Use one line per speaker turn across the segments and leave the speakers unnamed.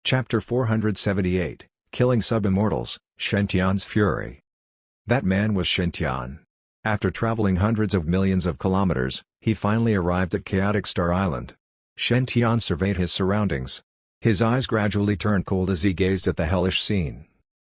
Chapter 478, Killing Sub-Immortals, Shen-Tian's Fury. That man was Shen-Tian. After traveling hundreds of millions of kilometers, he finally arrived at Chaotic Star Island. Shen-Tian surveyed his surroundings. His eyes gradually turned cold as he gazed at the hellish scene.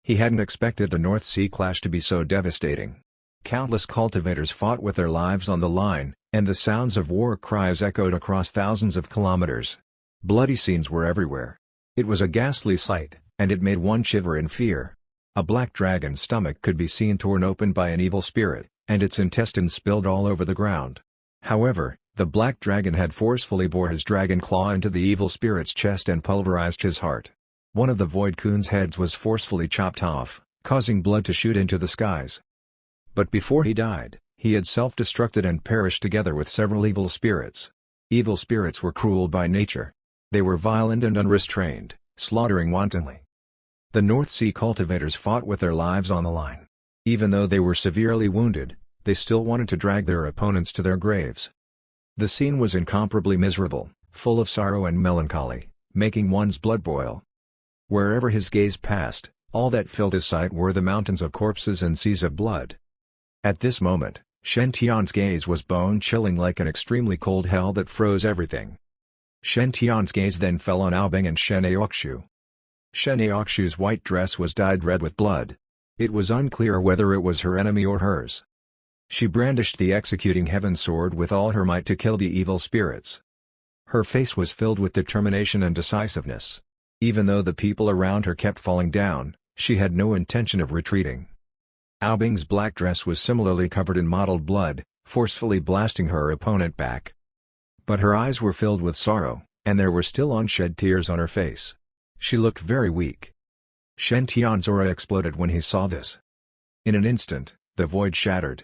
He hadn't expected the North Sea clash to be so devastating. Countless cultivators fought with their lives on the line, and the sounds of war cries echoed across thousands of kilometers. Bloody scenes were everywhere. It was a ghastly sight, and it made one shiver in fear. A black dragon's stomach could be seen torn open by an evil spirit, and its intestines spilled all over the ground. However, the black dragon had forcefully bore his dragon claw into the evil spirit's chest and pulverized his heart. One of the Void Coon's heads was forcefully chopped off, causing blood to shoot into the skies. But before he died, he had self-destructed and perished together with several evil spirits. Evil spirits were cruel by nature. They were violent and unrestrained, slaughtering wantonly. The North Sea cultivators fought with their lives on the line. Even though they were severely wounded, they still wanted to drag their opponents to their graves. The scene was incomparably miserable, full of sorrow and melancholy, making one's blood boil. Wherever his gaze passed, all that filled his sight were the mountains of corpses and seas of blood. At this moment, Shen-Tian's gaze was bone-chilling like an extremely cold hell that froze everything. Shen-Tian's gaze then fell on Aobing and Shen Aokshu. Shen Aokshu's white dress was dyed red with blood. It was unclear whether it was her enemy or hers. She brandished the executing heaven sword with all her might to kill the evil spirits. Her face was filled with determination and decisiveness. Even though the people around her kept falling down, she had no intention of retreating. Aobing's black dress was similarly covered in mottled blood, forcefully blasting her opponent back. But her eyes were filled with sorrow, and there were still unshed tears on her face. She looked very weak. Shen-Tian's aura exploded when he saw this. In an instant, the void shattered.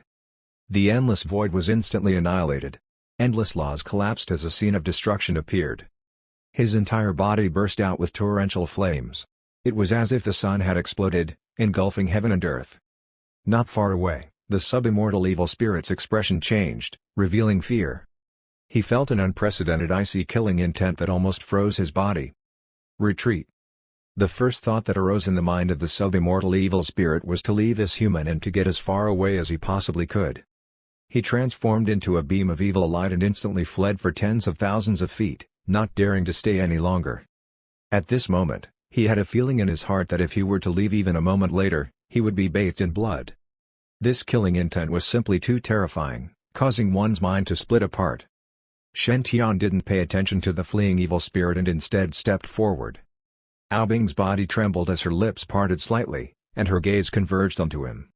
The endless void was instantly annihilated. Endless laws collapsed as a scene of destruction appeared. His entire body burst out with torrential flames. It was as if the sun had exploded, engulfing heaven and earth. Not far away, the sub-immortal evil spirit's expression changed, revealing fear. He felt an unprecedented icy killing intent that almost froze his body. Retreat. The first thought that arose in the mind of the sub-immortal evil spirit was to leave this human and to get as far away as he possibly could. He transformed into a beam of evil light and instantly fled for tens of thousands of feet, not daring to stay any longer. At this moment, he had a feeling in his heart that if he were to leave even a moment later, he would be bathed in blood. This killing intent was simply too terrifying, causing one's mind to split apart. Shen-Tian didn't pay attention to the fleeing evil spirit and instead stepped forward. Aobing's body trembled as her lips parted slightly, and her gaze converged onto him.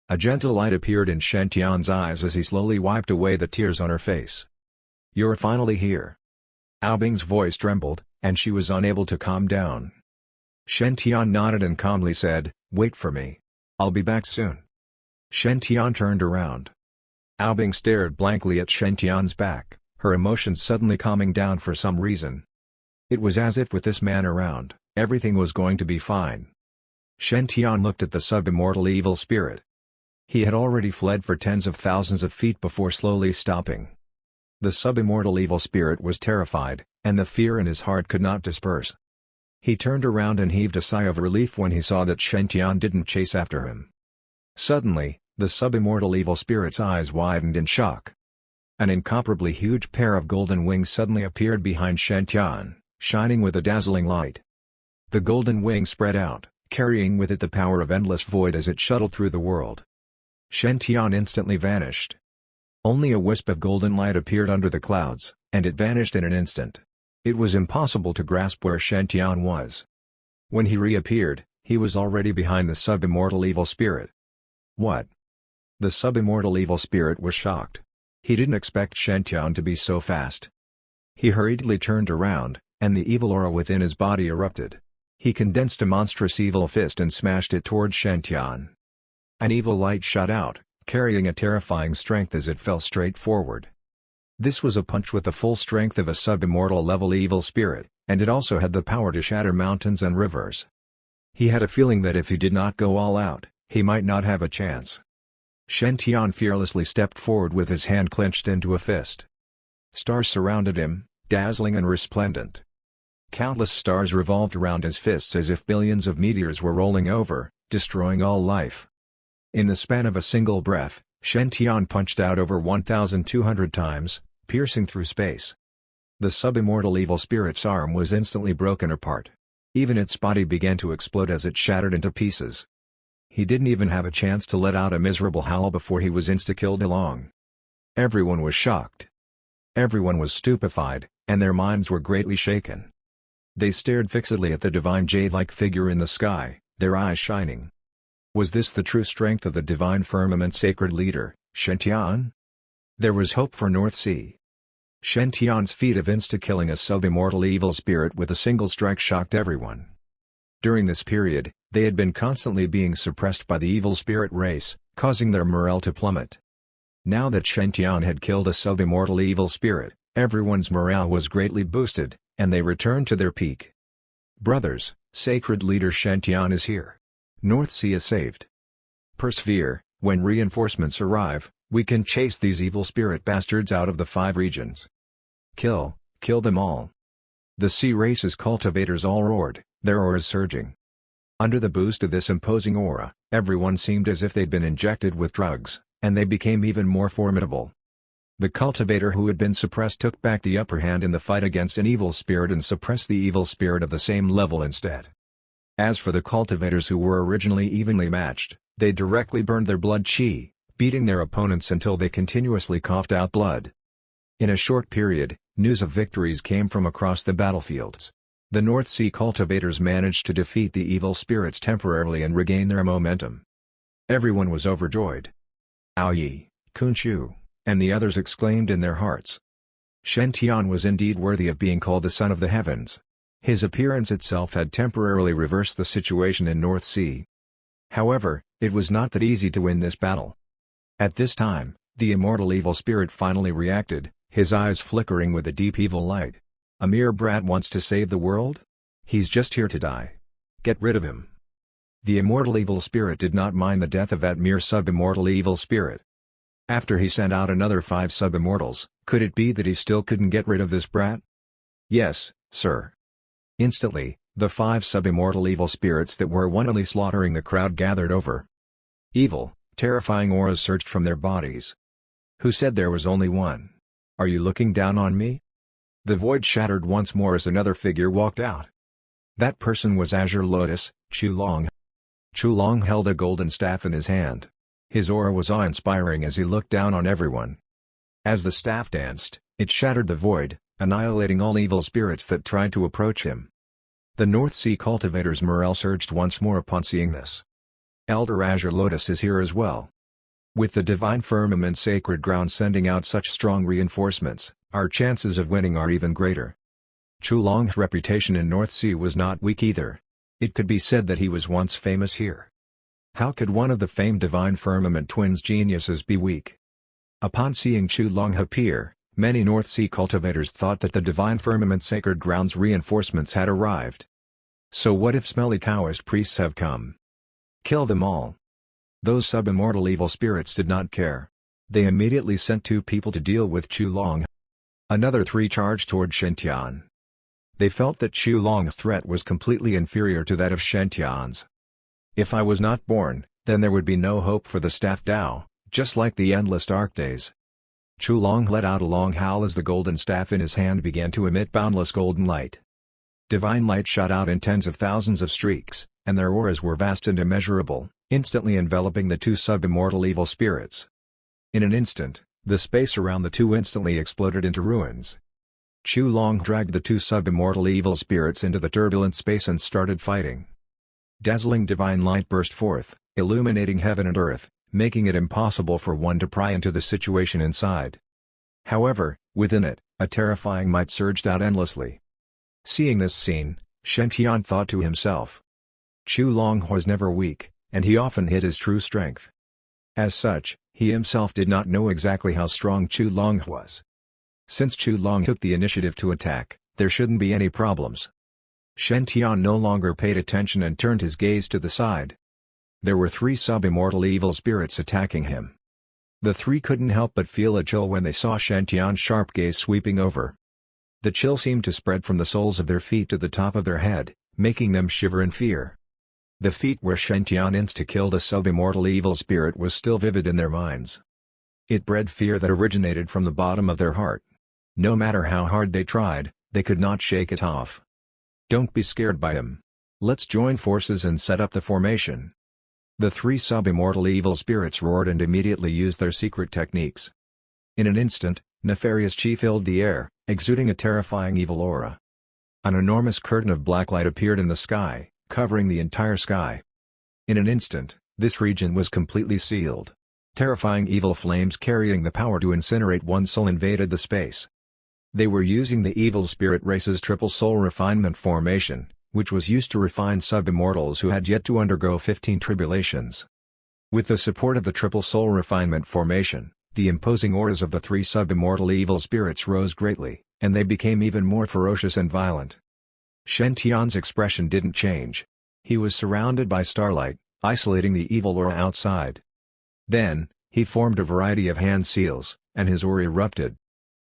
A gentle light appeared in Shen-Tian's eyes as he slowly wiped away the tears on her face. "You're finally here." Aobing's voice trembled, and she was unable to calm down. Shen-Tian nodded and calmly said, "Wait for me. I'll be back soon." Shen-Tian turned around. Aobing stared blankly at Shen-Tian's back, her emotions suddenly calming down for some reason. It was as if with this man around, everything was going to be fine. Shen-Tian looked at the sub-immortal evil spirit. He had already fled for tens of thousands of feet before slowly stopping. The sub-immortal evil spirit was terrified, and the fear in his heart could not disperse. He turned around and heaved a sigh of relief when he saw that Shen-Tian didn't chase after him. Suddenly, the sub-immortal evil spirit's eyes widened in shock. An incomparably huge pair of golden wings suddenly appeared behind Shen-Tian, shining with a dazzling light. The golden wings spread out, carrying with it the power of endless void as it shuttled through the world. Shen-Tian instantly vanished. Only a wisp of golden light appeared under the clouds, and it vanished in an instant. It was impossible to grasp where Shen-Tian was. When he reappeared, he was already behind the sub-immortal evil spirit. What? The sub-immortal evil spirit was shocked. He didn't expect Shen-Tian to be so fast. He hurriedly turned around, and the evil aura within his body erupted. He condensed a monstrous evil fist and smashed it towards Shen-Tian. An evil light shot out, carrying a terrifying strength as it fell straight forward. This was a punch with the full strength of a sub-immortal level evil spirit, and it also had the power to shatter mountains and rivers. He had a feeling that if he did not go all out, he might not have a chance. Shen-Tian fearlessly stepped forward with his hand clenched into a fist. Stars surrounded him, dazzling and resplendent. Countless stars revolved around his fists as if billions of meteors were rolling over, destroying all life. In the span of a single breath, Shen-Tian punched out over 1,200 times, piercing through space. The sub-immortal evil spirit's arm was instantly broken apart. Even its body began to explode as it shattered into pieces. He didn't even have a chance to let out a miserable howl before he was insta-killed along. Everyone was shocked. Everyone was stupefied, and their minds were greatly shaken. They stared fixedly at the divine jade-like figure in the sky, their eyes shining. Was this the true strength of the divine firmament sacred leader, Shen-Tian? There was hope for North Sea. Shen-Tian's feat of insta-killing a sub-immortal evil spirit with a single strike shocked everyone. During this period, they had been constantly being suppressed by the evil spirit race, causing their morale to plummet. Now that Shen-Tian had killed a sub-immortal evil spirit, everyone's morale was greatly boosted, and they returned to their peak. Brothers, sacred leader Shen-Tian is here. North Sea is saved. Persevere, when reinforcements arrive, we can chase these evil spirit bastards out of the 5 regions. Kill them all. The sea race's cultivators all roared, their auras surging. Under the boost of this imposing aura, everyone seemed as if they'd been injected with drugs, and they became even more formidable. The cultivator who had been suppressed took back the upper hand in the fight against an evil spirit and suppressed the evil spirit of the same level instead. As for the cultivators who were originally evenly matched, they directly burned their blood chi, beating their opponents until they continuously coughed out blood. In a short period, news of victories came from across the battlefields. The North Sea cultivators managed to defeat the evil spirits temporarily and regain their momentum. Everyone was overjoyed. Ao Yi, Kun Shu, and the others exclaimed in their hearts. Shen-Tian was indeed worthy of being called the Son of the Heavens. His appearance itself had temporarily reversed the situation in North Sea. However, it was not that easy to win this battle. At this time, the immortal evil spirit finally reacted, his eyes flickering with a deep evil light. A mere brat wants to save the world? He's just here to die. Get rid of him. The immortal evil spirit did not mind the death of that mere sub-immortal evil spirit. After he sent out another 5 sub-immortals, could it be that he still couldn't get rid of this brat? Yes, sir. Instantly, the 5 sub-immortal evil spirits that were wantonly slaughtering the crowd gathered over. Evil, terrifying auras surged from their bodies. Who said there was only one? Are you looking down on me? The void shattered once more as another figure walked out. That person was Azure Lotus, Chu Long. Chu Long held a golden staff in his hand. His aura was awe-inspiring as he looked down on everyone. As the staff danced, it shattered the void, annihilating all evil spirits that tried to approach him. The North Sea cultivators' morale surged once more upon seeing this. Elder Azure Lotus is here as well. With the divine firmament sacred ground sending out such strong reinforcements, our chances of winning are even greater. Chu Long's reputation in North Sea was not weak either. It could be said that he was once famous here. How could one of the famed divine firmament twins' geniuses be weak? Upon seeing Chu Long appear, many North Sea cultivators thought that the divine firmament sacred ground's reinforcements had arrived. So what if smelly Taoist priests have come? Kill them all. Those sub-immortal evil spirits did not care. They immediately sent 2 people to deal with Chu Long. Another 3 charged toward Shen-Tian. They felt that Chu Long's threat was completely inferior to that of Shen-Tian's. If I was not born, then there would be no hope for the staff Dao, just like the endless dark days. Chu Long let out a long howl as the golden staff in his hand began to emit boundless golden light. Divine light shot out in tens of thousands of streaks, and their auras were vast and immeasurable, instantly enveloping the 2 sub-immortal evil spirits. In an instant, the space around the 2 instantly exploded into ruins. Chu Long dragged the 2 sub-immortal evil spirits into the turbulent space and started fighting. Dazzling divine light burst forth, illuminating heaven and earth, making it impossible for one to pry into the situation inside. However, within it, a terrifying might surged out endlessly. Seeing this scene, Shen-Tian thought to himself. Chu Long was never weak, and he often hid his true strength. As such, he himself did not know exactly how strong Chu Long was. Since Chu Long took the initiative to attack, there shouldn't be any problems. Shen-Tian no longer paid attention and turned his gaze to the side. There were 3 sub-immortal evil spirits attacking him. The 3 couldn't help but feel a chill when they saw Shen-Tian's sharp gaze sweeping over. The chill seemed to spread from the soles of their feet to the top of their head, making them shiver in fear. The feat where Shen-tian insta-killed a sub-immortal evil spirit was still vivid in their minds. It bred fear that originated from the bottom of their heart. No matter how hard they tried, they could not shake it off. Don't be scared by him. Let's join forces and set up the formation. The three sub-immortal evil spirits roared and immediately used their secret techniques. In an instant, nefarious chi filled the air, exuding a terrifying evil aura. An enormous curtain of black light appeared in the sky, covering the entire sky. In an instant, this region was completely sealed. Terrifying evil flames carrying the power to incinerate one's soul invaded the space. They were using the evil spirit race's triple soul refinement formation, which was used to refine sub-immortals who had yet to undergo 15 tribulations. With the support of the triple soul refinement formation, the imposing auras of the three sub-immortal evil spirits rose greatly, and they became even more ferocious and violent. Shen-tian's expression didn't change. He was surrounded by starlight, isolating the evil aura outside. Then, he formed a variety of hand seals, and his aura erupted.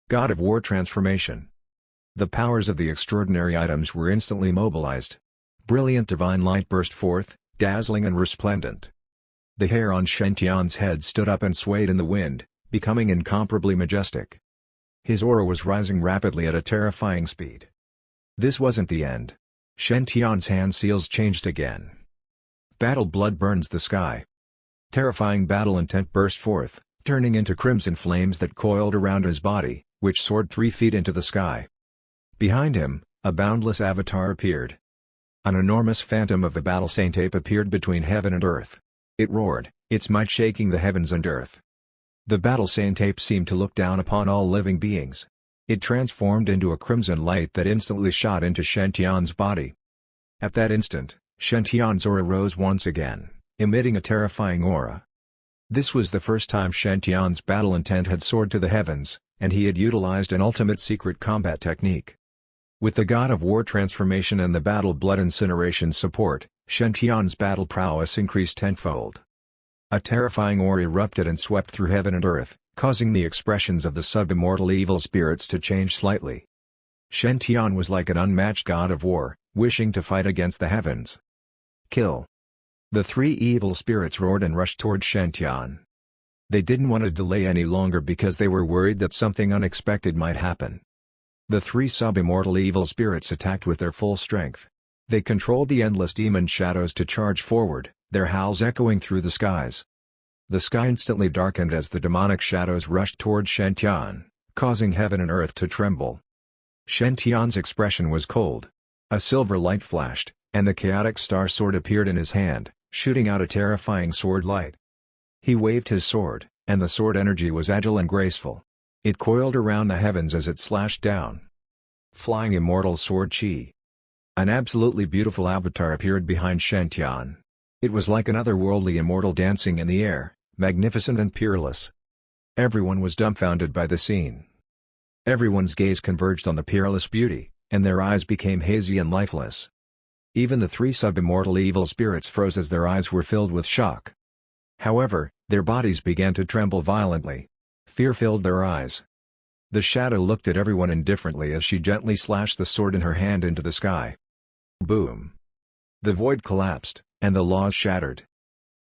God of War transformation. The powers of the extraordinary items were instantly mobilized. Brilliant divine light burst forth, dazzling and resplendent. The hair on Shen-tian's head stood up and swayed in the wind, becoming incomparably majestic. His aura was rising rapidly at a terrifying speed. This wasn't the end. Shen-tian's hand seals changed again. Battle blood burns the sky. Terrifying battle intent burst forth, turning into crimson flames that coiled around his body, which soared 3 feet into the sky. Behind him, a boundless avatar appeared. An enormous phantom of the battle saint ape appeared between heaven and earth. It roared, its might shaking the heavens and earth. The battle saint ape seemed to look down upon all living beings. It transformed into a crimson light that instantly shot into Shen-tian's body. At that instant, Shen-tian's aura rose once again, emitting a terrifying aura. This was the first time Shen-tian's battle intent had soared to the heavens, and he had utilized an ultimate secret combat technique. With the God of War transformation and the battle blood incineration support, Shen-tian's battle prowess increased tenfold. A terrifying aura erupted and swept through heaven and earth, causing the expressions of the sub-immortal evil spirits to change slightly. Shen-tian was like an unmatched God of War, wishing to fight against the heavens. Kill! The three evil spirits roared and rushed toward Shen-tian. They didn't want to delay any longer because they were worried that something unexpected might happen. The three sub-immortal evil spirits attacked with their full strength. They controlled the endless demon shadows to charge forward, their howls echoing through the skies. The sky instantly darkened as the demonic shadows rushed toward Shen-tian, causing heaven and earth to tremble. Shen-tian's expression was cold. A silver light flashed, and the chaotic star sword appeared in his hand, shooting out a terrifying sword light. He waved his sword, and the sword energy was agile and graceful. It coiled around the heavens as it slashed down. Flying immortal sword chi. An absolutely beautiful avatar appeared behind Shen-tian. It was like an otherworldly immortal dancing in the air, magnificent and peerless. Everyone was dumbfounded by the scene. Everyone's gaze converged on the peerless beauty, and their eyes became hazy and lifeless. Even the three sub-immortal evil spirits froze as their eyes were filled with shock. However, their bodies began to tremble violently. Fear filled their eyes. The shadow looked at everyone indifferently as she gently slashed the sword in her hand into the sky. Boom! The void collapsed, and the laws shattered.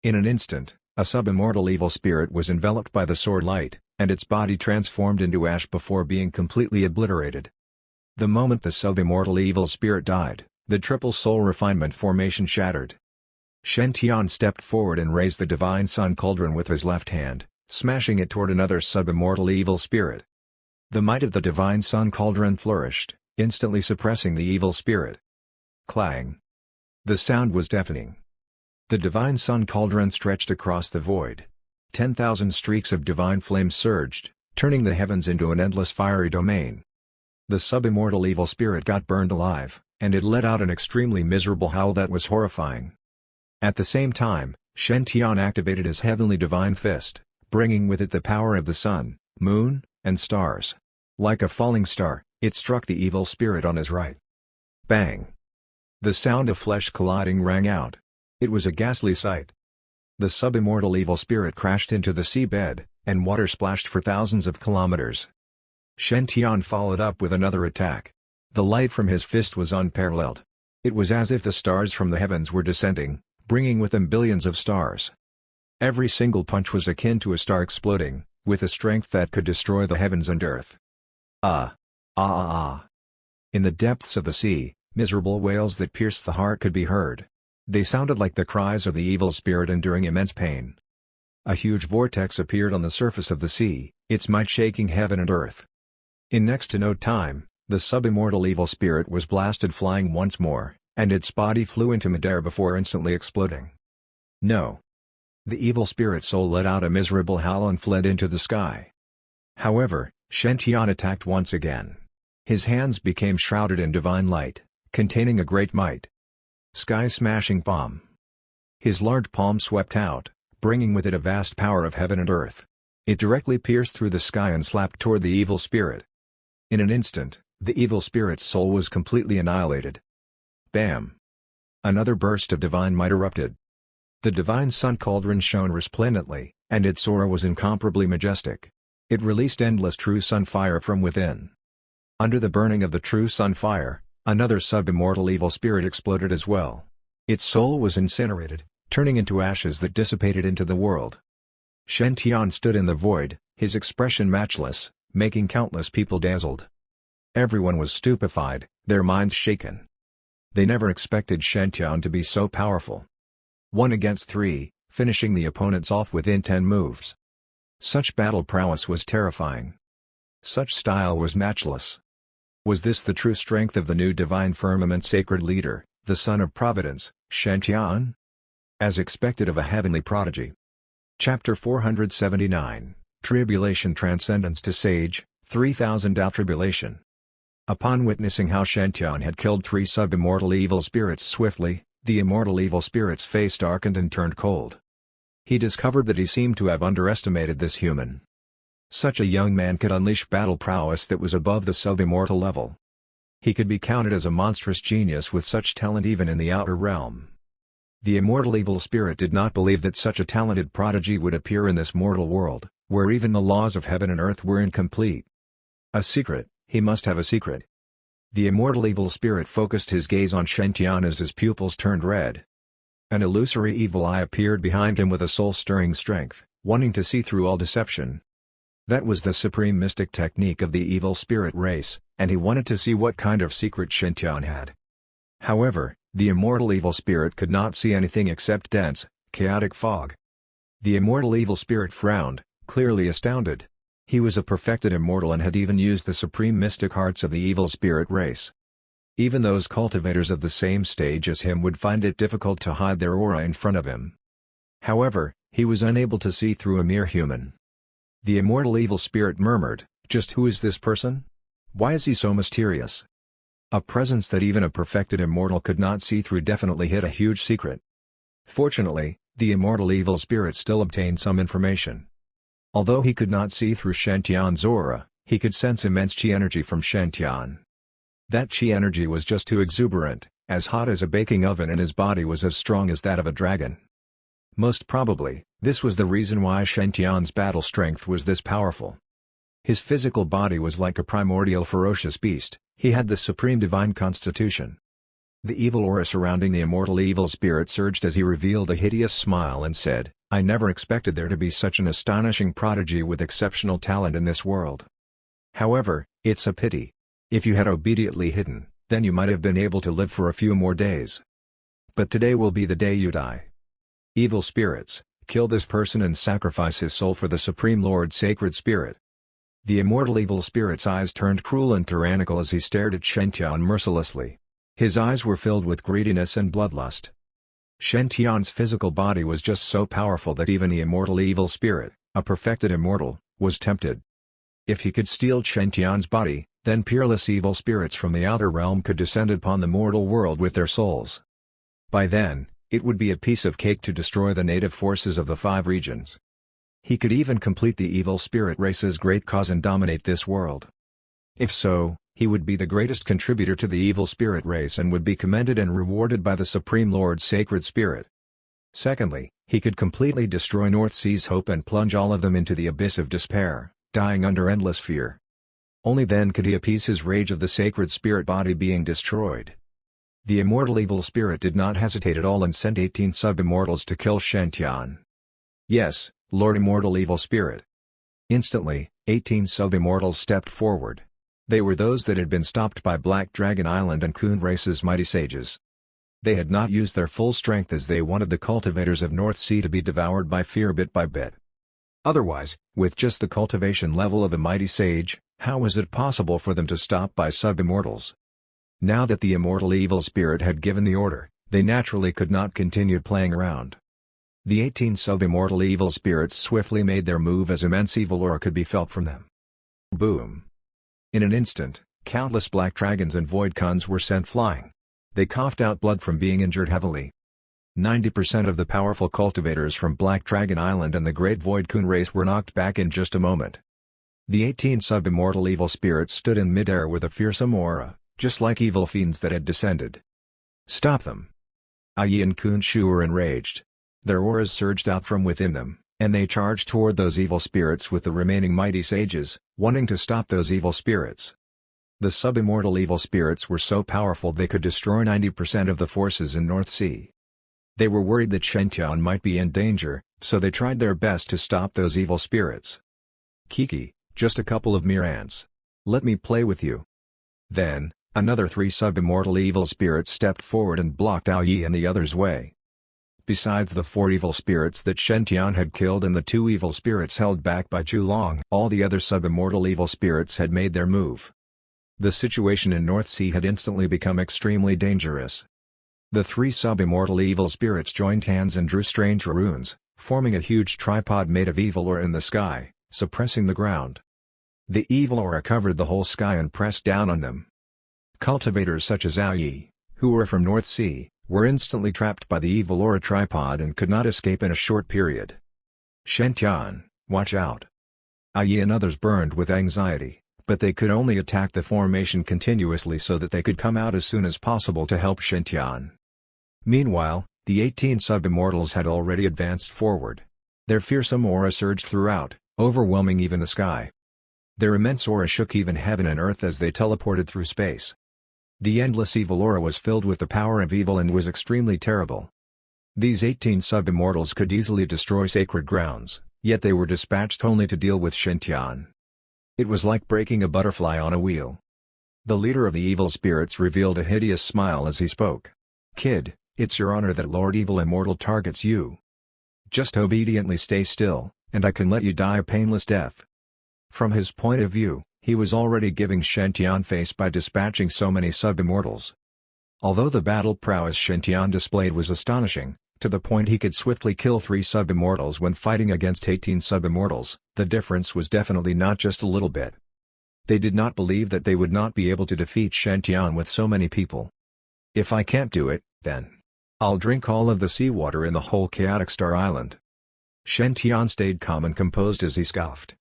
In an instant, a sub-immortal evil spirit was enveloped by the sword light, and its body transformed into ash before being completely obliterated. The moment the sub-immortal evil spirit died, the triple soul refinement formation shattered. Shen-tian stepped forward and raised the divine sun cauldron with his left hand, smashing it toward another sub-immortal evil spirit. The might of the divine sun cauldron flourished, instantly suppressing the evil spirit. Clang! The sound was deafening. The divine sun cauldron stretched across the void. 10,000 streaks of divine flame surged, turning the heavens into an endless fiery domain. The sub-immortal evil spirit got burned alive, and it let out an extremely miserable howl that was horrifying. At the same time, Shen-tian activated his heavenly divine fist, bringing with it the power of the sun, moon, and stars. Like a falling star, it struck the evil spirit on his right. Bang! The sound of flesh colliding rang out. It was a ghastly sight. The sub-immortal evil spirit crashed into the seabed, and water splashed for thousands of kilometers. Shen followed up with another attack. The light from his fist was unparalleled. It was as if the stars from the heavens were descending, bringing with them billions of stars. Every single punch was akin to a star exploding, with a strength that could destroy the heavens and earth. Ah! Ah ah ah! In the depths of the sea, miserable wails that pierced the heart could be heard. They sounded like the cries of the evil spirit enduring immense pain. A huge vortex appeared on the surface of the sea, its might shaking heaven and earth. In next to no time, the sub-immortal evil spirit was blasted flying once more, and its body flew into midair before instantly exploding. No! The evil spirit soul let out a miserable howl and fled into the sky. However, Shen attacked once again. His hands became shrouded in divine light, containing a great might. Sky-smashing palm. His large palm swept out, bringing with it a vast power of heaven and earth. It directly pierced through the sky and slapped toward the evil spirit. In an instant, the evil spirit's soul was completely annihilated. Bam! Another burst of divine might erupted. The divine sun cauldron shone resplendently, and its aura was incomparably majestic. It released endless true sun fire from within. Under the burning of the true sun fire, another sub-immortal evil spirit exploded as well. Its soul was incinerated, turning into ashes that dissipated into the world. Shen stood in the void, his expression matchless, making countless people dazzled. Everyone was stupefied, their minds shaken. They never expected Shen to be so powerful. 1 against 3, finishing the opponents off within 10 moves. Such battle prowess was terrifying. Such style was matchless. Was this the true strength of the new divine firmament sacred leader, the son of Providence, Shen? As expected of a heavenly prodigy. Chapter 479, Tribulation Transcendence to Sage, 3000 Tribulation. Upon witnessing how Shen had killed 3 sub-immortal evil spirits swiftly, the immortal evil spirit's face darkened and turned cold. He discovered that he seemed to have underestimated this human. Such a young man could unleash battle prowess that was above the sub-immortal level. He could be counted as a monstrous genius with such talent even in the outer realm. The immortal evil spirit did not believe that such a talented prodigy would appear in this mortal world, where even the laws of heaven and earth were incomplete. A secret, he must have a secret. The immortal evil spirit focused his gaze on Shen as his pupils turned red. An illusory evil eye appeared behind him with a soul-stirring strength, wanting to see through all deception. That was the supreme mystic technique of the evil spirit race, and he wanted to see what kind of secret Shen had. However, the immortal evil spirit could not see anything except dense, chaotic fog. The immortal evil spirit frowned, clearly astounded. He was a perfected immortal and had even used the supreme mystic arts of the evil spirit race. Even those cultivators of the same stage as him would find it difficult to hide their aura in front of him. However, he was unable to see through a mere human. The immortal evil spirit murmured, "Just who is this person? Why is he so mysterious?" A presence that even a perfected immortal could not see through definitely hid a huge secret. Fortunately, the immortal evil spirit still obtained some information. Although he could not see through Shen aura, he could sense immense chi energy from Shen. That chi energy was just too exuberant, as hot as a baking oven, and his body was as strong as that of a dragon. Most probably, this was the reason why Shen battle strength was this powerful. His physical body was like a primordial ferocious beast, he had the supreme divine constitution. The evil aura surrounding the immortal evil spirit surged as he revealed a hideous smile and said, "I never expected there to be such an astonishing prodigy with exceptional talent in this world. However, it's a pity. If you had obediently hidden, then you might have been able to live for a few more days. But today will be the day you die. Evil spirits, kill this person and sacrifice his soul for the Supreme Lord's sacred spirit." The immortal evil spirit's eyes turned cruel and tyrannical as he stared at Shen mercilessly. His eyes were filled with greediness and bloodlust. Shen physical body was just so powerful that even the immortal evil spirit, a perfected immortal, was tempted. If he could steal Shen body, then peerless evil spirits from the outer realm could descend upon the mortal world with their souls. By then, it would be a piece of cake to destroy the native forces of the 5 regions. He could even complete the evil spirit race's great cause and dominate this world. If so, he would be the greatest contributor to the evil spirit race and would be commended and rewarded by the Supreme Lord's sacred spirit. Secondly, he could completely destroy North Sea's hope and plunge all of them into the abyss of despair, dying under endless fear. Only then could he appease his rage of the sacred spirit body being destroyed. The immortal evil spirit did not hesitate at all and sent 18 sub-immortals to kill Shen-tian. Yes, Lord Immortal Evil Spirit. Instantly, 18 sub-immortals stepped forward. They were those that had been stopped by Black Dragon Island and Kun Race's mighty sages. They had not used their full strength as they wanted the cultivators of North Sea to be devoured by fear bit by bit. Otherwise, with just the cultivation level of a mighty sage, how was it possible for them to stop by sub-immortals? Now that the immortal evil spirit had given the order, they naturally could not continue playing around. The 18 sub-immortal evil spirits swiftly made their move as immense evil aura could be felt from them. Boom! In an instant, countless black dragons and void kuns were sent flying. They coughed out blood from being injured heavily. 90% of the powerful cultivators from Black Dragon Island and the Great Void Kun race were knocked back in just a moment. The 18 sub-immortal evil spirits stood in midair with a fearsome aura, just like evil fiends that had descended. Stop them! Yi and Kun Shu were enraged. Their auras surged out from within them, and they charged toward those evil spirits with the remaining mighty sages, wanting to stop those evil spirits. The sub-immortal evil spirits were so powerful they could destroy 90% of the forces in North Sea. They were worried that Shen-tian might be in danger, so they tried their best to stop those evil spirits. Kiki, just a couple of mere ants. Let me play with you. Then, another 3 sub-immortal evil spirits stepped forward and blocked Yi and the others' way. Besides the 4 evil spirits that Shen-tian had killed and the 2 evil spirits held back by Zhulong, all the other sub-immortal evil spirits had made their move. The situation in North Sea had instantly become extremely dangerous. The 3 sub-immortal evil spirits joined hands and drew strange runes, forming a huge tripod made of evil aura in the sky, suppressing the ground. The evil aura covered the whole sky and pressed down on them. Cultivators such as Yi, who were from North Sea, were instantly trapped by the evil aura tripod and could not escape in a short period. Shen-tian, watch out! Yi and others burned with anxiety, but they could only attack the formation continuously so that they could come out as soon as possible to help Shen-tian. Meanwhile, the 18 sub-immortals had already advanced forward. Their fearsome aura surged throughout, overwhelming even the sky. Their immense aura shook even heaven and earth as they teleported through space. The endless evil aura was filled with the power of evil and was extremely terrible. These 18 sub-immortals could easily destroy sacred grounds, yet they were dispatched only to deal with Shen-tian. It was like breaking a butterfly on a wheel. The leader of the evil spirits revealed a hideous smile as he spoke. Kid, it's your honor that Lord Evil Immortal targets you. Just obediently stay still, and I can let you die a painless death. From his point of view, he was already giving Shen-tian face by dispatching so many sub-immortals. Although the battle prowess Shen-tian displayed was astonishing, to the point he could swiftly kill 3 sub-immortals when fighting against 18 sub-immortals, the difference was definitely not just a little bit. They did not believe that they would not be able to defeat Shen-tian with so many people. If I can't do it, then I'll drink all of the seawater in the whole chaotic Star Island. Shen-tian stayed calm and composed as he scoffed.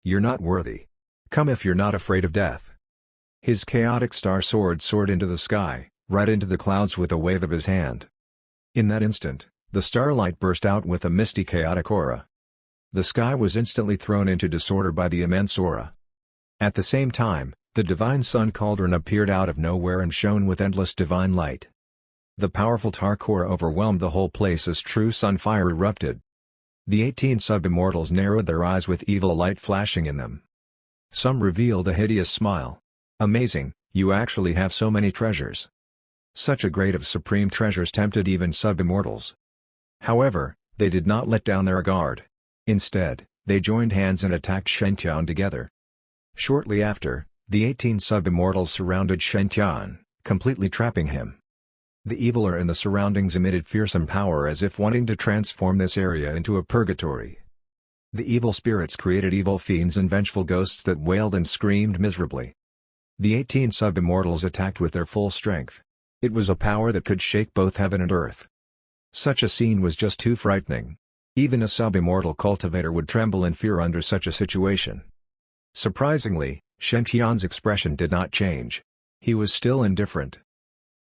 You're not worthy. Come if you're not afraid of death. His chaotic star sword soared into the sky, right into the clouds with a wave of his hand. In that instant, the starlight burst out with a misty chaotic aura. The sky was instantly thrown into disorder by the immense aura. At the same time, the divine sun cauldron appeared out of nowhere and shone with endless divine light. The powerful tark aura overwhelmed the whole place as true sun fire erupted. The 18 sub-immortals narrowed their eyes with evil light flashing in them. Some revealed a hideous smile. Amazing, you actually have so many treasures. Such a grade of supreme treasures tempted even sub-immortals. However, they did not let down their guard. Instead, they joined hands and attacked Shen-tian together. Shortly after, the 18 sub-immortals surrounded Shen-tian, completely trapping him. The evil aura in the surroundings emitted fearsome power as if wanting to transform this area into a purgatory. The evil spirits created evil fiends and vengeful ghosts that wailed and screamed miserably. The 18 sub-immortals attacked with their full strength. It was a power that could shake both heaven and earth. Such a scene was just too frightening. Even a sub-immortal cultivator would tremble in fear under such a situation. Surprisingly, Shen-tian's expression did not change. He was still indifferent.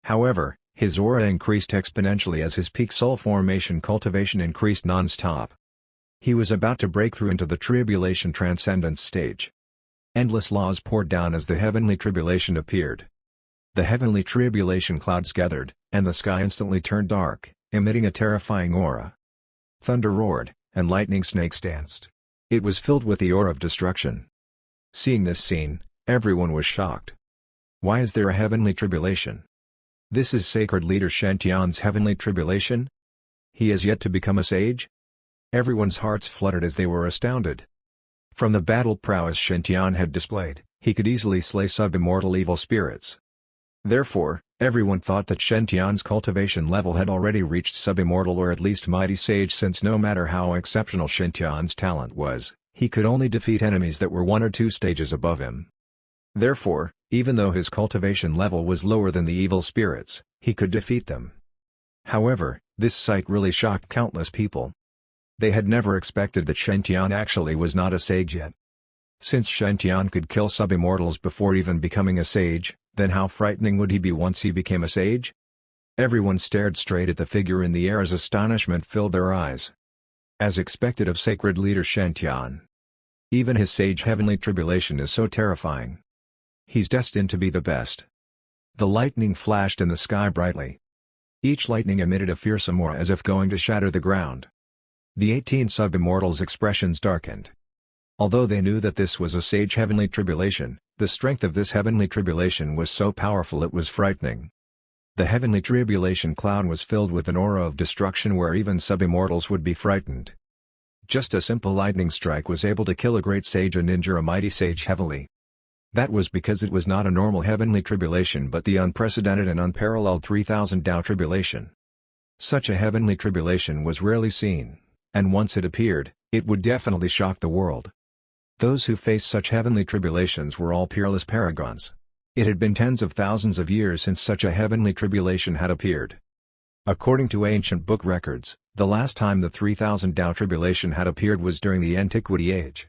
However, his aura increased exponentially as his peak soul formation cultivation increased non-stop. He was about to break through into the tribulation transcendence stage. Endless laws poured down as the heavenly tribulation appeared. The heavenly tribulation clouds gathered, and the sky instantly turned dark, emitting a terrifying aura. Thunder roared, and lightning snakes danced. It was filled with the aura of destruction. Seeing this scene, everyone was shocked. Why is there a heavenly tribulation? This is sacred leader Shentian's heavenly tribulation? He is yet to become a sage? Everyone's hearts fluttered as they were astounded. From the battle prowess Shentian had displayed, he could easily slay sub-immortal evil spirits. Therefore, everyone thought that Shentian's cultivation level had already reached sub-immortal or at least mighty sage, since no matter how exceptional Shentian's talent was, he could only defeat enemies that were 1 or 2 stages above him. Therefore, even though his cultivation level was lower than the evil spirits, he could defeat them. However, this sight really shocked countless people. They had never expected that Shentian actually was not a sage yet. Since Shentian could kill sub-immortals before even becoming a sage, then how frightening would he be once he became a sage? Everyone stared straight at the figure in the air as astonishment filled their eyes. As expected of sacred leader Shentian. Even his sage heavenly tribulation is so terrifying. He's destined to be the best. The lightning flashed in the sky brightly. Each lightning emitted a fearsome aura as if going to shatter the ground. The 18 sub-immortals' expressions darkened. Although they knew that this was a sage heavenly tribulation, the strength of this heavenly tribulation was so powerful it was frightening. The heavenly tribulation cloud was filled with an aura of destruction where even sub-immortals would be frightened. Just a simple lightning strike was able to kill a great sage and injure a mighty sage heavily. That was because it was not a normal heavenly tribulation but the unprecedented and unparalleled 3000 Tao tribulation. Such a heavenly tribulation was rarely seen, and once it appeared, it would definitely shock the world. Those who faced such heavenly tribulations were all peerless paragons. It had been tens of thousands of years since such a heavenly tribulation had appeared. According to ancient book records, the last time the 3000 Tao tribulation had appeared was during the Antiquity Age.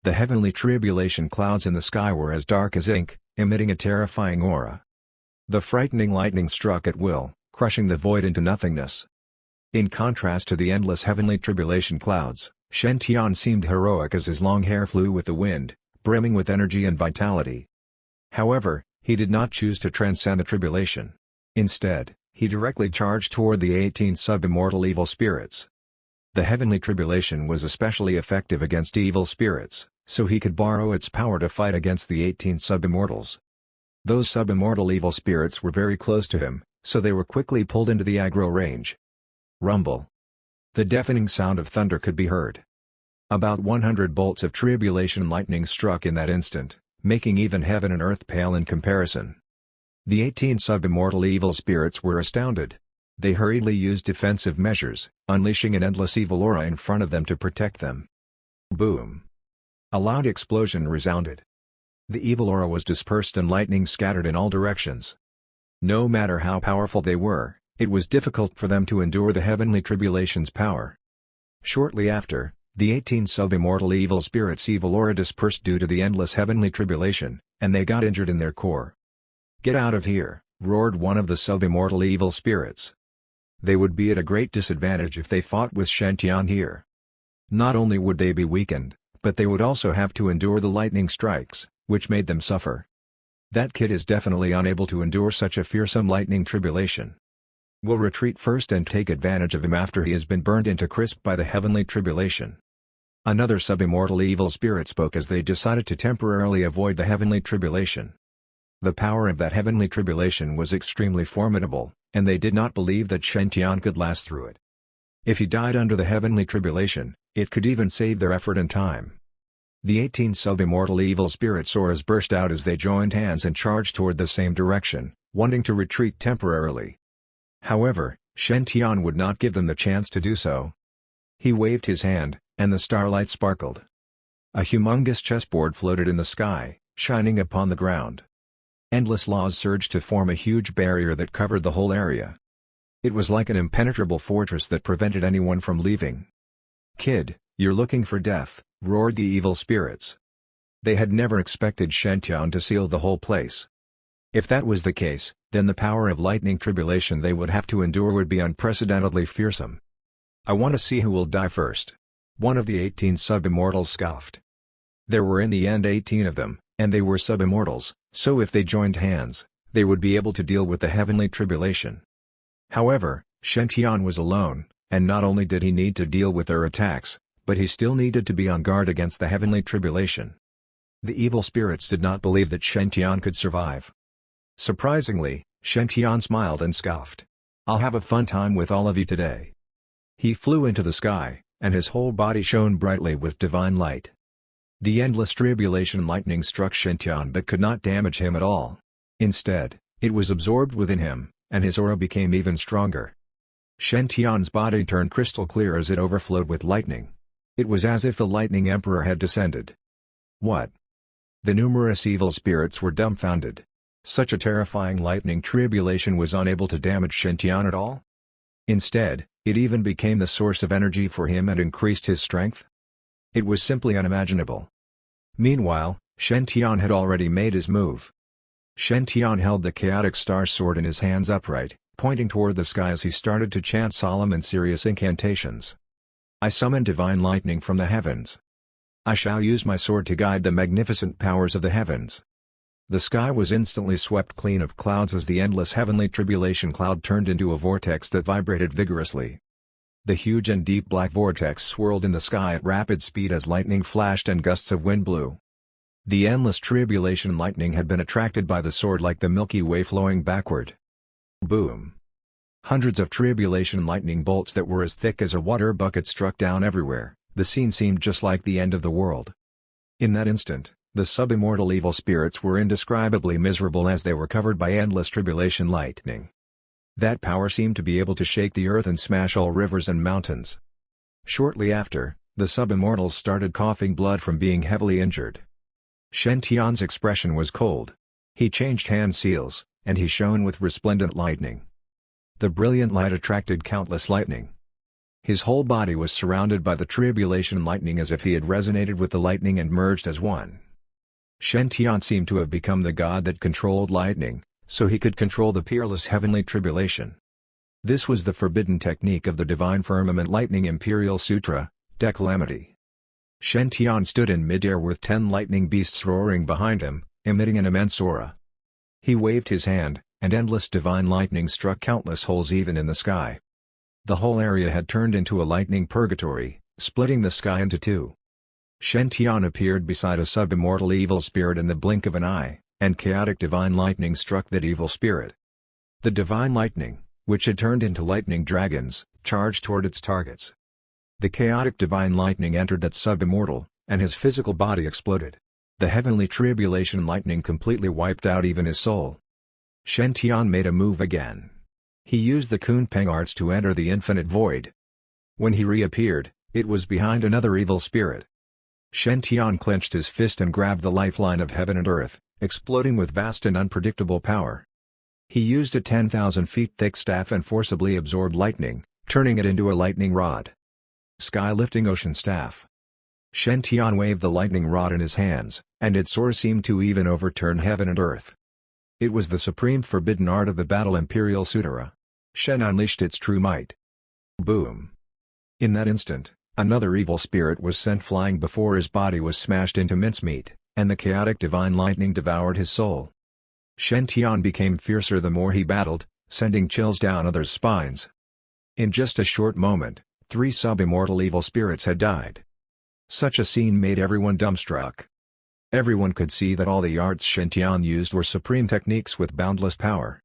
The heavenly tribulation clouds in the sky were as dark as ink, emitting a terrifying aura. The frightening lightning struck at will, crushing the void into nothingness. In contrast to the endless heavenly tribulation clouds, Shentian seemed heroic as his long hair flew with the wind, brimming with energy and vitality. However, he did not choose to transcend the tribulation. Instead, he directly charged toward the 18 sub-immortal evil spirits. The heavenly tribulation was especially effective against evil spirits, so he could borrow its power to fight against the 18 sub-immortals. Those sub-immortal evil spirits were very close to him, so they were quickly pulled into the aggro range. Rumble. The deafening sound of thunder could be heard. About 100 bolts of tribulation lightning struck in that instant, making even heaven and earth pale in comparison. The 18 sub-immortal evil spirits were astounded. They hurriedly used defensive measures, unleashing an endless evil aura in front of them to protect them. Boom! A loud explosion resounded. The evil aura was dispersed and lightning scattered in all directions. No matter how powerful they were, it was difficult for them to endure the heavenly tribulation's power. Shortly after, the 18 sub-immortal evil spirits' evil aura dispersed due to the endless heavenly tribulation, and they got injured in their core. "Get out of here," roared one of the sub-immortal evil spirits. They would be at a great disadvantage if they fought with Shentian here. Not only would they be weakened, but they would also have to endure the lightning strikes, which made them suffer. That kid is definitely unable to endure such a fearsome lightning tribulation. We'll retreat first and take advantage of him after he has been burned into crisp by the heavenly tribulation. Another sub-immortal evil spirit spoke as they decided to temporarily avoid the heavenly tribulation. The power of that heavenly tribulation was extremely formidable, and they did not believe that Shentian could last through it. If he died under the heavenly tribulation, it could even save their effort and time. The 18 sub-immortal evil spirit auras burst out as they joined hands and charged toward the same direction, wanting to retreat temporarily. However, Shentian would not give them the chance to do so. He waved his hand, and the starlight sparkled. A humongous chessboard floated in the sky, shining upon the ground. Endless laws surged to form a huge barrier that covered the whole area. It was like an impenetrable fortress that prevented anyone from leaving. "Kid, you're looking for death," roared the evil spirits. They had never expected Shentian to seal the whole place. If that was the case, then the power of lightning tribulation they would have to endure would be unprecedentedly fearsome. "I want to see who will die first," one of the 18 sub-immortals scoffed. There were in the end 18 of them, and they were sub-immortals, so if they joined hands, they would be able to deal with the heavenly tribulation. However, Shen-Tian was alone, and not only did he need to deal with their attacks, but he still needed to be on guard against the heavenly tribulation. The evil spirits did not believe that Shen-Tian could survive. Surprisingly, Shen-Tian smiled and scoffed. "I'll have a fun time with all of you today." He flew into the sky, and his whole body shone brightly with divine light. The endless tribulation lightning struck Shen-Tian but could not damage him at all. Instead, it was absorbed within him, and his aura became even stronger. Shen-Tian's body turned crystal clear as it overflowed with lightning. It was as if the lightning emperor had descended. What? The numerous evil spirits were dumbfounded. Such a terrifying lightning tribulation was unable to damage Shen-Tian at all? Instead, it even became the source of energy for him and increased his strength? It was simply unimaginable. Meanwhile, Shen-Tian had already made his move. Shen-Tian held the chaotic star sword in his hands upright, pointing toward the sky as he started to chant solemn and serious incantations. "I summon divine lightning from the heavens. I shall use my sword to guide the magnificent powers of the heavens." The sky was instantly swept clean of clouds as the endless heavenly tribulation cloud turned into a vortex that vibrated vigorously. The huge and deep black vortex swirled in the sky at rapid speed as lightning flashed and gusts of wind blew. The endless tribulation lightning had been attracted by the sword like the Milky Way flowing backward. Boom! Hundreds of tribulation lightning bolts that were as thick as a water bucket struck down everywhere. The scene seemed just like the end of the world. In that instant, the sub-immortal evil spirits were indescribably miserable as they were covered by endless tribulation lightning. That power seemed to be able to shake the earth and smash all rivers and mountains. Shortly after, the sub-immortals started coughing blood from being heavily injured. Shen-Tian's expression was cold. He changed hand seals, and he shone with resplendent lightning. The brilliant light attracted countless lightning. His whole body was surrounded by the tribulation lightning as if he had resonated with the lightning and merged as one. Shen-Tian seemed to have become the god that controlled lightning, so he could control the peerless heavenly tribulation. This was the forbidden technique of the Divine Firmament Lightning Imperial Sutra, Declamity. Shen-Tian stood in midair with 10 lightning beasts roaring behind him, emitting an immense aura. He waved his hand, and endless divine lightning struck countless holes even in the sky. The whole area had turned into a lightning purgatory, splitting the sky into two. Shen-Tian appeared beside a sub-immortal evil spirit in the blink of an eye, and chaotic divine lightning struck that evil spirit. The divine lightning, which had turned into lightning dragons, charged toward its targets. The chaotic divine lightning entered that sub-immortal, and his physical body exploded. The heavenly tribulation lightning completely wiped out even his soul. Shen-Tian made a move again. He used the Kunpeng arts to enter the infinite void. When he reappeared, it was behind another evil spirit. Shen-Tian clenched his fist and grabbed the lifeline of heaven and earth, exploding with vast and unpredictable power. He used a 10,000 feet thick staff and forcibly absorbed lightning, turning it into a lightning rod. Sky-lifting ocean staff. Shen-Tian waved the lightning rod in his hands, and its source seemed to even overturn heaven and earth. It was the supreme forbidden art of the Battle Imperial Sutra. Shen unleashed its true might. Boom! In that instant, another evil spirit was sent flying before his body was smashed into mincemeat, and the chaotic divine lightning devoured his soul. Shen-Tian became fiercer the more he battled, sending chills down others' spines. In just a short moment, 3 sub-immortal evil spirits had died. Such a scene made everyone dumbstruck. Everyone could see that all the arts Shen-Tian used were supreme techniques with boundless power.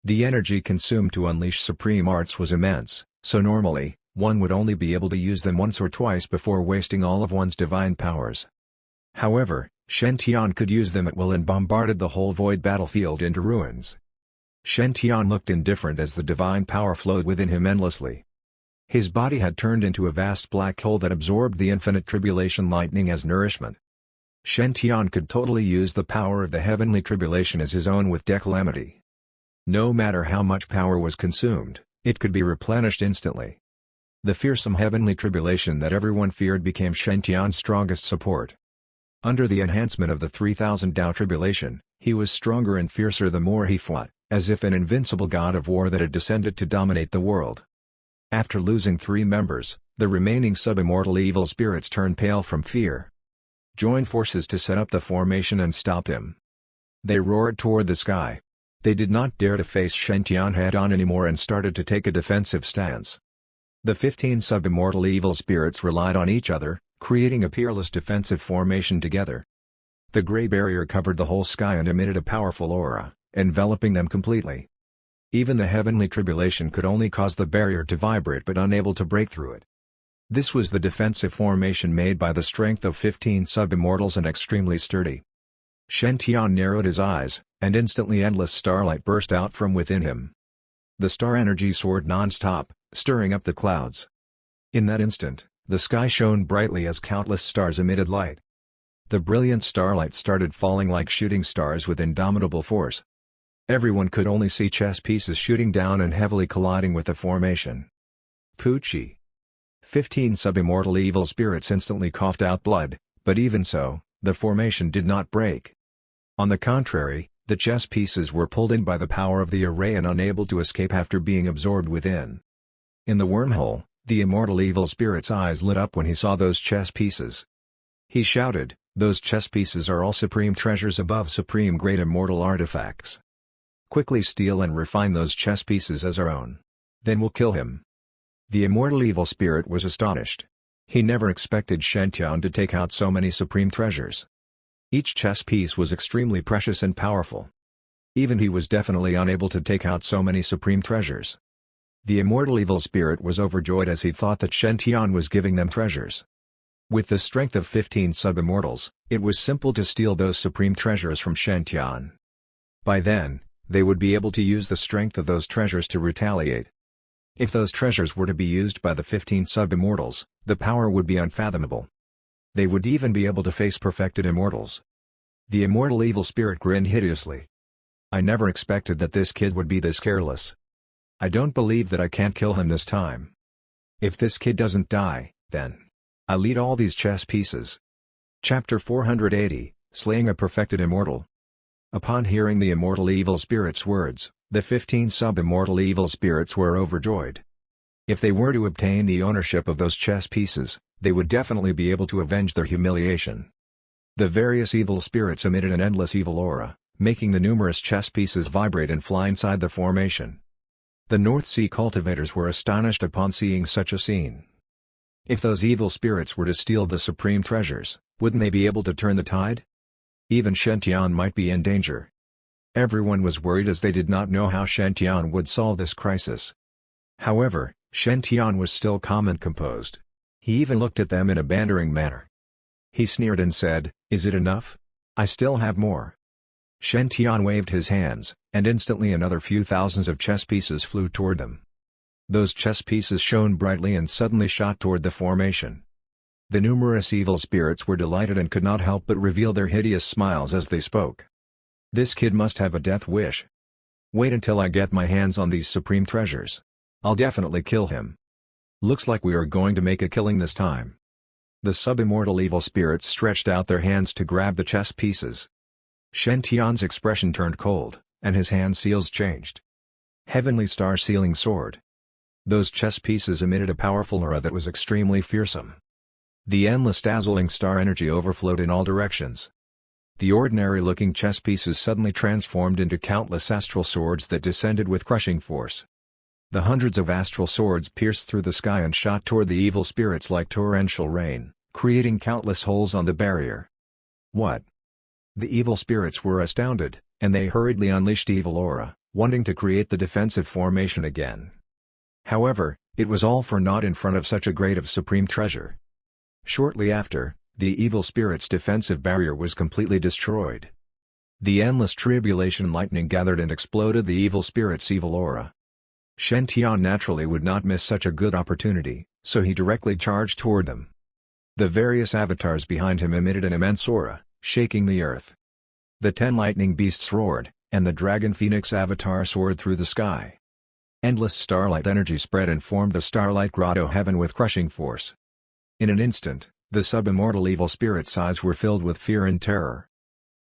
The energy consumed to unleash supreme arts was immense, so normally, one would only be able to use them once or twice before wasting all of one's divine powers. However, Shen-Tian could use them at will and bombarded the whole void battlefield into ruins. Shen-Tian looked indifferent as the divine power flowed within him endlessly. His body had turned into a vast black hole that absorbed the infinite tribulation lightning as nourishment. Shen-Tian could totally use the power of the heavenly tribulation as his own with Declamity. No matter how much power was consumed, it could be replenished instantly. The fearsome heavenly tribulation that everyone feared became Shen-Tian's strongest support. Under the enhancement of the 3000 Tao tribulation, he was stronger and fiercer the more he fought, as if an invincible god of war that had descended to dominate the world. After losing 3 members, the remaining sub-immortal evil spirits turned pale from fear. joined forces to set up the formation and stop him. They roared toward the sky. They did not dare to face Shen-Tian head-on anymore and started to take a defensive stance. The 15 sub-immortal evil spirits relied on each other, creating a peerless defensive formation together. The gray barrier covered the whole sky and emitted a powerful aura, enveloping them completely. Even the heavenly tribulation could only cause the barrier to vibrate but unable to break through it. This was the defensive formation made by the strength of 15 sub-immortals and extremely sturdy. Shen-Tian narrowed his eyes, and instantly endless starlight burst out from within him. The star energy soared non-stop, stirring up the clouds. In that instant, the sky shone brightly as countless stars emitted light. The brilliant starlight started falling like shooting stars with indomitable force. Everyone could only see chess pieces shooting down and heavily colliding with the formation. Poochie! 15 sub-immortal evil spirits instantly coughed out blood, but even so, the formation did not break. On the contrary, the chess pieces were pulled in by the power of the array and unable to escape after being absorbed within. In the wormhole, the immortal evil spirit's eyes lit up when he saw those chess pieces. He shouted, "Those chess pieces are all supreme treasures above supreme great immortal artifacts. Quickly steal and refine those chess pieces as our own. Then we'll kill him." The immortal evil spirit was astonished. He never expected Shen-Tian to take out so many supreme treasures. Each chess piece was extremely precious and powerful. Even he was definitely unable to take out so many supreme treasures. The immortal evil spirit was overjoyed as he thought that Shen-Tian was giving them treasures. With the strength of 15 sub-immortals, it was simple to steal those supreme treasures from Shen-Tian. By then, they would be able to use the strength of those treasures to retaliate. If those treasures were to be used by the 15 sub-immortals, the power would be unfathomable. They would even be able to face perfected immortals. The immortal evil spirit grinned hideously. "I never expected that this kid would be this careless. I don't believe that I can't kill him this time. If this kid doesn't die, then I'll eat all these chess pieces." Chapter 480, Slaying a Perfected Immortal. Upon hearing the immortal evil spirit's words, the 15 sub-immortal evil spirits were overjoyed. If they were to obtain the ownership of those chess pieces, they would definitely be able to avenge their humiliation. The various evil spirits emitted an endless evil aura, making the numerous chess pieces vibrate and fly inside the formation. The North Sea cultivators were astonished upon seeing such a scene. If those evil spirits were to steal the supreme treasures, wouldn't they be able to turn the tide? Even Shen-Tian might be in danger. Everyone was worried as they did not know how Shen-Tian would solve this crisis. However, Shen-Tian was still calm and composed. He even looked at them in a bantering manner. He sneered and said, "Is it enough? I still have more." Shen-Tian waved his hands, and instantly another few thousands of chess pieces flew toward them. Those chess pieces shone brightly and suddenly shot toward the formation. The numerous evil spirits were delighted and could not help but reveal their hideous smiles as they spoke. "This kid must have a death wish. Wait until I get my hands on these supreme treasures. I'll definitely kill him. Looks like we are going to make a killing this time." The sub-immortal evil spirits stretched out their hands to grab the chess pieces. Shen-Tian's expression turned cold, and his hand seals changed. Heavenly star sealing sword. Those chess pieces emitted a powerful aura that was extremely fearsome. The endless dazzling star energy overflowed in all directions. The ordinary-looking chess pieces suddenly transformed into countless astral swords that descended with crushing force. The hundreds of astral swords pierced through the sky and shot toward the evil spirits like torrential rain, creating countless holes on the barrier. What? The evil spirits were astounded, and they hurriedly unleashed evil aura, wanting to create the defensive formation again. However, it was all for naught in front of such a great of supreme treasure. Shortly after, the evil spirit's defensive barrier was completely destroyed. The endless tribulation lightning gathered and exploded the evil spirit's evil aura. Shen-Tian naturally would not miss such a good opportunity, so he directly charged toward them. The various avatars behind him emitted an immense aura, shaking the earth. The 10 lightning beasts roared, and the dragon phoenix avatar soared through the sky. Endless starlight energy spread and formed the starlight grotto heaven with crushing force. In an instant, the sub-immortal evil spirit's eyes were filled with fear and terror.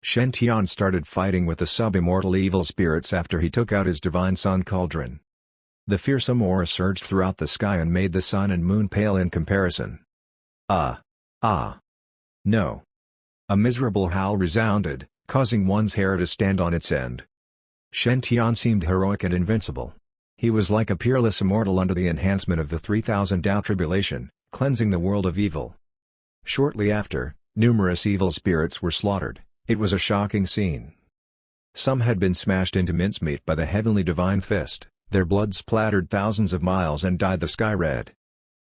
Shen-Tian started fighting with the sub-immortal evil spirits after he took out his divine sun cauldron. The fearsome aura surged throughout the sky and made the sun and moon pale in comparison. No. A miserable howl resounded, causing one's hair to stand on its end. Shen seemed heroic and invincible. He was like a peerless immortal under the enhancement of the 3000 Tao tribulation, cleansing the world of evil. Shortly after, numerous evil spirits were slaughtered. It was a shocking scene. Some had been smashed into mincemeat by the heavenly divine fist, their blood splattered thousands of miles and dyed the sky red.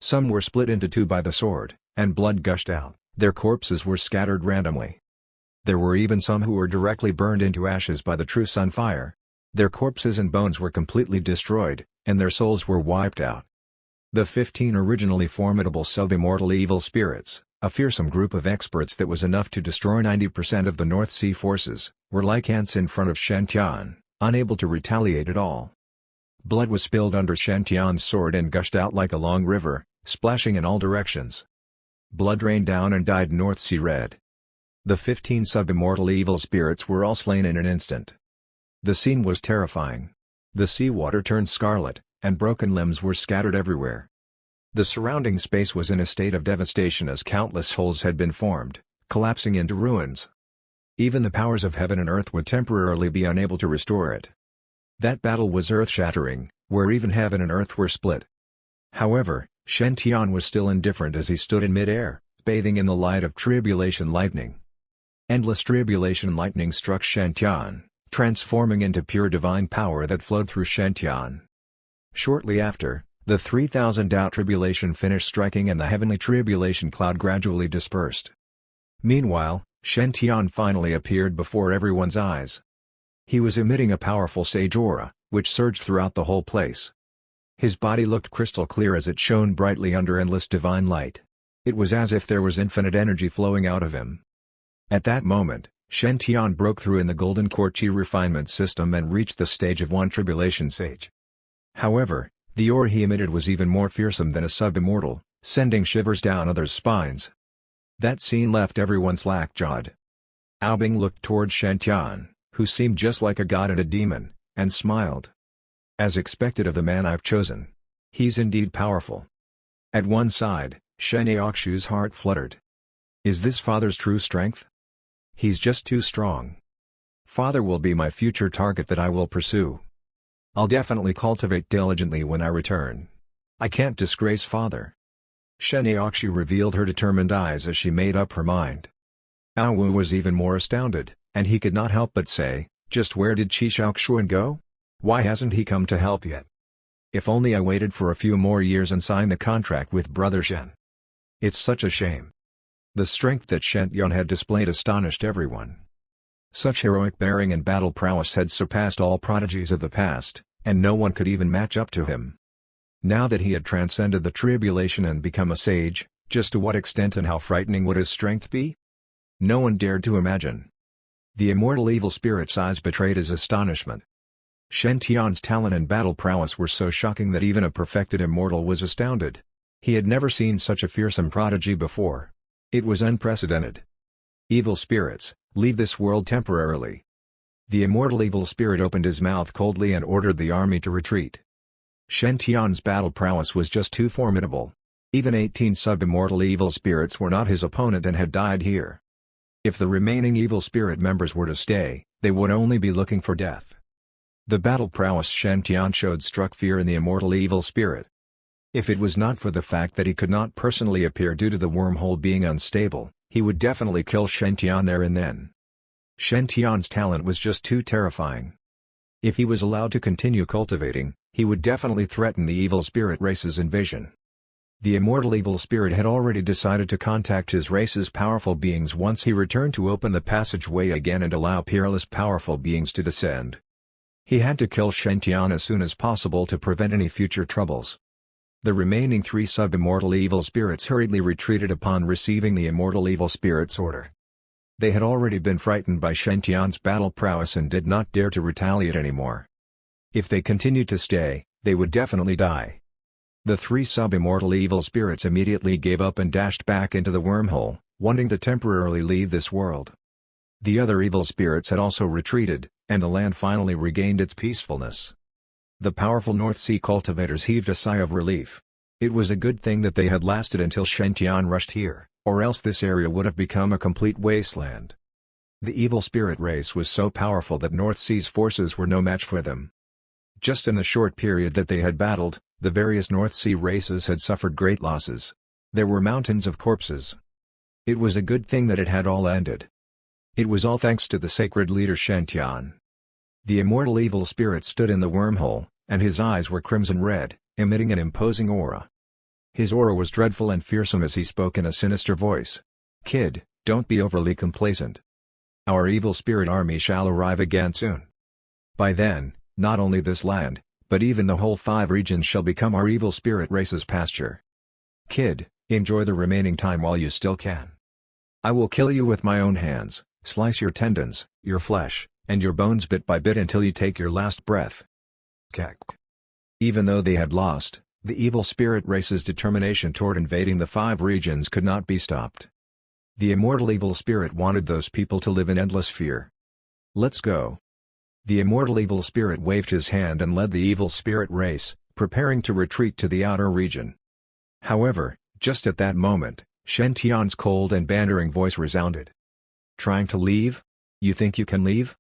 Some were split into two by the sword, and blood gushed out, their corpses were scattered randomly. There were even some who were directly burned into ashes by the true sun fire. Their corpses and bones were completely destroyed, and their souls were wiped out. The 15 originally formidable sub-immortal evil spirits, a fearsome group of experts that was enough to destroy 90% of the North Sea forces, were like ants in front of Shen, unable to retaliate at all. Blood was spilled under Shen sword and gushed out like a long river, splashing in all directions. Blood rained down and dyed North Sea red. The 15 sub-immortal evil spirits were all slain in an instant. The scene was terrifying. The seawater turned scarlet, and broken limbs were scattered everywhere. The surrounding space was in a state of devastation as countless holes had been formed, collapsing into ruins. Even the powers of heaven and earth would temporarily be unable to restore it. That battle was earth-shattering, where even heaven and earth were split. However, Shen was still indifferent as he stood in mid-air, bathing in the light of tribulation lightning. Endless tribulation lightning struck Shen, transforming into pure divine power that flowed through Shen. Shortly after, the 3000 Tao tribulation finished striking and the heavenly tribulation cloud gradually dispersed. Meanwhile, Shen finally appeared before everyone's eyes. He was emitting a powerful sage aura, which surged throughout the whole place. His body looked crystal clear as it shone brightly under endless divine light. It was as if there was infinite energy flowing out of him. At that moment, Shen broke through in the golden core chi refinement system and reached the stage of one tribulation sage. However, the aura he emitted was even more fearsome than a sub-immortal, sending shivers down others' spines. That scene left everyone slack-jawed. Aobing looked toward Shen, who seemed just like a god and a demon, and smiled. As expected of the man I've chosen. He's indeed powerful. At one side, Shen Yaoxu's heart fluttered. Is this father's true strength? He's just too strong. Father will be my future target that I will pursue. I'll definitely cultivate diligently when I return. I can't disgrace father. Shen Yaoxu revealed her determined eyes as she made up her mind. Aowu was even more astounded, and he could not help but say, just where did Qi Shaoxuan go? Why hasn't he come to help yet? If only I waited for a few more years and signed the contract with Brother Shen. It's such a shame. The strength that Shen had displayed astonished everyone. Such heroic bearing and battle prowess had surpassed all prodigies of the past, and no one could even match up to him. Now that he had transcended the tribulation and become a sage, just to what extent and how frightening would his strength be? No one dared to imagine. The immortal evil spirit's eyes betrayed his astonishment. Shen talent and battle prowess were so shocking that even a perfected immortal was astounded. He had never seen such a fearsome prodigy before. It was unprecedented. Evil spirits, leave this world temporarily. The immortal evil spirit opened his mouth coldly and ordered the army to retreat. Shen battle prowess was just too formidable. Even 18 sub-immortal evil spirits were not his opponent and had died here. If the remaining evil spirit members were to stay, they would only be looking for death. The battle prowess Shen showed struck fear in the immortal evil spirit. If it was not for the fact that he could not personally appear due to the wormhole being unstable, he would definitely kill Shen there and then. Shen talent was just too terrifying. If he was allowed to continue cultivating, he would definitely threaten the evil spirit race's invasion. The immortal evil spirit had already decided to contact his race's powerful beings once he returned to open the passageway again and allow peerless powerful beings to descend. He had to kill Shen as soon as possible to prevent any future troubles. The remaining 3 sub-immortal evil spirits hurriedly retreated upon receiving the immortal evil spirit's order. They had already been frightened by Shen battle prowess and did not dare to retaliate anymore. If they continued to stay, they would definitely die. The 3 sub-immortal evil spirits immediately gave up and dashed back into the wormhole, wanting to temporarily leave this world. The other evil spirits had also retreated, and the land finally regained its peacefulness. The powerful North Sea cultivators heaved a sigh of relief. It was a good thing that they had lasted until Shen rushed here, or else this area would have become a complete wasteland. The evil spirit race was so powerful that North Sea's forces were no match for them. Just in the short period that they had battled, the various North Sea races had suffered great losses. There were mountains of corpses. It was a good thing that it had all ended. It was all thanks to the sacred leader Shen. The immortal evil spirit stood in the wormhole, and his eyes were crimson red, emitting an imposing aura. His aura was dreadful and fearsome as he spoke in a sinister voice. "Kid, don't be overly complacent. Our evil spirit army shall arrive again soon. By then, not only this land, but even the whole 5 regions shall become our evil spirit race's pasture. Kid, enjoy the remaining time while you still can. I will kill you with my own hands, slice your tendons, your flesh, and your bones bit by bit until you take your last breath." Kek. Even though they had lost, the evil spirit race's determination toward invading the 5 regions could not be stopped. The immortal evil spirit wanted those people to live in endless fear. "Let's go." The immortal evil spirit waved his hand and led the evil spirit race, preparing to retreat to the outer region. However, just at that moment, Shen Tian's cold and bantering voice resounded. "Trying to leave? You think you can leave?"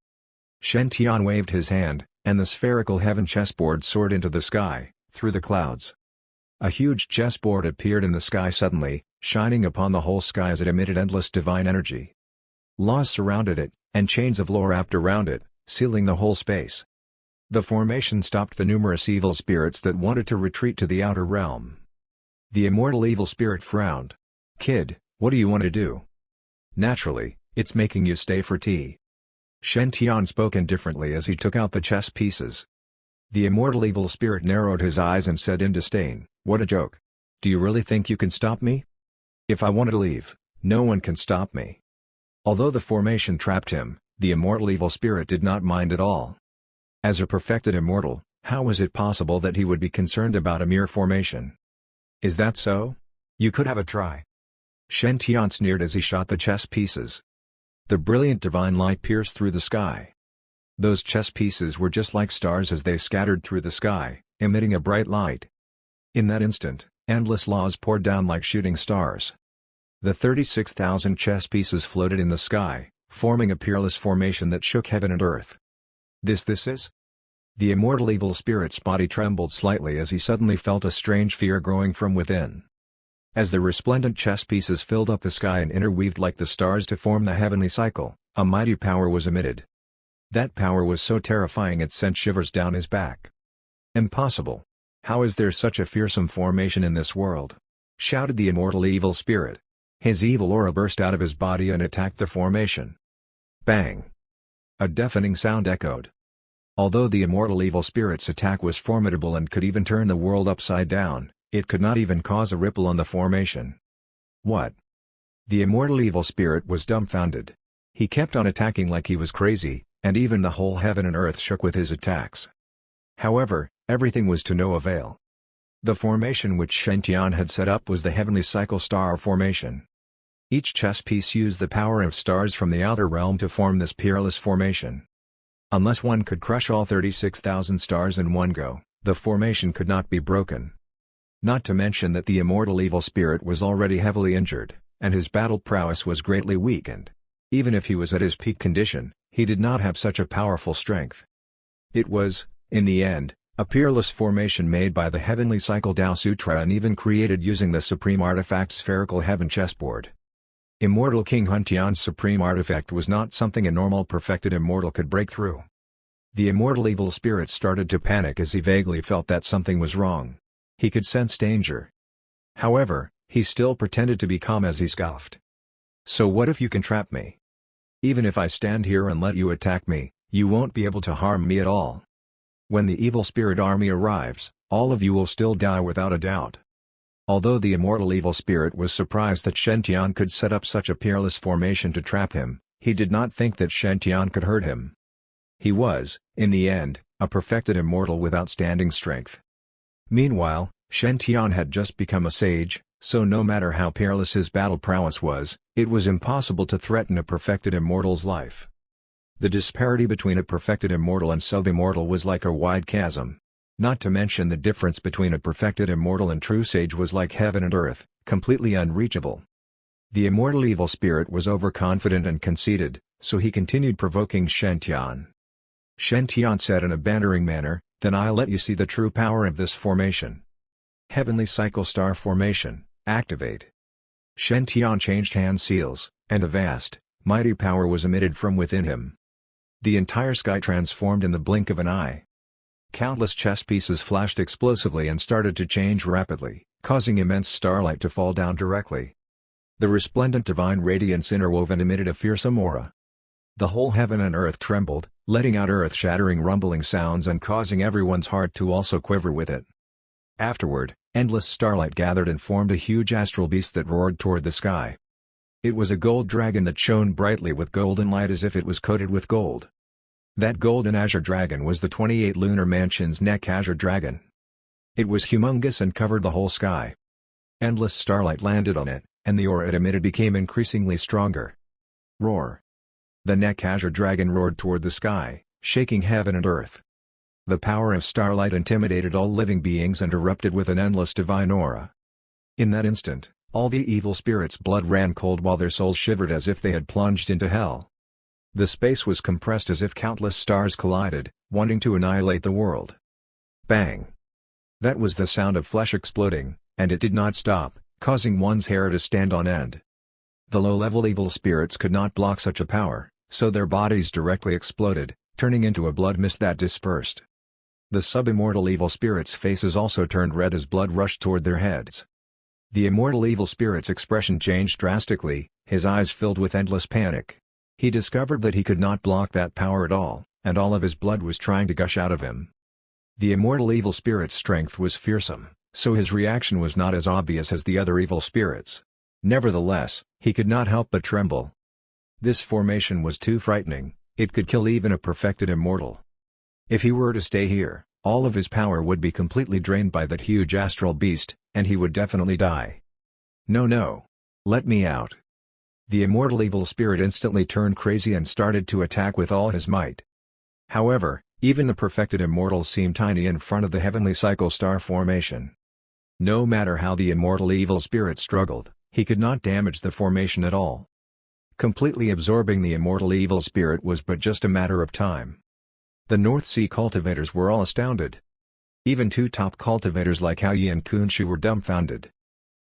Shen Tian waved his hand, and the spherical heaven chessboard soared into the sky, through the clouds. A huge chessboard appeared in the sky suddenly, shining upon the whole sky as it emitted endless divine energy. Laws surrounded it, and chains of law wrapped around it, sealing the whole space. The formation stopped the numerous evil spirits that wanted to retreat to the outer realm. The immortal evil spirit frowned. "Kid, what do you want to do?" "Naturally, it's making you stay for tea." Shen Tian spoke indifferently as he took out the chess pieces. The immortal evil spirit narrowed his eyes and said in disdain, "What a joke. Do you really think you can stop me? If I want to leave, no one can stop me." Although the formation trapped him, the immortal evil spirit did not mind at all. As a perfected immortal, how was it possible that he would be concerned about a mere formation? "Is that so? You could have a try." Shen Tian sneered as he shot the chess pieces. The brilliant divine light pierced through the sky. Those chess pieces were just like stars as they scattered through the sky, emitting a bright light. In that instant, endless laws poured down like shooting stars. The 36,000 chess pieces floated in the sky, forming a peerless formation that shook heaven and earth. This is? The immortal evil spirit's body trembled slightly as he suddenly felt a strange fear growing from within. As the resplendent chess pieces filled up the sky and interweaved like the stars to form the heavenly cycle, a mighty power was emitted. That power was so terrifying it sent shivers down his back. "Impossible! How is there such a fearsome formation in this world?" shouted the immortal evil spirit. His evil aura burst out of his body and attacked the formation. Bang! A deafening sound echoed. Although the immortal evil spirit's attack was formidable and could even turn the world upside down, it could not even cause a ripple on the formation. "What?" The immortal evil spirit was dumbfounded. He kept on attacking like he was crazy, and even the whole heaven and earth shook with his attacks. However, everything was to no avail. The formation which Shen Tian had set up was the heavenly cycle star formation. Each chess piece used the power of stars from the outer realm to form this peerless formation. Unless one could crush all 36,000 stars in one go, the formation could not be broken. Not to mention that the immortal evil spirit was already heavily injured, and his battle prowess was greatly weakened. Even if he was at his peak condition, he did not have such a powerful strength. It was, in the end, a peerless formation made by the heavenly cycle Tao Sutra and even created using the supreme artifact spherical heaven chessboard. Immortal King Huntian's supreme artifact was not something a normal perfected immortal could break through. The immortal evil spirit started to panic as he vaguely felt that something was wrong. He could sense danger. However, he still pretended to be calm as he scoffed. "So what if you can trap me? Even if I stand here and let you attack me, you won't be able to harm me at all. When the evil spirit army arrives, all of you will still die without a doubt." Although the immortal evil spirit was surprised that Shen Tian could set up such a peerless formation to trap him, he did not think that Shen Tian could hurt him. He was, in the end, a perfected immortal with outstanding strength. Meanwhile, Shen Tian had just become a sage, so no matter how peerless his battle prowess was, it was impossible to threaten a perfected immortal's life. The disparity between a perfected immortal and sub-immortal was like a wide chasm. Not to mention the difference between a perfected immortal and true sage was like heaven and earth, completely unreachable. The immortal evil spirit was overconfident and conceited, so he continued provoking Shen-tian. Shen-tian said in a bantering manner, "Then I'll let you see the true power of this formation. Heavenly Cycle Star Formation, activate." Shen-tian changed hand seals, and a vast, mighty power was emitted from within him. The entire sky transformed in the blink of an eye. Countless chess pieces flashed explosively and started to change rapidly, causing immense starlight to fall down directly. The resplendent divine radiance interwoven emitted a fearsome aura. The whole heaven and earth trembled, letting out earth-shattering rumbling sounds and causing everyone's heart to also quiver with it. Afterward, endless starlight gathered and formed a huge astral beast that roared toward the sky. It was a gold dragon that shone brightly with golden light as if it was coated with gold. That golden azure dragon was the 28 lunar mansion's neck azure dragon. It was humongous and covered the whole sky. Endless starlight landed on it, and the aura it emitted became increasingly stronger. Roar! The neck azure dragon roared toward the sky, shaking heaven and earth. The power of starlight intimidated all living beings and erupted with an endless divine aura. In that instant, all the evil spirits' blood ran cold while their souls shivered as if they had plunged into hell. The space was compressed as if countless stars collided, wanting to annihilate the world. Bang! That was the sound of flesh exploding, and it did not stop, causing one's hair to stand on end. The low-level evil spirits could not block such a power, so their bodies directly exploded, turning into a blood mist that dispersed. The sub-immortal evil spirits' faces also turned red as blood rushed toward their heads. The immortal evil spirit's expression changed drastically, his eyes filled with endless panic. He discovered that he could not block that power at all, and all of his blood was trying to gush out of him. The immortal evil spirit's strength was fearsome, so his reaction was not as obvious as the other evil spirits. Nevertheless, he could not help but tremble. This formation was too frightening, it could kill even a perfected immortal. If he were to stay here, all of his power would be completely drained by that huge astral beast, and he would definitely die. No, no. Let me out. The immortal evil spirit instantly turned crazy and started to attack with all his might. However, even the perfected immortals seemed tiny in front of the heavenly cycle star formation. No matter how the immortal evil spirit struggled, he could not damage the formation at all. Completely absorbing the immortal evil spirit was but just a matter of time. The North Sea cultivators were all astounded. Even two top cultivators like Hao Yi and Kunshu were dumbfounded.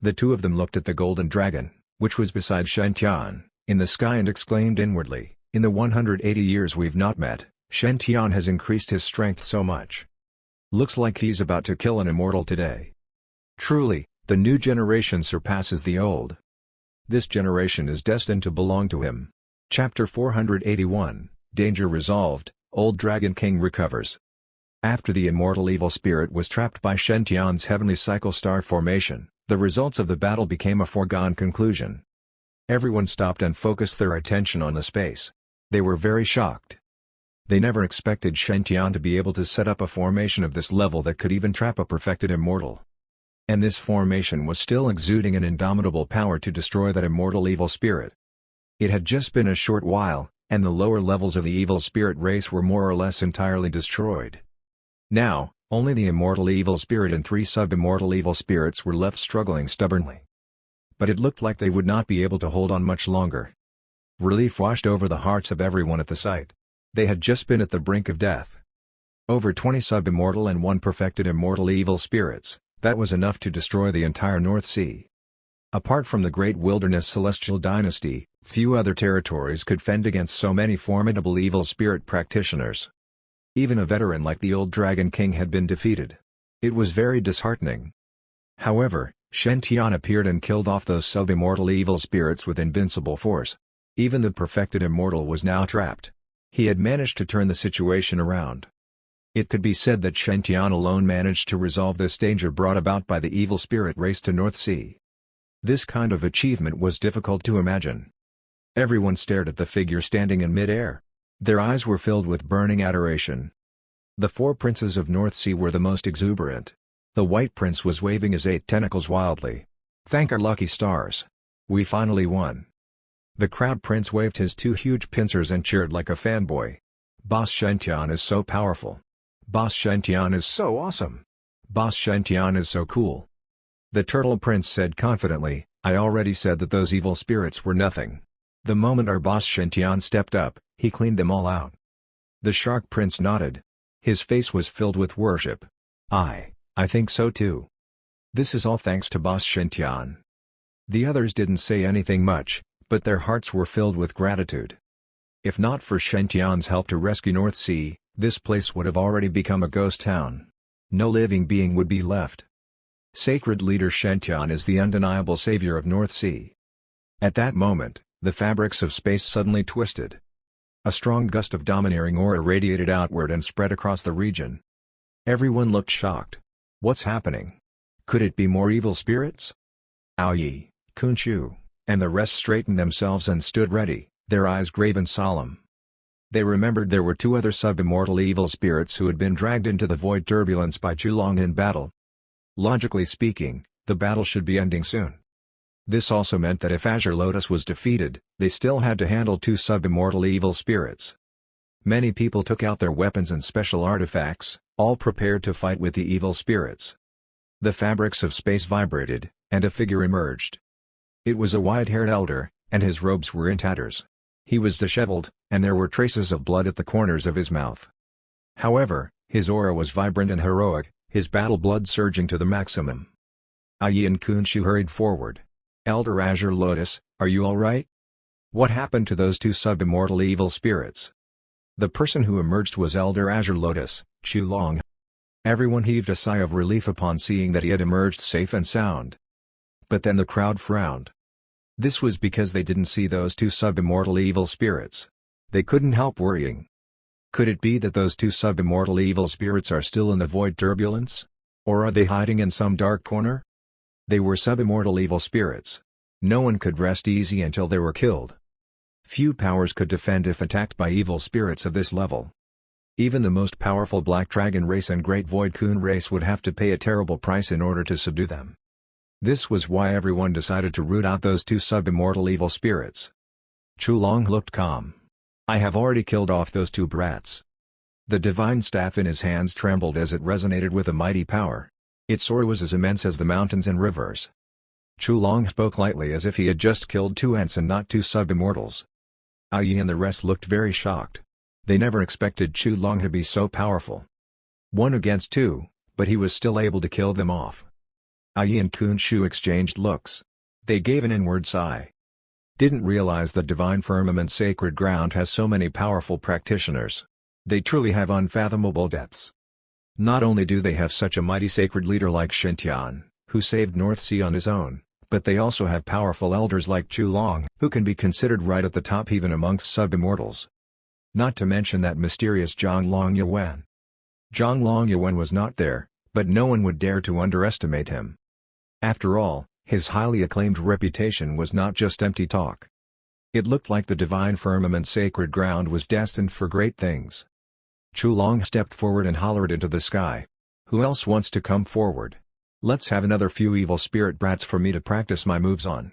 The two of them looked at the golden dragon, which was beside Shen-tian, in the sky and exclaimed inwardly, "In the 180 years we've not met, Shen-tian has increased his strength so much. Looks like he's about to kill an immortal today. Truly, the new generation surpasses the old. This generation is destined to belong to him." Chapter 481, Danger Resolved, Old Dragon King Recovers. After the immortal evil spirit was trapped by Shen-tian's heavenly cycle star formation, the results of the battle became a foregone conclusion. Everyone stopped and focused their attention on the space. They were very shocked. They never expected Shen-tian to be able to set up a formation of this level that could even trap a perfected immortal. And this formation was still exuding an indomitable power to destroy that immortal evil spirit. It had just been a short while, and the lower levels of the evil spirit race were more or less entirely destroyed. Now, only the immortal evil spirit and 3 sub-immortal evil spirits were left struggling stubbornly. But it looked like they would not be able to hold on much longer. Relief washed over the hearts of everyone at the sight. They had just been at the brink of death. Over 20 sub-immortal and 1 perfected immortal evil spirits, that was enough to destroy the entire North Sea. Apart from the Great Wilderness Celestial Dynasty, few other territories could fend against so many formidable evil spirit practitioners. Even a veteran like the Old Dragon King had been defeated. It was very disheartening. However, Shen-tian appeared and killed off those sub-immortal evil spirits with invincible force. Even the perfected immortal was now trapped. He had managed to turn the situation around. It could be said that Shen-tian alone managed to resolve this danger brought about by the evil spirit race to North Sea. This kind of achievement was difficult to imagine. Everyone stared at the figure standing in mid-air. Their eyes were filled with burning adoration. The 4 princes of North Sea were the most exuberant. The White Prince was waving his 8 tentacles wildly. "Thank our lucky stars. We finally won." The Crown Prince waved his 2 huge pincers and cheered like a fanboy. "Boss Shen-tian is so powerful. Boss Shen is so awesome! Boss Shen is so cool! The Turtle Prince said confidently, I already said that those evil spirits were nothing. The moment our boss Shen stepped up, he cleaned them all out. The Shark Prince nodded. His face was filled with worship. I think so too. This is all thanks to boss Shen. The others didn't say anything much, but their hearts were filled with gratitude. If not for Shen help to rescue North Sea, this place would have already become a ghost town. No living being would be left. Sacred leader Shen is the undeniable savior of North Sea. At that moment, the fabrics of space suddenly twisted. A strong gust of domineering aura radiated outward and spread across the region. Everyone looked shocked. What's happening? Could it be more evil spirits? Aoyi, Kunshu, and the rest straightened themselves and stood ready, their eyes grave and solemn. They remembered there were two other sub-immortal evil spirits who had been dragged into the void turbulence by Chulong in battle. Logically speaking, the battle should be ending soon. This also meant that if Azure Lotus was defeated, they still had to handle two sub-immortal evil spirits. Many people took out their weapons and special artifacts, all prepared to fight with the evil spirits. The fabrics of space vibrated, and a figure emerged. It was a white-haired elder, and his robes were in tatters. He was disheveled, and there were traces of blood at the corners of his mouth. However, his aura was vibrant and heroic, his battle blood surging to the maximum. Aoyi and Kunshu hurried forward. Elder Azure Lotus, are you alright? What happened to those two sub-immortal evil spirits? The person who emerged was Elder Azure Lotus, Chulong. Everyone heaved a sigh of relief upon seeing that he had emerged safe and sound. But then the crowd frowned. This was because they didn't see those two sub-immortal evil spirits. They couldn't help worrying. Could it be that those two sub-immortal evil spirits are still in the void turbulence? Or are they hiding in some dark corner? They were sub-immortal evil spirits. No one could rest easy until they were killed. Few powers could defend if attacked by evil spirits of this level. Even the most powerful Black Dragon race and Great Void Coon race would have to pay a terrible price in order to subdue them. This was why everyone decided to root out those two sub-immortal evil spirits. Chulong looked calm. I have already killed off those two brats. The divine staff in his hands trembled as it resonated with a mighty power. Its aura was as immense as the mountains and rivers. Chulong spoke lightly as if he had just killed two ants and not two sub-immortals. Aoyi and the rest looked very shocked. They never expected Chulong to be so powerful. 1 against 2, but he was still able to kill them off. Aoyi and Kunshu exchanged looks. They gave an inward sigh. Didn't realize that Divine Firmament Sacred Ground has so many powerful practitioners. They truly have unfathomable depths. Not only do they have such a mighty sacred leader like Shen, who saved North Sea on his own, but they also have powerful elders like Chulong, who can be considered right at the top even amongst sub-immortals. Not to mention that mysterious Zhonglong Yuan. Zhonglong Yuan was not there, but no one would dare to underestimate him. After all, his highly acclaimed reputation was not just empty talk. It looked like the Divine Firmament Sacred Ground was destined for great things. Chulong stepped forward and hollered into the sky. Who else wants to come forward? Let's have another few evil spirit brats for me to practice my moves on.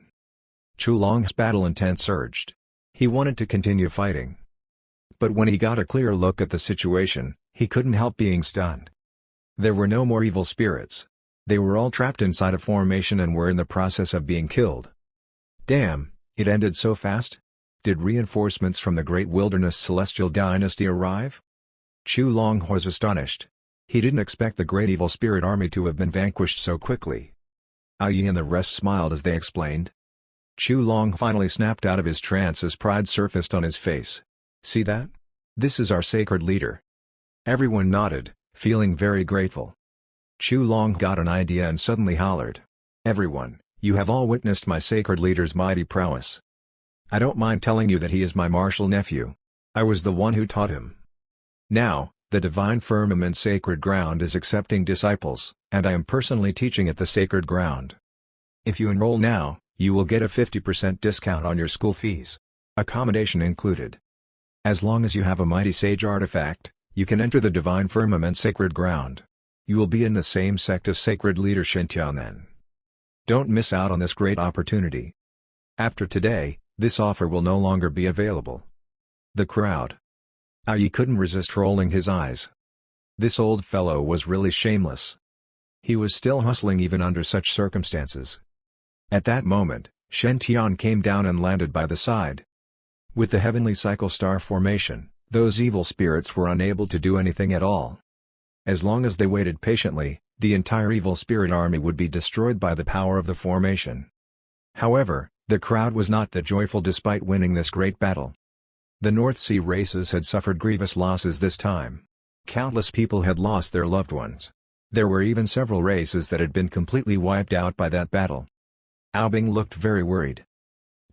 Chulong's battle intent surged. He wanted to continue fighting. But when he got a clear look at the situation, he couldn't help being stunned. There were no more evil spirits. They were all trapped inside a formation and were in the process of being killed. Damn, it ended so fast? Did reinforcements from the Great Wilderness Celestial Dynasty arrive? Chulong was astonished. He didn't expect the Great Evil Spirit Army to have been vanquished so quickly. Aoyi and the rest smiled as they explained. Chulong finally snapped out of his trance as pride surfaced on his face. See that? This is our sacred leader. Everyone nodded, feeling very grateful. Chulong got an idea and suddenly hollered. Everyone, you have all witnessed my sacred leader's mighty prowess. I don't mind telling you that he is my martial nephew. I was the one who taught him. Now, the Divine Firmament Sacred Ground is accepting disciples, and I am personally teaching at the Sacred Ground. If you enroll now, you will get a 50% discount on your school fees. Accommodation included. As long as you have a mighty sage artifact, you can enter the Divine Firmament Sacred Ground. You will be in the same sect as Sacred Leader Shintian then. Don't miss out on this great opportunity. After today, this offer will no longer be available. The crowd. Aoyi couldn't resist rolling his eyes. This old fellow was really shameless. He was still hustling even under such circumstances. At that moment, Shen Tian came down and landed by the side. With the heavenly cycle star formation, those evil spirits were unable to do anything at all. As long as they waited patiently, the entire evil spirit army would be destroyed by the power of the formation. However, the crowd was not that joyful despite winning this great battle. The North Sea races had suffered grievous losses this time. Countless people had lost their loved ones. There were even several races that had been completely wiped out by that battle. Aobing looked very worried.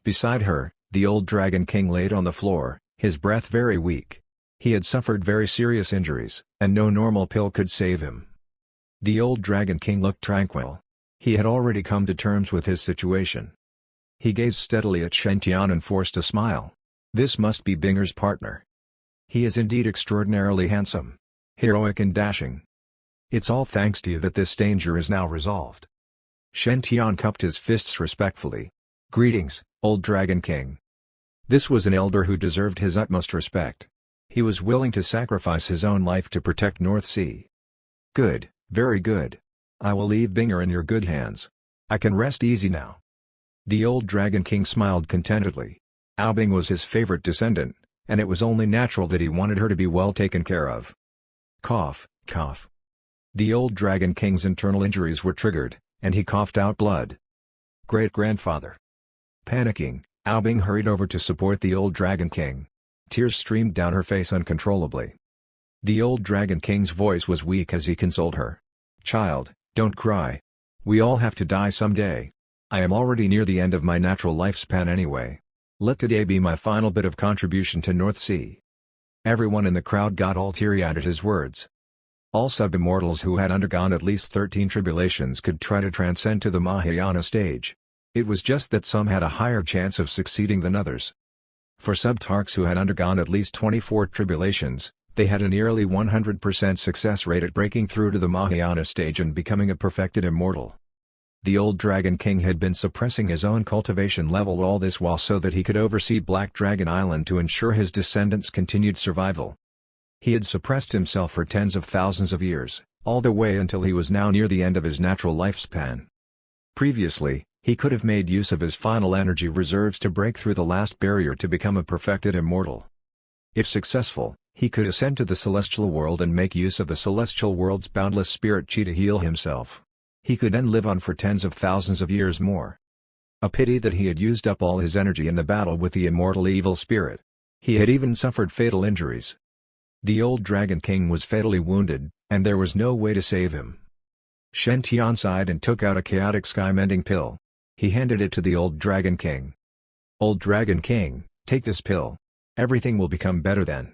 Beside her, the old Dragon King laid on the floor, his breath very weak. He had suffered very serious injuries, and no normal pill could save him. The old Dragon King looked tranquil. He had already come to terms with his situation. He gazed steadily at Shen Tian and forced a smile. This must be Binger's partner. He is indeed extraordinarily handsome, heroic and dashing. It's all thanks to you that this danger is now resolved. Shen Tian cupped his fists respectfully. Greetings, old Dragon King. This was an elder who deserved his utmost respect. He was willing to sacrifice his own life to protect North Sea. Good, very good. I will leave Binger in your good hands. I can rest easy now. The old Dragon King smiled contentedly. Aobing was his favorite descendant, and it was only natural that he wanted her to be well taken care of. Cough, cough. The old Dragon King's internal injuries were triggered, and he coughed out blood. Great-grandfather. Panicking, Aobing hurried over to support the old Dragon King. Tears streamed down her face uncontrollably. The old Dragon King's voice was weak as he consoled her. Child, don't cry. We all have to die someday. I am already near the end of my natural lifespan anyway. Let today be my final bit of contribution to North Sea. Everyone in the crowd got all teary-eyed at his words. All sub-immortals who had undergone at least 13 tribulations could try to transcend to the Mahayana stage. It was just that some had a higher chance of succeeding than others. For sub-tarks who had undergone at least 24 tribulations, they had a nearly 100% success rate at breaking through to the Mahayana stage and becoming a perfected immortal. The old Dragon King had been suppressing his own cultivation level all this while so that he could oversee Black Dragon Island to ensure his descendants' continued survival. He had suppressed himself for tens of thousands of years, all the way until he was now near the end of his natural lifespan. Previously, he could have made use of his final energy reserves to break through the last barrier to become a perfected immortal. If successful, he could ascend to the celestial world and make use of the celestial world's boundless spirit chi to heal himself. He could then live on for tens of thousands of years more. A pity that he had used up all his energy in the battle with the immortal evil spirit. He had even suffered fatal injuries. The old Dragon King was fatally wounded, and there was no way to save him. Shen Tian sighed and took out a chaotic sky-mending pill. He handed it to the old Dragon King. Old Dragon King, take this pill. Everything will become better then.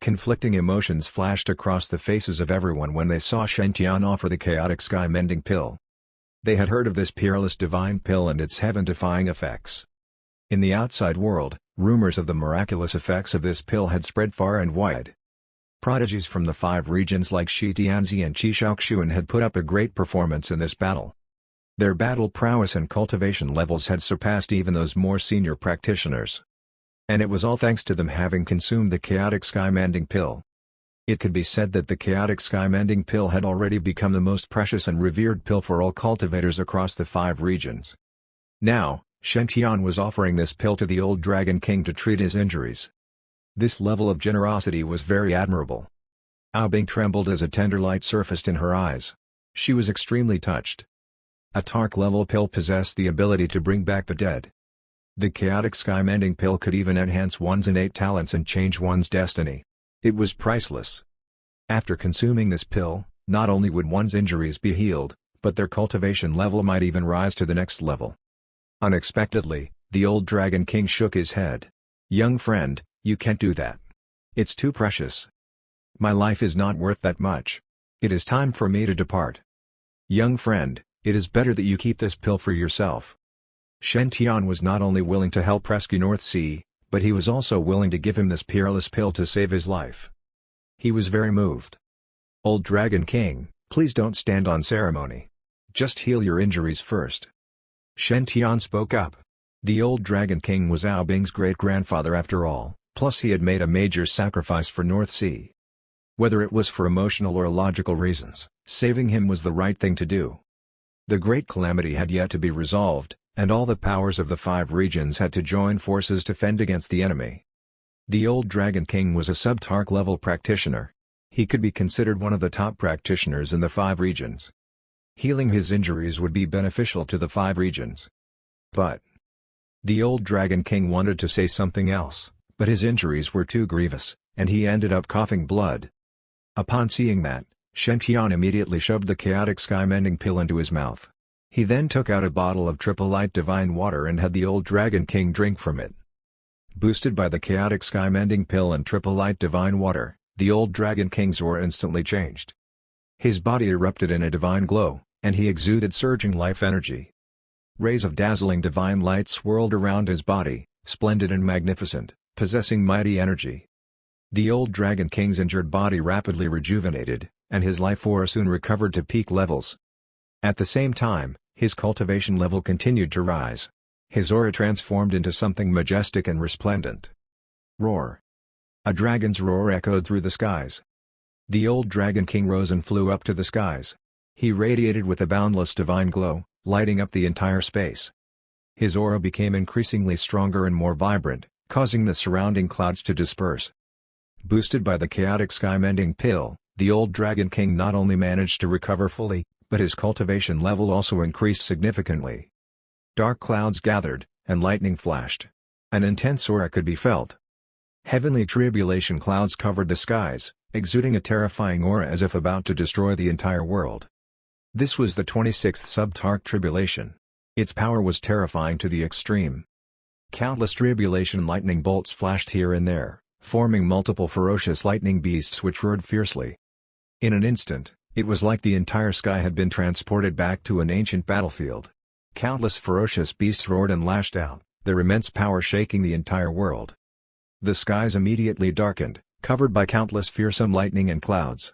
Conflicting emotions flashed across the faces of everyone when they saw Shen Tian offer the chaotic sky-mending pill. They had heard of this peerless divine pill and its heaven-defying effects. In the outside world, rumors of the miraculous effects of this pill had spread far and wide. Prodigies from the 5 regions like Shi Tianzi and Qi Shaoxuan had put up a great performance in this battle. Their battle prowess and cultivation levels had surpassed even those more senior practitioners. And it was all thanks to them having consumed the chaotic sky-mending pill. It could be said that the chaotic sky-mending pill had already become the most precious and revered pill for all cultivators across the 5 regions. Now, Shen Tian was offering this pill to the old Dragon King to treat his injuries. This level of generosity was very admirable. Aobing trembled as a tender light surfaced in her eyes. She was extremely touched. A tark-level pill possessed the ability to bring back the dead. The chaotic sky-mending pill could even enhance one's innate talents and change one's destiny. It was priceless. After consuming this pill, not only would one's injuries be healed, but their cultivation level might even rise to the next level. Unexpectedly, the old Dragon King shook his head. Young friend, you can't do that. It's too precious. My life is not worth that much. It is time for me to depart. Young friend, it is better that you keep this pill for yourself. Shen Tian was not only willing to help rescue North Sea, but he was also willing to give him this peerless pill to save his life. He was very moved. Old Dragon King, please don't stand on ceremony. Just heal your injuries first. Shen Tian spoke up. The old Dragon King was Aobing's great-grandfather after all, plus he had made a major sacrifice for North Sea. Whether it was for emotional or logical reasons, saving him was the right thing to do. The great calamity had yet to be resolved, and all the powers of the 5 regions had to join forces to fend against the enemy. The old Dragon King was a sub-tark level practitioner. He could be considered one of the top practitioners in the 5 regions. Healing his injuries would be beneficial to the 5 regions. But the old Dragon King wanted to say something else, but his injuries were too grievous, and he ended up coughing blood. Upon seeing that, Shen immediately shoved the chaotic sky-mending pill into his mouth. He then took out a bottle of triple light divine water and had the old Dragon King drink from it. Boosted by the chaotic sky-mending pill and triple light divine water, the old Dragon King's aura instantly changed. His body erupted in a divine glow, and he exuded surging life energy. Rays of dazzling divine light swirled around his body, splendid and magnificent, possessing mighty energy. The old Dragon King's injured body rapidly rejuvenated, and his life aura soon recovered to peak levels. At the same time, his cultivation level continued to rise. His aura transformed into something majestic and resplendent. Roar! A dragon's roar echoed through the skies. The old Dragon King rose and flew up to the skies. He radiated with a boundless divine glow, lighting up the entire space. His aura became increasingly stronger and more vibrant, causing the surrounding clouds to disperse. Boosted by the chaotic sky-mending pill, the old Dragon King not only managed to recover fully, but his cultivation level also increased significantly. Dark clouds gathered, and lightning flashed. An intense aura could be felt. Heavenly tribulation clouds covered the skies, exuding a terrifying aura as if about to destroy the entire world. This was the 26th sub-tark tribulation. Its power was terrifying to the extreme. Countless tribulation lightning bolts flashed here and there, forming multiple ferocious lightning beasts which roared fiercely. In an instant, it was like the entire sky had been transported back to an ancient battlefield. Countless ferocious beasts roared and lashed out, their immense power shaking the entire world. The skies immediately darkened, covered by countless fearsome lightning and clouds.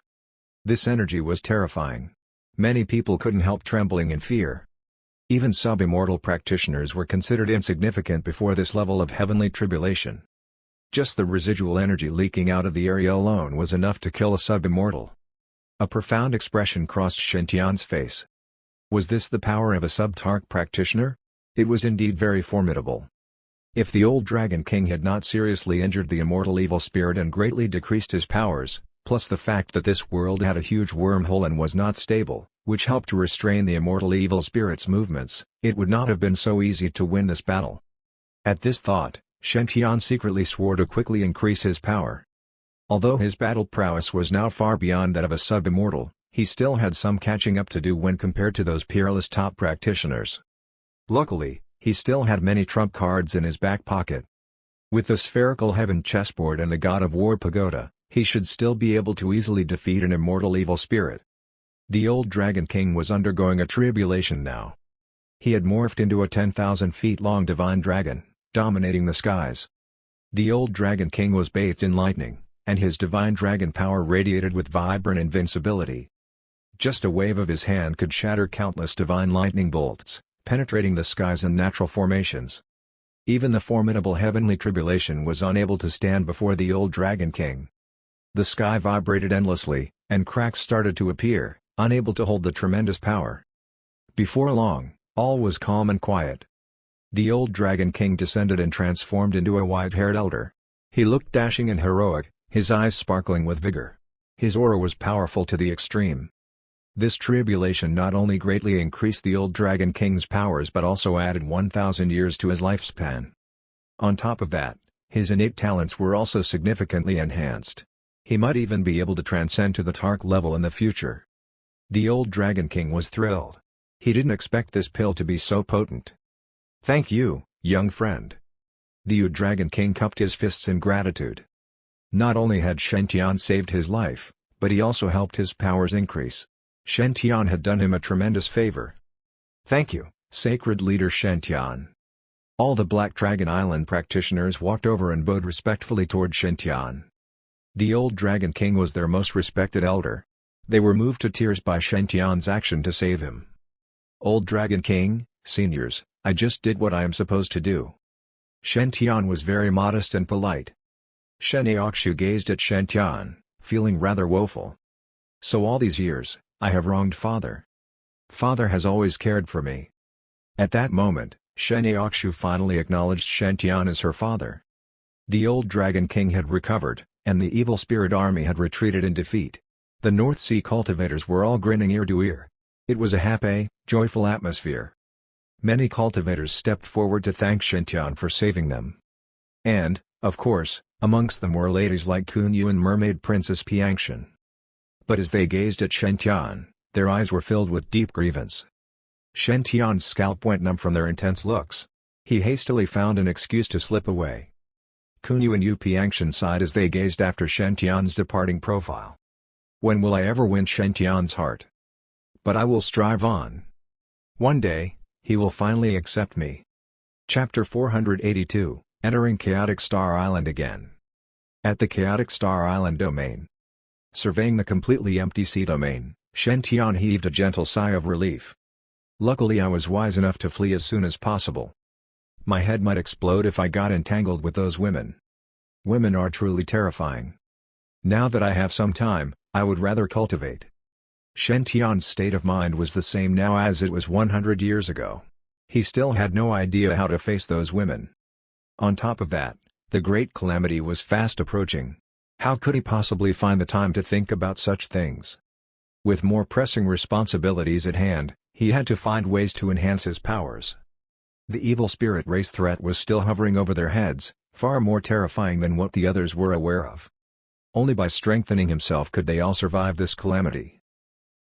This energy was terrifying. Many people couldn't help trembling in fear. Even sub-immortal practitioners were considered insignificant before this level of heavenly tribulation. Just the residual energy leaking out of the area alone was enough to kill a sub-immortal. A profound expression crossed Shen face. Was this the power of a sub-tark practitioner? It was indeed very formidable. If the old Dragon King had not seriously injured the immortal evil spirit and greatly decreased his powers, plus the fact that this world had a huge wormhole and was not stable, which helped to restrain the immortal evil spirit's movements, it would not have been so easy to win this battle. At this thought, Shen secretly swore to quickly increase his power. Although his battle prowess was now far beyond that of a sub-immortal, he still had some catching up to do when compared to those peerless top practitioners. Luckily, he still had many trump cards in his back pocket. With the spherical heaven chessboard and the God of War pagoda, he should still be able to easily defeat an immortal evil spirit. The old Dragon King was undergoing a tribulation now. He had morphed into a 10,000 feet long divine dragon, dominating the skies. The old Dragon King was bathed in lightning, and his divine dragon power radiated with vibrant invincibility. Just a wave of his hand could shatter countless divine lightning bolts, penetrating the skies and natural formations. Even the formidable heavenly tribulation was unable to stand before the old Dragon King. The sky vibrated endlessly, and cracks started to appear, unable to hold the tremendous power. Before long, all was calm and quiet. The old Dragon King descended and transformed into a white-haired elder. He looked dashing and heroic, his eyes sparkling with vigor. His aura was powerful to the extreme. This tribulation not only greatly increased the old Dragon King's powers but also added 1,000 years to his lifespan. On top of that, his innate talents were also significantly enhanced. He might even be able to transcend to the tark level in the future. The old Dragon King was thrilled. He didn't expect this pill to be so potent. "Thank you, young friend." The old Dragon King cupped his fists in gratitude. Not only had Shen saved his life, but he also helped his powers increase. Shen had done him a tremendous favor. "Thank you, sacred leader Shen." All the Black Dragon Island practitioners walked over and bowed respectfully toward Shen. The old Dragon King was their most respected elder. They were moved to tears by Shen action to save him. "Old Dragon King, seniors, I just did what I am supposed to do." Shen was very modest and polite. Shen Aokshu gazed at Shen feeling rather woeful. So all these years, I have wronged Father. Father has always cared for me. At that moment, Shenyakshu finally acknowledged Shentian as her father. The old Dragon King had recovered, and the evil spirit army had retreated in defeat. The North Sea cultivators were all grinning ear to ear. It was a happy, joyful atmosphere. Many cultivators stepped forward to thank Shentian for saving them. And, of course, amongst them were ladies like Kunyu and Mermaid Princess Piangshan. But as they gazed at Shentian, their eyes were filled with deep grievance. Shentian's scalp went numb from their intense looks. He hastily found an excuse to slip away. Kunyu and Yu Piangshan sighed as they gazed after Shentian's departing profile. When will I ever win Shentian's heart? But I will strive on. One day, he will finally accept me. Chapter 482, Entering Chaotic Star Island again. At the Chaotic Star Island domain. Surveying the completely empty sea domain, Shentian heaved a gentle sigh of relief. Luckily I was wise enough to flee as soon as possible. My head might explode if I got entangled with those women. Women are truly terrifying. Now that I have some time, I would rather cultivate. Shentian's state of mind was the same now as it was 100 years ago. He still had no idea how to face those women. On top of that, the great calamity was fast approaching. How could he possibly find the time to think about such things? With more pressing responsibilities at hand, he had to find ways to enhance his powers. The evil spirit race threat was still hovering over their heads, far more terrifying than what the others were aware of. Only by strengthening himself could they all survive this calamity.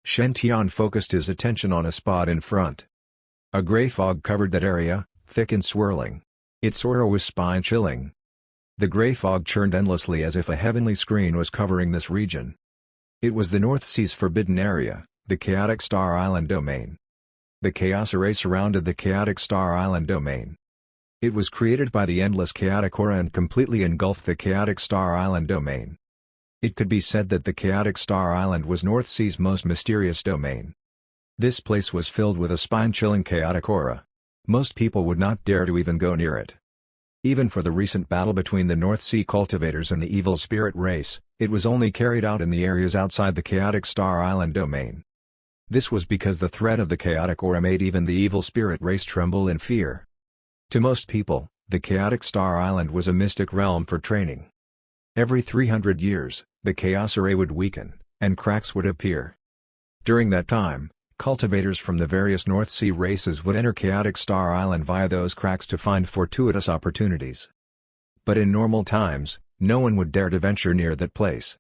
Shentian focused his attention on a spot in front. A gray fog covered that area, thick and swirling. Its aura was spine-chilling. The gray fog churned endlessly as if a heavenly screen was covering this region. It was the North Sea's forbidden area, the Chaotic Star Island domain. The chaos array surrounded the Chaotic Star Island domain. It was created by the endless chaotic aura and completely engulfed the Chaotic Star Island domain. It could be said that the Chaotic Star Island was North Sea's most mysterious domain. This place was filled with a spine-chilling chaotic aura. Most people would not dare to even go near it. Even for the recent battle between the North Sea cultivators and the evil spirit race, it was only carried out in the areas outside the Chaotic Star Island domain. This was because the threat of the chaotic aura made even the evil spirit race tremble in fear. To most people, the Chaotic Star Island was a mystic realm for training. Every 300 years, the chaos array would weaken, and cracks would appear. During that time, cultivators from the various North Sea races would enter Chaotic Star Island via those cracks to find fortuitous opportunities. But in normal times, no one would dare to venture near that place.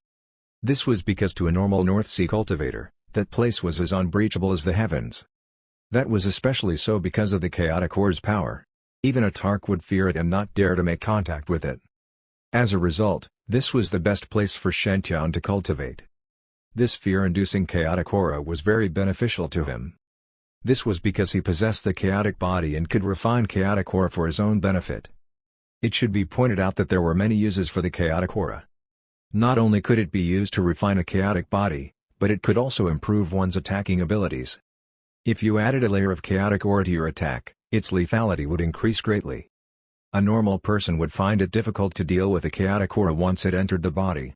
This was because to a normal North Sea cultivator, that place was as unbreachable as the heavens. That was especially so because of the chaotic aura's power. Even a tark would fear it and not dare to make contact with it. As a result, this was the best place for Shentian to cultivate. This fear-inducing chaotic aura was very beneficial to him. This was because he possessed the chaotic body and could refine chaotic aura for his own benefit. It should be pointed out that there were many uses for the chaotic aura. Not only could it be used to refine a chaotic body, but it could also improve one's attacking abilities. If you added a layer of chaotic aura to your attack, its lethality would increase greatly. A normal person would find it difficult to deal with a chaotic aura once it entered the body.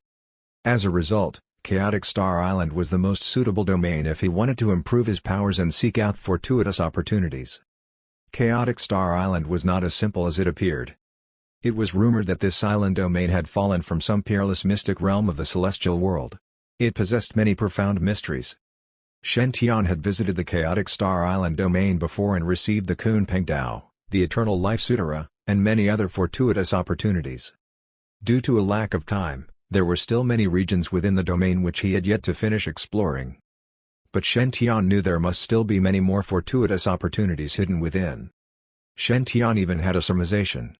As a result, Chaotic Star Island was the most suitable domain if he wanted to improve his powers and seek out fortuitous opportunities. Chaotic Star Island was not as simple as it appeared. It was rumored that this island domain had fallen from some peerless mystic realm of the celestial world. It possessed many profound mysteries. Shentian had visited the Chaotic Star Island domain before and received the Kunpeng Dao, the Eternal Life Sutara, and many other fortuitous opportunities. Due to a lack of time, there were still many regions within the domain which he had yet to finish exploring. But Shentian knew there must still be many more fortuitous opportunities hidden within. Shentian even had a surmisation.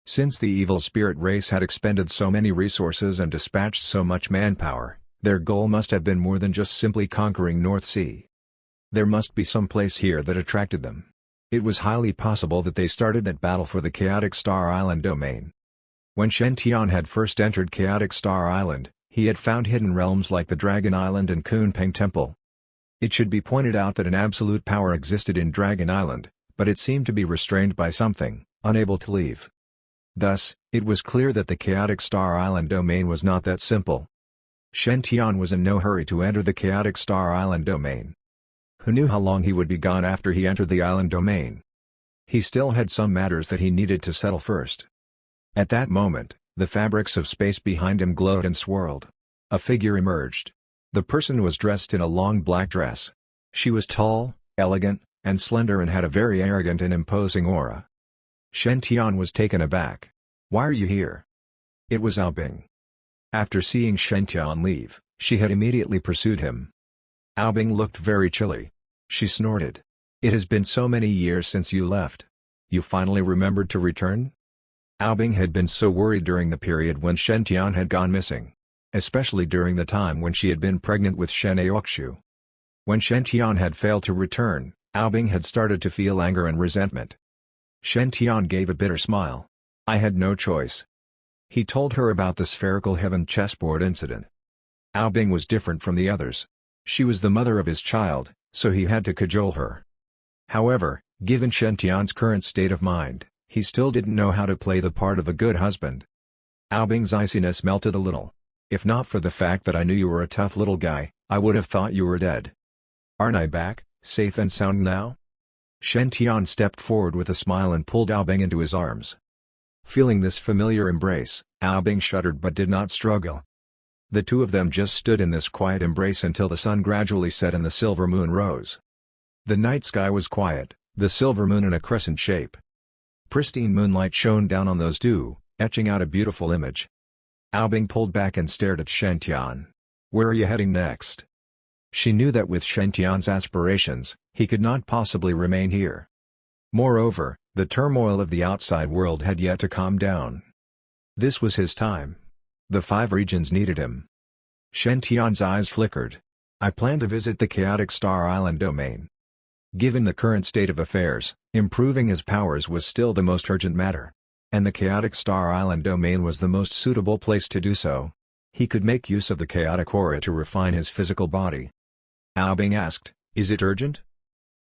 Since the evil spirit race had expended so many resources and dispatched so much manpower, their goal must have been more than just simply conquering North Sea. There must be some place here that attracted them. It was highly possible that they started that battle for the Chaotic Star Island domain. When Shentian had first entered Chaotic Star Island, he had found hidden realms like the Dragon Island and Kunpeng Temple. It should be pointed out that an absolute power existed in Dragon Island, but it seemed to be restrained by something, unable to leave. Thus, it was clear that the Chaotic Star Island domain was not that simple. Shen was in no hurry to enter the chaotic Star Island domain. Who knew how long he would be gone after he entered the island domain? He still had some matters that he needed to settle first. At that moment, the fabrics of space behind him glowed and swirled. A figure emerged. The person was dressed in a long black dress. She was tall, elegant, and slender and had a very arrogant and imposing aura. Shen was taken aback. "Why are you here?" It was Ao Bing. After seeing Shen leave, she had immediately pursued him. Ao Bing looked very chilly. She snorted. "It has been so many years since you left. You finally remembered to return?" Ao Bing had been so worried during the period when Shen had gone missing. Especially during the time when she had been pregnant with Shen Aokshu. When Shen had failed to return, Ao Bing had started to feel anger and resentment. Shen gave a bitter smile. "I had no choice." He told her about the spherical heaven chessboard incident. Ao Bing was different from the others. She was the mother of his child, so he had to cajole her. However, given Shen current state of mind, he still didn't know how to play the part of a good husband. Ao Bing's iciness melted a little. "If not for the fact that I knew you were a tough little guy, I would have thought you were dead. Aren't I back, safe and sound now?" Shen stepped forward with a smile and pulled Ao Bing into his arms. Feeling this familiar embrace, Ao Bing shuddered but did not struggle. The two of them just stood in this quiet embrace until the sun gradually set and the silver moon rose. The night sky was quiet, the silver moon in a crescent shape. Pristine moonlight shone down on those two, etching out a beautiful image. Ao Bing pulled back and stared at Shen "Where are you heading next?" She knew that with Shen aspirations, he could not possibly remain here. Moreover, the turmoil of the outside world had yet to calm down. This was his time. The 5 regions needed him. Shen eyes flickered. "I plan to visit the chaotic Star Island domain." Given the current state of affairs, improving his powers was still the most urgent matter. And the chaotic Star Island domain was the most suitable place to do so. He could make use of the chaotic aura to refine his physical body. Ao Bing asked, "Is it urgent?"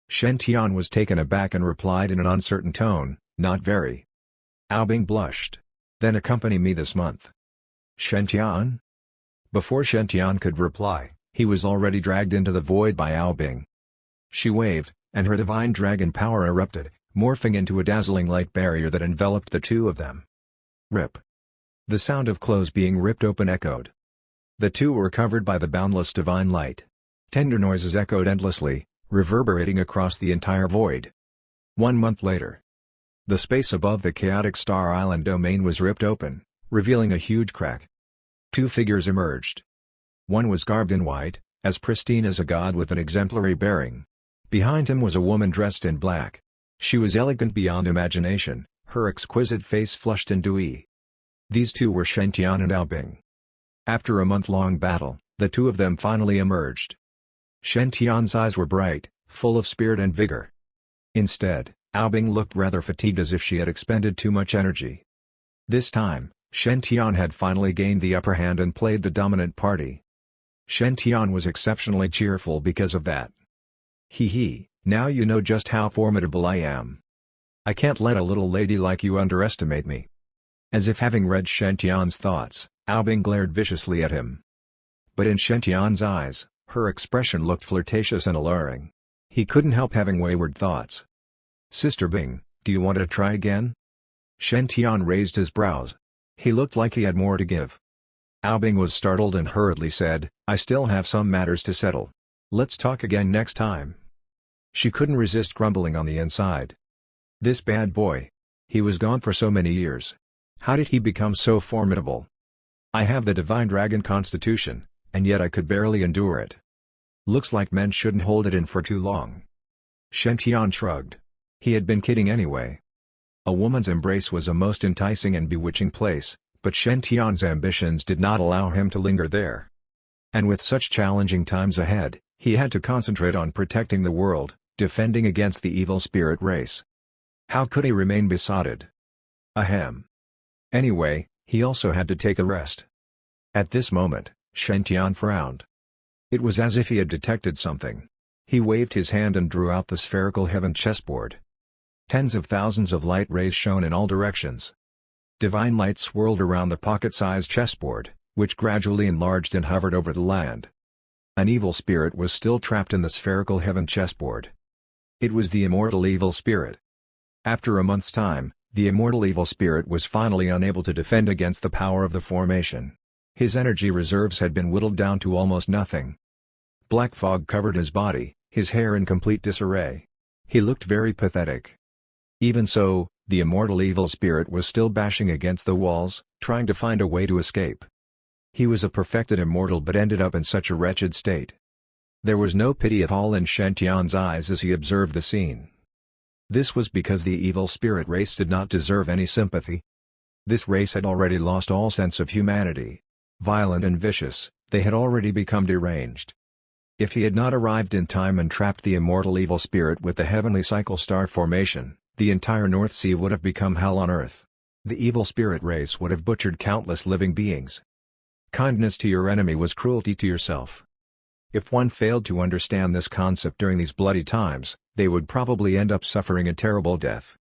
Shen was taken aback and replied in an uncertain tone, "Not very." Ao Bing blushed. "Then accompany me this month." "Shen?" Before Shen could reply, he was already dragged into the void by Ao Bing. She waved, and her divine dragon power erupted, morphing into a dazzling light barrier that enveloped the two of them. Rip. The sound of clothes being ripped open echoed. The two were covered by the boundless divine light. Tender noises echoed endlessly, reverberating across the entire void. 1 month later. The space above the chaotic Star Island domain was ripped open, revealing a huge crack. 2 figures emerged. One was garbed in white, as pristine as a god with an exemplary bearing. Behind him was a woman dressed in black. She was elegant beyond imagination, her exquisite face flushed and dewy. These two were Shen and Ao Bing. After a month-long battle, the two of them finally emerged. Shen eyes were bright, full of spirit and vigor. Instead, Ao Bing looked rather fatigued as if she had expended too much energy. This time, Shen had finally gained the upper hand and played the dominant party. Shen was exceptionally cheerful because of that. "Hee, now you know just how formidable I am. I can't let a little lady like you underestimate me." As if having read Shen thoughts, Ao Bing glared viciously at him. But in Shen eyes, her expression looked flirtatious and alluring. He couldn't help having wayward thoughts. "Sister Bing, do you want to try again?" Shen raised his brows. He looked like he had more to give. Ao Bing was startled and hurriedly said, "I still have some matters to settle. Let's talk again next time." She couldn't resist grumbling on the inside. This bad boy. He was gone for so many years. How did he become so formidable? "I have the divine dragon constitution, and yet I could barely endure it. Looks like men shouldn't hold it in for too long." Shen shrugged. He had been kidding anyway. A woman's embrace was a most enticing and bewitching place, but Shen ambitions did not allow him to linger there. And with such challenging times ahead, he had to concentrate on protecting the world, defending against the evil spirit race. How could he remain besotted? Ahem. Anyway, he also had to take a rest. At this moment, Shen frowned. It was as if he had detected something. He waved his hand and drew out the spherical heaven chessboard. Tens of thousands of light rays shone in all directions. Divine light swirled around the pocket-sized chessboard, which gradually enlarged and hovered over the land. An evil spirit was still trapped in the spherical heaven chessboard. It was the immortal evil spirit. After a month's time, the immortal evil spirit was finally unable to defend against the power of the formation. His energy reserves had been whittled down to almost nothing. Black fog covered his body, his hair in complete disarray. He looked very pathetic. Even so, the immortal evil spirit was still bashing against the walls, trying to find a way to escape. He was a perfected immortal but ended up in such a wretched state. There was no pity at all in Shen Tian's eyes as he observed the scene. This was because the evil spirit race did not deserve any sympathy. This race had already lost all sense of humanity. Violent and vicious, they had already become deranged. If he had not arrived in time and trapped the immortal evil spirit with the heavenly cycle star formation, the entire North Sea would have become hell on earth. The evil spirit race would have butchered countless living beings. Kindness to your enemy was cruelty to yourself. If one failed to understand this concept during these bloody times, they would probably end up suffering a terrible death.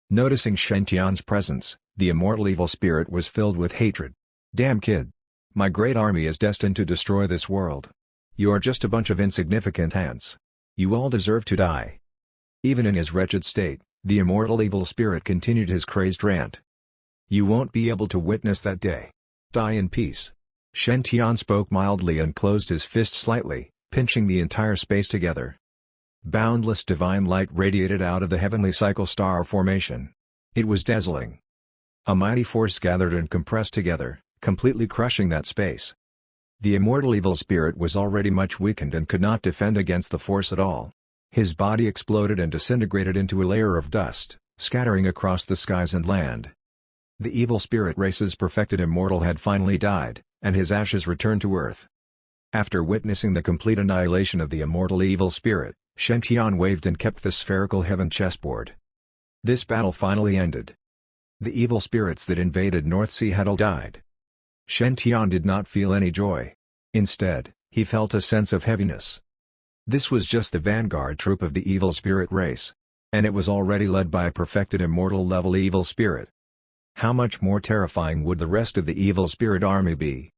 Noticing Shen Tian's presence, the immortal evil spirit was filled with hatred. Damn kid! My great army is destined to destroy this world. You are just a bunch of insignificant ants. You all deserve to die. Even in his wretched state, the immortal evil spirit continued his crazed rant. You won't be able to witness that day. Die in peace. Shen Tian spoke mildly and closed his fist slightly, pinching the entire space together. Boundless divine light radiated out of the heavenly cycle star formation. It was dazzling. A mighty force gathered and compressed together, completely crushing that space. The immortal evil spirit was already much weakened and could not defend against the force at all. His body exploded and disintegrated into a layer of dust, scattering across the skies and land. The evil spirit race's perfected immortal had finally died, and his ashes returned to earth. After witnessing the complete annihilation of the immortal evil spirit, Shen Tian waved and kept the spherical heaven chessboard. This battle finally ended. The evil spirits that invaded North Sea had all died. Shen Tian did not feel any joy. Instead, he felt a sense of heaviness. This was just the vanguard troop of the evil spirit race. And it was already led by a perfected immortal level evil spirit. How much more terrifying would the rest of the evil spirit army be?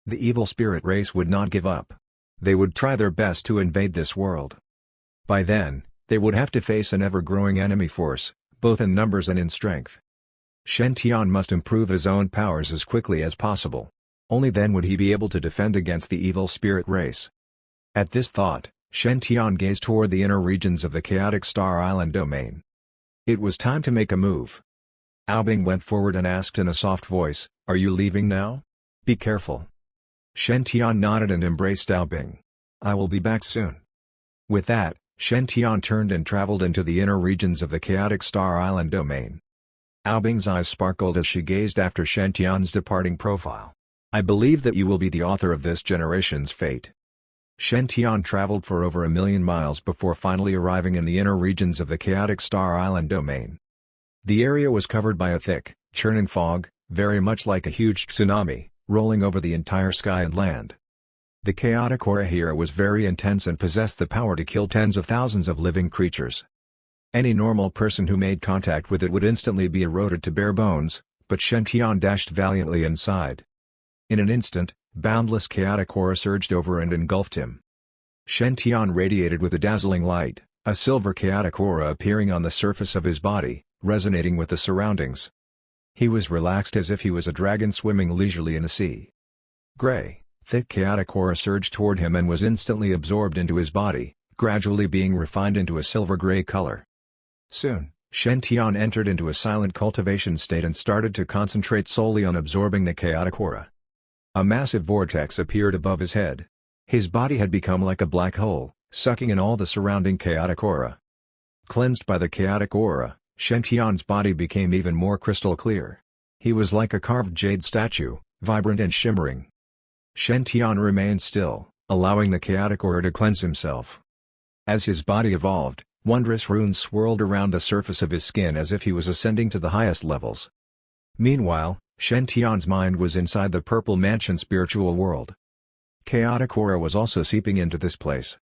The evil spirit race would not give up. They would try their best to invade this world. By then, they would have to face an ever-growing enemy force, both in numbers and in strength. Shen Tian must improve his own powers as quickly as possible. Only then would he be able to defend against the evil spirit race. At this thought, Shen Tian gazed toward the inner regions of the chaotic Star Island domain. It was time to make a move. Aobing went forward and asked in a soft voice, "Are you leaving now? Be careful." Shen Tian nodded and embraced Aobing. "I will be back soon." With that, Shen Tian turned and traveled into the inner regions of the chaotic Star Island domain. Aobing's eyes sparkled as she gazed after Shen Tian's departing profile. "I believe that you will be the author of this generation's fate." Shen Tian traveled for over 1,000,000 miles before finally arriving in the inner regions of the chaotic Star Island domain. The area was covered by a thick, churning fog, very much like a huge tsunami, rolling over the entire sky and land. The chaotic aura here was very intense and possessed the power to kill tens of thousands of living creatures. Any normal person who made contact with it would instantly be eroded to bare bones, but Shen Tian dashed valiantly inside. In an instant, boundless chaotic aura surged over and engulfed him. Shen Tian radiated with a dazzling light, a silver chaotic aura appearing on the surface of his body, resonating with the surroundings. He was relaxed as if he was a dragon swimming leisurely in the sea. Gray, thick chaotic aura surged toward him and was instantly absorbed into his body, gradually being refined into a silver-gray color. Soon, Shen Tian entered into a silent cultivation state and started to concentrate solely on absorbing the chaotic aura. A massive vortex appeared above his head. His body had become like a black hole, sucking in all the surrounding chaotic aura. Cleansed by the chaotic aura, Shen Tian's body became even more crystal clear. He was like a carved jade statue, vibrant and shimmering. Shen Tian remained still, allowing the chaotic aura to cleanse himself. As his body evolved, wondrous runes swirled around the surface of his skin as if he was ascending to the highest levels. Meanwhile, Shen Tian's mind was inside the Purple Mansion spiritual world. Chaotic aura was also seeping into this place.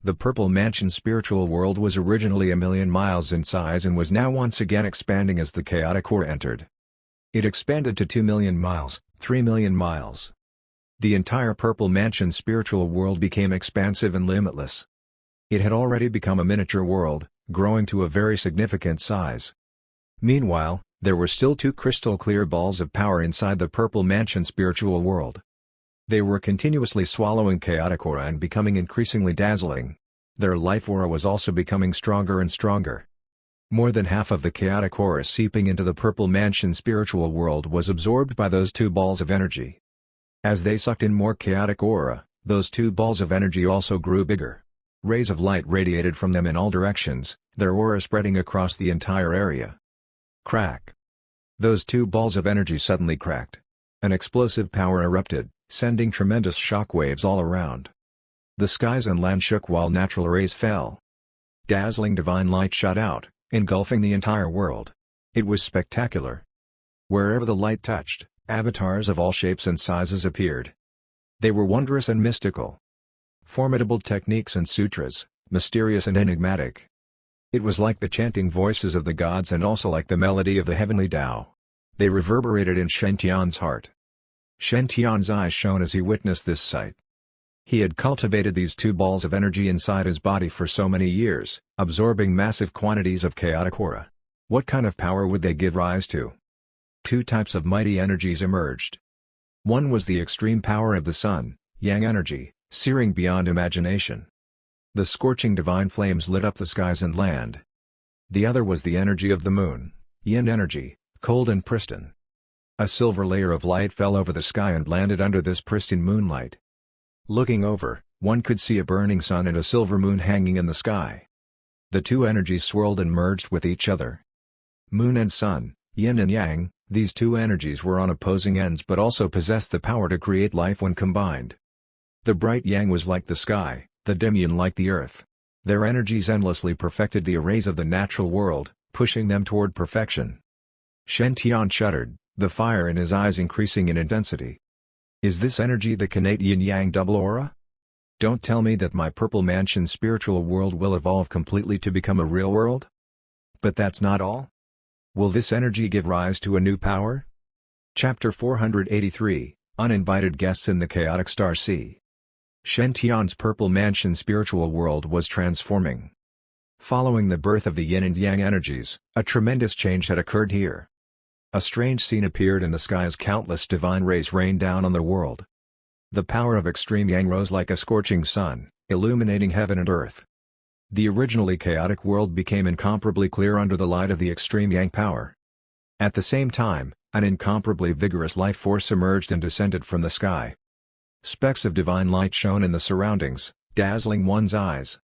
The Purple Mansion spiritual world was originally 1,000,000 miles in size and was now once again expanding as the chaotic aura entered. It expanded to 2,000,000 miles, 3,000,000 miles, The entire Purple Mansion spiritual world became expansive and limitless. It had already become a miniature world, growing to a very significant size. Meanwhile, there were still two crystal-clear balls of power inside the Purple Mansion spiritual world. They were continuously swallowing chaotic aura and becoming increasingly dazzling. Their life aura was also becoming stronger and stronger. More than half of the chaotic aura seeping into the Purple Mansion spiritual world was absorbed by those two balls of energy. As they sucked in more chaotic aura, those two balls of energy also grew bigger. Rays of light radiated from them in all directions, their aura spreading across the entire area. Crack! Those two balls of energy suddenly cracked. An explosive power erupted, sending tremendous shock waves all around. The skies and land shook while natural rays fell. Dazzling divine light shot out, engulfing the entire world. It was spectacular. Wherever the light touched, avatars of all shapes and sizes appeared. They were wondrous and mystical. Formidable techniques and sutras, mysterious and enigmatic. It was like the chanting voices of the gods and also like the melody of the heavenly Tao. They reverberated in Shen Tian's heart. Shen Tian's eyes shone as he witnessed this sight. He had cultivated these two balls of energy inside his body for so many years, absorbing massive quantities of chaotic aura. What kind of power would they give rise to? Two types of mighty energies emerged. One was the extreme power of the sun, yang energy, searing beyond imagination. The scorching divine flames lit up the skies and land. The other was the energy of the moon, yin energy, cold and pristine. A silver layer of light fell over the sky and landed under this pristine moonlight. Looking over, one could see a burning sun and a silver moon hanging in the sky. The two energies swirled and merged with each other. Moon and sun, yin and yang, these two energies were on opposing ends but also possessed the power to create life when combined. The bright yang was like the sky, the dim yin like the earth. Their energies endlessly perfected the arrays of the natural world, pushing them toward perfection. Shen Tian shuddered, the fire in his eyes increasing in intensity. Is this energy the connate yin-yang double aura? Don't tell me that my Purple Mansion spiritual world will evolve completely to become a real world? But that's not all? Will this energy give rise to a new power? Chapter 483, Uninvited Guests in the Chaotic Star Sea. Shen Tian's Purple Mansion spiritual world was transforming. Following the birth of the yin and yang energies, a tremendous change had occurred here. A strange scene appeared in the sky as countless divine rays rained down on the world. The power of extreme yang rose like a scorching sun, illuminating heaven and earth. The originally chaotic world became incomparably clear under the light of the extreme yang power. At the same time, an incomparably vigorous life force emerged and descended from the sky. Specks of divine light shone in the surroundings, dazzling one's eyes.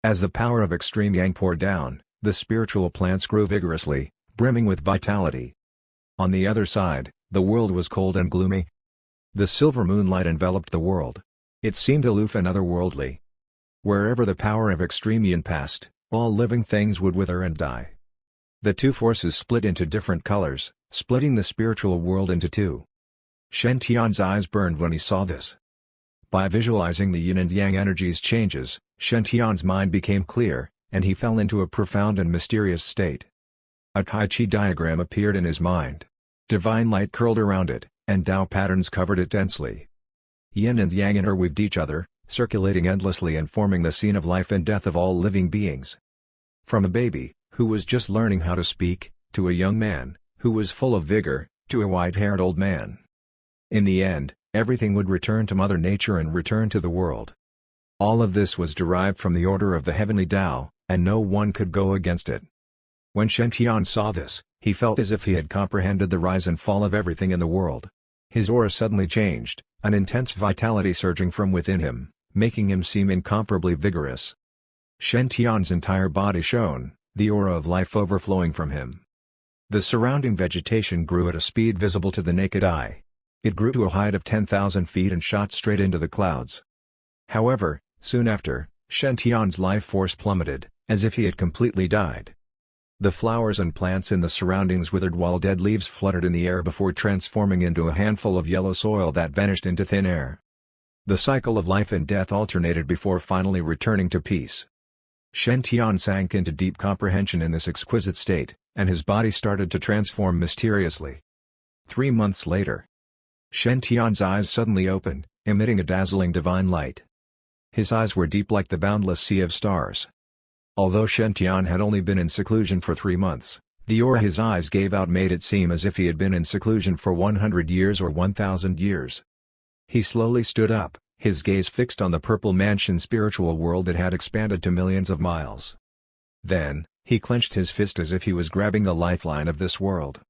As the power of extreme yang poured down, the spiritual plants grew vigorously, brimming with vitality. On the other side, the world was cold and gloomy. The silver moonlight enveloped the world. It seemed aloof and otherworldly. Wherever the power of extreme yin passed, all living things would wither and die. The two forces split into different colors, splitting the spiritual world into two. Shen Tian's eyes burned when he saw this. By visualizing the yin and yang energies changes, Shen Tian's mind became clear, and he fell into a profound and mysterious state. A Tai Chi diagram appeared in his mind. Divine light curled around it, and Tao patterns covered it densely. Yin and yang interweaved each other, circulating endlessly and forming the scene of life and death of all living beings. From a baby, who was just learning how to speak, to a young man, who was full of vigor, to a white-haired old man. In the end, everything would return to Mother Nature and return to the world. All of this was derived from the order of the heavenly Tao, and no one could go against it. When Shen Tian saw this, he felt as if he had comprehended the rise and fall of everything in the world. His aura suddenly changed, an intense vitality surging from within him, making him seem incomparably vigorous. Shen Tian's entire body shone, the aura of life overflowing from him. The surrounding vegetation grew at a speed visible to the naked eye. It grew to a height of 10,000 feet and shot straight into the clouds. However, soon after, Shen Tian's life force plummeted, as if he had completely died. The flowers and plants in the surroundings withered while dead leaves fluttered in the air before transforming into a handful of yellow soil that vanished into thin air. The cycle of life and death alternated before finally returning to peace. Shen Tian sank into deep comprehension in this exquisite state, and his body started to transform mysteriously. 3 months later, Shen Tian's eyes suddenly opened, emitting a dazzling divine light. His eyes were deep like the boundless sea of stars. Although Shen had only been in seclusion for 3 months, the aura his eyes gave out made it seem as if he had been in seclusion for 100 years or 1,000 years. He slowly stood up, his gaze fixed on the purple mansion spiritual world that had expanded to millions of miles. Then, he clenched his fist as if he was grabbing the lifeline of this world.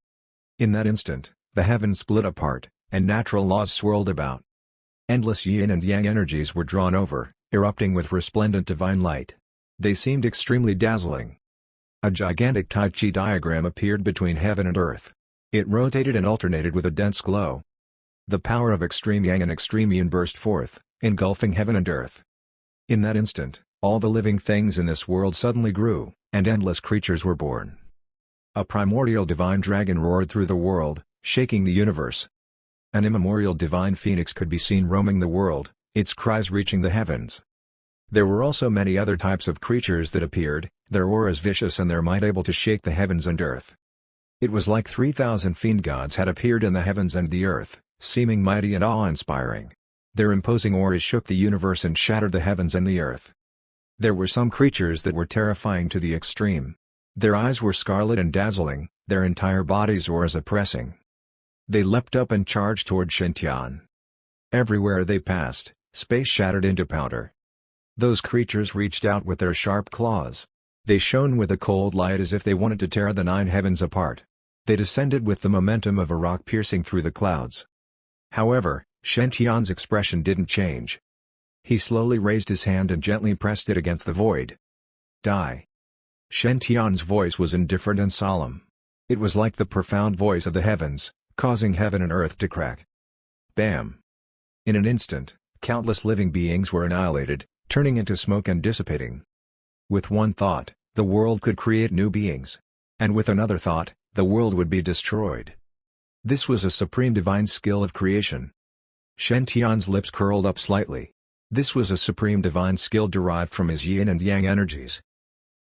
In that instant, the heavens split apart, and natural laws swirled about. Endless yin and yang energies were drawn over, erupting with resplendent divine light. They seemed extremely dazzling. A gigantic Tai Chi diagram appeared between heaven and earth. It rotated and alternated with a dense glow. The power of extreme yang and extreme yin burst forth, engulfing heaven and earth. In that instant, all the living things in this world suddenly grew, and endless creatures were born. A primordial divine dragon roared through the world, shaking the universe. An immemorial divine phoenix could be seen roaming the world, its cries reaching the heavens. There were also many other types of creatures that appeared, their auras vicious and their might able to shake the heavens and earth. It was like 3,000 fiend gods had appeared in the heavens and the earth, seeming mighty and awe-inspiring. Their imposing auras shook the universe and shattered the heavens and the earth. There were some creatures that were terrifying to the extreme. Their eyes were scarlet and dazzling, their entire bodies auras oppressing. They leapt up and charged toward Shen. Everywhere they passed, space shattered into powder. Those creatures reached out with their sharp claws. They shone with a cold light as if they wanted to tear the 9 heavens apart. They descended with the momentum of a rock piercing through the clouds. However, Shen Tian's expression didn't change. He slowly raised his hand and gently pressed it against the void. Die. Shen Tian's voice was indifferent and solemn. It was like the profound voice of the heavens, causing heaven and earth to crack. Bam! In an instant, countless living beings were annihilated, turning into smoke and dissipating. With one thought, the world could create new beings. And with another thought, the world would be destroyed. This was a supreme divine skill of creation. Shen Tian's lips curled up slightly. This was a supreme divine skill derived from his yin and yang energies.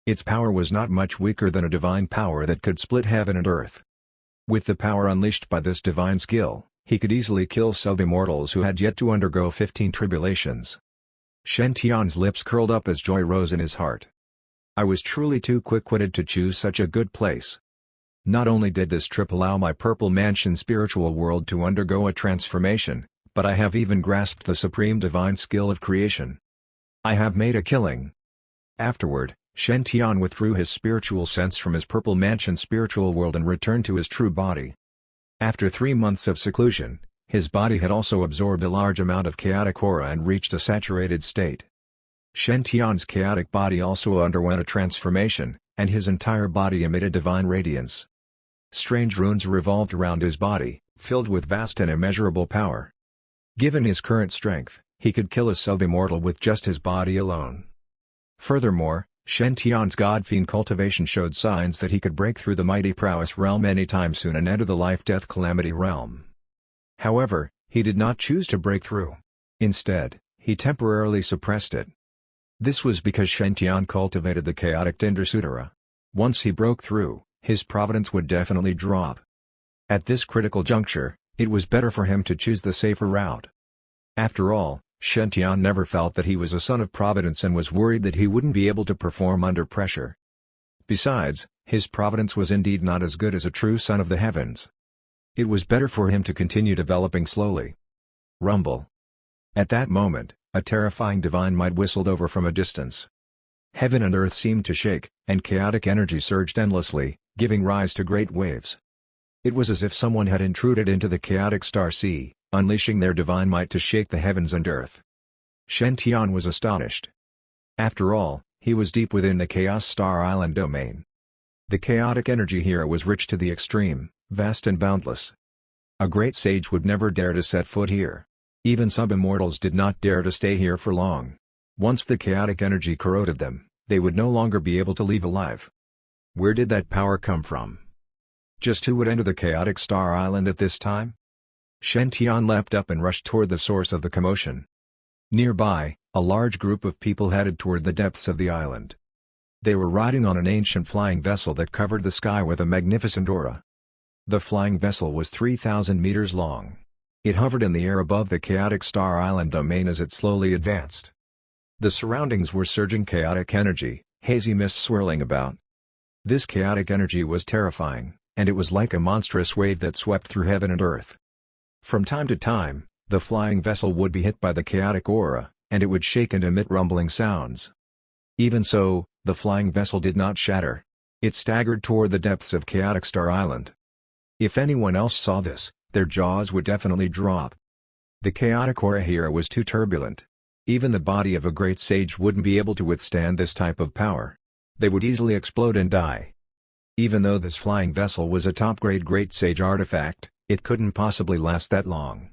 Its power was not much weaker than a divine power that could split heaven and earth. With the power unleashed by this divine skill, he could easily kill sub-immortals who had yet to undergo 15 tribulations. Shen Tian's lips curled up as joy rose in his heart. I was truly too quick-witted to choose such a good place. Not only did this trip allow my purple mansion spiritual world to undergo a transformation, but I have even grasped the supreme divine skill of creation. I have made a killing. Afterward, Shen Tian withdrew his spiritual sense from his purple mansion spiritual world and returned to his true body. After 3 months of seclusion, his body had also absorbed a large amount of chaotic aura and reached a saturated state. Shen Tian's chaotic body also underwent a transformation, and his entire body emitted divine radiance. Strange runes revolved around his body, filled with vast and immeasurable power. Given his current strength, he could kill a sub-immortal with just his body alone. Furthermore, Shen Tian's god-fiend cultivation showed signs that he could break through the mighty prowess realm anytime soon and enter the life-death calamity realm. However, he did not choose to break through. Instead, he temporarily suppressed it. This was because Shen Tian cultivated the chaotic Tinder Sutara. Once he broke through, his providence would definitely drop. At this critical juncture, it was better for him to choose the safer route. After all, Shen Tian never felt that he was a son of Providence and was worried that he wouldn't be able to perform under pressure. Besides, his providence was indeed not as good as a true son of the heavens. It was better for him to continue developing slowly. Rumble. At that moment, a terrifying divine might whistled over from a distance. Heaven and earth seemed to shake, and chaotic energy surged endlessly, giving rise to great waves. It was as if someone had intruded into the chaotic star sea, unleashing their divine might to shake the heavens and earth. Shen Tian was astonished. After all, he was deep within the Chaos Star Island domain. The chaotic energy here was rich to the extreme, vast and boundless. A great sage would never dare to set foot here. Even sub-immortals did not dare to stay here for long. Once the chaotic energy corroded them, they would no longer be able to leave alive. Where did that power come from? Just who would enter the chaotic Star Island at this time? Shen Tian leapt up and rushed toward the source of the commotion. Nearby, a large group of people headed toward the depths of the island. They were riding on an ancient flying vessel that covered the sky with a magnificent aura. The flying vessel was 3,000 meters long. It hovered in the air above the chaotic star island domain as it slowly advanced. The surroundings were surging chaotic energy, hazy mist swirling about. This chaotic energy was terrifying, and it was like a monstrous wave that swept through heaven and earth. From time to time, the flying vessel would be hit by the chaotic aura, and it would shake and emit rumbling sounds. Even so, the flying vessel did not shatter. It staggered toward the depths of chaotic Star Island. If anyone else saw this, their jaws would definitely drop. The chaotic aura here was too turbulent. Even the body of a great sage wouldn't be able to withstand this type of power. They would easily explode and die. Even though this flying vessel was a top-grade Great Sage artifact, it couldn't possibly last that long.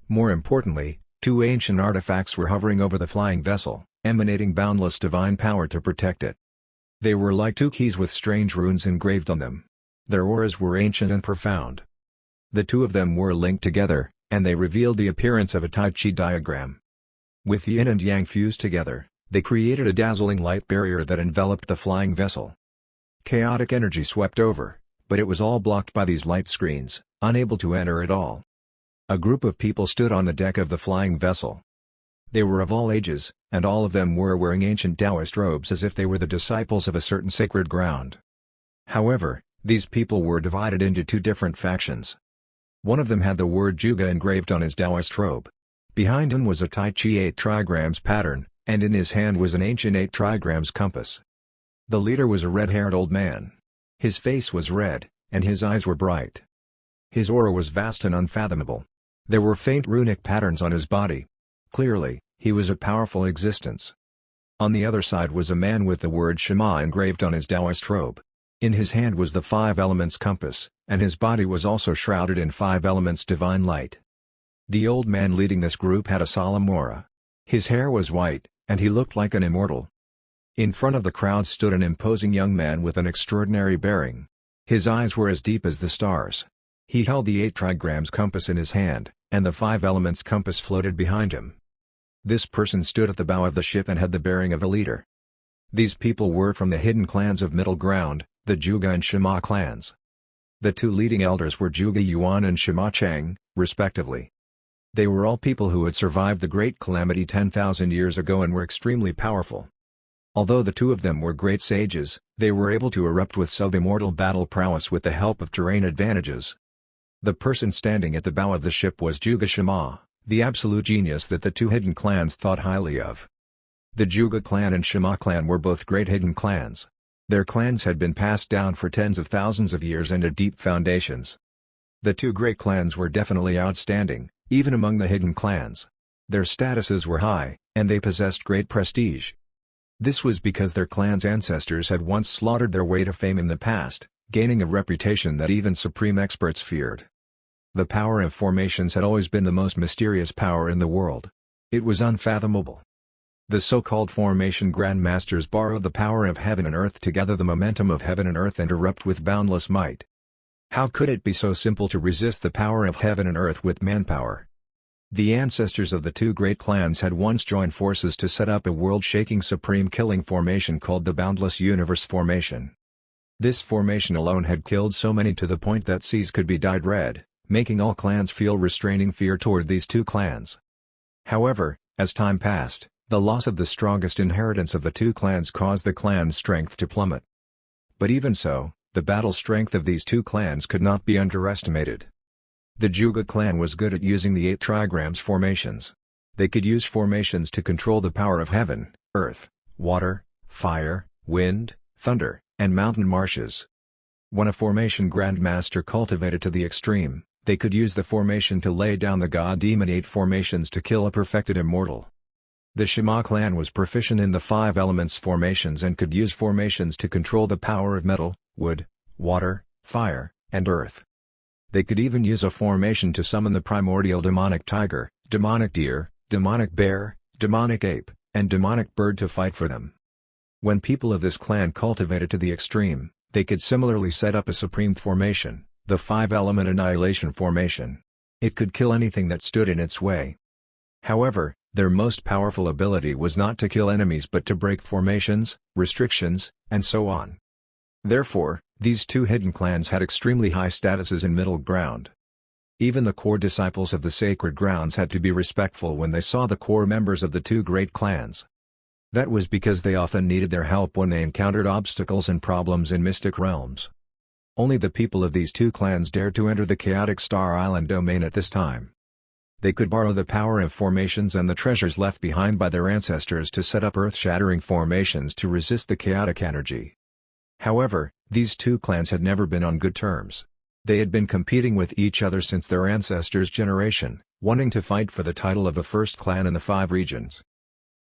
More importantly, two ancient artifacts were hovering over the flying vessel, emanating boundless divine power to protect it. They were like two keys with strange runes engraved on them. Their auras were ancient and profound. The two of them were linked together, and they revealed the appearance of a Tai Chi diagram. With yin and yang fused together, they created a dazzling light barrier that enveloped the flying vessel. Chaotic energy swept over, but it was all blocked by these light screens, unable to enter at all. A group of people stood on the deck of the flying vessel. They were of all ages, and all of them were wearing ancient Taoist robes as if they were the disciples of a certain sacred ground. However, these people were divided into two different factions. One of them had the word Juga engraved on his Taoist robe. Behind him was a Tai Chi 8 trigrams pattern, and in his hand was an ancient 8 trigrams compass. The leader was a red-haired old man. His face was red, and his eyes were bright. His aura was vast and unfathomable. There were faint runic patterns on his body. Clearly, he was a powerful existence. On the other side was a man with the word Shema engraved on his Taoist robe. In his hand was the 5 elements compass, and his body was also shrouded in 5 elements divine light. The old man leading this group had a solemn aura. His hair was white, and he looked like an immortal. In front of the crowd stood an imposing young man with an extraordinary bearing. His eyes were as deep as the stars. He held the 8 trigrams compass in his hand, and the 5 elements compass floated behind him. This person stood at the bow of the ship and had the bearing of a leader. These people were from the hidden clans of Middle Ground, the Juga and Shema clans. The two leading elders were Juga Yuan and Shema Cheng, respectively. They were all people who had survived the Great Calamity 10,000 years ago and were extremely powerful. Although the two of them were great sages, they were able to erupt with sub-immortal battle prowess with the help of terrain advantages. The person standing at the bow of the ship was Juga Shema, the absolute genius that the two hidden clans thought highly of. The Juga clan and Shema clan were both great hidden clans. Their clans had been passed down for tens of thousands of years and had deep foundations. The two great clans were definitely outstanding, even among the hidden clans. Their statuses were high, and they possessed great prestige. This was because their clan's ancestors had once slaughtered their way to fame in the past, gaining a reputation that even supreme experts feared. The power of formations had always been the most mysterious power in the world. It was unfathomable. The so-called formation grandmasters borrowed the power of heaven and earth to gather the momentum of heaven and earth and erupt with boundless might. How could it be so simple to resist the power of heaven and earth with manpower? The ancestors of the two great clans had once joined forces to set up a world-shaking supreme killing formation called the Boundless Universe Formation. This formation alone had killed so many to the point that seas could be dyed red, making all clans feel restraining fear toward these two clans. However, as time passed, the loss of the strongest inheritance of the two clans caused the clan's strength to plummet. But even so, the battle strength of these two clans could not be underestimated. The Juga clan was good at using the 8 trigrams formations. They could use formations to control the power of heaven, earth, water, fire, wind, thunder, and mountain marshes. When a formation grandmaster cultivated to the extreme, they could use the formation to lay down the god-demon 8 formations to kill a perfected immortal. The Shema clan was proficient in the 5 elements formations and could use formations to control the power of metal, wood, water, fire, and earth. They could even use a formation to summon the primordial demonic tiger, demonic deer, demonic bear, demonic ape, and demonic bird to fight for them. When people of this clan cultivated to the extreme, they could similarly set up a supreme formation, the 5-element annihilation formation. It could kill anything that stood in its way. However, their most powerful ability was not to kill enemies but to break formations, restrictions, and so on. Therefore, these two hidden clans had extremely high statuses in Middle Ground. Even the core disciples of the sacred grounds had to be respectful when they saw the core members of the two great clans. That was because they often needed their help when they encountered obstacles and problems in mystic realms. Only the people of these two clans dared to enter the chaotic Star Island domain at this time. They could borrow the power of formations and the treasures left behind by their ancestors to set up earth-shattering formations to resist the chaotic energy. However, these two clans had never been on good terms. They had been competing with each other since their ancestors' generation, wanting to fight for the title of the first clan in the 5 regions.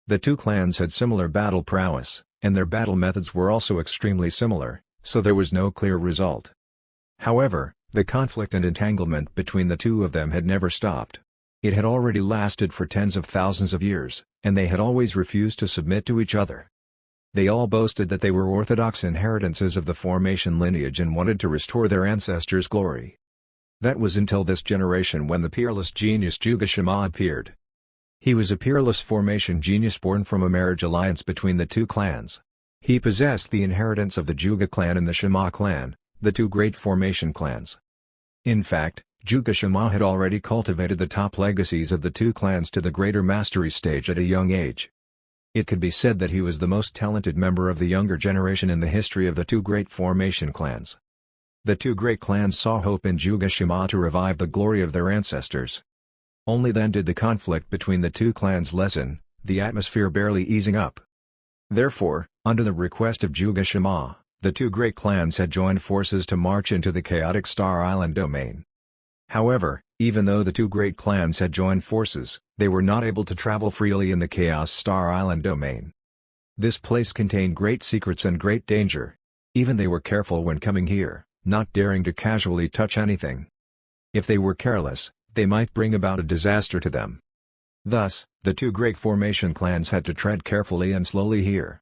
The two clans had similar battle prowess, and their battle methods were also extremely similar, so there was no clear result. However, the conflict and entanglement between the two of them had never stopped. It had already lasted for tens of thousands of years, and they had always refused to submit to each other. They all boasted that they were orthodox inheritances of the formation lineage and wanted to restore their ancestors' glory. That was until this generation when the peerless genius Juga Shima appeared. He was a peerless formation genius born from a marriage alliance between the two clans. He possessed the inheritance of the Juga clan and the Shima clan, the two great formation clans. In fact, Juga Shima had already cultivated the top legacies of the two clans to the greater mastery stage at a young age. It could be said that he was the most talented member of the younger generation in the history of the two great formation clans. The two great clans saw hope in Juga Shima to revive the glory of their ancestors. Only then did the conflict between the two clans lessen, the atmosphere barely easing up. Therefore, under the request of Juga Shima, the two great clans had joined forces to march into the chaotic Star Island domain. However, even though the two great clans had joined forces, they were not able to travel freely in the Chaos Star Island domain. This place contained great secrets and great danger. Even they were careful when coming here, not daring to casually touch anything. If they were careless, they might bring about a disaster to them. Thus, the two great formation clans had to tread carefully and slowly here.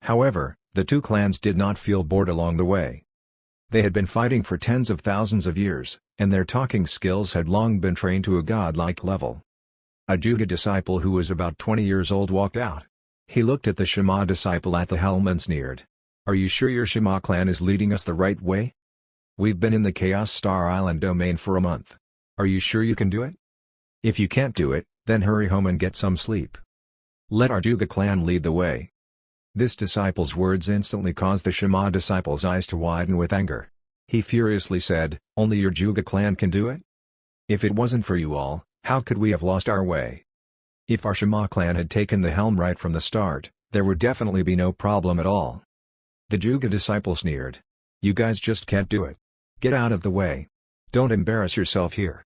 However, the two clans did not feel bored along the way. They had been fighting for tens of thousands of years, and their talking skills had long been trained to a godlike level. A Juga disciple who was about 20 years old walked out. He looked at the Shima disciple at the helm and sneered. "Are you sure your Shima clan is leading us the right way? We've been in the Chaos Star Island domain for a month. Are you sure you can do it? If you can't do it, then hurry home and get some sleep. Let our Juga clan lead the way." This disciple's words instantly caused the Shima disciple's eyes to widen with anger. He furiously said, "Only your Juga clan can do it? If it wasn't for you all, how could we have lost our way? If our Shima clan had taken the helm right from the start, there would definitely be no problem at all." The Juga disciple sneered. "You guys just can't do it. Get out of the way. Don't embarrass yourself here."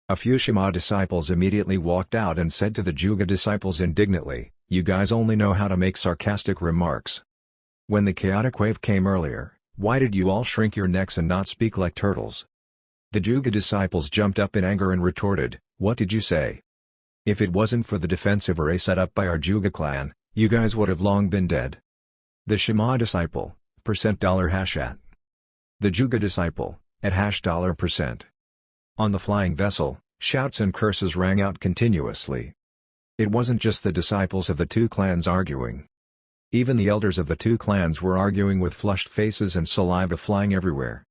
A few Shima disciples immediately walked out and said to the Juga disciples indignantly, "You guys only know how to make sarcastic remarks. When the chaotic wave came earlier, why did you all shrink your necks and not speak like turtles?" The Juga disciples jumped up in anger and retorted, "What did you say? If it wasn't for the defensive array set up by our Juga clan, you guys would have long been dead." The Shima disciple, $##. The Juga disciple, at $%. On the flying vessel, shouts and curses rang out continuously. It wasn't just the disciples of the two clans arguing. Even the elders of the two clans were arguing with flushed faces and saliva flying everywhere.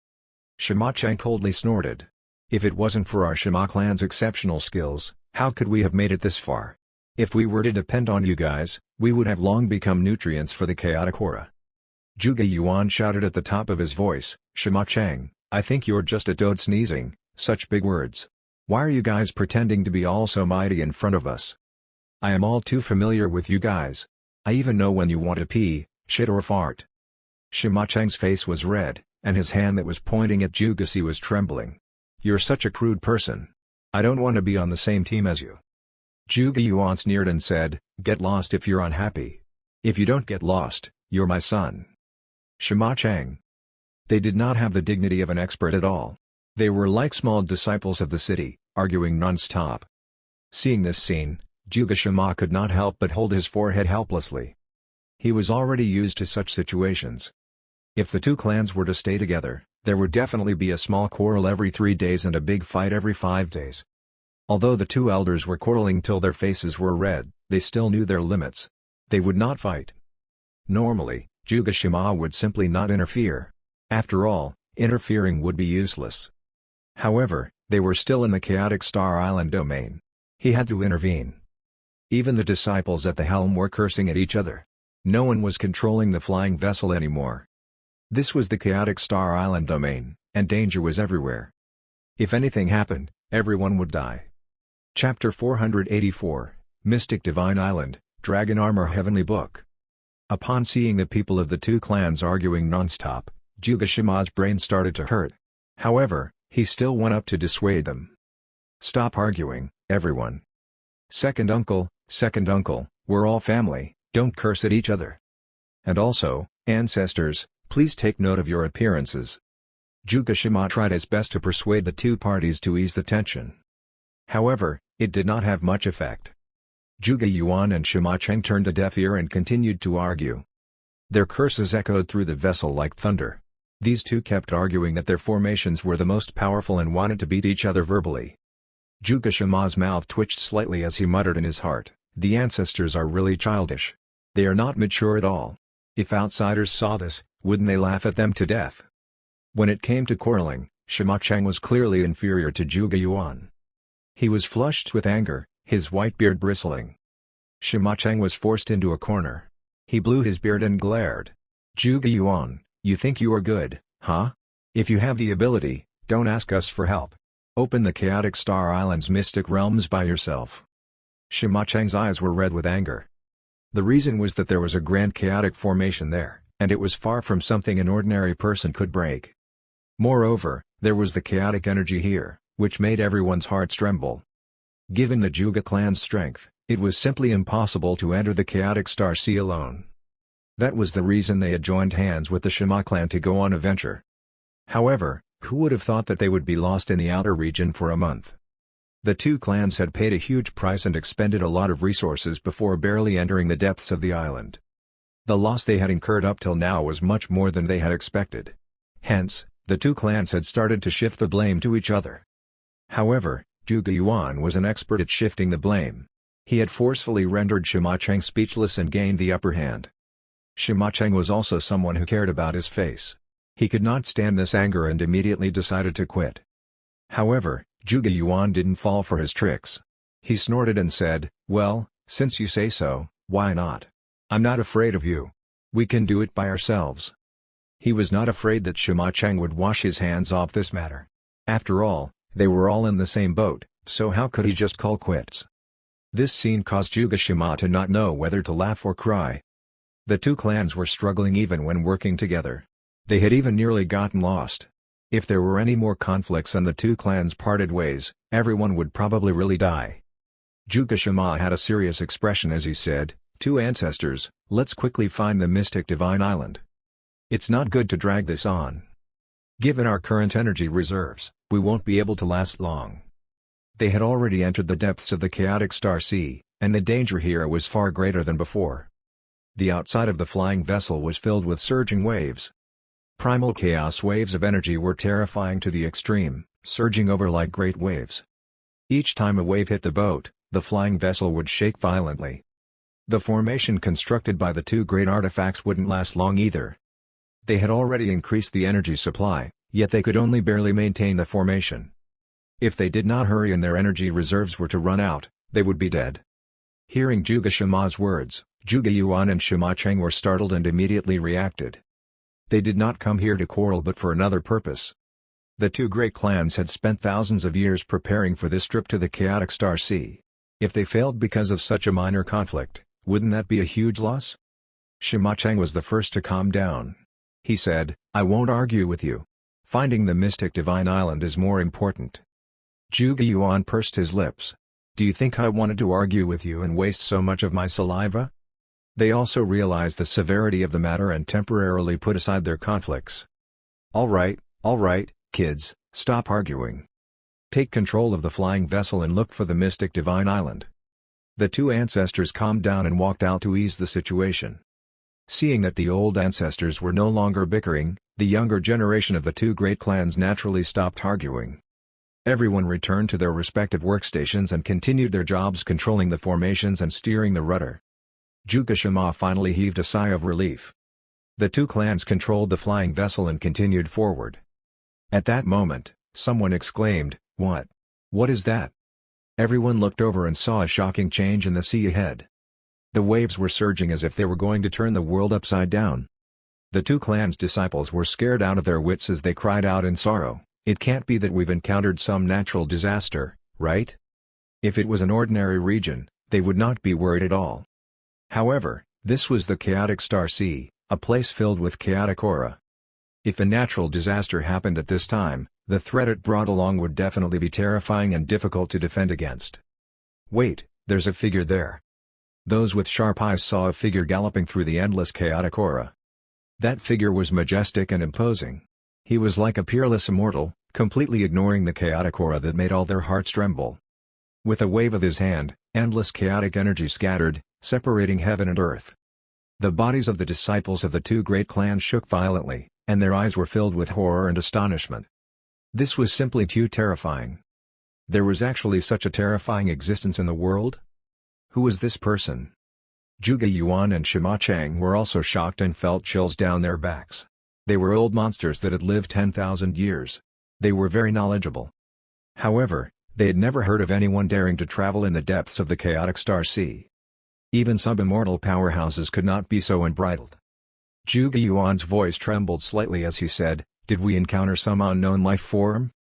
Shima Chang coldly snorted. "If it wasn't for our Shima clan's exceptional skills, how could we have made it this far? If we were to depend on you guys, we would have long become nutrients for the chaotic aura." Juga Yuan shouted at the top of his voice, "Shima Chang, I think you're just a toad sneezing, such big words. Why are you guys pretending to be all so mighty in front of us? I am all too familiar with you guys. I even know when you want to pee, shit or fart." Shima Chang's face was red, and his hand that was pointing at Jugasi was trembling. "You're such a crude person. I don't want to be on the same team as you." Juga Yuan sneered and said, "Get lost if you're unhappy. If you don't get lost, you're my son." Shima Chang. They did not have the dignity of an expert at all. They were like small disciples of the city, arguing non-stop. Seeing this scene, Juga Shima could not help but hold his forehead helplessly. He was already used to such situations. If the two clans were to stay together, there would definitely be a small quarrel every 3 days and a big fight every 5 days. Although the two elders were quarreling till their faces were red, they still knew their limits. They would not fight. Normally, Juga Shima would simply not interfere. After all, interfering would be useless. However, They were still in the chaotic Star Island domain. He had to intervene. Even the disciples at the helm were cursing at each other. No one was controlling the flying vessel anymore. This was the chaotic Star Island domain, and danger was everywhere. If anything happened, everyone would die. Chapter 484, Mystic Divine Island, Dragon Armor Heavenly Book. Upon seeing the people of the two clans arguing non-stop, Juga-shima's brain started to hurt. However, he still went up to dissuade them. "Stop arguing, everyone. Second uncle, we're all family, don't curse at each other. And also, ancestors, please take note of your appearances." Juga-shima tried his best to persuade the two parties to ease the tension. However, it did not have much effect. Juga Yuan and Shima Cheng turned a deaf ear and continued to argue. Their curses echoed through the vessel like thunder. These two kept arguing that their formations were the most powerful and wanted to beat each other verbally. Juga-shima's mouth twitched slightly as he muttered in his heart, "The ancestors are really childish. They are not mature at all. If outsiders saw this, wouldn't they laugh at them to death?" When it came to quarreling, Shima Cheng was clearly inferior to Juga Yuan. He was flushed with anger, his white beard bristling. Shima Cheng was forced into a corner. He blew his beard and glared. "Juga Yuan, you think you are good, huh? If you have the ability, don't ask us for help. Open the chaotic Star Island's mystic realms by yourself." Shima Cheng's eyes were red with anger. The reason was that there was a grand chaotic formation there, and it was far from something an ordinary person could break. Moreover, there was the chaotic energy here, which made everyone's hearts tremble. Given the Juga clan's strength, it was simply impossible to enter the chaotic Star Sea alone. That was the reason they had joined hands with the Shima clan to go on a venture. However, who would have thought that they would be lost in the outer region for a month? The two clans had paid a huge price and expended a lot of resources before barely entering the depths of the island. The loss they had incurred up till now was much more than they had expected. Hence, the two clans had started to shift the blame to each other. However, Juga Yuan was an expert at shifting the blame. He had forcefully rendered Shima Cheng speechless and gained the upper hand. Shima Cheng was also someone who cared about his face. He could not stand this anger and immediately decided to quit. However, Juga Yuan didn't fall for his tricks. He snorted and said, "Well, since you say so, why not? I'm not afraid of you. We can do it by ourselves." He was not afraid that Shima Cheng would wash his hands off this matter. After all, they were all in the same boat, so how could he just call quits? This scene caused Juga Shima to not know whether to laugh or cry. The two clans were struggling even when working together. They had even nearly gotten lost. If there were any more conflicts and the two clans parted ways, everyone would probably really die. Juga Shima had a serious expression as he said, "Two ancestors, let's quickly find the mystic divine island. It's not good to drag this on. Given our current energy reserves, we won't be able to last long." They had already entered the depths of the chaotic Star Sea, and the danger here was far greater than before. The outside of the flying vessel was filled with surging waves. Primal chaos waves of energy were terrifying to the extreme, surging over like great waves. Each time a wave hit the boat, the flying vessel would shake violently. The formation constructed by the two great artifacts wouldn't last long either. They had already increased the energy supply, yet they could only barely maintain the formation. If they did not hurry and their energy reserves were to run out, they would be dead. Hearing Juga Shima's words, Juga Yuan and Shima Cheng were startled and immediately reacted. They did not come here to quarrel but for another purpose. The two great clans had spent thousands of years preparing for this trip to the chaotic Star Sea. If they failed because of such a minor conflict, wouldn't that be a huge loss? Shima Cheng was the first to calm down. He said, "I won't argue with you. Finding the mystic divine island is more important." Juga Yuan pursed his lips. "Do you think I wanted to argue with you and waste so much of my saliva?" They also realized the severity of the matter and temporarily put aside their conflicts. All right, kids, stop arguing. Take control of the flying vessel and look for the mystic divine island." The two ancestors calmed down and walked out to ease the situation. Seeing that the old ancestors were no longer bickering, the younger generation of the two great clans naturally stopped arguing. Everyone returned to their respective workstations and continued their jobs controlling the formations and steering the rudder. Juga Shima finally heaved a sigh of relief. The two clans controlled the flying vessel and continued forward. At that moment, someone exclaimed, What? What is that? Everyone looked over and saw a shocking change in the sea ahead. The waves were surging as if they were going to turn the world upside down. The two clans' disciples were scared out of their wits as they cried out in sorrow, "It can't be that we've encountered some natural disaster, right?" If it was an ordinary region, they would not be worried at all. However, this was the chaotic star sea, a place filled with chaotic aura. If a natural disaster happened at this time, the threat it brought along would definitely be terrifying and difficult to defend against. Wait, there's a figure there. Those with sharp eyes saw a figure galloping through the endless chaotic aura. That figure was majestic and imposing. He was like a peerless immortal, completely ignoring the chaotic aura that made all their hearts tremble. With a wave of his hand, endless chaotic energy scattered, separating heaven and earth. The bodies of the disciples of the two great clans shook violently, and their eyes were filled with horror and astonishment. This was simply too terrifying. There was actually such a terrifying existence in the world? Who was this person? Zhuge Yuan and Sima Chang were also shocked and felt chills down their backs. They were old monsters that had lived 10,000 years. They were very knowledgeable. However, they had never heard of anyone daring to travel in the depths of the chaotic star sea. Even sub-immortal powerhouses could not be so unbridled. Zhuge Yuan's voice trembled slightly as he said, "Did we encounter some unknown life form?"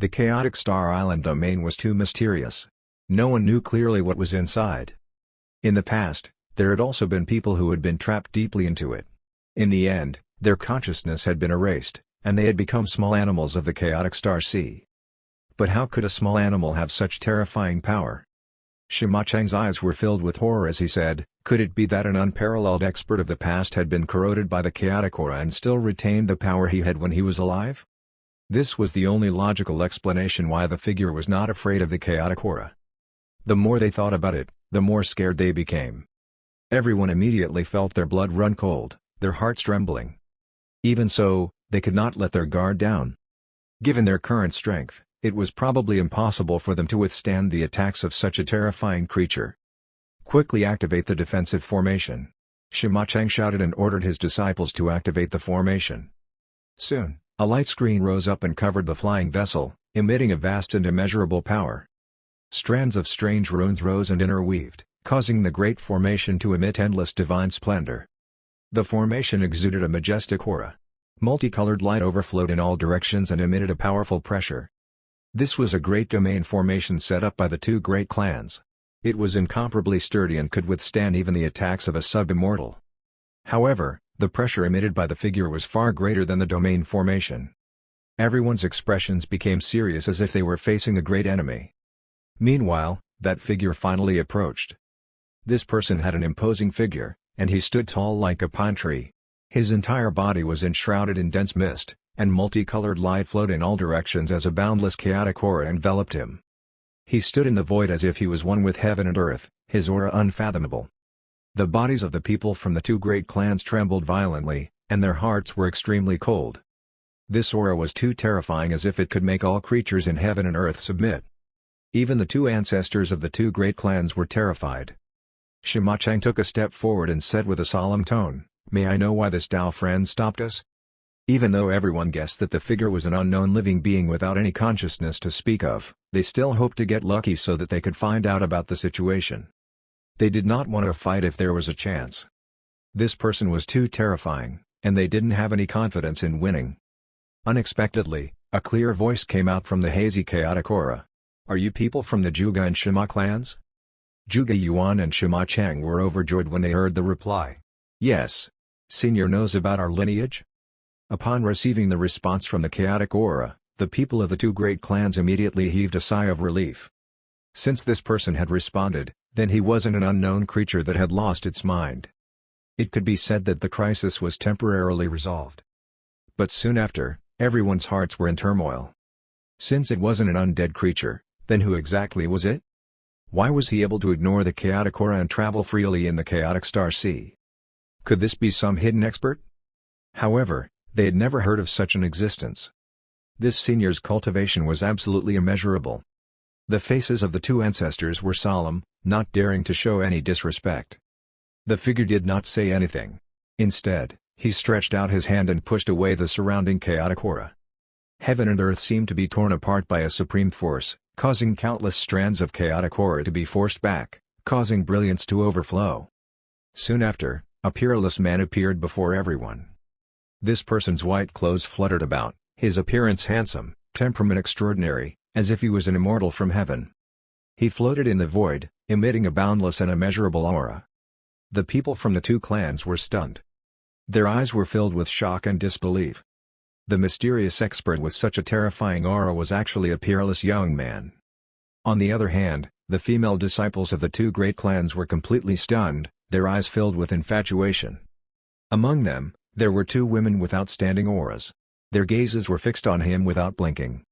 The chaotic star island domain was too mysterious. No one knew clearly what was inside. In the past, there had also been people who had been trapped deeply into it. In the end, their consciousness had been erased, and they had become small animals of the chaotic star sea. But how could a small animal have such terrifying power? Sima Chang's eyes were filled with horror as he said, "Could it be that an unparalleled expert of the past had been corroded by the chaotic aura and still retained the power he had when he was alive?" This was the only logical explanation why the figure was not afraid of the chaotic aura. The more they thought about it, the more scared they became. Everyone immediately felt their blood run cold, their hearts trembling. Even so, they could not let their guard down. Given their current strength, it was probably impossible for them to withstand the attacks of such a terrifying creature. "Quickly activate the defensive formation." Sima Chang shouted and ordered his disciples to activate the formation. Soon, a light screen rose up and covered the flying vessel, emitting a vast and immeasurable power. Strands of strange runes rose and interweaved, causing the great formation to emit endless divine splendor. The formation exuded a majestic aura. Multicolored light overflowed in all directions and emitted a powerful pressure. This was a great domain formation set up by the two great clans. It was incomparably sturdy and could withstand even the attacks of a sub-immortal. However, the pressure emitted by the figure was far greater than the domain formation. Everyone's expressions became serious as if they were facing a great enemy. Meanwhile, that figure finally approached. This person had an imposing figure, and he stood tall like a pine tree. His entire body was enshrouded in dense mist, and multicolored light flowed in all directions as a boundless chaotic aura enveloped him. He stood in the void as if he was one with heaven and earth, his aura unfathomable. The bodies of the people from the two great clans trembled violently, and their hearts were extremely cold. This aura was too terrifying as if it could make all creatures in heaven and earth submit. Even the two ancestors of the two great clans were terrified. Sima Chang took a step forward and said with a solemn tone, "May I know why this Tao friend stopped us?" Even though everyone guessed that the figure was an unknown living being without any consciousness to speak of, they still hoped to get lucky so that they could find out about the situation. They did not want to fight if there was a chance. This person was too terrifying, and they didn't have any confidence in winning. Unexpectedly, a clear voice came out from the hazy chaotic aura. "Are you people from the Zhuge and Sima clans?" Zhuge Yuan and Sima Chang were overjoyed when they heard the reply. "Yes. Senior knows about our lineage?" Upon receiving the response from the chaotic aura, the people of the two great clans immediately heaved a sigh of relief. Since this person had responded, then he wasn't an unknown creature that had lost its mind. It could be said that the crisis was temporarily resolved. But soon after, everyone's hearts were in turmoil. Since it wasn't an undead creature, then who exactly was it? Why was he able to ignore the chaotic aura and travel freely in the chaotic star sea? Could this be some hidden expert? However, they had never heard of such an existence. This senior's cultivation was absolutely immeasurable. The faces of the two ancestors were solemn, not daring to show any disrespect. The figure did not say anything. Instead, he stretched out his hand and pushed away the surrounding chaotic aura. Heaven and earth seemed to be torn apart by a supreme force, causing countless strands of chaotic aura to be forced back, causing brilliance to overflow. Soon after, a peerless man appeared before everyone. This person's white clothes fluttered about, his appearance handsome, temperament extraordinary, as if he was an immortal from heaven. He floated in the void, emitting a boundless and immeasurable aura. The people from the two clans were stunned. Their eyes were filled with shock and disbelief. The mysterious expert with such a terrifying aura was actually a peerless young man. On the other hand, the female disciples of the two great clans were completely stunned, their eyes filled with infatuation. Among them, there were two women with outstanding auras. Their gazes were fixed on him without blinking.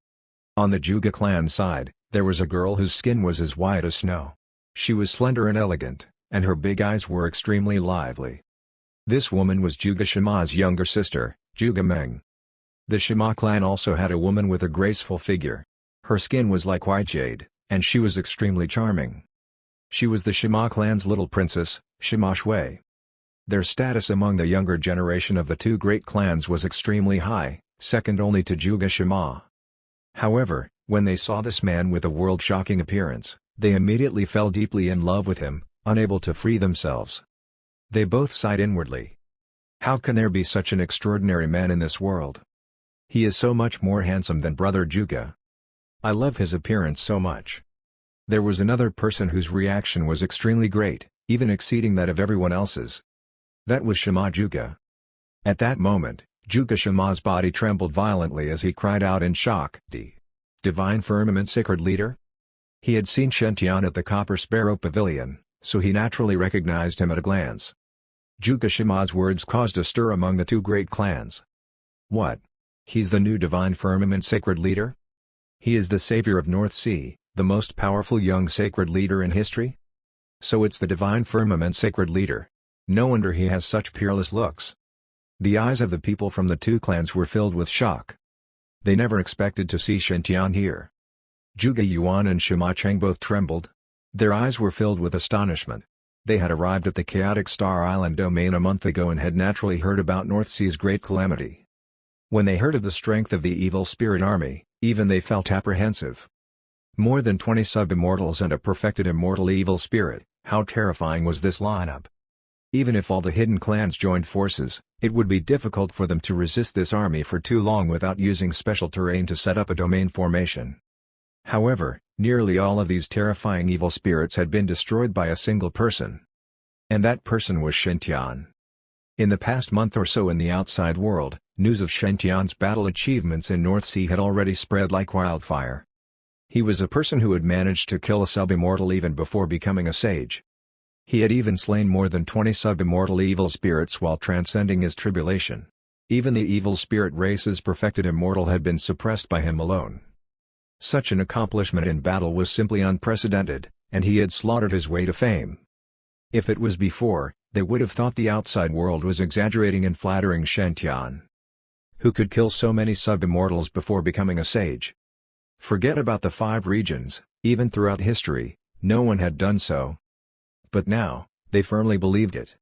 On the Juga clan side, there was a girl whose skin was as white as snow. She was slender and elegant, and her big eyes were extremely lively. This woman was Juga Shima's younger sister, Juga Meng. The Shima clan also had a woman with a graceful figure. Her skin was like white jade, and she was extremely charming. She was the Shima clan's little princess, Shima Shui. Their status among the younger generation of the two great clans was extremely high, second only to Juga Shima. However, when they saw this man with a world-shocking appearance, they immediately fell deeply in love with him, unable to free themselves. They both sighed inwardly. How can there be such an extraordinary man in this world? He is so much more handsome than brother Juga. I love his appearance so much. There was another person whose reaction was extremely great, even exceeding that of everyone else's. That was Shima Juga. At that moment, Juga Shima's body trembled violently as he cried out in shock, Divine Firmament Sacred Leader? He had seen Shen-tian at the Copper Sparrow Pavilion, so he naturally recognized him at a glance. Juga Shima's words caused a stir among the two great clans. What? He's the new Divine Firmament Sacred Leader? He is the savior of North Sea, the most powerful young sacred leader in history? So it's the Divine Firmament Sacred Leader. No wonder he has such peerless looks. The eyes of the people from the two clans were filled with shock. They never expected to see Shen-tian here. Juga Yuan and Shima Cheng both trembled. Their eyes were filled with astonishment. They had arrived at the chaotic Star Island domain a month ago and had naturally heard about North Sea's great calamity. When they heard of the strength of the evil spirit army, even they felt apprehensive. More than 20 sub-immortals and a perfected immortal evil spirit, how terrifying was this lineup? Even if all the hidden clans joined forces, it would be difficult for them to resist this army for too long without using special terrain to set up a domain formation. However, nearly all of these terrifying evil spirits had been destroyed by a single person. And that person was Shen-tian. In the past month or so in the outside world, news of Shen-tian's battle achievements in North Sea had already spread like wildfire. He was a person who had managed to kill a sub-immortal even before becoming a sage. He had even slain more than 20 sub-immortal evil spirits while transcending his tribulation. Even the evil spirit race's perfected immortal had been suppressed by him alone. Such an accomplishment in battle was simply unprecedented, and he had slaughtered his way to fame. If it was before, they would have thought the outside world was exaggerating and flattering Shen-tian. Who could kill so many sub-immortals before becoming a sage? Forget about the 5 regions, even throughout history, no one had done so. But now, they firmly believed it.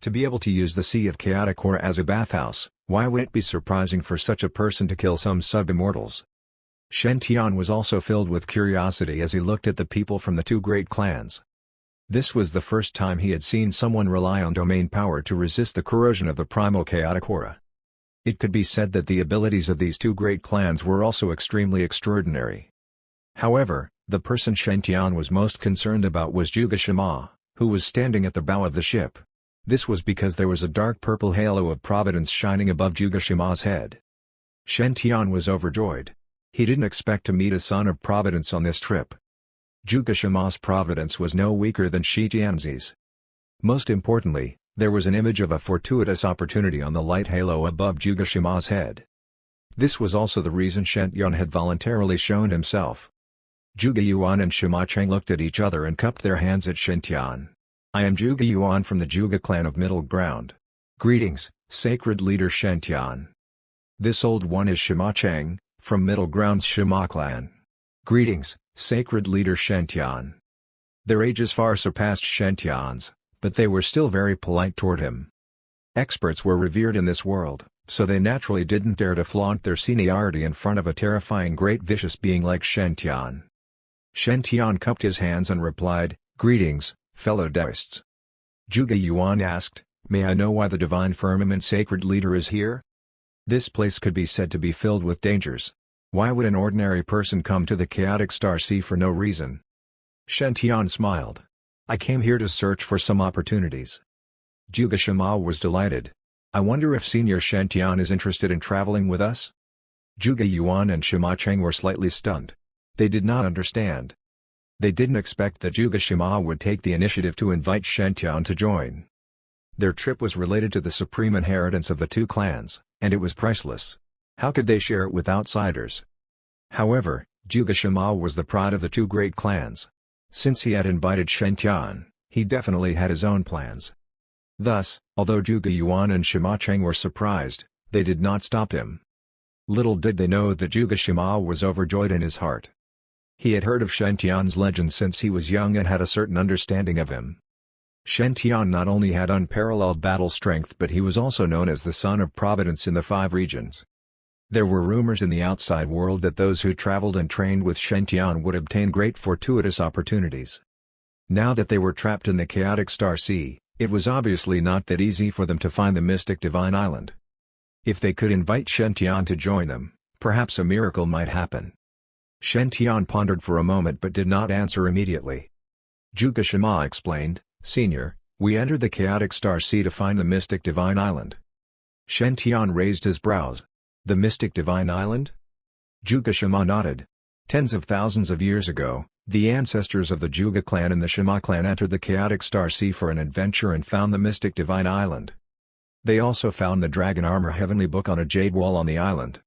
To be able to use the Sea of Chaotic Aura as a bathhouse, why would it be surprising for such a person to kill some sub-immortals? Shen-tian was also filled with curiosity as he looked at the people from the two great clans. This was the first time he had seen someone rely on domain power to resist the corrosion of the primal chaotic aura. It could be said that the abilities of these two great clans were also extremely extraordinary. However, the person Shen-tian was most concerned about was Juga Shima, who was standing at the bow of the ship. This was because there was a dark purple halo of Providence shining above Juga Shima's head. Shen-tian was overjoyed. He didn't expect to meet a son of Providence on this trip. Juga Shima's Providence was no weaker than Shi Tianzi's. Most importantly, there was an image of a fortuitous opportunity on the light halo above Juga Shima's head. This was also the reason Shen-tian had voluntarily shown himself. Juga Yuan and Shima Cheng looked at each other and cupped their hands at Shen-tian. I am Juga Yuan from the Juga clan of Middle Ground. Greetings, sacred leader Shen-tian. This old one is Shima Cheng, from Middle Ground's Shima clan. Greetings, sacred leader Shen-tian. Their ages far surpassed Shen-tian's, but they were still very polite toward him. Experts were revered in this world, so they naturally didn't dare to flaunt their seniority in front of a terrifying great vicious being like Shen-tian. Shen-tian cupped his hands and replied, "Greetings, fellow Taoists." Zhuge Yuan asked, "May I know why the Divine Firmament Sacred Leader is here? This place could be said to be filled with dangers. Why would an ordinary person come to the chaotic star sea for no reason?" Shen-tian smiled. "I came here to search for some opportunities." Zhuge Shima was delighted. "I wonder if Senior Shen-tian is interested in traveling with us?" Zhuge Yuan and Shima Cheng were slightly stunned. They did not understand. They didn't expect that Zhuge Shima would take the initiative to invite Shen-tian to join. Their trip was related to the supreme inheritance of the two clans, and it was priceless. How could they share it with outsiders? However, Zhuge Shima was the pride of the two great clans. Since he had invited Shen-tian, he definitely had his own plans. Thus, although Zhuge Yuan and Shima Cheng were surprised, they did not stop him. Little did they know that Zhuge Shima was overjoyed in his heart. He had heard of Shen-tian's legend since he was young and had a certain understanding of him. Shen-tian not only had unparalleled battle strength but he was also known as the son of Providence in the 5 regions. There were rumors in the outside world that those who traveled and trained with Shen-tian would obtain great fortuitous opportunities. Now that they were trapped in the chaotic Star Sea, it was obviously not that easy for them to find the mystic Divine Island. If they could invite Shen-tian to join them, perhaps a miracle might happen. Shen-tian pondered for a moment but did not answer immediately. Zhuge Shima explained, "Senior, we entered the chaotic Star Sea to find the mystic Divine Island." Shen-tian raised his brows. "The mystic Divine Island?" Zhuge Shima nodded. Tens of thousands of years ago, the ancestors of the Zhuge clan and the Shima clan entered the chaotic Star Sea for an adventure and found the mystic Divine Island. They also found the Dragon Armor Heavenly Book on a jade wall on the island.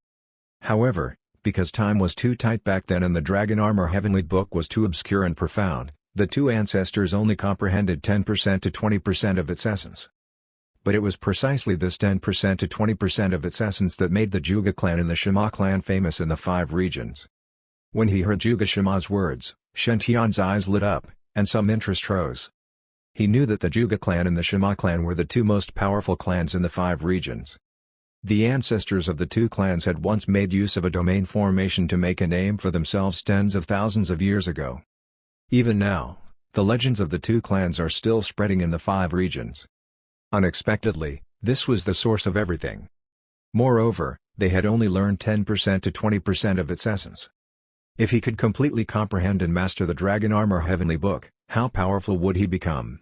However, because time was too tight back then and the Dragon Armor Heavenly Book was too obscure and profound, the two ancestors only comprehended 10% to 20% of its essence. But it was precisely this 10% to 20% of its essence that made the Zhuge clan and the Shima clan famous in the 5 regions. When he heard Zhuge Shima's words, Shen-tian's eyes lit up, and some interest rose. He knew that the Zhuge clan and the Shima clan were the two most powerful clans in the 5 regions. The ancestors of the two clans had once made use of a domain formation to make a name for themselves tens of thousands of years ago. Even now, the legends of the two clans are still spreading in the 5 regions. Unexpectedly, this was the source of everything. Moreover, they had only learned 10% to 20% of its essence. If he could completely comprehend and master the Dragon Armor Heavenly Book, how powerful would he become?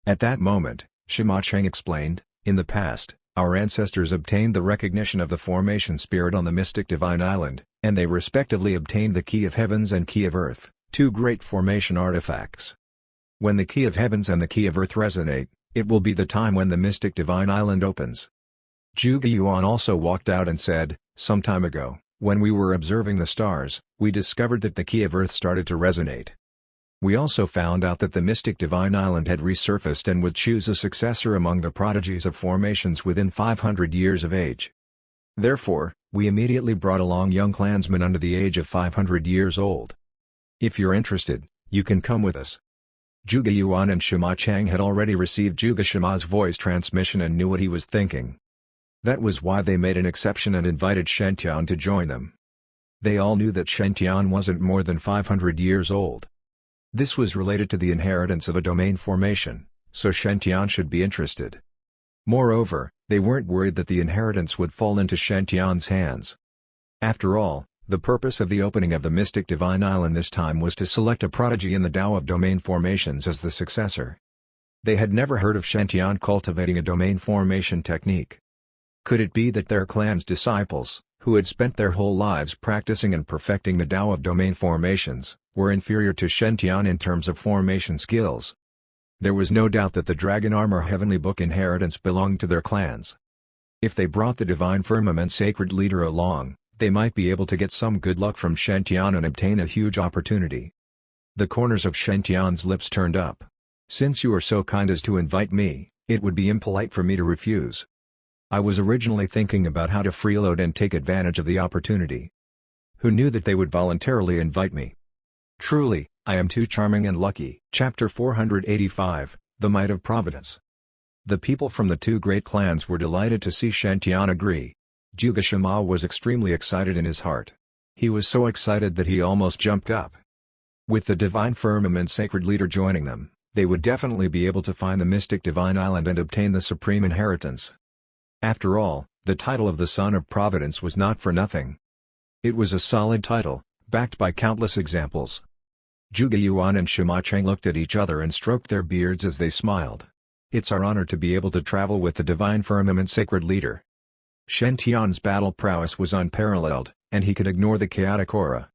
At that moment, Shima Cheng explained, "In the past, our ancestors obtained the recognition of the Formation Spirit on the mystic Divine Island, and they respectively obtained the Key of Heavens and Key of Earth, 2 great formation artifacts. When the Key of Heavens and the Key of Earth resonate, it will be the time when the mystic Divine Island opens." Zhuge Yuan also walked out and said, "Some time ago, when we were observing the stars, we discovered that the Key of Earth started to resonate. We also found out that the mystic Divine Island had resurfaced and would choose a successor among the prodigies of formations within 500 years of age. Therefore, we immediately brought along young clansmen under the age of 500 years old. If you're interested, you can come with us." Zhuge Yuan and Shima Cheng had already received Zhuge Shima's voice transmission and knew what he was thinking. That was why they made an exception and invited Shen-tian to join them. They all knew that Shen-tian wasn't more than 500 years old. This was related to the inheritance of a domain formation, so Shen-tian should be interested. Moreover, they weren't worried that the inheritance would fall into Shen-tian's hands. After all, the purpose of the opening of the mystic Divine Island this time was to select a prodigy in the Tao of domain formations as the successor. They had never heard of Shen-tian cultivating a domain formation technique. Could it be that their clan's disciples, who had spent their whole lives practicing and perfecting the Tao of domain formations, were inferior to Shen-tian in terms of formation skills? There was no doubt that the Dragon Armor Heavenly Book inheritance belonged to their clans. If they brought the Divine Firmament Sacred Leader along, they might be able to get some good luck from Shen-tian and obtain a huge opportunity. The corners of Shen-tian's lips turned up. "Since you are so kind as to invite me, it would be impolite for me to refuse. I was originally thinking about how to freeload and take advantage of the opportunity. Who knew that they would voluntarily invite me? Truly, I am too charming and lucky." Chapter 485, The Might of Providence. The people from the two great clans were delighted to see Shentian agree. Juga Shima was extremely excited in his heart. He was so excited that he almost jumped up. With the Divine Firmament Sacred Leader joining them, they would definitely be able to find the mystic Divine Island and obtain the supreme inheritance. After all, the title of the Son of Providence was not for nothing. It was a solid title, backed by countless examples. Juga Yuan and Shima Cheng looked at each other and stroked their beards as they smiled. It's our honor to be able to travel with the Divine Firmament Sacred Leader. Shentian's battle prowess was unparalleled, and he could ignore the chaotic aura.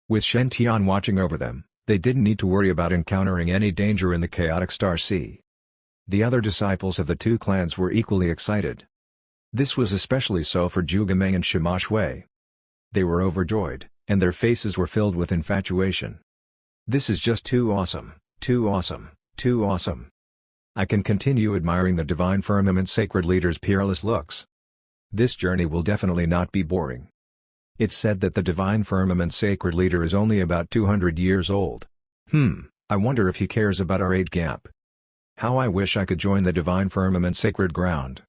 With Shentian watching over them, they didn't need to worry about encountering any danger in the chaotic Star Sea. The other disciples of the two clans were equally excited. This was especially so for Juga Meng and Shima Shui. They were overjoyed, and their faces were filled with infatuation. This is just too awesome, too awesome, too awesome. I can continue admiring the Divine Firmament Sacred Leader's peerless looks. This journey will definitely not be boring. It's said that the Divine Firmament Sacred Leader is only about 200 years old. I wonder if he cares about our age gap. How I wish I could join the Divine Firmament Sacred Ground.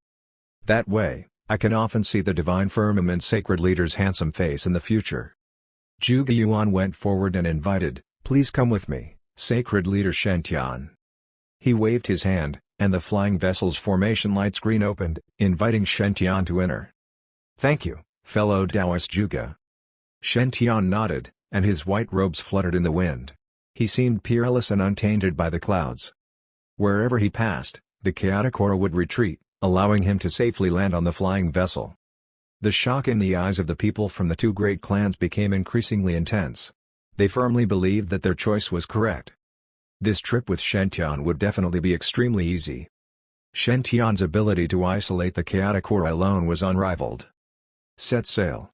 That way, I can often see the Divine Firmament Sacred Leader's handsome face in the future. Juga Yuan went forward and invited, "Please come with me, Sacred Leader Shentian." He waved his hand, and the flying vessel's formation light screen opened, inviting Shentian to enter. "Thank you, fellow Taoist Juga." Shentian nodded, and his white robes fluttered in the wind. He seemed peerless and untainted by the clouds. Wherever he passed, the chaotic aura would retreat, allowing him to safely land on the flying vessel. The shock in the eyes of the people from the two great clans became increasingly intense. They firmly believed that their choice was correct. This trip with Shentian would definitely be extremely easy. Shentian's ability to isolate the chaotic aura alone was unrivaled. "Set sail."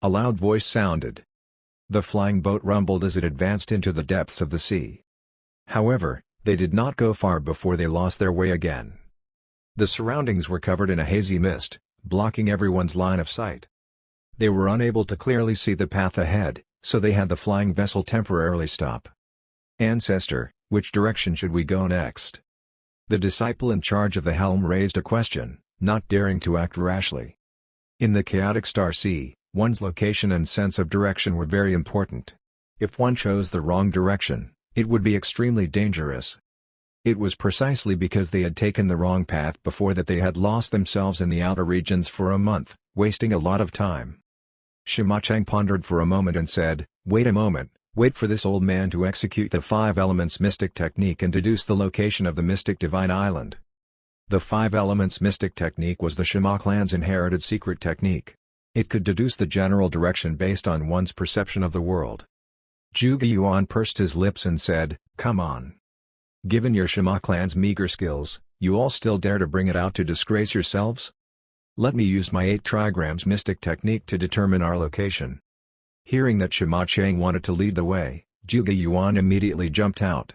A loud voice sounded. The flying boat rumbled as it advanced into the depths of the sea. However, they did not go far before they lost their way again. The surroundings were covered in a hazy mist, blocking everyone's line of sight. They were unable to clearly see the path ahead, so they had the flying vessel temporarily stop. "Ancestor, which direction should we go next?" The disciple in charge of the helm raised a question, not daring to act rashly. In the chaotic Star Sea, one's location and sense of direction were very important. If one chose the wrong direction, it would be extremely dangerous. It was precisely because they had taken the wrong path before that they had lost themselves in the outer regions for a month, wasting a lot of time. Shima Cheng pondered for a moment and said, "Wait a moment, wait for this old man to execute the 5 elements mystic technique and deduce the location of the mystic divine island." The 5 elements mystic technique was the Shima clan's inherited secret technique. It could deduce the general direction based on one's perception of the world. Juga Yuan pursed his lips and said, "Come on. Given your Shima clan's meager skills, you all still dare to bring it out to disgrace yourselves? Let me use my 8 trigrams mystic technique to determine our location." Hearing that Shima Cheng wanted to lead the way, Juga Yuan immediately jumped out.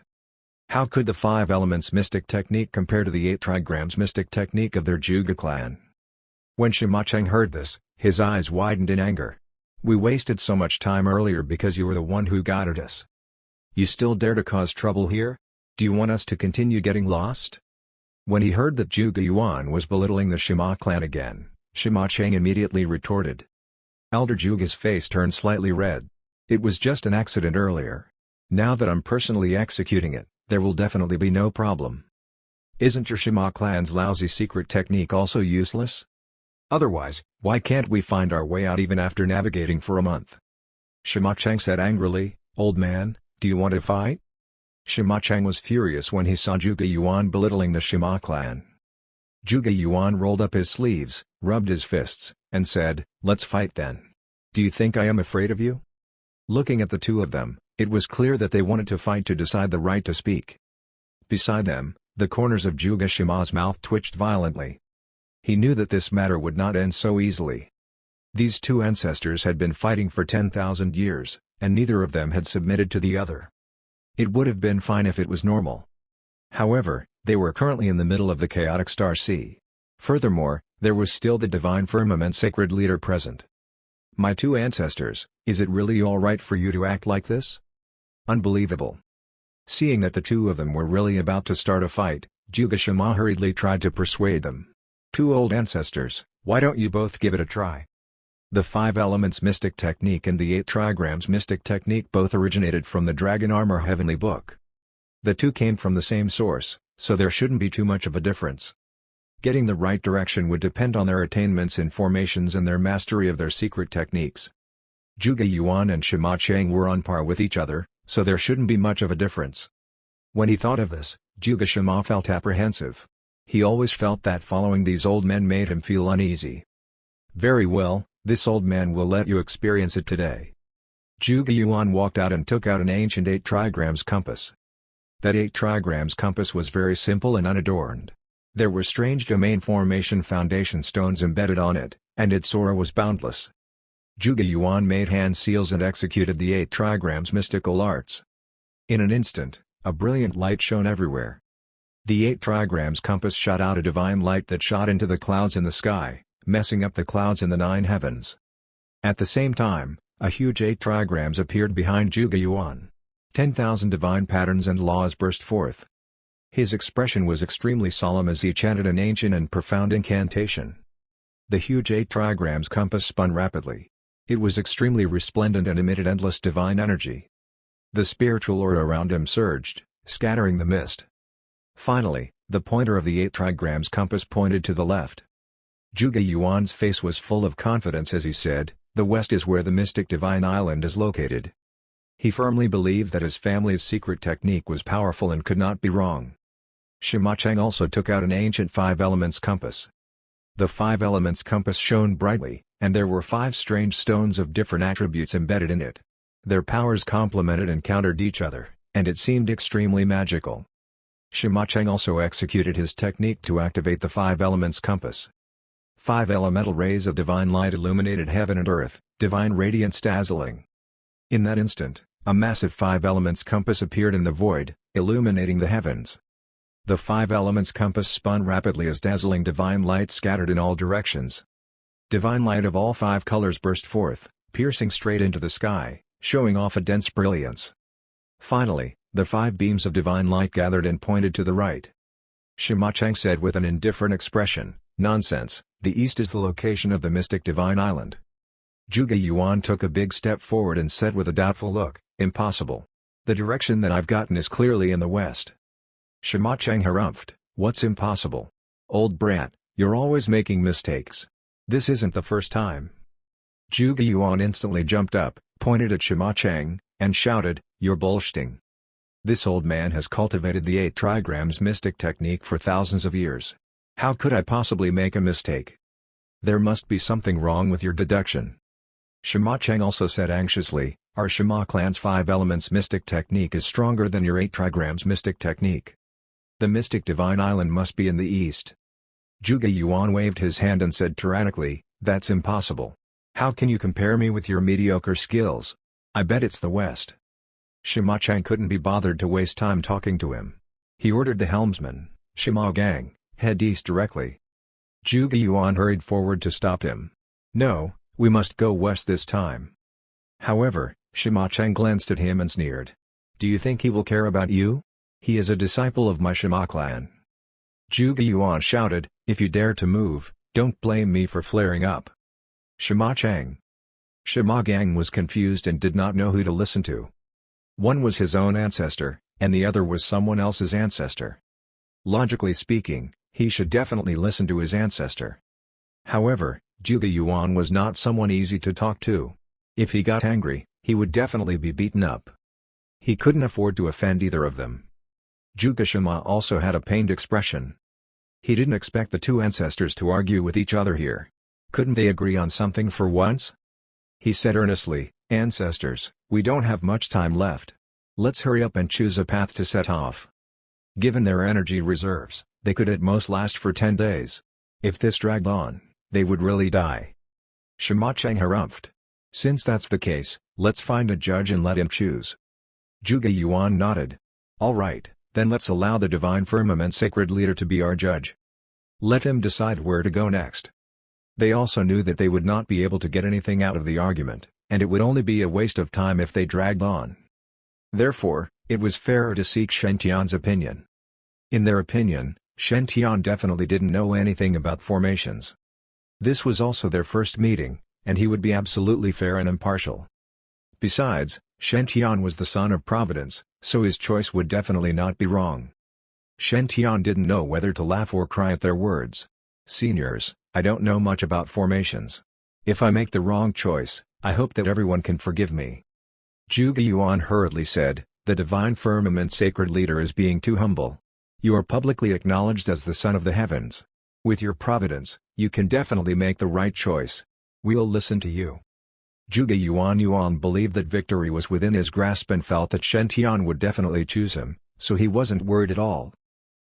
How could the 5 elements mystic technique compare to the 8 trigrams mystic technique of their Juga clan? When Shima Cheng heard this, his eyes widened in anger. "We wasted so much time earlier because you were the one who guided us. You still dare to cause trouble here? Do you want us to continue getting lost?" When he heard that Juga Yuan was belittling the Shima clan again, Shima Cheng immediately retorted. Elder Juga's face turned slightly red. "It was just an accident earlier. Now that I'm personally executing it, there will definitely be no problem. Isn't your Shima clan's lousy secret technique also useless? Otherwise, why can't we find our way out even after navigating for a month?" Shima Cheng said angrily, "Old man, do you want to fight?" Shima Cheng was furious when he saw Juga Yuan belittling the Shima clan. Juga Yuan rolled up his sleeves, rubbed his fists, and said, "Let's fight then. Do you think I am afraid of you?" Looking at the two of them, it was clear that they wanted to fight to decide the right to speak. Beside them, the corners of Juga Shima's mouth twitched violently. He knew that this matter would not end so easily. These two ancestors had been fighting for 10,000 years, and neither of them had submitted to the other. It would have been fine if it was normal. However, they were currently in the middle of the chaotic Star Sea. Furthermore, there was still the Divine Firmament Sacred Leader present. "My 2 ancestors, is it really all right for you to act like this? Unbelievable." Seeing that the two of them were really about to start a fight, Juga Shama hurriedly tried to persuade them. "Two old ancestors, why don't you both give it a try?" The 5 elements mystic technique and the 8 trigrams mystic technique both originated from the Dragon Armor Heavenly Book. The two came from the same source, so there shouldn't be too much of a difference. Getting the right direction would depend on their attainments in formations and their mastery of their secret techniques. Juga Yuan and Shima Cheng were on par with each other, so there shouldn't be much of a difference. When he thought of this, Juga Shima felt apprehensive. He always felt that following these old men made him feel uneasy. "Very well, this old man will let you experience it today." Juga Yuan walked out and took out an ancient 8 trigrams compass. That 8 trigrams compass was very simple and unadorned. There were strange domain formation foundation stones embedded on it, and its aura was boundless. Juga Yuan made hand seals and executed the 8 trigrams mystical arts. In an instant, a brilliant light shone everywhere. The 8 trigrams compass shot out a divine light that shot into the clouds in the sky, messing up the clouds in the 9 heavens. At the same time, a huge 8 trigrams appeared behind Juga Yuan. 10,000 divine patterns and laws burst forth. His expression was extremely solemn as he chanted an ancient and profound incantation. The huge 8 trigrams compass spun rapidly. It was extremely resplendent and emitted endless divine energy. The spiritual aura around him surged, scattering the mist. Finally, the pointer of the 8 trigrams compass pointed to the left. Juga Yuan's face was full of confidence as he said, "The west is where the mystic divine island is located." He firmly believed that his family's secret technique was powerful and could not be wrong. Shima Cheng also took out an ancient 5 elements compass. The 5 elements compass shone brightly, and there were 5 strange stones of different attributes embedded in it. Their powers complemented and countered each other, and it seemed extremely magical. Shima Cheng also executed his technique to activate the 5 elements compass. 5 elemental rays of divine light illuminated heaven and earth, divine radiance dazzling. In that instant, a massive 5 elements compass appeared in the void, illuminating the heavens. The 5 elements compass spun rapidly as dazzling divine light scattered in all directions. Divine light of all 5 colors burst forth, piercing straight into the sky, showing off a dense brilliance. Finally, the 5 beams of divine light gathered and pointed to the right. Shima Cheng said with an indifferent expression, "Nonsense, the east is the location of the mystic divine island." Juga Yuan took a big step forward and said with a doubtful look, "Impossible. The direction that I've gotten is clearly in the west." Shima Cheng harumphed, "What's impossible? Old brat, you're always making mistakes. This isn't the first time." Juga Yuan instantly jumped up, pointed at Shima Cheng, and shouted, "You're bullshitting. This old man has cultivated the 8 trigrams mystic technique for thousands of years. How could I possibly make a mistake? There must be something wrong with your deduction." Shima Cheng also said anxiously, "Our Shima clan's 5 elements mystic technique is stronger than your 8 trigrams mystic technique. The mystic divine island must be in the east." Juga Yuan waved his hand and said tyrannically, "That's impossible. How can you compare me with your mediocre skills? I bet it's the west." Shima Cheng couldn't be bothered to waste time talking to him. He ordered the helmsman, "Shima gang, head east directly." Juga Yuan hurried forward to stop him. "No, we must go west this time." However, Shima Cheng glanced at him and sneered. "Do you think he will care about you? He is a disciple of my Shima clan." Juga Yuan shouted, "If you dare to move, don't blame me for flaring up." Shima Cheng. Shima gang was confused and did not know who to listen to. One was his own ancestor, and the other was someone else's ancestor. Logically speaking, he should definitely listen to his ancestor. However, Juga Yuan was not someone easy to talk to. If he got angry, he would definitely be beaten up. He couldn't afford to offend either of them. Juga Shima also had a pained expression. He didn't expect the two ancestors to argue with each other here. Couldn't they agree on something for once? He said earnestly, "Ancestors, we don't have much time left. Let's hurry up and choose a path to set off." Given their energy reserves, they could at most last for 10 days. If this dragged on, they would really die. Shima Cheng harumphed. "Since that's the case, let's find a judge and let him choose." Juga Yuan nodded. "All right, then let's allow the divine firmament sacred leader to be our judge. Let him decide where to go next." They also knew that they would not be able to get anything out of the argument, and it would only be a waste of time if they dragged on. Therefore, it was fairer to seek Shen Tian's opinion. In their opinion, Shen definitely didn't know anything about formations. This was also their first meeting, and he would be absolutely fair and impartial. Besides, Shen was the son of Providence, so his choice would definitely not be wrong. Shen didn't know whether to laugh or cry at their words. "Seniors, I don't know much about formations. If I make the wrong choice, I hope that everyone can forgive me." Zhuge Yuan hurriedly said, "The Divine Firmament Sacred Leader is being too humble. You are publicly acknowledged as the Son of the Heavens. With your providence, you can definitely make the right choice. We'll listen to you." Zhuge Yuan believed that victory was within his grasp and felt that Shen would definitely choose him, so he wasn't worried at all.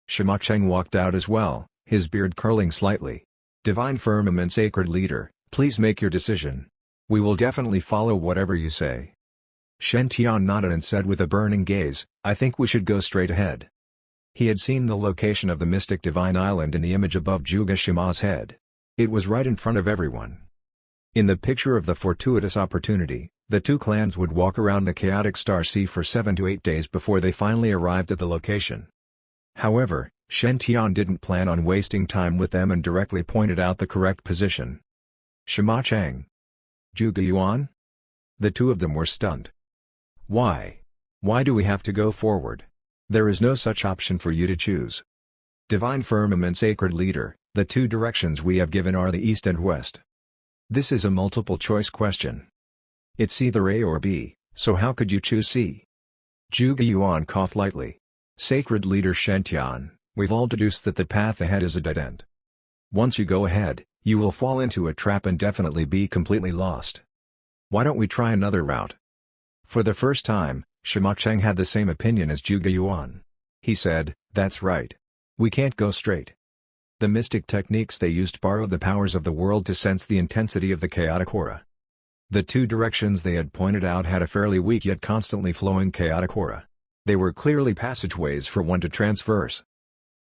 Sima Cheng walked out as well, his beard curling slightly. "Divine Firmament Sacred Leader, please make your decision. We will definitely follow whatever you say." Shen nodded and said with a burning gaze, "I think we should go straight ahead." He had seen the location of the mystic divine island in the image above Zhuge Shima's head. It was right in front of everyone. In the picture of the fortuitous opportunity, the two clans would walk around the chaotic star sea for 7 to 8 days before they finally arrived at the location. However, Shen didn't plan on wasting time with them and directly pointed out the correct position. "Sima Cheng. Zhuge Yuan?" The two of them were stunned. "Why? Why do we have to go forward? There is no such option for you to choose. Divine Firmament Sacred Leader, the two directions we have given are the east and west. This is a multiple-choice question. It's either A or B, so how could you choose C?" Zhuge Yuan coughed lightly. "Sacred Leader Shen we've all deduced that the path ahead is a dead end. Once you go ahead, you will fall into a trap and definitely be completely lost. Why don't we try another route?" For the first time, Sima Cheng had the same opinion as Zhuge Yuan. He said, "That's right. We can't go straight." The mystic techniques they used borrowed the powers of the world to sense the intensity of the chaotic aura. The two directions they had pointed out had a fairly weak yet constantly flowing chaotic aura. They were clearly passageways for one to transverse.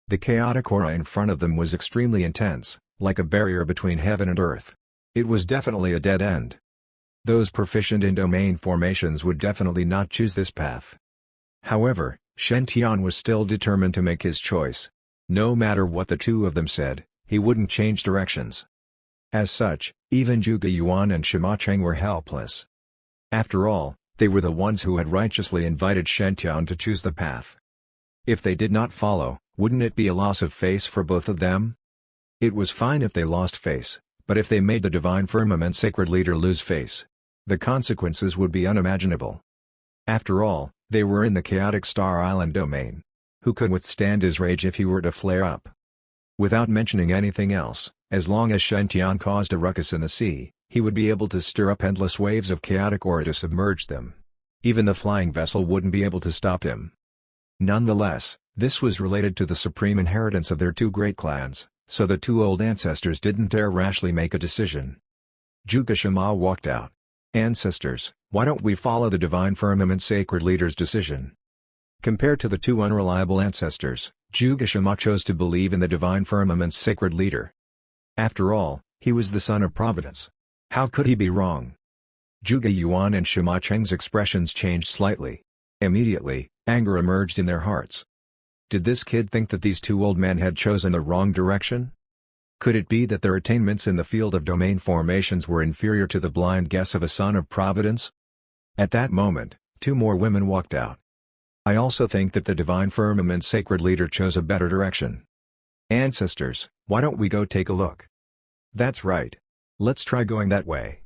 The chaotic aura in front of them was extremely intense, like a barrier between heaven and earth. It was definitely a dead end. Those proficient in domain formations would definitely not choose this path. However, Shen was still determined to make his choice. No matter what the two of them said, he wouldn't change directions. As such, even Zhuge Yuan and Sima Cheng were helpless. After all, they were the ones who had righteously invited Shen to choose the path. If they did not follow, wouldn't it be a loss of face for both of them? It was fine if they lost face, but if they made the Divine Firmament Sacred Leader lose face, the consequences would be unimaginable. After all, they were in the chaotic Star Island domain. Who could withstand his rage if he were to flare up? Without mentioning anything else, as long as Shen caused a ruckus in the sea, he would be able to stir up endless waves of chaotic aura to submerge them. Even the flying vessel wouldn't be able to stop him. Nonetheless, this was related to the supreme inheritance of their two great clans, so the two old ancestors didn't dare rashly make a decision. Zhuge Shima walked out. "Ancestors, why don't we follow the Divine Firmament Sacred Leader's decision?" Compared to the two unreliable ancestors, Zhuge Shima chose to believe in the Divine Firmament's Sacred Leader. After all, he was the son of Providence. How could he be wrong? Zhuge Yuan and Sima Cheng's expressions changed slightly. Immediately, anger emerged in their hearts. Did this kid think that these two old men had chosen the wrong direction? Could it be that their attainments in the field of domain formations were inferior to the blind guess of a son of Providence? At that moment, two more women walked out. "I also think that the Divine Firmament Sacred Leader chose a better direction. Ancestors, why don't we go take a look?" "That's right. Let's try going that way."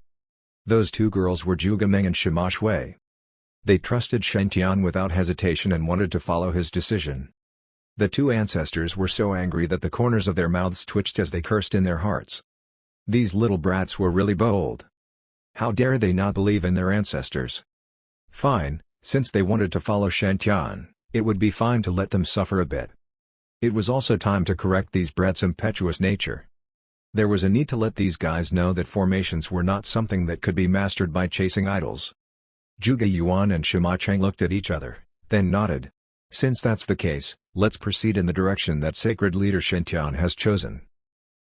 Those two girls were Zhuge Meng and Sima Shui. They trusted Shen without hesitation and wanted to follow his decision. The two ancestors were so angry that the corners of their mouths twitched as they cursed in their hearts. These little brats were really bold. How dare they not believe in their ancestors? Fine. Since they wanted to follow Shen it would be fine to let them suffer a bit. It was also time to correct these brats' impetuous nature. There was a need to let these guys know that formations were not something that could be mastered by chasing idols. Zhuge Yuan and Sima Cheng looked at each other, then nodded. "Since that's the case, let's proceed in the direction that Sacred Leader Shen has chosen."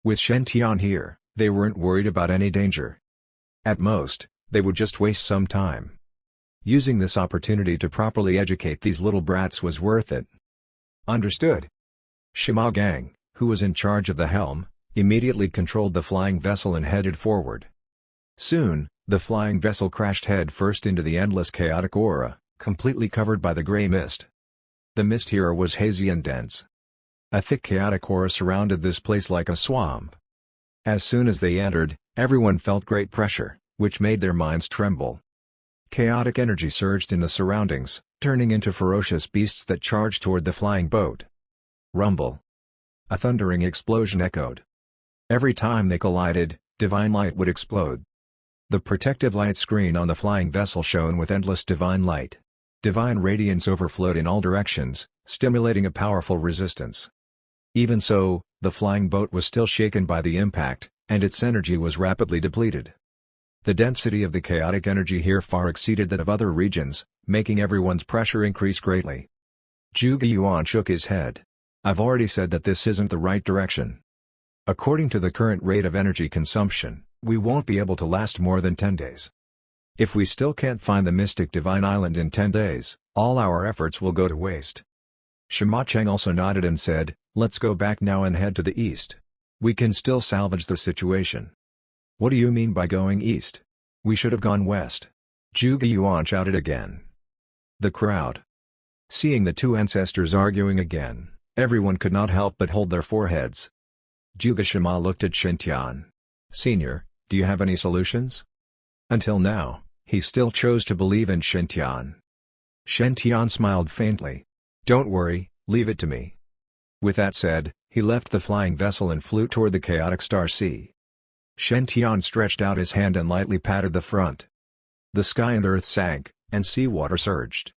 With Shen here, they weren't worried about any danger. At most, they would just waste some time. Using this opportunity to properly educate these little brats was worth it. "Understood. Shima Gang, who was in charge of the helm, immediately controlled the flying vessel and headed forward. Soon, the flying vessel crashed head-first into the endless chaotic aura, completely covered by the grey mist. The mist here was hazy and dense. A thick chaotic aura surrounded this place like a swamp. As soon as they entered, everyone felt great pressure, which made their minds tremble. Chaotic energy surged in the surroundings, turning into ferocious beasts that charged toward the flying boat. Rumble. A thundering explosion echoed. Every time they collided, divine light would explode. The protective light screen on the flying vessel shone with endless divine light. Divine radiance overflowed in all directions, stimulating a powerful resistance. Even so, the flying boat was still shaken by the impact, and its energy was rapidly depleted. The density of the chaotic energy here far exceeded that of other regions, making everyone's pressure increase greatly. Zhuge Yuan shook his head. I've already said that this isn't the right direction. According to the current rate of energy consumption, we won't be able to last more than 10 days. If we still can't find the mystic divine island in 10 days, all our efforts will go to waste. Shima Cheng also nodded and said, let's go back now and head to the east. We can still salvage the situation. What do you mean by going east? We should have gone west. Zhuge Yuan shouted again. The crowd. Seeing the two ancestors arguing again, everyone could not help but hold their foreheads. Zhuge Shima looked at Shintian. Senior, do you have any solutions? Until now, he still chose to believe in Shintian. Shintian smiled faintly. Don't worry, leave it to me. With that said, he left the flying vessel and flew toward the chaotic star sea. Shintian stretched out his hand and lightly patted the front. The sky and earth sank, and seawater surged.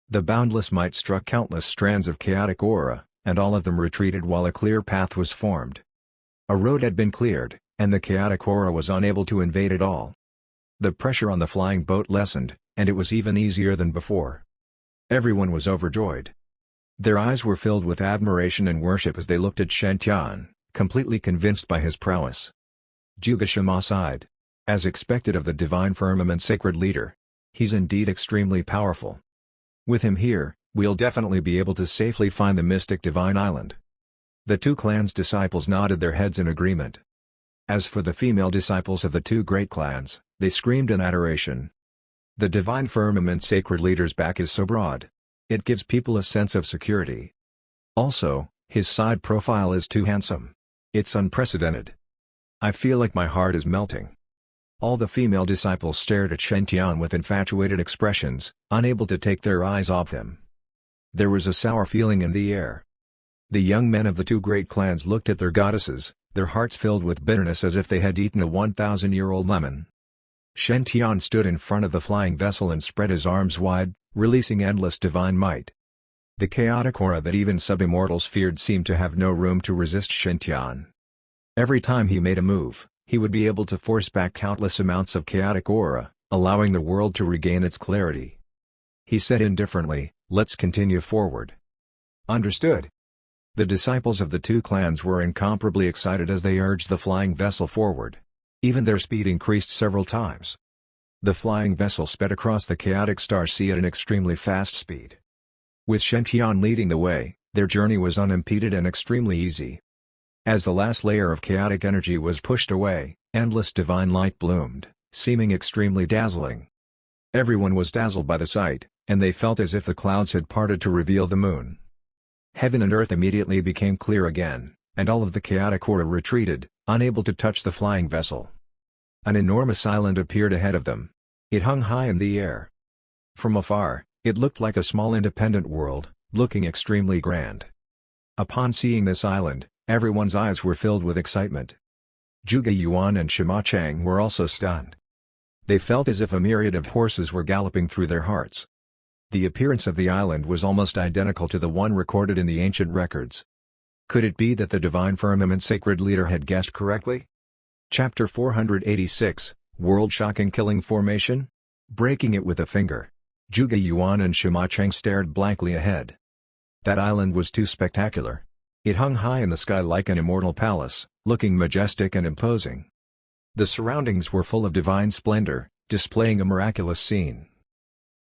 The boundless might struck countless strands of chaotic aura, and all of them retreated while a clear path was formed. A road had been cleared, and the chaotic aura was unable to invade it all. The pressure on the flying boat lessened, and it was even easier than before. Everyone was overjoyed. Their eyes were filled with admiration and worship as they looked at Shintian, completely convinced by his prowess. Zhuge Shima sighed. As expected of the divine firmament sacred leader. He's indeed extremely powerful. With him here, we'll definitely be able to safely find the mystic divine island. The two clans' disciples nodded their heads in agreement. As for the female disciples of the two great clans, they screamed in adoration. The divine firmament sacred leader's back is so broad. It gives people a sense of security. Also, his side profile is too handsome. It's unprecedented. I feel like my heart is melting. All the female disciples stared at Shintian with infatuated expressions, unable to take their eyes off him. There was a sour feeling in the air. The young men of the two great clans looked at their goddesses, their hearts filled with bitterness as if they had eaten a 1,000-year-old lemon. Shintian stood in front of the flying vessel and spread his arms wide, releasing endless divine might. The chaotic aura that even sub-immortals feared seemed to have no room to resist Shintian. Every time he made a move, he would be able to force back countless amounts of chaotic aura, allowing the world to regain its clarity. He said indifferently, let's continue forward. Understood. The disciples of the two clans were incomparably excited as they urged the flying vessel forward. Even their speed increased several times. The flying vessel sped across the chaotic star sea at an extremely fast speed. With Shintian leading the way, their journey was unimpeded and extremely easy. As the last layer of chaotic energy was pushed away, endless divine light bloomed, seeming extremely dazzling. Everyone was dazzled by the sight, and they felt as if the clouds had parted to reveal the moon. Heaven and earth immediately became clear again, and all of the chaotic aura retreated, unable to touch the flying vessel. An enormous island appeared ahead of them. It hung high in the air. From afar, it looked like a small independent world, looking extremely grand. Upon seeing this island, everyone's eyes were filled with excitement. Zhuge Yuan and Shima Cheng were also stunned. They felt as if a myriad of horses were galloping through their hearts. The appearance of the island was almost identical to the one recorded in the ancient records. Could it be that the divine firmament sacred leader had guessed correctly? Chapter 486, World-Shocking Killing Formation? Breaking it with a finger. Zhuge Yuan and Shima Cheng stared blankly ahead. That island was too spectacular. It hung high in the sky like an immortal palace, looking majestic and imposing. The surroundings were full of divine splendor, displaying a miraculous scene.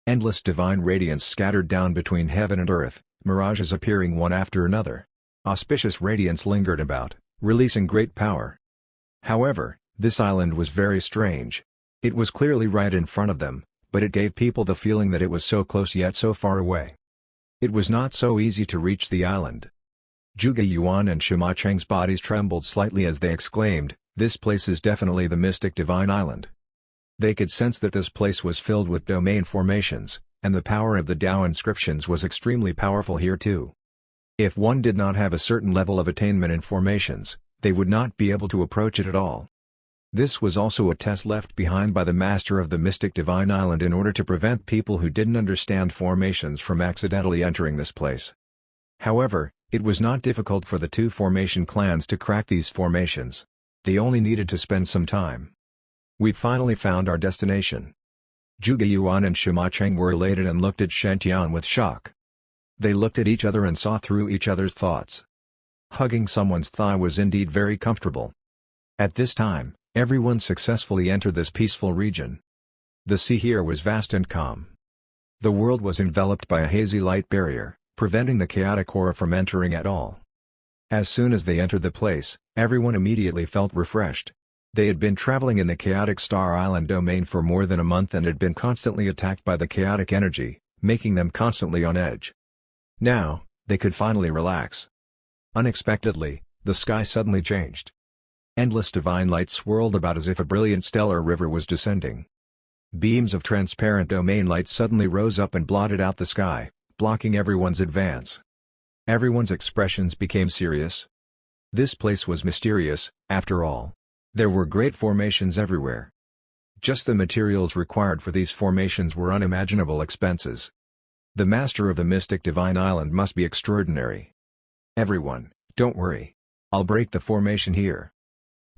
Endless divine radiance scattered down between heaven and earth, mirages appearing one after another. Auspicious radiance lingered about, releasing great power. However, this island was very strange. It was clearly right in front of them, but it gave people the feeling that it was so close yet so far away. It was not so easy to reach the island. Zhuge Yuan and Sima Cheng's bodies trembled slightly as they exclaimed, "This place is definitely the mystic divine island." They could sense that this place was filled with domain formations, and the power of the Tao inscriptions was extremely powerful here too. If one did not have a certain level of attainment in formations, they would not be able to approach it at all. This was also a test left behind by the master of the mystic divine island in order to prevent people who didn't understand formations from accidentally entering this place. However, it was not difficult for the two formation clans to crack these formations. They only needed to spend some time. "We finally found our destination." Zhuge Yuan and Sima Cheng were elated and looked at Shen Tian with shock. They looked at each other and saw through each other's thoughts. Hugging someone's thigh was indeed very comfortable. At this time, everyone successfully entered this peaceful region. The sea here was vast and calm. The world was enveloped by a hazy light barrier, preventing the chaotic aura from entering at all. As soon as they entered the place, everyone immediately felt refreshed. They had been traveling in the chaotic Star Island domain for more than a month and had been constantly attacked by the chaotic energy, making them constantly on edge. Now, they could finally relax. Unexpectedly, the sky suddenly changed. Endless divine light swirled about as if a brilliant stellar river was descending. Beams of transparent domain light suddenly rose up and blotted out the sky, blocking everyone's advance. Everyone's expressions became serious. This place was mysterious, after all. There were great formations everywhere. Just the materials required for these formations were unimaginable expenses. The master of the mystic divine island must be extraordinary. "Everyone, don't worry. I'll break the formation here."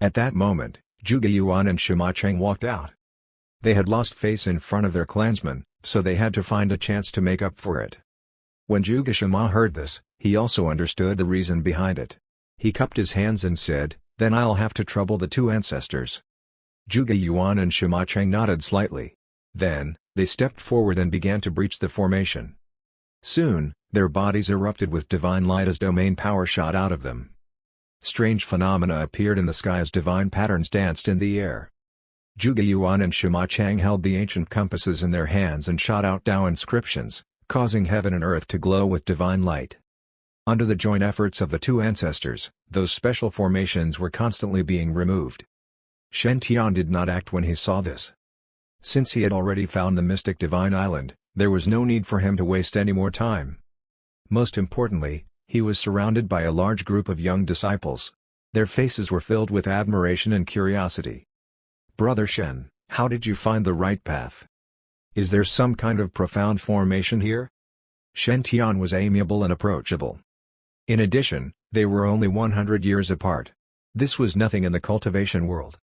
At that moment, Zhuge Yuan and Sima Cheng walked out. They had lost face in front of their clansmen, so they had to find a chance to make up for it. When Zhuge Shima heard this, he also understood the reason behind it. He cupped his hands and said, "Then I'll have to trouble the two ancestors." Zhuge Yuan and Sima Cheng nodded slightly. Then, they stepped forward and began to breach the formation. Soon, their bodies erupted with divine light as domain power shot out of them. Strange phenomena appeared in the sky as divine patterns danced in the air. Zhuge Yuan and Sima Cheng held the ancient compasses in their hands and shot out Tao inscriptions, causing heaven and earth to glow with divine light. Under the joint efforts of the two ancestors, those special formations were constantly being removed. Shen Tian did not act when he saw this. Since he had already found the mystic divine island, there was no need for him to waste any more time. Most importantly, he was surrounded by a large group of young disciples. Their faces were filled with admiration and curiosity. "Brother Shen, how did you find the right path? Is there some kind of profound formation here?" Shen Tian was amiable and approachable. In addition, they were only 100 years apart. This was nothing in the cultivation world.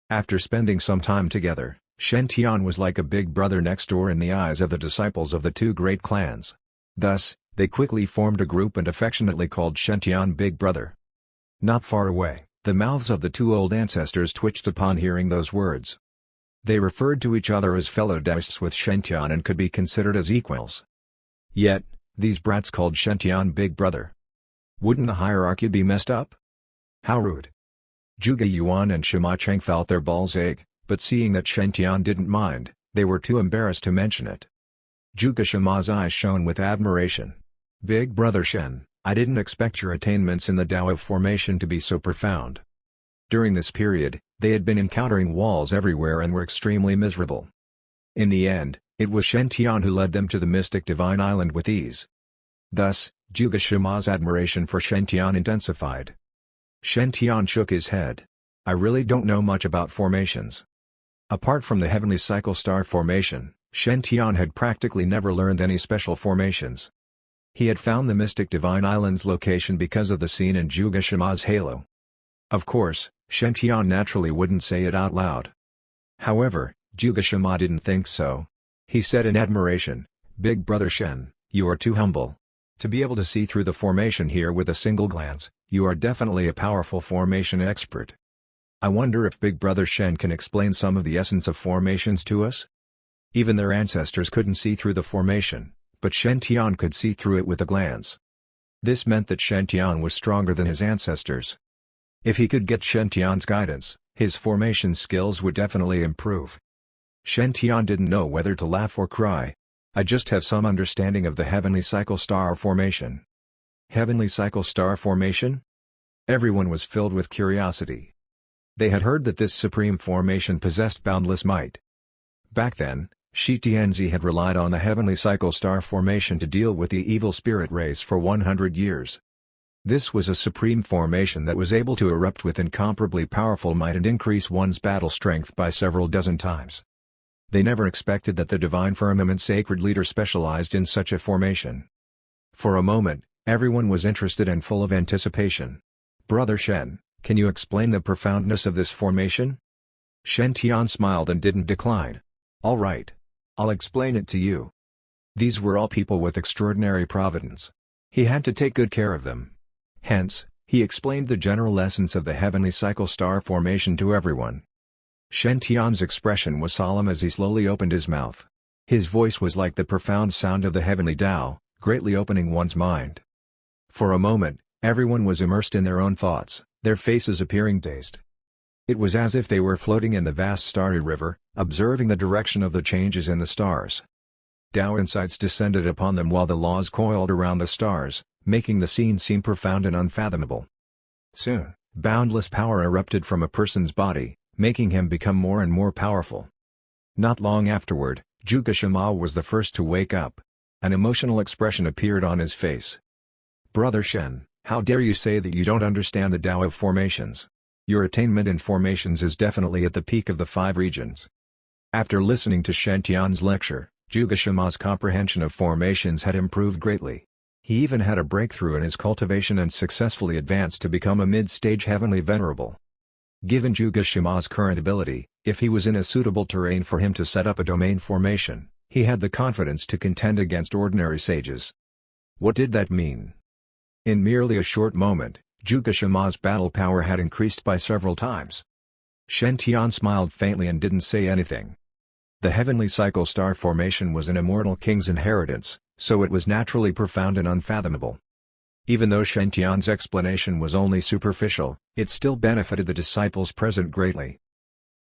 After spending some time together, Shen Tian was like a big brother next door in the eyes of the disciples of the two great clans. Thus, they quickly formed a group and affectionately called Shen Tian Big Brother. Not far away, the mouths of the two old ancestors twitched upon hearing those words. They referred to each other as fellow Taoists with Shen Tian and could be considered as equals. Yet, these brats called Shen Tian Big Brother. Wouldn't the hierarchy be messed up? How rude. Zhuge Yuan and Sima Cheng felt their balls ache, but seeing that Shen Tian didn't mind, they were too embarrassed to mention it. Zhuge Shima's eyes shone with admiration. "Big Brother Shen, I didn't expect your attainments in the Tao of formation to be so profound." During this period, they had been encountering walls everywhere and were extremely miserable. In the end, it was Shen Tian who led them to the mystic divine island with ease. Thus, Zhuge Shima's admiration for Shen Tian intensified. Shen Tian shook his head. "I really don't know much about formations." Apart from the heavenly cycle star formation, Shen Tian had practically never learned any special formations. He had found the mystic divine island's location because of the scene in Zhuge Shima's halo. Of course, Shen Tian naturally wouldn't say it out loud. However, Zhuge Shima didn't think so. He said in admiration, "Big Brother Shen, you are too humble. To be able to see through the formation here with a single glance, you are definitely a powerful formation expert. I wonder if Big Brother Shen can explain some of the essence of formations to us?" Even their ancestors couldn't see through the formation, but Shen Tian could see through it with a glance. This meant that Shen was stronger than his ancestors. If he could get Shen guidance, his formation skills would definitely improve. Shen didn't know whether to laugh or cry. I just have some understanding of the Heavenly Cycle Star Formation. Heavenly Cycle Star Formation? Everyone was filled with curiosity. They had heard that this supreme formation possessed boundless might. Back then, Shi Tianzi had relied on the Heavenly Cycle Star Formation to deal with the evil spirit race for 100 years. This was a supreme formation that was able to erupt with incomparably powerful might and increase one's battle strength by several dozen times. They never expected that the Divine Firmament Sacred Leader specialized in such a formation. For a moment, everyone was interested and full of anticipation. "Brother Shen, can you explain the profoundness of this formation?" Shen smiled and didn't decline. "All right. I'll explain it to you." These were all people with extraordinary providence. He had to take good care of them. Hence, he explained the general essence of the Heavenly Cycle Star Formation to everyone. Shen expression was solemn as he slowly opened his mouth. His voice was like the profound sound of the heavenly Tao, greatly opening one's mind. For a moment, everyone was immersed in their own thoughts, their faces appearing dazed. It was as if they were floating in the vast starry river, observing the direction of the changes in the stars. Tao insights descended upon them while the laws coiled around the stars, making the scene seem profound and unfathomable. Soon, boundless power erupted from a person's body, making him become more and more powerful. Not long afterward, Zhuge Shima was the first to wake up. An emotional expression appeared on his face. "Brother Shen, how dare you say that you don't understand the Tao of formations? Your attainment in formations is definitely at the peak of the 5 regions." After listening to Shen Tian's lecture, Zhuge Shima's comprehension of formations had improved greatly. He even had a breakthrough in his cultivation and successfully advanced to become a mid-stage heavenly venerable. Given Zhuge Shima's current ability, if he was in a suitable terrain for him to set up a domain formation, he had the confidence to contend against ordinary sages. What did that mean? In merely a short moment, Zhuge Shima's battle power had increased by several times. Shen smiled faintly and didn't say anything. The Heavenly Cycle Star Formation was an immortal king's inheritance, so it was naturally profound and unfathomable. Even though Shen explanation was only superficial, it still benefited the disciples present greatly.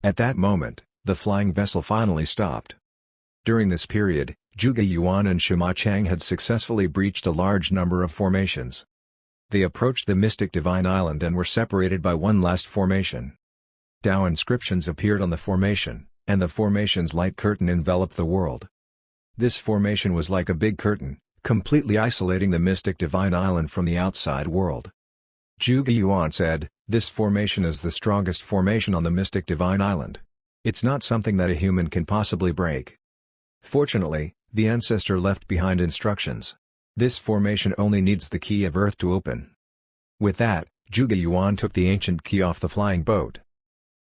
At that moment, the flying vessel finally stopped. During this period, Zhuge Yuan and Shima Chang had successfully breached a large number of formations. They approached the mystic Divine Island and were separated by one last formation. Tao inscriptions appeared on the formation, and the formation's light curtain enveloped the world. This formation was like a big curtain, completely isolating the mystic Divine Island from the outside world. Zhuge Yuan said, "This formation is the strongest formation on the mystic Divine Island. It's not something that a human can possibly break." Fortunately, the ancestor left behind instructions. This formation only needs the key of earth to open. With that, Zhuge Yuan took the ancient key off the flying boat.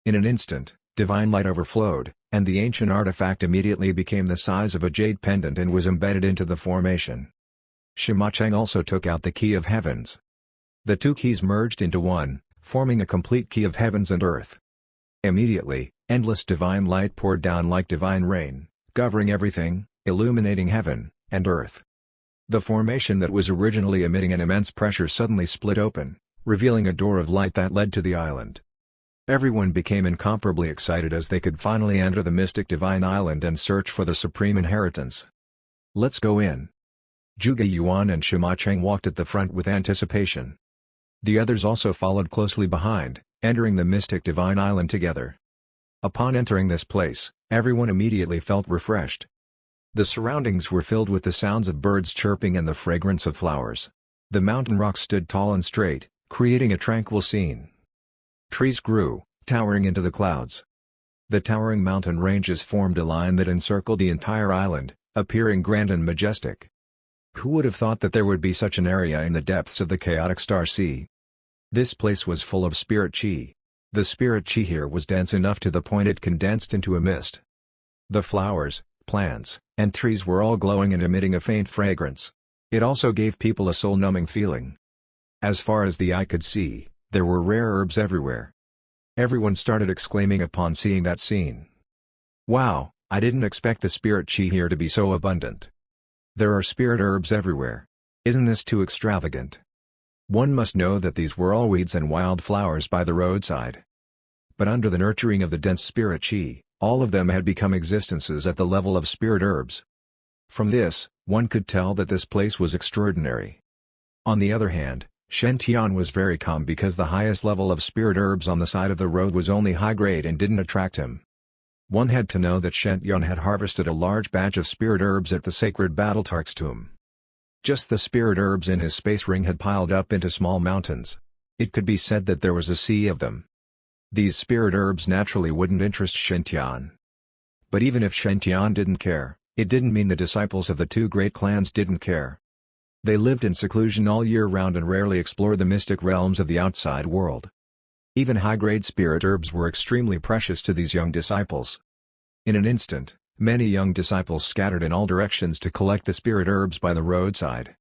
In an instant, divine light overflowed, and the ancient artifact immediately became the size of a jade pendant and was embedded into the formation. Shima Chang also took out the key of heavens. The 2 keys merged into one, forming a complete key of heavens and earth. Immediately, endless divine light poured down like divine rain, covering everything, illuminating heaven and earth. The formation that was originally emitting an immense pressure suddenly split open, revealing a door of light that led to the island. Everyone became incomparably excited as they could finally enter the mystic Divine Island and search for the supreme inheritance. "Let's go in." Zhuge Yuan and Shima Chang walked at the front with anticipation. The others also followed closely behind, entering the mystic Divine Island together. Upon entering this place, everyone immediately felt refreshed. The surroundings were filled with the sounds of birds chirping and the fragrance of flowers. The mountain rocks stood tall and straight, creating a tranquil scene. Trees grew, towering into the clouds. The towering mountain ranges formed a line that encircled the entire island, appearing grand and majestic. Who would have thought that there would be such an area in the depths of the chaotic star sea? This place was full of spirit chi. The spirit chi here was dense enough to the point it condensed into a mist. The flowers, plants, and trees were all glowing and emitting a faint fragrance. It also gave people a soul-numbing feeling. As far as the eye could see, there were rare herbs everywhere. Everyone started exclaiming upon seeing that scene. "Wow, I didn't expect the spirit chi here to be so abundant. There are spirit herbs everywhere. Isn't this too extravagant?" One must know that these were all weeds and wild flowers by the roadside. But under the nurturing of the dense spirit chi, all of them had become existences at the level of spirit herbs. From this, one could tell that this place was extraordinary. On the other hand, Shen-Tian was very calm because the highest level of spirit herbs on the side of the road was only high grade and didn't attract him. One had to know that Shen-Tian had harvested a large batch of spirit herbs at the sacred battle tark's tomb. Just the spirit herbs in his space ring had piled up into small mountains. It could be said that there was a sea of them. These spirit herbs naturally wouldn't interest Shen-Tian. But even if Shen-Tian didn't care, it didn't mean the disciples of the two great clans didn't care. They lived in seclusion all year round and rarely explored the mystic realms of the outside world. Even high-grade spirit herbs were extremely precious to these young disciples. In an instant, many young disciples scattered in all directions to collect the spirit herbs by the roadside.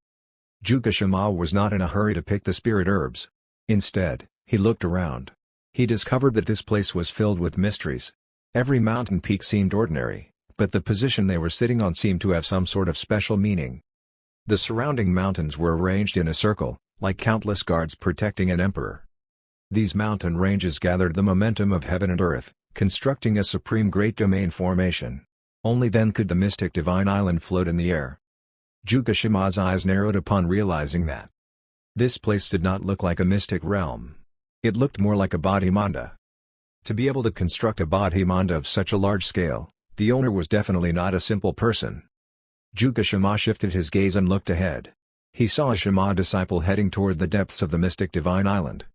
Zhuge Shima was not in a hurry to pick the spirit herbs. Instead, he looked around. He discovered that this place was filled with mysteries. Every mountain peak seemed ordinary, but the position they were sitting on seemed to have some sort of special meaning. The surrounding mountains were arranged in a circle, like countless guards protecting an emperor. These mountain ranges gathered the momentum of heaven and earth, constructing a supreme great domain formation. Only then could the mystic divine island float in the air. Zhuge Shima's eyes narrowed upon realizing that this place did not look like a mystic realm. It looked more like a bodhimanda. To be able to construct a bodhimanda of such a large scale, the owner was definitely not a simple person. Zhuge Shima shifted his gaze and looked ahead. He saw a Shima disciple heading toward the depths of the mystic divine island.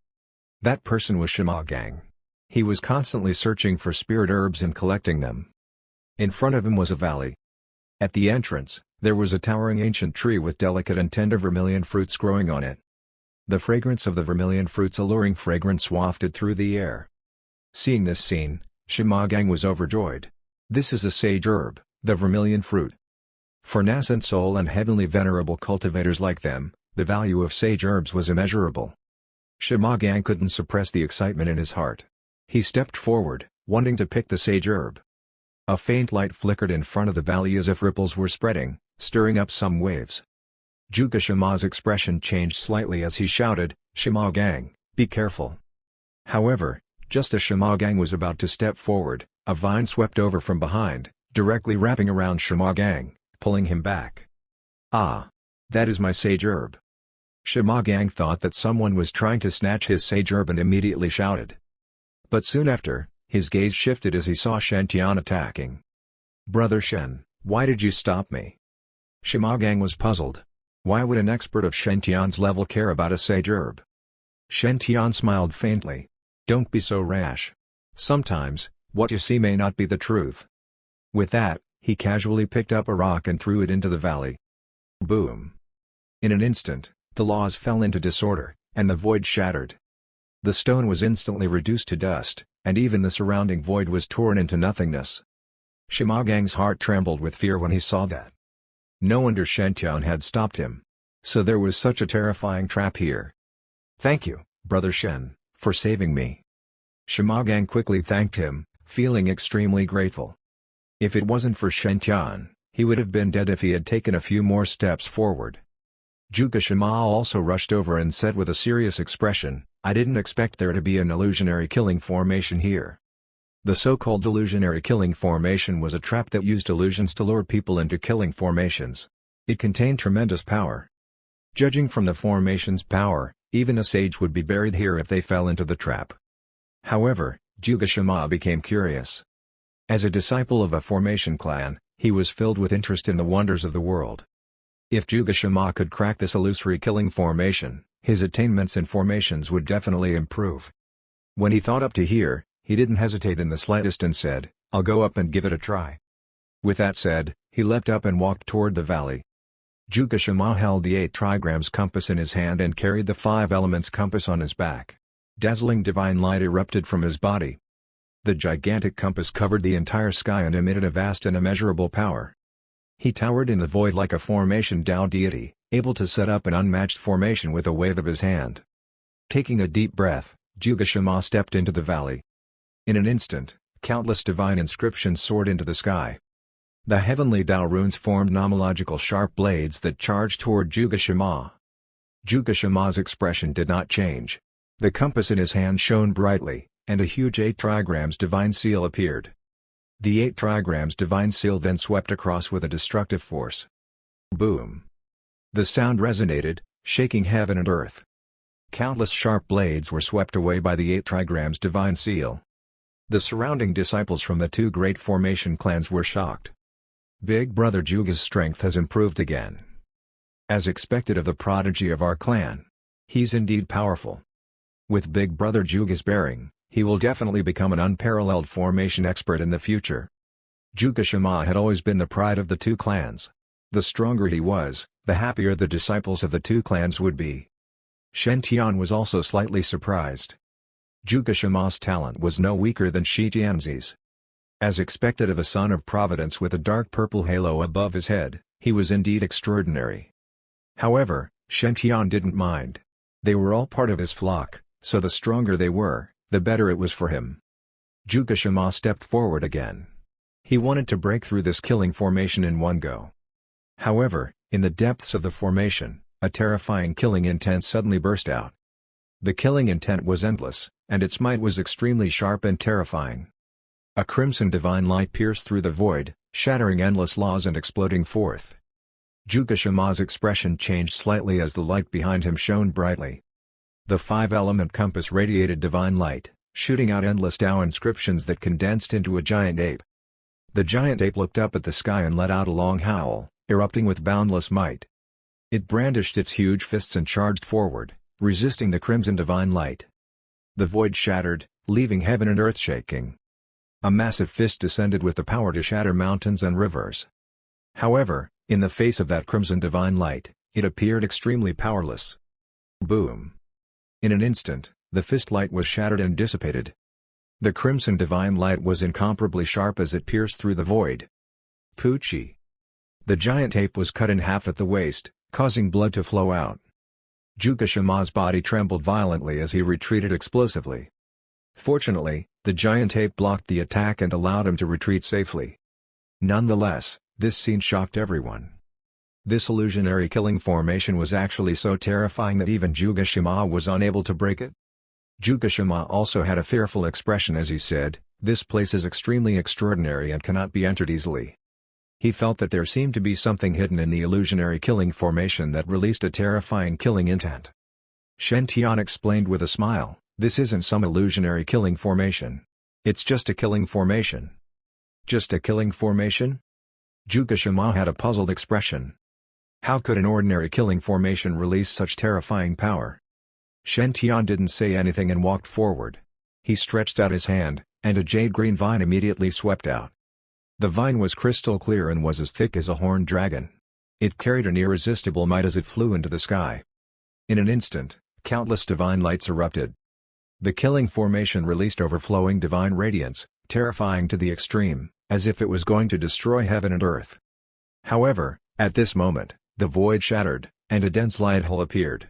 That person was Shima Gang. He was constantly searching for spirit herbs and collecting them. In front of him was a valley. At the entrance, there was a towering ancient tree with delicate and tender vermilion fruits growing on it. The fragrance of the vermilion fruit's alluring fragrance wafted through the air. Seeing this scene, Shima Gang was overjoyed. This is a sage herb, the vermilion fruit. For nascent soul and heavenly venerable cultivators like them, the value of sage herbs was immeasurable. Shima Gang couldn't suppress the excitement in his heart. He stepped forward, wanting to pick the sage herb. A faint light flickered in front of the valley as if ripples were spreading, stirring up some waves. Zhuge Shima's expression changed slightly as he shouted, "Shima Gang, be careful." However, just as Shima Gang was about to step forward, a vine swept over from behind, directly wrapping around Shima Gang, pulling him back. "Ah! That is my sage herb." Shima Gang thought that someone was trying to snatch his sage herb and immediately shouted. But soon after, his gaze shifted as he saw Shen-Tian attacking. "Brother Shen, why did you stop me?" Shima Gang was puzzled. Why would an expert of Shen-Tian's level care about a sage herb? Shen-Tian smiled faintly. "Don't be so rash. Sometimes, what you see may not be the truth." With that, he casually picked up a rock and threw it into the valley. Boom! In an instant, the laws fell into disorder, and the void shattered. The stone was instantly reduced to dust, and even the surrounding void was torn into nothingness. Shima Gang's heart trembled with fear when he saw that. No wonder Shen-Tian had stopped him. So there was such a terrifying trap here. "Thank you, Brother Shen, for saving me." Shima Gang quickly thanked him, feeling extremely grateful. If it wasn't for Shen-Tian, he would have been dead if he had taken a few more steps forward. Zhuge Shima also rushed over and said with a serious expression, "I didn't expect there to be an illusionary killing formation here." The so-called illusionary killing formation was a trap that used illusions to lure people into killing formations. It contained tremendous power. Judging from the formation's power, even a sage would be buried here if they fell into the trap. However, Zhuge Shima became curious. As a disciple of a formation clan, he was filled with interest in the wonders of the world. If Zhuge Shima could crack this illusory killing formation, his attainments in formations would definitely improve. When he thought up to here, he didn't hesitate in the slightest and said, "I'll go up and give it a try." With that said, he leapt up and walked toward the valley. Zhuge Shima held the 8 trigrams compass in his hand and carried the 5 elements compass on his back. Dazzling divine light erupted from his body. The gigantic compass covered the entire sky and emitted a vast and immeasurable power. He towered in the void like a formation Tao deity, able to set up an unmatched formation with a wave of his hand. Taking a deep breath, Zhuge Shima stepped into the valley. In an instant, countless divine inscriptions soared into the sky. The heavenly Tao runes formed nomological sharp blades that charged toward Zhuge Shima. Juga Shama's expression did not change. The compass in his hand shone brightly, and a huge 8 trigrams divine seal appeared. The 8 trigrams divine seal then swept across with a destructive force. Boom! The sound resonated, shaking heaven and earth. Countless sharp blades were swept away by the 8 trigrams divine seal. The surrounding disciples from the 2 great formation clans were shocked. Big Brother Juga's strength has improved again. As expected of the prodigy of our clan. He's indeed powerful. With Big Brother Juga's bearing, he will definitely become an unparalleled formation expert in the future. Juga Shama had always been the pride of the 2 clans. The stronger he was, the happier the disciples of the 2 clans would be. Shen Tian was also slightly surprised. Juga Shama's talent was no weaker than Shi Tianzi's. As expected of a son of Providence with a dark purple halo above his head, he was indeed extraordinary. However, Shen Tian didn't mind. They were all part of his flock, so the stronger they were, the better it was for him. Juga Shama stepped forward again. He wanted to break through this killing formation in one go. However, in the depths of the formation, a terrifying killing intent suddenly burst out. The killing intent was endless, and its might was extremely sharp and terrifying. A crimson divine light pierced through the void, shattering endless laws and exploding forth. Juga Shama's expression changed slightly as the light behind him shone brightly. The 5-element compass radiated divine light, shooting out endless Tao inscriptions that condensed into a giant ape. The giant ape looked up at the sky and let out a long howl, erupting with boundless might. It brandished its huge fists and charged forward, resisting the crimson divine light. The void shattered, leaving heaven and earth shaking. A massive fist descended with the power to shatter mountains and rivers. However, in the face of that crimson divine light, it appeared extremely powerless. Boom! In an instant, the fist light was shattered and dissipated. The crimson divine light was incomparably sharp as it pierced through the void. Poochie! The giant ape was cut in half at the waist, causing blood to flow out. Juga Shama's body trembled violently as he retreated explosively. Fortunately, the giant ape blocked the attack and allowed him to retreat safely. Nonetheless, this scene shocked everyone. This illusionary killing formation was actually so terrifying that even Juga Shama was unable to break it. Juga Shama also had a fearful expression as he said, "This place is extremely extraordinary and cannot be entered easily." He felt that there seemed to be something hidden in the illusionary killing formation that released a terrifying killing intent. Shen Tian explained with a smile, "This isn't some illusionary killing formation. It's just a killing formation." Just a killing formation? Juga Shama had a puzzled expression. How could an ordinary killing formation release such terrifying power? Shen Tian didn't say anything and walked forward. He stretched out his hand, and a jade-green vine immediately swept out. The vine was crystal clear and was as thick as a horned dragon. It carried an irresistible might as it flew into the sky. In an instant, countless divine lights erupted. The killing formation released overflowing divine radiance, terrifying to the extreme, as if it was going to destroy heaven and earth. However, at this moment, the void shattered, and a dense light hole appeared.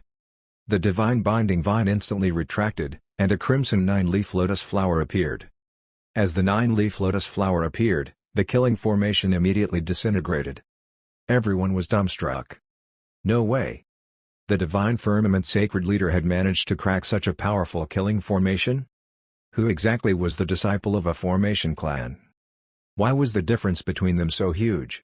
The divine binding vine instantly retracted, and a crimson 9-leaf lotus flower appeared. As the 9-leaf lotus flower appeared, the killing formation immediately disintegrated. Everyone was dumbstruck. No way! The Divine Firmament Sacred Leader had managed to crack such a powerful killing formation? Who exactly was the disciple of a formation clan? Why was the difference between them so huge?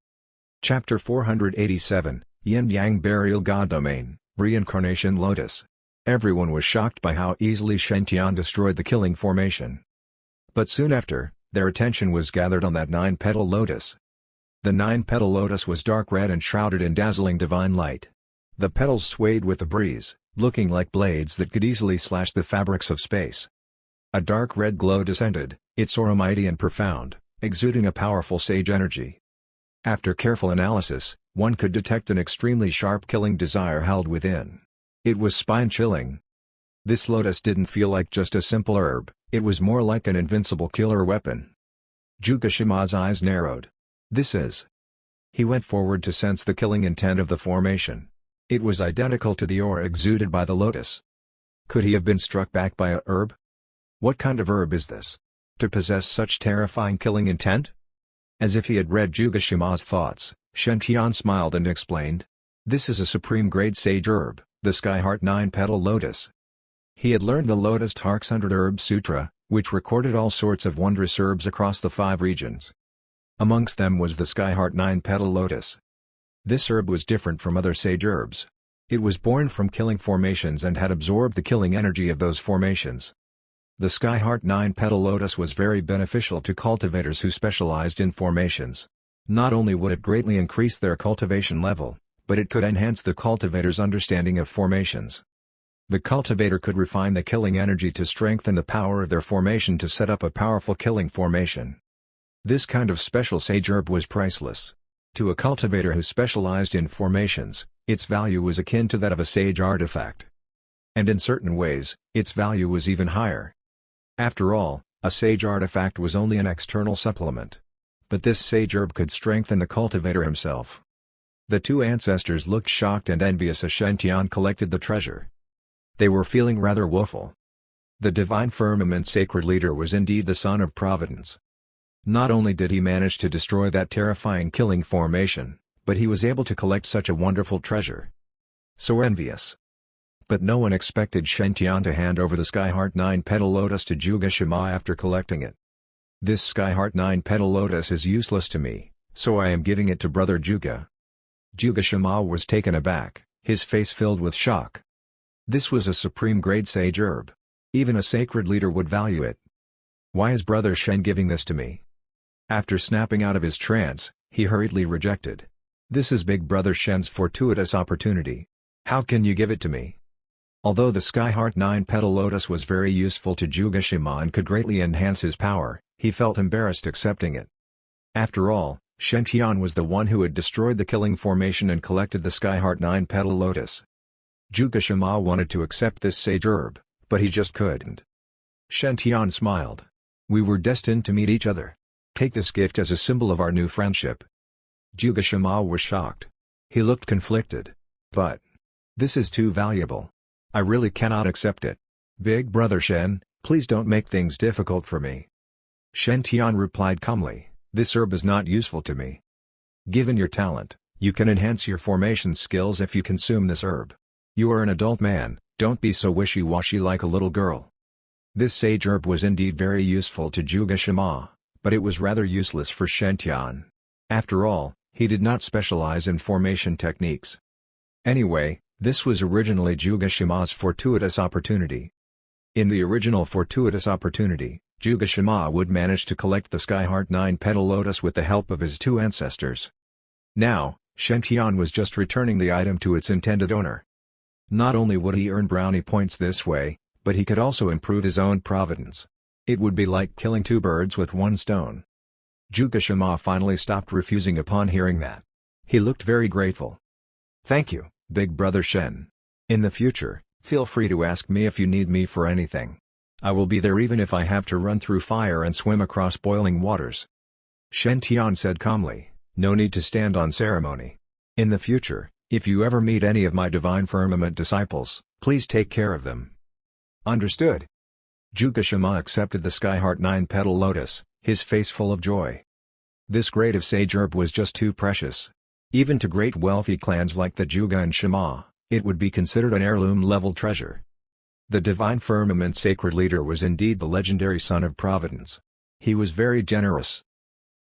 Chapter 487, Yin-Yang Burial God Domain, Reincarnation Lotus. Everyone was shocked by how easily Shen Tian destroyed the killing formation. But soon after, their attention was gathered on that 9-petal lotus. The 9-petal lotus was dark red and shrouded in dazzling divine light. The petals swayed with the breeze, looking like blades that could easily slash the fabrics of space. A dark red glow descended, its aura mighty and profound, exuding a powerful sage energy. After careful analysis, one could detect an extremely sharp killing desire held within. It was spine-chilling. This lotus didn't feel like just a simple herb, it was more like an invincible killer weapon. Juga Shama's eyes narrowed. This is... He went forward to sense the killing intent of the formation. It was identical to the aura exuded by the lotus. Could he have been struck back by a herb? What kind of herb is this? To possess such terrifying killing intent? As if he had read Juga Shama's thoughts, Shen Tian smiled and explained. This is a supreme grade sage herb, The Sky-Heart 9-Petal Lotus. He had learned the Lotus Tarks 100 Herb Sutra, which recorded all sorts of wondrous herbs across the 5 regions. Amongst them was the Sky-Heart 9-Petal Lotus. This herb was different from other sage herbs. It was born from killing formations and had absorbed the killing energy of those formations. The Sky-Heart 9-Petal Lotus was very beneficial to cultivators who specialized in formations. Not only would it greatly increase their cultivation level, but it could enhance the cultivator's understanding of formations. The cultivator could refine the killing energy to strengthen the power of their formation to set up a powerful killing formation. This kind of special sage herb was priceless. To a cultivator who specialized in formations, its value was akin to that of a sage artifact. And in certain ways, its value was even higher. After all, a sage artifact was only an external supplement. But this sage herb could strengthen the cultivator himself. The 2 ancestors looked shocked and envious as Shen collected the treasure. They were feeling rather woeful. The Divine Firmament Sacred Leader was indeed the son of Providence. Not only did he manage to destroy that terrifying killing formation, but he was able to collect such a wonderful treasure. So envious. But no one expected Shen to hand over the Sky-Heart 9-Petal Lotus to Juga Shima after collecting it. This Sky-Heart 9-Petal Lotus is useless to me, so I am giving it to Brother Juga. Juga Shima was taken aback, his face filled with shock. This was a supreme grade sage herb. Even a sacred leader would value it. Why is Brother Shen giving this to me? After snapping out of his trance, he hurriedly rejected. This is Big Brother Shen's fortuitous opportunity. How can you give it to me? Although the Sky-Heart 9-Petal Lotus was very useful to Juga Shima and could greatly enhance his power, he felt embarrassed accepting it. After all, Shen was the one who had destroyed the killing formation and collected the Sky-Heart 9-Petal Lotus. Juga Shima wanted to accept this sage herb, but he just couldn't. Shen smiled. We were destined to meet each other. Take this gift as a symbol of our new friendship. Juga Shima was shocked. He looked conflicted. But this is too valuable. I really cannot accept it. Big Brother Shen, please don't make things difficult for me. Shen replied calmly, this herb is not useful to me. Given your talent, you can enhance your formation skills if you consume this herb. You are an adult man, don't be so wishy-washy like a little girl. This sage herb was indeed very useful to Juga Shima, but it was rather useless for Shen. After all, he did not specialize in formation techniques. Anyway, this was originally Juga Shima's fortuitous opportunity. In the original fortuitous opportunity, Juga Shima would manage to collect the Sky-Heart 9-Petal Lotus with the help of his 2 ancestors. Now, Shen was just returning the item to its intended owner. Not only would he earn brownie points this way, but he could also improve his own providence. It would be like killing 2 birds with 1 stone. Juga Shima finally stopped refusing upon hearing that. He looked very grateful. Thank you, Big Brother Shen. In the future, feel free to ask me if you need me for anything. I will be there even if I have to run through fire and swim across boiling waters. Shen said calmly, no need to stand on ceremony. In the future, if you ever meet any of my Divine Firmament disciples, please take care of them. Understood. Juga Shima accepted the Sky-Heart 9-Petal Lotus, his face full of joy. This grade of sage herb was just too precious. Even to great wealthy clans like the Juga and Shima, it would be considered an heirloom-level treasure. The Divine Firmament Sacred Leader was indeed the legendary son of Providence. He was very generous.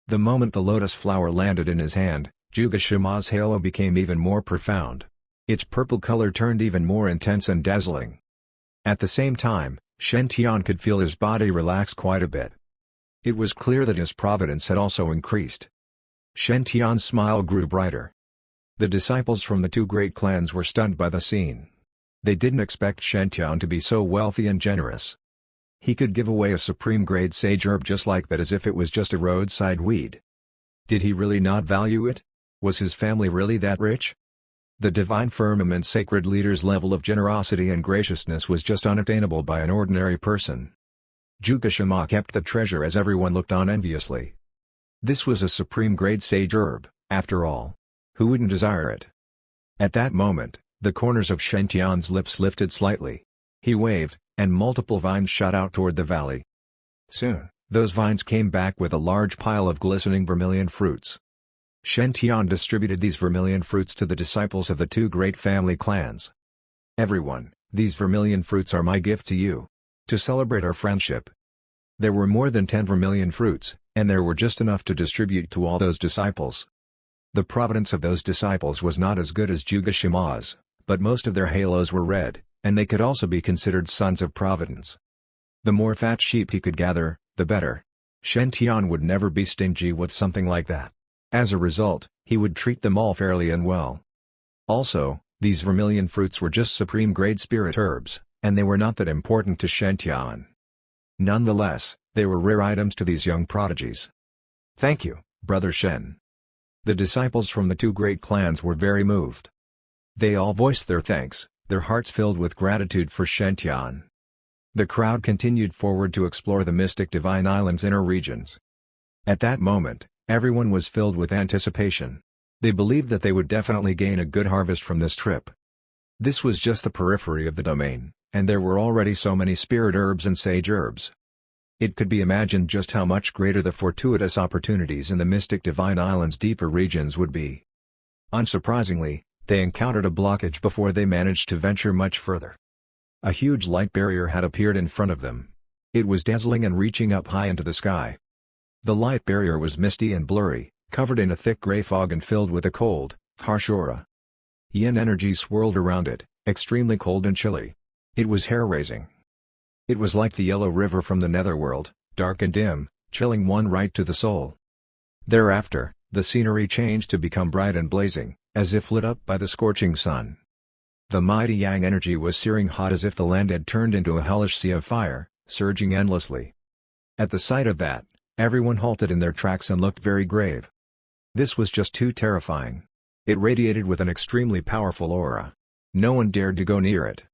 The moment the lotus flower landed in his hand, Juga Shima's halo became even more profound. Its purple color turned even more intense and dazzling. At the same time, Shen could feel his body relax quite a bit. It was clear that his providence had also increased. Shen Tian's smile grew brighter. The disciples from the 2 great clans were stunned by the scene. They didn't expect Shen Tian to be so wealthy and generous. He could give away a supreme grade sage herb just like that as if it was just a roadside weed. Did he really not value it? Was his family really that rich? The Divine Firmament Sacred Leader's level of generosity and graciousness was just unattainable by an ordinary person. Juga Shima kept the treasure as everyone looked on enviously. This was a supreme grade sage herb, after all. Who wouldn't desire it? At that moment, the corners of Shen Tian's lips lifted slightly. He waved, and multiple vines shot out toward the valley. Soon, those vines came back with a large pile of glistening vermilion fruits. Shen Tian distributed these vermilion fruits to the disciples of the 2 great family clans. Everyone, these vermilion fruits are my gift to you. To celebrate our friendship. There were more than 10 vermilion fruits, and there were just enough to distribute to all those disciples. The providence of those disciples was not as good as Juga Shima's, but most of their halos were red, and they could also be considered sons of Providence. The more fat sheep he could gather, the better. Shen Tian would never be stingy with something like that. As a result, he would treat them all fairly and well. Also, these vermilion fruits were just supreme-grade spirit herbs, and they were not that important to Shen Tian. Nonetheless, they were rare items to these young prodigies. "Thank you, Brother Shen." The disciples from the two great clans were very moved. They all voiced their thanks, their hearts filled with gratitude for Shen Tian. The crowd continued forward to explore the mystic Divine Island's inner regions. At that moment, everyone was filled with anticipation. They believed that they would definitely gain a good harvest from this trip. This was just the periphery of the domain, and there were already so many spirit herbs and sage herbs. It could be imagined just how much greater the fortuitous opportunities in the mystic Divine Island's deeper regions would be. Unsurprisingly, they encountered a blockage before they managed to venture much further. A huge light barrier had appeared in front of them. It was dazzling and reaching up high into the sky. The light barrier was misty and blurry, covered in a thick gray fog and filled with a cold, harsh aura. Yin energy swirled around it, extremely cold and chilly. It was hair-raising. It was like the yellow river from the netherworld, dark and dim, chilling one right to the soul. Thereafter, the scenery changed to become bright and blazing, as if lit up by the scorching sun. The mighty yang energy was searing hot as if the land had turned into a hellish sea of fire, surging endlessly. At the sight of that, everyone halted in their tracks and looked very grave. This was just too terrifying. It radiated with an extremely powerful aura. No one dared to go near it.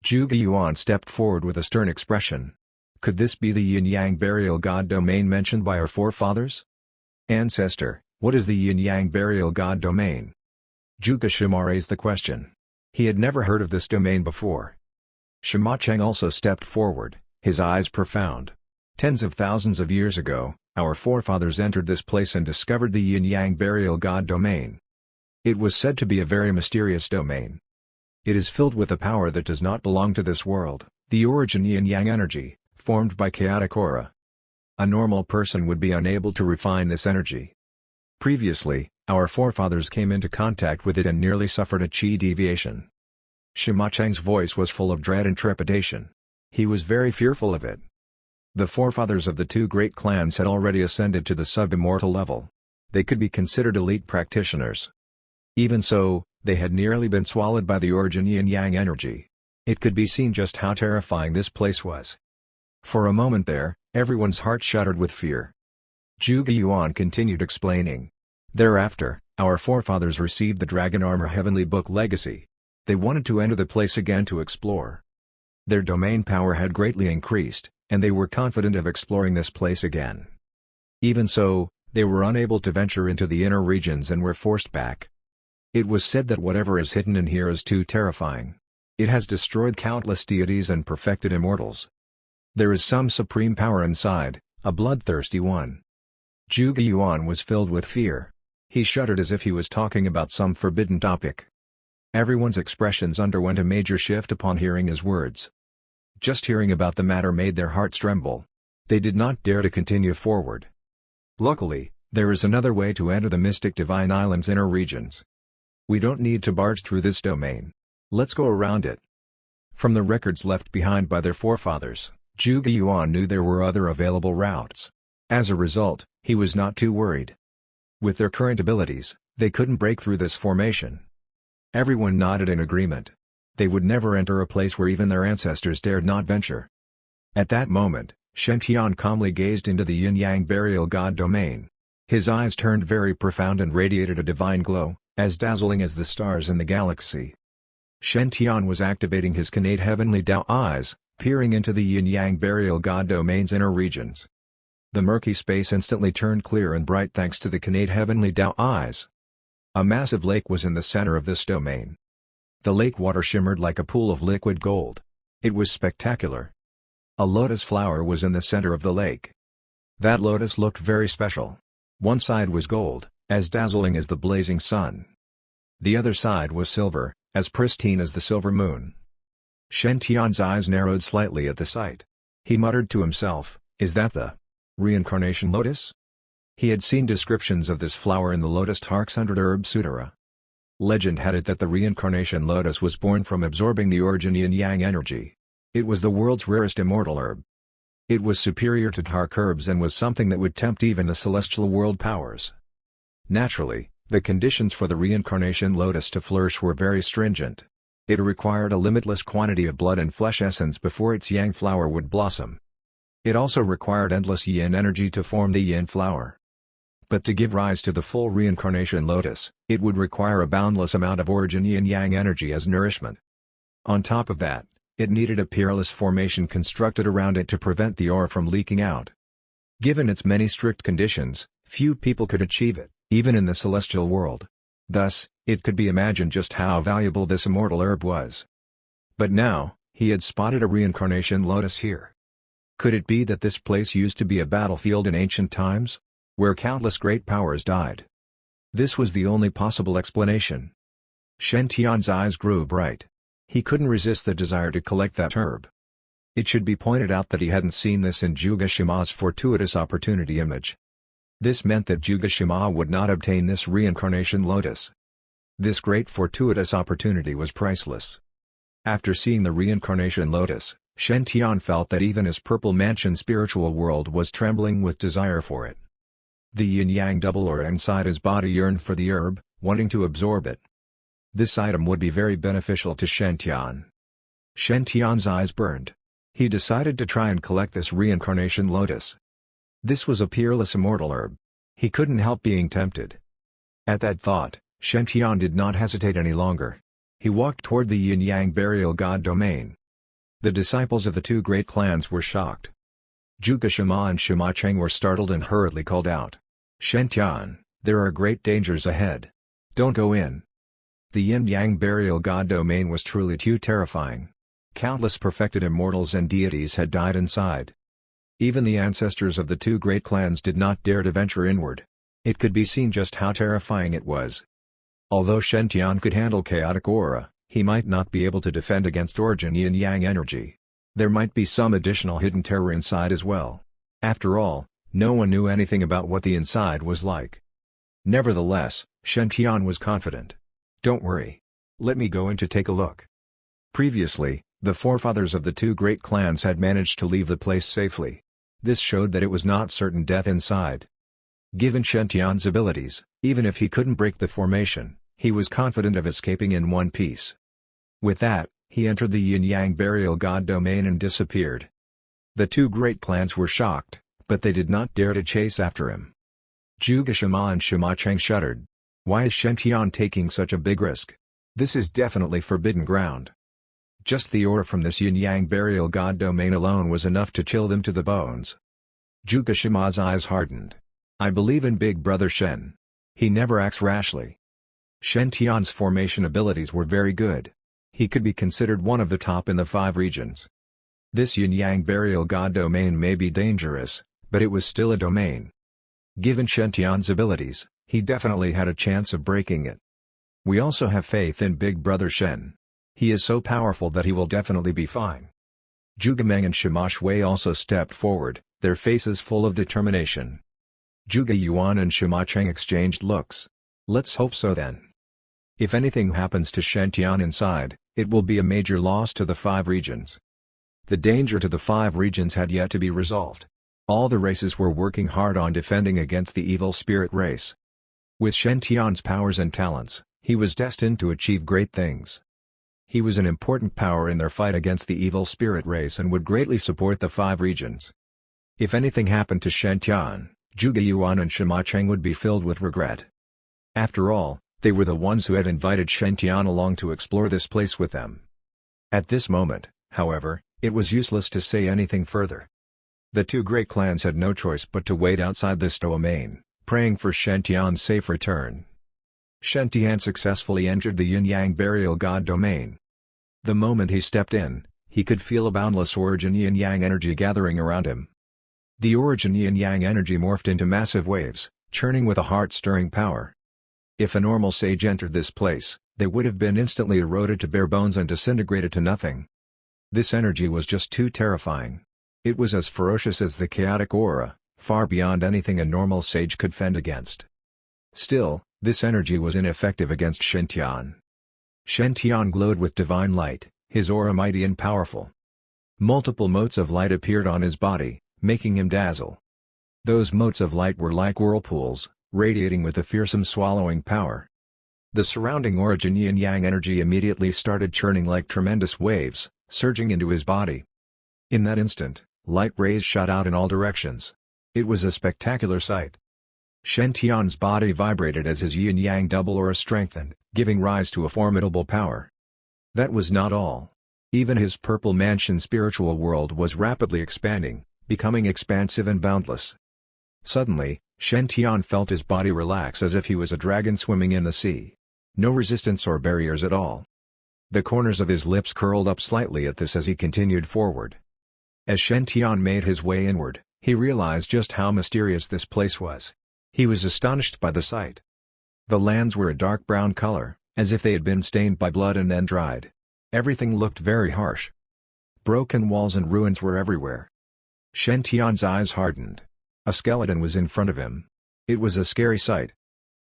Zhuge Yuan stepped forward with a stern expression. Could this be the yin-yang burial god domain mentioned by our forefathers? Ancestor, what is the yin-yang burial god domain? Zhuge Shima raised the question. He had never heard of this domain before. Shima Cheng also stepped forward, his eyes profound. Tens of thousands of years ago, our forefathers entered this place and discovered the yin-yang burial god domain. It was said to be a very mysterious domain. It is filled with a power that does not belong to this world, the origin yin-yang energy, formed by chaotic aura. A normal person would be unable to refine this energy. Previously, our forefathers came into contact with it and nearly suffered a chi deviation. Shima Cheng's voice was full of dread and trepidation. He was very fearful of it. The forefathers of the two great clans had already ascended to the sub-immortal level. They could be considered elite practitioners. Even so, they had nearly been swallowed by the origin yin-yang energy. It could be seen just how terrifying this place was. For a moment there, everyone's heart shuddered with fear. Zhuge Yuan continued explaining. Thereafter, our forefathers received the Dragon Armor Heavenly Book legacy. They wanted to enter the place again to explore. Their domain power had greatly increased, and they were confident of exploring this place again. Even so, they were unable to venture into the inner regions and were forced back. It was said that whatever is hidden in here is too terrifying. It has destroyed countless deities and perfected immortals. There is some supreme power inside, a bloodthirsty one. Zhuge Yuan was filled with fear. He shuddered as if he was talking about some forbidden topic. Everyone's expressions underwent a major shift upon hearing his words. Just hearing about the matter made their hearts tremble. They did not dare to continue forward. Luckily, there is another way to enter the mystic Divine Island's inner regions. We don't need to barge through this domain. Let's go around it. From the records left behind by their forefathers, Zhuge Yuan knew there were other available routes. As a result, he was not too worried. With their current abilities, they couldn't break through this formation. Everyone nodded in agreement. They would never enter a place where even their ancestors dared not venture. At that moment, Shen Tian calmly gazed into the yin-yang burial god domain. His eyes turned very profound and radiated a divine glow, as dazzling as the stars in the galaxy. Shen Tian was activating his Kannate Heavenly Dao eyes, peering into the yin-yang burial god domain's inner regions. The murky space instantly turned clear and bright thanks to the Kannate Heavenly Dao eyes. A massive lake was in the center of this domain. The lake water shimmered like a pool of liquid gold. It was spectacular. A lotus flower was in the center of the lake. That lotus looked very special. One side was gold, as dazzling as the blazing sun. The other side was silver, as pristine as the silver moon. Shen Tian's eyes narrowed slightly at the sight. He muttered to himself, "Is that the reincarnation lotus?" He had seen descriptions of this flower in the Lotus Tarks under Herb Sutara. Legend had it that the reincarnation lotus was born from absorbing the origin yin-yang energy. It was the world's rarest immortal herb. It was superior to tark herbs and was something that would tempt even the celestial world powers. Naturally, the conditions for the reincarnation lotus to flourish were very stringent. It required a limitless quantity of blood and flesh essence before its yang flower would blossom. It also required endless yin energy to form the yin flower. But to give rise to the full reincarnation lotus, it would require a boundless amount of origin yin-yang energy as nourishment. On top of that, it needed a peerless formation constructed around it to prevent the aura from leaking out. Given its many strict conditions, few people could achieve it, even in the celestial world. Thus, it could be imagined just how valuable this immortal herb was. But now, he had spotted a reincarnation lotus here. Could it be that this place used to be a battlefield in ancient times, where countless great powers died? This was the only possible explanation. Shen Tian's eyes grew bright. He couldn't resist the desire to collect that herb. It should be pointed out that he hadn't seen this in Juga Shima's fortuitous opportunity image. This meant that Juga Shima would not obtain this reincarnation lotus. This great fortuitous opportunity was priceless. After seeing the reincarnation lotus, Shen Tian felt that even his purple mansion spiritual world was trembling with desire for it. The yin-yang double aura inside his body yearned for the herb, wanting to absorb it. This item would be very beneficial to Shen Tian. Shen Tian's eyes burned. He decided to try and collect this reincarnation lotus. This was a peerless immortal herb. He couldn't help being tempted. At that thought, Shen Tian did not hesitate any longer. He walked toward the yin-yang burial god domain. The disciples of the two great clans were shocked. Juga Shima and Shima Cheng were startled and hurriedly called out, "Shen Tian, there are great dangers ahead. Don't go in." The yin-yang burial god domain was truly too terrifying. Countless perfected immortals and deities had died inside. Even the ancestors of the two great clans did not dare to venture inward. It could be seen just how terrifying it was. Although Shen Tian could handle chaotic aura, he might not be able to defend against origin yin-yang energy. There might be some additional hidden terror inside as well. After all, no one knew anything about what the inside was like. Nevertheless, Shen Tian was confident. "Don't worry. Let me go in to take a look." Previously, the forefathers of the two great clans had managed to leave the place safely. This showed that it was not certain death inside. Given Shen Tian's abilities, even if he couldn't break the formation, he was confident of escaping in one piece. With that, he entered the yin-yang burial god domain and disappeared. The two great clans were shocked, but they did not dare to chase after him. Juga Shima and Shima Cheng shuddered. Why is Shen Tian taking such a big risk? This is definitely forbidden ground. Just the aura from this yin-yang burial god domain alone was enough to chill them to the bones. Juga Shima's eyes hardened. "I believe in Big Brother Shen. He never acts rashly." Shen Tian's formation abilities were very good. He could be considered one of the top in the 5 regions. This yin-yang burial god domain may be dangerous, but it was still a domain. Given Shen Tian's abilities, he definitely had a chance of breaking it. "We also have faith in Big Brother Shen. He is so powerful that he will definitely be fine." Juga Meng and Shima Shui also stepped forward, their faces full of determination. Juga Yuan and Shima Cheng exchanged looks. "Let's hope so then. If anything happens to Shen Tian inside, it will be a major loss to the 5 regions." The danger to the 5 regions had yet to be resolved. All the races were working hard on defending against the evil spirit race. With Shen Tian's powers and talents, he was destined to achieve great things. He was an important power in their fight against the evil spirit race and would greatly support the 5 regions. If anything happened to Shen Tian, Juga Yuan and Shima Cheng would be filled with regret. After all, they were the ones who had invited Shen Tian along to explore this place with them. At this moment, however, it was useless to say anything further. The two great clans had no choice but to wait outside this domain, praying for Shen Tian's safe return. Shen Tian successfully entered the yin-yang burial god domain. The moment he stepped in, he could feel a boundless origin yin-yang energy gathering around him. The origin yin-yang energy morphed into massive waves, churning with a heart-stirring power. If a normal sage entered this place, they would have been instantly eroded to bare bones and disintegrated to nothing. This energy was just too terrifying. It was as ferocious as the chaotic aura, far beyond anything a normal sage could fend against. Still, this energy was ineffective against Shen-tian. Shen-tian glowed with divine light, his aura mighty and powerful. Multiple motes of light appeared on his body, making him dazzle. Those motes of light were like whirlpools, radiating with a fearsome swallowing power. The surrounding origin yin-yang energy immediately started churning like tremendous waves, surging into his body. In that instant, light rays shot out in all directions. It was a spectacular sight. Shen-tian's body vibrated as his yin-yang double aura strengthened, giving rise to a formidable power. That was not all. Even his purple mansion spiritual world was rapidly expanding, becoming expansive and boundless. Suddenly, Shen-tian felt his body relax as if he was a dragon swimming in the sea. No resistance or barriers at all. The corners of his lips curled up slightly at this as he continued forward. As Shen-tian made his way inward, he realized just how mysterious this place was. He was astonished by the sight. The lands were a dark brown color, as if they had been stained by blood and then dried. Everything looked very harsh. Broken walls and ruins were everywhere. Shen-tian's eyes hardened. A skeleton was in front of him. It was a scary sight.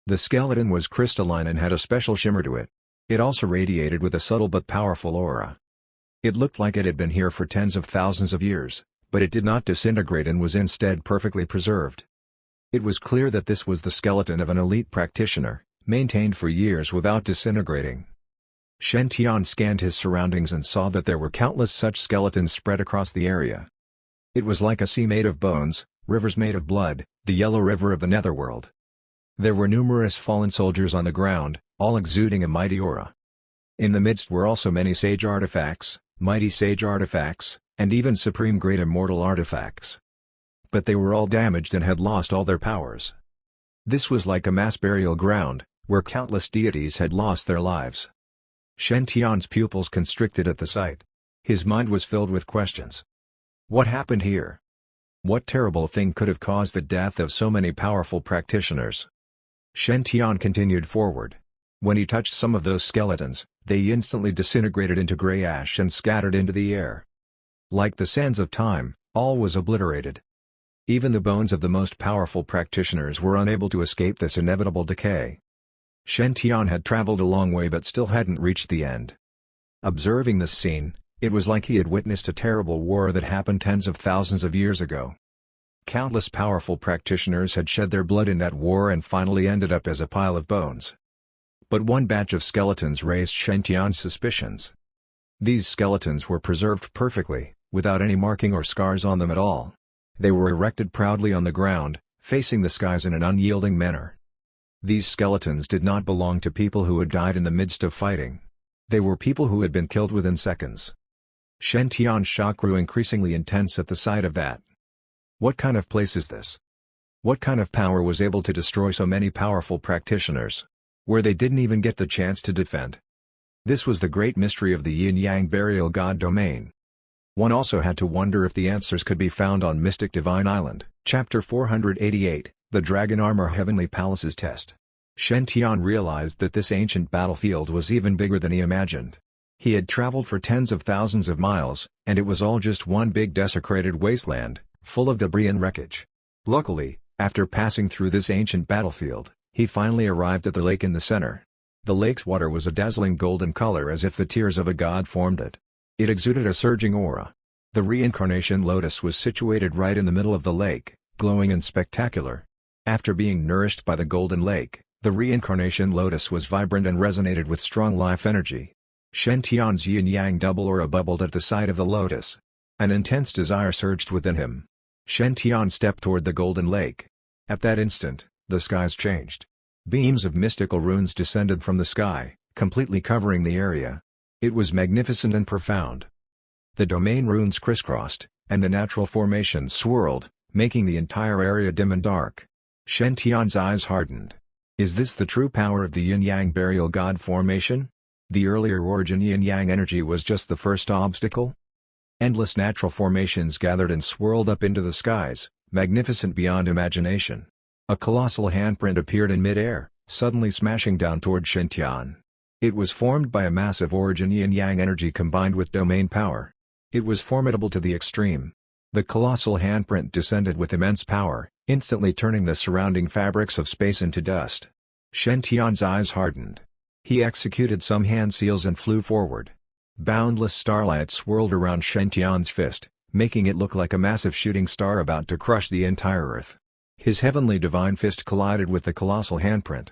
The skeleton was crystalline and had a special shimmer to it. It also radiated with a subtle but powerful aura. It looked like it had been here for tens of thousands of years, but it did not disintegrate and was instead perfectly preserved. It was clear that this was the skeleton of an elite practitioner, maintained for years without disintegrating. Shen-tian scanned his surroundings and saw that there were countless such skeletons spread across the area. It was like a sea made of bones, rivers made of blood, the yellow river of the netherworld. There were numerous fallen soldiers on the ground, all exuding a mighty aura. In the midst were also many sage artifacts, mighty sage artifacts, and even supreme great immortal artifacts. But they were all damaged and had lost all their powers. This was like a mass burial ground, where countless deities had lost their lives. Shen-tian's pupils constricted at the sight. His mind was filled with questions. What happened here? What terrible thing could have caused the death of so many powerful practitioners? Shen-tian continued forward. When he touched some of those skeletons, they instantly disintegrated into gray ash and scattered into the air. Like the sands of time, all was obliterated. Even the bones of the most powerful practitioners were unable to escape this inevitable decay. Shen-tian had traveled a long way but still hadn't reached the end. Observing this scene, it was like he had witnessed a terrible war that happened tens of thousands of years ago. Countless powerful practitioners had shed their blood in that war and finally ended up as a pile of bones. But one batch of skeletons raised Shen-tian's suspicions. These skeletons were preserved perfectly, without any marking or scars on them at all. They were erected proudly on the ground, facing the skies in an unyielding manner. These skeletons did not belong to people who had died in the midst of fighting. They were people who had been killed within seconds. Shen-tian's shock grew increasingly intense at the sight of that. What kind of place is this? What kind of power was able to destroy so many powerful practitioners? Where they didn't even get the chance to defend. This was the great mystery of the yin-yang burial god domain. One also had to wonder if the answers could be found on Mystic Divine Island. Chapter 488, The Dragon Armor Heavenly Palaces Test. Shen-tian realized that this ancient battlefield was even bigger than he imagined. He had traveled for tens of thousands of miles, and it was all just one big desecrated wasteland, full of debris and wreckage. Luckily, after passing through this ancient battlefield, he finally arrived at the lake in the center. The lake's water was a dazzling golden color as if the tears of a god formed it. It exuded a surging aura. The reincarnation lotus was situated right in the middle of the lake, glowing and spectacular. After being nourished by the golden lake, the reincarnation lotus was vibrant and resonated with strong life energy. Shen-tian's yin-yang double aura bubbled at the sight of the lotus. An intense desire surged within him. Shen-tian stepped toward the golden lake. At that instant, the skies changed. Beams of mystical runes descended from the sky, completely covering the area. It was magnificent and profound. The domain runes crisscrossed, and the natural formations swirled, making the entire area dim and dark. Shen-tian's eyes hardened. Is this the true power of the yin-yang burial god formation? The earlier origin yin-yang energy was just the first obstacle? Endless natural formations gathered and swirled up into the skies, magnificent beyond imagination. A colossal handprint appeared in mid-air, suddenly smashing down toward Shen-tian. It was formed by a massive origin yin-yang energy combined with domain power. It was formidable to the extreme. The colossal handprint descended with immense power, instantly turning the surrounding fabrics of space into dust. Shen Tian's eyes hardened. He executed some hand seals and flew forward. Boundless starlight swirled around Shen Tian's fist, making it look like a massive shooting star about to crush the entire earth. His heavenly divine fist collided with the colossal handprint.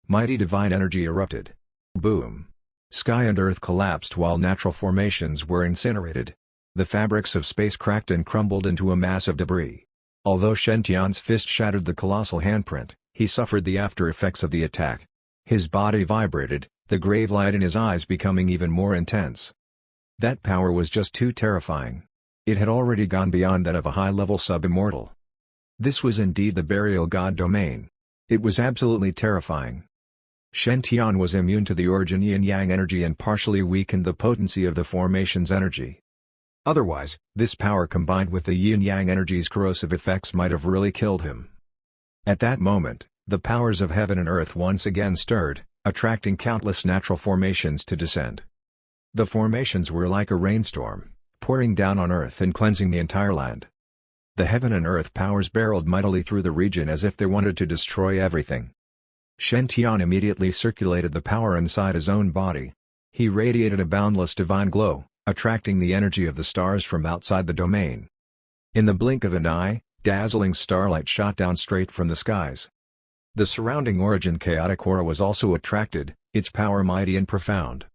Mighty divine energy erupted. Boom! Sky and earth collapsed while natural formations were incinerated. The fabrics of space cracked and crumbled into a mass of debris. Although Shen Tian's fist shattered the colossal handprint, he suffered the after effects of the attack. His body vibrated, the grave light in his eyes becoming even more intense. That power was just too terrifying. It had already gone beyond that of a high-level sub-immortal. This was indeed the burial god domain. It was absolutely terrifying. Shen Tian was immune to the origin yin-yang energy and partially weakened the potency of the formation's energy. Otherwise, this power combined with the yin-yang energy's corrosive effects might have really killed him. At that moment, the powers of heaven and earth once again stirred, attracting countless natural formations to descend. The formations were like a rainstorm, pouring down on earth and cleansing the entire land. The heaven and earth powers barreled mightily through the region as if they wanted to destroy everything. Shen Tian immediately circulated the power inside his own body. He radiated a boundless divine glow, attracting the energy of the stars from outside the domain. In the blink of an eye, dazzling starlight shot down straight from the skies. The surrounding origin chaotic aura was also attracted, its power mighty and profound.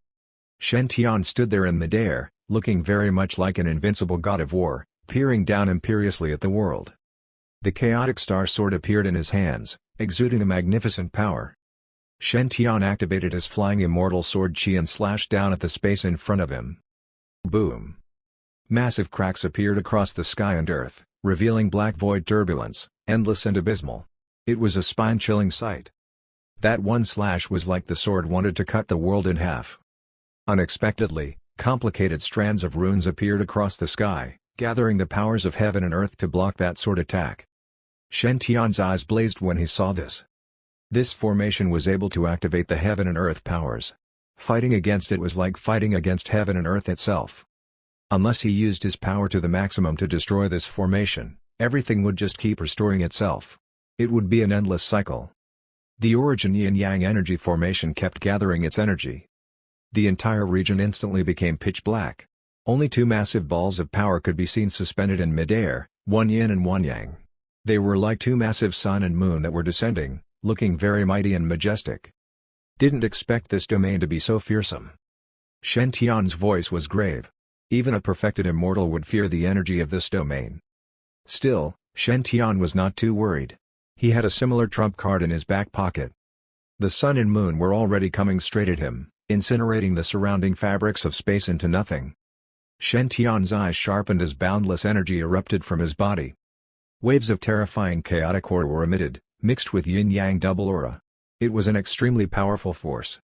Shen Tian stood there in midair, looking very much like an invincible god of war, peering down imperiously at the world. The chaotic star sword appeared in his hands, exuding a magnificent power. Shen Tian activated his flying immortal sword chi and slashed down at the space in front of him. Boom! Massive cracks appeared across the sky and earth, revealing black void turbulence, endless and abysmal. It was a spine-chilling sight. That one slash was like the sword wanted to cut the world in half. Unexpectedly, complicated strands of runes appeared across the sky, gathering the powers of heaven and earth to block that sword attack. Shen Tian's eyes blazed when he saw this. This formation was able to activate the heaven and earth powers. Fighting against it was like fighting against heaven and earth itself. Unless he used his power to the maximum to destroy this formation, everything would just keep restoring itself. It would be an endless cycle. The origin yin-yang energy formation kept gathering its energy. The entire region instantly became pitch black. Only two massive balls of power could be seen suspended in midair, one yin and one yang. They were like two massive sun and moon that were descending, looking very mighty and majestic. Didn't expect this domain to be so fearsome. Shen Tian's voice was grave. Even a perfected immortal would fear the energy of this domain. Still, Shen Tian was not too worried. He had a similar trump card in his back pocket. The sun and moon were already coming straight at him, incinerating the surrounding fabrics of space into nothing. Shen Tian's eyes sharpened as boundless energy erupted from his body. Waves of terrifying chaotic aura were emitted, mixed with yin-yang double aura. It was an extremely powerful force.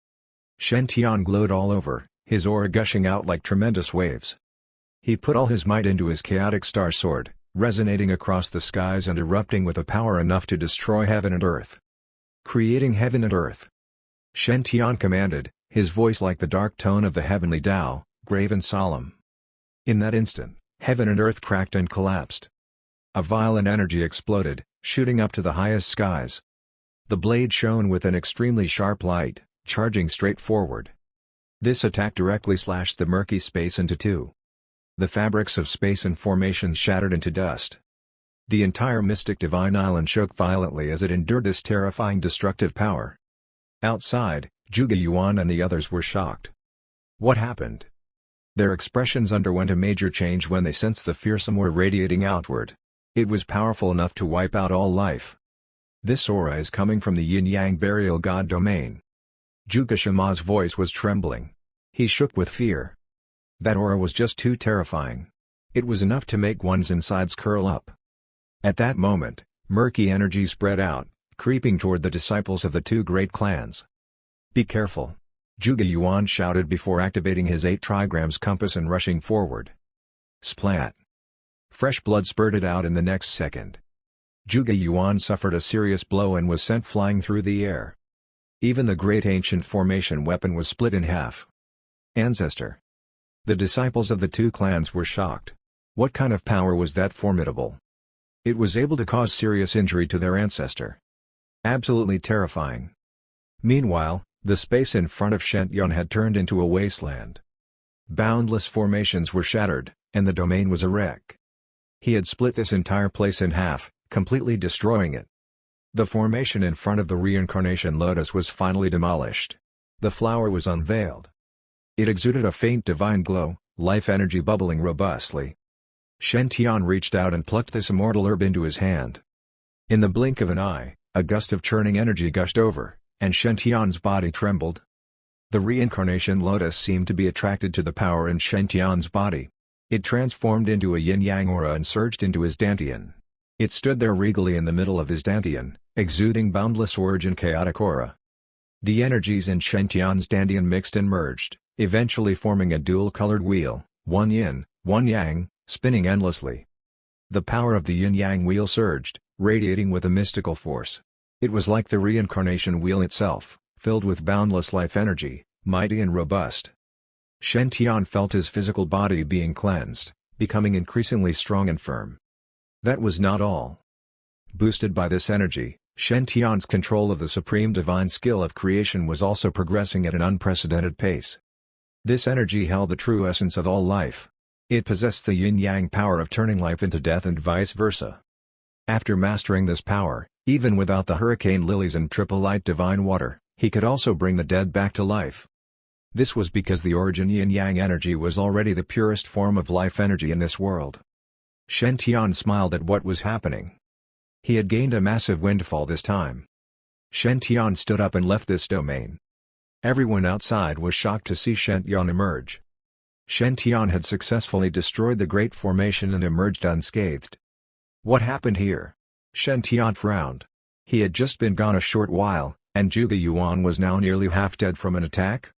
Shen Tian glowed all over, his aura gushing out like tremendous waves. He put all his might into his chaotic star sword, resonating across the skies and erupting with a power enough to destroy heaven and earth. Creating heaven and earth. Shen Tian commanded, his voice like the dark tone of the heavenly Tao, grave and solemn. In that instant, heaven and earth cracked and collapsed. A violent energy exploded, shooting up to the highest skies. The blade shone with an extremely sharp light, charging straight forward. This attack directly slashed the murky space into two. The fabrics of space and formations shattered into dust. The entire mystic divine island shook violently as it endured this terrifying destructive power. Outside, Zhuge Yuan and the others were shocked. What happened? Their expressions underwent a major change when they sensed the fearsome aura radiating outward. It was powerful enough to wipe out all life. This aura is coming from the yin-yang burial god domain. Zhuge Shama's voice was trembling. He shook with fear. That aura was just too terrifying. It was enough to make one's insides curl up. At that moment, murky energy spread out, creeping toward the disciples of the two great clans. Be careful! Zhuge Yuan shouted before activating his 8 trigrams compass and rushing forward. Splat! Fresh blood spurted out in the next second. Zhuge Yuan suffered a serious blow and was sent flying through the air. Even the great ancient formation weapon was split in half. Ancestor. The disciples of the two clans were shocked. What kind of power was that formidable? It was able to cause serious injury to their ancestor. Absolutely terrifying. Meanwhile, the space in front of Shention had turned into a wasteland. Boundless formations were shattered, and the domain was a wreck. He had split this entire place in half, completely destroying it. The formation in front of the reincarnation lotus was finally demolished. The flower was unveiled. It exuded a faint divine glow, life energy bubbling robustly. Shention reached out and plucked this immortal herb into his hand. In the blink of an eye, a gust of churning energy gushed over, and Shention's body trembled. The reincarnation lotus seemed to be attracted to the power in Shention's body. It transformed into a yin-yang aura and surged into his dantian. It stood there regally in the middle of his dantian, exuding boundless origin chaotic aura. The energies in Shention's dantian mixed and merged, eventually forming a dual-colored wheel, one yin, one yang, spinning endlessly. The power of the yin-yang wheel surged, radiating with a mystical force. It was like the reincarnation wheel itself, filled with boundless life energy, mighty and robust. Shention felt his physical body being cleansed, becoming increasingly strong and firm. That was not all. Boosted by this energy, Shention's control of the supreme divine skill of creation was also progressing at an unprecedented pace. This energy held the true essence of all life. It possessed the yin-yang power of turning life into death and vice versa. After mastering this power, even without the hurricane lilies and triple light divine water, he could also bring the dead back to life. This was because the origin yin-yang energy was already the purest form of life energy in this world. Shention smiled at what was happening. He had gained a massive windfall this time. Shention stood up and left this domain. Everyone outside was shocked to see Shention emerge. Shention had successfully destroyed the Great Formation and emerged unscathed. What happened here? Shention frowned. He had just been gone a short while, and Zhuge Yuan was now nearly half dead from an attack?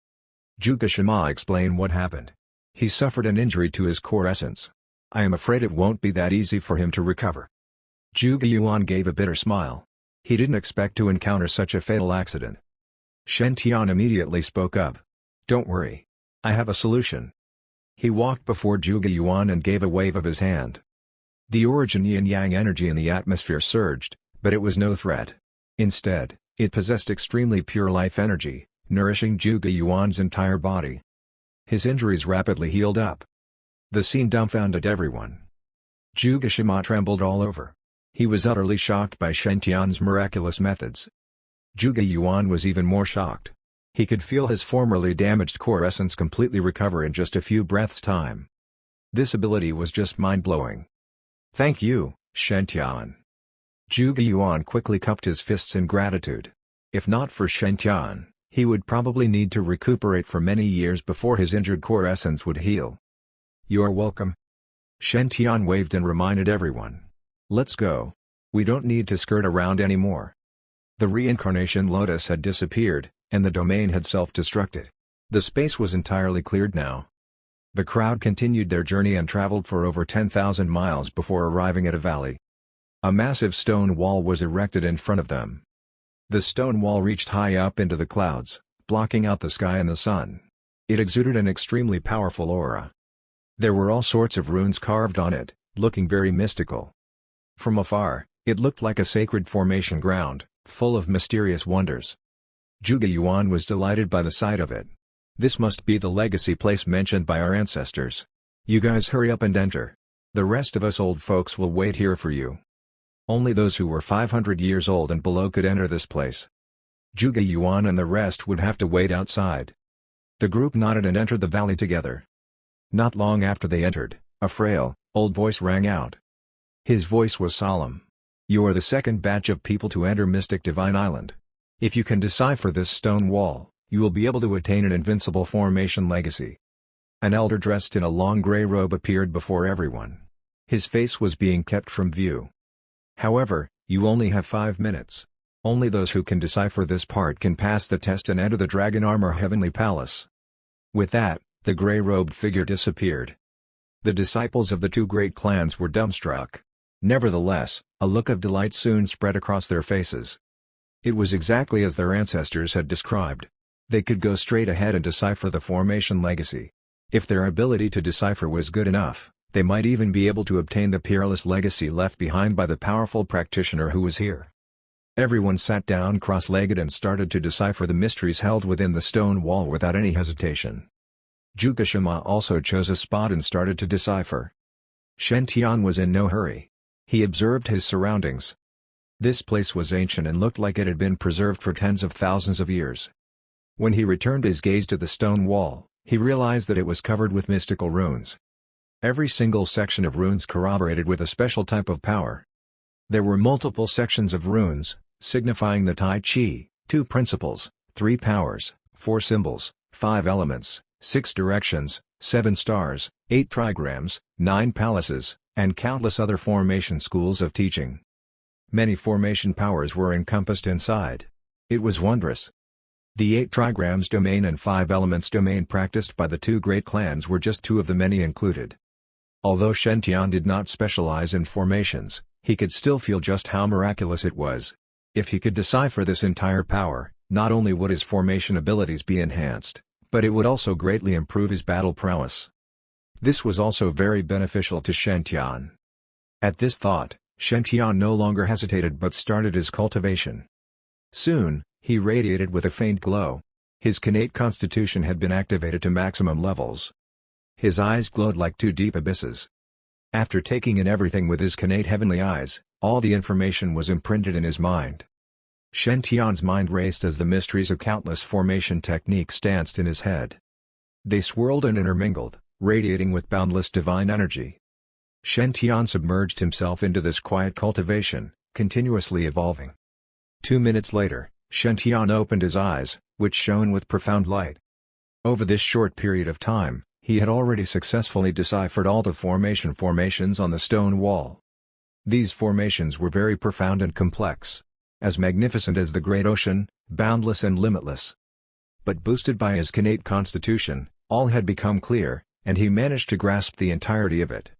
Zhuge Shima explained what happened. He suffered an injury to his core essence. I am afraid it won't be that easy for him to recover. Zhuge Yuan gave a bitter smile. He didn't expect to encounter such a fatal accident. Shention immediately spoke up. Don't worry. I have a solution. He walked before Zhuge Yuan and gave a wave of his hand. The origin yin-yang energy in the atmosphere surged, but it was no threat. Instead, it possessed extremely pure life energy, nourishing Zhuge Yuan's entire body. His injuries rapidly healed up. The scene dumbfounded everyone. Zhuge Shima trembled all over. He was utterly shocked by Shention's miraculous methods. Zhuge Yuan was even more shocked. He could feel his formerly damaged core essence completely recover in just a few breaths' time. This ability was just mind-blowing. Thank you, Shention. Zhuge Yuan quickly cupped his fists in gratitude. If not for Shention, he would probably need to recuperate for many years before his injured core essence would heal. You're welcome. Shention waved and reminded everyone. Let's go. We don't need to skirt around anymore. The reincarnation lotus had disappeared, and the domain had self-destructed. The space was entirely cleared now. The crowd continued their journey and traveled for over 10,000 miles before arriving at a valley. A massive stone wall was erected in front of them. The stone wall reached high up into the clouds, blocking out the sky and the sun. It exuded an extremely powerful aura. There were all sorts of runes carved on it, looking very mystical. From afar, it looked like a sacred formation ground, full of mysterious wonders. Zhuge Yuan was delighted by the sight of it. This must be the legacy place mentioned by our ancestors. You guys hurry up and enter. The rest of us old folks will wait here for you. Only those who were 500 years old and below could enter this place. Zhuge Yuan and the rest would have to wait outside. The group nodded and entered the valley together. Not long after they entered, a frail, old voice rang out. His voice was solemn. You are the second batch of people to enter Mystic Divine Island. If you can decipher this stone wall, you will be able to attain an invincible formation legacy. An elder dressed in a long gray robe appeared before everyone. His face was being kept from view. However, you only have 5 minutes. Only those who can decipher this part can pass the test and enter the Dragon Armor Heavenly Palace. With that, the gray-robed figure disappeared. The disciples of the two great clans were dumbstruck. Nevertheless, a look of delight soon spread across their faces. It was exactly as their ancestors had described. They could go straight ahead and decipher the formation legacy. If their ability to decipher was good enough, they might even be able to obtain the peerless legacy left behind by the powerful practitioner who was here. Everyone sat down cross-legged and started to decipher the mysteries held within the stone wall without any hesitation. Jugashima also chose a spot and started to decipher. Shen was in no hurry. He observed his surroundings. This place was ancient and looked like it had been preserved for tens of thousands of years. When he returned his gaze to the stone wall, he realized that it was covered with mystical runes. Every single section of runes corroborated with a special type of power. There were multiple sections of runes, signifying the Tai Chi, 2 principles, 3 powers, 4 symbols, 5 elements, 6 directions, 7 stars, 8 trigrams, 9 palaces, and countless other formation schools of teaching. Many formation powers were encompassed inside. It was wondrous. The 8 trigrams domain and 5 elements domain practiced by the 2 great clans were just 2 of the many included. Although Shen did not specialize in formations, he could still feel just how miraculous it was. If he could decipher this entire power, not only would his formation abilities be enhanced, but it would also greatly improve his battle prowess. This was also very beneficial to Shen. At this thought, Shen no longer hesitated but started his cultivation. Soon, he radiated with a faint glow. His innate constitution had been activated to maximum levels. His eyes glowed like 2 deep abysses. After taking in everything with his innate heavenly eyes, all the information was imprinted in his mind. Shen mind raced as the mysteries of countless formation techniques danced in his head. They swirled and intermingled, radiating with boundless divine energy. Shen submerged himself into this quiet cultivation, continuously evolving. 2 minutes later, Shen opened his eyes, which shone with profound light. Over this short period of time, he had already successfully deciphered all the formations on the stone wall. These formations were very profound and complex. As magnificent as the great ocean, boundless and limitless. But boosted by his innate constitution, all had become clear, and he managed to grasp the entirety of it.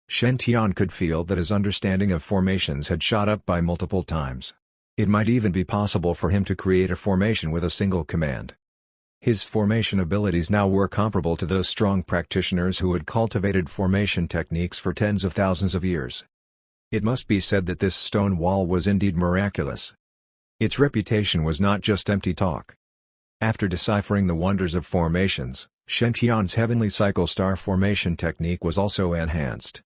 Shen could feel that his understanding of formations had shot up by multiple times. It might even be possible for him to create a formation with a single command. His formation abilities now were comparable to those strong practitioners who had cultivated formation techniques for tens of thousands of years. It must be said that this stone wall was indeed miraculous. Its reputation was not just empty talk. After deciphering the wonders of formations, Shen heavenly cycle star formation technique was also enhanced.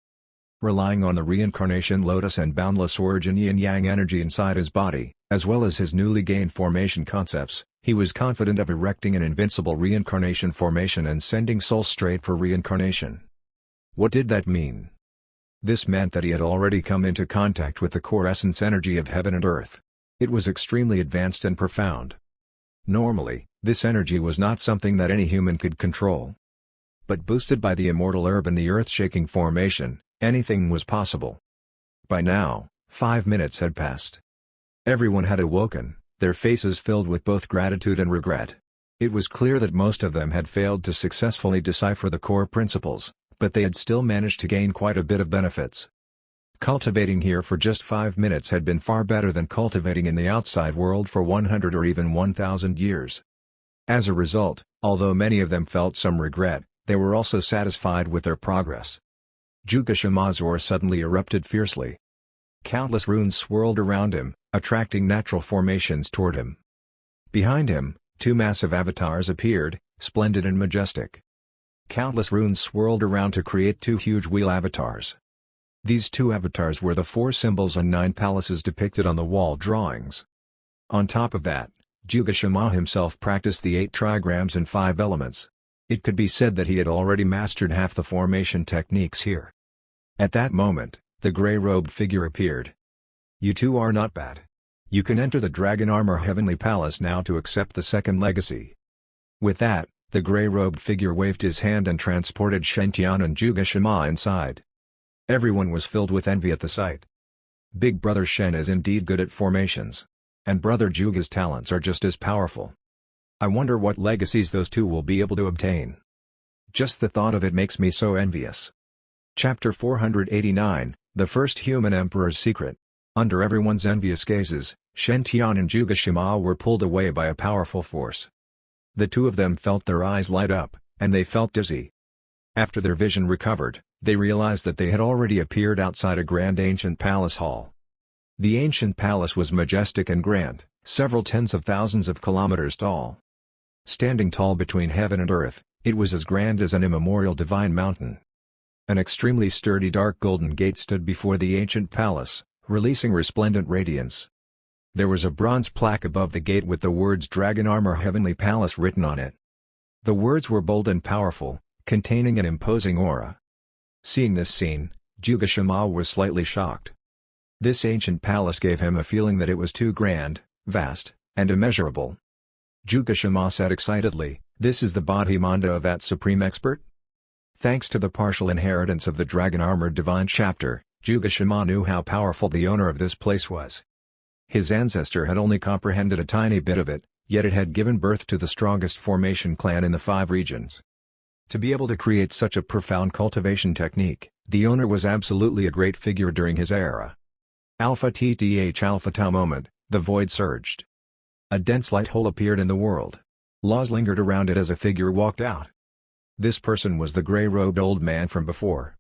Relying on the reincarnation lotus and boundless origin yin-yang energy inside his body, as well as his newly gained formation concepts, he was confident of erecting an invincible reincarnation formation and sending souls straight for reincarnation. What did that mean? This meant that he had already come into contact with the core essence energy of heaven and earth. It was extremely advanced and profound. Normally, this energy was not something that any human could control. But boosted by the immortal herb and the earth-shaking formation, anything was possible. By now, 5 minutes had passed. Everyone had awoken, their faces filled with both gratitude and regret. It was clear that most of them had failed to successfully decipher the core principles, but they had still managed to gain quite a bit of benefits. Cultivating here for just 5 minutes had been far better than cultivating in the outside world for 100 or even 1,000 years. As a result, although many of them felt some regret, they were also satisfied with their progress. Jugashima's aura suddenly erupted fiercely. Countless runes swirled around him, attracting natural formations toward him. Behind him, 2 massive avatars appeared, splendid and majestic. Countless runes swirled around to create 2 huge wheel avatars. These 2 avatars were the 4 symbols and 9 palaces depicted on the wall drawings. On top of that, Jugashima himself practiced the 8 trigrams and 5 elements. It could be said that he had already mastered half the formation techniques here. At that moment, the gray-robed figure appeared. "You two are not bad. You can enter the Dragon Armor Heavenly Palace now to accept the second legacy." With that, the gray-robed figure waved his hand and transported Shen and Jugashima inside. Everyone was filled with envy at the sight. Big Brother Shen is indeed good at formations. And Brother Juga's talents are just as powerful. I wonder what legacies those two will be able to obtain. Just the thought of it makes me so envious. Chapter 489, The First Human Emperor's Secret. Under everyone's envious gazes, Shen-tian and Juga-shima were pulled away by a powerful force. The two of them felt their eyes light up, and they felt dizzy. After their vision recovered, they realized that they had already appeared outside a grand ancient palace hall. The ancient palace was majestic and grand, several tens of thousands of kilometers tall. Standing tall between heaven and earth, it was as grand as an immemorial divine mountain. An extremely sturdy dark golden gate stood before the ancient palace, releasing resplendent radiance. There was a bronze plaque above the gate with the words Dragon Armor Heavenly Palace written on it. The words were bold and powerful, containing an imposing aura. Seeing this scene, Juga-shima was slightly shocked. This ancient palace gave him a feeling that it was too grand, vast, and immeasurable. Juga-shima said excitedly, "This is the Bodhimanda of that supreme expert?" Thanks to the partial inheritance of the Dragon Armor Divine Chapter, Juga-shima knew how powerful the owner of this place was. His ancestor had only comprehended a tiny bit of it, yet it had given birth to the strongest formation clan in the 5 regions. To be able to create such a profound cultivation technique, the owner was absolutely a great figure during his era. Alpha TTH Alpha Tau moment, the void surged. A dense light hole appeared in the world. Laws lingered around it as a figure walked out. This person was the gray-robed old man from before.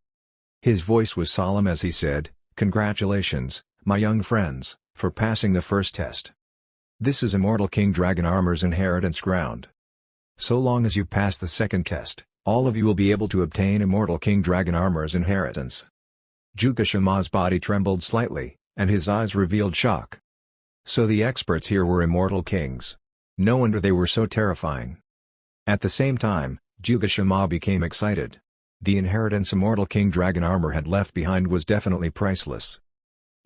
His voice was solemn as he said, "Congratulations, my young friends, for passing the first test. This is Immortal King Dragon Armor's inheritance ground. So long as you pass the second test, all of you will be able to obtain Immortal King Dragon Armor's inheritance." Juga-shima's body trembled slightly, and his eyes revealed shock. So the experts here were immortal kings. No wonder they were so terrifying. At the same time, Juga-shima became excited. The inheritance Immortal King Dragon Armor had left behind was definitely priceless.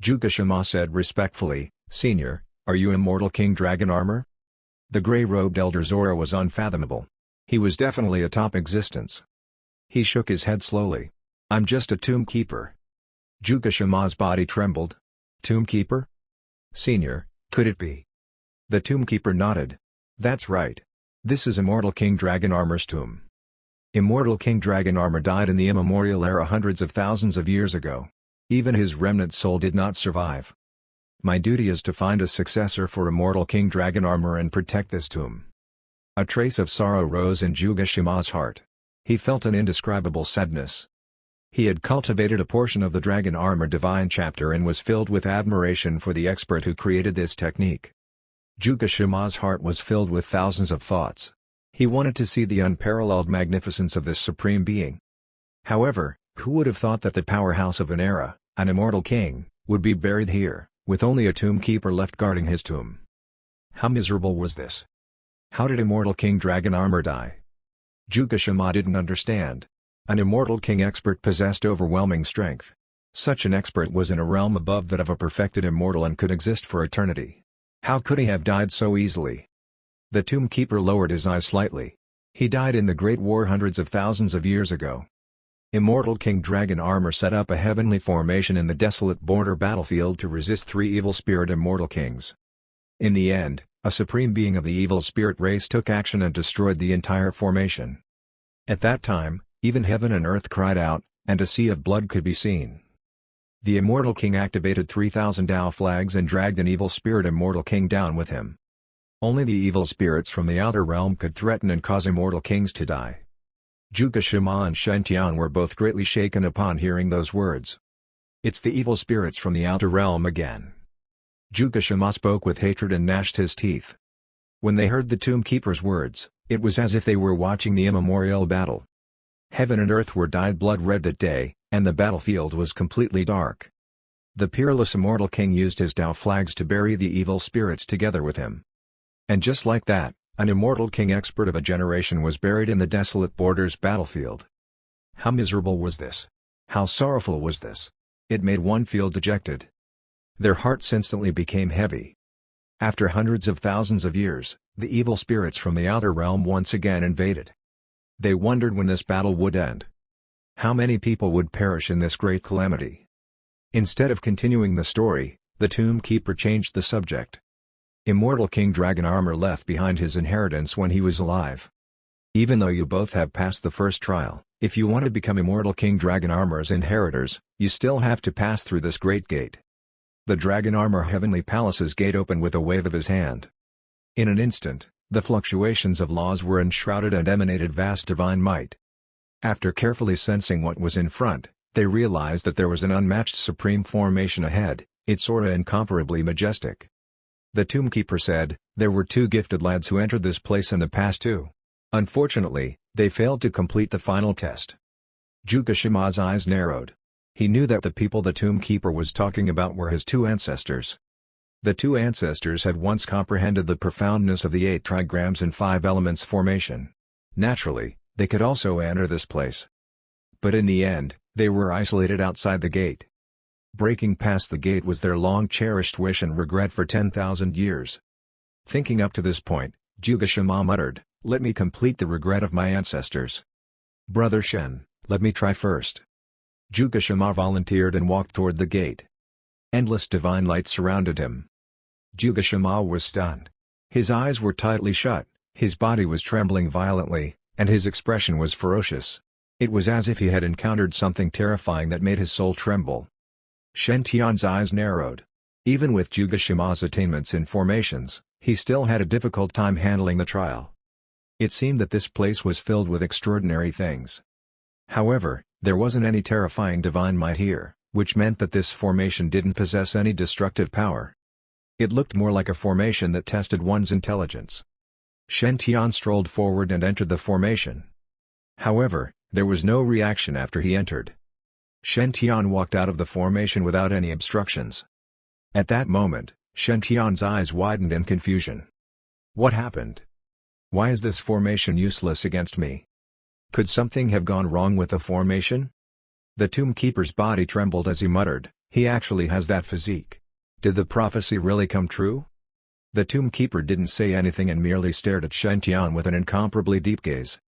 Juga-shima said respectfully, "Senior, are you Immortal King Dragon Armor?" The gray-robed elder's aura was unfathomable. He was definitely a top existence. He shook his head slowly. "I'm just a tomb keeper." Juga-shima's body trembled. "Tomb keeper? Senior, could it be?" The tomb keeper nodded. "That's right. This is Immortal King Dragon Armor's tomb. Immortal King Dragon Armor died in the immemorial era hundreds of thousands of years ago. Even his remnant soul did not survive. My duty is to find a successor for Immortal King Dragon Armor and protect this tomb." A trace of sorrow rose in Juga-shima's heart. He felt an indescribable sadness. He had cultivated a portion of the Dragon Armor Divine Chapter and was filled with admiration for the expert who created this technique. Juga-shima's heart was filled with thousands of thoughts. He wanted to see the unparalleled magnificence of this supreme being. However, who would have thought that the powerhouse of an era, an immortal king, would be buried here, with only a tomb keeper left guarding his tomb? How miserable was this? How did Immortal King Dragon Armor die? Juga-shima didn't understand. An immortal king expert possessed overwhelming strength. Such an expert was in a realm above that of a perfected immortal and could exist for eternity. How could he have died so easily? The tomb keeper lowered his eyes slightly. He died in the Great War hundreds of thousands of years ago. Immortal King Dragon Armor set up a heavenly formation in the desolate border battlefield to resist 3 evil spirit immortal kings. In the end, a supreme being of the evil spirit race took action and destroyed the entire formation. At that time, even heaven and earth cried out, and a sea of blood could be seen. The Immortal King activated 3,000 Tao flags and dragged an evil spirit Immortal King down with him. Only the evil spirits from the outer realm could threaten and cause immortal kings to die. Juga-shima and Shen-tian were both greatly shaken upon hearing those words. "It's the evil spirits from the outer realm again." Juga-shima spoke with hatred and gnashed his teeth. When they heard the tomb keeper's words, it was as if they were watching the immemorial battle. Heaven and earth were dyed blood-red that day, and the battlefield was completely dark. The peerless immortal king used his Tao flags to bury the evil spirits together with him. And just like that, an immortal king expert of a generation was buried in the desolate borders battlefield. How miserable was this? How sorrowful was this? It made one feel dejected. Their hearts instantly became heavy. After hundreds of thousands of years, the evil spirits from the outer realm once again invaded. They wondered when this battle would end. How many people would perish in this great calamity? Instead of continuing the story, the tomb keeper changed the subject. Immortal King Dragon Armor left behind his inheritance when he was alive. Even though you both have passed the first trial, if you want to become Immortal King Dragon Armor's inheritors, you still have to pass through this great gate. The dragon armor heavenly palace's gate opened with a wave of his hand. In an instant, the fluctuations of laws were enshrouded and emanated vast divine might. After carefully sensing what was in front, they realized that there was an unmatched supreme formation ahead, its aura incomparably majestic. The Tombkeeper said, "There were 2 gifted lads who entered this place in the past too. Unfortunately, they failed to complete the final test." Jugashima's eyes narrowed. He knew that the people the Tombkeeper was talking about were his 2 ancestors. The 2 ancestors had once comprehended the profoundness of the 8 trigrams and 5 elements formation. Naturally, they could also enter this place. But in the end, they were isolated outside the gate. Breaking past the gate was their long-cherished wish and regret for 10,000 years. Thinking up to this point, Jugashima muttered, "Let me complete the regret of my ancestors. Brother Shen, let me try first." Jugashima volunteered and walked toward the gate. Endless divine light surrounded him. Jugashima was stunned. His eyes were tightly shut, his body was trembling violently, and his expression was ferocious. It was as if he had encountered something terrifying that made his soul tremble. Shen-Tian's eyes narrowed. Even with Jugashima's attainments in formations, he still had a difficult time handling the trial. It seemed that this place was filled with extraordinary things. However, there wasn't any terrifying divine might here, which meant that this formation didn't possess any destructive power. It looked more like a formation that tested one's intelligence. Shen-Tian strolled forward and entered the formation. However, there was no reaction after he entered. Shen-Tian walked out of the formation without any obstructions. At that moment, Shen-Tian's eyes widened in confusion. What happened? Why is this formation useless against me? Could something have gone wrong with the formation? The Tombkeeper's body trembled as he muttered, "He actually has that physique. Did the prophecy really come true?" The Tombkeeper didn't say anything and merely stared at Shen-Tian with an incomparably deep gaze.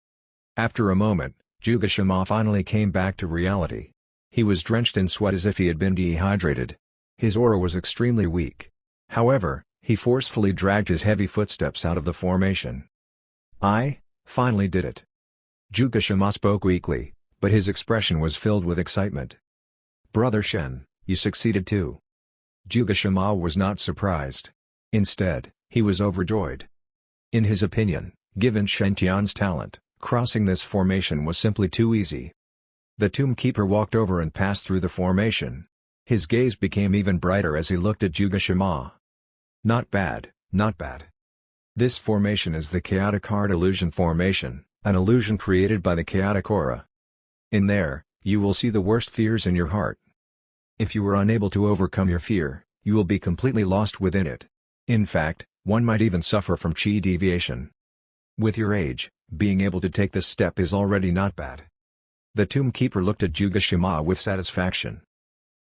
After a moment, Jugashima finally came back to reality. He was drenched in sweat as if he had been dehydrated. His aura was extremely weak. However, he forcefully dragged his heavy footsteps out of the formation. "I finally did it." Jugashima spoke weakly, but his expression was filled with excitement. "Brother Shen, you succeeded too." Jugashima was not surprised. Instead, he was overjoyed. In his opinion, given Shen-Tian's talent, crossing this formation was simply too easy. The Tombkeeper walked over and passed through the formation. His gaze became even brighter as he looked at Jugashima. "Not bad, not bad. This formation is the Chaotic Heart Illusion Formation, an illusion created by the Chaotic Aura. In there, you will see the worst fears in your heart. If you are unable to overcome your fear, you will be completely lost within it. In fact, one might even suffer from chi deviation. With your age, being able to take this step is already not bad." The Tombkeeper looked at Jugashima with satisfaction.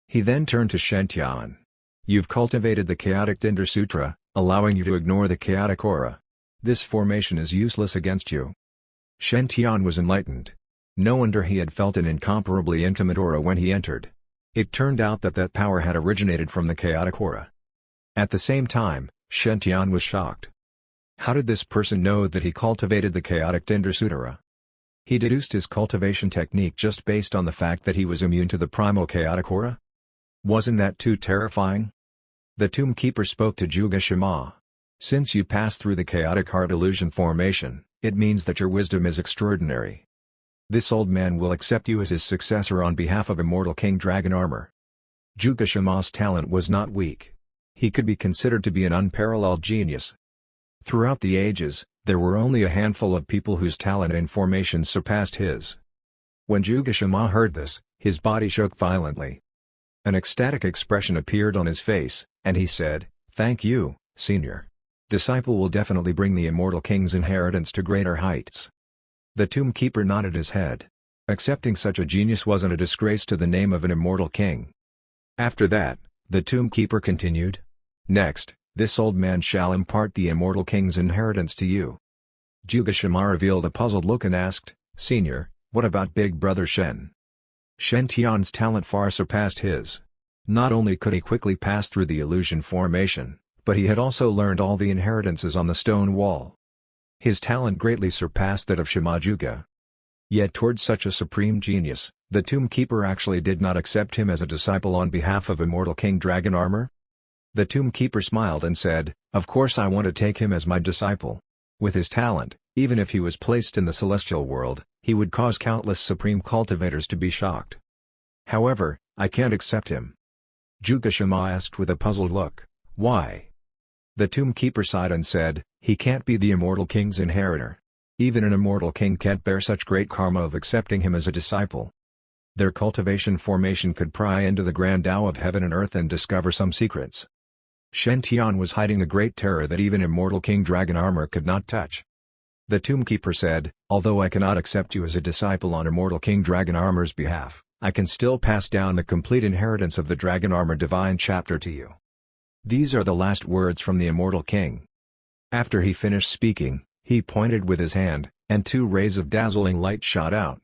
He then turned to Shen-Tian. "You've cultivated the Chaotic Tinder Sutra, allowing you to ignore the chaotic aura. This formation is useless against you." Shen-Tian was enlightened. No wonder he had felt an incomparably intimate aura when he entered. It turned out that that power had originated from the chaotic aura. At the same time, Shen-Tian was shocked. How did this person know that he cultivated the chaotic Tinder Sutra? He deduced his cultivation technique just based on the fact that he was immune to the primal chaotic aura? Wasn't that too terrifying? The Tombkeeper spoke to Jugashima. "Since you passed through the chaotic heart illusion formation, it means that your wisdom is extraordinary. This old man will accept you as his successor on behalf of Immortal King Dragon Armor." Jugashima's talent was not weak. He could be considered to be an unparalleled genius. Throughout the ages, there were only a handful of people whose talent in formation surpassed his. When Jugashima heard this, his body shook violently. An ecstatic expression appeared on his face, and he said, "Thank you, Senior. Disciple will definitely bring the Immortal King's inheritance to greater heights." The Tombkeeper nodded his head. Accepting such a genius wasn't a disgrace to the name of an Immortal King. After that, the Tombkeeper continued, "Next, this old man shall impart the Immortal King's inheritance to you." Jugashima revealed a puzzled look and asked, "Senior, what about Big Brother Shen?" Shen-Tian's talent far surpassed his. Not only could he quickly pass through the illusion formation, but he had also learned all the inheritances on the stone wall. His talent greatly surpassed that of Shimajuga. Yet towards such a supreme genius, the Tombkeeper actually did not accept him as a disciple on behalf of Immortal King Dragon Armor? The tomb keeper smiled and said, "Of course I want to take him as my disciple. With his talent, even if he was placed in the celestial world, he would cause countless supreme cultivators to be shocked. However, I can't accept him." Jugashima asked with a puzzled look, "Why?" The tomb keeper sighed and said, "He can't be the immortal king's inheritor. Even an immortal king can't bear such great karma of accepting him as a disciple. Their cultivation formation could pry into the grand Tao of heaven and earth and discover some secrets." Shen Tian was hiding a great terror that even immortal King Dragon Armor could not touch. The tomb keeper said, "Although I cannot accept you as a disciple on immortal King Dragon Armor's behalf, I can still pass down the complete inheritance of the Dragon Armor Divine Chapter to you." These are the last words from the immortal king. After he finished speaking, he pointed with his hand, and 2 rays of dazzling light shot out.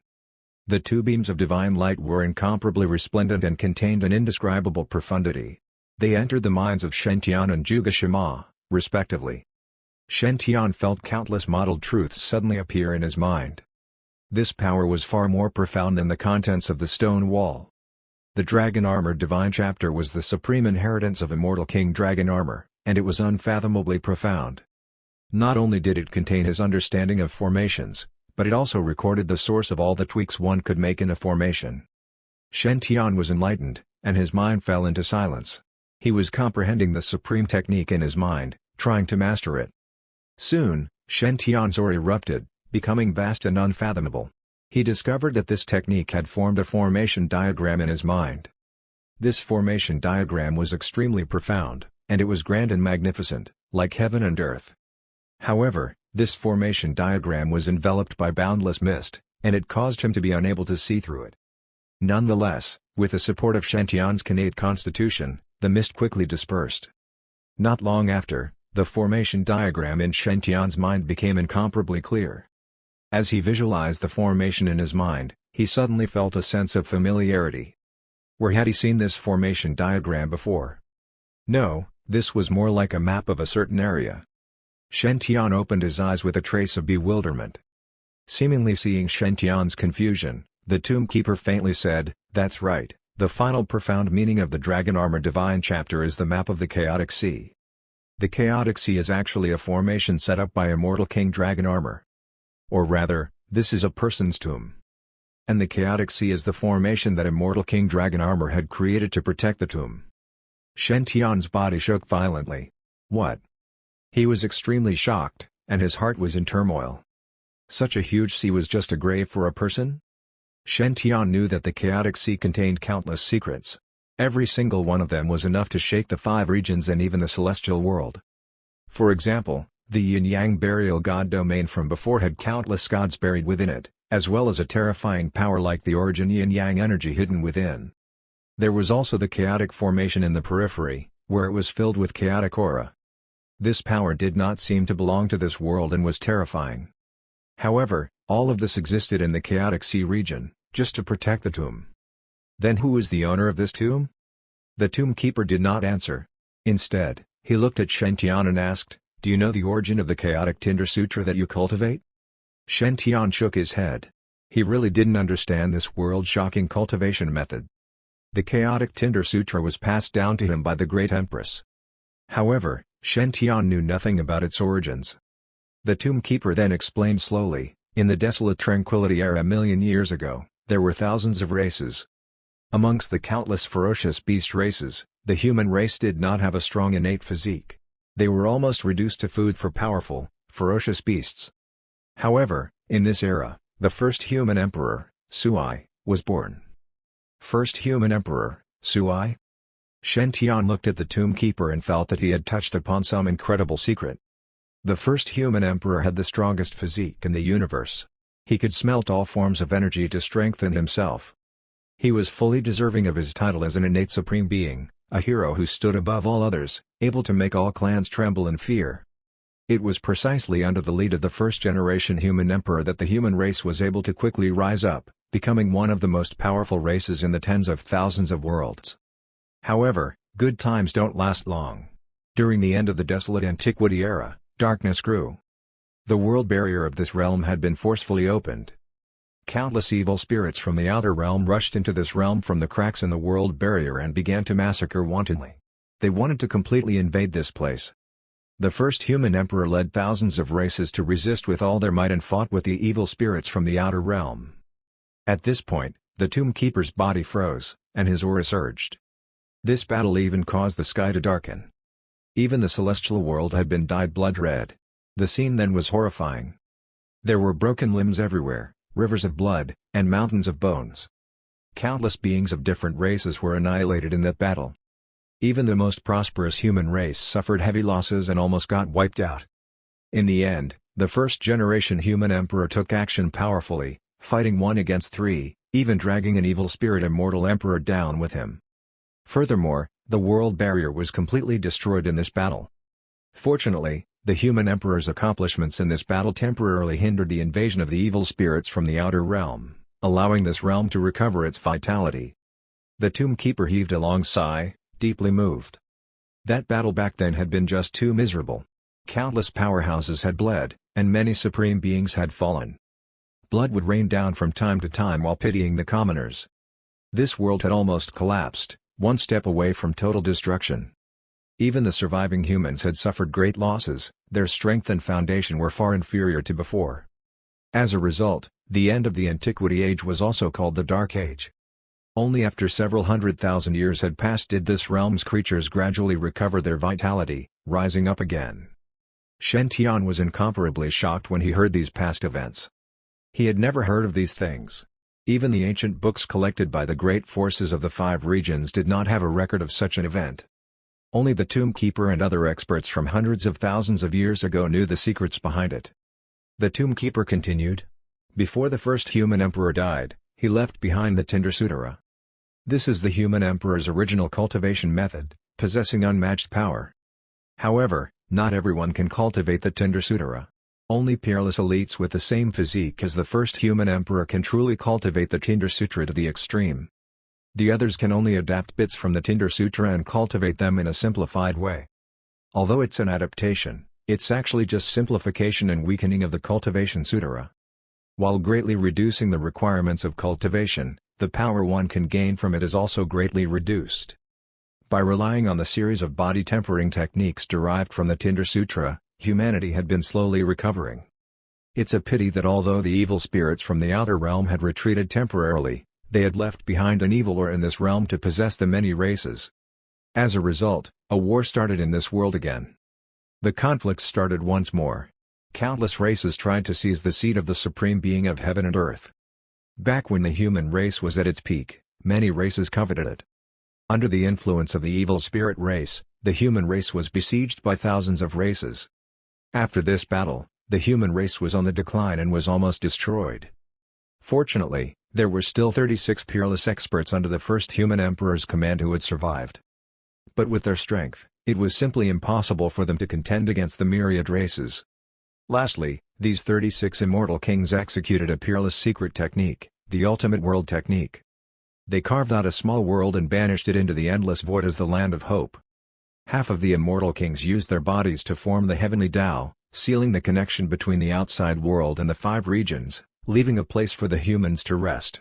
The 2 beams of divine light were incomparably resplendent and contained an indescribable profundity. They entered the minds of Shen Tian and Jugashima, respectively. Shen Tian felt countless mottled truths suddenly appear in his mind. This power was far more profound than the contents of the stone wall. The Dragon Armor Divine Chapter was the supreme inheritance of immortal King Dragon Armor, and it was unfathomably profound. Not only did it contain his understanding of formations, but it also recorded the source of all the tweaks one could make in a formation. Shen Tian was enlightened, and his mind fell into silence. He was comprehending the supreme technique in his mind, trying to master it. Soon, Shen Tian's aura erupted, becoming vast and unfathomable. He discovered that this technique had formed a formation diagram in his mind. This formation diagram was extremely profound, and it was grand and magnificent, like heaven and earth. However, this formation diagram was enveloped by boundless mist, and it caused him to be unable to see through it. Nonetheless, with the support of Shen Tian's innate constitution, the mist quickly dispersed. Not long after, the formation diagram in Shen Tian's mind became incomparably clear. As he visualized the formation in his mind, he suddenly felt a sense of familiarity. Where had he seen this formation diagram before? No, this was more like a map of a certain area. Shen Tian opened his eyes with a trace of bewilderment. Seemingly seeing Shen Tian's confusion, the tomb keeper faintly said, "That's right. The final profound meaning of the Dragon Armor Divine Chapter is the map of the Chaotic Sea. The Chaotic Sea is actually a formation set up by immortal King Dragon Armor. Or rather, this is a person's tomb. And the Chaotic Sea is the formation that immortal King Dragon Armor had created to protect the tomb." Shen Tian's body shook violently. What? He was extremely shocked, and his heart was in turmoil. Such a huge sea was just a grave for a person? Shen Tian knew that the Chaotic Sea contained countless secrets. Every single one of them was enough to shake the 5 regions and even the celestial world. For example, the yin-yang burial god domain from before had countless gods buried within it, as well as a terrifying power like the origin yin-yang energy hidden within. There was also the chaotic formation in the periphery, where it was filled with chaotic aura. This power did not seem to belong to this world and was terrifying. However, all of this existed in the Chaotic Sea region, just to protect the tomb. Then who is the owner of this tomb? The tomb keeper did not answer. Instead, he looked at Shen Tian and asked, "Do you know the origin of the Chaotic Tinder Sutra that you cultivate?" Shen Tian shook his head. He really didn't understand this world-shocking cultivation method. The Chaotic Tinder Sutra was passed down to him by the Great Empress. However, Shen Tian knew nothing about its origins. The tomb keeper then explained slowly, "In the desolate tranquility era a million years ago, there were thousands of races. Amongst the countless ferocious beast races, the human race did not have a strong innate physique. They were almost reduced to food for powerful, ferocious beasts. However, in this era, the first human emperor, Sui, was born." First human emperor, Sui? Shen Tian looked at the tomb keeper and felt that he had touched upon some incredible secret. The first human emperor had the strongest physique in the universe. He could smelt all forms of energy to strengthen himself. He was fully deserving of his title as an innate supreme being, a hero who stood above all others, able to make all clans tremble in fear. It was precisely under the lead of the first-generation human emperor that the human race was able to quickly rise up, becoming one of the most powerful races in the tens of thousands of worlds. However, good times don't last long. During the end of the desolate antiquity era, darkness grew. The world barrier of this realm had been forcefully opened. Countless evil spirits from the outer realm rushed into this realm from the cracks in the world barrier and began to massacre wantonly. They wanted to completely invade this place. The first human emperor led thousands of races to resist with all their might and fought with the evil spirits from the outer realm. At this point, the Tomb Keeper's body froze, and his aura surged. This battle even caused the sky to darken. Even the celestial world had been dyed blood red. The scene then was horrifying. There were broken limbs everywhere, rivers of blood, and mountains of bones. Countless beings of different races were annihilated in that battle. Even the most prosperous human race suffered heavy losses and almost got wiped out. In the end, the first-generation human emperor took action powerfully, fighting 1 against 3, even dragging an evil spirit immortal emperor down with him. Furthermore, the world barrier was completely destroyed in this battle. Fortunately, the human emperor's accomplishments in this battle temporarily hindered the invasion of the evil spirits from the outer realm, allowing this realm to recover its vitality. The Tomb Keeper heaved a long sigh, deeply moved. That battle back then had been just too miserable. Countless powerhouses had bled, and many supreme beings had fallen. Blood would rain down from time to time while pitying the commoners. This world had almost collapsed, one step away from total destruction. Even the surviving humans had suffered great losses, their strength and foundation were far inferior to before. As a result, the end of the Antiquity Age was also called the Dark Age. Only after several 100,000 years had passed did this realm's creatures gradually recover their vitality, rising up again. Shen Tian was incomparably shocked when he heard these past events. He had never heard of these things. Even the ancient books collected by the great forces of the 5 regions did not have a record of such an event. Only the Tomb Keeper and other experts from hundreds of thousands of years ago knew the secrets behind it. The Tomb Keeper continued. Before the first human emperor died, he left behind the Tinder Sutara. This is the human emperor's original cultivation method, possessing unmatched power. However, not everyone can cultivate the Tinder Sutara. Only peerless elites with the same physique as the first human emperor can truly cultivate the Tinder Sutra to the extreme. The others can only adapt bits from the Tinder Sutra and cultivate them in a simplified way. Although it's an adaptation, it's actually just simplification and weakening of the Cultivation Sutra. While greatly reducing the requirements of cultivation, the power one can gain from it is also greatly reduced. By relying on the series of body tempering techniques derived from the Tinder Sutra, humanity had been slowly recovering. It's a pity that although the evil spirits from the outer realm had retreated temporarily, they had left behind an evil aura in this realm to possess the many races. As a result, a war started in this world again. The conflict started once more. Countless races tried to seize the seat of the Supreme Being of heaven and earth. Back when the human race was at its peak, many races coveted it. Under the influence of the evil spirit race, the human race was besieged by thousands of races. After this battle, the human race was on the decline and was almost destroyed. Fortunately, there were still 36 peerless experts under the first human emperor's command who had survived. But with their strength, it was simply impossible for them to contend against the myriad races. Lastly, these 36 immortal kings executed a peerless secret technique, the ultimate world technique. They carved out a small world and banished it into the endless void as the land of hope. Half of the immortal kings used their bodies to form the heavenly Tao, sealing the connection between the outside world and the 5 regions, leaving a place for the humans to rest.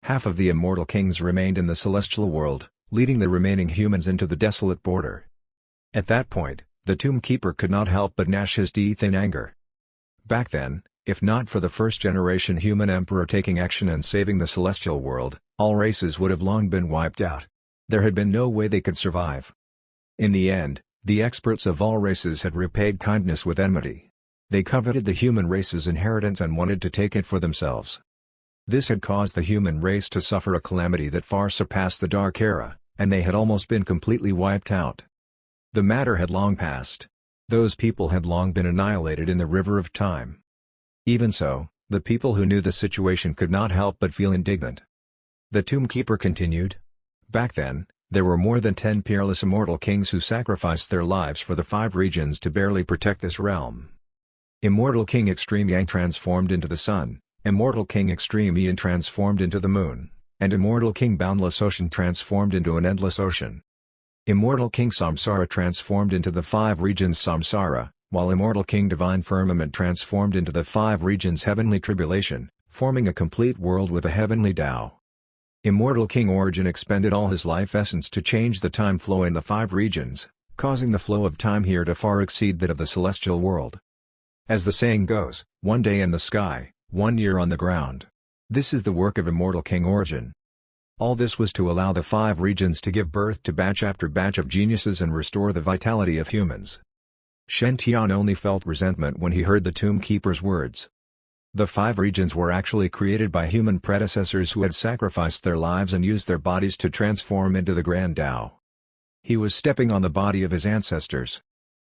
Half of the immortal kings remained in the celestial world, leading the remaining humans into the desolate border. At that point, the Tomb Keeper could not help but gnash his teeth in anger. Back then, if not for the first-generation human emperor taking action and saving the celestial world, all races would have long been wiped out. There had been no way they could survive. In the end, the experts of all races had repaid kindness with enmity. They coveted the human race's inheritance and wanted to take it for themselves. This had caused the human race to suffer a calamity that far surpassed the Dark Era, and they had almost been completely wiped out. The matter had long passed. Those people had long been annihilated in the river of time. Even so, the people who knew the situation could not help but feel indignant. The Tomb Keeper continued. Back then, there were more than 10 peerless immortal kings who sacrificed their lives for the 5 regions to barely protect this realm. Immortal King Extreme Yang transformed into the sun, Immortal King Extreme Yin transformed into the moon, and Immortal King Boundless Ocean transformed into an endless ocean. Immortal King Samsara transformed into the 5 regions Samsara, while Immortal King Divine Firmament transformed into the 5 regions Heavenly Tribulation, forming a complete world with a heavenly Tao. Immortal King Origin expended all his life essence to change the time flow in the 5 regions, causing the flow of time here to far exceed that of the celestial world. As the saying goes, one day in the sky, 1 year on the ground. This is the work of Immortal King Origin. All this was to allow the 5 regions to give birth to batch after batch of geniuses and restore the vitality of humans. Shen Tian only felt resentment when he heard the Tomb Keeper's words. The 5 regions were actually created by human predecessors who had sacrificed their lives and used their bodies to transform into the Grand Tao. He was stepping on the body of his ancestors.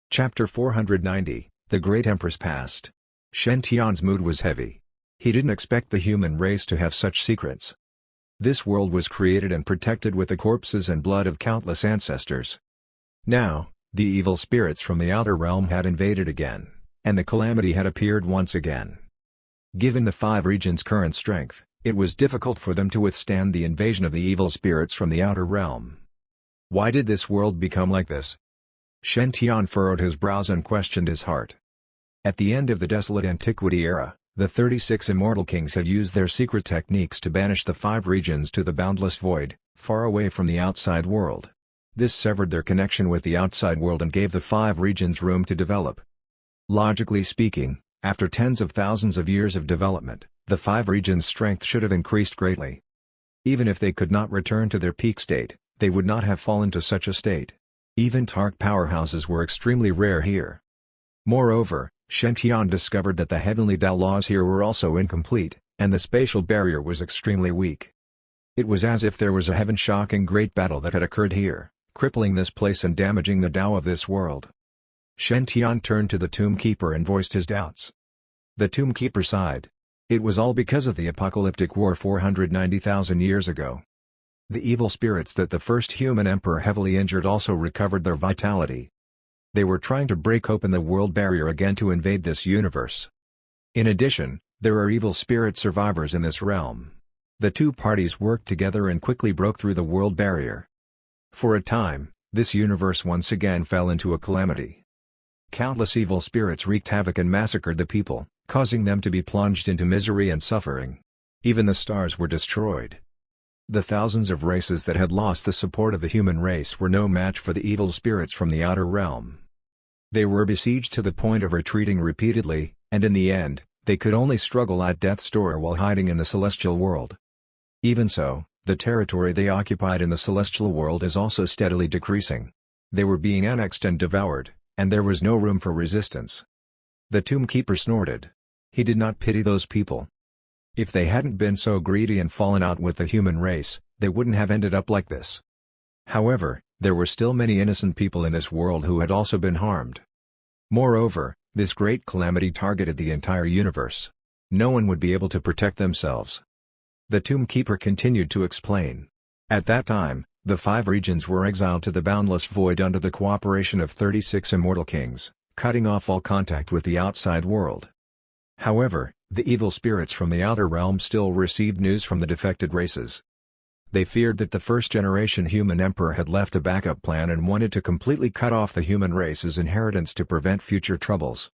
Chapter 490, The Great Empress Passed. Shen Tian's mood was heavy. He didn't expect the human race to have such secrets. This world was created and protected with the corpses and blood of countless ancestors. Now, the evil spirits from the outer realm had invaded again, and the calamity had appeared once again. Given the 5 regions' current strength, it was difficult for them to withstand the invasion of the evil spirits from the outer realm. Why did this world become like this? Shen Tian furrowed his brows and questioned his heart. At the end of the desolate antiquity era, the 36 immortal kings had used their secret techniques to banish the 5 regions to the boundless void, far away from the outside world. This severed their connection with the outside world and gave the 5 regions room to develop. Logically speaking, after tens of thousands of years of development, the 5 regions' strength should have increased greatly. Even if they could not return to their peak state, they would not have fallen to such a state. Even tark powerhouses were extremely rare here. Moreover, Shen Tian discovered that the heavenly Tao laws here were also incomplete, and the spatial barrier was extremely weak. It was as if there was a heaven-shocking great battle that had occurred here, crippling this place and damaging the Tao of this world. Shen Tian turned to the Tomb Keeper and voiced his doubts. The Tomb Keeper sighed. It was all because of the apocalyptic war 490,000 years ago. The evil spirits that the first human emperor heavily injured also recovered their vitality. They were trying to break open the world barrier again to invade this universe. In addition, there are evil spirit survivors in this realm. The 2 parties worked together and quickly broke through the world barrier. For a time, this universe once again fell into a calamity. Countless evil spirits wreaked havoc and massacred the people, causing them to be plunged into misery and suffering. Even the stars were destroyed. The thousands of races that had lost the support of the human race were no match for the evil spirits from the outer realm. They were besieged to the point of retreating repeatedly, and in the end, they could only struggle at death's door while hiding in the celestial world. Even so, the territory they occupied in the celestial world is also steadily decreasing. They were being annexed and devoured, and there was no room for resistance. The Tomb Keeper snorted. He did not pity those people. If they hadn't been so greedy and fallen out with the human race, they wouldn't have ended up like this. However, there were still many innocent people in this world who had also been harmed. Moreover, this great calamity targeted the entire universe. No one would be able to protect themselves. The Tomb Keeper continued to explain. At that time, the 5 regions were exiled to the boundless void under the cooperation of 36 immortal kings, cutting off all contact with the outside world. However, the evil spirits from the outer realm still received news from the defected races. They feared that the first-generation human emperor had left a backup plan and wanted to completely cut off the human race's inheritance to prevent future troubles.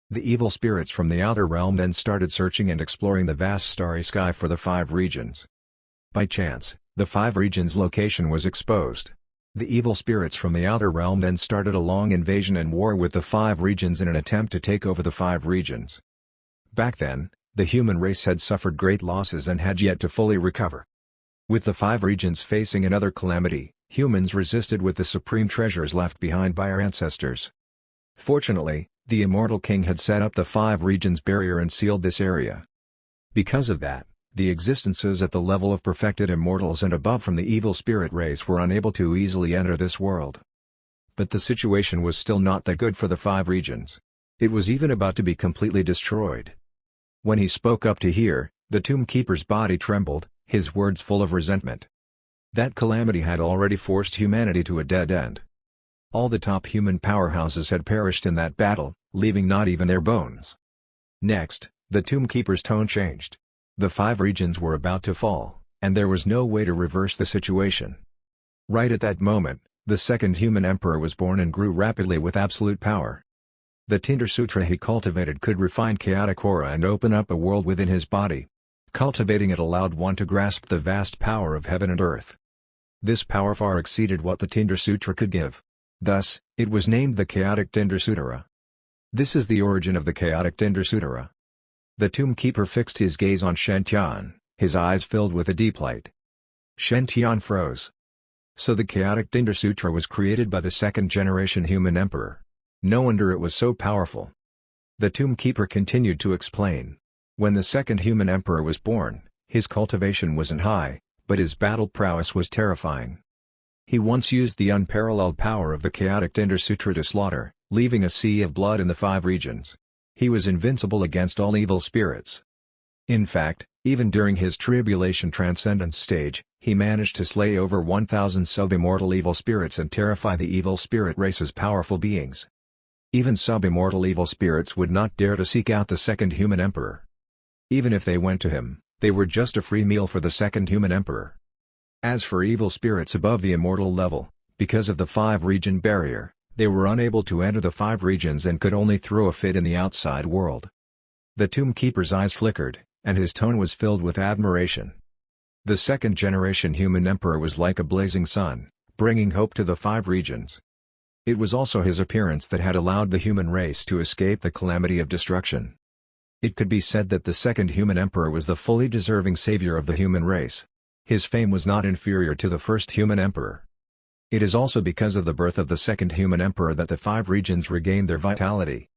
The evil spirits from the outer realm then started searching and exploring the vast starry sky for the 5 regions. By chance, the 5 regions' location was exposed. The evil spirits from the outer realm then started a long invasion and war with the 5 regions in an attempt to take over the 5 regions. Back then, the human race had suffered great losses and had yet to fully recover. With the 5 regions facing another calamity, humans resisted with the supreme treasures left behind by our ancestors. Fortunately, the Immortal King had set up the 5 regions barrier and sealed this area. Because of that, the existences at the level of perfected immortals and above from the evil spirit race were unable to easily enter this world. But the situation was still not that good for the 5 regions. It was even about to be completely destroyed. When he spoke up to hear, the Tomb Keeper's body trembled, his words full of resentment. That calamity had already forced humanity to a dead end. All the top human powerhouses had perished in that battle, leaving not even their bones. Next, the Tomb Keeper's tone changed. The 5 regions were about to fall, and there was no way to reverse the situation. Right at that moment, the second human emperor was born and grew rapidly with absolute power. The Tinder Sutra he cultivated could refine chaotic aura and open up a world within his body. Cultivating it allowed one to grasp the vast power of heaven and earth. This power far exceeded what the Tinder Sutra could give. Thus, it was named the Chaotic Tinder Sutra. This is the origin of the Chaotic Tinder Sutra. The Tomb Keeper fixed his gaze on Shen-Tian, his eyes filled with a deep light. Shen-Tian froze. So the Chaotic Tinder Sutra was created by the second-generation human emperor. No wonder it was so powerful. The Tomb Keeper continued to explain. When the second human emperor was born, his cultivation wasn't high, but his battle prowess was terrifying. He once used the unparalleled power of the Chaotic Tinder Sutra to slaughter, leaving a sea of blood in the 5 regions. He was invincible against all evil spirits. In fact, even during his tribulation transcendence stage, he managed to slay over 1,000 sub-immortal evil spirits and terrify the evil spirit race's powerful beings. Even sub-immortal evil spirits would not dare to seek out the second human emperor. Even if they went to him, they were just a free meal for the second human emperor. As for evil spirits above the immortal level, because of the 5-region barrier, they were unable to enter the 5 regions and could only throw a fit in the outside world. The Tomb Keeper's eyes flickered, and his tone was filled with admiration. The second-generation human emperor was like a blazing sun, bringing hope to the 5 regions. It was also his appearance that had allowed the human race to escape the calamity of destruction. It could be said that the second human emperor was the fully deserving savior of the human race. His fame was not inferior to the first human emperor. It is also because of the birth of the second human emperor that the 5 regions regained their vitality.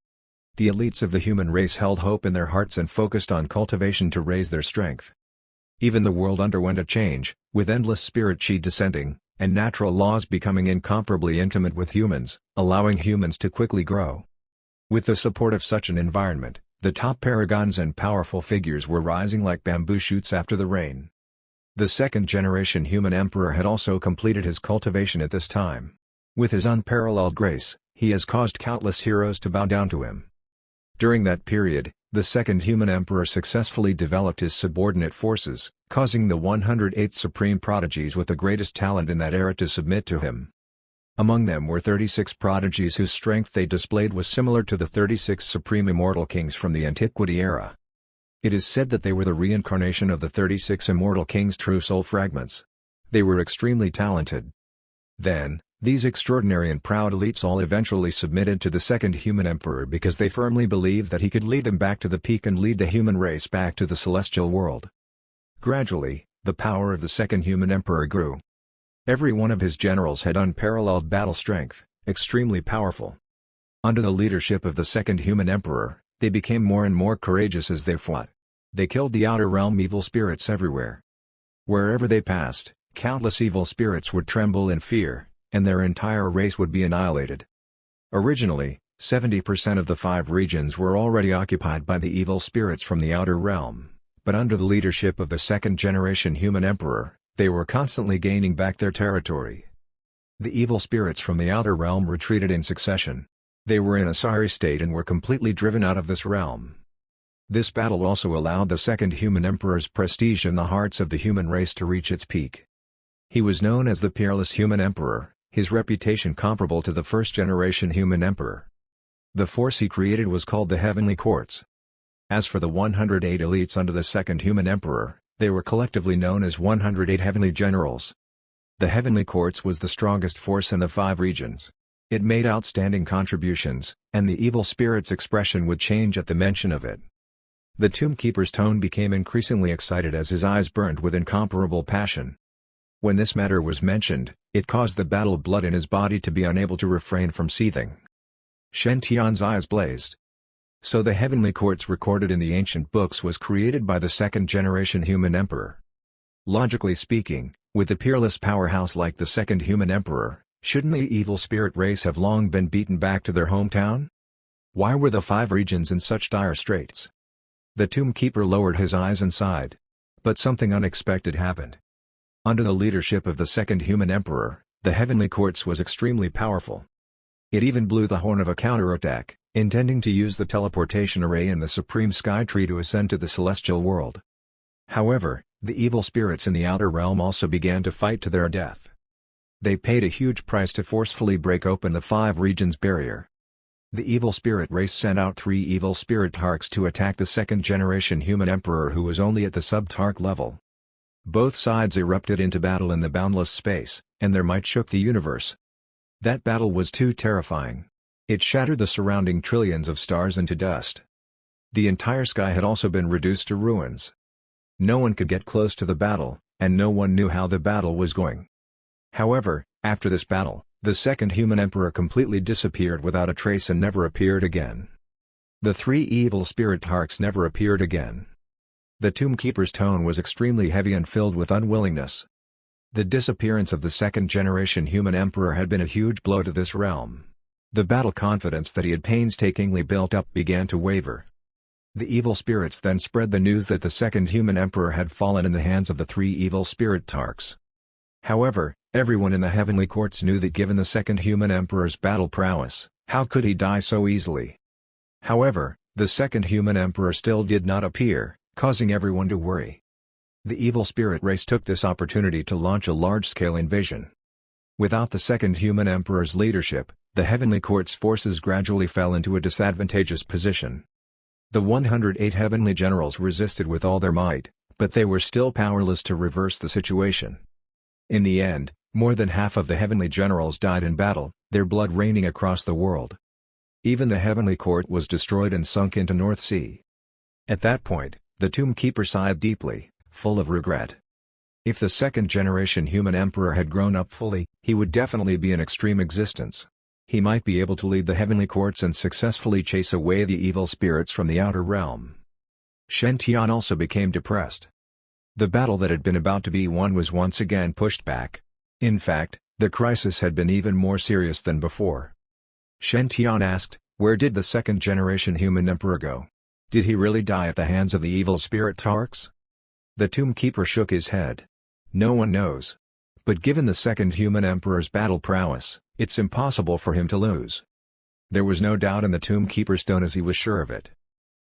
The elites of the human race held hope in their hearts and focused on cultivation to raise their strength. Even the world underwent a change, with endless spirit chi descending, and natural laws becoming incomparably intimate with humans, allowing humans to quickly grow. With the support of such an environment, the top paragons and powerful figures were rising like bamboo shoots after the rain. The second-generation human emperor had also completed his cultivation at this time. With his unparalleled grace, he has caused countless heroes to bow down to him. During that period, the second human emperor successfully developed his subordinate forces, causing the 108 supreme prodigies with the greatest talent in that era to submit to him. Among them were 36 prodigies whose strength they displayed was similar to the 36 supreme immortal kings from the Antiquity era. It is said that they were the reincarnation of the 36 immortal kings' true soul fragments. They were extremely talented. Then, these extraordinary and proud elites all eventually submitted to the second human emperor because they firmly believed that he could lead them back to the peak and lead the human race back to the celestial world. Gradually, the power of the second human emperor grew. Every one of his generals had unparalleled battle strength, extremely powerful. Under the leadership of the second human emperor, they became more and more courageous as they fought. They killed the outer realm evil spirits everywhere. Wherever they passed, countless evil spirits would tremble in fear, and their entire race would be annihilated. Originally, 70% of the 5 regions were already occupied by the evil spirits from the outer realm, but under the leadership of the second-generation human emperor, they were constantly gaining back their territory. The evil spirits from the outer realm retreated in succession. They were in a sorry state and were completely driven out of this realm. This battle also allowed the second human emperor's prestige in the hearts of the human race to reach its peak. He was known as the peerless human emperor, his reputation comparable to the first-generation human emperor. The force he created was called the Heavenly Courts. As for the 108 elites under the second human emperor, they were collectively known as 108 heavenly generals. The Heavenly Courts was the strongest force in the 5 regions. It made outstanding contributions, and the evil spirit's expression would change at the mention of it. The Tomb Keeper's tone became increasingly excited as his eyes burned with incomparable passion. When this matter was mentioned, it caused the battle blood in his body to be unable to refrain from seething. Shen-Tian's eyes blazed. So the Heavenly Courts recorded in the ancient books was created by the second-generation human emperor. Logically speaking, with a peerless powerhouse like the second human emperor, shouldn't the evil spirit race have long been beaten back to their hometown? Why were the 5 regions in such dire straits? The Tomb Keeper lowered his eyes and sighed. But something unexpected happened. Under the leadership of the second human emperor, the Heavenly Courts was extremely powerful. It even blew the horn of a counterattack, intending to use the teleportation array in the Supreme Sky Tree to ascend to the celestial world. However, the evil spirits in the outer realm also began to fight to their death. They paid a huge price to forcefully break open the 5 regions barrier. The evil spirit race sent out 3 evil spirit tarks to attack the second-generation human emperor who was only at the sub-tark level. Both sides erupted into battle in the boundless space, and their might shook the universe. That battle was too terrifying. It shattered the surrounding trillions of stars into dust. The entire sky had also been reduced to ruins. No one could get close to the battle, and no one knew how the battle was going. However, after this battle, the second human emperor completely disappeared without a trace and never appeared again. The 3 evil spirit tarks never appeared again. The Tomb Keeper's tone was extremely heavy and filled with unwillingness. The disappearance of the second-generation human emperor had been a huge blow to this realm. The battle confidence that he had painstakingly built up began to waver. The evil spirits then spread the news that the second human emperor had fallen in the hands of the 3 evil spirit tarks. However, everyone in the heavenly courts knew that given the second human emperor's battle prowess, how could he die so easily? However, the second human emperor still did not appear, causing everyone to worry. The evil spirit race took this opportunity to launch a large-scale invasion. Without the second human emperor's leadership, the heavenly court's forces gradually fell into a disadvantageous position. The 108 heavenly generals resisted with all their might, but they were still powerless to reverse the situation. In the end, more than half of the heavenly generals died in battle, their blood raining across the world. Even the heavenly court was destroyed and sunk into North Sea. At that point, the Tomb Keeper sighed deeply, full of regret. If the second-generation human emperor had grown up fully, he would definitely be an extreme existence. He might be able to lead the heavenly courts and successfully chase away the evil spirits from the outer realm. Shen Tian also became depressed. The battle that had been about to be won was once again pushed back. In fact, the crisis had been even more serious than before. Shen Tian asked, "Where did the second-generation human emperor go? Did he really die at the hands of the evil spirit tarks?" The Tomb Keeper shook his head. "No one knows. But given the second human emperor's battle prowess, it's impossible for him to lose." There was no doubt in the Tomb Keeper's tone as he was sure of it.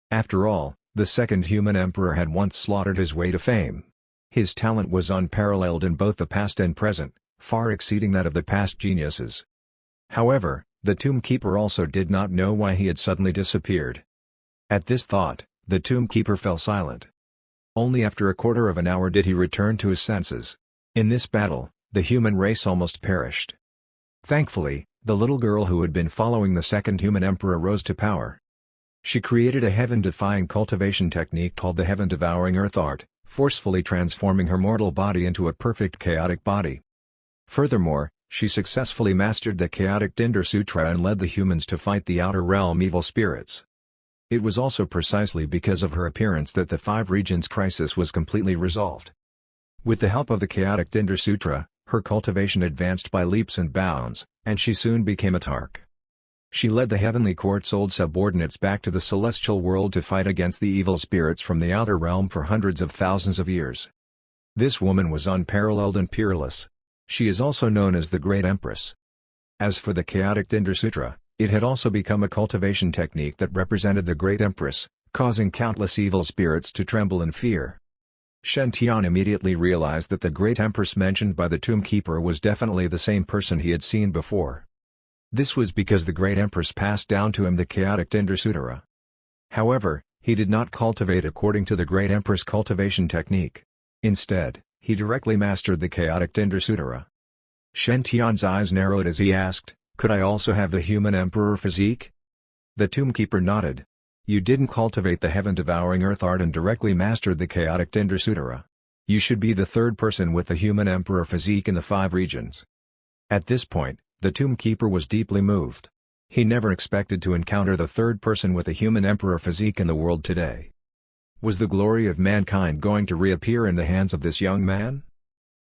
After all, the second human emperor had once slaughtered his way to fame. His talent was unparalleled in both the past and present, far exceeding that of the past geniuses. However, the Tomb Keeper also did not know why he had suddenly disappeared. At this thought, the Tomb Keeper fell silent. Only after a quarter of an hour did he return to his senses. In this battle, the human race almost perished. Thankfully, the little girl who had been following the second human emperor rose to power. She created a heaven-defying cultivation technique called the heaven-devouring earth art, forcefully transforming her mortal body into a perfect chaotic body. Furthermore, she successfully mastered the chaotic Tinder Sutra and led the humans to fight the outer realm evil spirits. It was also precisely because of her appearance that the 5 regions crisis was completely resolved. With the help of the chaotic Tinder Sutra, her cultivation advanced by leaps and bounds, and she soon became a tark. She led the heavenly court's old subordinates back to the celestial world to fight against the evil spirits from the outer realm for hundreds of thousands of years. This woman was unparalleled and peerless. She is also known as the Great Empress. As for the chaotic Tinder Sutra, it had also become a cultivation technique that represented the Great Empress, causing countless evil spirits to tremble in fear. Shen Tian immediately realized that the Great Empress mentioned by the Tomb Keeper was definitely the same person he had seen before. This was because the Great Empress passed down to him the chaotic Tinder Sutra. However, he did not cultivate according to the Great Empress cultivation technique. Instead, he directly mastered the chaotic Tinder Sutra. Shen Tian's eyes narrowed as he asked, "Could I also have the human emperor physique?" The Tomb Keeper nodded. "You didn't cultivate the heaven-devouring earth art and directly mastered the chaotic Tinder Sutra. You should be the 3rd person with the human emperor physique in the 5 regions." At this point, the Tomb Keeper was deeply moved. He never expected to encounter the 3rd person with a human emperor physique in the world today. Was the glory of mankind going to reappear in the hands of this young man?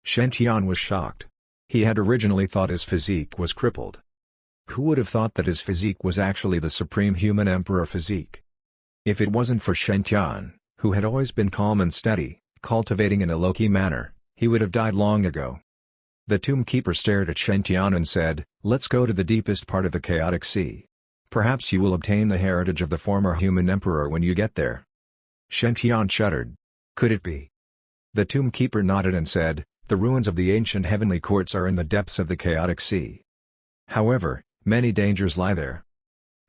Shen Tian was shocked. He had originally thought his physique was crippled. Who would have thought that his physique was actually the supreme human emperor physique? If it wasn't for Shen Tian, who had always been calm and steady, cultivating in a low-key manner, he would have died long ago. The Tomb Keeper stared at Shen Tian and said, "Let's go to the deepest part of the chaotic sea. Perhaps you will obtain the heritage of the former human emperor when you get there." Shen Tian shuddered. Could it be? The Tomb Keeper nodded and said, "The ruins of the ancient heavenly courts are in the depths of the chaotic sea. However, many dangers lie there.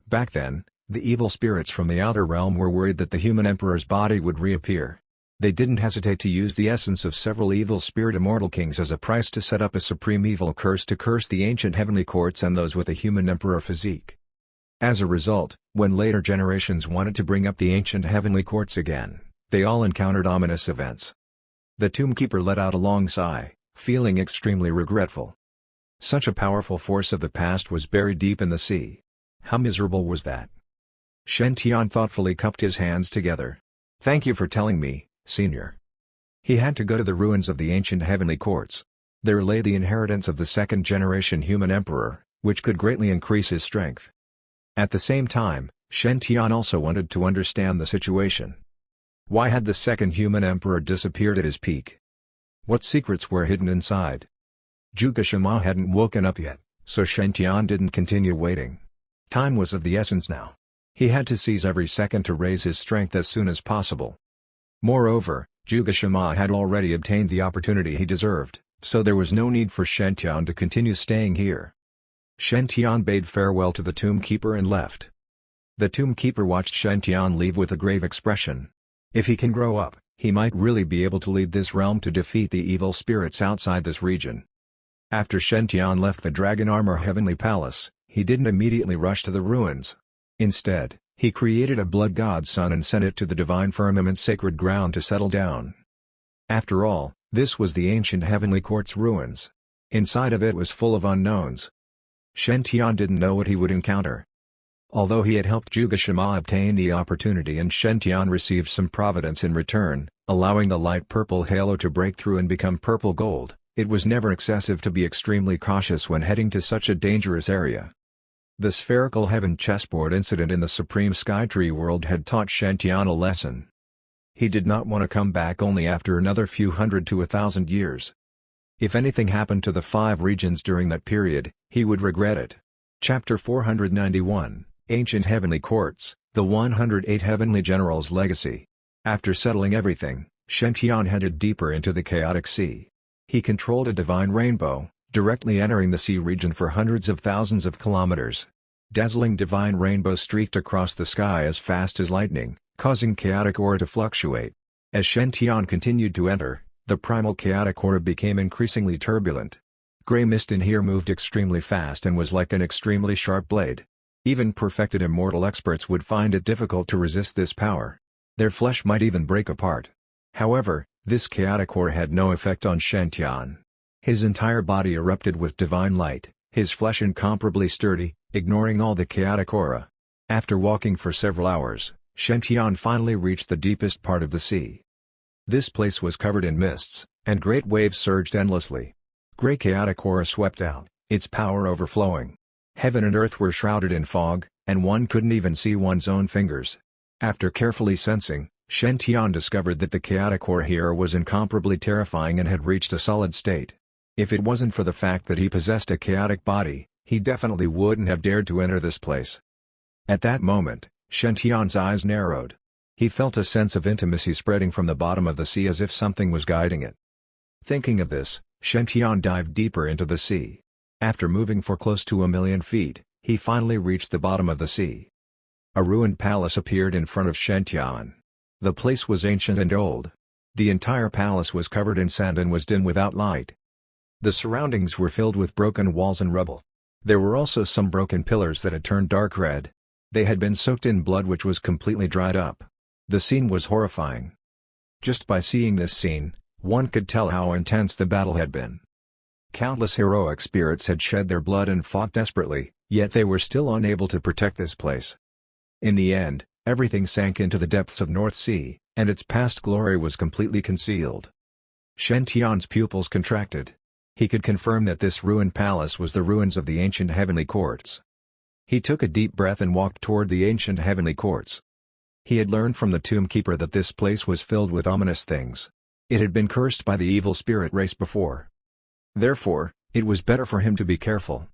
Back then, the evil spirits from the outer realm were worried that the human emperor's body would reappear. They didn't hesitate to use the essence of several evil spirit immortal kings as a price to set up a supreme evil curse to curse the ancient heavenly courts and those with a human emperor physique. As a result, when later generations wanted to bring up the ancient heavenly courts again, they all encountered ominous events. The Tombkeeper let out a long sigh, feeling extremely regretful. Such a powerful force of the past was buried deep in the sea. How miserable was that? Shen Tian thoughtfully cupped his hands together. "Thank you for telling me, Senior." He had to go to the ruins of the ancient heavenly courts. There lay the inheritance of the second-generation human emperor, which could greatly increase his strength. At the same time, Shen Tian also wanted to understand the situation. Why had the second human emperor disappeared at his peak? What secrets were hidden inside? Zhuge Shima hadn't woken up yet, so Shen Tian didn't continue waiting. Time was of the essence now. He had to seize every second to raise his strength as soon as possible. Moreover, Zhuge Shima had already obtained the opportunity he deserved, so there was no need for Shen Tian to continue staying here. Shen Tian bade farewell to the Tombkeeper and left. The Tombkeeper watched Shen Tian leave with a grave expression. If he can grow up, he might really be able to lead this realm to defeat the evil spirits outside this region. After Shen Tian left the Dragon Armor Heavenly Palace, he didn't immediately rush to the ruins. Instead, he created a blood god sun and sent it to the divine firmament sacred ground to settle down. After all, this was the ancient heavenly court's ruins. Inside of it was full of unknowns. Shen Tian didn't know what he would encounter. Although he had helped Zhuge Shima obtain the opportunity and Shen Tian received some providence in return, allowing the light purple halo to break through and become purple gold, it was never excessive to be extremely cautious when heading to such a dangerous area. The spherical heaven chessboard incident in the Supreme Skytree world had taught Shen Tian a lesson. He did not want to come back only after another few hundred to 1,000 years. If anything happened to the 5 regions during that period, he would regret it. Chapter 491, Ancient Heavenly Courts, the 108 Heavenly Generals' Legacy. After settling everything, Shen Tian headed deeper into the chaotic sea. He controlled a divine rainbow, directly entering the sea region for hundreds of thousands of kilometers. Dazzling divine rainbow streaked across the sky as fast as lightning, causing chaotic aura to fluctuate. As Shen Tian continued to enter, the primal chaotic aura became increasingly turbulent. Gray mist in here moved extremely fast and was like an extremely sharp blade. Even perfected immortal experts would find it difficult to resist this power. Their flesh might even break apart. However, this chaotic aura had no effect on Shen Tian. His entire body erupted with divine light, his flesh incomparably sturdy, ignoring all the chaotic aura. After walking for several hours, Shen Tian finally reached the deepest part of the sea. This place was covered in mists, and great waves surged endlessly. Grey chaotic aura swept out, its power overflowing. Heaven and earth were shrouded in fog, and one couldn't even see one's own fingers. After carefully sensing, Shen Tian discovered that the chaotic aura here was incomparably terrifying and had reached a solid state. If it wasn't for the fact that he possessed a chaotic body, he definitely wouldn't have dared to enter this place. At that moment, Shen Tian's eyes narrowed. He felt a sense of intimacy spreading from the bottom of the sea as if something was guiding it. Thinking of this, Shen Tian dived deeper into the sea. After moving for close to 1,000,000 feet, he finally reached the bottom of the sea. A ruined palace appeared in front of Shen Tian. The place was ancient and old. The entire palace was covered in sand and was dim without light. The surroundings were filled with broken walls and rubble. There were also some broken pillars that had turned dark red. They had been soaked in blood which was completely dried up. The scene was horrifying. Just by seeing this scene, one could tell how intense the battle had been. Countless heroic spirits had shed their blood and fought desperately, yet they were still unable to protect this place. In the end, everything sank into the depths of North Sea, and its past glory was completely concealed. Shen Tian's pupils contracted. He could confirm that this ruined palace was the ruins of the ancient heavenly courts. He took a deep breath and walked toward the ancient heavenly courts. He had learned from the Tombkeeper that this place was filled with ominous things. It had been cursed by the evil spirit race before. Therefore, it was better for him to be careful.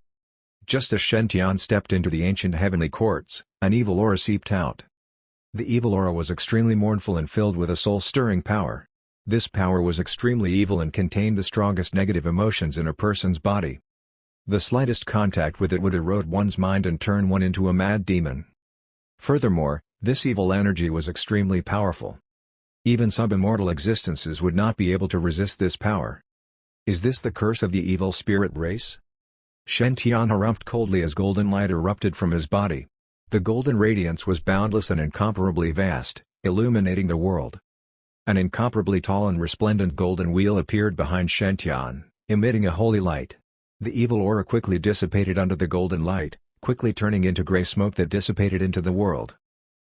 Just as Shen Tian stepped into the ancient heavenly courts, an evil aura seeped out. The evil aura was extremely mournful and filled with a soul-stirring power. This power was extremely evil and contained the strongest negative emotions in a person's body. The slightest contact with it would erode one's mind and turn one into a mad demon. Furthermore, this evil energy was extremely powerful. Even sub-immortal existences would not be able to resist this power. Is this the curse of the evil spirit race? Shen-Tian harumphed coldly as golden light erupted from his body. The golden radiance was boundless and incomparably vast, illuminating the world. An incomparably tall and resplendent golden wheel appeared behind Shen-Tian, emitting a holy light. The evil aura quickly dissipated under the golden light, quickly turning into gray smoke that dissipated into the world.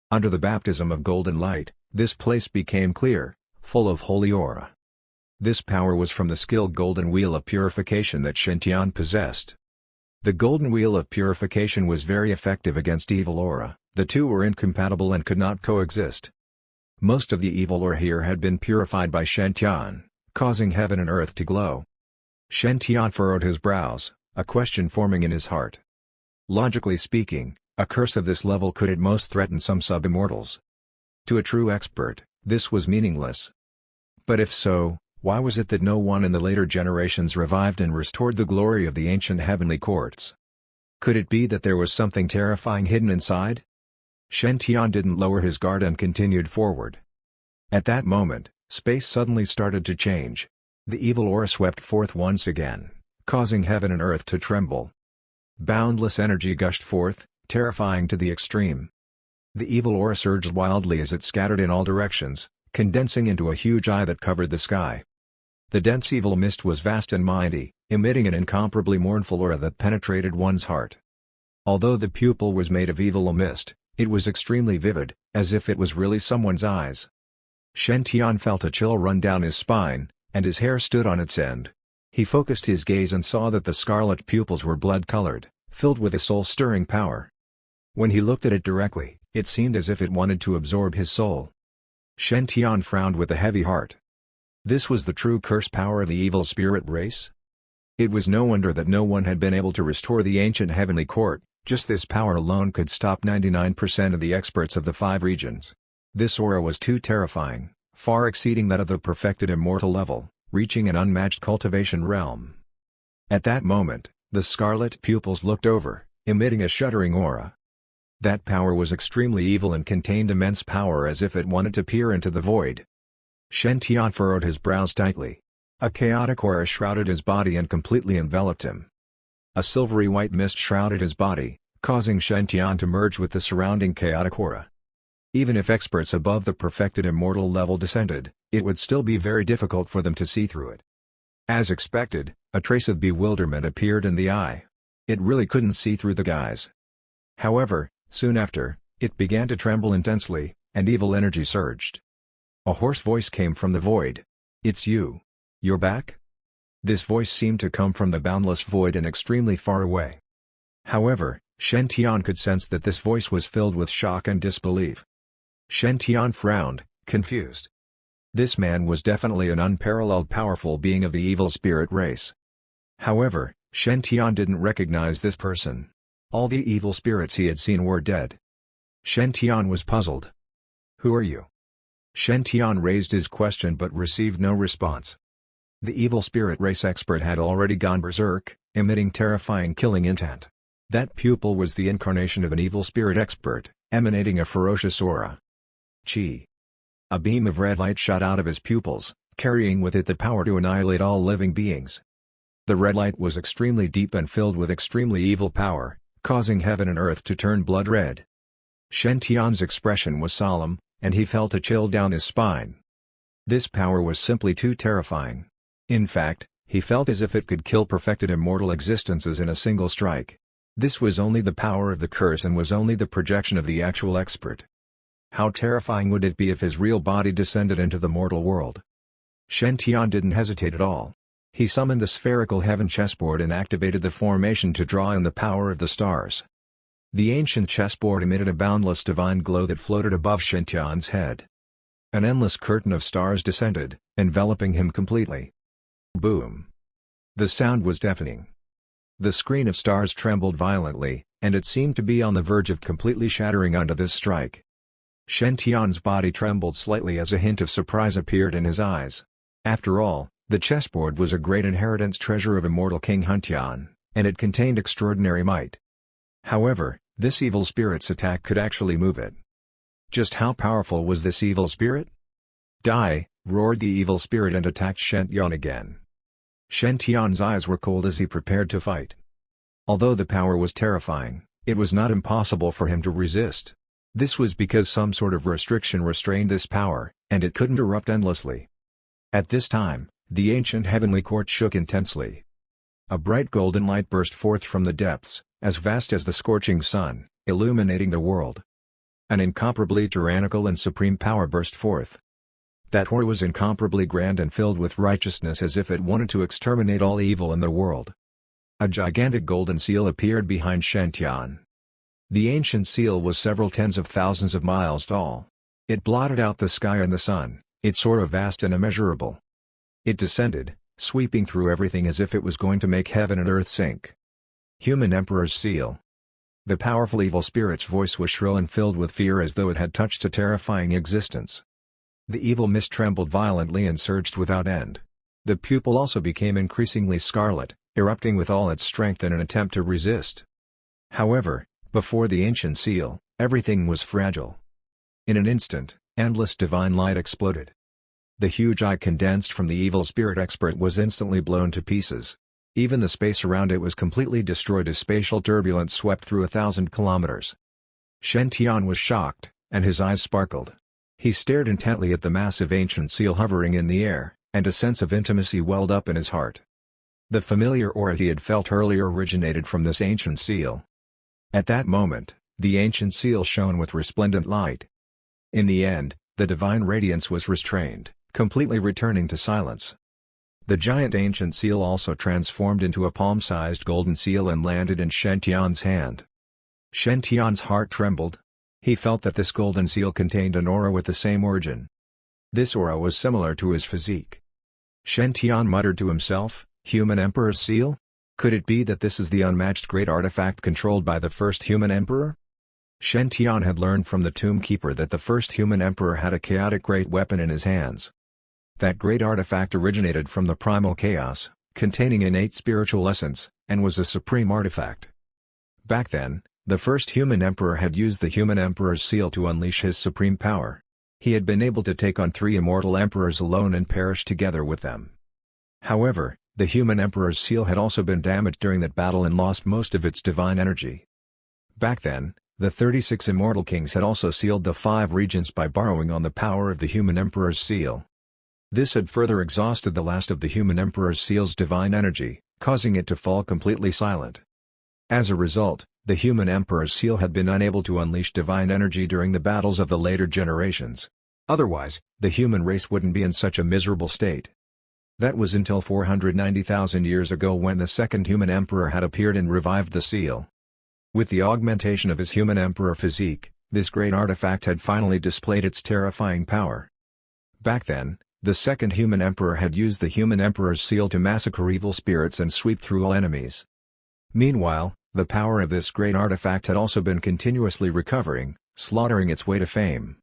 Under the baptism of golden light, this place became clear, full of holy aura. This power was from the skilled golden wheel of purification that Shen-Tian possessed. The golden wheel of purification was very effective against evil aura. The two were incompatible and could not coexist. Most of the evil aura here had been purified by Shen-Tian, causing heaven and earth to glow. Shen-Tian furrowed his brows, a question forming in his heart. Logically speaking, a curse of this level could at most threaten some sub-immortals. To a true expert, this was meaningless. But if so, why was it that no one in the later generations revived and restored the glory of the ancient heavenly courts? Could it be that there was something terrifying hidden inside? Shen-Tian didn't lower his guard and continued forward. At that moment, space suddenly started to change. The evil aura swept forth once again, causing heaven and earth to tremble. Boundless energy gushed forth, terrifying to the extreme. The evil aura surged wildly as it scattered in all directions, condensing into a huge eye that covered the sky. The dense evil mist was vast and mighty, emitting an incomparably mournful aura that penetrated one's heart. Although the pupil was made of evil mist, it was extremely vivid, as if it was really someone's eyes. Shen-Tian felt a chill run down his spine, and his hair stood on its end. He focused his gaze and saw that the scarlet pupils were blood-colored, filled with a soul-stirring power. When he looked at it directly, it seemed as if it wanted to absorb his soul. Shen-Tian frowned with a heavy heart. This was the true curse power of the evil spirit race? It was no wonder that no one had been able to restore the ancient heavenly court, just this power alone could stop 99% of the experts of the 5 regions. This aura was too terrifying, far exceeding that of the perfected immortal level, reaching an unmatched cultivation realm. At that moment, the scarlet pupils looked over, emitting a shuddering aura. That power was extremely evil and contained immense power as if it wanted to peer into the void. Shen-Tian furrowed his brows tightly. A chaotic aura shrouded his body and completely enveloped him. A silvery white mist shrouded his body, causing Shen-Tian to merge with the surrounding chaotic aura. Even if experts above the perfected immortal level descended, it would still be very difficult for them to see through it. As expected, a trace of bewilderment appeared in the eye. It really couldn't see through the guise. However, soon after, it began to tremble intensely, and evil energy surged. A hoarse voice came from the void. "It's you. You're back?" This voice seemed to come from the boundless void and extremely far away. However, Shen-Tian could sense that this voice was filled with shock and disbelief. Shen-Tian frowned, confused. This man was definitely an unparalleled powerful being of the evil spirit race. However, Shen-Tian didn't recognize this person. All the evil spirits he had seen were dead. Shen-Tian was puzzled. "Who are you?" Shen-Tian raised his question but received no response. The evil spirit race expert had already gone berserk, emitting terrifying killing intent. That pupil was the incarnation of an evil spirit expert, emanating a ferocious aura. Chi. A beam of red light shot out of his pupils, carrying with it the power to annihilate all living beings. The red light was extremely deep and filled with extremely evil power, causing heaven and earth to turn blood red. Shen-Tian's expression was solemn, and he felt a chill down his spine. This power was simply too terrifying. In fact, he felt as if it could kill perfected immortal existences in a single strike. This was only the power of the curse and was only the projection of the actual expert. How terrifying would it be if his real body descended into the mortal world? Shen-Tian didn't hesitate at all. He summoned the spherical heaven chessboard and activated the formation to draw in the power of the stars. The ancient chessboard emitted a boundless divine glow that floated above Shen-Tian's head. An endless curtain of stars descended, enveloping him completely. Boom! The sound was deafening. The screen of stars trembled violently, and it seemed to be on the verge of completely shattering under this strike. Shen-Tian's body trembled slightly as a hint of surprise appeared in his eyes. After all, the chessboard was a great inheritance treasure of immortal King Hun Tian, and it contained extraordinary might. However, this evil spirit's attack could actually move it. Just how powerful was this evil spirit? Die! Roared the evil spirit and attacked Shen-tian again. Shen-tian's eyes were cold as he prepared to fight. Although the power was terrifying, it was not impossible for him to resist. This was because some sort of restriction restrained this power, and it couldn't erupt endlessly. At this time, the ancient heavenly court shook intensely. A bright golden light burst forth from the depths, as vast as the scorching sun, illuminating the world. An incomparably tyrannical and supreme power burst forth. That aura was incomparably grand and filled with righteousness, as if it wanted to exterminate all evil in the world. A gigantic golden seal appeared behind Shen-tian. The ancient seal was several tens of thousands of miles tall. It blotted out the sky and the sun, its aura vast and immeasurable. It descended, sweeping through everything as if it was going to make heaven and earth sink. Human Emperor's Seal. The powerful evil spirit's voice was shrill and filled with fear, as though it had touched a terrifying existence. The evil mist trembled violently and surged without end. The pupil also became increasingly scarlet, erupting with all its strength in an attempt to resist. However, before the ancient seal, everything was fragile. In an instant, endless divine light exploded. The huge eye condensed from the evil spirit expert was instantly blown to pieces. Even the space around it was completely destroyed as spatial turbulence swept through 1,000 kilometers. Shen-tian was shocked, and his eyes sparkled. He stared intently at the massive ancient seal hovering in the air, and a sense of intimacy welled up in his heart. The familiar aura he had felt earlier originated from this ancient seal. At that moment, the ancient seal shone with resplendent light. In the end, the divine radiance was restrained, completely returning to silence. The giant ancient seal also transformed into a palm-sized golden seal and landed in Shen-tian's hand. Shen-tian's heart trembled. He felt that this golden seal contained an aura with the same origin. This aura was similar to his physique. Shen-tian muttered to himself, "Human Emperor's Seal? Could it be that this is the unmatched great artifact controlled by the first human emperor?" Shen-tian had learned from the Tomb Keeper that the first human emperor had a chaotic great weapon in his hands. That great artifact originated from the primal chaos, containing innate spiritual essence, and was a supreme artifact. Back then, the first human emperor had used the human emperor's seal to unleash his supreme power. He had been able to take on 3 immortal emperors alone and perish together with them. However, the human emperor's seal had also been damaged during that battle and lost most of its divine energy. Back then, the 36 immortal kings had also sealed the 5 regions by borrowing on the power of the human emperor's seal. This had further exhausted the last of the human emperor's seal's divine energy, causing it to fall completely silent. As a result, the human emperor's seal had been unable to unleash divine energy during the battles of the later generations. Otherwise, the human race wouldn't be in such a miserable state. That was until 490,000 years ago, when the second human emperor had appeared and revived the seal. With the augmentation of his human emperor physique, this great artifact had finally displayed its terrifying power. Back then, the second human emperor had used the human emperor's seal to massacre evil spirits and sweep through all enemies. Meanwhile, the power of this great artifact had also been continuously recovering, slaughtering its way to fame.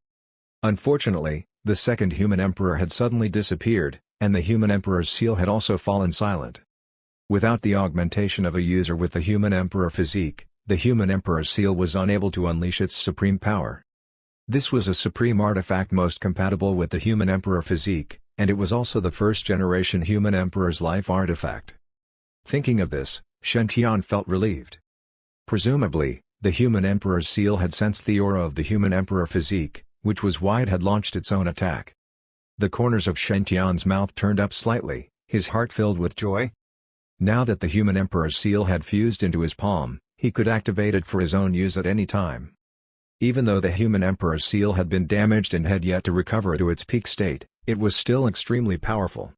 Unfortunately, the second human emperor had suddenly disappeared, and the human emperor's seal had also fallen silent. Without the augmentation of a user with the human emperor physique, the human emperor's seal was unable to unleash its supreme power. This was a supreme artifact most compatible with the human emperor physique, and it was also the first-generation human emperor's life artifact. Thinking of this, Shen-tian felt relieved. Presumably, the human emperor's seal had sensed the aura of the human emperor physique, which was why it had launched its own attack. The corners of Shen-tian's mouth turned up slightly, his heart filled with joy. Now that the human emperor's seal had fused into his palm, he could activate it for his own use at any time. Even though the human emperor's seal had been damaged and had yet to recover to its peak state, it was still extremely powerful.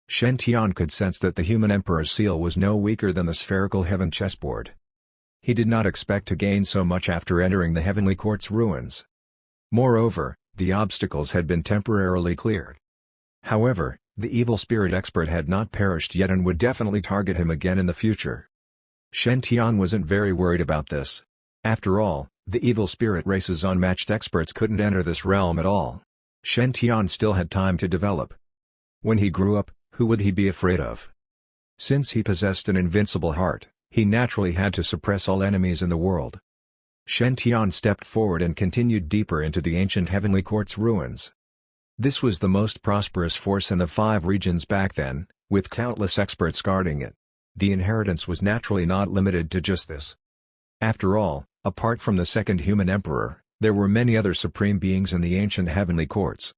Shen-tian could sense that the human emperor's seal was no weaker than the spherical heaven chessboard. He did not expect to gain so much after entering the heavenly court's ruins. Moreover, the obstacles had been temporarily cleared. However, the evil spirit expert had not perished yet and would definitely target him again in the future. Shen-tian wasn't very worried about this. After all, the evil spirit race's unmatched experts couldn't enter this realm at all. Shen-tian still had time to develop. When he grew up, who would he be afraid of? Since he possessed an invincible heart, He naturally had to suppress all enemies in the world. Shen Tian stepped forward and continued deeper into the ancient heavenly court's ruins. This was the most prosperous force in the 5 regions back then, with countless experts guarding it. The inheritance was naturally not limited to just this. After all, apart from the second human emperor, there were many other supreme beings in the ancient heavenly courts.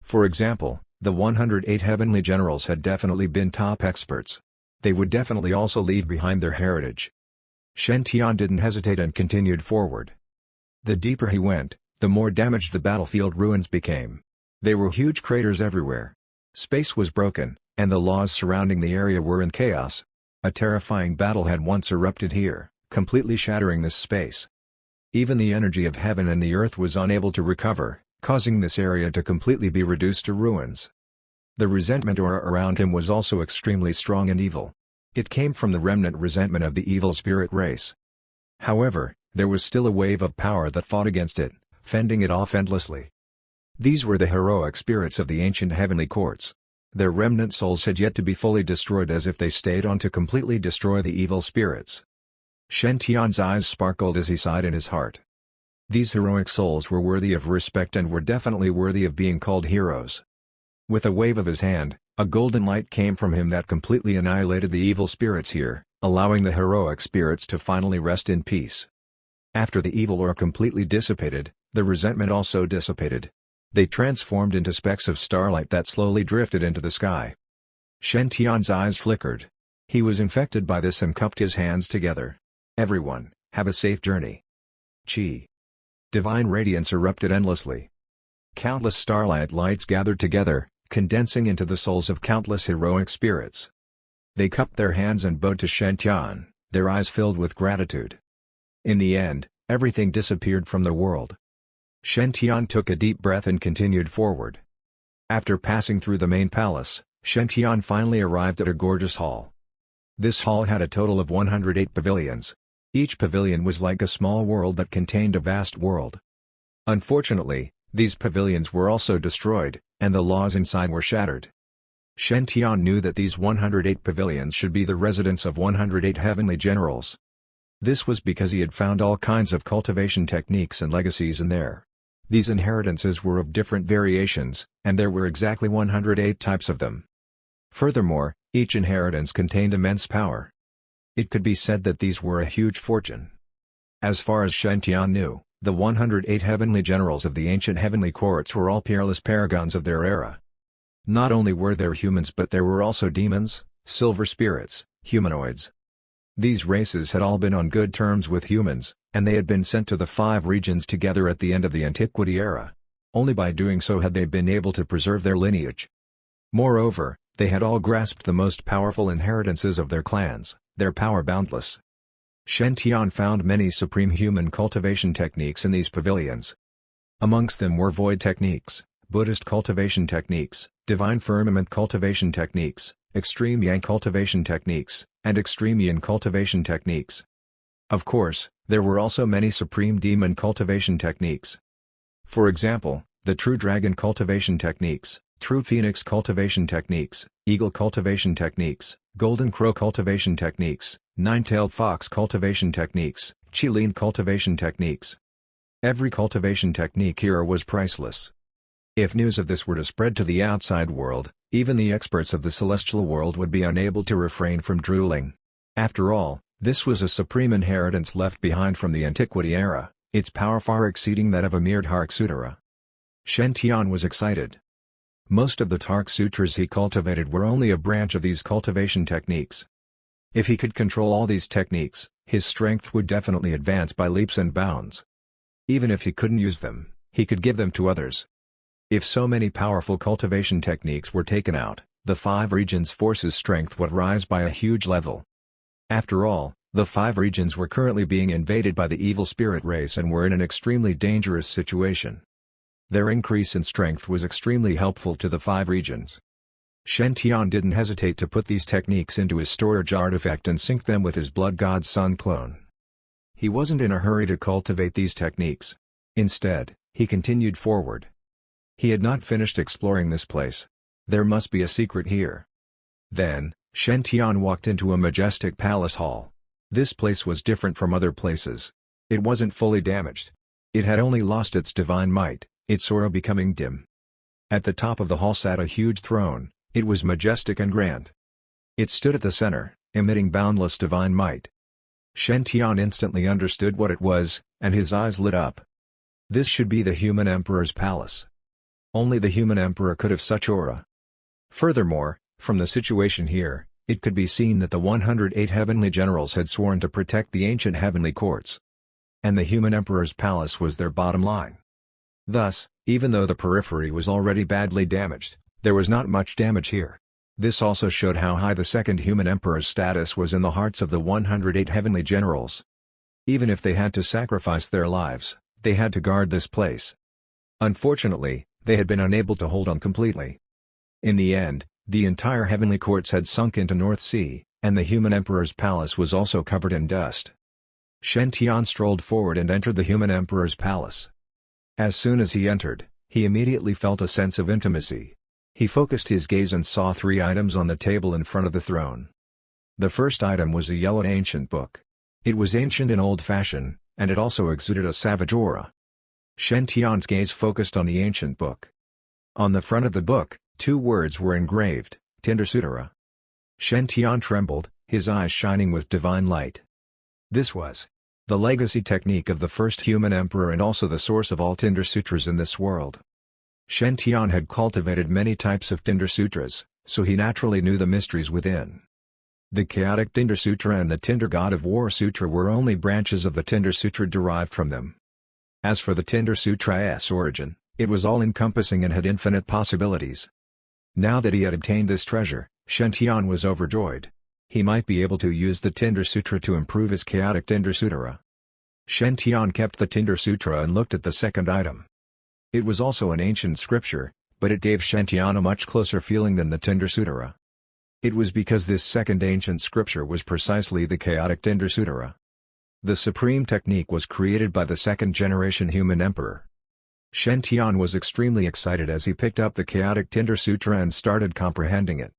For example, the 108 heavenly generals had definitely been top experts. They would definitely also leave behind their heritage. Shen Tian didn't hesitate and continued forward. The deeper he went, the more damaged the battlefield ruins became. There were huge craters everywhere. Space was broken, and the laws surrounding the area were in chaos. A terrifying battle had once erupted here, completely shattering this space. Even the energy of heaven and the earth was unable to recover, causing this area to completely be reduced to ruins. The resentment aura around him was also extremely strong and evil. It came from the remnant resentment of the evil spirit race. However, there was still a wave of power that fought against it, fending it off endlessly. These were the heroic spirits of the ancient heavenly courts. Their remnant souls had yet to be fully destroyed as if they stayed on to completely destroy the evil spirits. Shen Tian's eyes sparkled as he sighed in his heart. These heroic souls were worthy of respect and were definitely worthy of being called heroes. With a wave of his hand, a golden light came from him that completely annihilated the evil spirits here, allowing the heroic spirits to finally rest in peace. After the evil aura completely dissipated, the resentment also dissipated. They transformed into specks of starlight that slowly drifted into the sky. Shen Tian's eyes flickered. He was infected by this and cupped his hands together. Everyone, have a safe journey. Chi. Divine radiance erupted endlessly. Countless starlight lights gathered together, condensing into the souls of countless heroic spirits. They cupped their hands and bowed to Shen Tian, their eyes filled with gratitude. In the end, everything disappeared from the world. Shen Tian took a deep breath and continued forward. After passing through the main palace, Shen Tian finally arrived at a gorgeous hall. This hall had a total of 108 pavilions. Each pavilion was like a small world that contained a vast world. Unfortunately, these pavilions were also destroyed, and the laws inside were shattered. Shen Tian knew that these 108 pavilions should be the residence of 108 heavenly generals. This was because he had found all kinds of cultivation techniques and legacies in there. These inheritances were of different variations, and there were exactly 108 types of them. Furthermore, each inheritance contained immense power. It could be said that these were a huge fortune. As far as Shen Tian knew, the 108 heavenly generals of the ancient heavenly courts were all peerless paragons of their era. Not only were there humans but there were also demons, silver spirits, humanoids. These races had all been on good terms with humans, and they had been sent to the 5 regions together at the end of the Antiquity era. Only by doing so had they been able to preserve their lineage. Moreover, they had all grasped the most powerful inheritances of their clans, their power boundless. Shen Tian found many supreme human cultivation techniques in these pavilions. Amongst them were void techniques, Buddhist cultivation techniques, divine firmament cultivation techniques, extreme yang cultivation techniques, and extreme yin cultivation techniques. Of course, there were also many supreme demon cultivation techniques. For example, the true dragon cultivation techniques, true phoenix cultivation techniques, eagle cultivation techniques, golden crow cultivation techniques, nine-tailed fox cultivation techniques, qilin cultivation techniques. Every cultivation technique here was priceless. If news of this were to spread to the outside world, even the experts of the celestial world would be unable to refrain from drooling. After all, this was a supreme inheritance left behind from the Antiquity era, its power far exceeding that of a mere Tark Sutara. Shen Tian was excited. Most of the Tark Sutras he cultivated were only a branch of these cultivation techniques. If he could control all these techniques, his strength would definitely advance by leaps and bounds. Even if he couldn't use them, he could give them to others. If so many powerful cultivation techniques were taken out, the 5 regions' forces' strength would rise by a huge level. After all, the 5 regions were currently being invaded by the evil spirit race and were in an extremely dangerous situation. Their increase in strength was extremely helpful to the 5 regions. Shen Tian didn't hesitate to put these techniques into his storage artifact and sync them with his blood god's sun clone. He wasn't in a hurry to cultivate these techniques. Instead, he continued forward. He had not finished exploring this place. There must be a secret here. Then, Shen Tian walked into a majestic palace hall. This place was different from other places. It wasn't fully damaged. It had only lost its divine might, its aura becoming dim. At the top of the hall sat a huge throne. It was majestic and grand. It stood at the center, emitting boundless divine might. Shen Tian instantly understood what it was, and his eyes lit up. This should be the human emperor's palace. Only the human emperor could have such aura. Furthermore, from the situation here, it could be seen that the 108 heavenly generals had sworn to protect the ancient heavenly courts. And the human emperor's palace was their bottom line. Thus, even though the periphery was already badly damaged, there was not much damage here. This also showed how high the second human emperor's status was in the hearts of the 108 heavenly generals. Even if they had to sacrifice their lives, they had to guard this place. Unfortunately, they had been unable to hold on completely. In the end, the entire heavenly courts had sunk into North Sea, and the human emperor's palace was also covered in dust. Shen Tian strolled forward and entered the human emperor's palace. As soon as he entered, he immediately felt a sense of intimacy. He focused his gaze and saw 3 items on the table in front of the throne. The first item was a yellow ancient book. It was ancient and old-fashioned, and it also exuded a savage aura. Shen Tian's gaze focused on the ancient book. On the front of the book, 2 words were engraved, Tinder Sutra. Shen Tian trembled, his eyes shining with divine light. This was the legacy technique of the first human emperor and also the source of all Tinder Sutras in this world. Shen Tian had cultivated many types of Tinder Sutras, so he naturally knew the mysteries within. The chaotic Tinder Sutra and the Tinder God of War Sutra were only branches of the Tinder Sutra derived from them. As for the Tinder Sutra's origin, it was all-encompassing and had infinite possibilities. Now that he had obtained this treasure, Shen Tian was overjoyed. He might be able to use the Tinder Sutra to improve his chaotic Tinder Sutra. Shen Tian kept the Tinder Sutra and looked at the second item. It was also an ancient scripture, but it gave Shen Tian a much closer feeling than the Tinder Sutra. It was because this second ancient scripture was precisely the chaotic Tinder Sutra. The supreme technique was created by the second-generation human emperor. Shen Tian was extremely excited as he picked up the chaotic Tinder Sutra and started comprehending it.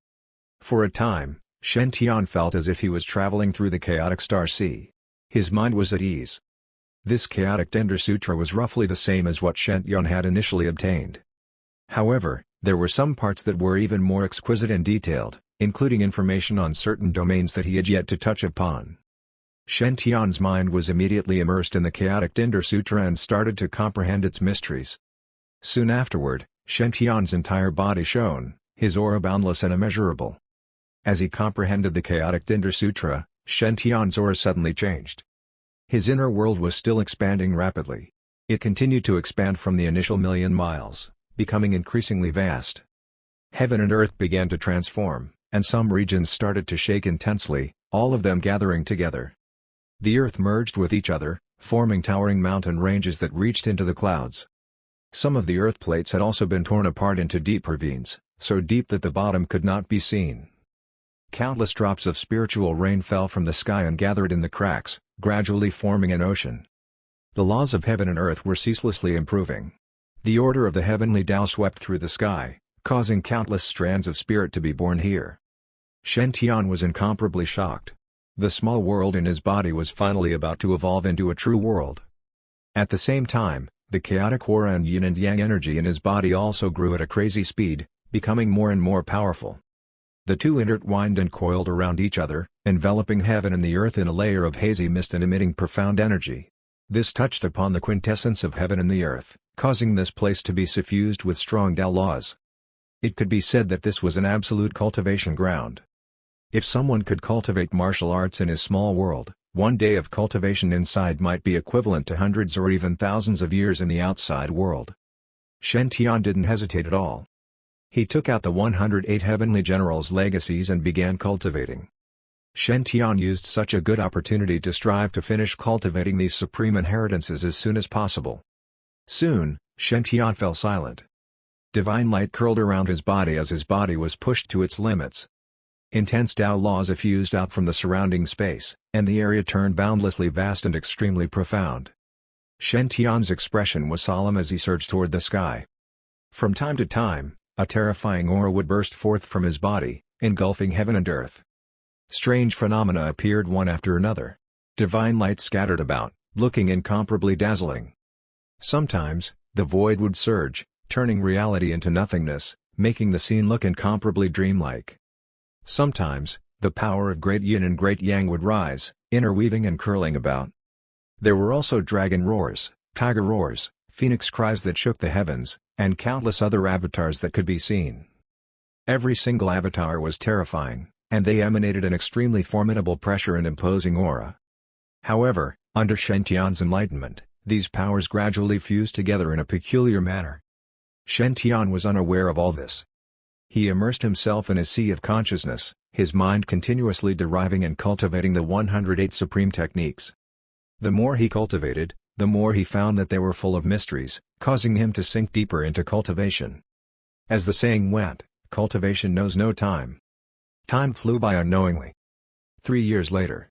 For a time, Shen Tian felt as if he was traveling through the chaotic star sea. His mind was at ease. This chaotic Tinder Sutra was roughly the same as what Shen Tian had initially obtained. However, there were some parts that were even more exquisite and detailed, including information on certain domains that he had yet to touch upon. Shen Tian's mind was immediately immersed in the chaotic Tinder Sutra and started to comprehend its mysteries. Soon afterward, Shen Tian's entire body shone, his aura boundless and immeasurable. As he comprehended the chaotic Tinder Sutra, Shen Tian's aura suddenly changed. His inner world was still expanding rapidly. It continued to expand from the initial 1,000,000 miles, becoming increasingly vast. Heaven and earth began to transform, and some regions started to shake intensely, all of them gathering together. The earth merged with each other, forming towering mountain ranges that reached into the clouds. Some of the earth plates had also been torn apart into deep ravines, so deep that the bottom could not be seen. Countless drops of spiritual rain fell from the sky and gathered in the cracks, gradually forming an ocean. The laws of heaven and earth were ceaselessly improving. The order of the heavenly Tao swept through the sky, causing countless strands of spirit to be born here. Shen Tian was incomparably shocked. The small world in his body was finally about to evolve into a true world. At the same time, the chaotic aura and yin and yang energy in his body also grew at a crazy speed, becoming more and more powerful. The two intertwined and coiled around each other, enveloping heaven and the earth in a layer of hazy mist and emitting profound energy. This touched upon the quintessence of heaven and the earth, causing this place to be suffused with strong Tao laws. It could be said that this was an absolute cultivation ground. If someone could cultivate martial arts in his small world, one day of cultivation inside might be equivalent to hundreds or even thousands of years in the outside world. Shen Tian didn't hesitate at all. He took out the 108 heavenly generals' legacies and began cultivating. Shen Tian used such a good opportunity to strive to finish cultivating these supreme inheritances as soon as possible. Soon, Shen Tian fell silent. Divine light curled around his body as his body was pushed to its limits. Intense Tao laws effused out from the surrounding space, and the area turned boundlessly vast and extremely profound. Shen Tian's expression was solemn as he surged toward the sky. From time to time, a terrifying aura would burst forth from his body, engulfing heaven and earth. Strange phenomena appeared one after another. Divine light scattered about, looking incomparably dazzling. Sometimes, the void would surge, turning reality into nothingness, making the scene look incomparably dreamlike. Sometimes, the power of great yin and great yang would rise, interweaving and curling about. There were also dragon roars, tiger roars, phoenix cries that shook the heavens, and countless other avatars that could be seen. Every single avatar was terrifying, and they emanated an extremely formidable pressure and imposing aura. However, under Shen Tian's enlightenment, these powers gradually fused together in a peculiar manner. Shen Tian was unaware of all this. He immersed himself in a sea of consciousness, his mind continuously deriving and cultivating the 108 supreme techniques. The more he cultivated, the more he found that they were full of mysteries, causing him to sink deeper into cultivation. As the saying went, cultivation knows no time. Time flew by unknowingly. 3 years later,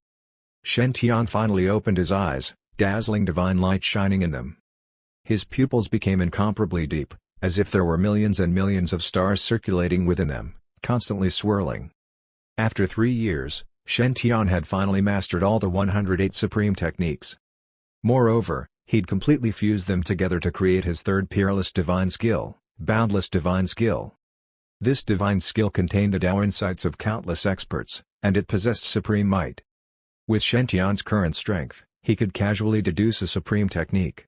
Shen Tian finally opened his eyes, dazzling divine light shining in them. His pupils became incomparably deep, as if there were millions and millions of stars circulating within them, constantly swirling. After 3 years, Shen Tian had finally mastered all the 108 supreme techniques. Moreover, he'd completely fused them together to create his third peerless divine skill, boundless divine skill. This divine skill contained the Tao insights of countless experts, and it possessed supreme might. With Shen Tian's current strength, he could casually deduce a supreme technique.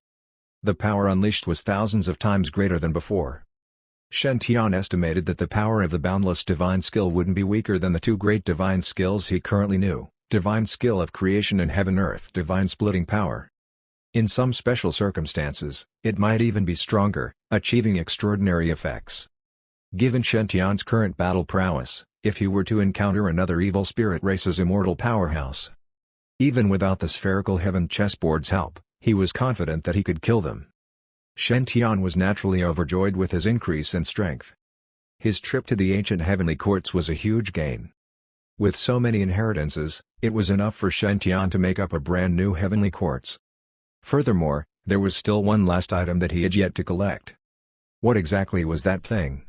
The power unleashed was thousands of times greater than before. Shen Tian estimated that the power of the boundless divine skill wouldn't be weaker than the two great divine skills he currently knew, divine skill of creation and heaven-earth divine splitting power. In some special circumstances, it might even be stronger, achieving extraordinary effects. Given Shen Tian's current battle prowess, if he were to encounter another evil spirit race's immortal powerhouse, even without the spherical heaven chessboard's help, he was confident that he could kill them. Shen Tian was naturally overjoyed with his increase in strength. His trip to the ancient heavenly courts was a huge gain. With so many inheritances, it was enough for Shen Tian to make up a brand new heavenly courts. Furthermore, there was still one last item that he had yet to collect. What exactly was that thing?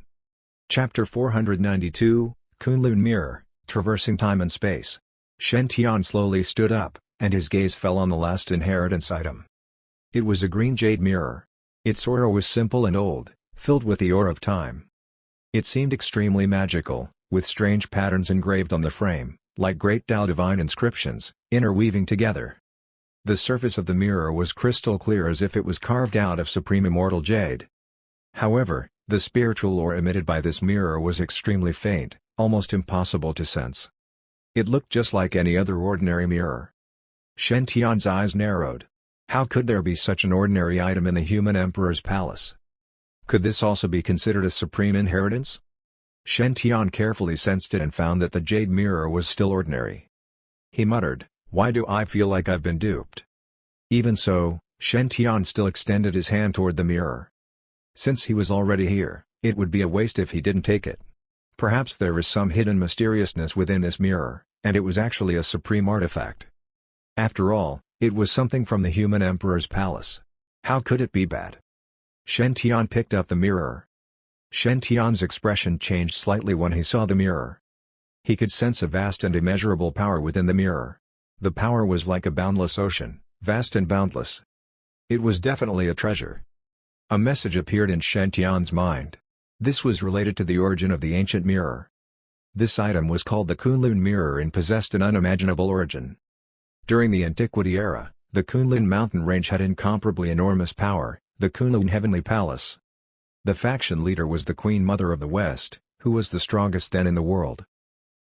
Chapter 492, Kunlun Mirror, Traversing Time and Space. Shen Tian slowly stood up, and his gaze fell on the last inheritance item. It was a green jade mirror. Its aura was simple and old, filled with the aura of time. It seemed extremely magical, with strange patterns engraved on the frame, like great Tao divine inscriptions, interweaving together. The surface of the mirror was crystal clear as if it was carved out of supreme immortal jade. However, the spiritual aura emitted by this mirror was extremely faint, almost impossible to sense. It looked just like any other ordinary mirror. Shen Tian's eyes narrowed. How could there be such an ordinary item in the human emperor's palace? Could this also be considered a supreme inheritance? Shen Tian carefully sensed it and found that the jade mirror was still ordinary. He muttered, "Why do I feel like I've been duped?" Even so, Shen Tian still extended his hand toward the mirror. Since he was already here, it would be a waste if he didn't take it. Perhaps there is some hidden mysteriousness within this mirror, and it was actually a supreme artifact. After all, it was something from the human emperor's palace. How could it be bad? Shen Tian picked up the mirror. Shen Tian's expression changed slightly when he saw the mirror. He could sense a vast and immeasurable power within the mirror. The power was like a boundless ocean, vast and boundless. It was definitely a treasure. A message appeared in Shen Tian's mind. This was related to the origin of the ancient mirror. This item was called the Kunlun mirror and possessed an unimaginable origin. During the Antiquity era, the Kunlun mountain range had incomparably enormous power, the Kunlun Heavenly Palace. The faction leader was the Queen Mother of the West, who was the strongest then in the world.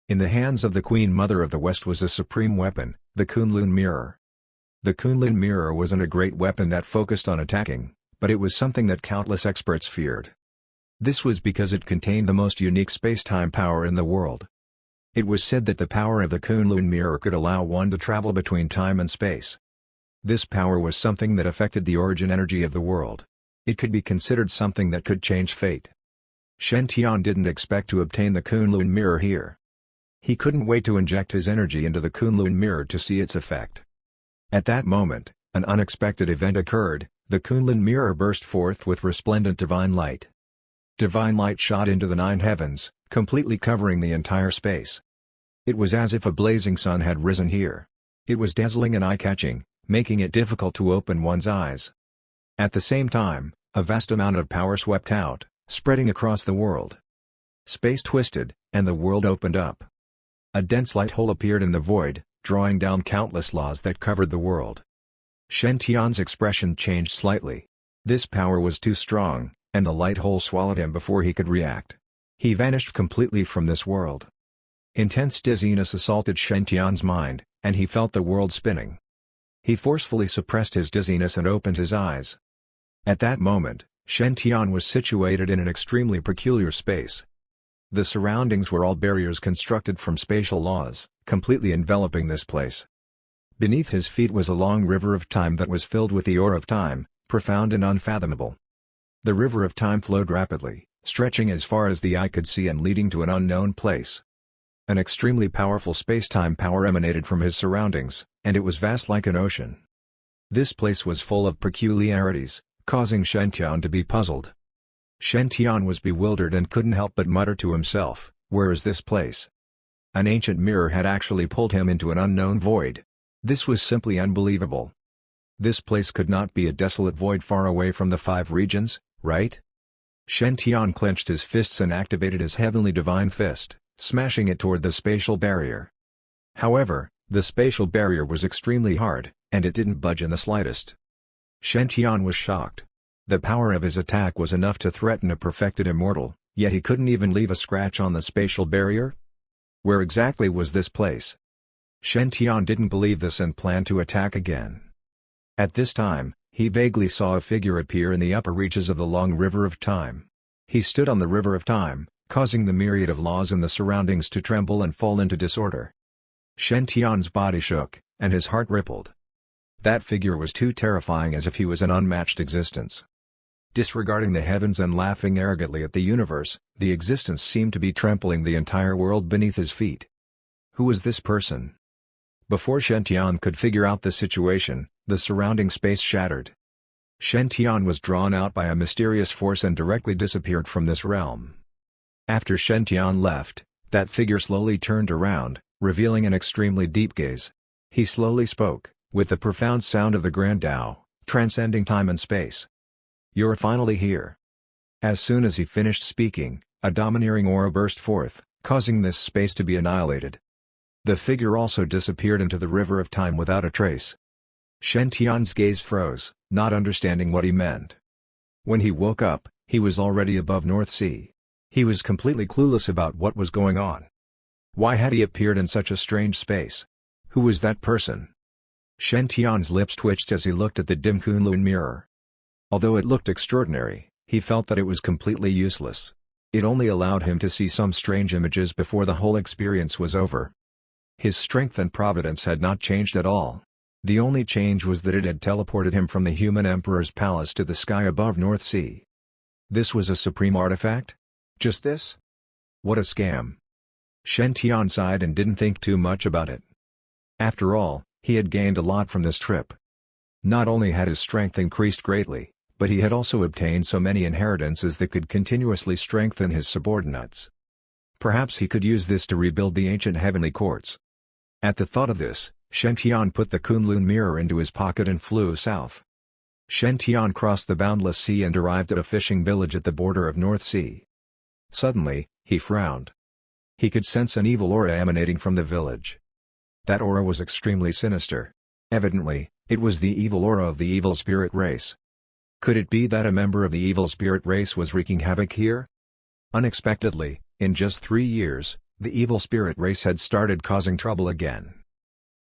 In the hands of the Queen Mother of the West was a supreme weapon, the Kunlun mirror. The Kunlun mirror wasn't a great weapon that focused on attacking, but it was something that countless experts feared. This was because it contained the most unique space-time power in the world. It was said that the power of the Kunlun mirror could allow one to travel between time and space. This power was something that affected the origin energy of the world. It could be considered something that could change fate. Shen Tian didn't expect to obtain the Kunlun mirror here. He couldn't wait to inject his energy into the Kunlun mirror to see its effect. At that moment, an unexpected event occurred. The Kunlun mirror burst forth with resplendent divine light. Divine light shot into the 9 heavens, completely covering the entire space. It was as if a blazing sun had risen here. It was dazzling and eye-catching, making it difficult to open one's eyes. At the same time, a vast amount of power swept out, spreading across the world. Space twisted, and the world opened up. A dense light hole appeared in the void, drawing down countless laws that covered the world. Shen Tian's expression changed slightly. This power was too strong, and the light hole swallowed him before he could react. He vanished completely from this world. Intense dizziness assaulted Shen Tian's mind, and he felt the world spinning. He forcefully suppressed his dizziness and opened his eyes. At that moment, Shen Tian was situated in an extremely peculiar space. The surroundings were all barriers constructed from spatial laws, completely enveloping this place. Beneath his feet was a long river of time that was filled with the ore of time, profound and unfathomable. The river of time flowed rapidly, stretching as far as the eye could see and leading to an unknown place. An extremely powerful space-time power emanated from his surroundings, and it was vast like an ocean. This place was full of peculiarities, causing Shen Tian to be puzzled. Shen Tian was bewildered and couldn't help but mutter to himself, "Where is this place?" An ancient mirror had actually pulled him into an unknown void. This was simply unbelievable. This place could not be a desolate void far away from the 5 regions, right? Shen Tian clenched his fists and activated his heavenly divine fist, smashing it toward the spatial barrier. However, the spatial barrier was extremely hard, and it didn't budge in the slightest. Shen Tian was shocked. The power of his attack was enough to threaten a perfected immortal, yet he couldn't even leave a scratch on the spatial barrier? Where exactly was this place? Shen Tian didn't believe this and planned to attack again. At this time, he vaguely saw a figure appear in the upper reaches of the long river of time. He stood on the river of time, causing the myriad of laws in the surroundings to tremble and fall into disorder. Shen Tian's body shook, and his heart rippled. That figure was too terrifying, as if he was an unmatched existence. Disregarding the heavens and laughing arrogantly at the universe, the existence seemed to be trampling the entire world beneath his feet. Who was this person? Before Shen Tian could figure out the situation, the surrounding space shattered. Shen Tian was drawn out by a mysterious force and directly disappeared from this realm. After Shen Tian left, that figure slowly turned around, revealing an extremely deep gaze. He slowly spoke, with the profound sound of the Grand Tao, transcending time and space. "You're finally here." As soon as he finished speaking, a domineering aura burst forth, causing this space to be annihilated. The figure also disappeared into the river of time without a trace. Shen Tian's gaze froze, not understanding what he meant. When he woke up, he was already above North Sea. He was completely clueless about what was going on. Why had he appeared in such a strange space? Who was that person? Shen Tian's lips twitched as he looked at the dim Kunlun mirror. Although it looked extraordinary, he felt that it was completely useless. It only allowed him to see some strange images before the whole experience was over. His strength and providence had not changed at all. The only change was that it had teleported him from the human emperor's palace to the sky above North Sea. This was a supreme artifact? Just this? What a scam. Shen Tian sighed and didn't think too much about it. After all, he had gained a lot from this trip. Not only had his strength increased greatly, but he had also obtained so many inheritances that could continuously strengthen his subordinates. Perhaps he could use this to rebuild the ancient heavenly courts. At the thought of this, Shen Tian put the Kunlun mirror into his pocket and flew south. Shen Tian crossed the boundless sea and arrived at a fishing village at the border of North Sea. Suddenly, he frowned. He could sense an evil aura emanating from the village. That aura was extremely sinister. Evidently, it was the evil aura of the evil spirit race. Could it be that a member of the evil spirit race was wreaking havoc here? Unexpectedly, in just 3 years, the evil spirit race had started causing trouble again.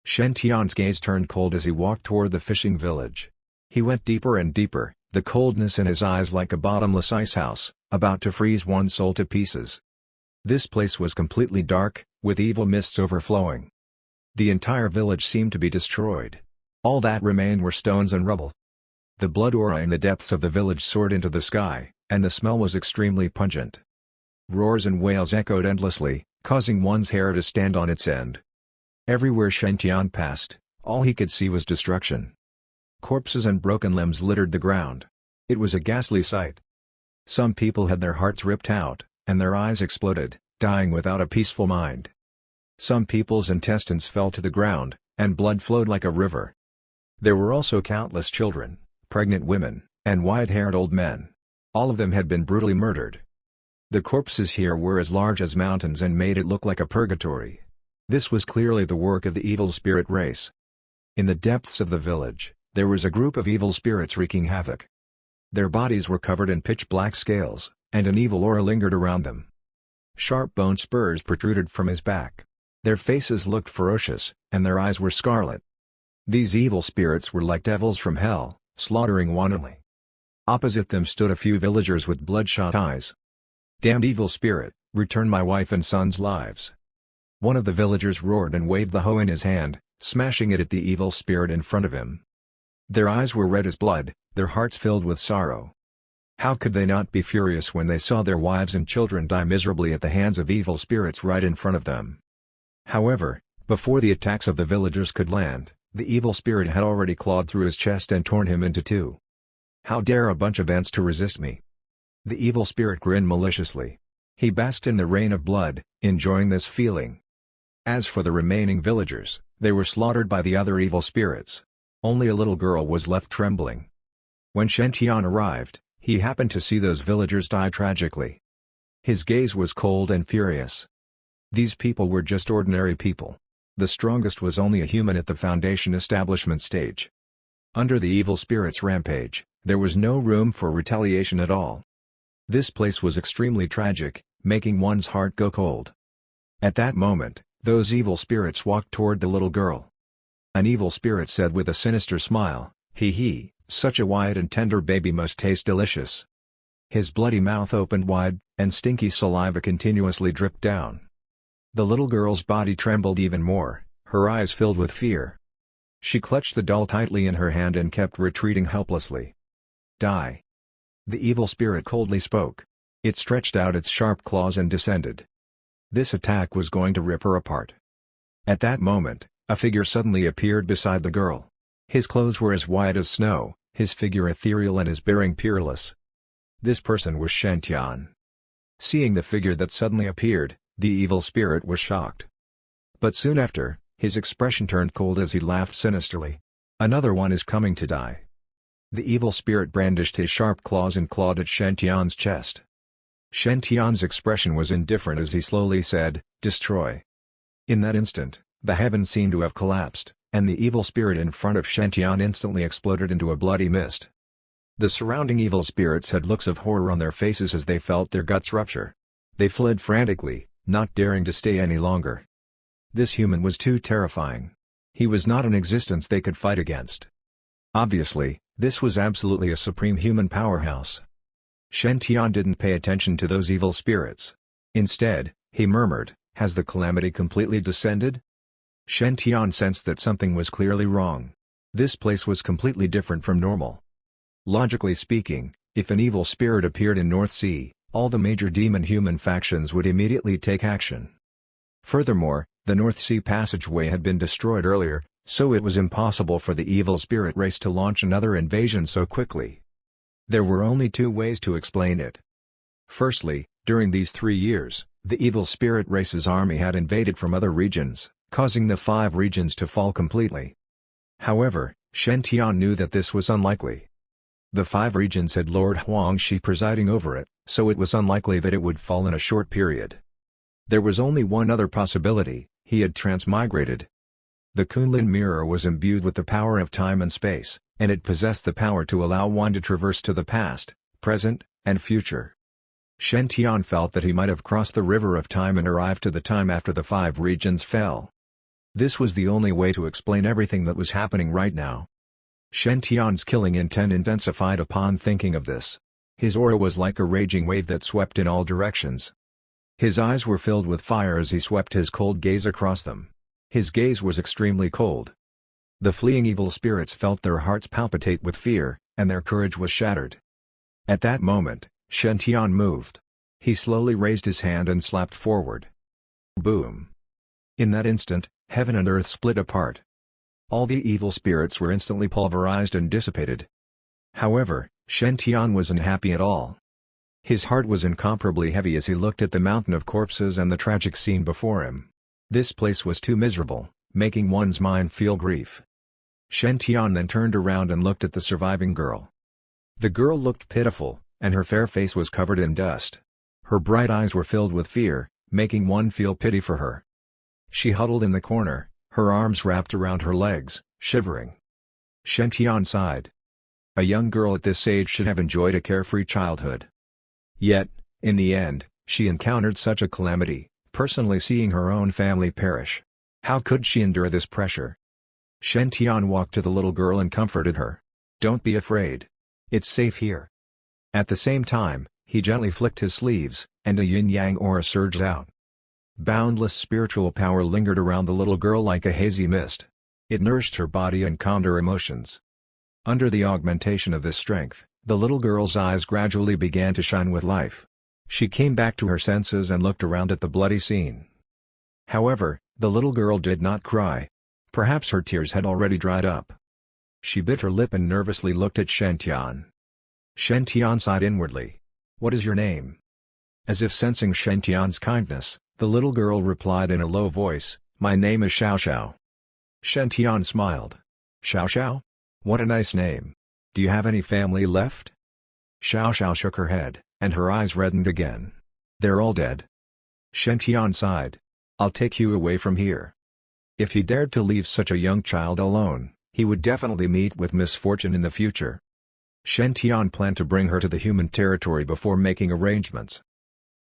Shen Tian's gaze turned cold as he walked toward the fishing village. He went deeper and deeper, the coldness in his eyes like a bottomless icehouse, about to freeze one's soul to pieces. This place was completely dark, with evil mists overflowing. The entire village seemed to be destroyed. All that remained were stones and rubble. The blood aura in the depths of the village soared into the sky, and the smell was extremely pungent. Roars and wails echoed endlessly, causing one's hair to stand on its end. Everywhere Shen Tian passed, all he could see was destruction. Corpses and broken limbs littered the ground. It was a ghastly sight. Some people had their hearts ripped out, and their eyes exploded, dying without a peaceful mind. Some people's intestines fell to the ground, and blood flowed like a river. There were also countless children, pregnant women, and white-haired old men. All of them had been brutally murdered. The corpses here were as large as mountains and made it look like a purgatory. This was clearly the work of the evil spirit race. In the depths of the village, there was a group of evil spirits wreaking havoc. Their bodies were covered in pitch-black scales, and an evil aura lingered around them. Sharp bone spurs protruded from his back. Their faces looked ferocious, and their eyes were scarlet. These evil spirits were like devils from hell, slaughtering wantonly. Opposite them stood a few villagers with bloodshot eyes. "Damned evil spirit, return my wife and son's lives." One of the villagers roared and waved the hoe in his hand, smashing it at the evil spirit in front of him. Their eyes were red as blood, their hearts filled with sorrow. How could they not be furious when they saw their wives and children die miserably at the hands of evil spirits right in front of them? However, before the attacks of the villagers could land, the evil spirit had already clawed through his chest and torn him into two. "How dare a bunch of ants to resist me?" The evil spirit grinned maliciously. He basked in the rain of blood, enjoying this feeling. As for the remaining villagers, they were slaughtered by the other evil spirits. Only a little girl was left trembling. When Shen arrived, he happened to see those villagers die tragically. His gaze was cold and furious. These people were just ordinary people. The strongest was only a human at the Foundation establishment stage. Under the evil spirit's rampage, there was no room for retaliation at all. This place was extremely tragic, making one's heart go cold. At that moment, those evil spirits walked toward the little girl. An evil spirit said with a sinister smile, "Hee hee, such a white and tender baby must taste delicious." His bloody mouth opened wide, and stinky saliva continuously dripped down. The little girl's body trembled even more, her eyes filled with fear. She clutched the doll tightly in her hand and kept retreating helplessly. "Die!" the evil spirit coldly spoke. It stretched out its sharp claws and descended. This attack was going to rip her apart. At that moment, a figure suddenly appeared beside the girl. His clothes were as white as snow, his figure ethereal and his bearing peerless. This person was Shen. Seeing the figure that suddenly appeared, the evil spirit was shocked. But soon after, his expression turned cold as he laughed sinisterly. "Another one is coming to die." The evil spirit brandished his sharp claws and clawed at Shen Tian's chest. Shen Tian's expression was indifferent as he slowly said, "Destroy." In that instant, the heavens seemed to have collapsed, and the evil spirit in front of Shen Tian instantly exploded into a bloody mist. The surrounding evil spirits had looks of horror on their faces as they felt their guts rupture. They fled frantically, not daring to stay any longer. This human was too terrifying. He was not an existence they could fight against. Obviously, this was absolutely a supreme human powerhouse. Shen Tian didn't pay attention to those evil spirits. Instead, he murmured, "Has the calamity completely descended?" Shen Tian sensed that something was clearly wrong. This place was completely different from normal. Logically speaking, if an evil spirit appeared in North Sea, all the major demon-human factions would immediately take action. Furthermore, the North Sea passageway had been destroyed earlier, so it was impossible for the evil spirit race to launch another invasion so quickly. There were only two ways to explain it. Firstly, during these 3 years, the evil spirit race's army had invaded from other regions, causing the 5 regions to fall completely. However, Shen Tian knew that this was unlikely. The 5 regions had Lord Huangshi presiding over it, so it was unlikely that it would fall in a short period. There was only one other possibility: he had transmigrated. The Kunlun mirror was imbued with the power of time and space, and it possessed the power to allow one to traverse to the past, present, and future. Shen Tian felt that he might have crossed the river of time and arrived to the time after the 5 regions fell. This was the only way to explain everything that was happening right now. Shen Tian's killing intent intensified upon thinking of this. His aura was like a raging wave that swept in all directions. His eyes were filled with fire as he swept his cold gaze across them. His gaze was extremely cold. The fleeing evil spirits felt their hearts palpitate with fear, and their courage was shattered. At that moment, Shen Tian moved. He slowly raised his hand and slapped forward. Boom! In that instant, heaven and earth split apart. All the evil spirits were instantly pulverized and dissipated. However, Shen Tian wasn't happy at all. His heart was incomparably heavy as he looked at the mountain of corpses and the tragic scene before him. This place was too miserable, making one's mind feel grief. Shen Tian then turned around and looked at the surviving girl. The girl looked pitiful, and her fair face was covered in dust. Her bright eyes were filled with fear, making one feel pity for her. She huddled in the corner, her arms wrapped around her legs, shivering. Shen Tian sighed. A young girl at this age should have enjoyed a carefree childhood. Yet, in the end, she encountered such a calamity, personally seeing her own family perish. How could she endure this pressure? Shen Tian walked to the little girl and comforted her. "Don't be afraid. It's safe here." At the same time, he gently flicked his sleeves, and a yin-yang aura surged out. Boundless spiritual power lingered around the little girl like a hazy mist. It nourished her body and calmed her emotions. Under the augmentation of this strength, the little girl's eyes gradually began to shine with life. She came back to her senses and looked around at the bloody scene. However, the little girl did not cry. Perhaps her tears had already dried up. She bit her lip and nervously looked at Shen Tian. Shen Tian sighed inwardly. "What is your name?" As if sensing Shen Tian's kindness, the little girl replied in a low voice, "My name is Xiao Xiao." Shen Tian smiled. "Xiao Xiao? What a nice name. Do you have any family left?" Xiao Xiao shook her head, and her eyes reddened again. "They're all dead." Shen Tian sighed. "I'll take you away from here." If he dared to leave such a young child alone, he would definitely meet with misfortune in the future. Shen Tian planned to bring her to the human territory before making arrangements.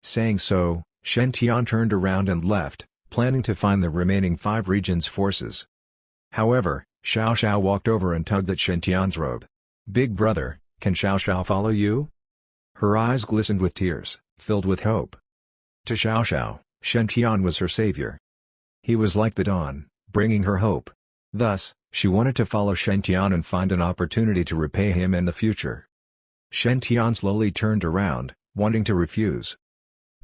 Saying so, Shen Tian turned around and left, planning to find the remaining 5 regions' forces. However, Xiao Xiao walked over and tugged at Shen Tian's robe. "Big brother, can Xiao Xiao follow you?" Her eyes glistened with tears, filled with hope. To Xiao Xiao, Shen Tian was her savior. He was like the dawn, bringing her hope. Thus, she wanted to follow Shen Tian and find an opportunity to repay him in the future. Shen Tian slowly turned around, wanting to refuse.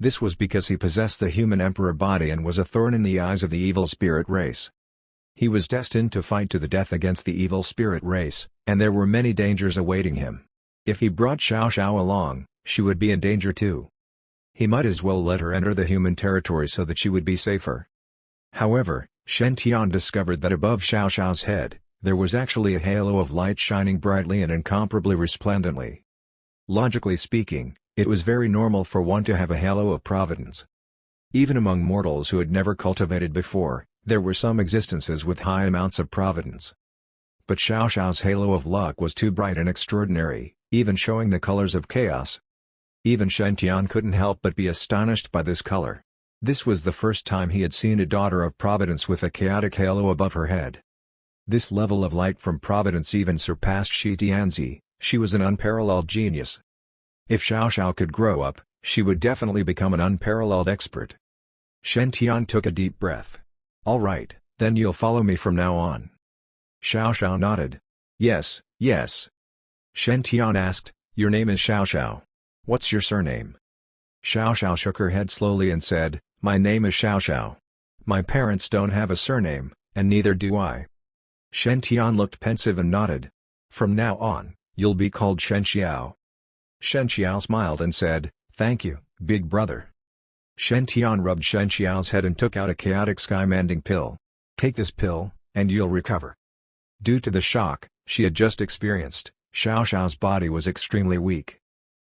This was because he possessed the human emperor body and was a thorn in the eyes of the evil spirit race. He was destined to fight to the death against the evil spirit race, and there were many dangers awaiting him. If he brought Xiao Xiao along, she would be in danger too. He might as well let her enter the human territory so that she would be safer. However, Shen Tian discovered that above Xiao Xiao's head, there was actually a halo of light shining brightly and incomparably resplendently. Logically speaking, it was very normal for one to have a halo of providence. Even among mortals who had never cultivated before, there were some existences with high amounts of providence. But Xiao Xiao's halo of luck was too bright and extraordinary, even showing the colors of chaos. Even Shen Tian couldn't help but be astonished by this color. This was the first time he had seen a daughter of Providence with a chaotic halo above her head. This level of light from Providence even surpassed Shi Tianzi. She was an unparalleled genius. If Xiao Xiao could grow up, she would definitely become an unparalleled expert. Shen Tian took a deep breath. "All right, then you'll follow me from now on." Xiao Xiao nodded. "Yes, yes." Shen Tian asked, "Your name is Xiao Xiao. What's your surname?" Xiao Xiao shook her head slowly and said, "My name is Xiao Xiao. My parents don't have a surname, and neither do I." Shen Tian looked pensive and nodded. "From now on, you'll be called Shen Xiao." Shen Xiao smiled and said, "Thank you, big brother." Shen Tian rubbed Shen Xiao's head and took out a chaotic sky-mending pill. "Take this pill, and you'll recover." Due to the shock she had just experienced, Xiao Xiao's body was extremely weak.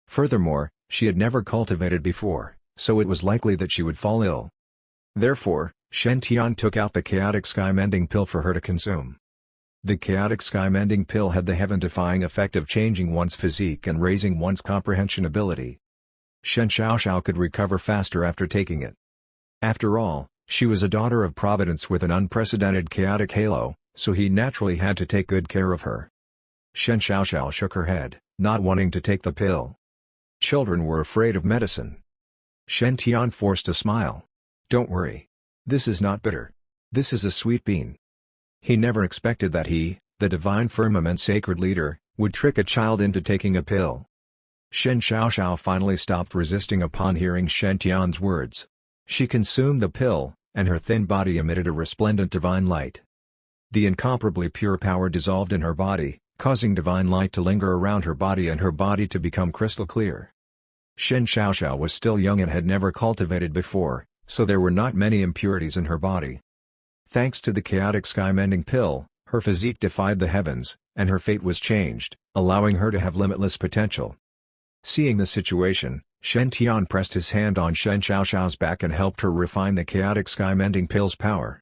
Furthermore, she had never cultivated before, so it was likely that she would fall ill. Therefore, Shen Tian took out the chaotic sky-mending pill for her to consume. The chaotic sky-mending pill had the heaven-defying effect of changing one's physique and raising one's comprehension ability. Shen Xiao could recover faster after taking it. After all, she was a daughter of Providence with an unprecedented chaotic halo, so he naturally had to take good care of her. Shen Xiao shook her head, not wanting to take the pill. Children were afraid of medicine. Shen Tian forced a smile. "Don't worry. This is not bitter. This is a sweet bean." He never expected that he, the divine firmament's sacred leader, would trick a child into taking a pill. Shen Xiao finally stopped resisting upon hearing Shen Tian's words. She consumed the pill, and her thin body emitted a resplendent divine light. The incomparably pure power dissolved in her body, causing divine light to linger around her body and her body to become crystal clear. Shen Xiao was still young and had never cultivated before, so there were not many impurities in her body. Thanks to the chaotic sky-mending pill, her physique defied the heavens, and her fate was changed, allowing her to have limitless potential. Seeing the situation, Shen Tian pressed his hand on Shen Xiaoxiao's back and helped her refine the chaotic sky-mending pill's power.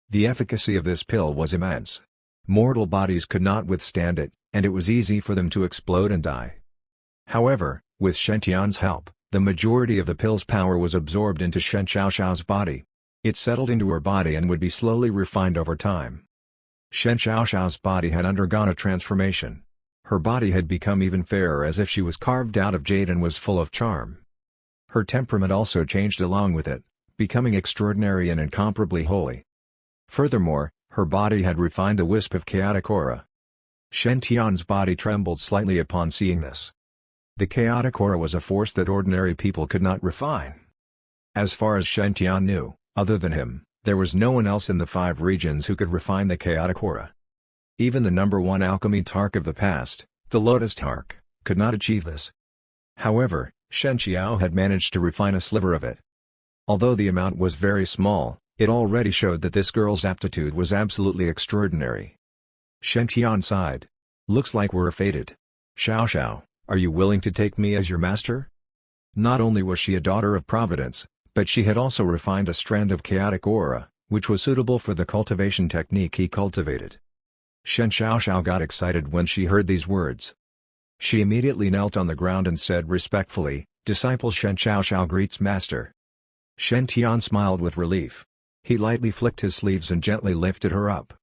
The efficacy of this pill was immense. Mortal bodies could not withstand it, and it was easy for them to explode and die. However, with Shen Tian's help, the majority of the pill's power was absorbed into Shen Xiaoxiao's body. It settled into her body and would be slowly refined over time. Shen Xiaoxiao's body had undergone a transformation. Her body had become even fairer, as if she was carved out of jade, and was full of charm. Her temperament also changed along with it, becoming extraordinary and incomparably holy. Furthermore, her body had refined a wisp of chaotic aura. Shen Tian's body trembled slightly upon seeing this. The chaotic aura was a force that ordinary people could not refine. As far as Shen Tian knew, other than him, there was no one else in the 5 regions who could refine the chaotic aura. Even the #1 alchemy tark of the past, the Lotus Tark, could not achieve this. However, Shen Xiao had managed to refine a sliver of it. Although the amount was very small, it already showed that this girl's aptitude was absolutely extraordinary. Shen Tian sighed. "Looks like we're fated. Xiao Xiao, are you willing to take me as your master?" Not only was she a daughter of Providence, but she had also refined a strand of chaotic aura, which was suitable for the cultivation technique he cultivated. Shen Xiaoxiao got excited when she heard these words. She immediately knelt on the ground and said respectfully, "Disciple Shen Xiaoxiao greets master." Shen Tian smiled with relief. He lightly flicked his sleeves and gently lifted her up.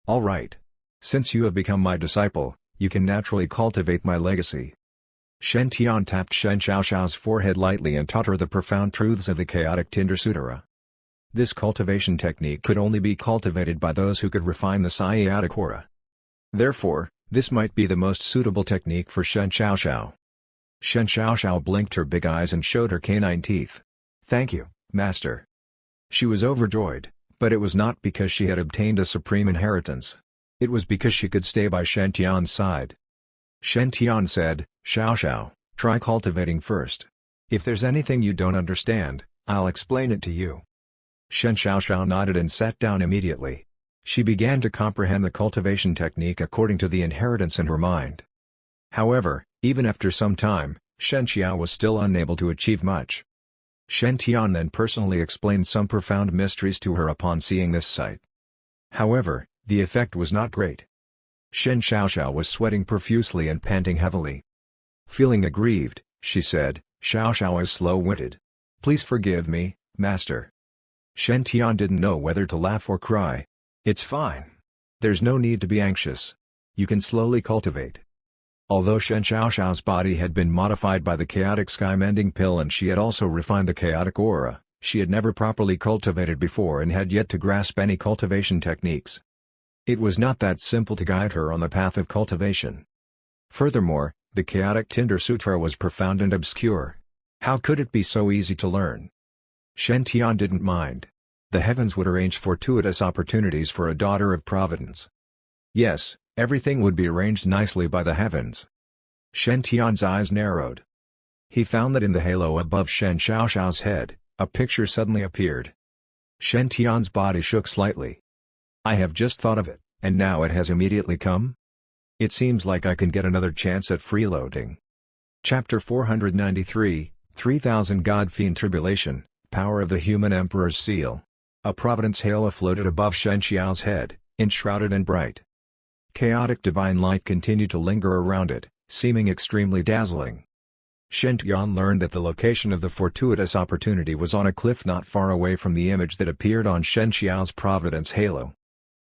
"All right. Since you have become my disciple, you can naturally cultivate my legacy." Shen Tian tapped Shen Xiaoxiao's forehead lightly and taught her the profound truths of the chaotic Tinder Sutra. This cultivation technique could only be cultivated by those who could refine the chaotic aura. Therefore, this might be the most suitable technique for Shen Xiaoxiao. Shen Xiaoxiao blinked her big eyes and showed her canine teeth. "Thank you, master." She was overjoyed, but it was not because she had obtained a supreme inheritance. It was because she could stay by Shen Tian's side. Shen Tian said, "Xiaoxiao, try cultivating first. If there's anything you don't understand, I'll explain it to you." Shen Xiaoxiao nodded and sat down immediately. She began to comprehend the cultivation technique according to the inheritance in her mind. However, even after some time, Shen Xiao was still unable to achieve much. Shen Tian then personally explained some profound mysteries to her upon seeing this sight. However, the effect was not great. Shen Xiaoxiao was sweating profusely and panting heavily. Feeling aggrieved, she said, "Xiaoxiao is slow-witted. Please forgive me, master." Shen Tian didn't know whether to laugh or cry. "It's fine. There's no need to be anxious. You can slowly cultivate." Although Shen Xiaoxiao's body had been modified by the chaotic sky-mending pill and she had also refined the chaotic aura, she had never properly cultivated before and had yet to grasp any cultivation techniques. It was not that simple to guide her on the path of cultivation. Furthermore, the chaotic Tinder Sutra was profound and obscure. How could it be so easy to learn? Shen Tian didn't mind. The heavens would arrange fortuitous opportunities for a daughter of Providence. Yes, everything would be arranged nicely by the heavens. Shen Tian's eyes narrowed. He found that in the halo above Shen Xiaoxiao's head, a picture suddenly appeared. Shen Tian's body shook slightly. "I have just thought of it, and now it has immediately come? It seems like I can get another chance at freeloading." Chapter 493, 3000 God-Fiend Tribulation, Power of the Human Emperor's Seal. A Providence halo floated above Shen Xiao's head, enshrouded and bright. Chaotic divine light continued to linger around it, seeming extremely dazzling. Shen Tian learned that the location of the fortuitous opportunity was on a cliff not far away from the image that appeared on Shen Xiao's Providence halo.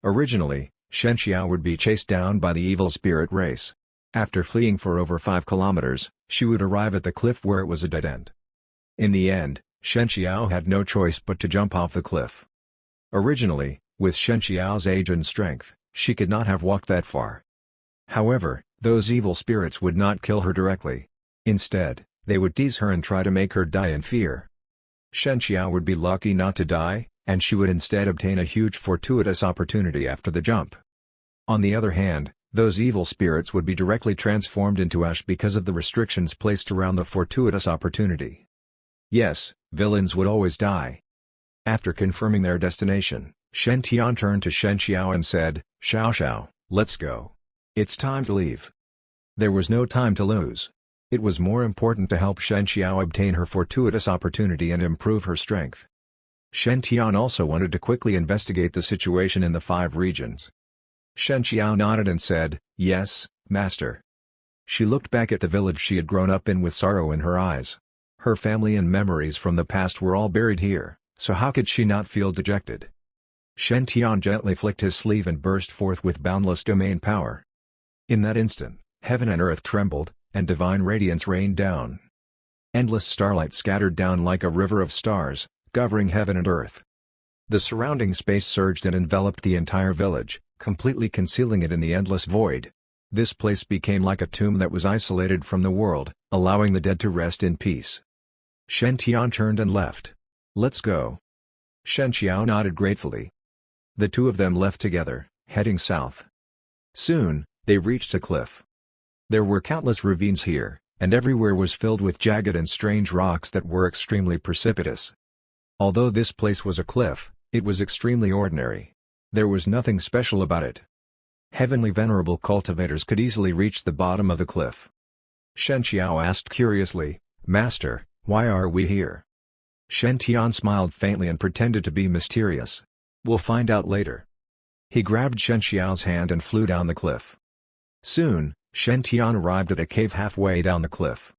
Originally, Shen Xiao would be chased down by the evil spirit race. After fleeing for over 5 kilometers, she would arrive at the cliff where it was a dead end. In the end, Shen Xiao had no choice but to jump off the cliff. Originally, with Shen Xiao's age and strength, she could not have walked that far. However, those evil spirits would not kill her directly. Instead, they would tease her and try to make her die in fear. Shen Xiao would be lucky not to die, and she would instead obtain a huge fortuitous opportunity after the jump. On the other hand, those evil spirits would be directly transformed into ash because of the restrictions placed around the fortuitous opportunity. Yes, villains would always die. After confirming their destination, Shen Tian turned to Shen Xiao and said, "Xiao Xiao, let's go. It's time to leave." There was no time to lose. It was more important to help Shen Xiao obtain her fortuitous opportunity and improve her strength. Shen Tian also wanted to quickly investigate the situation in the 5 regions. Shen Xiao nodded and said, "Yes, master." She looked back at the village she had grown up in with sorrow in her eyes. Her family and memories from the past were all buried here, so how could she not feel dejected? Shen Tian gently flicked his sleeve and burst forth with boundless domain power. In that instant, heaven and earth trembled, and divine radiance rained down. Endless starlight scattered down like a river of stars, covering heaven and earth. The surrounding space surged and enveloped the entire village, completely concealing it in the endless void. This place became like a tomb that was isolated from the world, allowing the dead to rest in peace. Shen Tian turned and left. "Let's go." Shen Xiao nodded gratefully. The two of them left together, heading south. Soon, they reached a cliff. There were countless ravines here, and everywhere was filled with jagged and strange rocks that were extremely precipitous. Although this place was a cliff, it was extremely ordinary. There was nothing special about it. Heavenly venerable cultivators could easily reach the bottom of the cliff. Shen Xiao asked curiously, "Master, why are we here?" Shen Tian smiled faintly and pretended to be mysterious. "We'll find out later." He grabbed Shen Xiao's hand and flew down the cliff. Soon, Shen Tian arrived at a cave halfway down the cliff.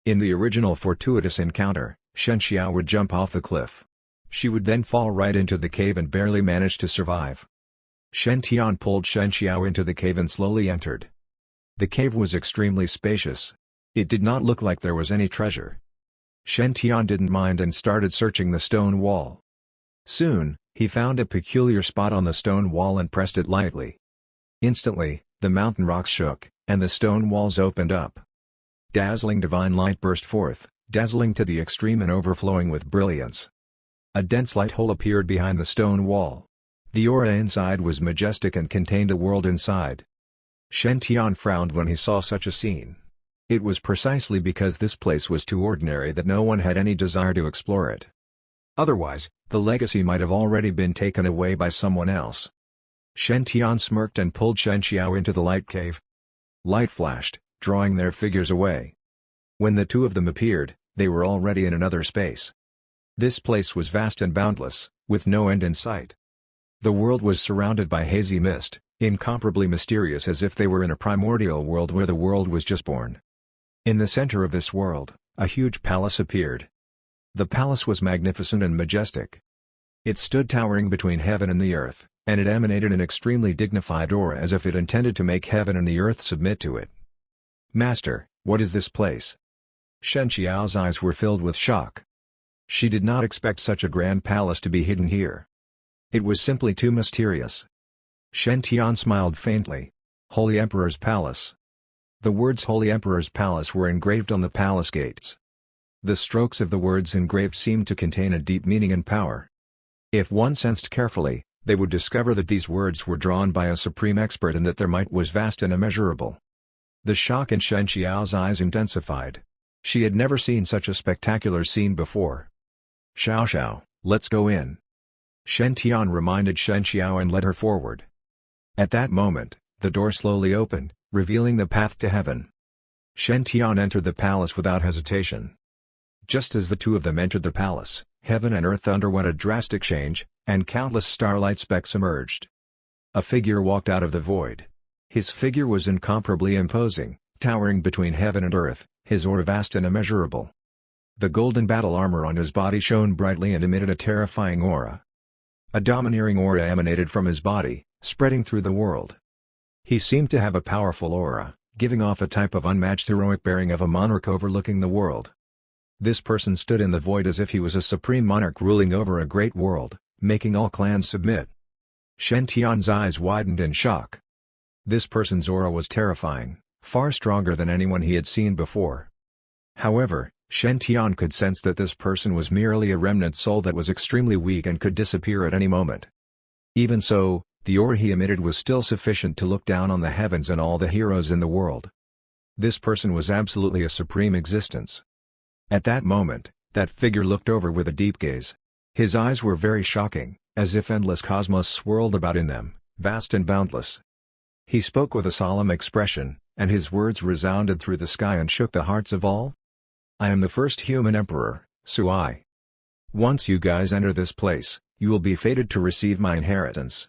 In the original fortuitous encounter, Shen Xiao would jump off the cliff. She would then fall right into the cave and barely manage to survive. Shen Tian pulled Shen Xiao into the cave and slowly entered. The cave was extremely spacious. It did not look like there was any treasure. Shen Tian didn't mind and started searching the stone wall. Soon, he found a peculiar spot on the stone wall and pressed it lightly. Instantly, the mountain rocks shook, and the stone walls opened up. Dazzling divine light burst forth, dazzling to the extreme and overflowing with brilliance. A dense light hole appeared behind the stone wall. The aura inside was majestic and contained a world inside. Shen Tian frowned when he saw such a scene. It was precisely because this place was too ordinary that no one had any desire to explore it. Otherwise, the legacy might have already been taken away by someone else. Shen Tian smirked and pulled Shen Xiao into the light cave. Light flashed, drawing their figures away. When the two of them appeared, they were already in another space. This place was vast and boundless, with no end in sight. The world was surrounded by hazy mist, incomparably mysterious as if they were in a primordial world where the world was just born. In the center of this world, a huge palace appeared. The palace was magnificent and majestic. It stood towering between heaven and the earth, and it emanated an extremely dignified aura as if it intended to make heaven and the earth submit to it. "Master, what is this place?" Shen Xiao's eyes were filled with shock. She did not expect such a grand palace to be hidden here. It was simply too mysterious. Shen Tian smiled faintly. "Holy Emperor's Palace." The words Holy Emperor's Palace were engraved on the palace gates. The strokes of the words engraved seemed to contain a deep meaning and power. If one sensed carefully, they would discover that these words were drawn by a supreme expert and that their might was vast and immeasurable. The shock in Shen Xiao's eyes intensified. She had never seen such a spectacular scene before. "Xiao Xiao, let's go in." Shen Tian reminded Shen Xiao and led her forward. At that moment, the door slowly opened, revealing the path to heaven. Shen Tian entered the palace without hesitation. Just as the two of them entered the palace, heaven and earth underwent a drastic change, and countless starlight specks emerged. A figure walked out of the void. His figure was incomparably imposing, towering between heaven and earth, his aura vast and immeasurable. The golden battle armor on his body shone brightly and emitted a terrifying aura. A domineering aura emanated from his body, spreading through the world. He seemed to have a powerful aura, giving off a type of unmatched heroic bearing of a monarch overlooking the world. This person stood in the void as if he was a supreme monarch ruling over a great world, making all clans submit. Shen Tian's eyes widened in shock. This person's aura was terrifying, far stronger than anyone he had seen before. However, Shen Tian could sense that this person was merely a remnant soul that was extremely weak and could disappear at any moment. Even so, the aura he emitted was still sufficient to look down on the heavens and all the heroes in the world. This person was absolutely a supreme existence. At that moment, that figure looked over with a deep gaze. His eyes were very shocking, as if endless cosmos swirled about in them, vast and boundless. He spoke with a solemn expression, and his words resounded through the sky and shook the hearts of all. I am the first human emperor, Sui. Once you guys enter this place, you will be fated to receive my inheritance.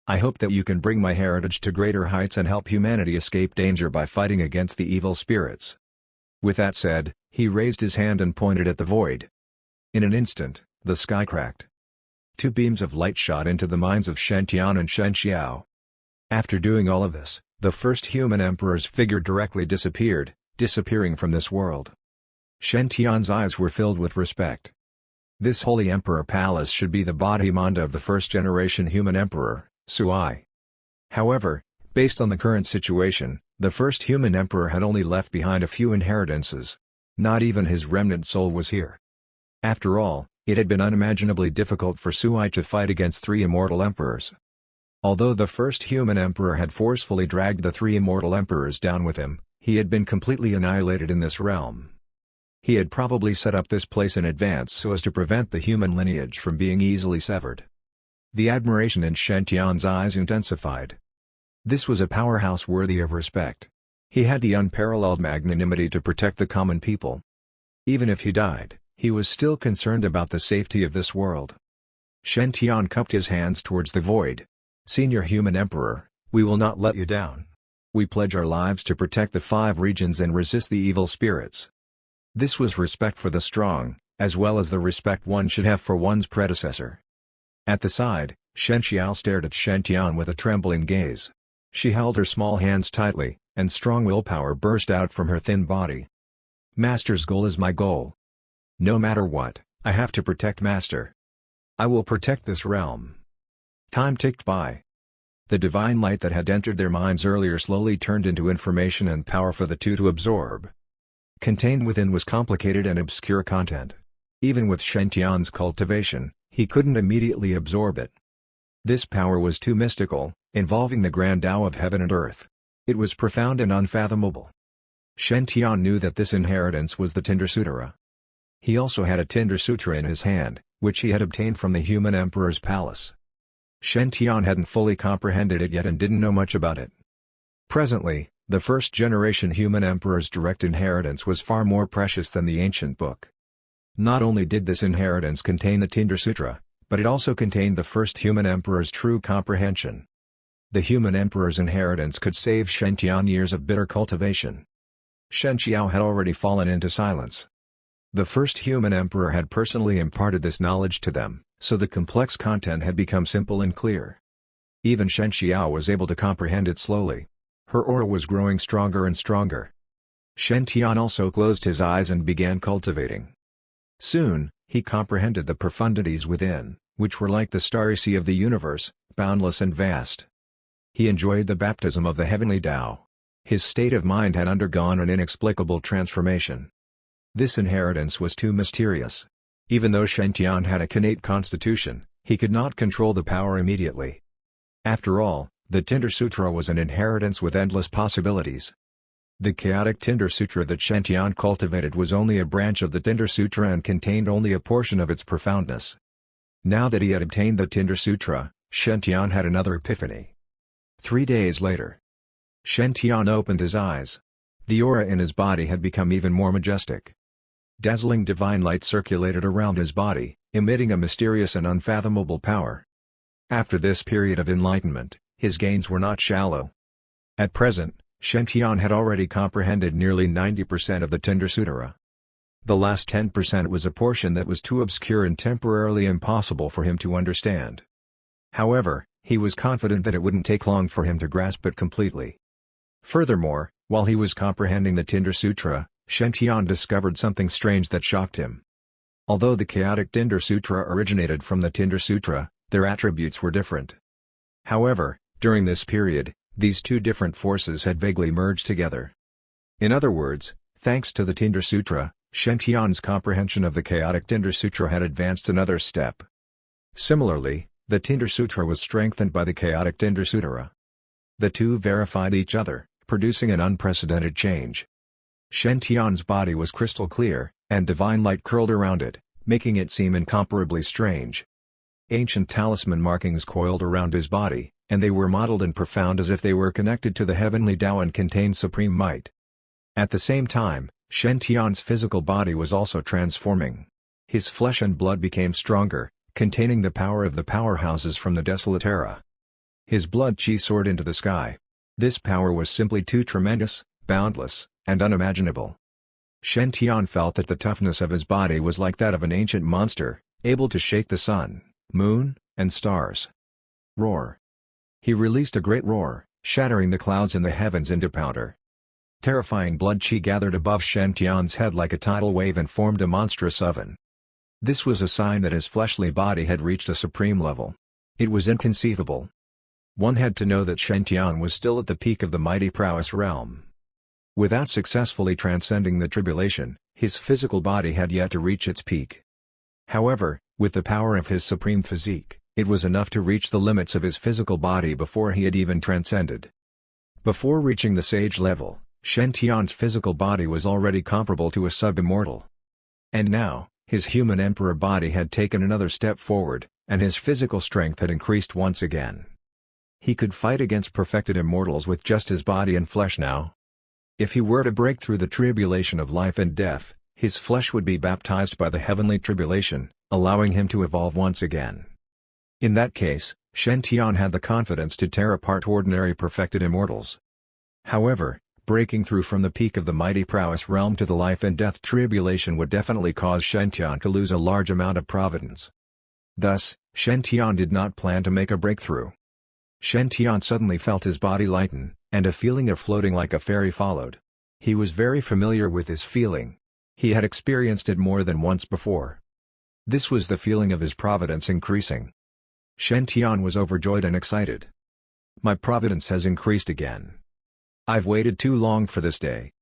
I hope that you can bring my heritage to greater heights and help humanity escape danger by fighting against the evil spirits. With that said, he raised his hand and pointed at the void. In an instant, the sky cracked. Two beams of light shot into the minds of Shen Tian and Shen Xiao. After doing all of this, the first human emperor's figure directly disappeared, disappearing from this world. Shen Tian's eyes were filled with respect. This holy emperor palace should be the body manda of the first-generation human emperor, Sui. However, based on the current situation, the first human emperor had only left behind a few inheritances. Not even his remnant soul was here. After all, it had been unimaginably difficult for Sui to fight against three immortal emperors. Although the first human emperor had forcefully dragged the three immortal emperors down with him, he had been completely annihilated in this realm. He had probably set up this place in advance so as to prevent the human lineage from being easily severed. The admiration in Shen Tian's eyes intensified. This was a powerhouse worthy of respect. He had the unparalleled magnanimity to protect the common people. Even if he died, he was still concerned about the safety of this world. Shen Tian cupped his hands towards the void. Senior Human Emperor, we will not let you down. We pledge our lives to protect the 5 regions and resist the evil spirits. This was respect for the strong, as well as the respect one should have for one's predecessor. At the side, Shen Xiao stared at Shen Tian with a trembling gaze. She held her small hands tightly, and strong willpower burst out from her thin body. Master's goal is my goal. No matter what, I have to protect Master. I will protect this realm. Time ticked by. The divine light that had entered their minds earlier slowly turned into information and power for the two to absorb. Contained within was complicated and obscure content. Even with Shen Tian's cultivation, he couldn't immediately absorb it. This power was too mystical, involving the grand Tao of heaven and earth. It was profound and unfathomable. Shen Tian knew that this inheritance was the Tinder Sutra. He also had a Tinder Sutra in his hand, which he had obtained from the human emperor's palace. Shen Tian hadn't fully comprehended it yet and didn't know much about it. Presently, the first-generation human emperor's direct inheritance was far more precious than the ancient book. Not only did this inheritance contain the Tinder Sutra, but it also contained the first human emperor's true comprehension. The human emperor's inheritance could save Shen Tian years of bitter cultivation. Shen Xiao had already fallen into silence. The first human emperor had personally imparted this knowledge to them, so the complex content had become simple and clear. Even Shen Xiao was able to comprehend it slowly. Her aura was growing stronger and stronger. Shen Tian also closed his eyes and began cultivating. Soon, he comprehended the profundities within, which were like the starry sea of the universe, boundless and vast. He enjoyed the baptism of the heavenly Tao. His state of mind had undergone an inexplicable transformation. This inheritance was too mysterious. Even though Shen Tian had a innate constitution, he could not control the power immediately. After all, the Tinder Sutra was an inheritance with endless possibilities. The chaotic Tinder Sutra that Shen Tian cultivated was only a branch of the Tinder Sutra and contained only a portion of its profoundness. Now that he had obtained the Tinder Sutra, Shen Tian had another epiphany. 3 days later, Shen Tian opened his eyes. The aura in his body had become even more majestic. Dazzling divine light circulated around his body, emitting a mysterious and unfathomable power. After this period of enlightenment, his gains were not shallow. At present, Shen Tian had already comprehended nearly 90% of the Tinder Sutra. The last 10% was a portion that was too obscure and temporarily impossible for him to understand. However, he was confident that it wouldn't take long for him to grasp it completely. Furthermore, while he was comprehending the Tinder Sutra, Shen Tian discovered something strange that shocked him. Although the chaotic Tinder Sutra originated from the Tinder Sutra, their attributes were different. However, during this period, these two different forces had vaguely merged together. In other words, thanks to the Tinder Sutra, Shen Tian's comprehension of the chaotic Tinder Sutra had advanced another step. Similarly, the Tinder Sutra was strengthened by the chaotic Tinder Sutra. The two verified each other, producing an unprecedented change. Shen Tian's body was crystal clear, and divine light curled around it, making it seem incomparably strange. Ancient talisman markings coiled around his body, and they were modeled and profound as if they were connected to the heavenly Tao and contained supreme might. At the same time, Shen Tian's physical body was also transforming. His flesh and blood became stronger, containing the power of the powerhouses from the desolate era. His blood chi soared into the sky. This power was simply too tremendous, boundless, and unimaginable. Shen Tian felt that the toughness of his body was like that of an ancient monster, able to shake the sun, moon, and stars. Roar. He released a great roar, shattering the clouds in the heavens into powder. Terrifying blood chi gathered above Shen Tian's head like a tidal wave and formed a monstrous oven. This was a sign that his fleshly body had reached a supreme level. It was inconceivable. One had to know that Shen Tian was still at the peak of the mighty prowess realm. Without successfully transcending the tribulation, his physical body had yet to reach its peak. However, with the power of his supreme physique, it was enough to reach the limits of his physical body before he had even transcended. Before reaching the sage level, Shen Tian's physical body was already comparable to a sub-immortal. And now, his human emperor body had taken another step forward, and his physical strength had increased once again. He could fight against perfected immortals with just his body and flesh now. If he were to break through the tribulation of life and death, his flesh would be baptized by the heavenly tribulation, allowing him to evolve once again. In that case, Shen Tian had the confidence to tear apart ordinary perfected immortals. However, breaking through from the peak of the mighty prowess realm to the life and death tribulation would definitely cause Shen Tian to lose a large amount of providence. Thus, Shen Tian did not plan to make a breakthrough. Shen Tian suddenly felt his body lighten, and a feeling of floating like a fairy followed. He was very familiar with this feeling. He had experienced it more than once before. This was the feeling of his providence increasing. Shen Tian was overjoyed and excited. My providence has increased again. I've waited too long for this day.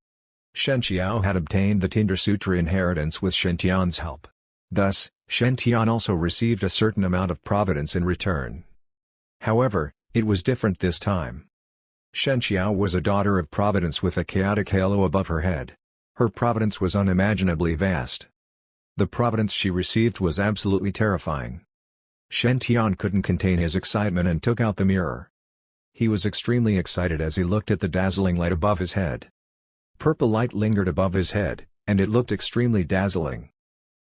Shen Qiao had obtained the Tinder Sutra inheritance with Shen Tian's help. Thus, Shen Tian also received a certain amount of providence in return. However, it was different this time. Shen Qiao was a daughter of Providence with a chaotic halo above her head. Her providence was unimaginably vast. The providence she received was absolutely terrifying. Shen Tian couldn't contain his excitement and took out the mirror. He was extremely excited as he looked at the dazzling light above his head. Purple light lingered above his head, and it looked extremely dazzling.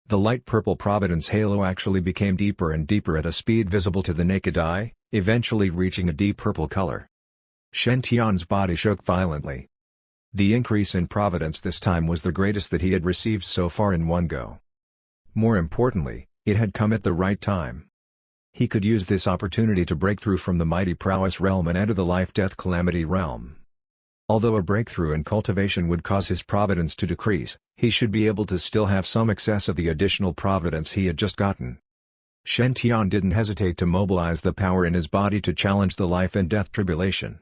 The light purple providence halo actually became deeper and deeper at a speed visible to the naked eye, eventually reaching a deep purple color. Shen Tian's body shook violently. The increase in providence this time was the greatest that he had received so far in one go. More importantly, it had come at the right time. He could use this opportunity to break through from the mighty prowess realm and enter the life-death calamity realm. Although a breakthrough in cultivation would cause his providence to decrease, he should be able to still have some excess of the additional providence he had just gotten. Shen Tian didn't hesitate to mobilize the power in his body to challenge the life and death tribulation.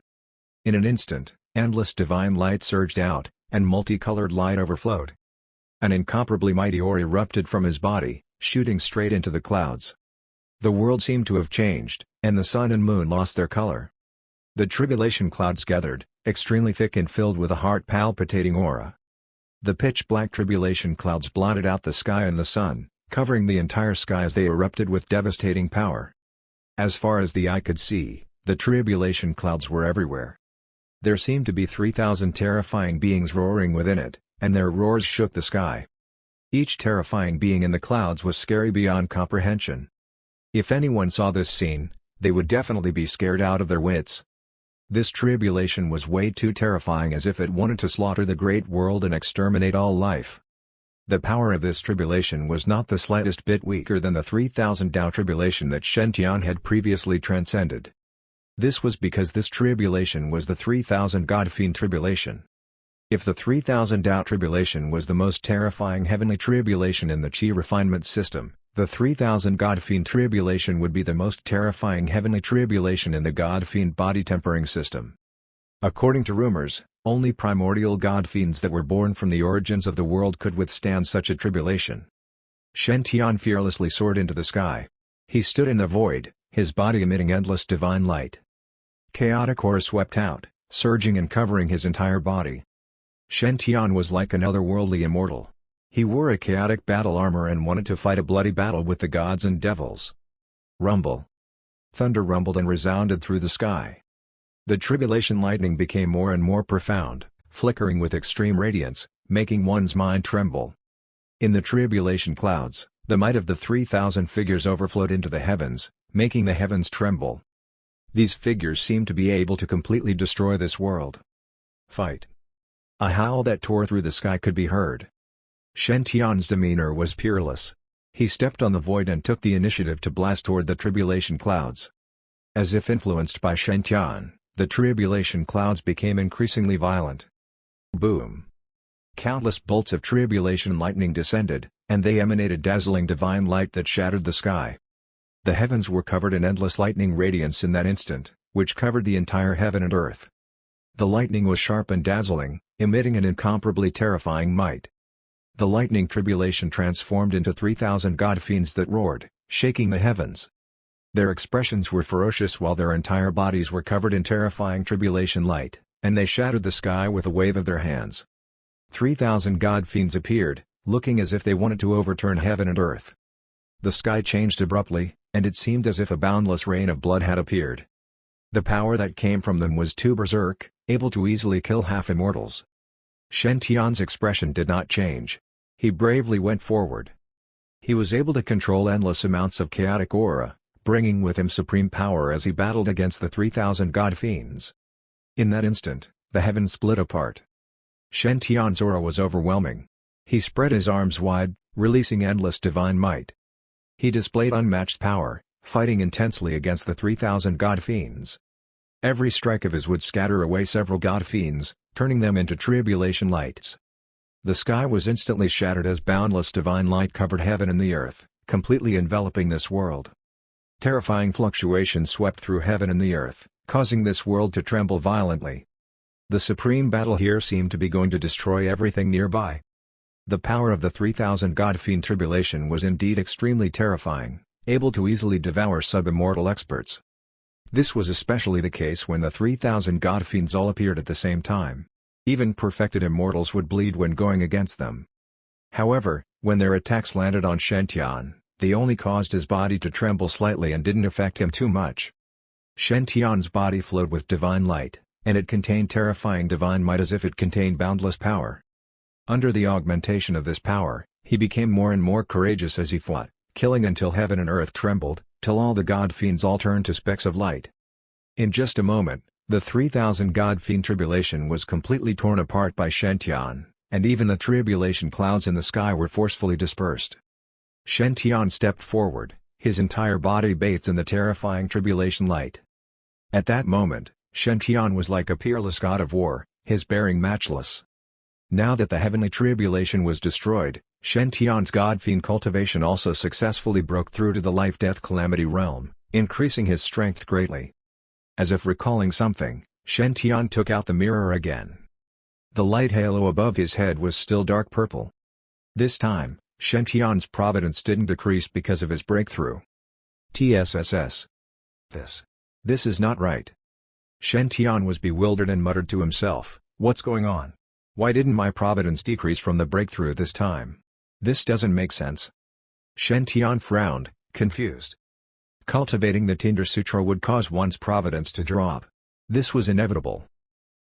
In an instant, endless divine light surged out, and multicolored light overflowed. An incomparably mighty aura erupted from his body, shooting straight into the clouds. The world seemed to have changed, and the sun and moon lost their color. The tribulation clouds gathered, extremely thick and filled with a heart-palpitating aura. The pitch-black tribulation clouds blotted out the sky and the sun, covering the entire sky as they erupted with devastating power. As far as the eye could see, the tribulation clouds were everywhere. There seemed to be 3,000 terrifying beings roaring within it, and their roars shook the sky. Each terrifying being in the clouds was scary beyond comprehension. If anyone saw this scene, they would definitely be scared out of their wits. This tribulation was way too terrifying, as if it wanted to slaughter the great world and exterminate all life. The power of this tribulation was not the slightest bit weaker than the 3,000 Tao tribulation that Shen Tian had previously transcended. This was because this tribulation was the 3,000 God Fiend tribulation. If the 3,000 Tao tribulation was the most terrifying heavenly tribulation in the Qi refinement system, the 3,000 God Fiend tribulation would be the most terrifying heavenly tribulation in the God Fiend body tempering system. According to rumors, only primordial God Fiends that were born from the origins of the world could withstand such a tribulation. Shen Tian fearlessly soared into the sky. He stood in the void, his body emitting endless divine light. Chaotic aura swept out, surging and covering his entire body. Shen Tian was like an otherworldly immortal. He wore a chaotic battle armor and wanted to fight a bloody battle with the gods and devils. Rumble. Thunder rumbled and resounded through the sky. The tribulation lightning became more and more profound, flickering with extreme radiance, making one's mind tremble. In the tribulation clouds, the might of the 3,000 figures overflowed into the heavens, making the heavens tremble. These figures seemed to be able to completely destroy this world. Fight. A howl that tore through the sky could be heard. Shen Tian's demeanor was peerless. He stepped on the void and took the initiative to blast toward the tribulation clouds. As if influenced by Shen Tian, the tribulation clouds became increasingly violent. Boom! Countless bolts of tribulation lightning descended, and they emanated dazzling divine light that shattered the sky. The heavens were covered in endless lightning radiance in that instant, which covered the entire heaven and earth. The lightning was sharp and dazzling, emitting an incomparably terrifying might. The lightning tribulation transformed into 3,000 god fiends that roared, shaking the heavens. Their expressions were ferocious while their entire bodies were covered in terrifying tribulation light, and they shattered the sky with a wave of their hands. 3,000 god fiends appeared, looking as if they wanted to overturn heaven and earth. The sky changed abruptly, and it seemed as if a boundless rain of blood had appeared. The power that came from them was too berserk, able to easily kill half-immortals. Shen Tian's expression did not change. He bravely went forward. He was able to control endless amounts of chaotic aura, bringing with him supreme power as he battled against the 3,000 god fiends. In that instant, the heavens split apart. Shen Tian's aura was overwhelming. He spread his arms wide, releasing endless divine might. He displayed unmatched power, fighting intensely against the 3,000 god fiends. Every strike of his would scatter away several god fiends, turning them into tribulation lights. The sky was instantly shattered as boundless divine light covered heaven and the earth, completely enveloping this world. Terrifying fluctuations swept through heaven and the earth, causing this world to tremble violently. The supreme battle here seemed to be going to destroy everything nearby. The power of the 3,000 god fiend tribulation was indeed extremely terrifying, able to easily devour sub-immortal experts. This was especially the case when the 3,000 god fiends all appeared at the same time. Even perfected immortals would bleed when going against them. However, when their attacks landed on Shen Tian, they only caused his body to tremble slightly and didn't affect him too much. Shen Tian's body flowed with divine light, and it contained terrifying divine might as if it contained boundless power. Under the augmentation of this power, he became more and more courageous as he fought, killing until heaven and earth trembled, till all the god fiends all turned to specks of light. In just a moment, the 3,000 god fiend tribulation was completely torn apart by Shen Tian, and even the tribulation clouds in the sky were forcefully dispersed. Shen Tian stepped forward, his entire body bathed in the terrifying tribulation light. At that moment, Shen Tian was like a peerless god of war, his bearing matchless. Now that the heavenly tribulation was destroyed, Shen Tian's god fiend cultivation also successfully broke through to the life-death calamity realm, increasing his strength greatly. As if recalling something, Shen Tian took out the mirror again. The light halo above his head was still dark purple. This time, Shen Tian's providence didn't decrease because of his breakthrough. TSSS. This is not right. Shen Tian was bewildered and muttered to himself, "What's going on? Why didn't my providence decrease from the breakthrough this time? This doesn't make sense." Shen Tian frowned, confused. Cultivating the Tinder Sutra would cause one's providence to drop. This was inevitable.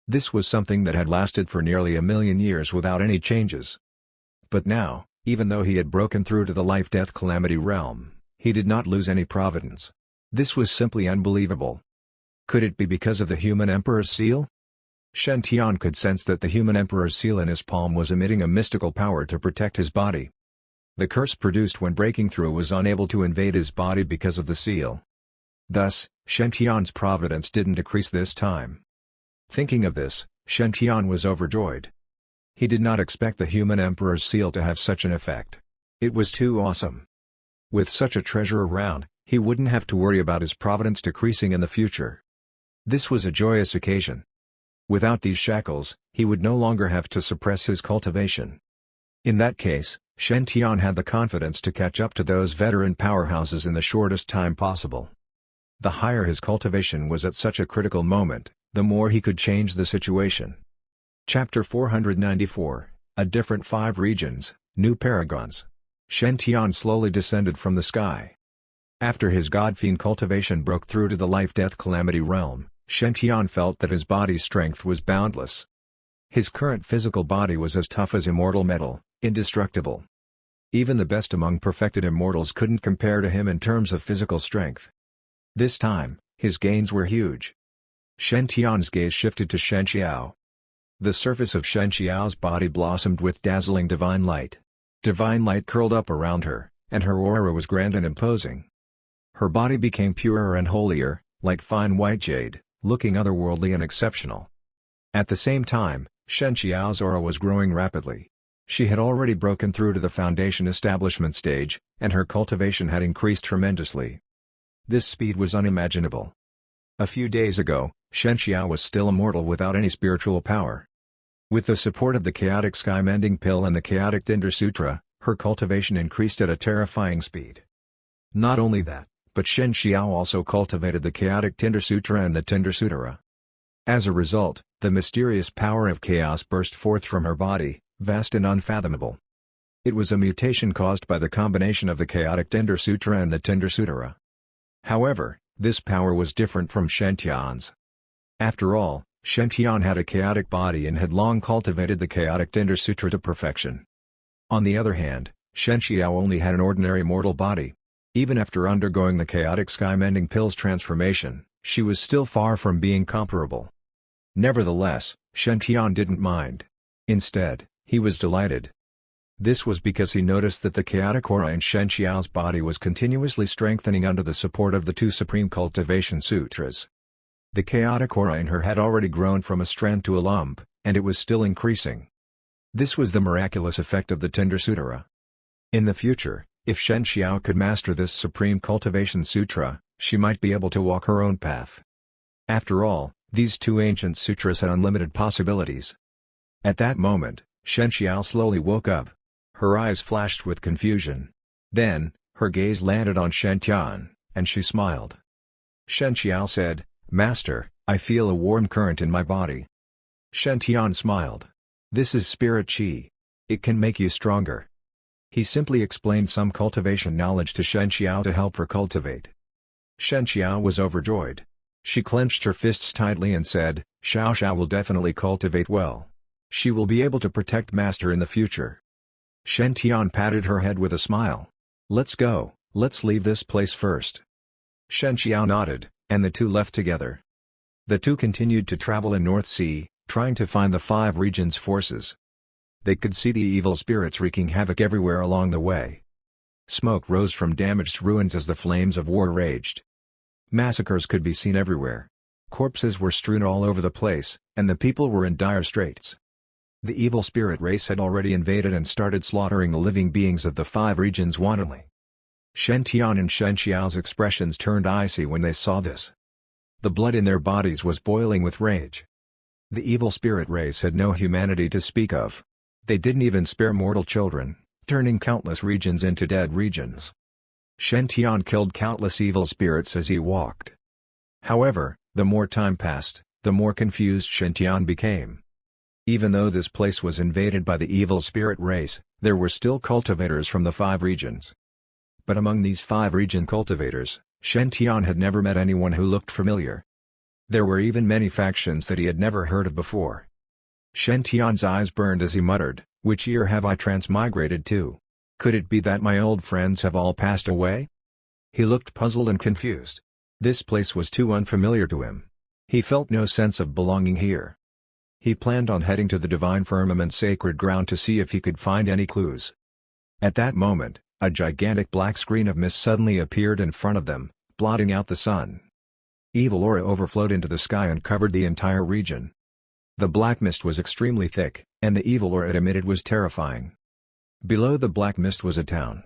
This was something that had lasted for nearly 1,000,000 years without any changes. But now, even though he had broken through to the life-death calamity realm, he did not lose any providence. This was simply unbelievable. Could it be because of the human emperor's seal? Shen Tian could sense that the human emperor's seal in his palm was emitting a mystical power to protect his body. The curse produced when breaking through was unable to invade his body because of the seal. Thus, Shen Tian's providence didn't decrease this time. Thinking of this, Shen Tian was overjoyed. He did not expect the human emperor's seal to have such an effect. It was too awesome. With such a treasure around, he wouldn't have to worry about his providence decreasing in the future. This was a joyous occasion. Without these shackles, he would no longer have to suppress his cultivation. In that case, Shen Tian had the confidence to catch up to those veteran powerhouses in the shortest time possible. The higher his cultivation was at such a critical moment, the more he could change the situation. Chapter 494, A Different 5 Regions, New Paragons. Shen Tian slowly descended from the sky. After his god-fiend cultivation broke through to the life-death calamity realm, Shen felt that his body's strength was boundless. His current physical body was as tough as immortal metal, indestructible. Even the best among perfected immortals couldn't compare to him in terms of physical strength. This time, his gains were huge. Shen Tian's gaze shifted to Shen Qiao. The surface of Shen Qiao's body blossomed with dazzling divine light. Divine light curled up around her, and her aura was grand and imposing. Her body became purer and holier, like fine white jade, looking otherworldly and exceptional. At the same time, Shen Qiao's aura was growing rapidly. She had already broken through to the foundation establishment stage, and her cultivation had increased tremendously. This speed was unimaginable. A few days ago, Shen Qiao was still immortal without any spiritual power. With the support of the Chaotic Sky Mending Pill and the Chaotic Tinder Sutra, her cultivation increased at a terrifying speed. Not only that, but Shen Qiao also cultivated the Chaotic Tinder Sutra and the Tinder Sutra. As a result, the mysterious power of chaos burst forth from her body, vast and unfathomable. It was a mutation caused by the combination of the Chaotic Tinder Sutra and the Tinder Sutra. However, this power was different from Shen Tian's. After all, Shen Tian had a chaotic body and had long cultivated the Chaotic Tinder Sutra to perfection. On the other hand, Shen Qiao only had an ordinary mortal body. Even after undergoing the Chaotic Sky Mending Pill's transformation, she was still far from being comparable. Nevertheless, Shen Tian didn't mind. Instead, he was delighted. This was because he noticed that the chaotic aura in Shen Qiao's body was continuously strengthening under the support of the two supreme cultivation sutras. The chaotic aura in her had already grown from a strand to a lump, and it was still increasing. This was the miraculous effect of the Tinder Sutra. In the future, if Shen Qiao could master this supreme cultivation sutra, she might be able to walk her own path. After all, these two ancient sutras had unlimited possibilities. At that moment, Shen Qiao slowly woke up. Her eyes flashed with confusion. Then, her gaze landed on Shen Tian, and she smiled. Shen Qiao said, "Master, I feel a warm current in my body." Shen Tian smiled. "This is spirit qi. It can make you stronger." He simply explained some cultivation knowledge to Shen Qiao to help her cultivate. Shen Qiao was overjoyed. She clenched her fists tightly and said, "Xiao Xiao will definitely cultivate well. She will be able to protect Master in the future." Shen Tian patted her head with a smile. "Let's go, let's leave this place first." Shen Qiao nodded, and the two left together. The two continued to travel in North Sea, trying to find the five regions' forces. They could see the evil spirits wreaking havoc everywhere along the way. Smoke rose from damaged ruins as the flames of war raged. Massacres could be seen everywhere. Corpses were strewn all over the place, and the people were in dire straits. The evil spirit race had already invaded and started slaughtering the living beings of the five regions wantonly. Shen Tian and Shen Qiao's expressions turned icy when they saw this. The blood in their bodies was boiling with rage. The evil spirit race had no humanity to speak of. They didn't even spare mortal children, turning countless regions into dead regions. Shen Tian killed countless evil spirits as he walked. However, the more time passed, the more confused Shen Tian became. Even though this place was invaded by the evil spirit race, there were still cultivators from the five regions. But among these five region cultivators, Shen Tian had never met anyone who looked familiar. There were even many factions that he had never heard of before. Shen Tian's eyes burned as he muttered, "Which year have I transmigrated to? Could it be that my old friends have all passed away?" He looked puzzled and confused. This place was too unfamiliar to him. He felt no sense of belonging here. He planned on heading to the Divine Firmament Sacred Ground to see if he could find any clues. At that moment, a gigantic black screen of mist suddenly appeared in front of them, blotting out the sun. Evil aura overflowed into the sky and covered the entire region. The black mist was extremely thick, and the evil aura it emitted was terrifying. Below the black mist was a town.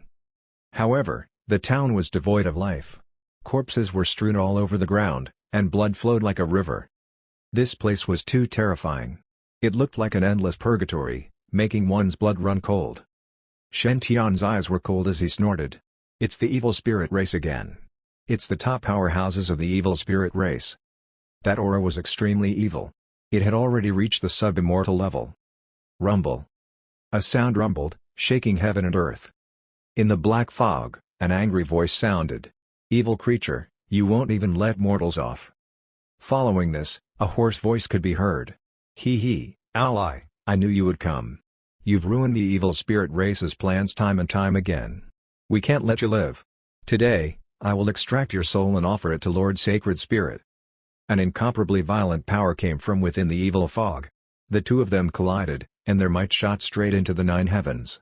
However, the town was devoid of life. Corpses were strewn all over the ground, and blood flowed like a river. This place was too terrifying. It looked like an endless purgatory, making one's blood run cold. Shen Tian's eyes were cold as he snorted. "It's the evil spirit race again. It's the top powerhouses of the evil spirit race." That aura was extremely evil. It had already reached the sub-immortal level. Rumble. A sound rumbled, shaking heaven and earth. In the black fog, an angry voice sounded. Evil creature, you won't even let mortals off." Following this, a hoarse voice could be heard. "Hee, ally, I knew you would come. You've ruined the evil spirit race's plans time and time again. We can't let you live. Today, I will extract your soul and offer it to Lord Sacred Spirit." An incomparably violent power came from within the evil fog. The two of them collided, and their might shot straight into the nine heavens.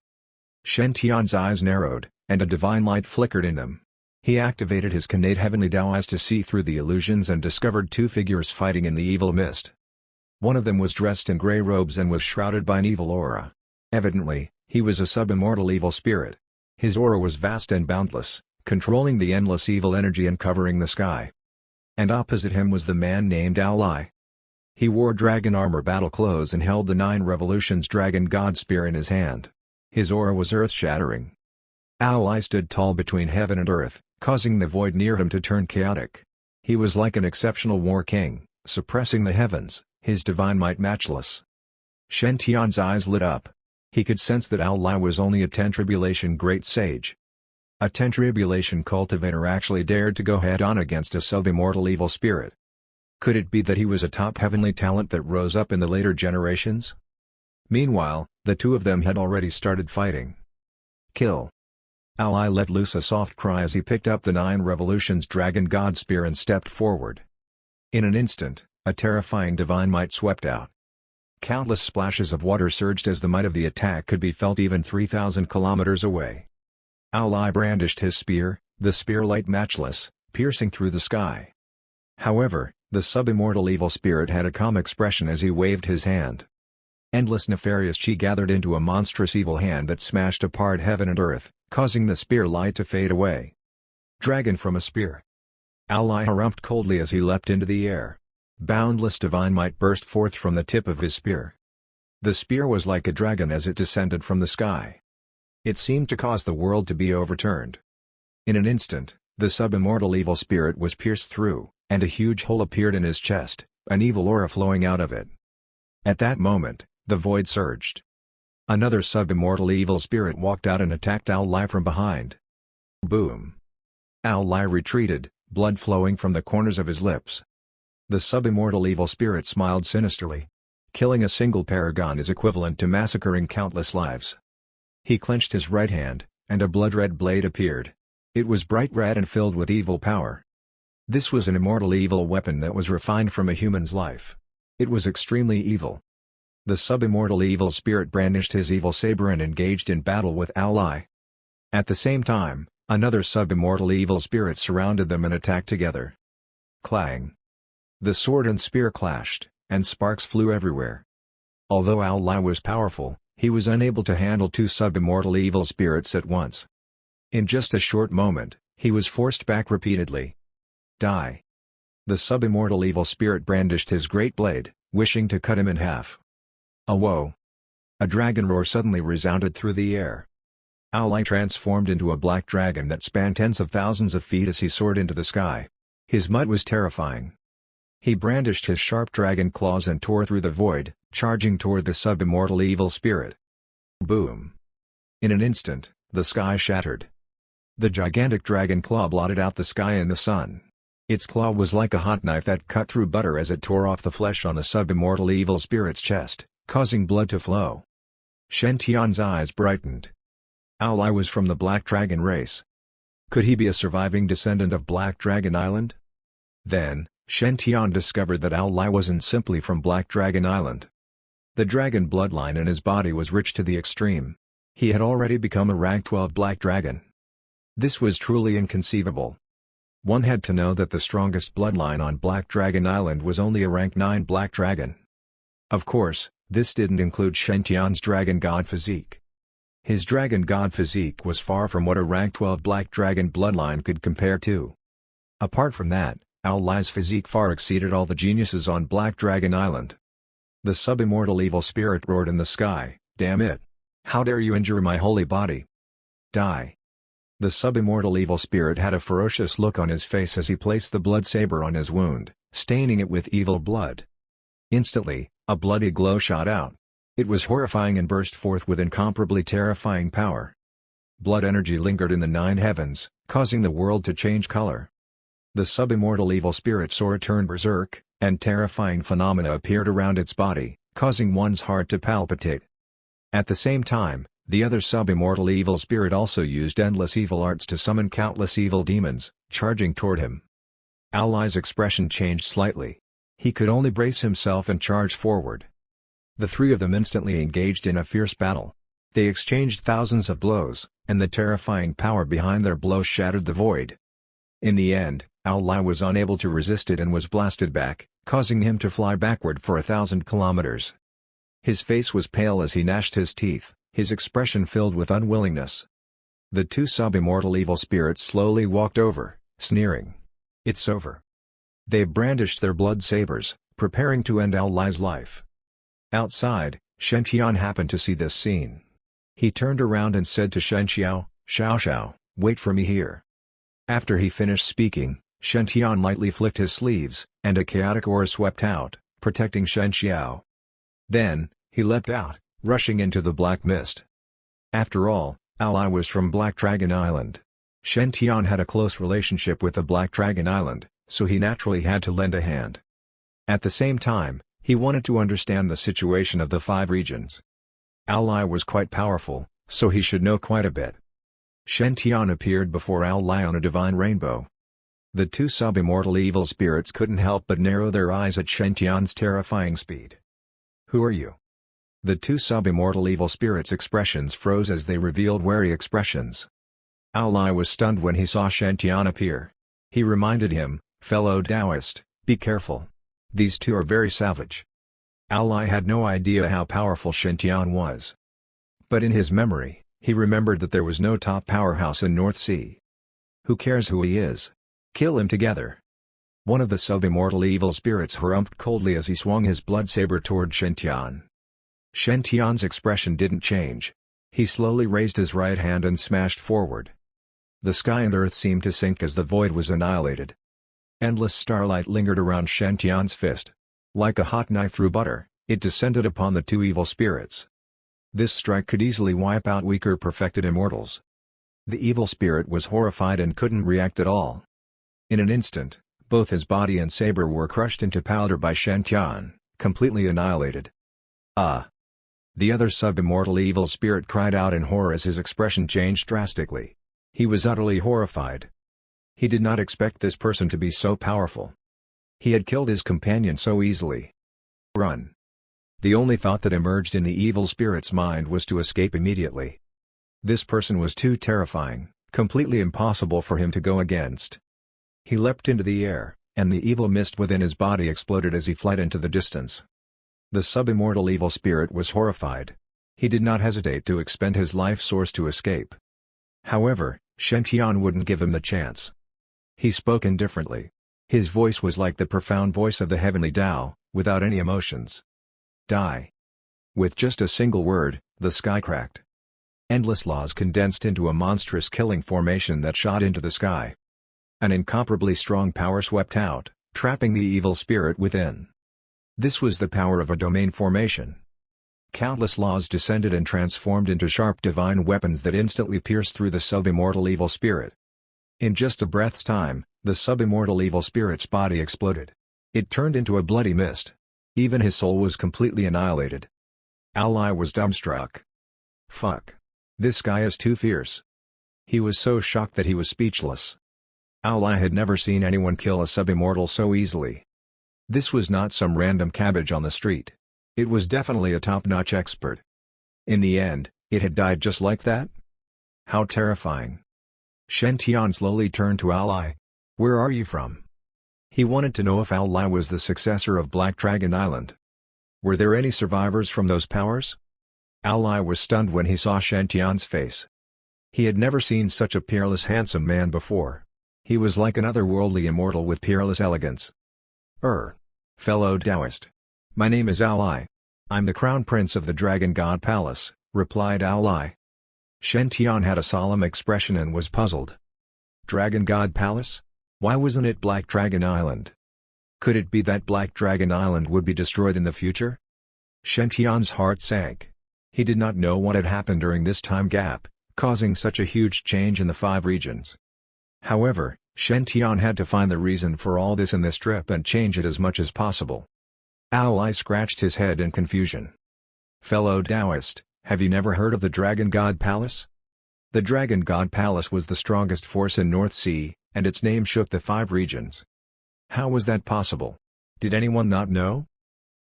Shen Tian's eyes narrowed, and a divine light flickered in them. He activated his connate heavenly Dao eyes to see through the illusions and discovered two figures fighting in the evil mist. One of them was dressed in grey robes and was shrouded by an evil aura. Evidently, he was a sub-immortal evil spirit. His aura was vast and boundless, controlling the endless evil energy and covering the sky. And opposite him was the man named Ally. He wore dragon armor battle clothes and held the 9 Revolutions dragon god spear in his hand. His aura was earth-shattering. Ally stood tall between heaven and earth, causing the void near him to turn chaotic. He was like an exceptional war king, suppressing the heavens, his divine might matchless. Shen Tian's eyes lit up. He could sense that Ally was only a 10 tribulation great sage. A 10 tribulation cultivator actually dared to go head-on against a sub-immortal evil spirit. Could it be that he was a top heavenly talent that rose up in the later generations? Meanwhile, the two of them had already started fighting. Kill. Ally let loose a soft cry as he picked up the 9 Revolutions dragon god spear and stepped forward. In an instant, a terrifying divine might swept out. Countless splashes of water surged as the might of the attack could be felt even 3,000 kilometers away. Ally brandished his spear, the spear light matchless, piercing through the sky. However, the sub-immortal evil spirit had a calm expression as he waved his hand. Endless nefarious chi gathered into a monstrous evil hand that smashed apart heaven and earth, causing the spear light to fade away. Dragon from a spear. Ally harumphed coldly as he leapt into the air. Boundless divine might burst forth from the tip of his spear. The spear was like a dragon as it descended from the sky. It seemed to cause the world to be overturned. In an instant, the sub-immortal evil spirit was pierced through, and a huge hole appeared in his chest, an evil aura flowing out of it. At that moment, the void surged. Another sub-immortal evil spirit walked out and attacked Ally from behind. Boom! Ally retreated, blood flowing from the corners of his lips. The sub-immortal evil spirit smiled sinisterly. Killing a single paragon is equivalent to massacring countless lives. He clenched his right hand, and a blood-red blade appeared. It was bright red and filled with evil power. This was an immortal evil weapon that was refined from a human's life. It was extremely evil. The sub-immortal evil spirit brandished his evil saber and engaged in battle with Ally. At the same time, another sub-immortal evil spirit surrounded them and attacked together. Clang! The sword and spear clashed, and sparks flew everywhere. Although Ally was powerful, he was unable to handle 2 sub-immortal evil spirits at once. In just a short moment, he was forced back repeatedly. Die! The sub-immortal evil spirit brandished his great blade, wishing to cut him in half. A woe! A dragon roar suddenly resounded through the air. Ally transformed into a black dragon that spanned tens of thousands of feet as he soared into the sky. His might was terrifying. He brandished his sharp dragon claws and tore through the void, charging toward the sub-immortal evil spirit. Boom! In an instant, the sky shattered. The gigantic dragon claw blotted out the sky and the sun. Its claw was like a hot knife that cut through butter as it tore off the flesh on the sub-immortal evil spirit's chest, causing blood to flow. Shen Tian's eyes brightened. Ally was from the Black Dragon race. Could he be a surviving descendant of Black Dragon Island? Then, Shen Tian discovered that Ally wasn't simply from Black Dragon Island. The dragon bloodline in his body was rich to the extreme. He had already become a rank 12 Black Dragon. This was truly inconceivable. One had to know that the strongest bloodline on Black Dragon Island was only a rank 9 Black Dragon. Of course, this didn't include Shen Tian's dragon god physique. His dragon god physique was far from what a rank 12 Black Dragon bloodline could compare to. Apart from that, Ally's physique far exceeded all the geniuses on Black Dragon Island. The sub-immortal evil spirit roared in the sky, "Damn it! How dare you injure my holy body? Die!" The sub-immortal evil spirit had a ferocious look on his face as he placed the blood saber on his wound, staining it with evil blood. Instantly, a bloody glow shot out. It was horrifying and burst forth with incomparably terrifying power. blood energy lingered in the nine heavens, causing the world to change color. The sub-immortal evil spirit Sora turned berserk, and terrifying phenomena appeared around its body, causing one's heart to palpitate. At the same time, the other sub-immortal evil spirit also used endless evil arts to summon countless evil demons, charging toward him. Alai's expression changed slightly. He could only brace himself and charge forward. The three of them instantly engaged in a fierce battle. They exchanged thousands of blows, and the terrifying power behind their blows shattered the void. In the end, Alai was unable to resist it and was blasted back, causing him to fly backward for 1,000 kilometers. His face was pale as he gnashed his teeth, his expression filled with unwillingness. The two sub-immortal evil spirits slowly walked over, sneering. "It's over." They brandished their blood sabers, preparing to end Alai's life. Outside, Shen Tian happened to see this scene. He turned around and said to Shen Xiao, "Xiao Xiao, wait for me here." After he finished speaking, Shen Tian lightly flicked his sleeves, and a chaotic aura swept out, protecting Shen Xiao. Then, he leapt out, rushing into the black mist. After all, Alai was from Black Dragon Island. Shen Tian had a close relationship with the Black Dragon Island, so he naturally had to lend a hand. At the same time, he wanted to understand the situation of the 5 regions. Alai was quite powerful, so he should know quite a bit. Shen Tian appeared before Alai on a divine rainbow. The two sub-immortal evil spirits couldn't help but narrow their eyes at Shen Tian's terrifying speed. "Who are you?" The two sub-immortal evil spirits' expressions froze as they revealed wary expressions. Alai was stunned when he saw Shen Tian appear. He reminded him, "Fellow Taoist, be careful. These two are very savage." Alai had no idea how powerful Shen Tian was. But in his memory, he remembered that there was no top powerhouse in North Sea. "Who cares who he is? Kill him together." One of the sub-immortal evil spirits harumphed coldly as he swung his blood saber toward Shen Tian. Shen Tian's expression didn't change. He slowly raised his right hand and smashed forward. The sky and earth seemed to sink as the void was annihilated. Endless starlight lingered around Shen Tian's fist. Like a hot knife through butter, it descended upon the two evil spirits. This strike could easily wipe out weaker perfected immortals. The evil spirit was horrified and couldn't react at all. In an instant, both his body and saber were crushed into powder by Shen Tian, completely annihilated. "Ah!" The other sub-immortal evil spirit cried out in horror as his expression changed drastically. He was utterly horrified. He did not expect this person to be so powerful. He had killed his companion so easily. Run. The only thought that emerged in the evil spirit's mind was to escape immediately. This person was too terrifying, completely impossible for him to go against. He leapt into the air, and the evil mist within his body exploded as he fled into the distance. The sub-immortal evil spirit was horrified. He did not hesitate to expend his life source to escape. However, Shen Tian wouldn't give him the chance. He spoke indifferently. His voice was like the profound voice of the heavenly Tao, without any emotions. "Die." With just a single word, the sky cracked. Endless laws condensed into a monstrous killing formation that shot into the sky. An incomparably strong power swept out, trapping the evil spirit within. This was the power of a domain formation. Countless laws descended and transformed into sharp divine weapons that instantly pierced through the sub-immortal evil spirit. In just a breath's time, the sub-immortal evil spirit's body exploded. It turned into a bloody mist. Even his soul was completely annihilated. Alai was dumbstruck. "Fuck. This guy is too fierce." He was so shocked that he was speechless. Alai had never seen anyone kill a sub-immortal so easily. This was not some random cabbage on the street. It was definitely a top-notch expert. In the end, it had died just like that? How terrifying. Shen Tian slowly turned to Alai. "Where are you from?" He wanted to know if Alai was the successor of Black Dragon Island. Were there any survivors from those powers? Alai was stunned when he saw Shen Tian's face. He had never seen such a peerless handsome man before. He was like an otherworldly immortal with peerless elegance. Fellow Taoist. My name is Alai. I'm the Crown Prince of the Dragon God Palace," replied Alai. Shen Tian had a solemn expression and was puzzled. Dragon God Palace? Why wasn't it Black Dragon Island? Could it be that Black Dragon Island would be destroyed in the future? Shen Tian's heart sank. He did not know what had happened during this time gap, causing such a huge change in the 5 regions. However, Shen Tian had to find the reason for all this in this trip and change it as much as possible. Ao Lai scratched his head in confusion. Fellow Taoist, have you never heard of the Dragon God Palace? The Dragon God Palace was the strongest force in North Sea, and its name shook the 5 regions. How was that possible? Did anyone not know?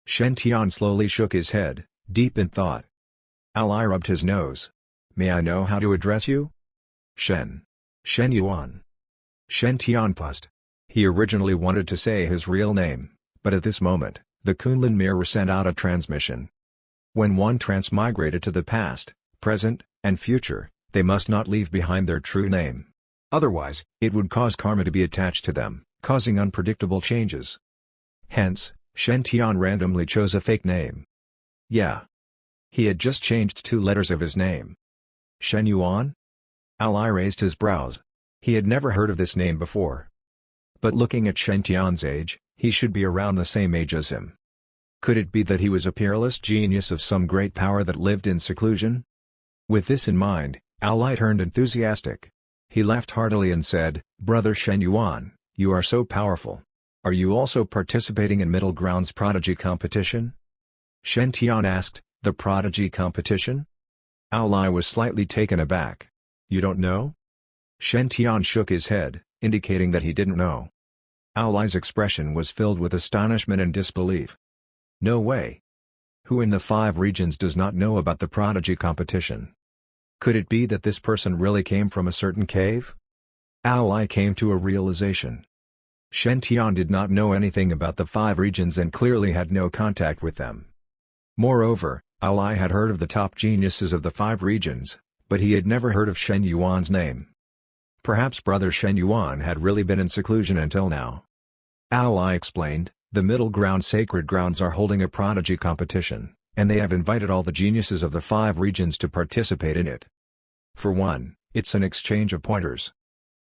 Shen Tian slowly shook his head, deep in thought. Ao Lai rubbed his nose. May I know how to address you? Shen Yuan. Shen Tian paused. He originally wanted to say his real name, but at this moment, the Kunlun mirror sent out a transmission. When one transmigrated to the past, present, and future, they must not leave behind their true name. Otherwise, it would cause karma to be attached to them, causing unpredictable changes. Hence, Shen Tian randomly chose a fake name. Yeah. He had just changed 2 letters of his name. Shen Yuan? Ao Lai raised his brows. He had never heard of this name before. But looking at Shen Tian's age, he should be around the same age as him. Could it be that he was a peerless genius of some great power that lived in seclusion? With this in mind, Ao Lai turned enthusiastic. He laughed heartily and said, Brother Shen Yuan, you are so powerful. Are you also participating in Middle Ground's prodigy competition? Shen Tian asked, the prodigy competition? Ao Lai was slightly taken aback. You don't know? Shen Tian shook his head, indicating that he didn't know. Ao Lai's expression was filled with astonishment and disbelief. No way. Who in the 5 regions does not know about the prodigy competition? Could it be that this person really came from a certain cave? Ao Lai came to a realization. Shen Tian did not know anything about the 5 regions and clearly had no contact with them. Moreover, Ao Lai had heard of the top geniuses of the 5 regions, but he had never heard of Shen Yuan's name. Perhaps Brother Shen Yuan had really been in seclusion until now. Ao Lai explained, the Middle Ground Sacred Grounds are holding a prodigy competition, and they have invited all the geniuses of the 5 regions to participate in it. For one, it's an exchange of pointers.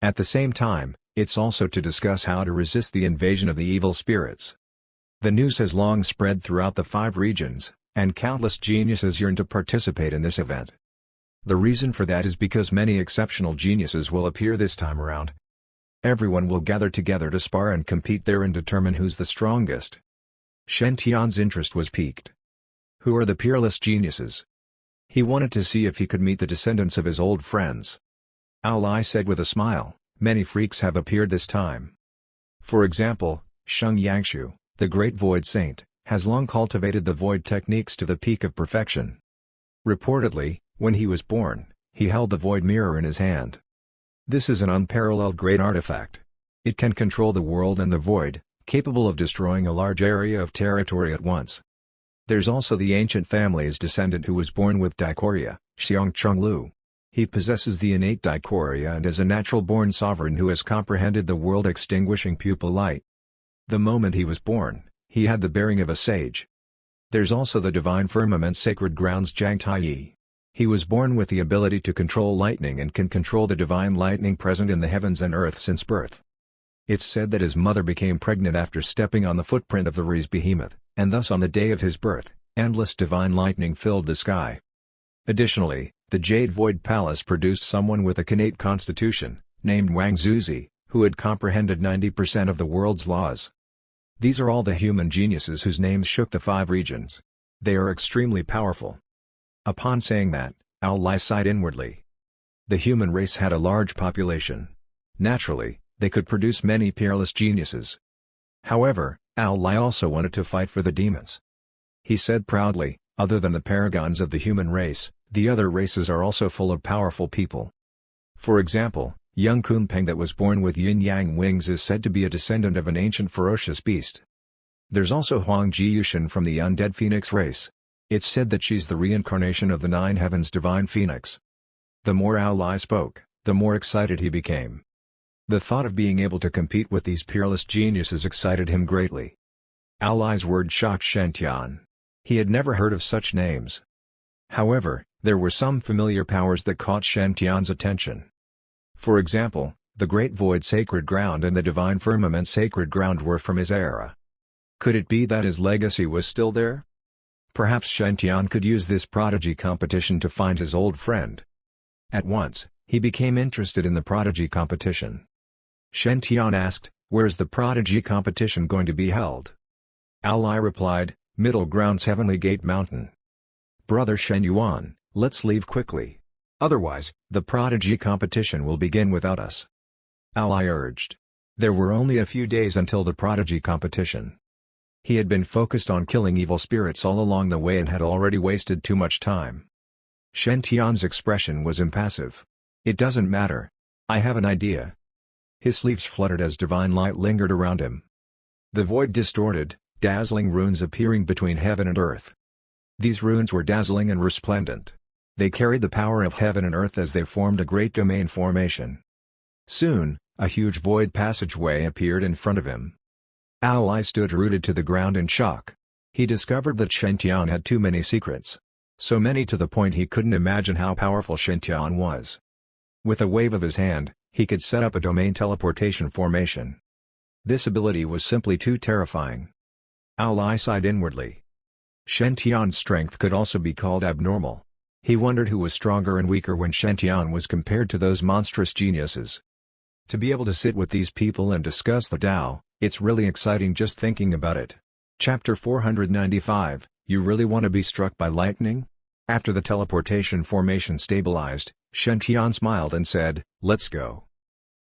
At the same time, it's also to discuss how to resist the invasion of the evil spirits. The news has long spread throughout the 5 regions, and countless geniuses yearn to participate in this event. The reason for that is because many exceptional geniuses will appear this time around. Everyone will gather together to spar and compete there and determine who's the strongest. Shen Tian's interest was piqued. Who are the peerless geniuses? He wanted to see if he could meet the descendants of his old friends. Ao Lai said with a smile, many freaks have appeared this time. For example, Sheng Yangshu, the great void saint, has long cultivated the void techniques to the peak of perfection. Reportedly, when he was born, he held the void mirror in his hand. This is an unparalleled great artifact. It can control the world and the void, capable of destroying a large area of territory at once. There's also the ancient family's descendant who was born with Dichoria, Xiong Chenglu. He possesses the innate Dichoria and is a natural-born sovereign who has comprehended the world-extinguishing pupil light. The moment he was born, he had the bearing of a sage. There's also the divine firmament sacred grounds Jiang Taiyi. He was born with the ability to control lightning and can control the divine lightning present in the heavens and earth since birth. It's said that his mother became pregnant after stepping on the footprint of the Ri's behemoth, and thus on the day of his birth, endless divine lightning filled the sky. Additionally, the Jade Void Palace produced someone with a connate constitution, named Wang Zuzi, who had comprehended 90% of the world's laws. These are all the human geniuses whose names shook the 5 regions. They are extremely powerful. Upon saying that, Ao Lai sighed inwardly. The human race had a large population. Naturally, they could produce many peerless geniuses. However, Ao Lai also wanted to fight for the demons. He said proudly, other than the paragons of the human race, the other races are also full of powerful people. For example, young Kunpeng that was born with yin-yang wings is said to be a descendant of an ancient ferocious beast. There's also Huang Jiyushan from the undead phoenix race. It's said that she's the reincarnation of the 9 heavens divine phoenix. The more Ao Lai spoke, the more excited he became. The thought of being able to compete with these peerless geniuses excited him greatly. Ao Lai's word shocked Shen Tian. He had never heard of such names. However, there were some familiar powers that caught Shen Tian's attention. For example, the Great Void Sacred Ground and the Divine Firmament Sacred Ground were from his era. Could it be that his legacy was still there? Perhaps Shen Tian could use this prodigy competition to find his old friend. At once, he became interested in the prodigy competition. Shen Tian asked, "Where's the prodigy competition going to be held?" Ally replied, "Middle Ground's Heavenly Gate Mountain." "Brother Shen Yuan, let's leave quickly. Otherwise, the prodigy competition will begin without us," Ally urged. There were only a few days until the prodigy competition. He had been focused on killing evil spirits all along the way and had already wasted too much time. Shen Tian's expression was impassive. "It doesn't matter. I have an idea." His sleeves fluttered as divine light lingered around him. The void distorted, dazzling runes appearing between heaven and earth. These runes were dazzling and resplendent. They carried the power of heaven and earth as they formed a great domain formation. Soon, a huge void passageway appeared in front of him. Ally stood rooted to the ground in shock. He discovered that Shen Tian had too many secrets. So many to the point he couldn't imagine how powerful Shen Tian was. With a wave of his hand, he could set up a domain teleportation formation. This ability was simply too terrifying. Ally sighed inwardly. Shen Tian's strength could also be called abnormal. He wondered who was stronger and weaker when Shen Tian was compared to those monstrous geniuses. To be able to sit with these people and discuss the Tao, it's really exciting just thinking about it. Chapter 495, You Really Want to Be Struck by Lightning? After the teleportation formation stabilized, Shen Tian smiled and said, "Let's go."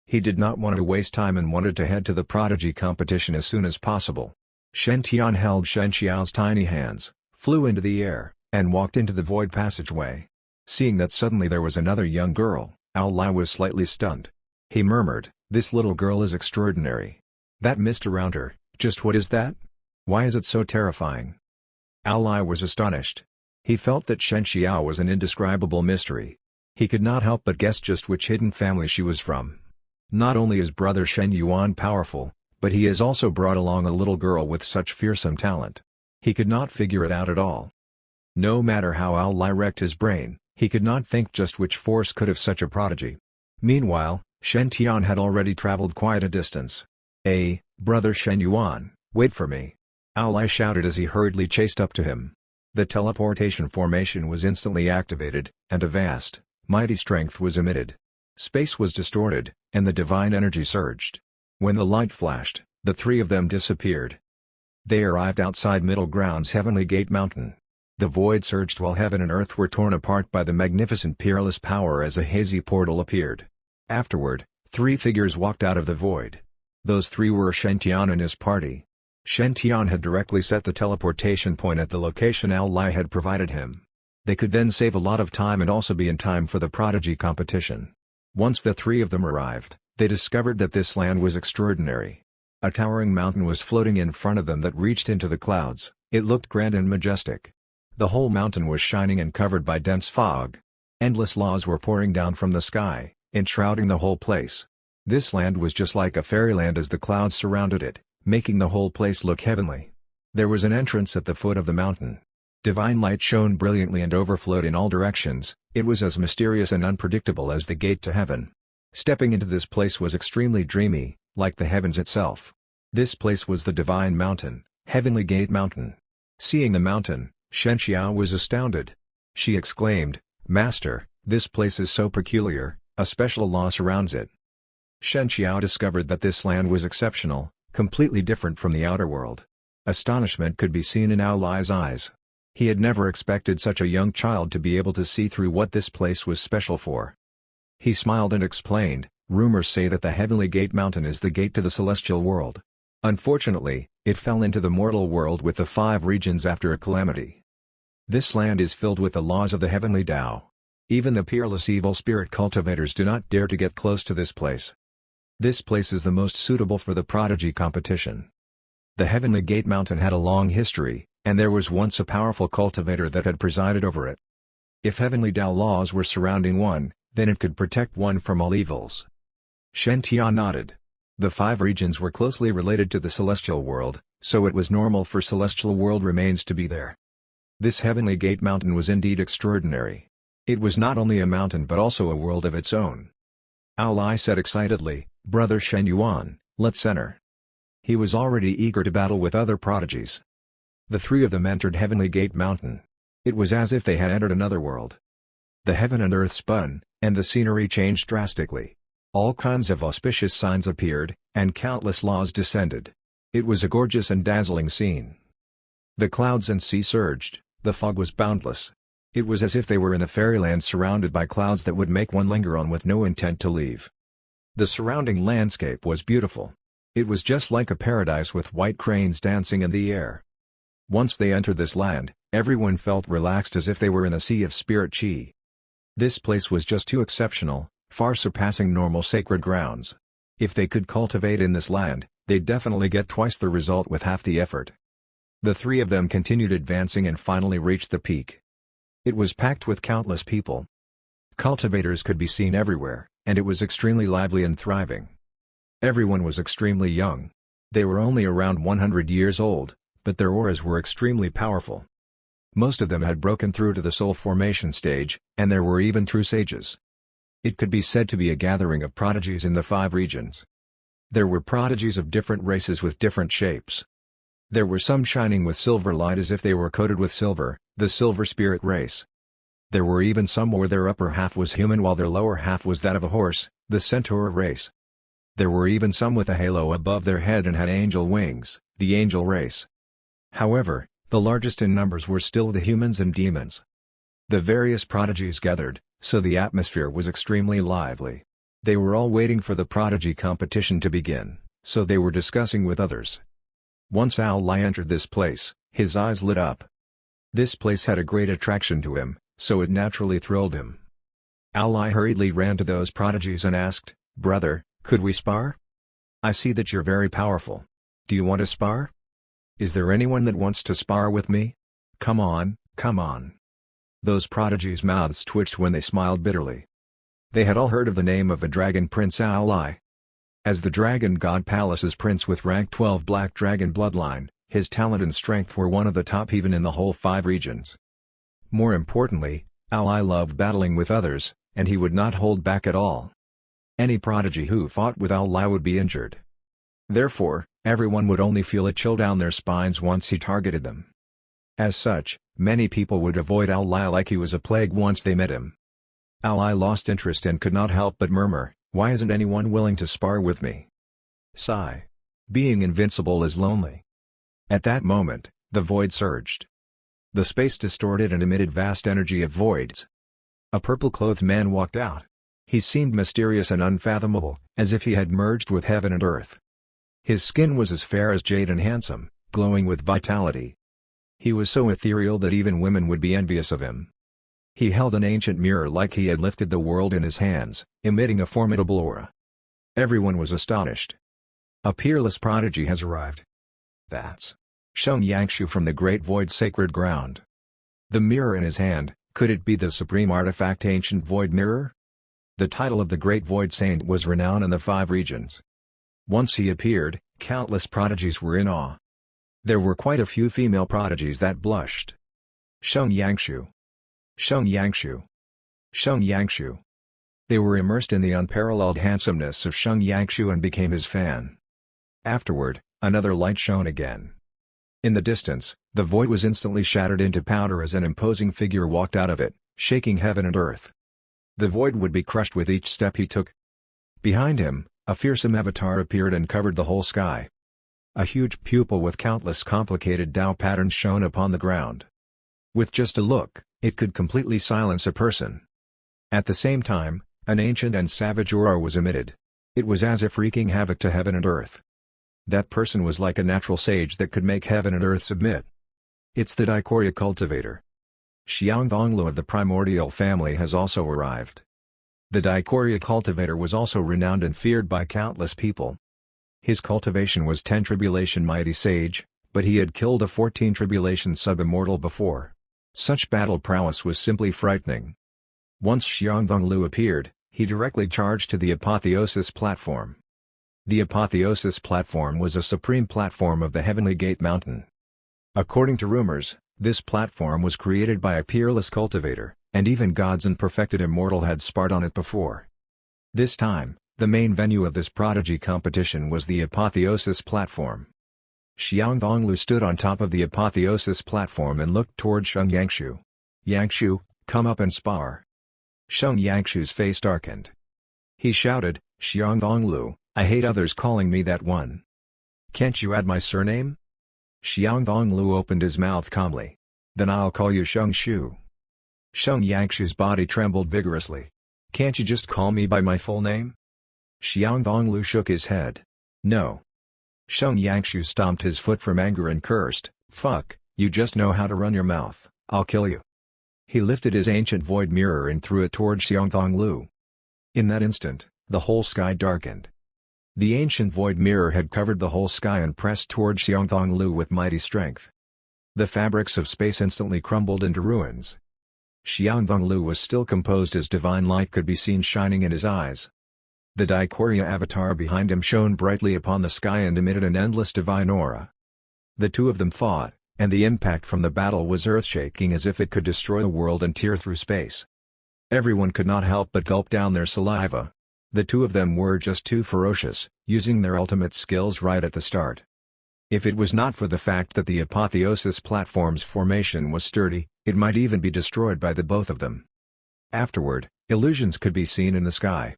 He did not want to waste time and wanted to head to the prodigy competition as soon as possible. Shen Tian held Shen Xiao's tiny hands, flew into the air, and walked into the void passageway. Seeing that suddenly there was another young girl, Ally was slightly stunned. He murmured, "This little girl is extraordinary. That mist around her, just what is that? Why is it so terrifying?" Ally was astonished. He felt that Shen Xiao was an indescribable mystery. He could not help but guess just which hidden family she was from. Not only is brother Shen Yuan powerful, but he has also brought along a little girl with such fearsome talent. He could not figure it out at all. No matter how Ally wrecked his brain, he could not think just which force could have such a prodigy. Meanwhile, Shen Tian had already traveled quite a distance. Brother Shen Yuan, wait for me!" Ally shouted as he hurriedly chased up to him. The teleportation formation was instantly activated, and a vast, mighty strength was emitted. Space was distorted, and the divine energy surged. When the light flashed, the three of them disappeared. They arrived outside Middle Ground's Heavenly Gate Mountain. The void surged while heaven and earth were torn apart by the magnificent peerless power as a hazy portal appeared. Afterward, three figures walked out of the void. Those three were Shen Tian and his party. Shen Tian had directly set the teleportation point at the location Ally had provided him. They could then save a lot of time and also be in time for the prodigy competition. Once the three of them arrived, they discovered that this land was extraordinary. A towering mountain was floating in front of them that reached into the clouds. It looked grand and majestic. The whole mountain was shining and covered by dense fog. Endless laws were pouring down from the sky, enshrouding the whole place. This land was just like a fairyland as the clouds surrounded it, making the whole place look heavenly. There was an entrance at the foot of the mountain. Divine light shone brilliantly and overflowed in all directions. It was as mysterious and unpredictable as the gate to heaven. Stepping into this place was extremely dreamy, like the heavens itself. This place was the divine mountain, Heavenly Gate Mountain. Seeing the mountain, Shen Xiao was astounded. She exclaimed, "Master, this place is so peculiar, a special law surrounds it." Shen Xiao discovered that this land was exceptional, completely different from the outer world. Astonishment could be seen in Ally's eyes. He had never expected such a young child to be able to see through what this place was special for. He smiled and explained, "Rumors say that the Heavenly Gate Mountain is the gate to the celestial world. Unfortunately, it fell into the mortal world with the 5 regions after a calamity. This land is filled with the laws of the heavenly Tao. Even the peerless evil spirit cultivators do not dare to get close to this place. This place is the most suitable for the prodigy competition." The Heavenly Gate Mountain had a long history, and there was once a powerful cultivator that had presided over it. If heavenly Tao laws were surrounding one, then it could protect one from all evils. Shen Tian nodded. The 5 regions were closely related to the celestial world, so it was normal for celestial world remains to be there. This Heavenly Gate Mountain was indeed extraordinary. It was not only a mountain but also a world of its own. Ally said excitedly, "Brother Shen Yuan, let's enter." He was already eager to battle with other prodigies. The 3 of them entered Heavenly Gate Mountain. It was as if they had entered another world. The heaven and earth spun, and the scenery changed drastically. All kinds of auspicious signs appeared, and countless laws descended. It was a gorgeous and dazzling scene. The clouds and sea surged, the fog was boundless. It was as if they were in a fairyland surrounded by clouds that would make one linger on with no intent to leave. The surrounding landscape was beautiful. It was just like a paradise with white cranes dancing in the air. Once they entered this land, everyone felt relaxed as if they were in a sea of spirit chi. This place was just too exceptional, far surpassing normal sacred grounds. If they could cultivate in this land, they'd definitely get twice the result with half the effort. The three of them continued advancing and finally reached the peak. It was packed with countless people. Cultivators could be seen everywhere, and it was extremely lively and thriving. Everyone was extremely young. They were only around 100 years old, but their auras were extremely powerful. Most of them had broken through to the soul formation stage, and there were even true sages. It could be said to be a gathering of prodigies in the 5 regions. There were prodigies of different races with different shapes. There were some shining with silver light as if they were coated with silver, the silver spirit race. There were even some where their upper half was human while their lower half was that of a horse, the centaur race. There were even some with a halo above their head and had angel wings, the angel race. However, the largest in numbers were still the humans and demons. The various prodigies gathered, so the atmosphere was extremely lively. They were all waiting for the prodigy competition to begin, so they were discussing with others. Once Al-Lai entered this place, his eyes lit up. This place had a great attraction to him, so it naturally thrilled him. Al-Lai hurriedly ran to those prodigies and asked, "Brother, could we spar? I see that you're very powerful. Do you want to spar? Is there anyone that wants to spar with me? Come on, come on." Those prodigies' mouths twitched when they smiled bitterly. They had all heard of the name of the Dragon Prince Al-Lai. As the Dragon God Palace's prince with rank 12 Black Dragon bloodline, his talent and strength were one of the top even in the whole 5 regions. More importantly, Al-Lai loved battling with others, and he would not hold back at all. Any prodigy who fought with Al-Lai would be injured. Therefore, everyone would only feel a chill down their spines once he targeted them. As such, many people would avoid Al-Lai like he was a plague once they met him. Al-Lai lost interest and could not help but murmur, "Why isn't anyone willing to spar with me?" Sigh. Being invincible is lonely. At that moment, the void surged. The space distorted and emitted vast energy of voids. A purple-clothed man walked out. He seemed mysterious and unfathomable, as if he had merged with heaven and earth. His skin was as fair as jade and handsome, glowing with vitality. He was so ethereal that even women would be envious of him. He held an ancient mirror like he had lifted the world in his hands, emitting a formidable aura. Everyone was astonished. A peerless prodigy has arrived. That's Sheng Yangshu from the Great Void Sacred Ground. The mirror in his hand, could it be the supreme artifact Ancient Void Mirror? The title of the Great Void Saint was renowned in the 5 regions. Once he appeared, countless prodigies were in awe. There were quite a few female prodigies that blushed. Sheng Yangshu. Sheng Yangshu. Sheng Yangshu. They were immersed in the unparalleled handsomeness of Sheng Yangshu and became his fan. Afterward, another light shone again. In the distance, the void was instantly shattered into powder as an imposing figure walked out of it, shaking heaven and earth. The void would be crushed with each step he took. Behind him, a fearsome avatar appeared and covered the whole sky. A huge pupil with countless complicated Tao patterns shone upon the ground. With just a look, it could completely silence a person. At the same time, an ancient and savage aura was emitted. It was as if wreaking havoc to heaven and earth. That person was like a natural sage that could make heaven and earth submit. It's the Daikoria cultivator. Xiangdonglu of the primordial family has also arrived. The Daikoria cultivator was also renowned and feared by countless people. His cultivation was 10 tribulation mighty sage, but he had killed a 14 tribulation sub-immortal before. Such battle prowess was simply frightening. Once Xiangdonglu appeared, he directly charged to the apotheosis platform. The apotheosis platform was a supreme platform of the Heavenly Gate Mountain. According to rumors, this platform was created by a peerless cultivator, and even gods and perfected immortal had sparred on it before. This time, the main venue of this prodigy competition was the apotheosis platform. Xiangdonglu stood on top of the apotheosis platform and looked toward Sheng Yangshu. "Yangshu, come up and spar." Sheng Yangshu's face darkened. He shouted, "Xiangdonglu, I hate others calling me that one. Can't you add my surname?" Xiangdonglu opened his mouth calmly. "Then I'll call you Sheng Shu." Sheng Yangshu's body trembled vigorously. "Can't you just call me by my full name?" Xiangdonglu shook his head. "No." Sheng Yangshu stomped his foot from anger and cursed, "Fuck, you just know how to run your mouth, I'll kill you." He lifted his ancient void mirror and threw it toward Xiangdonglu. In that instant, the whole sky darkened. The ancient void mirror had covered the whole sky and pressed toward Xiangdonglu with mighty strength. The fabrics of space instantly crumbled into ruins. Xiangdonglu was still composed as divine light could be seen shining in his eyes. The Daikorya avatar behind him shone brightly upon the sky and emitted an endless divine aura. The two of them fought, and the impact from the battle was earth-shaking as if it could destroy the world and tear through space. Everyone could not help but gulp down their saliva. The two of them were just too ferocious, using their ultimate skills right at the start. If it was not for the fact that the apotheosis platform's formation was sturdy, it might even be destroyed by the both of them. Afterward, illusions could be seen in the sky.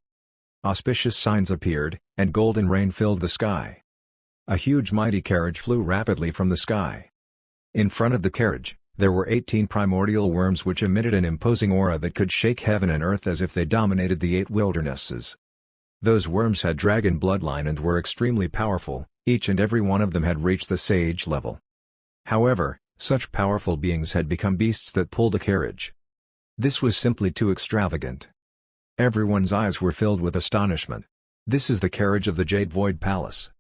Auspicious signs appeared, and golden rain filled the sky. A huge mighty carriage flew rapidly from the sky. In front of the carriage, there were 18 primordial worms which emitted an imposing aura that could shake heaven and earth as if they dominated the 8 wildernesses. Those worms had dragon bloodline and were extremely powerful, each and every one of them had reached the sage level. However, such powerful beings had become beasts that pulled a carriage. This was simply too extravagant. Everyone's eyes were filled with astonishment. This is the carriage of the Jade Void Palace.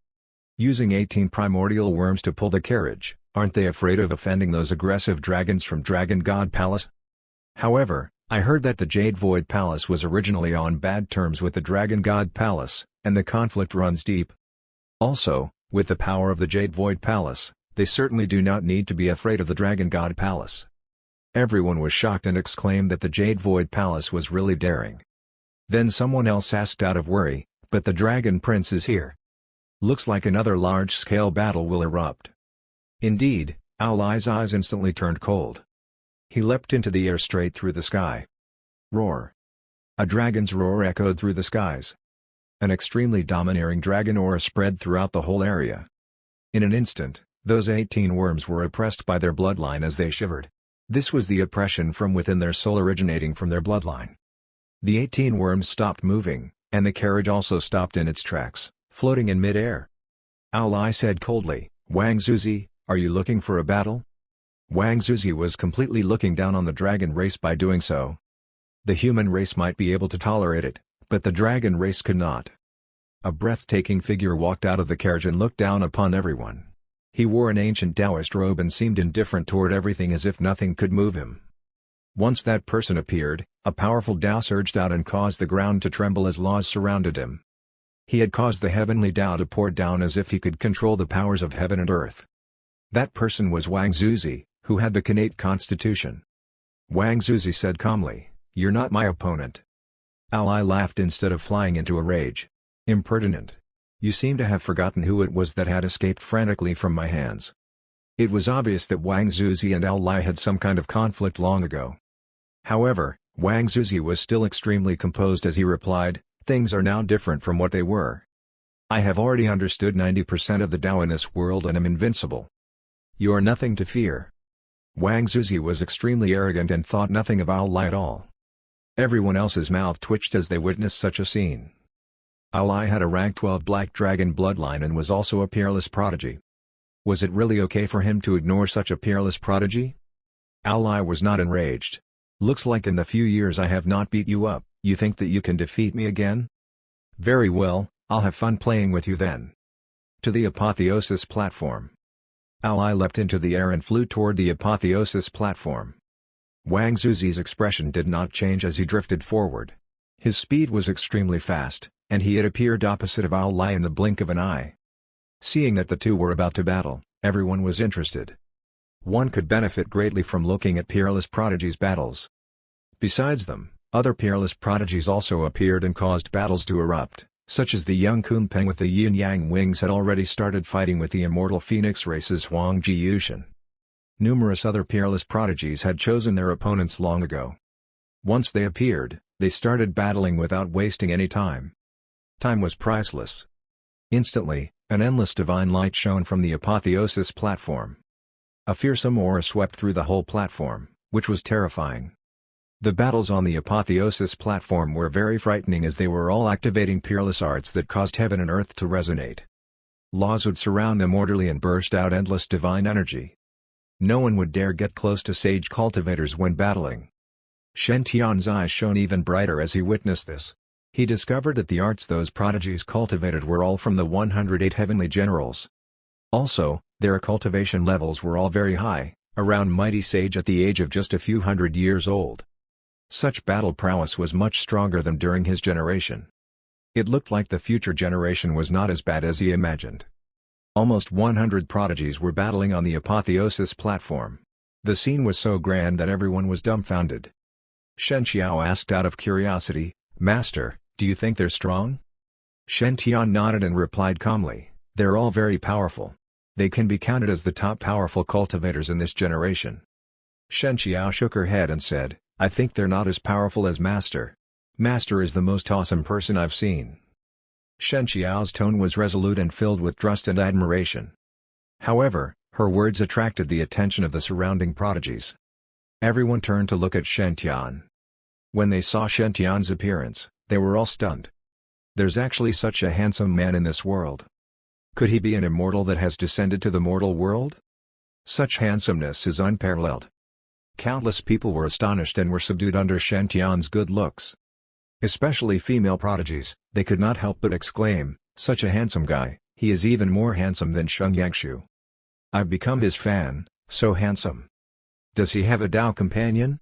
Using 18 primordial worms to pull the carriage, aren't they afraid of offending those aggressive dragons from Dragon God Palace? However, I heard that the Jade Void Palace was originally on bad terms with the Dragon God Palace, and the conflict runs deep. Also, with the power of the Jade Void Palace, they certainly do not need to be afraid of the Dragon God Palace. Everyone was shocked and exclaimed that the Jade Void Palace was really daring. Then someone else asked out of worry, "But the Dragon Prince is here. Looks like another large-scale battle will erupt." Indeed, Aolai's eyes instantly turned cold. He leapt into the air straight through the sky. Roar! A dragon's roar echoed through the skies. An extremely domineering dragon aura spread throughout the whole area. In an instant, those 18 worms were oppressed by their bloodline as they shivered. This was the oppression from within their soul originating from their bloodline. The 18 worms stopped moving, and the carriage also stopped in its tracks, floating in mid-air. Aolai said coldly, "Wang Zuzi, are you looking for a battle?" Wang Zuzi was completely looking down on the dragon race by doing so. The human race might be able to tolerate it, but the dragon race could not. A breathtaking figure walked out of the carriage and looked down upon everyone. He wore an ancient Taoist robe and seemed indifferent toward everything as if nothing could move him. Once that person appeared, a powerful Tao surged out and caused the ground to tremble as laws surrounded him. He had caused the heavenly Tao to pour down as if he could control the powers of heaven and earth. That person was Wang Zuzi, who had the Khanate constitution. Wang Zuzi said calmly, "You're not my opponent." Aolai laughed instead of flying into a rage. "Impertinent. You seem to have forgotten who it was that had escaped frantically from my hands." It was obvious that Wang Zuzi and Aolai had some kind of conflict long ago. However, Wang Zuzi was still extremely composed as he replied, "Things are now different from what they were. I have already understood 90% of the Tao in this world and am invincible. You are nothing to fear." Wang Zuzi was extremely arrogant and thought nothing of Aolai at all. Everyone else's mouth twitched as they witnessed such a scene. Aolai had a rank 12 Black Dragon bloodline and was also a peerless prodigy. Was it really okay for him to ignore such a peerless prodigy? Aolai was not enraged. "Looks like in the few years I have not beat you up, you think that you can defeat me again? Very well, I'll have fun playing with you then." To the apotheosis platform. Aolai leapt into the air and flew toward the apotheosis platform. Wang Zuzi's expression did not change as he drifted forward. His speed was extremely fast, and he had appeared opposite of Aolai in the blink of an eye. Seeing that the two were about to battle, everyone was interested. One could benefit greatly from looking at peerless prodigies' battles. Besides them, other peerless prodigies also appeared and caused battles to erupt, such as the young Kunpeng with the yin-yang wings had already started fighting with the immortal phoenix race's Huang Jiyushin. Numerous other peerless prodigies had chosen their opponents long ago. Once they appeared, They started battling without wasting any time. Time was priceless. Instantly, an endless divine light shone from the apotheosis platform. A fearsome aura swept through the whole platform, which was terrifying. The battles on the apotheosis platform were very frightening as they were all activating peerless arts that caused heaven and earth to resonate. Laws would surround them orderly and burst out endless divine energy. No one would dare get close to sage cultivators when battling. Shen Tian's eyes shone even brighter as he witnessed this. He discovered that the arts those prodigies cultivated were all from the 108 heavenly generals. Also, their cultivation levels were all very high, around mighty sage at the age of just a few hundred years old. Such battle prowess was much stronger than during his generation. It looked like the future generation was not as bad as he imagined. Almost 100 prodigies were battling on the apotheosis platform. The scene was so grand that everyone was dumbfounded. Shen Qiao asked out of curiosity, "Master, do you think they're strong?" Shen Tian nodded and replied calmly, "They're all very powerful. They can be counted as the top powerful cultivators in this generation." Shen Qiao shook her head and said, "I think they're not as powerful as Master. Master is the most awesome person I've seen." Shen Qiao's tone was resolute and filled with trust and admiration. However, her words attracted the attention of the surrounding prodigies. Everyone turned to look at Shen Tian. When they saw Shen Tian's appearance, they were all stunned. There's actually such a handsome man in this world. Could he be an immortal that has descended to the mortal world? Such handsomeness is unparalleled. Countless people were astonished and were subdued under Shen Tian's good looks. Especially female prodigies, they could not help but exclaim, "Such a handsome guy, he is even more handsome than Sheng Yangshu. I've become his fan, so handsome. Does he have a Dao companion?"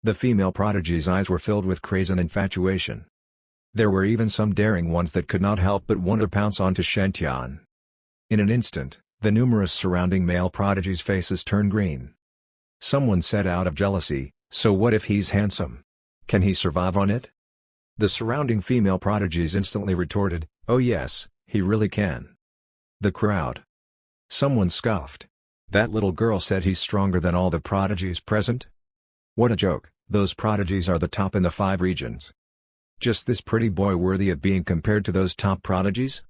The female prodigies' eyes were filled with craze and infatuation. There were even some daring ones that could not help but want to pounce onto Shen Tian. In an instant, the numerous surrounding male prodigies' faces turned green. Someone said out of jealousy, "So what if he's handsome? Can he survive on it?" The surrounding female prodigies instantly retorted, "Oh yes, he really can." The crowd. Someone scoffed. "That little girl said he's stronger than all the prodigies present? What a joke, those prodigies are the top in the 5 regions. Just this pretty boy worthy of being compared to those top prodigies?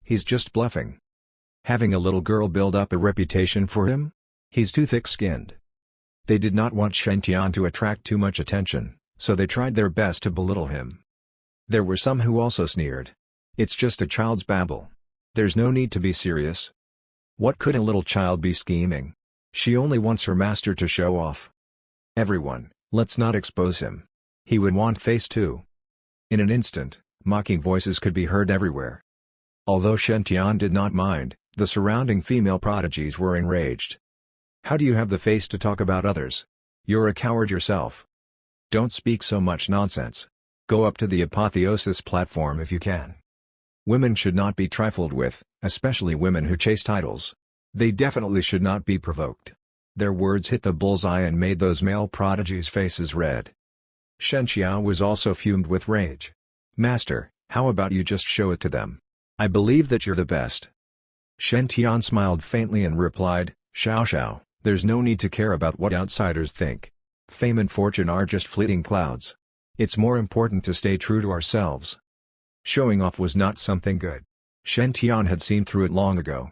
He's just bluffing. Having a little girl build up a reputation for him? He's too thick-skinned." They did not want Shen Tian to attract too much attention, so they tried their best to belittle him. There were some who also sneered. "It's just a child's babble. There's no need to be serious. What could a little child be scheming? She only wants her master to show off. Everyone, let's not expose him. He would want face too." In an instant, mocking voices could be heard everywhere. Although Shen Tian did not mind, the surrounding female prodigies were enraged. "How do you have the face to talk about others? You're a coward yourself. Don't speak so much nonsense. Go up to the apotheosis platform if you can." Women should not be trifled with, especially women who chase titles. They definitely should not be provoked. Their words hit the bullseye and made those male prodigies' faces red. Shen Qiao was also fumed with rage. "Master, how about you just show it to them? I believe that you're the best." Shen Tian smiled faintly and replied, "Xiao, there's no need to care about what outsiders think. Fame and fortune are just fleeting clouds. It's more important to stay true to ourselves." Showing off was not something good. Shen Tian had seen through it long ago.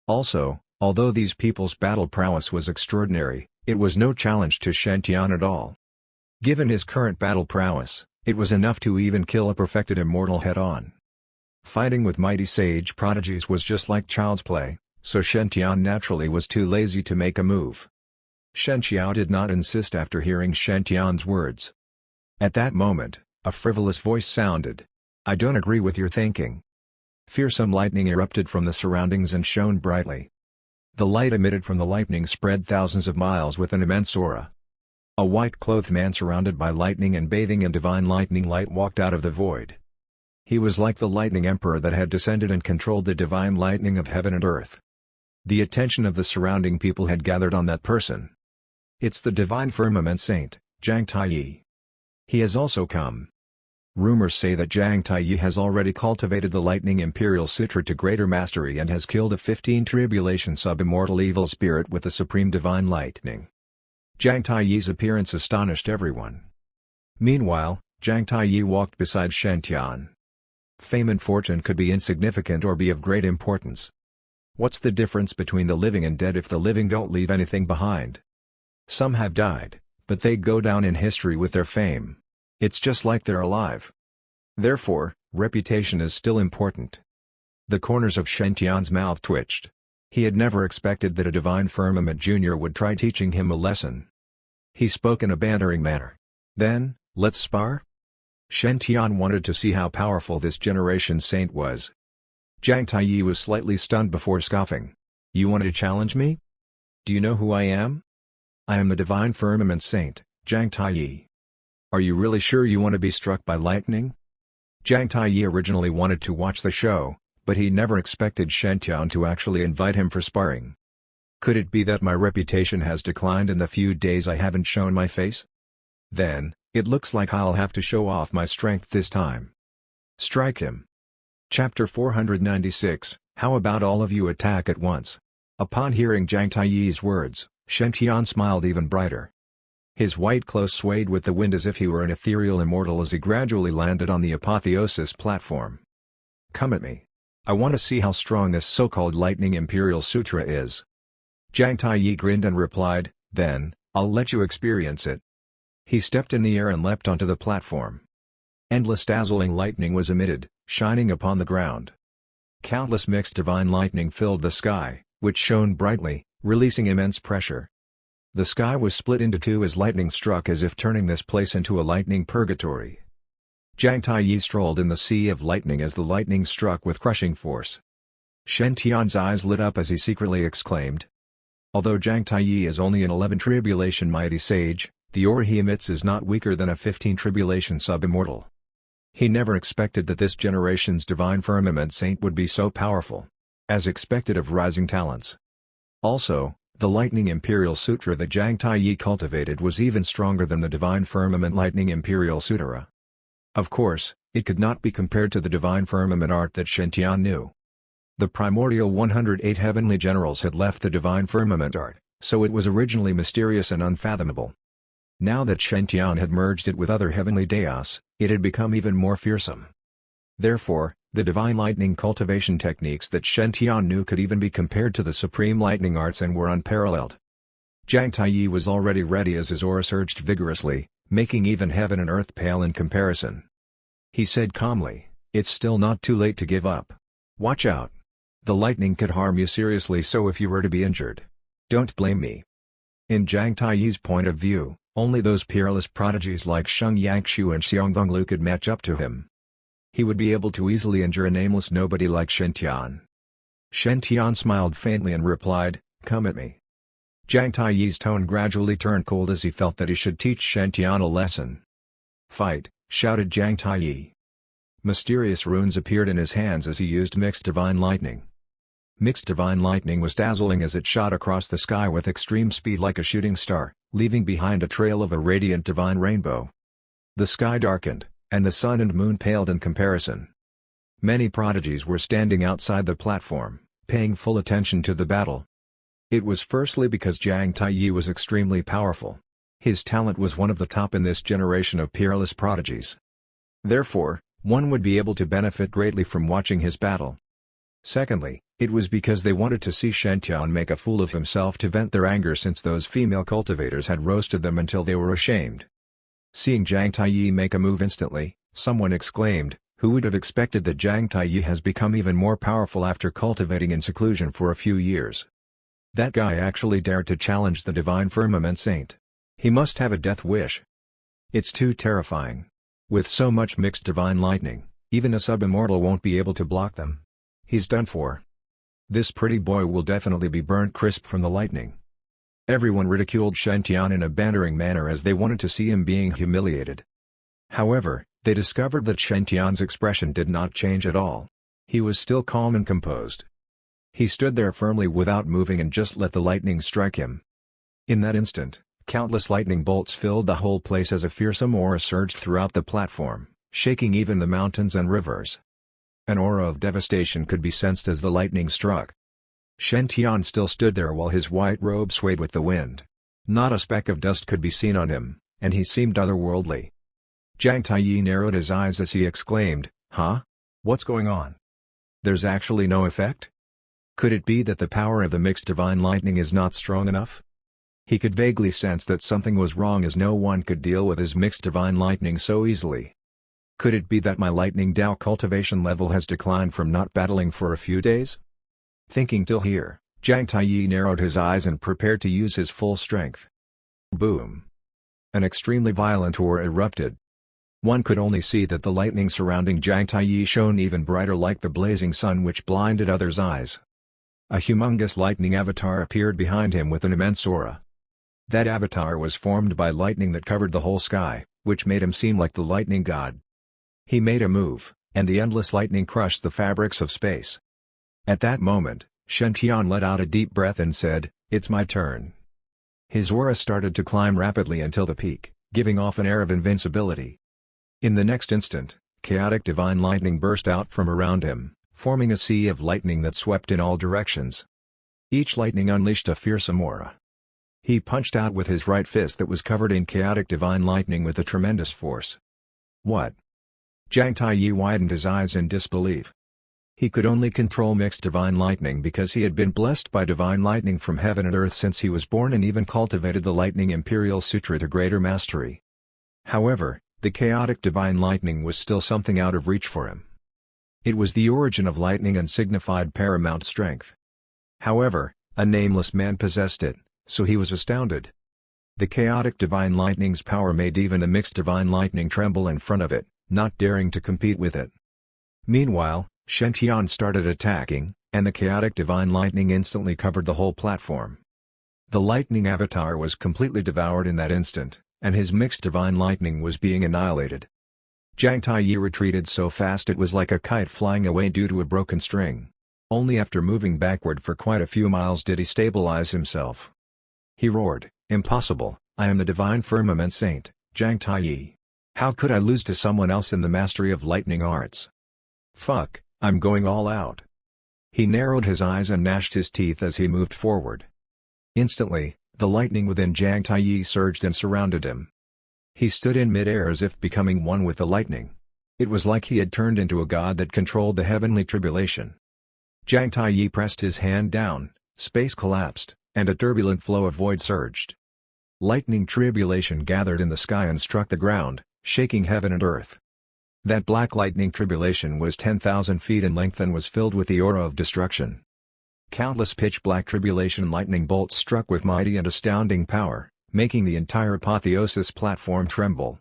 Also, although these people's battle prowess was extraordinary, it was no challenge to Shen Tian at all. Given his current battle prowess, it was enough to even kill a perfected immortal head-on. Fighting with mighty sage prodigies was just like child's play, so Shen Tian naturally was too lazy to make a move. Shen Qiao did not insist after hearing Shen Tian's words. At that moment, a frivolous voice sounded. "I don't agree with your thinking." Fearsome lightning erupted from the surroundings and shone brightly. The light emitted from the lightning spread thousands of miles with an immense aura. A white-clothed man surrounded by lightning and bathing in divine lightning light walked out of the void. He was like the lightning emperor that had descended and controlled the divine lightning of heaven and earth. The attention of the surrounding people had gathered on that person. "It's the divine firmament saint, Zhang Taiyi. He has also come." Rumors say that Zhang Taiyi has already cultivated the lightning imperial sutra to greater mastery and has killed a 15 tribulation sub-immortal evil spirit with the supreme divine lightning. Zhang Taiyi's appearance astonished everyone. Meanwhile, Jiang Taiyi walked beside Shen. Fame and fortune could be insignificant or be of great importance. What's the difference between the living and dead if the living don't leave anything behind? Some have died, but they go down in history with their fame. It's just like they're alive. Therefore, reputation is still important. The corners of Shen's mouth twitched. He had never expected that a divine firmament junior would try teaching him a lesson. He spoke in a bantering manner. Then, let's spar? Shen wanted to see how powerful this generation's saint was. Jiang Taiyi was slightly stunned before scoffing. You want to challenge me? Do you know who I am? I am the divine firmament saint, Jiang Taiyi. Are you really sure you want to be struck by lightning? Jiang Taiyi originally wanted to watch the show, but he never expected Shen to actually invite him for sparring. Could it be that my reputation has declined in the few days I haven't shown my face? Then, it looks like I'll have to show off my strength this time. Strike him. Chapter 496, How about all of you attack at once? Upon hearing Jiang Taiyi's words, Shen smiled even brighter. His white clothes swayed with the wind as if he were an ethereal immortal as he gradually landed on the apotheosis platform. Come at me. I want to see how strong this so-called Lightning Imperial Sutra is. Jiang Taiyi grinned and replied, then, I'll let you experience it. He stepped in the air and leapt onto the platform. Endless dazzling lightning was emitted, shining upon the ground. Countless mixed divine lightning filled the sky, which shone brightly, releasing immense pressure. The sky was split into two as lightning struck as if turning this place into a lightning purgatory. Jiang Taiyi strolled in the sea of lightning as the lightning struck with crushing force. Shen eyes lit up as he secretly exclaimed. Although Jiang Taiyi is only an 11 tribulation mighty sage, the aura he emits is not weaker than a 15 tribulation sub-immortal. He never expected that this generation's divine firmament saint would be so powerful. As expected of rising talents. Also, the Lightning Imperial Sutra that Jiang Taiyi cultivated was even stronger than the Divine Firmament Lightning Imperial Sutra. Of course, it could not be compared to the Divine Firmament art that Shen knew. The primordial 108 heavenly generals had left the Divine Firmament art, so it was originally mysterious and unfathomable. Now that Shen had merged it with other heavenly deos, it had become even more fearsome. Therefore, the divine lightning cultivation techniques that Shen knew could even be compared to the supreme lightning arts and were unparalleled. Jiang Taiyi was already ready as his aura surged vigorously, making even heaven and earth pale in comparison. He said calmly, it's still not too late to give up. Watch out. The lightning could harm you seriously, so if you were to be injured, don't blame me. In Jiang Taiyi's point of view, only those peerless prodigies like Sheng Yangshu and Xiongdong Lu could match up to him. He would be able to easily injure a nameless nobody like Shen Shen smiled faintly and replied, come at me. Jiang Taiyi's tone gradually turned cold as he felt that he should teach Shen a lesson. Fight, shouted Jiang Taiyi. Mysterious runes appeared in his hands as he used mixed divine lightning. Mixed divine lightning was dazzling as it shot across the sky with extreme speed like a shooting star, leaving behind a trail of a radiant divine rainbow. The sky darkened, and the sun and moon paled in comparison. Many prodigies were standing outside the platform, paying full attention to the battle. It was firstly because Jiang Taiyi was extremely powerful. His talent was one of the top in this generation of peerless prodigies. Therefore, one would be able to benefit greatly from watching his battle. Secondly, it was because they wanted to see Shen make a fool of himself to vent their anger since those female cultivators had roasted them until they were ashamed. Seeing Jiang Taiyi make a move instantly, someone exclaimed, who would have expected that Jiang Taiyi has become even more powerful after cultivating in seclusion for a few years. That guy actually dared to challenge the divine firmament saint. He must have a death wish. It's too terrifying. With so much mixed divine lightning, even a sub-immortal won't be able to block them. He's done for. This pretty boy will definitely be burnt crisp from the lightning. Everyone ridiculed Shen in a bantering manner as they wanted to see him being humiliated. However, they discovered that Shen expression did not change at all. He was still calm and composed. He stood there firmly without moving and just let the lightning strike him. In that instant, countless lightning bolts filled the whole place as a fearsome aura surged throughout the platform, shaking even the mountains and rivers. An aura of devastation could be sensed as the lightning struck. Shen still stood there while his white robe swayed with the wind. Not a speck of dust could be seen on him, and he seemed otherworldly. Jiang Taiyi narrowed his eyes as he exclaimed, "Huh? What's going on? There's actually no effect? Could it be that the power of the mixed divine lightning is not strong enough?" He could vaguely sense that something was wrong as no one could deal with his mixed divine lightning so easily. Could it be that my lightning Dao cultivation level has declined from not battling for a few days? Thinking till here, Jiang Taiyi narrowed his eyes and prepared to use his full strength. Boom! An extremely violent roar erupted. One could only see that the lightning surrounding Jiang Taiyi shone even brighter like the blazing sun which blinded others' eyes. A humongous lightning avatar appeared behind him with an immense aura. That avatar was formed by lightning that covered the whole sky, which made him seem like the lightning god. He made a move, and the endless lightning crushed the fabrics of space. At that moment, Shen Tian let out a deep breath and said, "It's my turn." His aura started to climb rapidly until the peak, giving off an air of invincibility. In the next instant, chaotic divine lightning burst out from around him, forming a sea of lightning that swept in all directions. Each lightning unleashed a fearsome aura. He punched out with his right fist that was covered in chaotic divine lightning with a tremendous force. What? Jiang Taiyi widened his eyes in disbelief. He could only control mixed divine lightning because he had been blessed by divine lightning from heaven and earth since he was born and even cultivated the Lightning Imperial Sutra to greater mastery. However, the chaotic divine lightning was still something out of reach for him. It was the origin of lightning and signified paramount strength. However, a nameless man possessed it, so he was astounded. The chaotic divine lightning's power made even the mixed divine lightning tremble in front of it, not daring to compete with it. Meanwhile, Shen Tian started attacking, and the chaotic divine lightning instantly covered the whole platform. The lightning avatar was completely devoured in that instant, and his mixed divine lightning was being annihilated. Jiang Taiyi retreated so fast it was like a kite flying away due to a broken string. Only after moving backward for quite a few miles did he stabilize himself. He roared, "Impossible, I am the divine firmament saint, Jiang Taiyi. How could I lose to someone else in the mastery of lightning arts? Fuck, I'm going all out." He narrowed his eyes and gnashed his teeth as he moved forward. Instantly, the lightning within Jiang Taiyi surged and surrounded him. He stood in mid-air as if becoming one with the lightning. It was like he had turned into a god that controlled the heavenly tribulation. Jiang Taiyi pressed his hand down, space collapsed, and a turbulent flow of void surged. Lightning tribulation gathered in the sky and struck the ground, shaking heaven and earth. That black lightning tribulation was 10,000 feet in length and was filled with the aura of destruction. Countless pitch-black tribulation lightning bolts struck with mighty and astounding power, making the entire apotheosis platform tremble.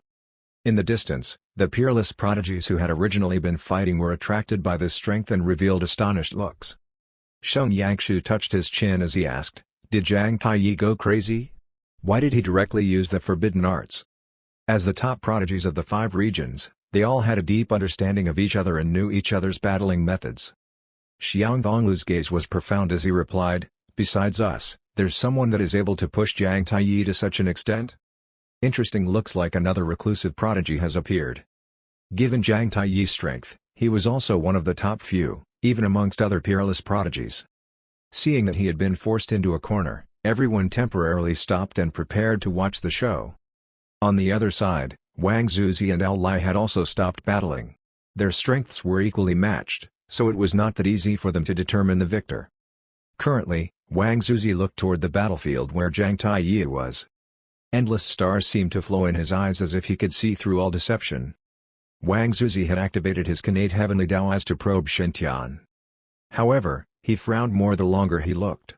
In the distance, the peerless prodigies who had originally been fighting were attracted by this strength and revealed astonished looks. Sheng Yangshu touched his chin as he asked, "Did Jiang Taiyi go crazy? Why did he directly use the forbidden arts?" As the top prodigies of the 5 regions, they all had a deep understanding of each other and knew each other's battling methods. Xiang Donglu's gaze was profound as he replied, "Besides us, there's someone that is able to push Jiang Taiyi to such an extent? Interesting, looks like another reclusive prodigy has appeared." Given Jiang Taiyi's strength, he was also one of the top few, even amongst other peerless prodigies. Seeing that he had been forced into a corner, everyone temporarily stopped and prepared to watch the show. On the other side, Wang Zuzi and Ao Lai had also stopped battling. Their strengths were equally matched, so it was not that easy for them to determine the victor. Currently, Wang Zuzi looked toward the battlefield where Jiang Taiyi was. Endless stars seemed to flow in his eyes as if he could see through all deception. Wang Zuzi had activated his Kannate Heavenly Dao eyes to probe Shen Tian. However, he frowned more the longer he looked.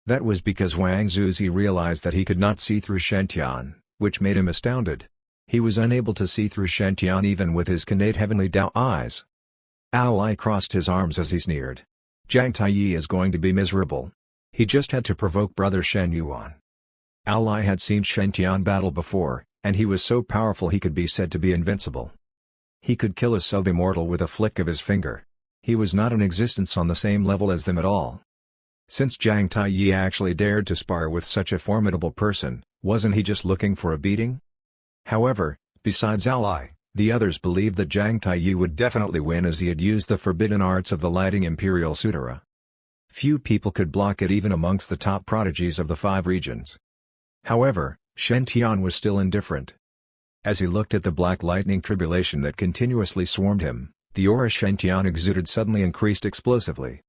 That was because Wang Zuzi realized that he could not see through Shen Tian, which made him astounded. He was unable to see through Shen Tian even with his Kannate Heavenly Dao eyes. Ao Lai crossed his arms as he sneered. Jiang Taiyi is going to be miserable. He just had to provoke brother Shen Yuan. Ao Lai had seen Shen Tian battle before, and he was so powerful he could be said to be invincible. He could kill a sub-immortal with a flick of his finger. He was not in existence on the same level as them at all. Since Jiang Taiyi actually dared to spar with such a formidable person, wasn't he just looking for a beating? However, besides Ao Lai, the others believed that Jiang Taiyi would definitely win as he had used the forbidden arts of the Lightning Imperial Sutra. Few people could block it even amongst the top prodigies of the 5 regions. However, Shen Tian was still indifferent. As he looked at the black lightning tribulation that continuously swarmed him, the aura Shen exuded suddenly increased explosively.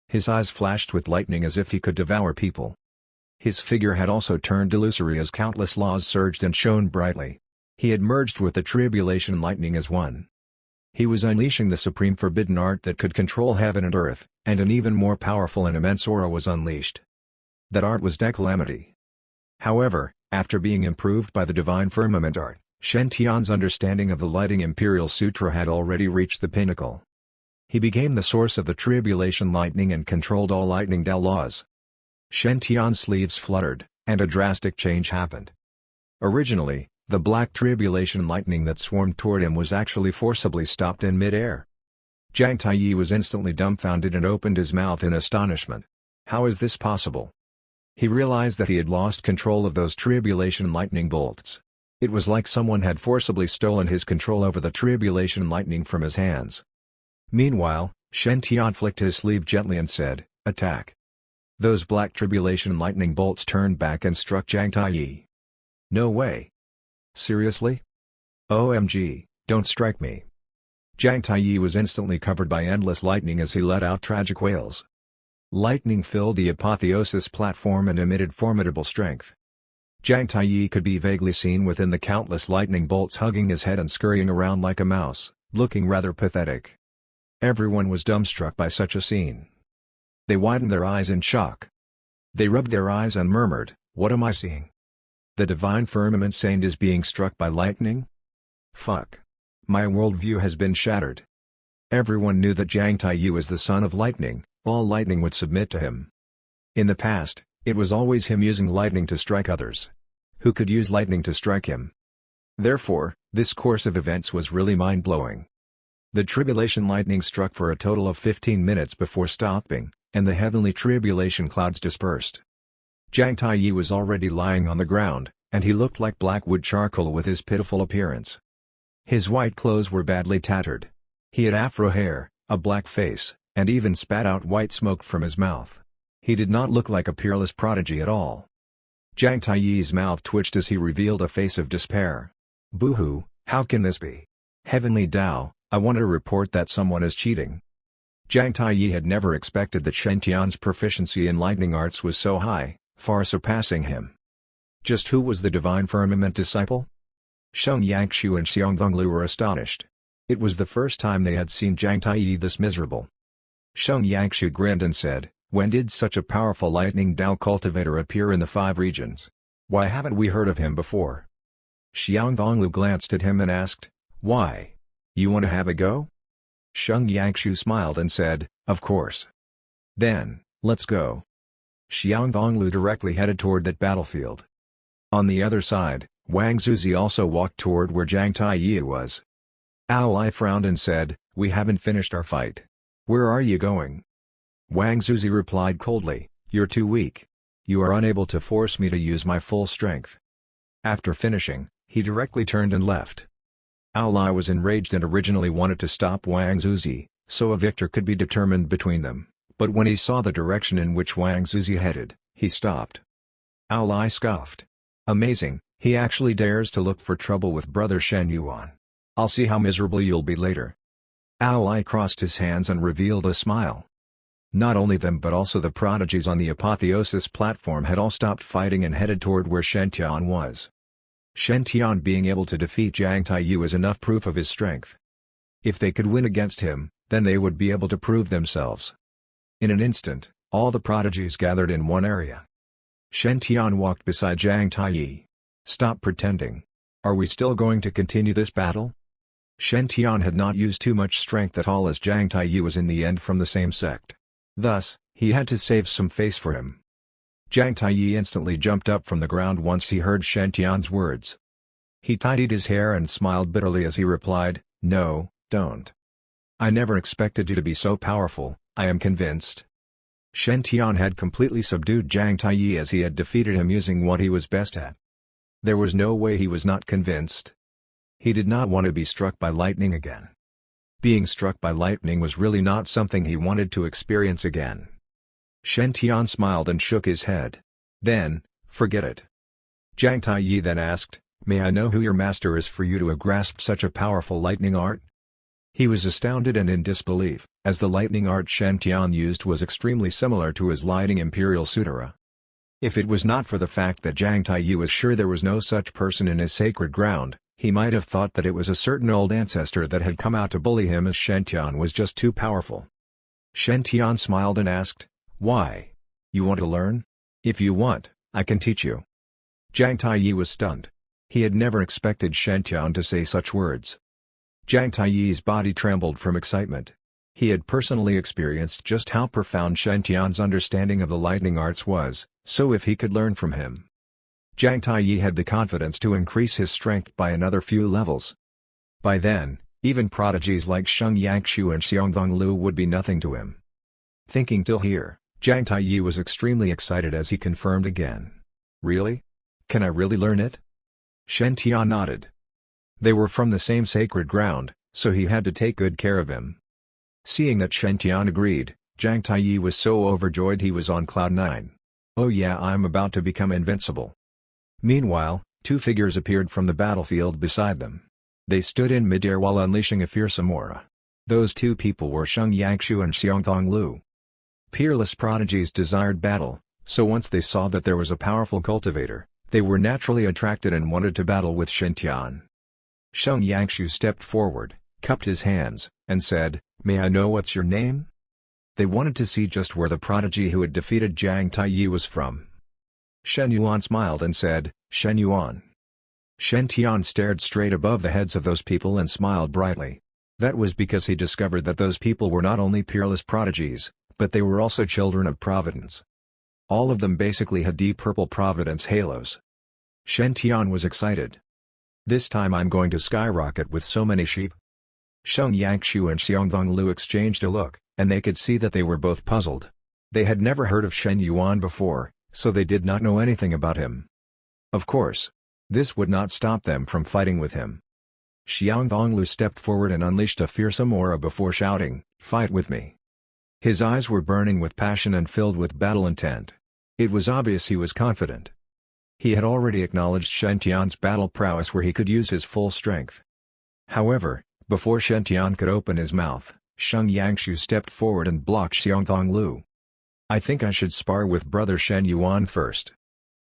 His eyes flashed with lightning as if he could devour people. His figure had also turned illusory as countless laws surged and shone brightly. He had merged with the tribulation lightning as one. He was unleashing the supreme forbidden art that could control heaven and earth, and an even more powerful and immense aura was unleashed. That art was declamity. However, after being improved by the divine firmament art, Shen Tian's understanding of the Lighting Imperial Sutra had already reached the pinnacle. He became the source of the tribulation lightning and controlled all lightning Dao laws. Shen Tian's sleeves fluttered, and a drastic change happened. Originally, the black tribulation lightning that swarmed toward him was actually forcibly stopped in mid-air. Jiang Taiyi was instantly dumbfounded and opened his mouth in astonishment. How is this possible? He realized that he had lost control of those tribulation lightning bolts. It was like someone had forcibly stolen his control over the tribulation lightning from his hands. Meanwhile, Shen Tian flicked his sleeve gently and said, "Attack." Those black tribulation lightning bolts turned back and struck Jiang Taiyi. No way. Seriously? OMG, don't strike me. Jiang Taiyi was instantly covered by endless lightning as he let out tragic wails. Lightning filled the apotheosis platform and emitted formidable strength. Jiang Taiyi could be vaguely seen within the countless lightning bolts hugging his head and scurrying around like a mouse, looking rather pathetic. Everyone was dumbstruck by such a scene. They widened their eyes in shock. They rubbed their eyes and murmured, "What am I seeing? The divine firmament saint is being struck by lightning? Fuck. My worldview has been shattered." Everyone knew that Jiang Taiyi was the son of lightning, all lightning would submit to him. In the past, it was always him using lightning to strike others. Who could use lightning to strike him? Therefore, this course of events was really mind-blowing. The tribulation lightning struck for a total of 15 minutes before stopping, and the heavenly tribulation clouds dispersed. Jiang Taiyi was already lying on the ground, and he looked like black wood charcoal with his pitiful appearance. His white clothes were badly tattered. He had afro hair, a black face, and even spat out white smoke from his mouth. He did not look like a peerless prodigy at all. Jiang Taiyi's mouth twitched as he revealed a face of despair. "Boo-hoo, how can this be? Heavenly Tao, I want to report that someone is cheating." Jiang Taiyi had never expected that Shen Tian's proficiency in lightning arts was so high, far surpassing him. Just who was the divine firmament disciple? Sheng Yangshu and Xiang Donglu were astonished. It was the first time they had seen Jiang Taiyi this miserable. Sheng Yangshu grinned and said, "When did such a powerful lightning Dao cultivator appear in the 5 regions? Why haven't we heard of him before?" Xiang Donglu glanced at him and asked, "Why? You want to have a go?" Sheng Yangshu smiled and said, "Of course. Then, let's go." Xiang Donglu directly headed toward that battlefield. On the other side, Wang Zuzi also walked toward where Jiang Taiyi was. Ao Lai frowned and said, "We haven't finished our fight. Where are you going?" Wang Zuzi replied coldly, "You're too weak. You are unable to force me to use my full strength." After finishing, he directly turned and left. Ao Lai was enraged and originally wanted to stop Wang Zuzi, so a victor could be determined between them, but when he saw the direction in which Wang Zuzi headed, he stopped. Ao Lai scoffed. "Amazing, he actually dares to look for trouble with brother Shen Yuan. I'll see how miserable you'll be later." Ao Lai crossed his hands and revealed a smile. Not only them but also the prodigies on the apotheosis platform had all stopped fighting and headed toward where Shen Tian was. Shen Tian being able to defeat Jiang Taiyi was enough proof of his strength. If they could win against him, then they would be able to prove themselves. In an instant, all the prodigies gathered in one area. Shen Tian walked beside Jiang Taiyi. "Stop pretending. Are we still going to continue this battle?" Shen Tian had not used too much strength at all as Jiang Taiyi was in the end from the same sect. Thus, he had to save some face for him. Jiang Taiyi instantly jumped up from the ground once he heard Shen Tian's words. He tidied his hair and smiled bitterly as he replied, "No, don't. I never expected you to be so powerful, I am convinced." Shen Tian had completely subdued Jiang Taiyi as he had defeated him using what he was best at. There was no way he was not convinced. He did not want to be struck by lightning again. Being struck by lightning was really not something he wanted to experience again. Shen Tian smiled and shook his head. Then, forget it. Jiang Taiyi then asked, "May I know who your master is for you to have grasped such a powerful lightning art?" He was astounded and in disbelief, as the lightning art Shen Tian used was extremely similar to his lighting Imperial Sutara. If it was not for the fact that Zhang Taiyi was sure there was no such person in his sacred ground, he might have thought that it was a certain old ancestor that had come out to bully him, as Shen Tian was just too powerful. Shen Tian smiled and asked, "Why? You want to learn? If you want, I can teach you." Zhang Taiyi was stunned. He had never expected Shen Tian to say such words. Zhang Taiyi's body trembled from excitement. He had personally experienced just how profound Shen Tian's understanding of the lightning arts was, so if he could learn from him, Zhang Taiyi had the confidence to increase his strength by another few levels. By then, even prodigies like Sheng Yangshu and Xiongdong Lu would be nothing to him. Thinking till here, Zhang Taiyi was extremely excited as he confirmed again. "Really? Can I really learn it?" Shen Tian nodded. They were from the same sacred ground, so he had to take good care of him. Seeing that Shen Tian agreed, Zhang Taiyi was so overjoyed he was on cloud 9. "Oh yeah, I'm about to become invincible." Meanwhile, two figures appeared from the battlefield beside them. They stood in midair while unleashing a fearsome aura. Those two people were Sheng Yangshu and Xiongdong Lu. Peerless prodigies desired battle, so once they saw that there was a powerful cultivator, they were naturally attracted and wanted to battle with Shen Tian. Sheng Yangshu stepped forward, cupped his hands, and said, "May I know what's your name?" They wanted to see just where the prodigy who had defeated Zhang Taiyi was from. Shen Yuan smiled and said, "Shen Yuan." Shen Tian stared straight above the heads of those people and smiled brightly. That was because he discovered that those people were not only peerless prodigies, but they were also children of Providence. All of them basically had deep purple Providence halos. Shen Tian was excited. "This time I'm going to skyrocket with so many sheep." Sheng Yangshu and Xiongdong Lu exchanged a look, and they could see that they were both puzzled. They had never heard of Shen Yuan before, so they did not know anything about him. Of course, this would not stop them from fighting with him. Xiongdong Lu stepped forward and unleashed a fearsome aura before shouting, "Fight with me." His eyes were burning with passion and filled with battle intent. It was obvious he was confident. He had already acknowledged Shen Tian's battle prowess where he could use his full strength. However, before Shen Tian could open his mouth, Sheng Yangshu stepped forward and blocked Xiongdong Lu. "I think I should spar with brother Shen Yuan first."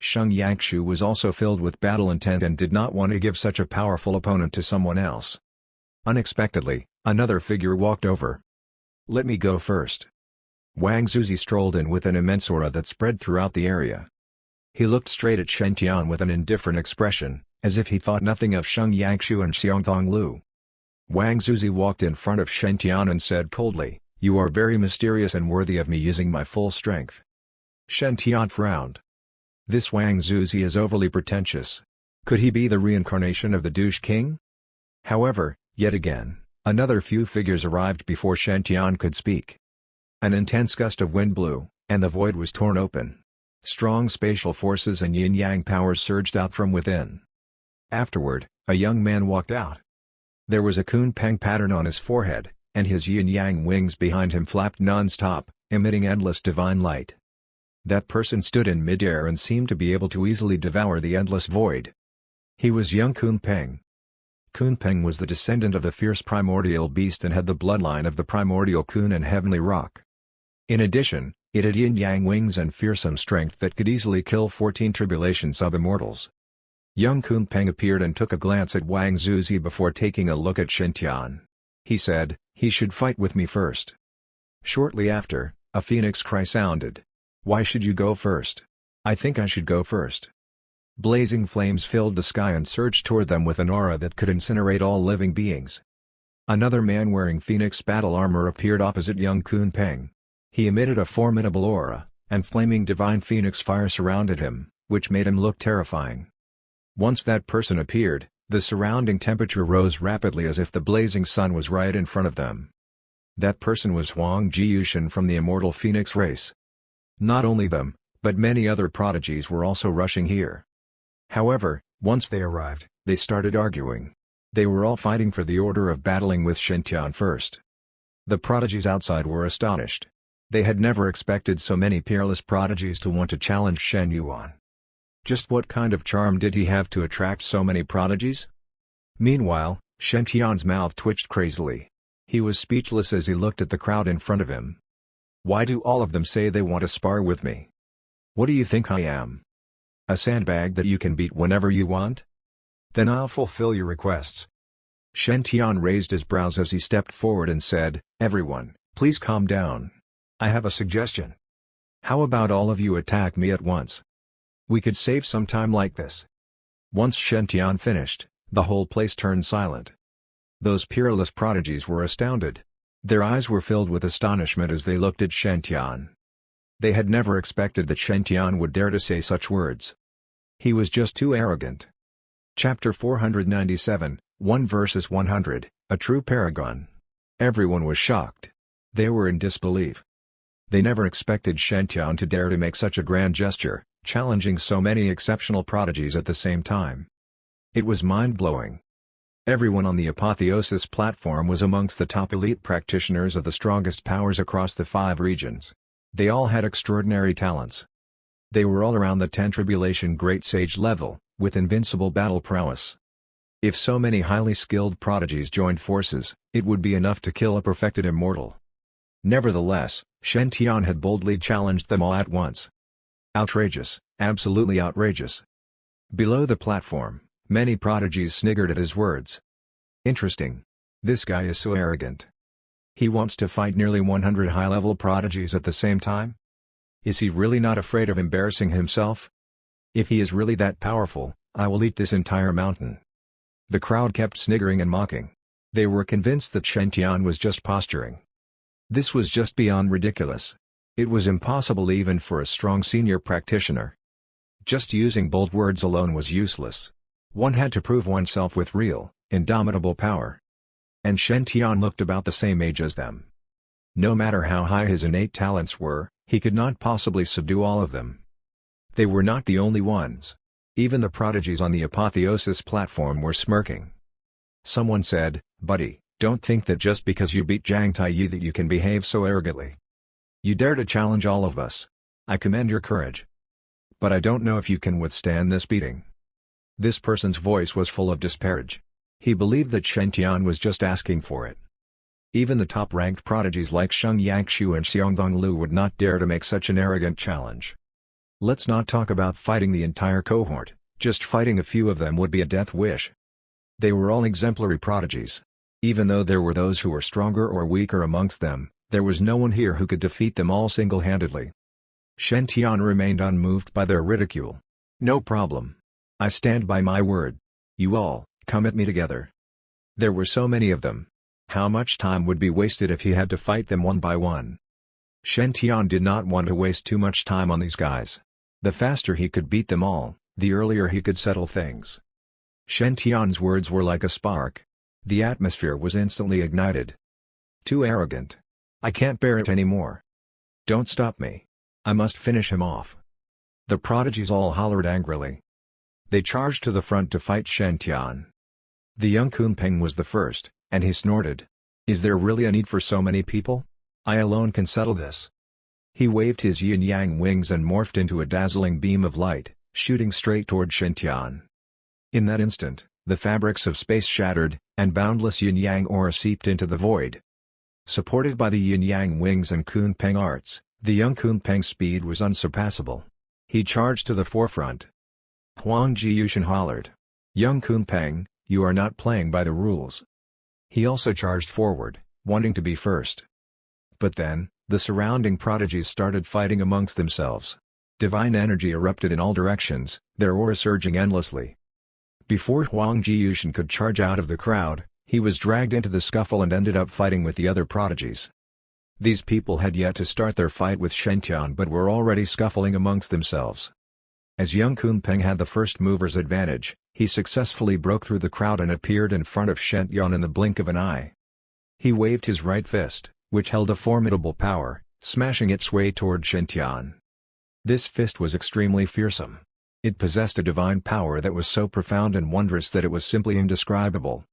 Sheng Yangshu was also filled with battle intent and did not want to give such a powerful opponent to someone else. Unexpectedly, another figure walked over. "Let me go first." Wang Zuzi strolled in with an immense aura that spread throughout the area. He looked straight at Shen Tian with an indifferent expression, as if he thought nothing of Sheng Yangshu and Xiongdong Lu. Wang Zuzi walked in front of Shen Tian and said coldly, "You are very mysterious and worthy of me using my full strength." Shen Tian frowned. This Wang Zuzi is overly pretentious. Could he be the reincarnation of the douche king? However, yet again, another few figures arrived before Shen Tian could speak. An intense gust of wind blew, and the void was torn open. Strong spatial forces and yin-yang powers surged out from within. Afterward, a young man walked out. There was a Kunpeng pattern on his forehead, and his yin-yang wings behind him flapped non-stop, emitting endless divine light. That person stood in midair and seemed to be able to easily devour the endless void. He was young Kunpeng. Kunpeng was the descendant of the fierce primordial beast and had the bloodline of the primordial Kun and heavenly rock. In addition, it had yin-yang wings and fearsome strength that could easily kill 14 tribulation sub-immortals. Young Kunpeng appeared and took a glance at Wang Zuzi before taking a look at Shen Tian. He said, "He should fight with me first." Shortly after, a phoenix cry sounded. "Why should you go first?" "I think I should go first." Blazing flames filled the sky and surged toward them with an aura that could incinerate all living beings. Another man wearing phoenix battle armor appeared opposite young Kunpeng. He emitted a formidable aura, and flaming divine phoenix fire surrounded him, which made him look terrifying. Once that person appeared, the surrounding temperature rose rapidly as if the blazing sun was right in front of them. That person was Huang Jiushan from the immortal phoenix race. Not only them, but many other prodigies were also rushing here. However, once they arrived, they started arguing. They were all fighting for the order of battling with Shen Tian first. The prodigies outside were astonished. They had never expected so many peerless prodigies to want to challenge Shen Yuan. Just what kind of charm did he have to attract so many prodigies? Meanwhile, Shenqian's mouth twitched crazily. He was speechless as he looked at the crowd in front of him. Why do all of them say they want to spar with me? What do you think I am? A sandbag that you can beat whenever you want? Then I'll fulfill your requests. Shenqian raised his brows as he stepped forward and said, "Everyone, please calm down. I have a suggestion. How about all of you attack me at once? We could save some time like this." Once Shenqian finished, the whole place turned silent. Those peerless prodigies were astounded. Their eyes were filled with astonishment as they looked at Shenqian. They had never expected that Shenqian would dare to say such words. He was just too arrogant. Chapter 497, 1 verses 100, a true paragon. Everyone was shocked. They were in disbelief. They never expected Shenqian to dare to make such a grand gesture, challenging so many exceptional prodigies at the same time. It was mind-blowing. Everyone on the Apotheosis platform was amongst the top elite practitioners of the strongest powers across the 5 regions. They all had extraordinary talents. They were all around the 10 tribulation great sage level, with invincible battle prowess. If so many highly skilled prodigies joined forces, it would be enough to kill a perfected immortal. Nevertheless, Shenqian had boldly challenged them all at once. Outrageous, absolutely outrageous. Below the platform, many prodigies sniggered at his words. Interesting. This guy is so arrogant. He wants to fight nearly 100 high-level prodigies at the same time? Is he really not afraid of embarrassing himself? If he is really that powerful, I will eat this entire mountain. The crowd kept sniggering and mocking. They were convinced that Shenqian was just posturing. This was just beyond ridiculous. It was impossible even for a strong senior practitioner. Just using bold words alone was useless. One had to prove oneself with real, indomitable power. And Shenqian looked about the same age as them. No matter how high his innate talents were, he could not possibly subdue all of them. They were not the only ones. Even the prodigies on the Apotheosis platform were smirking. Someone said, "Buddy, don't think that just because you beat Zhang Taiyi that you can behave so arrogantly. You dare to challenge all of us. I commend your courage. But I don't know if you can withstand this beating." This person's voice was full of disparage. He believed that Shenqian was just asking for it. Even the top-ranked prodigies like Sheng Yangshu and Xiongdong Lu would not dare to make such an arrogant challenge. Let's not talk about fighting the entire cohort, just fighting a few of them would be a death wish. They were all exemplary prodigies. Even though there were those who were stronger or weaker amongst them, there was no one here who could defeat them all single-handedly. Shenqian remained unmoved by their ridicule. "No problem. I stand by my word. You all, come at me together." There were so many of them. How much time would be wasted if he had to fight them one by one? Shenqian did not want to waste too much time on these guys. The faster he could beat them all, the earlier he could settle things. Shenqian's words were like a spark. The atmosphere was instantly ignited. Too arrogant. I can't bear it anymore. Don't stop me. I must finish him off. The prodigies all hollered angrily. They charged to the front to fight Shenqian. The young Kunpeng was the first, and he snorted. "Is there really a need for so many people? I alone can settle this." He waved his yin-yang wings and morphed into a dazzling beam of light, shooting straight toward Shenqian. In that instant, the fabrics of space shattered, and boundless yin-yang aura seeped into the void. Supported by the yin-yang wings and Kunpeng arts, the young Kunpeng's speed was unsurpassable. He charged to the forefront. Huang Jiyushin hollered. "Young Kunpeng, you are not playing by the rules." He also charged forward, wanting to be first. But then, the surrounding prodigies started fighting amongst themselves. Divine energy erupted in all directions, their aura surging endlessly. Before Huang Jiyushin could charge out of the crowd, he was dragged into the scuffle and ended up fighting with the other prodigies. These people had yet to start their fight with Shenqian but were already scuffling amongst themselves. As young Kunpeng had the first mover's advantage, he successfully broke through the crowd and appeared in front of Shenqian in the blink of an eye. He waved his right fist, which held a formidable power, smashing its way toward Shenqian. This fist was extremely fearsome. It possessed a divine power that was so profound and wondrous that it was simply indescribable.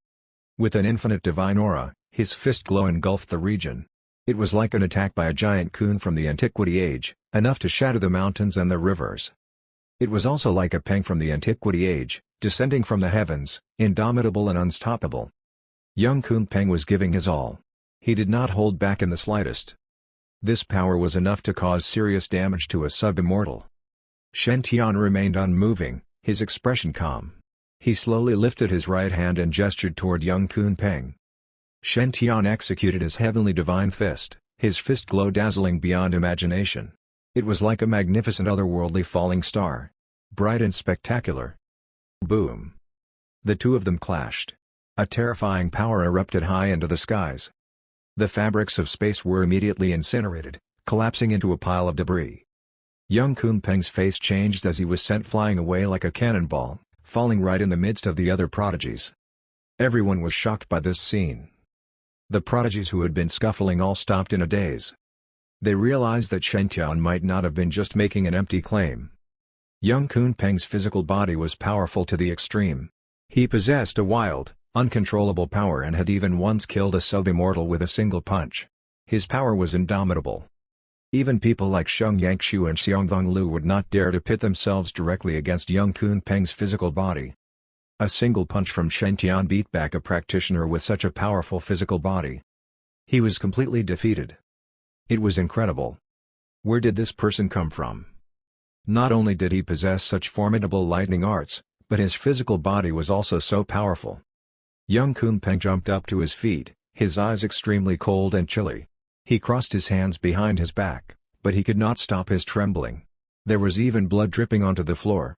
With an infinite divine aura, his fist glow engulfed the region. It was like an attack by a giant kun from the Antiquity Age, enough to shatter the mountains and the rivers. It was also like a peng from the antiquity age, descending from the heavens, indomitable and unstoppable. Young Kunpeng was giving his all. He did not hold back in the slightest. This power was enough to cause serious damage to a sub-immortal. Shen Tian remained unmoving, his expression calm. He slowly lifted his right hand and gestured toward young Kunpeng. Shen Tian executed his heavenly divine fist, his fist glowed dazzling beyond imagination. It was like a magnificent otherworldly falling star. Bright and spectacular. Boom! The two of them clashed. A terrifying power erupted high into the skies. The fabrics of space were immediately incinerated, collapsing into a pile of debris. Young Kunpeng's face changed as he was sent flying away like a cannonball, falling right in the midst of the other prodigies. Everyone was shocked by this scene. The prodigies who had been scuffling all stopped in a daze. They realized that Shen Tian might not have been just making an empty claim. Young Kunpeng's physical body was powerful to the extreme. He possessed a wild, uncontrollable power and had even once killed a sub-immortal with a single punch. His power was indomitable. Even people like Sheng Yangshu and Xiongdong Lu would not dare to pit themselves directly against young Kunpeng's physical body. A single punch from Shen Tian beat back a practitioner with such a powerful physical body. He was completely defeated. It was incredible. Where did this person come from? Not only did he possess such formidable lightning arts, but his physical body was also so powerful. Young Kunpeng jumped up to his feet, his eyes extremely cold and chilly. He crossed his hands behind his back, but he could not stop his trembling. There was even blood dripping onto the floor.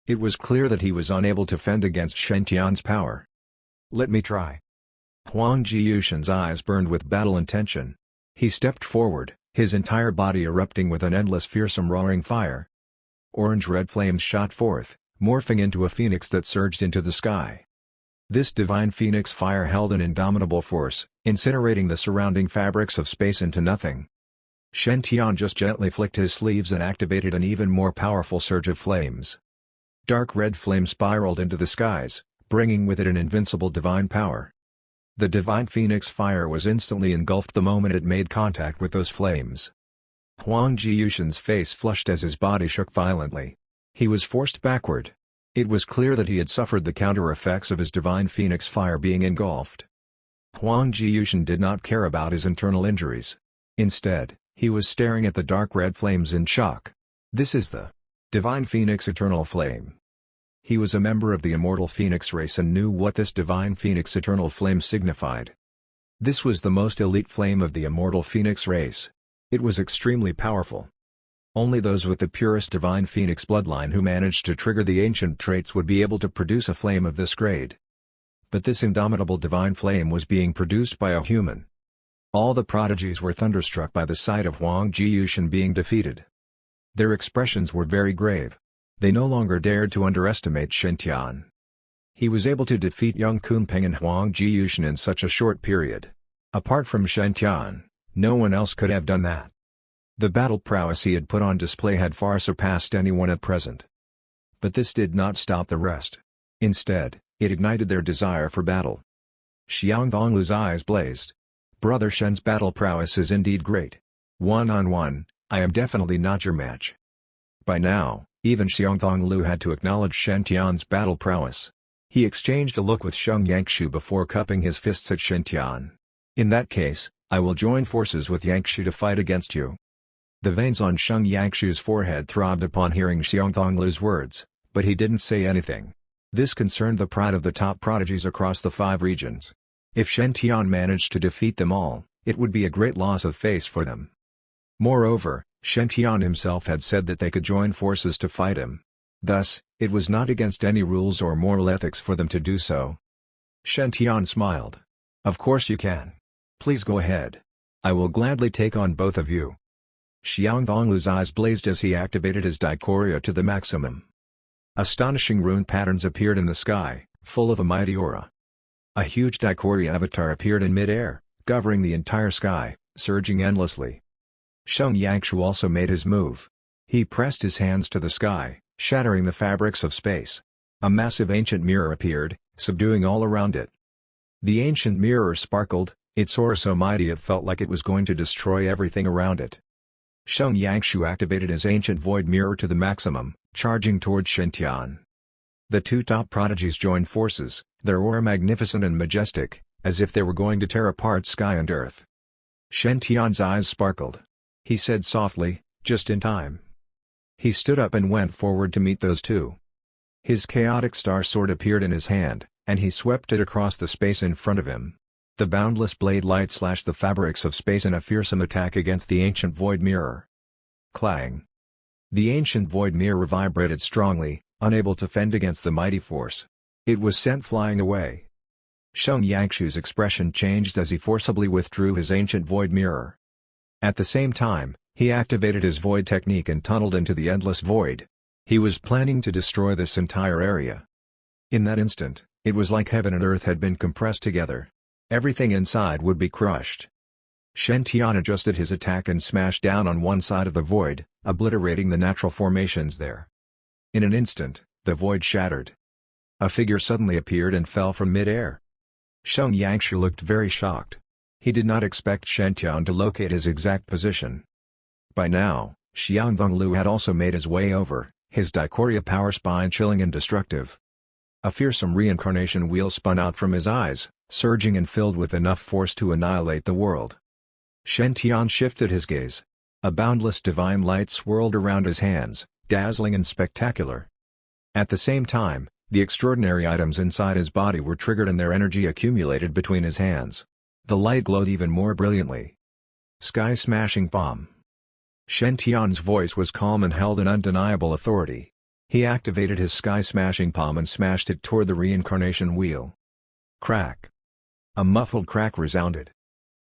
It was clear that he was unable to fend against Shen Tian's power. "Let me try." Huang Jiyushen's eyes burned with battle intention. He stepped forward, his entire body erupting with an endless fearsome roaring fire. Orange-red flames shot forth, morphing into a phoenix that surged into the sky. This divine phoenix fire held an indomitable force, incinerating the surrounding fabrics of space into nothing. Shen Tian just gently flicked his sleeves and activated an even more powerful surge of flames. Dark red flame spiraled into the skies, bringing with it an invincible divine power. The divine phoenix fire was instantly engulfed the moment it made contact with those flames. Huang Jiyushen's face flushed as his body shook violently. He was forced backward. It was clear that he had suffered the counter-effects of his divine phoenix fire being engulfed. Huang Jiyushen did not care about his internal injuries. Instead, he was staring at the dark red flames in shock. This is the divine phoenix eternal flame. He was a member of the immortal phoenix race and knew what this divine phoenix eternal flame signified. This was the most elite flame of the immortal phoenix race. It was extremely powerful. Only those with the purest divine phoenix bloodline who managed to trigger the ancient traits would be able to produce a flame of this grade. But this indomitable divine flame was being produced by a human. All the prodigies were thunderstruck by the sight of Huang Jiyushen being defeated. Their expressions were very grave. They no longer dared to underestimate Shen Tian. He was able to defeat young Kunpeng and Huang Jiyushen in such a short period. Apart from Shen Tian, no one else could have done that. The battle prowess he had put on display had far surpassed anyone at present. But this did not stop the rest. Instead, it ignited their desire for battle. Xiongdonglu's eyes blazed. Brother Shen's battle prowess is indeed great. One-on-one, I am definitely not your match. By now, even Xiongdonglu had to acknowledge Shen Tian's battle prowess. He exchanged a look with Sheng Yangshu before cupping his fists at Shen Tian. In that case, I will join forces with Yangshu to fight against you. The veins on Sheng Yangshu's forehead throbbed upon hearing Xiongdonglu's words, but he didn't say anything. This concerned the pride of the top prodigies across the 5 regions. If Shen Tian managed to defeat them all, it would be a great loss of face for them. Moreover, Shen Tian himself had said that they could join forces to fight him. Thus, it was not against any rules or moral ethics for them to do so. Shen Tian smiled. Of course you can. Please go ahead. I will gladly take on both of you. Xiongdonglu's eyes blazed as he activated his Daikoria to the maximum. Astonishing rune patterns appeared in the sky, full of a mighty aura. A huge Daikoria avatar appeared in mid-air, covering the entire sky, surging endlessly. Sheng Yangshu also made his move. He pressed his hands to the sky, shattering the fabrics of space. A massive ancient mirror appeared, subduing all around it. The ancient mirror sparkled, its aura so mighty it felt like it was going to destroy everything around it. Sheng Yangshu activated his ancient void mirror to the maximum, charging towards Shen-tian. The two top prodigies joined forces, their aura magnificent and majestic, as if they were going to tear apart sky and earth. Shen-tian's eyes sparkled. He said softly, "Just in time." He stood up and went forward to meet those two. His chaotic star sword appeared in his hand, and he swept it across the space in front of him. The boundless blade light slashed the fabrics of space in a fearsome attack against the ancient void mirror. Clang! The ancient void mirror vibrated strongly, unable to fend against the mighty force. It was sent flying away. Sheng Yangshu's expression changed as he forcibly withdrew his ancient void mirror. At the same time, he activated his void technique and tunneled into the endless void. He was planning to destroy this entire area. In that instant, it was like heaven and earth had been compressed together. Everything inside would be crushed. Shen-tian adjusted his attack and smashed down on one side of the void, obliterating the natural formations there. In an instant, the void shattered. A figure suddenly appeared and fell from mid-air. Sheng Yangshu looked very shocked. He did not expect Shen-tian to locate his exact position. By now, Xiangfeng Lu had also made his way over, his Dichoria power spine-chilling and destructive. A fearsome reincarnation wheel spun out from his eyes, surging and filled with enough force to annihilate the world. Shen-tian shifted his gaze. A boundless divine light swirled around his hands, dazzling and spectacular. At the same time, the extraordinary items inside his body were triggered and their energy accumulated between his hands. The light glowed even more brilliantly. Sky-smashing palm. Shen-tian's voice was calm and held an undeniable authority. He activated his sky-smashing palm and smashed it toward the reincarnation wheel. Crack! A muffled crack resounded.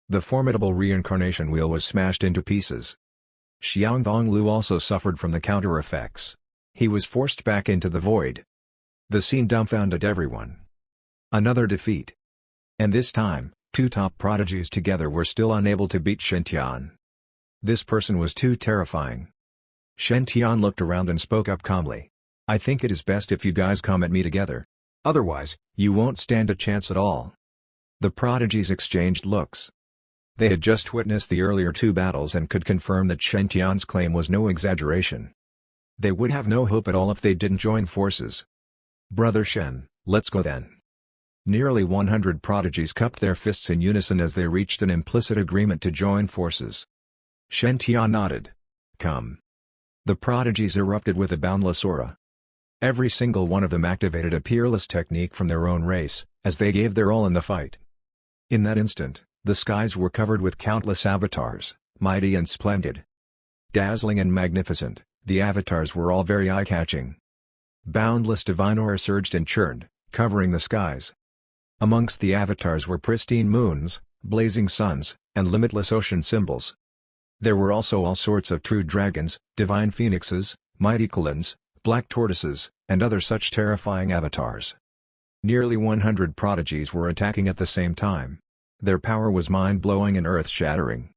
The formidable reincarnation wheel was smashed into pieces. Xiangfeng Lu also suffered from the counter-effects. He was forced back into the void. The scene dumbfounded everyone. Another defeat. And this time, two top prodigies together were still unable to beat Shen-tian. This person was too terrifying. Shen-tian looked around and spoke up calmly. "I think it is best if you guys come at me together. Otherwise, you won't stand a chance at all." The prodigies exchanged looks. They had just witnessed the earlier two battles and could confirm that Shen-tian's claim was no exaggeration. They would have no hope at all if they didn't join forces. "Brother Shen, let's go then." Nearly 100 prodigies cupped their fists in unison as they reached an implicit agreement to join forces. Shen-tian nodded. "Come." The prodigies erupted with a boundless aura. Every single one of them activated a peerless technique from their own race, as they gave their all in the fight. In that instant, the skies were covered with countless avatars, mighty and splendid. Dazzling and magnificent, the avatars were all very eye-catching. Boundless divine aura surged and churned, covering the skies. Amongst the avatars were pristine moons, blazing suns, and limitless ocean symbols. There were also all sorts of true dragons, divine phoenixes, mighty kalins, black tortoises, and other such terrifying avatars. Nearly 100 prodigies were attacking at the same time. Their power was mind-blowing and earth-shattering.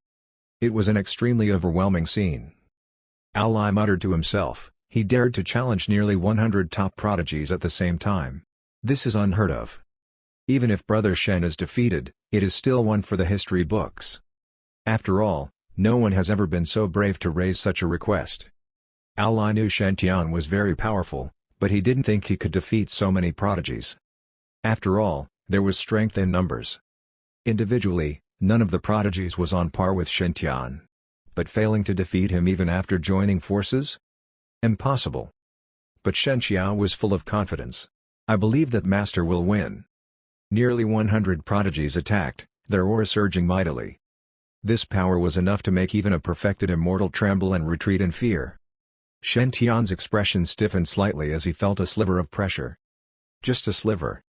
It was an extremely overwhelming scene. Ally muttered to himself, he dared to challenge nearly 100 top prodigies at the same time. This is unheard of. Even if Brother Shen is defeated, it is still one for the history books. After all, no one has ever been so brave to raise such a request. Ally knew Shen-tian was very powerful, but he didn't think he could defeat so many prodigies. After all, there was strength in numbers. Individually, none of the prodigies was on par with Shen-tian. But failing to defeat him even after joining forces? Impossible. But Shen-tian was full of confidence. "I believe that Master will win." Nearly 100 prodigies attacked, their aura surging mightily. This power was enough to make even a perfected immortal tremble and retreat in fear. Shen-tian's expression stiffened slightly as he felt a sliver of pressure. Just a sliver.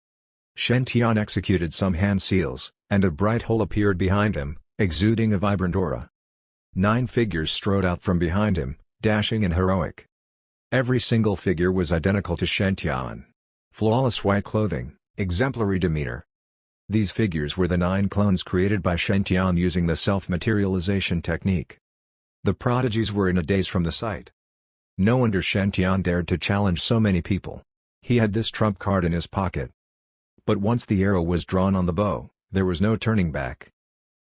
Shen-tian executed some hand seals, and a bright hole appeared behind him, exuding a vibrant aura. 9 figures strode out from behind him, dashing and heroic. Every single figure was identical to Shen-tian. Flawless white clothing, exemplary demeanor. These figures were the 9 clones created by Shen-tian using the self-materialization technique. The prodigies were in a daze from the sight. No wonder Shen-tian dared to challenge so many people. He had this trump card in his pocket. But once the arrow was drawn on the bow, there was no turning back.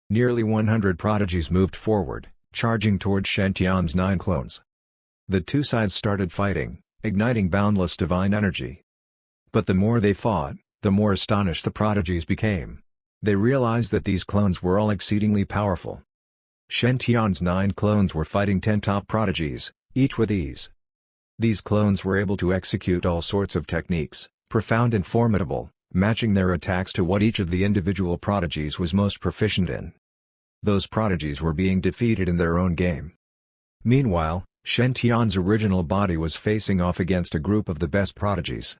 Nearly 100 prodigies moved forward, charging toward Shentian's 9 clones. The two sides started fighting, igniting boundless divine energy. But the more they fought, the more astonished the prodigies became. They realized that these clones were all exceedingly powerful. Shentian's 9 clones were fighting 10 top prodigies, each with ease. These clones were able to execute all sorts of techniques, profound and formidable, matching their attacks to what each of the individual prodigies was most proficient in. Those prodigies were being defeated in their own game. Meanwhile, Shentian's original body was facing off against a group of the best prodigies.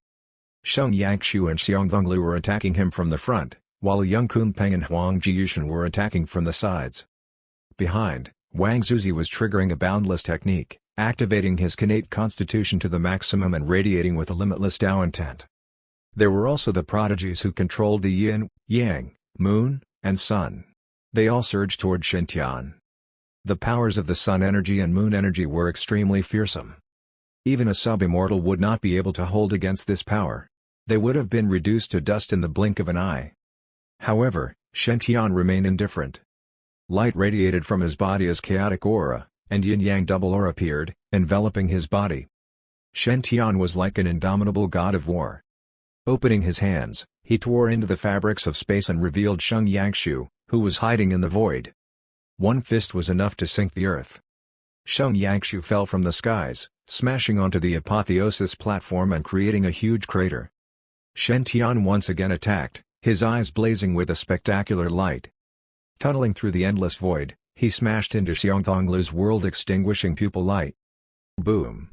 Sheng Yangshu and Xiang Thonglu were attacking him from the front, while Yang Kunpeng and Huang Jiyushan were attacking from the sides. Behind, Wang Zuzi was triggering a boundless technique, activating his innate constitution to the maximum and radiating with a limitless Tao intent. There were also the prodigies who controlled the yin, yang, moon, and sun. They all surged toward Shentian. The powers of the sun energy and moon energy were extremely fearsome. Even a sub-immortal would not be able to hold against this power. They would have been reduced to dust in the blink of an eye. However, Shentian remained indifferent. Light radiated from his body as chaotic aura, and yin-yang double aura appeared, enveloping his body. Shentian was like an indomitable god of war. Opening his hands, he tore into the fabrics of space and revealed Sheng Yangshu, who was hiding in the void. One fist was enough to sink the earth. Sheng Yangshu fell from the skies, smashing onto the apotheosis platform and creating a huge crater. Shentian once again attacked, his eyes blazing with a spectacular light. Tunneling through the endless void, he smashed into Xiang Thonglu's world-extinguishing pupil light. Boom!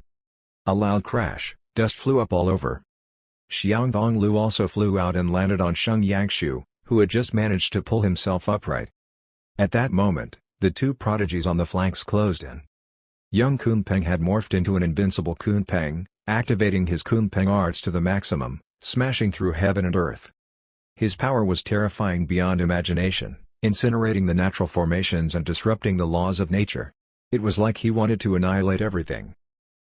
A loud crash, dust flew up all over. Xiang Thonglu also flew out and landed on Sheng Yangshu, who had just managed to pull himself upright. At that moment, the two prodigies on the flanks closed in. Young Kunpeng had morphed into an invincible Kunpeng, activating his Kunpeng arts to the maximum, smashing through heaven and earth. His power was terrifying beyond imagination, incinerating the natural formations and disrupting the laws of nature. It was like he wanted to annihilate everything.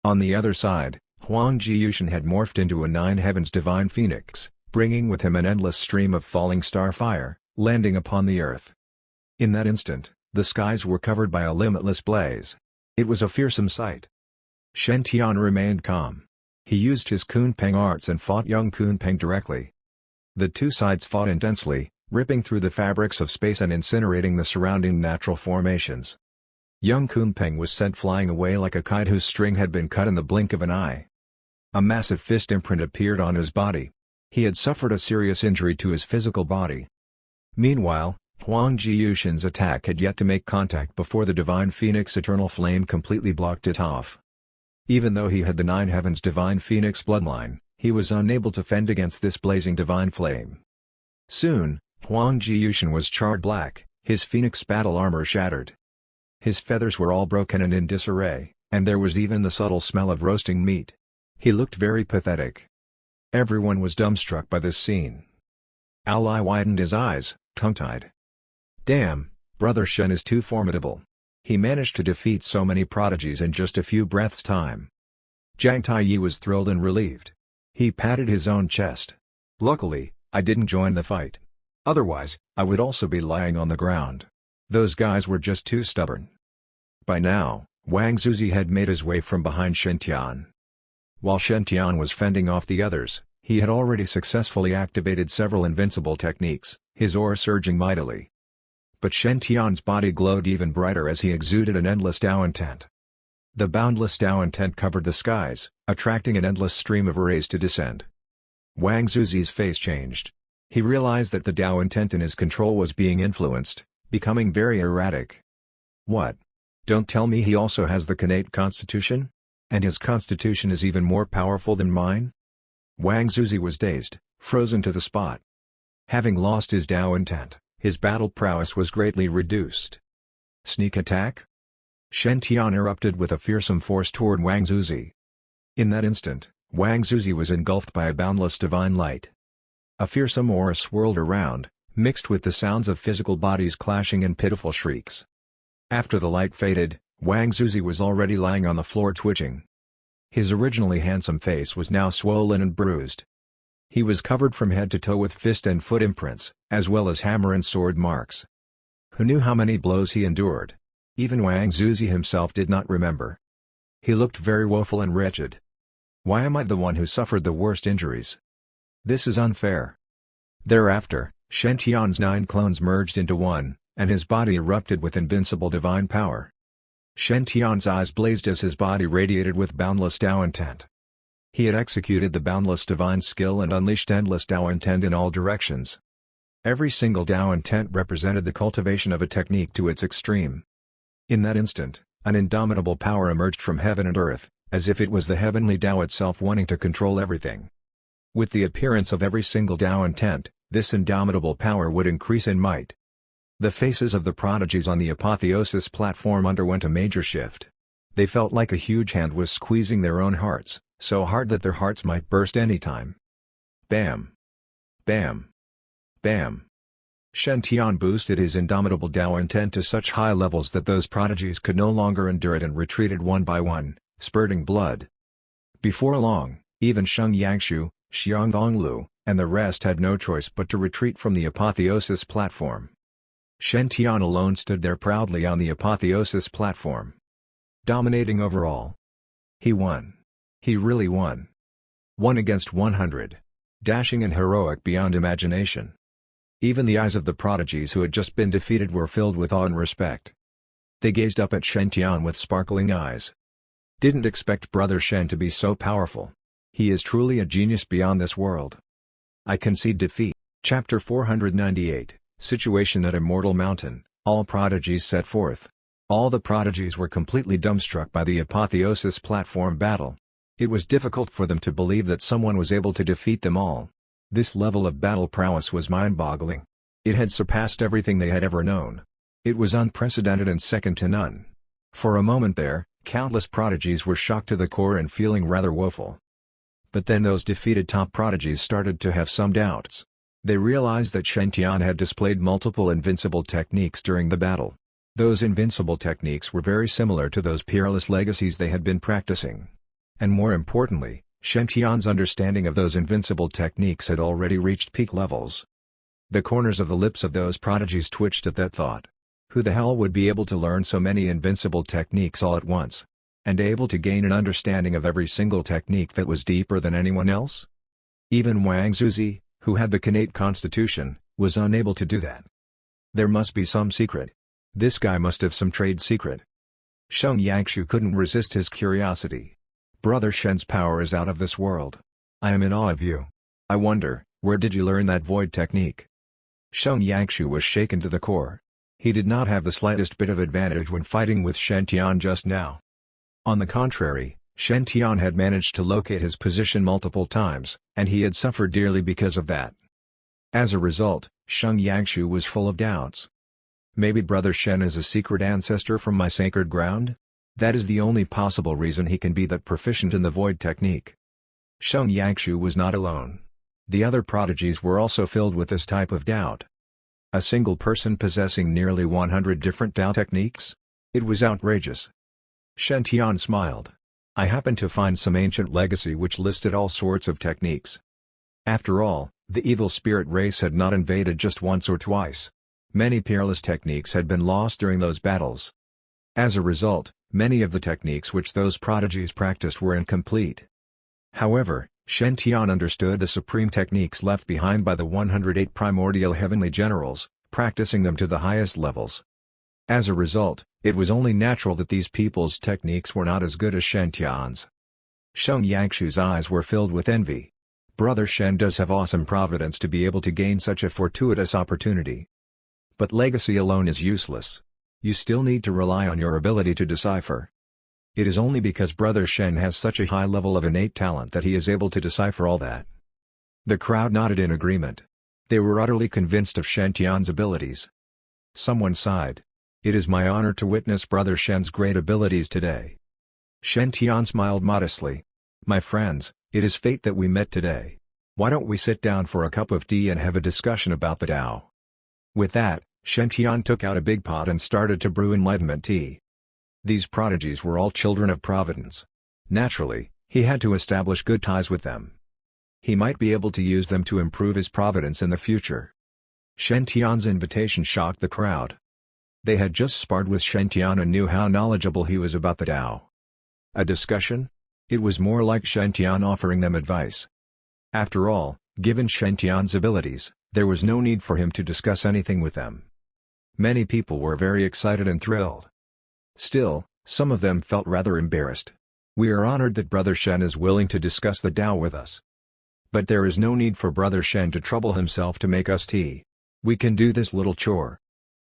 On the other side, Huang Jiyushan had morphed into a 9 heavens divine phoenix, bringing with him an endless stream of falling star fire, landing upon the earth. In that instant, the skies were covered by a limitless blaze. It was a fearsome sight. Shentian remained calm. He used his Kunpeng arts and fought young Kunpeng directly. The two sides fought intensely, ripping through the fabrics of space and incinerating the surrounding natural formations. Young Kunpeng was sent flying away like a kite whose string had been cut in the blink of an eye. A massive fist imprint appeared on his body. He had suffered a serious injury to his physical body. Meanwhile, Huang Jiyushan's attack had yet to make contact before the Divine Phoenix Eternal Flame completely blocked it off. Even though he had the 9 heavens Divine Phoenix bloodline, he was unable to fend against this blazing divine flame. Soon, Huang Jiyushan was charred black, his phoenix battle armor shattered. His feathers were all broken and in disarray, and there was even the subtle smell of roasting meat. He looked very pathetic. Everyone was dumbstruck by this scene. Ally widened his eyes, tongue-tied. Damn, Brother Shen is too formidable. He managed to defeat so many prodigies in just a few breaths' time. Jiang Taiyi was thrilled and relieved. He patted his own chest. Luckily, I didn't join the fight. Otherwise, I would also be lying on the ground. Those guys were just too stubborn. By now, Wang Zuzi had made his way from behind Shentian. While Shentian was fending off the others, he had already successfully activated several invincible techniques, his aura surging mightily. But Shentian's body glowed even brighter as he exuded an endless Tao intent. The boundless Tao intent covered the skies, attracting an endless stream of rays to descend. Wang Zuzi's face changed. He realized that the Tao intent in his control was being influenced, becoming very erratic. What? Don't tell me he also has the innate constitution? And his constitution is even more powerful than mine? Wang Zuzi was dazed, frozen to the spot. Having lost his Tao intent, his battle prowess was greatly reduced. Sneak attack? Shentian erupted with a fearsome force toward Wang Zuzi. In that instant, Wang Zuzi was engulfed by a boundless divine light. A fearsome aura swirled around, mixed with the sounds of physical bodies clashing and pitiful shrieks. After the light faded, Wang Zuzi was already lying on the floor twitching. His originally handsome face was now swollen and bruised. He was covered from head to toe with fist and foot imprints, as well as hammer and sword marks. Who knew how many blows he endured? Even Wang Zuzi himself did not remember. He looked very woeful and wretched. Why am I the one who suffered the worst injuries? This is unfair. Thereafter, Shen Tian's 9 clones merged into one, and his body erupted with invincible divine power. Shen Tian's eyes blazed as his body radiated with boundless Tao intent. He had executed the boundless divine skill and unleashed endless Tao intent in all directions. Every single Tao intent represented the cultivation of a technique to its extreme. In that instant, an indomitable power emerged from heaven and earth, as if it was the heavenly Tao itself wanting to control everything. With the appearance of every single Tao intent, this indomitable power would increase in might. The faces of the prodigies on the apotheosis platform underwent a major shift. They felt like a huge hand was squeezing their own hearts, so hard that their hearts might burst any time. Bam! Bam! Bam! Shen Tian boosted his indomitable Tao intent to such high levels that those prodigies could no longer endure it and retreated one by one, spurting blood. Before long, even Sheng Yangshu, Xiang Donglu, and the rest had no choice but to retreat from the apotheosis platform. Shen Tian alone stood there proudly on the apotheosis platform, dominating over all. He won. He really won. 1 against 100. Dashing and heroic beyond imagination. Even the eyes of the prodigies who had just been defeated were filled with awe and respect. They gazed up at Shen Tian with sparkling eyes. Didn't expect Brother Shen to be so powerful. He is truly a genius beyond this world. I concede defeat. Chapter 498, Situation at Immortal Mountain. All prodigies set forth. All the prodigies were completely dumbstruck by the apotheosis platform battle. It was difficult for them to believe that someone was able to defeat them all. This level of battle prowess was mind-boggling. It had surpassed everything they had ever known. It was unprecedented and second to none. For a moment there, countless prodigies were shocked to the core and feeling rather woeful. But then those defeated top prodigies started to have some doubts. They realized that Shen Tian had displayed multiple invincible techniques during the battle. Those invincible techniques were very similar to those peerless legacies they had been practicing. And more importantly, Shen Tian's understanding of those invincible techniques had already reached peak levels. The corners of the lips of those prodigies twitched at that thought. Who the hell would be able to learn so many invincible techniques all at once? And able to gain an understanding of every single technique that was deeper than anyone else? Even Wang Zuzi, who had the innate constitution, was unable to do that. There must be some secret. This guy must have some trade secret. Sheng Yangshu couldn't resist his curiosity. Brother Shen's power is out of this world. I am in awe of you. I wonder, where did you learn that void technique? Sheng Yangshu was shaken to the core. He did not have the slightest bit of advantage when fighting with Shen Tian just now. On the contrary, Shen Tian had managed to locate his position multiple times, and he had suffered dearly because of that. As a result, Sheng Yangshu was full of doubts. Maybe Brother Shen is a secret ancestor from my sacred ground? That is the only possible reason he can be that proficient in the void technique. Sheng Yangshu was not alone. The other prodigies were also filled with this type of doubt. A single person possessing nearly 100 different Tao techniques? It was outrageous. Shen Tian smiled. I happened to find some ancient legacy which listed all sorts of techniques. After all, the evil spirit race had not invaded just once or twice. Many peerless techniques had been lost during those battles. As a result, many of the techniques which those prodigies practiced were incomplete. However, Shen Tian understood the supreme techniques left behind by the 108 primordial heavenly generals, practicing them to the highest levels. As a result, it was only natural that these people's techniques were not as good as Shen Tian's. Sheng Yangshu's eyes were filled with envy. Brother Shen does have awesome providence to be able to gain such a fortuitous opportunity. But legacy alone is useless. You still need to rely on your ability to decipher. It is only because Brother Shen has such a high level of innate talent that he is able to decipher all that. The crowd nodded in agreement. They were utterly convinced of Shen Tian's abilities. Someone sighed. It is my honor to witness Brother Shen's great abilities today. Shen Tian smiled modestly. My friends, it is fate that we met today. Why don't we sit down for a cup of tea and have a discussion about the Tao? With that, Shen Tian took out a big pot and started to brew enlightenment tea. These prodigies were all children of Providence. Naturally, he had to establish good ties with them. He might be able to use them to improve his providence in the future. Shen Tian's invitation shocked the crowd. They had just sparred with Shen and knew how knowledgeable he was about the Tao. A discussion? It was more like Shen offering them advice. After all, given Shen abilities, there was no need for him to discuss anything with them. Many people were very excited and thrilled. Still, some of them felt rather embarrassed. We are honored that Brother Shen is willing to discuss the Tao with us. But there is no need for Brother Shen to trouble himself to make us tea. We can do this little chore.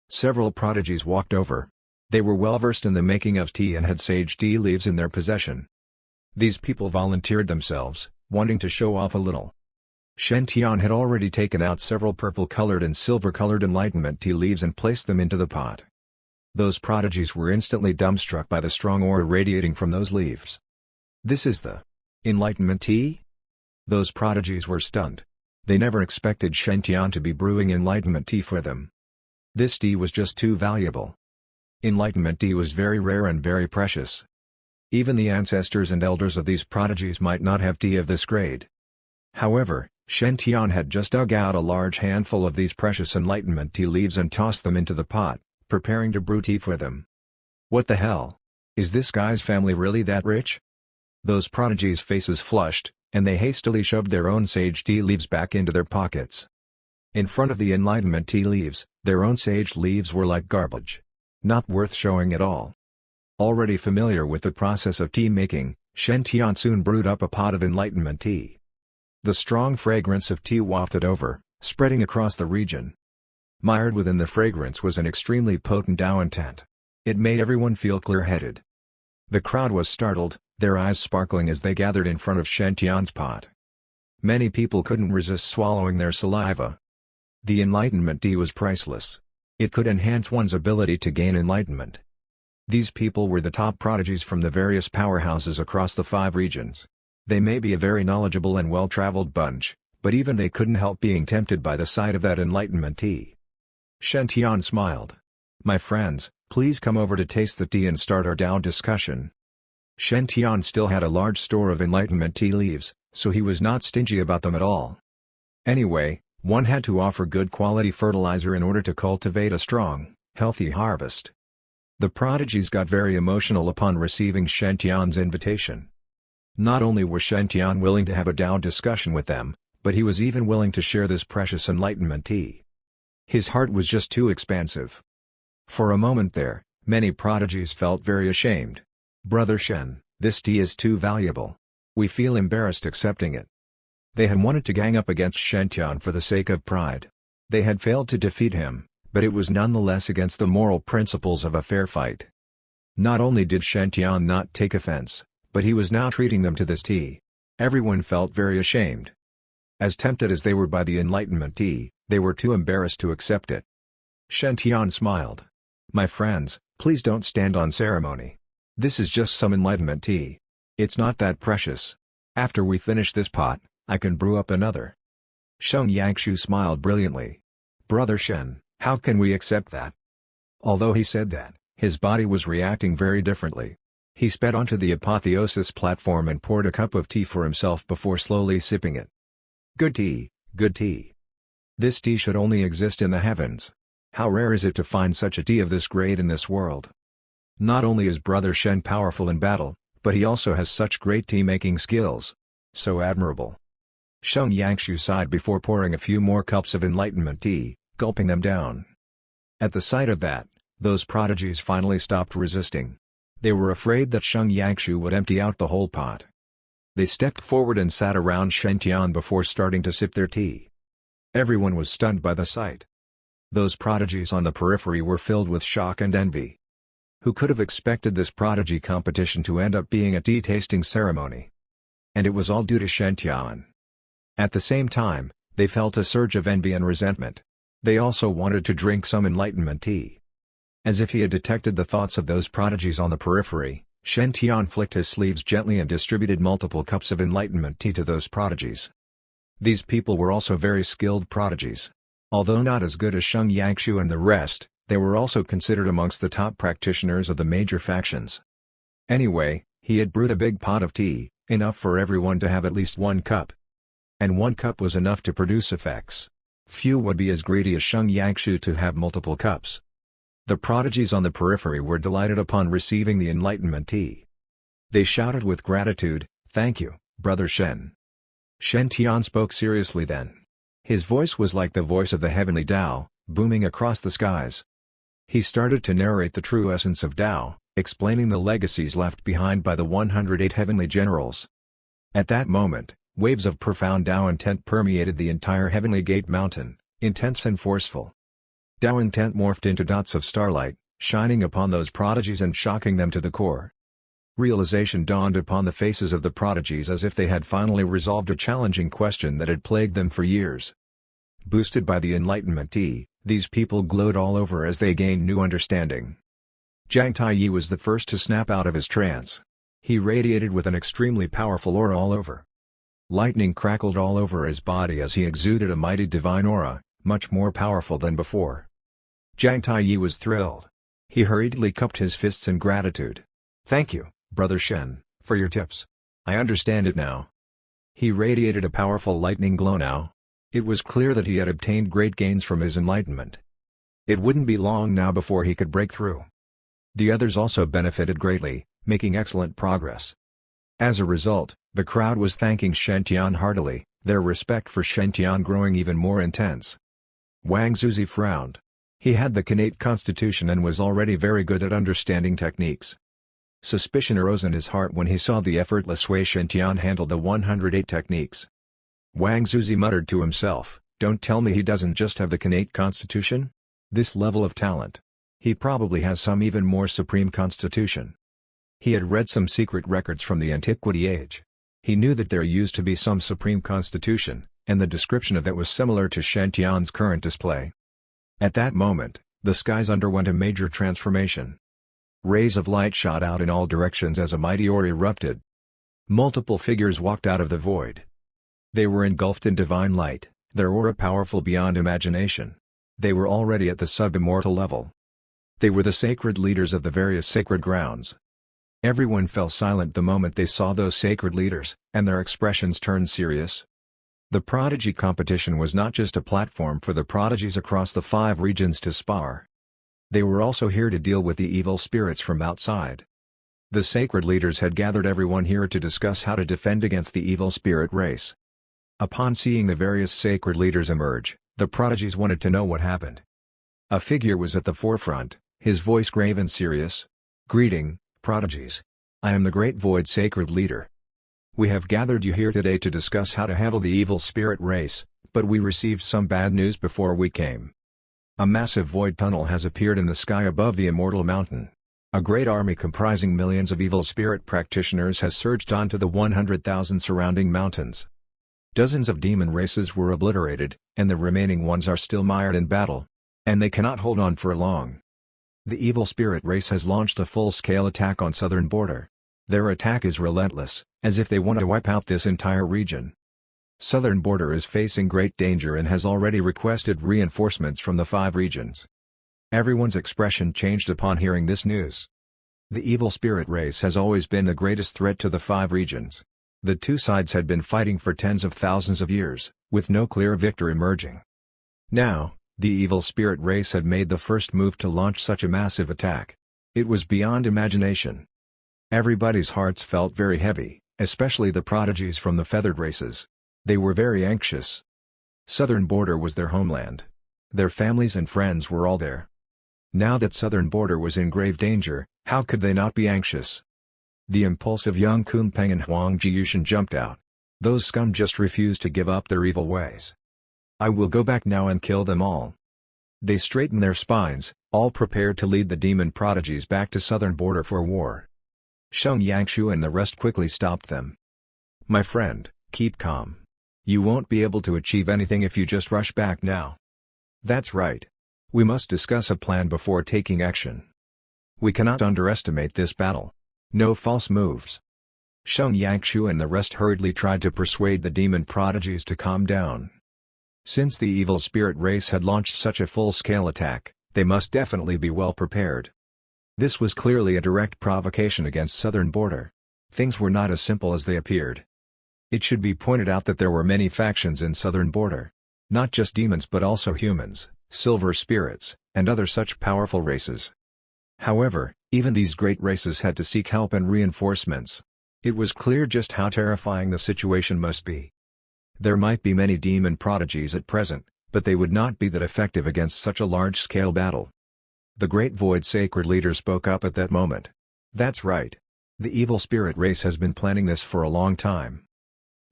Several prodigies walked over. They were well versed in the making of tea and had sage tea leaves in their possession. These people volunteered themselves, wanting to show off a little. Shen had already taken out several purple-colored and silver-colored enlightenment tea leaves and placed them into the pot. Those prodigies were instantly dumbstruck by the strong aura radiating from those leaves. This is the enlightenment tea? Those prodigies were stunned. They never expected Shen to be brewing enlightenment tea for them. This tea was just too valuable. Enlightenment tea was very rare and very precious. Even the ancestors and elders of these prodigies might not have tea of this grade. However, Shen had just dug out a large handful of these precious enlightenment tea leaves and tossed them into the pot, preparing to brew tea for them. What the hell? Is this guy's family really that rich? Those prodigies' faces flushed, and they hastily shoved their own sage tea leaves back into their pockets. In front of the enlightenment tea leaves, their own sage leaves were like garbage. Not worth showing at all. Already familiar with the process of tea making, Shen soon brewed up a pot of enlightenment tea. The strong fragrance of tea wafted over, spreading across the region. Mired within the fragrance was an extremely potent Tao intent. It made everyone feel clear-headed. The crowd was startled, their eyes sparkling as they gathered in front of Shen pot. Many people couldn't resist swallowing their saliva. The enlightenment tea was priceless. It could enhance one's ability to gain enlightenment. These people were the top prodigies from the various powerhouses across the 5 regions. They may be a very knowledgeable and well-traveled bunch, but even they couldn't help being tempted by the sight of that enlightenment tea. Shen smiled. My friends, please come over to taste the tea and start our Tao discussion. Shen still had a large store of enlightenment tea leaves, so he was not stingy about them at all. Anyway, one had to offer good quality fertilizer in order to cultivate a strong, healthy harvest. The prodigies got very emotional upon receiving Shen invitation. Not only was Shen willing to have a Tao discussion with them, but he was even willing to share this precious enlightenment tea. His heart was just too expansive. For a moment there, many prodigies felt very ashamed. Brother Shen, this tea is too valuable. We feel embarrassed accepting it. They had wanted to gang up against Shen for the sake of pride. They had failed to defeat him, but it was nonetheless against the moral principles of a fair fight. Not only did Shen not take offense, but he was now treating them to this tea. Everyone felt very ashamed. As tempted as they were by the enlightenment tea, they were too embarrassed to accept it. Shen smiled. My friends, please don't stand on ceremony. This is just some enlightenment tea. It's not that precious. After we finish this pot, I can brew up another. Sheng Yangshu smiled brilliantly. Brother Shen, how can we accept that? Although he said that, his body was reacting very differently. He sped onto the apotheosis platform and poured a cup of tea for himself before slowly sipping it. Good tea, good tea. This tea should only exist in the heavens. How rare is it to find such a tea of this grade in this world? Not only is Brother Shen powerful in battle, but he also has such great tea-making skills. So admirable. Sheng Yangshu sighed before pouring a few more cups of enlightenment tea, gulping them down. At the sight of that, those prodigies finally stopped resisting. They were afraid that Sheng Yangshu would empty out the whole pot. They stepped forward and sat around Shen before starting to sip their tea. Everyone was stunned by the sight. Those prodigies on the periphery were filled with shock and envy. Who could have expected this prodigy competition to end up being a tea-tasting ceremony? And it was all due to Shen. At the same time, they felt a surge of envy and resentment. They also wanted to drink some enlightenment tea. As if he had detected the thoughts of those prodigies on the periphery, Shen flicked his sleeves gently and distributed multiple cups of enlightenment tea to those prodigies. These people were also very skilled prodigies. Although not as good as Sheng Yangshu and the rest, they were also considered amongst the top practitioners of the major factions. Anyway, he had brewed a big pot of tea, enough for everyone to have at least 1 cup. And 1 cup was enough to produce effects. Few would be as greedy as Sheng Yangshu to have multiple cups. The prodigies on the periphery were delighted upon receiving the enlightenment tea. They shouted with gratitude, "Thank you, Brother Shen." Shen Tian spoke seriously then. His voice was like the voice of the heavenly Tao, booming across the skies. He started to narrate the true essence of Tao, explaining the legacies left behind by the 108 heavenly generals. At that moment, waves of profound Tao intent permeated the entire Heavenly Gate Mountain, intense and forceful. Tao intent morphed into dots of starlight, shining upon those prodigies and shocking them to the core. Realization dawned upon the faces of the prodigies as if they had finally resolved a challenging question that had plagued them for years. Boosted by the enlightenment tea, these people glowed all over as they gained new understanding. Jiang Taiyi was the first to snap out of his trance. He radiated with an extremely powerful aura all over. Lightning crackled all over his body as he exuded a mighty divine aura, much more powerful than before. Jiang Taiyi was thrilled. He hurriedly cupped his fists in gratitude. "Thank you, Brother Shen, for your tips. I understand it now." He radiated a powerful lightning glow now. It was clear that he had obtained great gains from his enlightenment. It wouldn't be long now before he could break through. The others also benefited greatly, making excellent progress. As a result, the crowd was thanking Shen Tian heartily, their respect for Shen Tian growing even more intense. Wang Zuzi frowned. He had the innate constitution and was already very good at understanding techniques. Suspicion arose in his heart when he saw the effortless way Shen Tian handled the 108 techniques. Wang Zuzi muttered to himself, "Don't tell me he doesn't just have the innate constitution? This level of talent. He probably has some even more supreme constitution." He had read some secret records from the Antiquity Age. He knew that there used to be some supreme constitution, and the description of that was similar to Shen Tian's current display. At that moment, the skies underwent a major transformation. Rays of light shot out in all directions as a mighty aura erupted. Multiple figures walked out of the void. They were engulfed in divine light, their aura powerful beyond imagination. They were already at the sub-immortal level. They were the sacred leaders of the various sacred grounds. Everyone fell silent the moment they saw those sacred leaders, and their expressions turned serious. The prodigy competition was not just a platform for the prodigies across the 5 regions to spar. They were also here to deal with the evil spirits from outside. The sacred leaders had gathered everyone here to discuss how to defend against the evil spirit race. Upon seeing the various sacred leaders emerge, the prodigies wanted to know what happened. A figure was at the forefront, his voice grave and serious. "Greeting, prodigies. I am the Great Void Sacred Leader. We have gathered you here today to discuss how to handle the evil spirit race, but we received some bad news before we came. A massive void tunnel has appeared in the sky above the Immortal Mountain. A great army comprising millions of evil spirit practitioners has surged onto the 100,000 surrounding mountains. Dozens of demon races were obliterated, and the remaining ones are still mired in battle. And they cannot hold on for long. The evil spirit race has launched a full-scale attack on southern border. Their attack is relentless, as if they want to wipe out this entire region. Southern border is facing great danger and has already requested reinforcements from the 5 regions." Everyone's expression changed upon hearing this news. The evil spirit race has always been the greatest threat to the 5 regions. The two sides had been fighting for tens of thousands of years, with no clear victor emerging. Now, the evil spirit race had made the first move to launch such a massive attack. It was beyond imagination. Everybody's hearts felt very heavy, especially the prodigies from the feathered races. They were very anxious. Southern border was their homeland. Their families and friends were all there. Now that southern border was in grave danger, how could they not be anxious? The impulsive young Kunpeng and Huang Jiyushan jumped out. Those scum just refused to give up their evil ways. "I will go back now and kill them all." They straightened their spines, all prepared to lead the demon prodigies back to southern border for war. Sheng Yangshu and the rest quickly stopped them. "My friend, keep calm. You won't be able to achieve anything if you just rush back now." "That's right. We must discuss a plan before taking action. We cannot underestimate this battle. No false moves." Sheng Yangshu and the rest hurriedly tried to persuade the demon prodigies to calm down. Since the evil spirit race had launched such a full-scale attack, they must definitely be well prepared. This was clearly a direct provocation against southern border. Things were not as simple as they appeared. It should be pointed out that there were many factions in southern border. Not just demons but also humans, silver spirits, and other such powerful races. However, even these great races had to seek help and reinforcements. It was clear just how terrifying the situation must be. There might be many demon prodigies at present, but they would not be that effective against such a large-scale battle. The Great Void Sacred Leader spoke up at that moment. That's right. The evil spirit race has been planning this for a long time.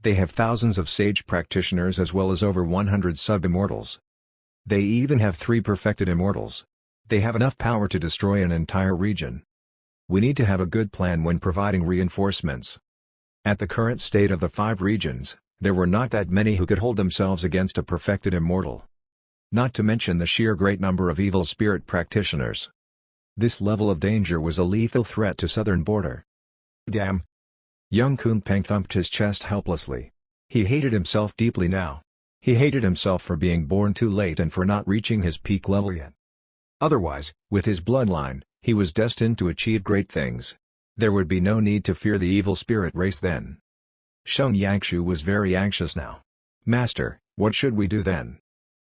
They have thousands of sage practitioners as well as over 100 sub-immortals. They even have 3 perfected immortals. They have enough power to destroy an entire region. We need to have a good plan when providing reinforcements. At the current state of the 5 regions, there were not that many who could hold themselves against a perfected immortal. Not to mention the sheer great number of evil spirit practitioners. This level of danger was a lethal threat to southern border. Damn! Young Kunpeng thumped his chest helplessly. He hated himself deeply now. He hated himself for being born too late and for not reaching his peak level yet. Otherwise, with his bloodline, he was destined to achieve great things. There would be no need to fear the evil spirit race then. Sheng Yangshu was very anxious now. Master, what should we do then?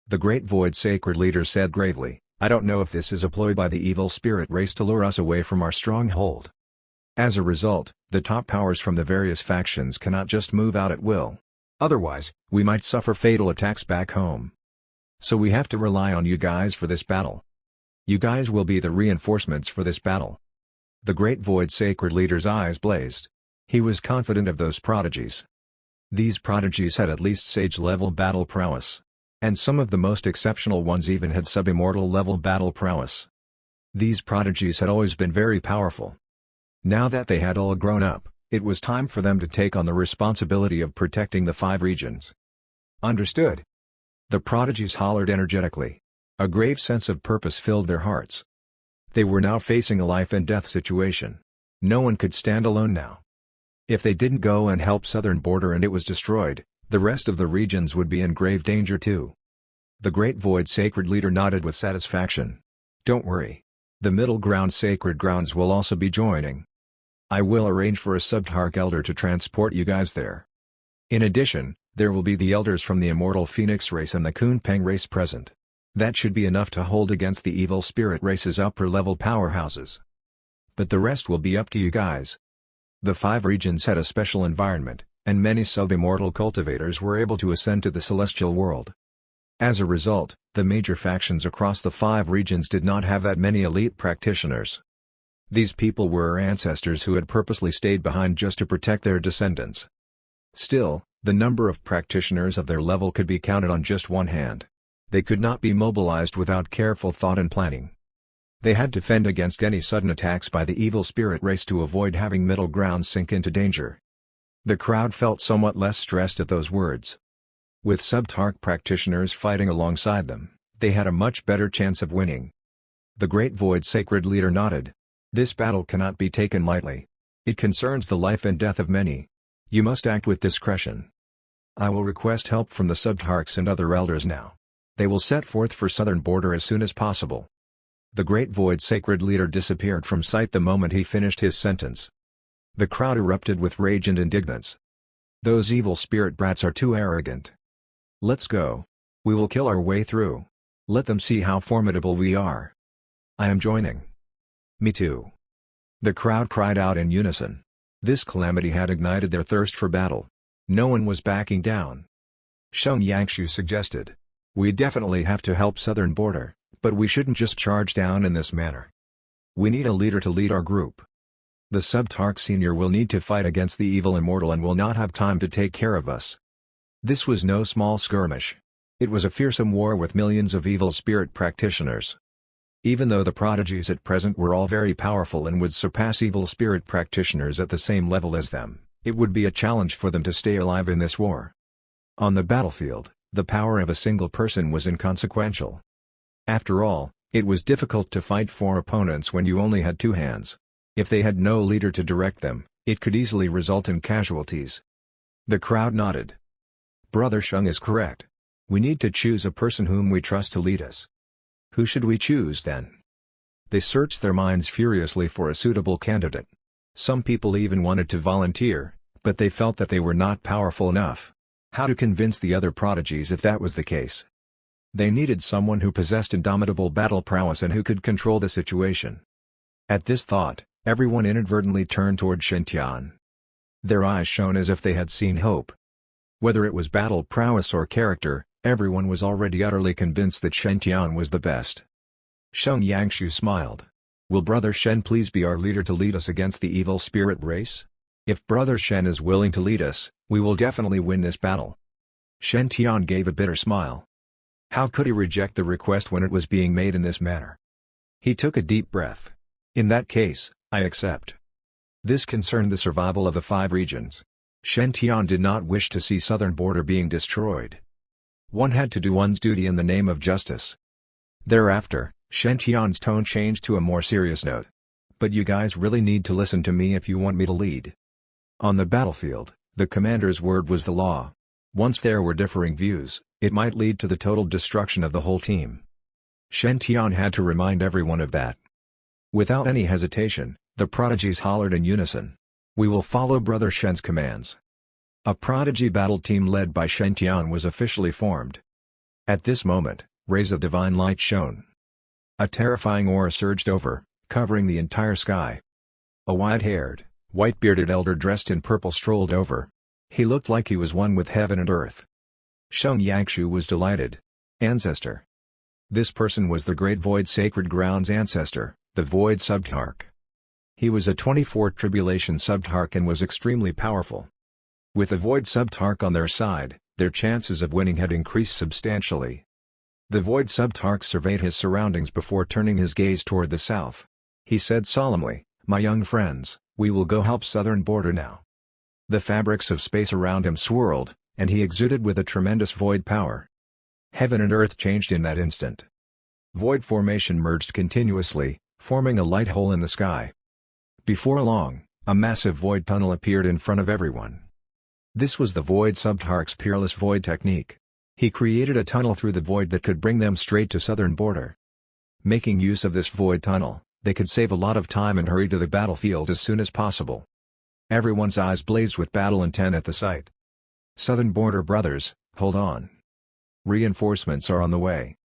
The Great Void Sacred Leader said gravely, I don't know if this is a ploy by the evil spirit race to lure us away from our stronghold. As a result, the top powers from the various factions cannot just move out at will. Otherwise, we might suffer fatal attacks back home. So we have to rely on you guys for this battle. You guys will be the reinforcements for this battle. The Great Void Sacred Leader's eyes blazed. He was confident of those prodigies. These prodigies had at least sage-level battle prowess. And some of the most exceptional ones even had sub-immortal level battle prowess. These prodigies had always been very powerful. Now that they had all grown up, it was time for them to take on the responsibility of protecting the 5 regions. Understood. The prodigies hollered energetically. A grave sense of purpose filled their hearts. They were now facing a life-and-death situation. No one could stand alone now. If they didn't go and help southern border and it was destroyed, the rest of the regions would be in grave danger too. The Great Void Sacred Leader nodded with satisfaction. Don't worry. The Middle Ground Sacred Grounds will also be joining. I will arrange for a sub-tark elder to transport you guys there. In addition, there will be the elders from the Immortal Phoenix race and the Kunpeng race present. That should be enough to hold against the evil spirit race's upper-level powerhouses. But the rest will be up to you guys. The 5 regions had a special environment, and many sub-immortal cultivators were able to ascend to the celestial world. As a result, the major factions across the 5 regions did not have that many elite practitioners. These people were our ancestors who had purposely stayed behind just to protect their descendants. Still, the number of practitioners of their level could be counted on just one hand. They could not be mobilized without careful thought and planning. They had to fend against any sudden attacks by the evil spirit race to avoid having middle ground sink into danger. The crowd felt somewhat less stressed at those words. With sub-tark practitioners fighting alongside them, they had a much better chance of winning. The Great Void Sacred Leader nodded. This battle cannot be taken lightly. It concerns the life and death of many. You must act with discretion. I will request help from the sub-tarks and other elders now. They will set forth for southern border as soon as possible. The Great Void Sacred Leader disappeared from sight the moment he finished his sentence. The crowd erupted with rage and indignance. Those evil spirit brats are too arrogant. Let's go. We will kill our way through. Let them see how formidable we are. I am joining. Me too. The crowd cried out in unison. This calamity had ignited their thirst for battle. No one was backing down. Sheng Yangshu suggested. We definitely have to help southern border, but we shouldn't just charge down in this manner. We need a leader to lead our group. The sub-tark senior will need to fight against the evil immortal and will not have time to take care of us. This was no small skirmish. It was a fearsome war with millions of evil spirit practitioners. Even though the prodigies at present were all very powerful and would surpass evil spirit practitioners at the same level as them, it would be a challenge for them to stay alive in this war. On the battlefield, the power of a single person was inconsequential. After all, it was difficult to fight 4 opponents when you only had 2 hands. If they had no leader to direct them, it could easily result in casualties. The crowd nodded. Brother Sheng is correct. We need to choose a person whom we trust to lead us. Who should we choose then? They searched their minds furiously for a suitable candidate. Some people even wanted to volunteer, but they felt that they were not powerful enough. How to convince the other prodigies if that was the case? They needed someone who possessed indomitable battle prowess and who could control the situation. At this thought, everyone inadvertently turned toward Shen. Their eyes shone as if they had seen hope. Whether it was battle prowess or character, everyone was already utterly convinced that Shen was the best. Sheng Yangshu smiled. "Will Brother Shen please be our leader to lead us against the evil spirit race? If Brother Shen is willing to lead us, we will definitely win this battle." Shen Tian gave a bitter smile. How could he reject the request when it was being made in this manner? He took a deep breath. "In that case, I accept." This concerned the survival of the 5 regions. Shen Tian did not wish to see southern border being destroyed. One had to do one's duty in the name of justice. Thereafter, Shen Tian's tone changed to a more serious note. "But you guys really need to listen to me if you want me to lead." On the battlefield, the commander's word was the law. Once there were differing views, it might lead to the total destruction of the whole team. Shen Tian had to remind everyone of that. Without any hesitation, the prodigies hollered in unison. "We will follow Brother Shen's commands." A prodigy battle team led by Shen Tian was officially formed. At this moment, rays of divine light shone. A terrifying aura surged over, covering the entire sky. A white-haired, white-bearded elder dressed in purple strolled over. He looked like he was one with heaven and earth. Sheng Yangshu was delighted. Ancestor. This person was the Great Void Sacred Ground's ancestor, the Void Sub-Tark. He was a 24 tribulation Sub-Tark and was extremely powerful. With the Void Sub-Tark on their side, their chances of winning had increased substantially. The Void Sub-Tark surveyed his surroundings before turning his gaze toward the south. He said solemnly, "My young friends, we will go help southern border now." The fabrics of space around him swirled, and he exuded with a tremendous void power. Heaven and earth changed in that instant. Void formation merged continuously, forming a light hole in the sky. Before long, a massive void tunnel appeared in front of everyone. This was the Void Sub-Tark's peerless void technique. He created a tunnel through the void that could bring them straight to southern border. Making use of this void tunnel, they could save a lot of time and hurry to the battlefield as soon as possible. Everyone's eyes blazed with battle intent at the sight. "Southern border brothers, hold on. Reinforcements are on the way."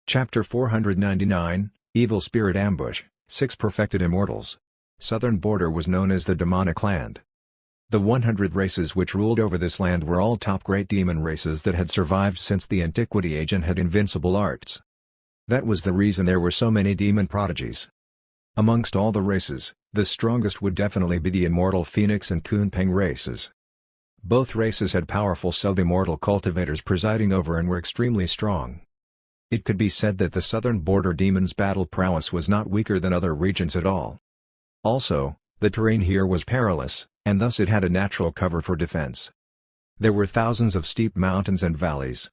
Chapter 499, Evil Spirit Ambush, 6 Perfected Immortals. Southern border was known as the Demonic Land. The 100 races which ruled over this land were all top great demon races that had survived since the Antiquity Age and had invincible arts. That was the reason there were so many demon prodigies. Amongst all the races, the strongest would definitely be the immortal Phoenix and Kunpeng races. Both races had powerful sub-immortal cultivators presiding over and were extremely strong. It could be said that the southern border demons' battle prowess was not weaker than other regions at all. Also, the terrain here was perilous, and thus it had a natural cover for defense. There were thousands of steep mountains and valleys.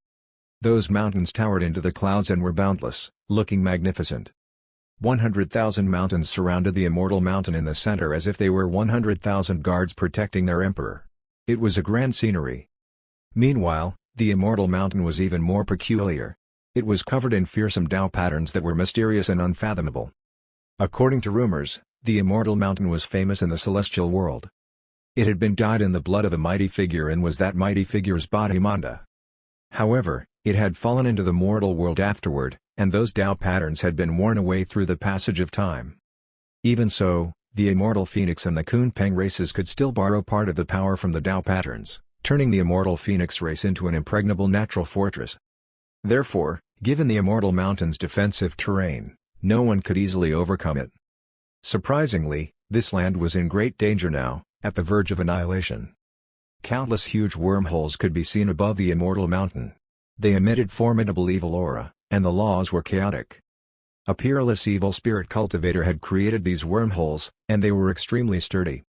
Those mountains towered into the clouds and were boundless, looking magnificent. 100,000 mountains surrounded the immortal mountain in the center as if they were 100,000 guards protecting their emperor. It was a grand scenery. Meanwhile, the immortal mountain was even more peculiar. It was covered in fearsome Tao patterns that were mysterious and unfathomable. According to rumors, the immortal mountain was famous in the celestial world. It had been dyed in the blood of a mighty figure and was that mighty figure's body Manda. However, it had fallen into the mortal world afterward, and those Tao patterns had been worn away through the passage of time. Even so, the immortal Phoenix and the Kunpeng races could still borrow part of the power from the Tao patterns, turning the immortal Phoenix race into an impregnable natural fortress. Therefore, given the immortal mountain's defensive terrain, no one could easily overcome it. Surprisingly, this land was in great danger now, at the verge of annihilation. Countless huge wormholes could be seen above the immortal mountain. They emitted formidable evil aura, and the laws were chaotic. A peerless evil spirit cultivator had created these wormholes, and they were extremely sturdy.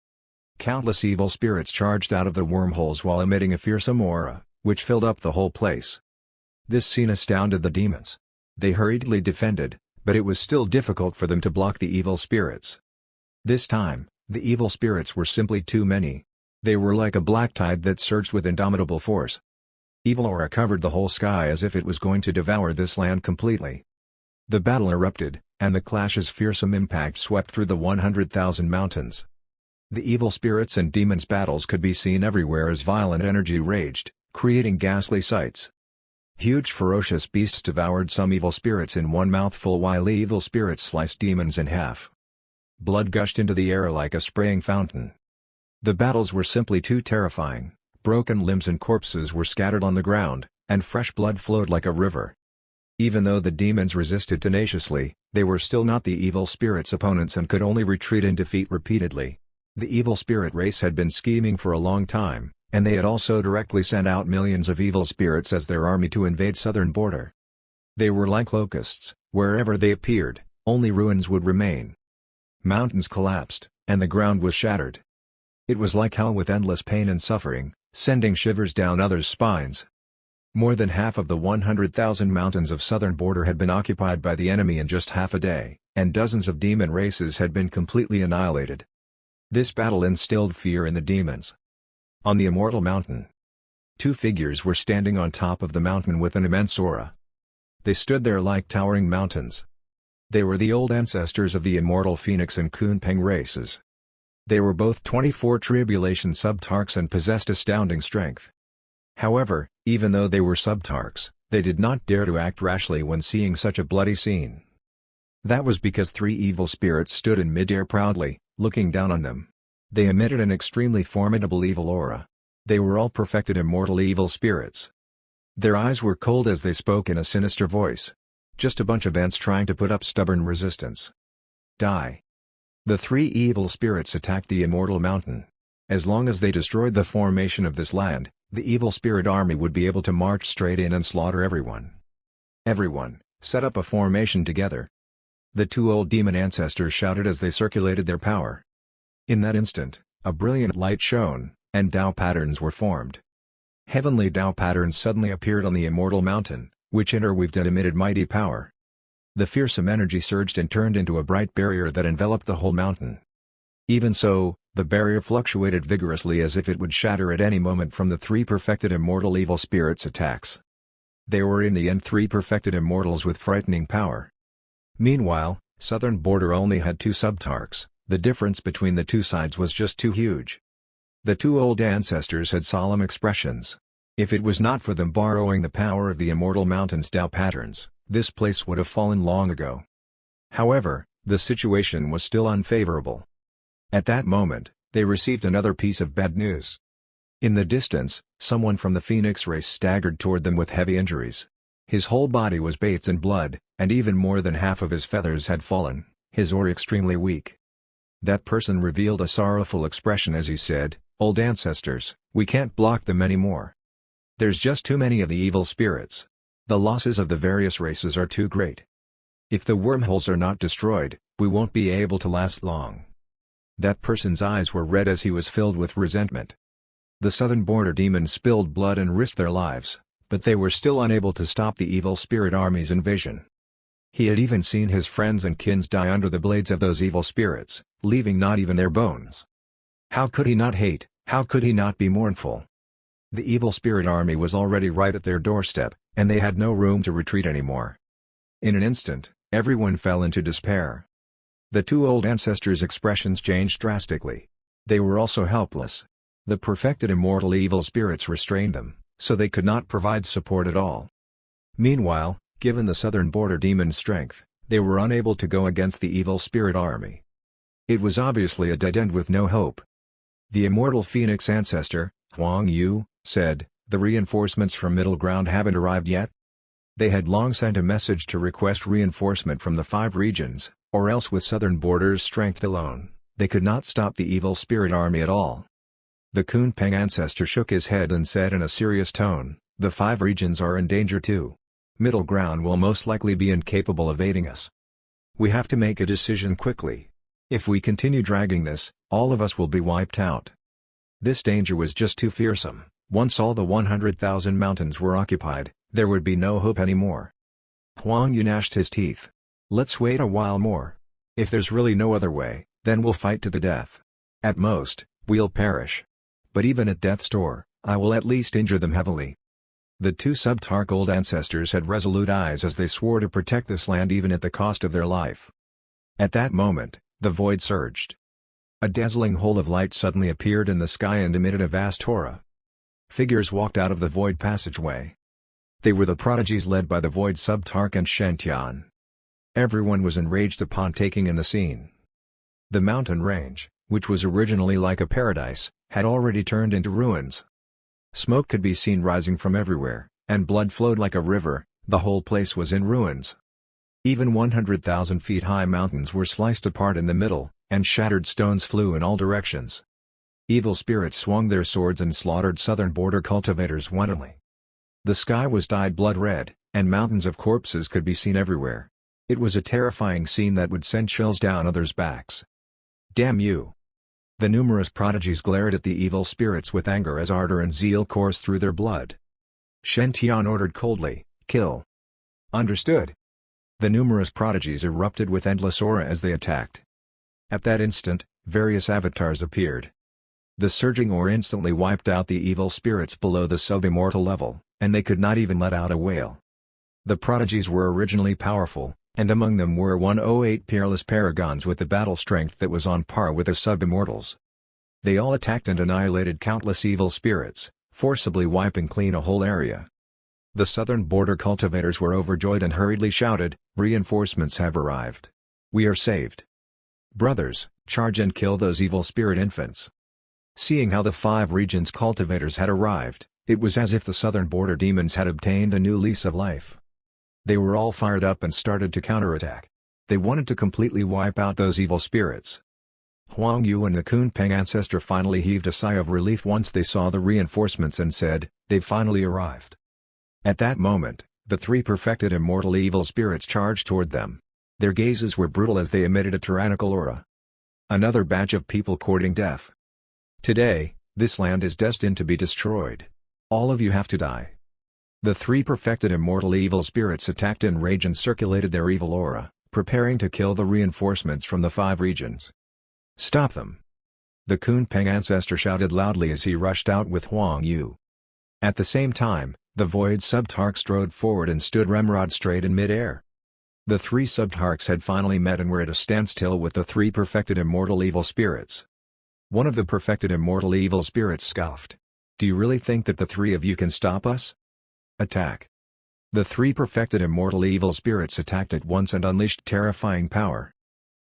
Countless evil spirits charged out of the wormholes while emitting a fearsome aura, which filled up the whole place. This scene astounded the demons. They hurriedly defended, but it was still difficult for them to block the evil spirits. This time, the evil spirits were simply too many. They were like a black tide that surged with indomitable force. Evil aura covered the whole sky as if it was going to devour this land completely. The battle erupted, and the clash's fearsome impact swept through the 100,000 mountains. The evil spirits and demons' battles could be seen everywhere as violent energy raged, creating ghastly sights. Huge ferocious beasts devoured some evil spirits in one mouthful while evil spirits sliced demons in half. Blood gushed into the air like a spraying fountain. The battles were simply too terrifying. Broken limbs and corpses were scattered on the ground, and fresh blood flowed like a river. Even though the demons resisted tenaciously, they were still not the evil spirits' opponents and could only retreat in defeat repeatedly. The evil spirit race had been scheming for a long time, and they had also directly sent out millions of evil spirits as their army to invade southern border. They were like locusts, wherever they appeared, only ruins would remain. Mountains collapsed, and the ground was shattered. It was like hell with endless pain and suffering, sending shivers down others' spines. More than half of the 100,000 mountains of southern border had been occupied by the enemy in just half a day, and dozens of demon races had been completely annihilated. This battle instilled fear in the demons. On the Immortal Mountain, two figures were standing on top of the mountain with an immense aura. They stood there like towering mountains. They were the old ancestors of the immortal Phoenix and Kunpeng races. They were both 24 tribulation sub-tarks and possessed astounding strength. However, even though they were sub-tarks, they did not dare to act rashly when seeing such a bloody scene. That was because three evil spirits stood in midair proudly, looking down on them. They emitted an extremely formidable evil aura. They were all perfected immortal evil spirits. Their eyes were cold as they spoke in a sinister voice. Just a bunch of ants trying to put up stubborn resistance. Die. The three evil spirits attacked the Immortal Mountain. As long as they destroyed the formation of this land, the evil spirit army would be able to march straight in and slaughter everyone. Everyone, set up a formation together. The two old demon ancestors shouted as they circulated their power. In that instant, a brilliant light shone, and Tao patterns were formed. Heavenly Tao patterns suddenly appeared on the Immortal Mountain, which interweaved and emitted mighty power. The fearsome energy surged and turned into a bright barrier that enveloped the whole mountain. Even so, the barrier fluctuated vigorously as if it would shatter at any moment from the three perfected immortal evil spirits' attacks. They were in the end three perfected immortals with frightening power. Meanwhile, southern border only had two sub-tarks. The difference between the two sides was just too huge. The two old ancestors had solemn expressions. If it was not for them borrowing the power of the Immortal Mountain's Tao patterns, this place would have fallen long ago. However, the situation was still unfavorable. At that moment, they received another piece of bad news. In the distance, someone from the Phoenix race staggered toward them with heavy injuries. His whole body was bathed in blood, and even more than half of his feathers had fallen, his aura extremely weak. That person revealed a sorrowful expression as he said, "Old ancestors, we can't block them anymore. There's just too many of the evil spirits. The losses of the various races are too great. If the wormholes are not destroyed, we won't be able to last long." That person's eyes were red as he was filled with resentment. The southern border demons spilled blood and risked their lives, but they were still unable to stop the evil spirit army's invasion. He had even seen his friends and kins die under the blades of those evil spirits, leaving not even their bones. How could he not hate? How could he not be mournful? The evil spirit army was already right at their doorstep, and they had no room to retreat anymore. In an instant, everyone fell into despair. The two old ancestors' expressions changed drastically. They were also helpless. The perfected immortal evil spirits restrained them, so they could not provide support at all. Meanwhile, given the southern border demons' strength, they were unable to go against the evil spirit army. It was obviously a dead end with no hope. The immortal Phoenix ancestor, Huang Yu, said, "The reinforcements from Middle Ground haven't arrived yet?" They had long sent a message to request reinforcement from the 5 regions, or else with southern border's strength alone, they could not stop the evil spirit army at all. The Kunpeng ancestor shook his head and said in a serious tone, "The 5 regions are in danger too. Middle Ground will most likely be incapable of aiding us. We have to make a decision quickly. If we continue dragging this, all of us will be wiped out." This danger was just too fearsome. Once all the 100,000 mountains were occupied, there would be no hope anymore. Huang Yu gnashed his teeth. "Let's wait a while more. If there's really no other way, then we'll fight to the death. At most, we'll perish. But even at death's door, I will at least injure them heavily." The two sub-tark old ancestors had resolute eyes as they swore to protect this land even at the cost of their life. At that moment, the void surged. A dazzling hole of light suddenly appeared in the sky and emitted a vast aura. Figures walked out of the void passageway. They were the prodigies led by the Void Sub-Tark and Shen-Tian. Everyone was enraged upon taking in the scene. The mountain range, which was originally like a paradise, had already turned into ruins. Smoke could be seen rising from everywhere, and blood flowed like a river. The whole place was in ruins. Even 100,000 feet high mountains were sliced apart in the middle, and shattered stones flew in all directions. Evil spirits swung their swords and slaughtered southern border cultivators wantonly. The sky was dyed blood red, and mountains of corpses could be seen everywhere. It was a terrifying scene that would send chills down others' backs. Damn you! The numerous prodigies glared at the evil spirits with anger as ardor and zeal coursed through their blood. Shen-Tian ordered coldly, "Kill." "Understood." The numerous prodigies erupted with endless aura as they attacked. At that instant, various avatars appeared. The surging aura instantly wiped out the evil spirits below the sub-immortal level, and they could not even let out a wail. The prodigies were originally powerful, and among them were 108 peerless paragons with the battle strength that was on par with the sub-immortals. They all attacked and annihilated countless evil spirits, forcibly wiping clean a whole area. The southern border cultivators were overjoyed and hurriedly shouted, "Reinforcements have arrived. We are saved. Brothers, charge and kill those evil spirit infants." Seeing how the 5 regions cultivators had arrived, it was as if the southern border demons had obtained a new lease of life. They were all fired up and started to counterattack. They wanted to completely wipe out those evil spirits. Huang Yu and the Kunpeng ancestor finally heaved a sigh of relief once they saw the reinforcements and said, "They've finally arrived." At that moment, the 3 perfected immortal evil spirits charged toward them. Their gazes were brutal as they emitted a tyrannical aura. Another batch of people courting death. Today, this land is destined to be destroyed. All of you have to die. The 3 perfected immortal evil spirits attacked in rage and circulated their evil aura, preparing to kill the reinforcements from the 5 regions. "Stop them!" The Kunpeng ancestor shouted loudly as he rushed out with Huang Yu. At the same time, the Void Sub-Tark strode forward and stood ramrod straight in mid-air. The 3 Sub-Tarks had finally met and were at a standstill with the 3 perfected immortal evil spirits. One of the perfected immortal evil spirits scoffed. "Do you really think that the 3 of you can stop us? Attack!" The 3 perfected immortal evil spirits attacked at once and unleashed terrifying power.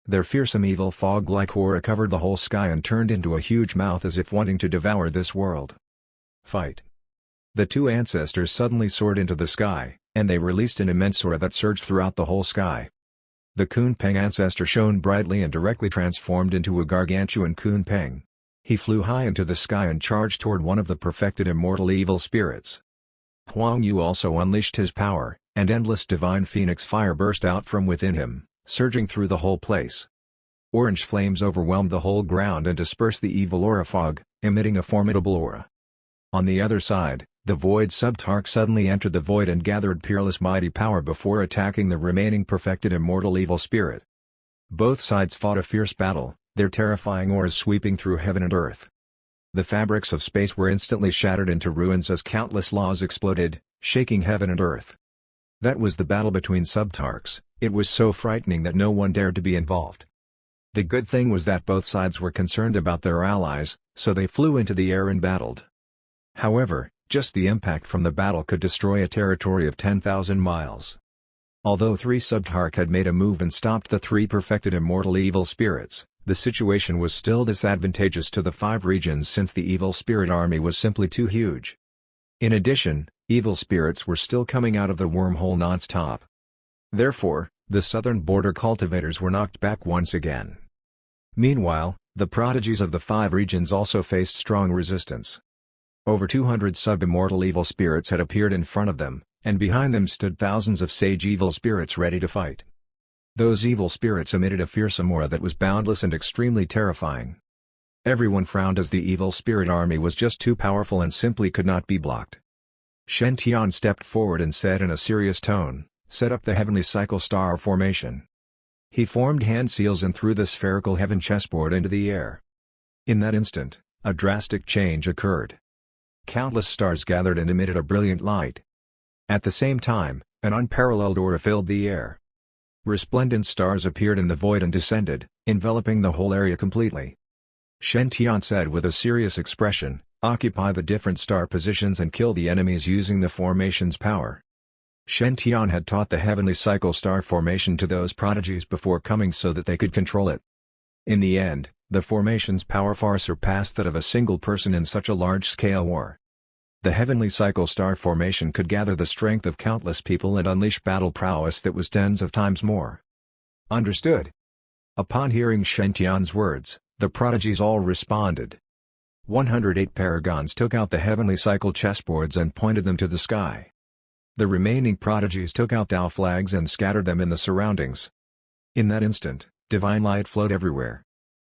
Their fearsome evil fog-like aura covered the whole sky and turned into a huge mouth as if wanting to devour this world. Fight! The 2 ancestors suddenly soared into the sky, and they released an immense aura that surged throughout the whole sky. The Kunpeng ancestor shone brightly and directly transformed into a gargantuan Kunpeng. He flew high into the sky and charged toward one of the perfected immortal evil spirits. Huang Yu also unleashed his power, and endless divine phoenix fire burst out from within him, surging through the whole place. Orange flames overwhelmed the whole ground and dispersed the evil aura fog, emitting a formidable aura. On the other side, the Void Sub-Tark suddenly entered the void and gathered peerless mighty power before attacking the remaining perfected immortal evil spirit. Both sides fought a fierce battle, their terrifying auras sweeping through heaven and earth. The fabrics of space were instantly shattered into ruins as countless laws exploded, shaking heaven and earth. That was the battle between Sub-Tarks. It was so frightening that no one dared to be involved. The good thing was that both sides were concerned about their allies, so they flew into the air and battled. However, just the impact from the battle could destroy a territory of 10,000 miles. Although 3 Sub-Tark had made a move and stopped the 3 perfected immortal evil spirits, the situation was still disadvantageous to the 5 regions since the evil spirit army was simply too huge. In addition, evil spirits were still coming out of the wormhole non-stop. Therefore, the southern border cultivators were knocked back once again. Meanwhile, the prodigies of the 5 regions also faced strong resistance. Over 200 sub-immortal evil spirits had appeared in front of them, and behind them stood thousands of sage evil spirits ready to fight. Those evil spirits emitted a fearsome aura that was boundless and extremely terrifying. Everyone frowned as the evil spirit army was just too powerful and simply could not be blocked. Shen-Tian stepped forward and said in a serious tone, "Set up the heavenly cycle star formation." He formed hand seals and threw the spherical heaven chessboard into the air. In that instant, a drastic change occurred. Countless stars gathered and emitted a brilliant light. At the same time, an unparalleled aura filled the air. Resplendent stars appeared in the void and descended, enveloping the whole area completely. Shen-Tian said with a serious expression, Occupy the different star positions and kill the enemies using the formation's power. Shen-Tian had taught the heavenly cycle star formation to those prodigies before coming so that they could control it. In the end, the formation's power far surpassed that of a single person in such a large-scale war. The heavenly cycle star formation could gather the strength of countless people and unleash battle prowess that was tens of times more. Understood. Upon hearing Shen-Tian's words, the prodigies all responded. 108 paragons took out the heavenly cycle chessboards and pointed them to the sky. The remaining prodigies took out Tao flags and scattered them in the surroundings. In that instant, divine light flowed everywhere.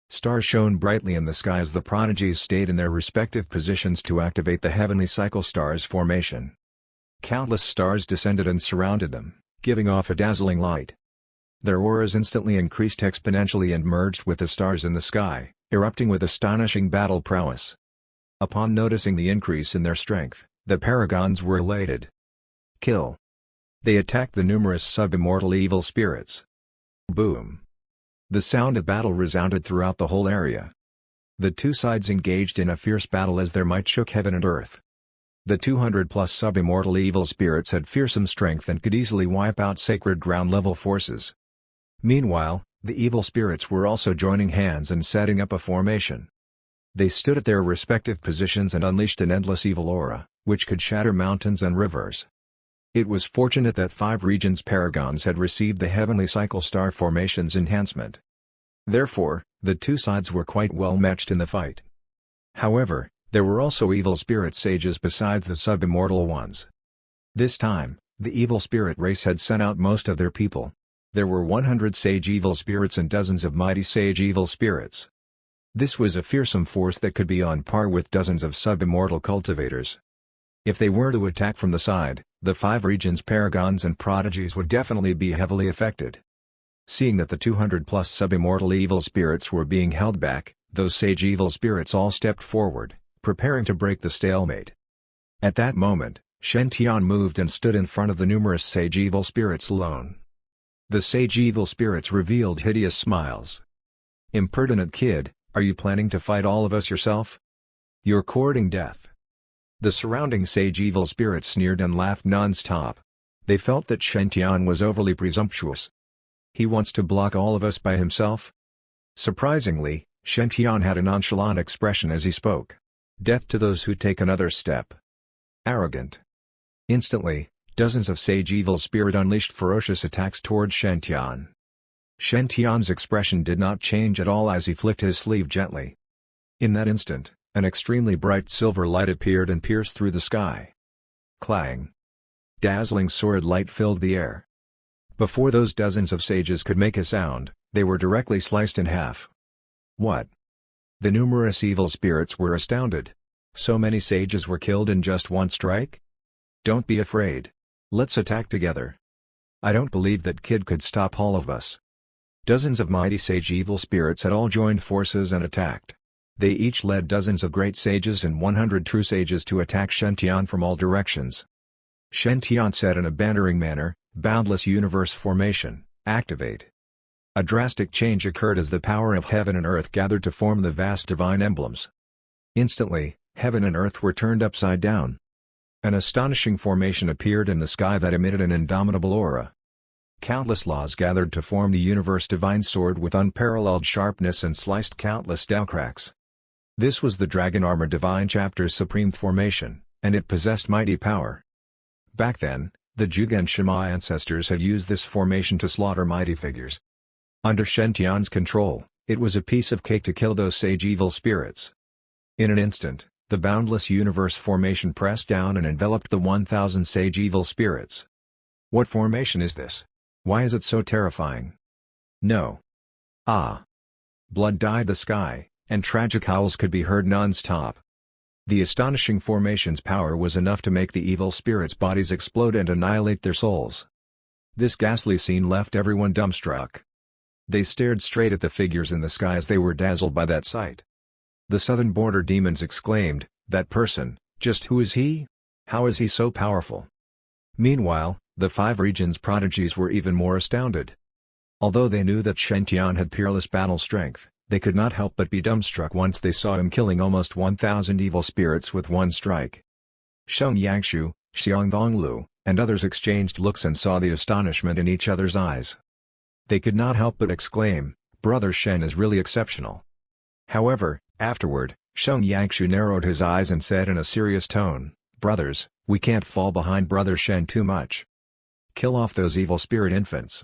Stars shone brightly in the sky as the prodigies stayed in their respective positions to activate the heavenly cycle stars formation. Countless stars descended and surrounded them, giving off a dazzling light. Their auras instantly increased exponentially and merged with the stars in the sky, erupting with astonishing battle prowess. Upon noticing the increase in their strength, the paragons were elated. Kill. They attacked the numerous sub-immortal evil spirits. Boom. The sound of battle resounded throughout the whole area. The two sides engaged in a fierce battle as their might shook heaven and earth. The 200-plus sub-immortal evil spirits had fearsome strength and could easily wipe out sacred ground-level forces. Meanwhile, the evil spirits were also joining hands and setting up a formation. They stood at their respective positions and unleashed an endless evil aura, which could shatter mountains and rivers. It was fortunate that 5 regions' paragons had received the heavenly cycle star formation's enhancement. Therefore, the two sides were quite well matched in the fight. However, there were also evil spirit sages besides the sub-immortal ones. This time, the evil spirit race had sent out most of their people. There were 100 sage evil spirits and dozens of mighty sage evil spirits. This was a fearsome force that could be on par with dozens of sub-immortal cultivators. If they were to attack from the side, the 5 regions' paragons and prodigies would definitely be heavily affected. Seeing that the 200-plus sub-immortal evil spirits were being held back, those sage evil spirits all stepped forward, preparing to break the stalemate. At that moment, Shen-Tian moved and stood in front of the numerous sage evil spirits alone. The sage evil spirits revealed hideous smiles. "Impertinent kid, are you planning to fight all of us yourself? You're courting death." The surrounding sage evil spirits sneered and laughed non-stop. They felt that Shen-Tian was overly presumptuous. He wants to block all of us by himself? Surprisingly, Shen-Tian had a nonchalant expression as he spoke. "Death to those who take another step." Arrogant. Instantly, dozens of sage evil spirit unleashed ferocious attacks toward Shen-Tian. Shen-Tian's expression did not change at all as he flicked his sleeve gently. In that instant, an extremely bright silver light appeared and pierced through the sky. Clang. Dazzling sword light filled the air. Before those dozens of sages could make a sound, they were directly sliced in half. What? The numerous evil spirits were astounded. So many sages were killed in just one strike? Don't be afraid. Let's attack together. I don't believe that kid could stop all of us. Dozens of mighty sage evil spirits had all joined forces and attacked. They each led dozens of great sages and 100 true sages to attack Shen-Tian from all directions. Shen-Tian said in a bantering manner, "Boundless universe formation, activate." A drastic change occurred as the power of heaven and earth gathered to form the vast divine emblems. Instantly, heaven and earth were turned upside down. An astonishing formation appeared in the sky that emitted an indomitable aura. Countless laws gathered to form the universe divine sword with unparalleled sharpness and sliced countless Tao cracks. This was the Dragon Armor Divine Chapter's supreme formation, and it possessed mighty power. Back then, the Jugen Shema ancestors had used this formation to slaughter mighty figures. Under Shen-Tian's control, it was a piece of cake to kill those sage evil spirits. In an instant, the boundless universe formation pressed down and enveloped the 1,000 sage evil spirits. What formation is this? Why is it so terrifying? No. Ah! Blood dyed the sky, and tragic howls could be heard non-stop. The astonishing formation's power was enough to make the evil spirits' bodies explode and annihilate their souls. This ghastly scene left everyone dumbstruck. They stared straight at the figures in the sky as they were dazzled by that sight. The southern border demons exclaimed, "That person, just who is he? How is he so powerful?" Meanwhile, the 5 regions' prodigies were even more astounded. Although they knew that Shen-Tian had peerless battle strength, They could not help but be dumbstruck once they saw him killing almost 1,000 evil spirits with one strike. Sheng Yangshu, Xiang Donglu, and others exchanged looks and saw the astonishment in each other's eyes. They could not help but exclaim, "Brother Shen is really exceptional." However, afterward, Sheng Yangshu narrowed his eyes and said in a serious tone, "Brothers, we can't fall behind Brother Shen too much. Kill off those evil spirit infants.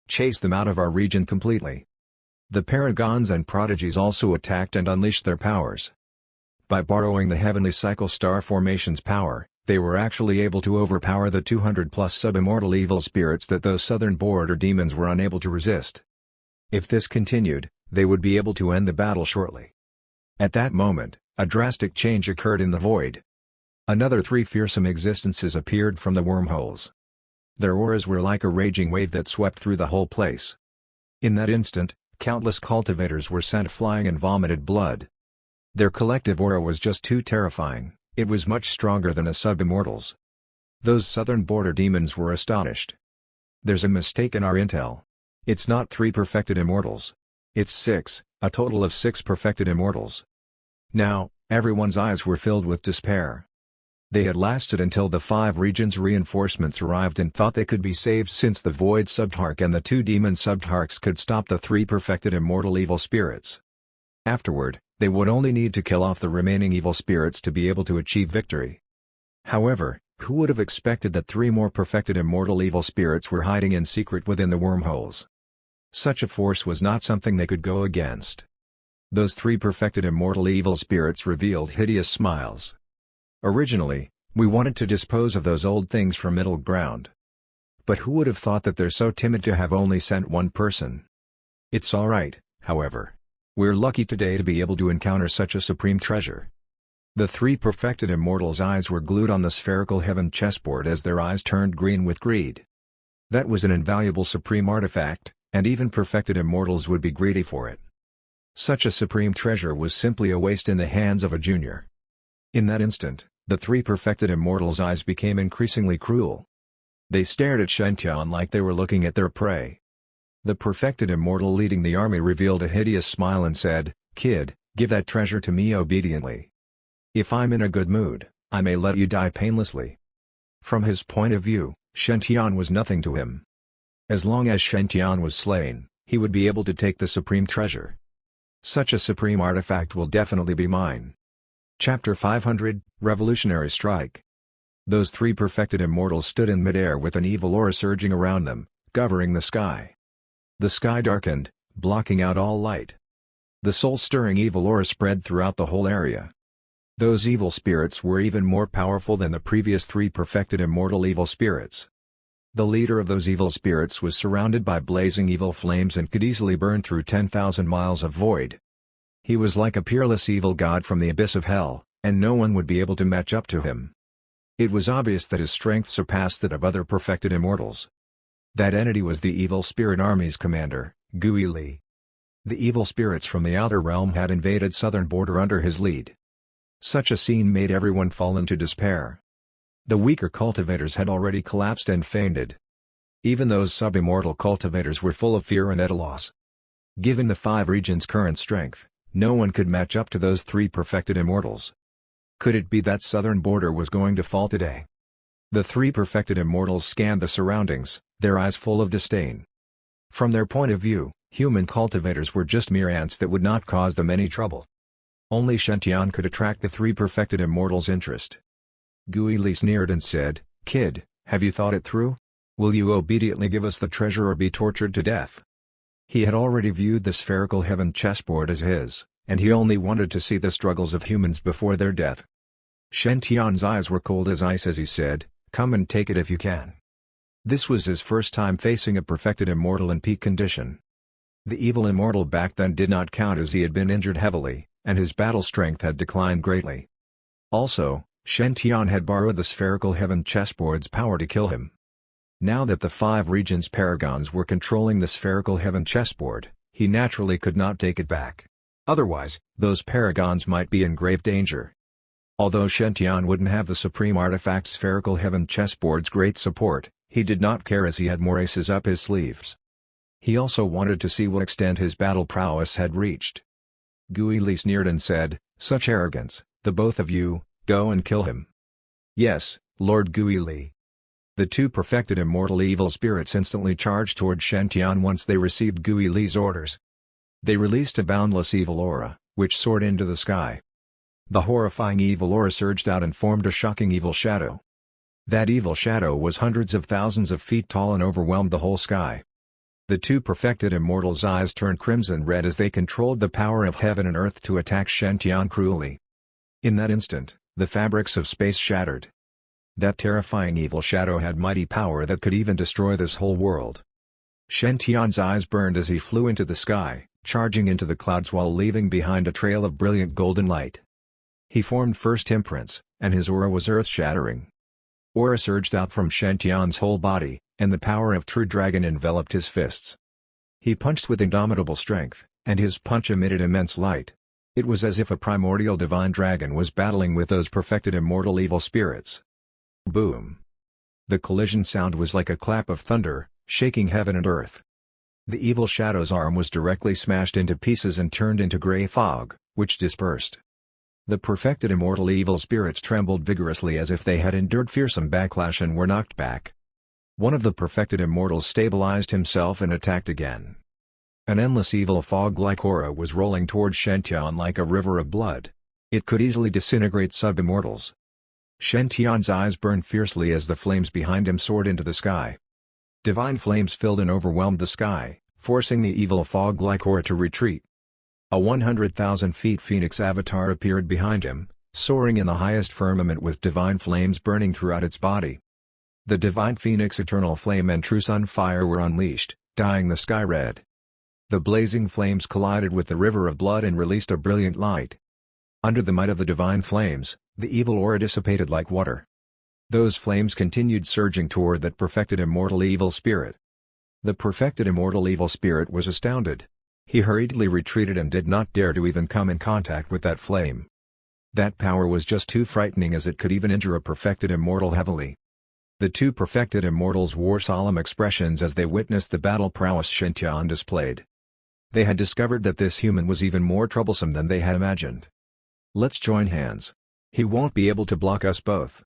Chase them out of our region completely." The paragons and prodigies also attacked and unleashed their powers. By borrowing the heavenly cycle star formation's power, they were actually able to overpower the 200-plus sub-immortal evil spirits that those southern border demons were unable to resist. If this continued, they would be able to end the battle shortly. At that moment, a drastic change occurred in the void. Another 3 fearsome existences appeared from the wormholes. Their auras were like a raging wave that swept through the whole place. In that instant, countless cultivators were sent flying and vomited blood. Their collective aura was just too terrifying, it was much stronger than a sub-immortals. Those southern border demons were astonished. "There's a mistake in our intel. It's not 3 perfected immortals. It's 6, a total of 6 perfected immortals." Now, everyone's eyes were filled with despair. They had lasted until the 5 regions' reinforcements arrived and thought they could be saved since the Void Subtark and the 2 Demon Subtarks could stop the 3 perfected immortal evil spirits. Afterward, they would only need to kill off the remaining evil spirits to be able to achieve victory. However, who would have expected that 3 more perfected immortal evil spirits were hiding in secret within the wormholes? Such a force was not something they could go against. Those 3 perfected immortal evil spirits revealed hideous smiles. "Originally, we wanted to dispose of those old things from middle ground. But who would have thought that they're so timid to have only sent 1 person? It's alright, however. We're lucky today to be able to encounter such a supreme treasure." The 3 perfected immortals' eyes were glued on the spherical heaven chessboard as their eyes turned green with greed. That was an invaluable supreme artifact, and even perfected immortals would be greedy for it. Such a supreme treasure was simply a waste in the hands of a junior. In that instant, the 3 perfected immortals' eyes became increasingly cruel. They stared at Shen Tian like they were looking at their prey. The perfected immortal leading the army revealed a hideous smile and said, "Kid, give that treasure to me obediently. If I'm in a good mood, I may let you die painlessly." From his point of view, Shen Tian was nothing to him. As long as Shen Tian was slain, he would be able to take the supreme treasure. "Such a supreme artifact will definitely be mine." Chapter 500, Revolutionary Strike. Those 3 perfected immortals stood in midair with an evil aura surging around them, covering the sky. The sky darkened, blocking out all light. The soul-stirring evil aura spread throughout the whole area. Those evil spirits were even more powerful than the previous 3 perfected immortal evil spirits. The leader of those evil spirits was surrounded by blazing evil flames and could easily burn through 10,000 miles of void. He was like a peerless evil god from the abyss of hell, and no one would be able to match up to him. It was obvious that his strength surpassed that of other perfected immortals. That entity was the evil spirit army's commander, Gui Li. The evil spirits from the outer realm had invaded southern border under his lead. Such a scene made everyone fall into despair. The weaker cultivators had already collapsed and fainted. Even those sub-immortal cultivators were full of fear and at a loss. Given the 5 regions' current strength, no one could match up to those 3 perfected immortals. Could it be that southern border was going to fall today? The 3 perfected immortals scanned the surroundings, their eyes full of disdain. From their point of view, human cultivators were just mere ants that would not cause them any trouble. Only Shen Tian could attract the 3 perfected immortals' interest. Gui Li sneered and said, "Kid, have you thought it through? Will you obediently give us the treasure or be tortured to death?" He had already viewed the spherical heaven chessboard as his, and he only wanted to see the struggles of humans before their death. Shen Tian's eyes were cold as ice as he said, "Come and take it if you can." This was his first time facing a perfected immortal in peak condition. The evil immortal back then did not count as he had been injured heavily, and his battle strength had declined greatly. Also, Shen Tian had borrowed the spherical heaven chessboard's power to kill him. Now that the 5 regions' paragons were controlling the spherical heaven chessboard, he naturally could not take it back. Otherwise, those paragons might be in grave danger. Although Shen Tian wouldn't have the supreme artifact spherical heaven chessboard's great support, he did not care as he had more aces up his sleeves. He also wanted to see what extent his battle prowess had reached. Gui Li sneered and said, "Such arrogance, the both of you, go and kill him." "Yes, Lord Gui Li." The two perfected immortal evil spirits instantly charged toward Shen once they received Gui Li's orders. They released a boundless evil aura, which soared into the sky. The horrifying evil aura surged out and formed a shocking evil shadow. That evil shadow was hundreds of thousands of feet tall and overwhelmed the whole sky. The two perfected immortals' eyes turned crimson red as they controlled the power of heaven and earth to attack Shen cruelly. In that instant, the fabrics of space shattered. That terrifying evil shadow had mighty power that could even destroy this whole world. Shen Tian's eyes burned as he flew into the sky, charging into the clouds while leaving behind a trail of brilliant golden light. He formed first imprints, and his aura was earth-shattering. Aura surged out from Shen Tian's whole body, and the power of true dragon enveloped his fists. He punched with indomitable strength, and his punch emitted immense light. It was as if a primordial divine dragon was battling with those perfected immortal evil spirits. Boom! The collision sound was like a clap of thunder, shaking heaven and earth. The evil shadow's arm was directly smashed into pieces and turned into grey fog, which dispersed. The perfected immortal evil spirits trembled vigorously as if they had endured fearsome backlash and were knocked back. One of the perfected immortals stabilized himself and attacked again. An endless evil fog-like aura was rolling toward Shen Tian like a river of blood. It could easily disintegrate sub-immortals. Shen Tian's eyes burned fiercely as the flames behind him soared into the sky. Divine flames filled and overwhelmed the sky, forcing the evil fog-like aura to retreat. A 100,000 feet phoenix avatar appeared behind him, soaring in the highest firmament with divine flames burning throughout its body. The divine phoenix eternal flame and true sun fire were unleashed, dyeing the sky red. The blazing flames collided with the river of blood and released a brilliant light. Under the might of the divine flames, the evil aura dissipated like water. Those flames continued surging toward that perfected immortal evil spirit. The perfected immortal evil spirit was astounded. He hurriedly retreated and did not dare to even come in contact with that flame. That power was just too frightening as it could even injure a perfected immortal heavily. The two perfected immortals wore solemn expressions as they witnessed the battle prowess Shen Tian displayed. They had discovered that this human was even more troublesome than they had imagined. "Let's join hands. He won't be able to block us both."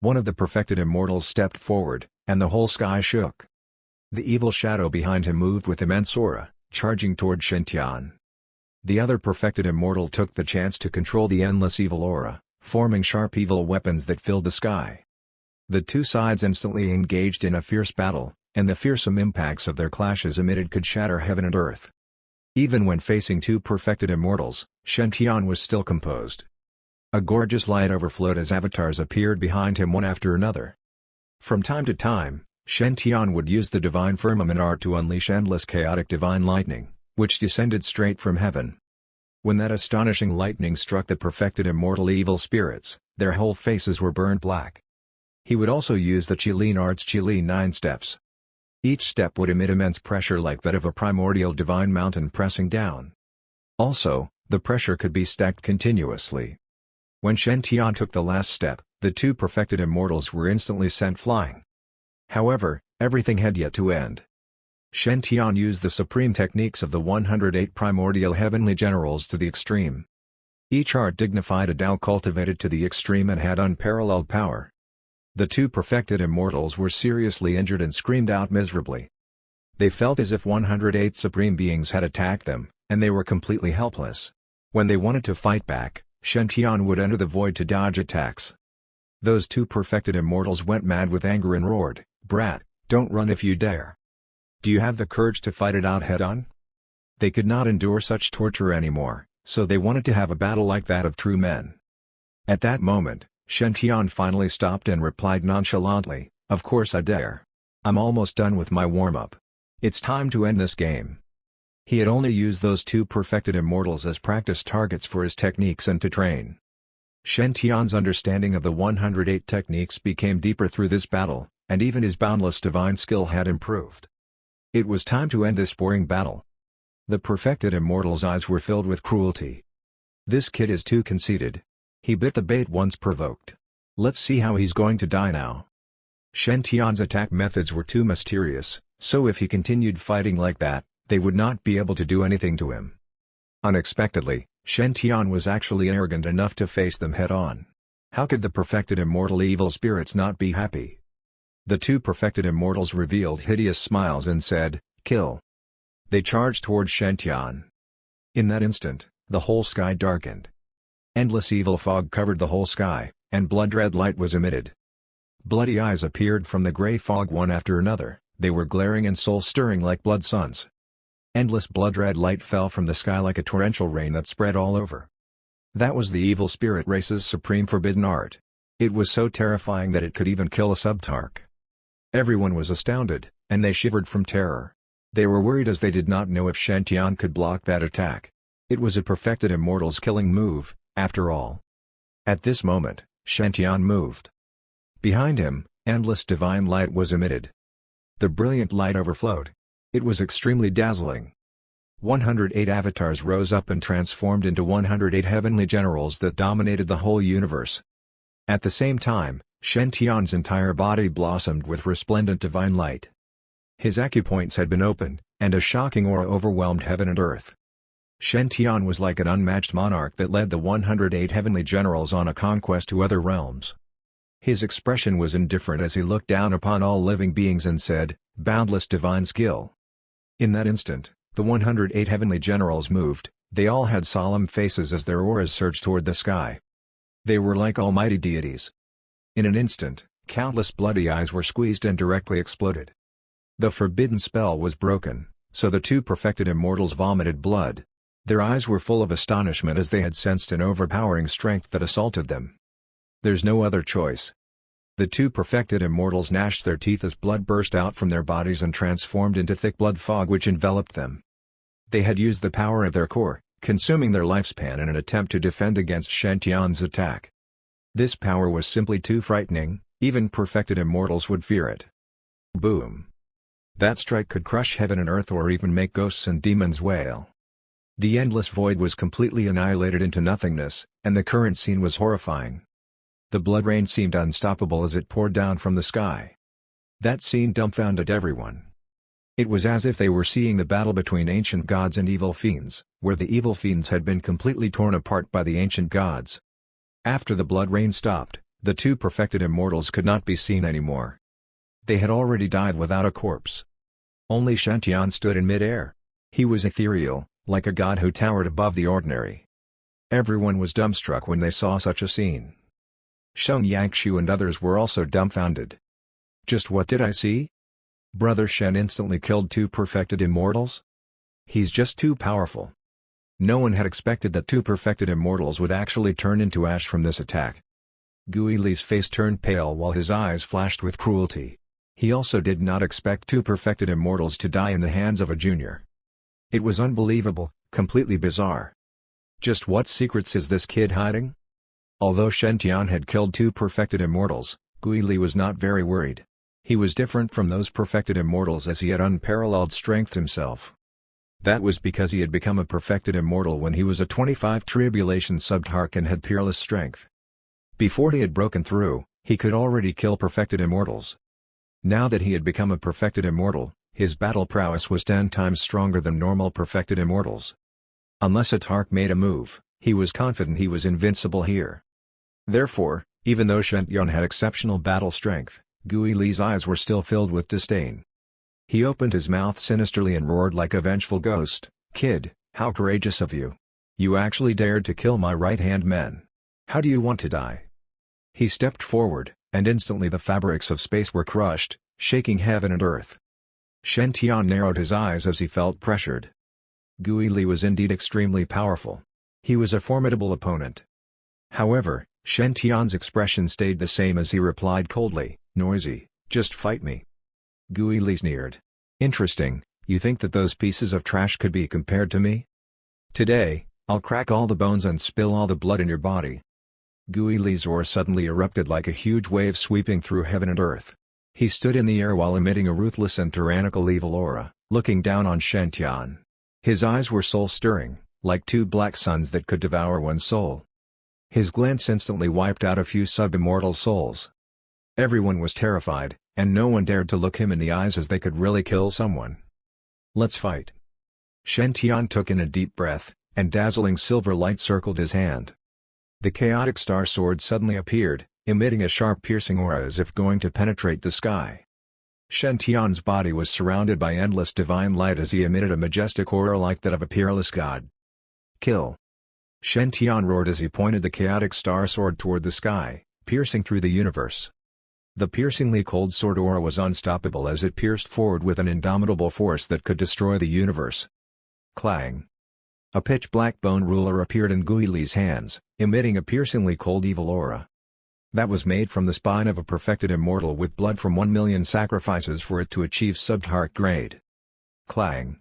One of the perfected immortals stepped forward, and the whole sky shook. The evil shadow behind him moved with immense aura, charging toward Shen Tian. The other perfected immortal took the chance to control the endless evil aura, forming sharp evil weapons that filled the sky. The two sides instantly engaged in a fierce battle, and the fearsome impacts of their clashes emitted could shatter heaven and earth. Even when facing two perfected immortals, Shen Tian was still composed. A gorgeous light overflowed as avatars appeared behind him one after another. From time to time, Shen Tian would use the divine firmament art to unleash endless chaotic divine lightning, which descended straight from heaven. When that astonishing lightning struck the perfected immortal evil spirits, their whole faces were burned black. He would also use the Qilin art's Qilin 9 steps. Each step would emit immense pressure like that of a primordial divine mountain pressing down. Also, the pressure could be stacked continuously. When Shen Tian took the last step, the two perfected immortals were instantly sent flying. However, everything had yet to end. Shen Tian used the supreme techniques of the 108 primordial heavenly generals to the extreme. Each art dignified a Tao cultivated to the extreme and had unparalleled power. The two perfected immortals were seriously injured and screamed out miserably. They felt as if 108 supreme beings had attacked them, and they were completely helpless. When they wanted to fight back, Shen Tian would enter the void to dodge attacks. Those two perfected immortals went mad with anger and roared, "Brat, don't run if you dare. Do you have the courage to fight it out head-on?" They could not endure such torture anymore, so they wanted to have a battle like that of true men. At that moment, Shen Tian finally stopped and replied nonchalantly, "Of course I dare. I'm almost done with my warm-up. It's time to end this game." He had only used those two perfected immortals as practice targets for his techniques and to train. Shen Tian's understanding of the 108 techniques became deeper through this battle, and even his boundless divine skill had improved. It was time to end this boring battle. The perfected immortal's eyes were filled with cruelty. "This kid is too conceited. He bit the bait once provoked. Let's see how he's going to die now." Shen Tian's attack methods were too mysterious, So if he continued fighting like that, they would not be able to do anything to him. Unexpectedly, Shen Tian was actually arrogant enough to face them head-on. How could the perfected immortal evil spirits not be happy? The two perfected immortals revealed hideous smiles and said, "Kill." They charged toward Shen Tian. In that instant, the whole sky darkened. Endless evil fog covered the whole sky, and blood-red light was emitted. Bloody eyes appeared from the gray fog one after another, they were glaring and soul-stirring like blood suns. Endless blood-red light fell from the sky like a torrential rain that spread all over. That was the evil spirit race's supreme forbidden art. It was so terrifying that it could even kill a sub-tark. Everyone was astounded, and they shivered from terror. They were worried as they did not know if Shen Tian could block that attack. It was a perfected immortal's killing move, after all. At this moment, Shen Tian moved. Behind him, endless divine light was emitted. The brilliant light overflowed. It was extremely dazzling. 108 avatars rose up and transformed into 108 heavenly generals that dominated the whole universe. At the same time, Shen Tian's entire body blossomed with resplendent divine light. His acupoints had been opened, and a shocking aura overwhelmed heaven and earth. Shen Tian was like an unmatched monarch that led the 108 heavenly generals on a conquest to other realms. His expression was indifferent as he looked down upon all living beings and said, "Boundless divine skill." In that instant, the 108 heavenly generals moved, they all had solemn faces as their auras surged toward the sky. They were like almighty deities. In an instant, countless bloody eyes were squeezed and directly exploded. The forbidden spell was broken, so the two perfected immortals vomited blood. Their eyes were full of astonishment as they had sensed an overpowering strength that assaulted them. There's no other choice. The two perfected immortals gnashed their teeth as blood burst out from their bodies and transformed into thick blood fog which enveloped them. They had used the power of their core, consuming their lifespan in an attempt to defend against Shen Tian's attack. This power was simply too frightening, even perfected immortals would fear it. Boom! That strike could crush heaven and earth or even make ghosts and demons wail. The endless void was completely annihilated into nothingness, and the current scene was horrifying. The blood rain seemed unstoppable as it poured down from the sky. That scene dumbfounded everyone. It was as if they were seeing the battle between ancient gods and evil fiends, where the evil fiends had been completely torn apart by the ancient gods. After the blood rain stopped, the two perfected immortals could not be seen anymore. They had already died without a corpse. Only Shen Tian stood in mid-air. He was ethereal, like a god who towered above the ordinary. Everyone was dumbstruck when they saw such a scene. Sheng Yangshu and others were also dumbfounded. Just what did I see? Brother Shen instantly killed two perfected immortals? He's just too powerful. No one had expected that two perfected immortals would actually turn into ash from this attack. Gui Li's face turned pale while his eyes flashed with cruelty. He also did not expect two perfected immortals to die in the hands of a junior. It was unbelievable, completely bizarre. Just what secrets is this kid hiding? Although Shen Tian had killed two perfected immortals, Gui Li was not very worried. He was different from those perfected immortals as he had unparalleled strength himself. That was because he had become a perfected immortal when he was a 25 tribulation sub-tark and had peerless strength. Before he had broken through, he could already kill perfected immortals. Now that he had become a perfected immortal, his battle prowess was 10 times stronger than normal perfected immortals. Unless a tark made a move, he was confident he was invincible here. Therefore, even though Shen Tian had exceptional battle strength, Gui Li's eyes were still filled with disdain. He opened his mouth sinisterly and roared like a vengeful ghost, "Kid, how courageous of you! You actually dared to kill my right-hand men. How do you want to die?" He stepped forward, and instantly the fabrics of space were crushed, shaking heaven and earth. Shen Tian narrowed his eyes as he felt pressured. Gui Li was indeed extremely powerful. He was a formidable opponent. However, Shen Tian's expression stayed the same as he replied coldly, "Noisy, just fight me." Gui Li sneered. "Interesting, you think that those pieces of trash could be compared to me? Today, I'll crack all the bones and spill all the blood in your body." Gui Li's aura suddenly erupted like a huge wave sweeping through heaven and earth. He stood in the air while emitting a ruthless and tyrannical evil aura, looking down on Shen Tian. His eyes were soul-stirring, like two black suns that could devour one's soul. His glance instantly wiped out a few sub-immortal souls. Everyone was terrified, and no one dared to look him in the eyes as they could really kill someone. "Let's fight." Shen Tian took in a deep breath, and dazzling silver light circled his hand. The chaotic star sword suddenly appeared, emitting a sharp piercing aura as if going to penetrate the sky. Shen Tian's body was surrounded by endless divine light as he emitted a majestic aura like that of a peerless god. "Kill!" Shen Tian roared as he pointed the chaotic star sword toward the sky, piercing through the universe. The piercingly cold sword aura was unstoppable as it pierced forward with an indomitable force that could destroy the universe. Clang! A pitch-black bone ruler appeared in Gui Li's hands, emitting a piercingly cold evil aura. That was made from the spine of a perfected immortal with blood from 1,000,000 sacrifices for it to achieve sub-tark grade. Clang!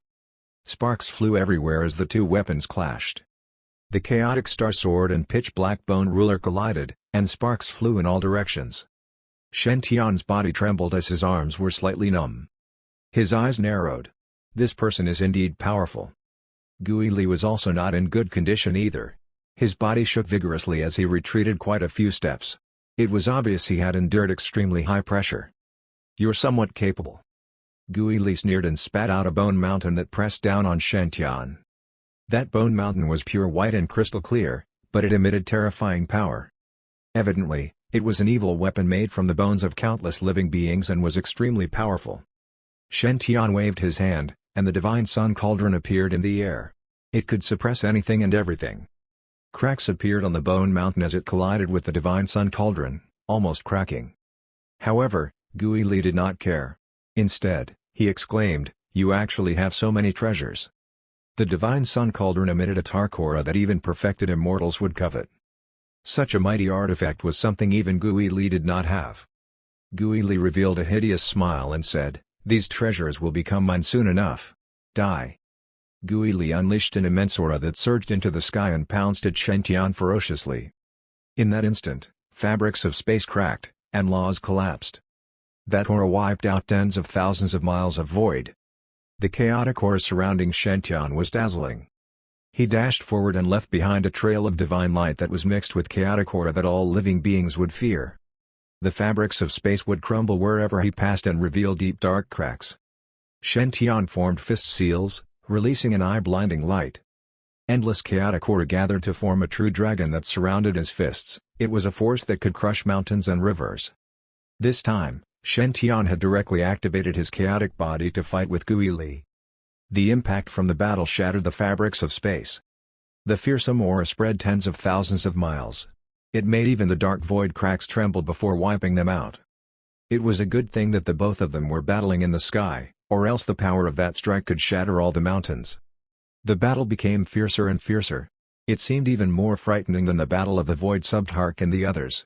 Sparks flew everywhere as the two weapons clashed. The chaotic star sword and pitch-black bone ruler collided, and sparks flew in all directions. Shen Tian's body trembled as his arms were slightly numb. His eyes narrowed. This person is indeed powerful. Gui Li was also not in good condition either. His body shook vigorously as he retreated quite a few steps. It was obvious he had endured extremely high pressure. "You're somewhat capable." Gui Li sneered and spat out a bone mountain that pressed down on Shen Tian. That bone mountain was pure white and crystal clear, but it emitted terrifying power. Evidently, it was an evil weapon made from the bones of countless living beings and was extremely powerful. Shen Tian waved his hand, and the divine sun cauldron appeared in the air. It could suppress anything and everything. Cracks appeared on the bone mountain as it collided with the divine sun cauldron, almost cracking. However, Gui Li did not care. Instead, he exclaimed, "You actually have so many treasures." The divine sun cauldron emitted a tark aura that even perfected immortals would covet. Such a mighty artifact was something even Gui Li did not have. Gui Li revealed a hideous smile and said, "These treasures will become mine soon enough. Die." Gui Li unleashed an immense aura that surged into the sky and pounced at Shen Tian ferociously. In that instant, fabrics of space cracked, and laws collapsed. That aura wiped out tens of thousands of miles of void. The chaotic aura surrounding Shen Tian was dazzling. He dashed forward and left behind a trail of divine light that was mixed with chaotic aura that all living beings would fear. The fabrics of space would crumble wherever he passed and reveal deep dark cracks. Shen Tian formed fist seals, releasing an eye-blinding light. Endless chaotic aura gathered to form a true dragon that surrounded his fists. It was a force that could crush mountains and rivers. This time, Shen Tian had directly activated his chaotic body to fight with Gui Li. The impact from the battle shattered the fabrics of space. The fearsome aura spread tens of thousands of miles. It made even the dark void cracks tremble before wiping them out. It was a good thing that the both of them were battling in the sky, or else the power of that strike could shatter all the mountains. The battle became fiercer and fiercer. It seemed even more frightening than the battle of the void sub-tark and the others.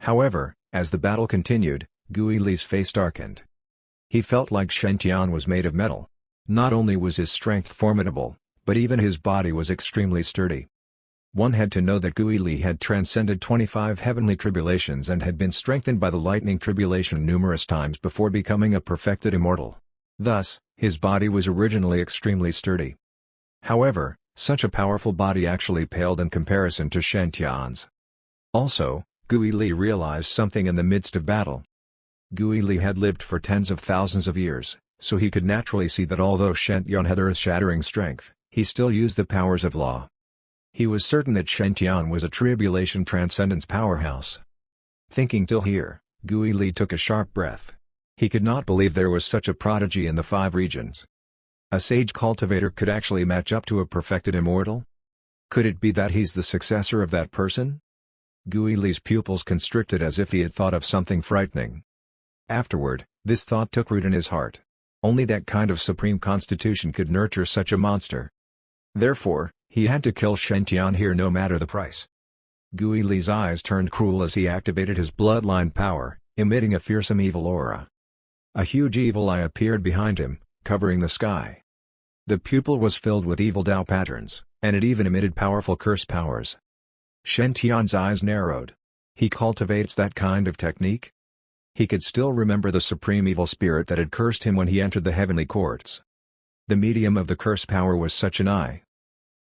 However, as the battle continued, Gui Li's face darkened. He felt like Shen Tian was made of metal. Not only was his strength formidable, but even his body was extremely sturdy. One had to know that Gui Li had transcended 25 heavenly tribulations and had been strengthened by the lightning tribulation numerous times before becoming a perfected immortal. Thus, his body was originally extremely sturdy. However, such a powerful body actually paled in comparison to Shen Tian's. Also, Gui Li realized something in the midst of battle. Gui Li had lived for tens of thousands of years, so he could naturally see that although Shen Tian had earth-shattering strength, he still used the powers of law. He was certain that Shen Tian was a tribulation transcendence powerhouse. Thinking till here, Gui Li took a sharp breath. He could not believe there was such a prodigy in the 5 regions. A sage cultivator could actually match up to a perfected immortal? Could it be that he's the successor of that person? Gui Li's pupils constricted as if he had thought of something frightening. Afterward, this thought took root in his heart. Only that kind of supreme constitution could nurture such a monster. Therefore, he had to kill Shen Tian here no matter the price. Gui Li's eyes turned cruel as he activated his bloodline power, emitting a fearsome evil aura. A huge evil eye appeared behind him, covering the sky. The pupil was filled with evil Dao patterns, and it even emitted powerful curse powers. Shen Tian's eyes narrowed. He cultivates that kind of technique? He could still remember the supreme evil spirit that had cursed him when he entered the heavenly courts. The medium of the curse power was such an eye.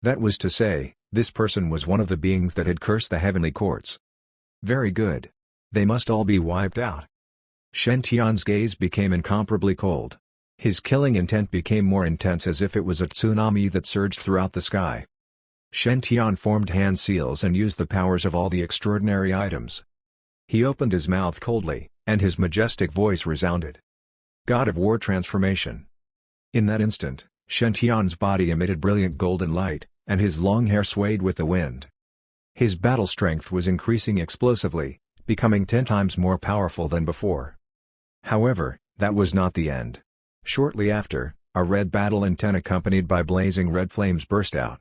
That was to say, this person was one of the beings that had cursed the heavenly courts. Very good. They must all be wiped out. Shen gaze became incomparably cold. His killing intent became more intense, as if it was a tsunami that surged throughout the sky. Shen formed hand seals and used the powers of all the extraordinary items. He opened his mouth coldly, and his majestic voice resounded. God of War transformation. In that instant, Shen body emitted brilliant golden light, and his long hair swayed with the wind. His battle strength was increasing explosively, becoming 10 times more powerful than before. However, that was not the end. Shortly after, a red battle intent accompanied by blazing red flames burst out.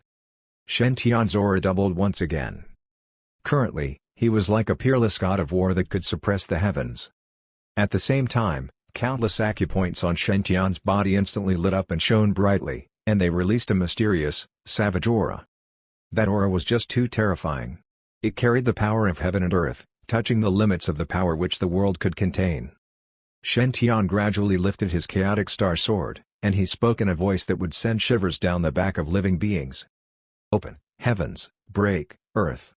Shen aura doubled once again. Currently, he was like a peerless god of war that could suppress the heavens. At the same time, countless acupoints on Shen body instantly lit up and shone brightly, and they released a mysterious, savage aura. That aura was just too terrifying. It carried the power of heaven and earth, touching the limits of the power which the world could contain. Shen gradually lifted his chaotic star sword, and he spoke in a voice that would send shivers down the back of living beings. Open, heavens, break, earth.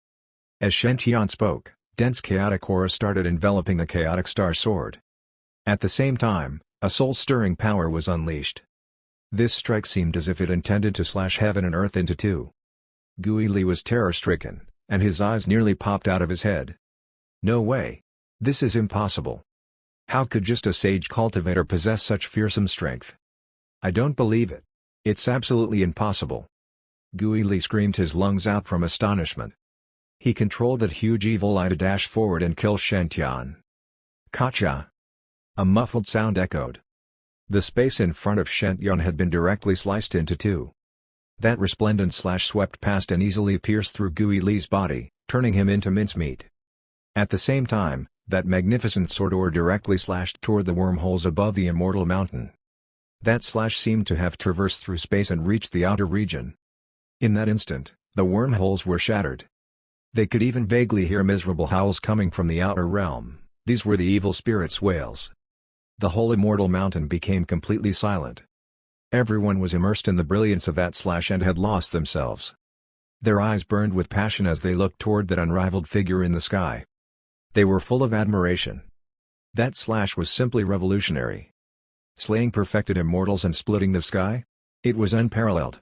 As Shen spoke, dense chaotic aura started enveloping the chaotic star sword. At the same time, a soul-stirring power was unleashed. This strike seemed as if it intended to slash heaven and earth into two. Gui Li was terror-stricken, and his eyes nearly popped out of his head. No way! This is impossible. How could just a sage cultivator possess such fearsome strength? I don't believe it. It's absolutely impossible. Gui Li screamed his lungs out from astonishment. He controlled that huge evil eye to dash forward and kill Shen Kacha! A muffled sound echoed. The space in front of Shen had been directly sliced into two. That resplendent slash swept past and easily pierced through Gui Li's body, turning him into mincemeat. At the same time, that magnificent sword oar directly slashed toward the wormholes above the immortal mountain. That slash seemed to have traversed through space and reached the outer region. In that instant, the wormholes were shattered. They could even vaguely hear miserable howls coming from the outer realm. These were the evil spirit's wails. The whole immortal mountain became completely silent. Everyone was immersed in the brilliance of that slash and had lost themselves. Their eyes burned with passion as they looked toward that unrivaled figure in the sky. They were full of admiration. That slash was simply revolutionary. Slaying perfected immortals and splitting the sky? It was unparalleled.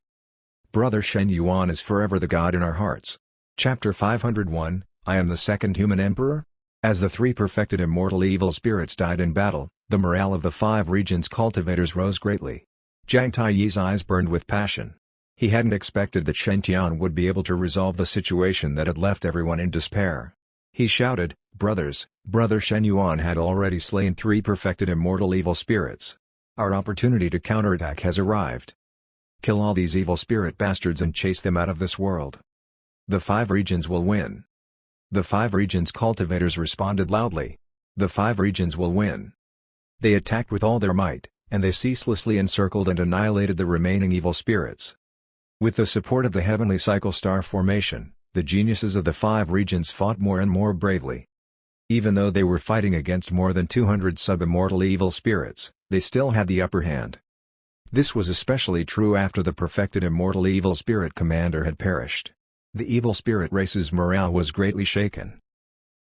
Brother Shen Yuan is forever the god in our hearts. Chapter 501, I am the second human emperor? As the 3 perfected immortal evil spirits died in battle, the morale of the 5 regions' cultivators rose greatly. Jiang Taiyi's eyes burned with passion. He hadn't expected that Shen would be able to resolve the situation that had left everyone in despair. He shouted, "Brothers, Brother Shen Yuan had already slain 3 perfected immortal evil spirits. Our opportunity to counterattack has arrived. Kill all these evil spirit bastards and chase them out of this world. The 5 regions will win." The 5 regions' cultivators responded loudly. The 5 regions will win. They attacked with all their might, and they ceaselessly encircled and annihilated the remaining evil spirits. With the support of the heavenly cycle star formation, the geniuses of the 5 regions fought more and more bravely. Even though they were fighting against more than 200 sub-immortal evil spirits, they still had the upper hand. This was especially true after the perfected immortal evil spirit commander had perished. The evil spirit race's morale was greatly shaken.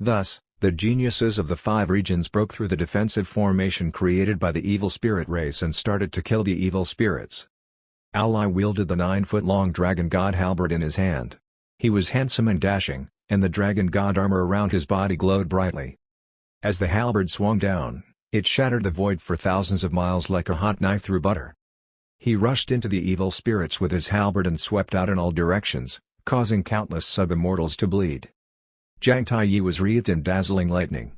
Thus, the geniuses of the 5 regions broke through the defensive formation created by the evil spirit race and started to kill the evil spirits. Ally wielded the 9-foot-long dragon god halberd in his hand. He was handsome and dashing, and the dragon god armor around his body glowed brightly. As the halberd swung down, it shattered the void for thousands of miles like a hot knife through butter. He rushed into the evil spirits with his halberd and swept out in all directions, causing countless sub-immortals to bleed. Jiang Taiyi was wreathed in dazzling lightning.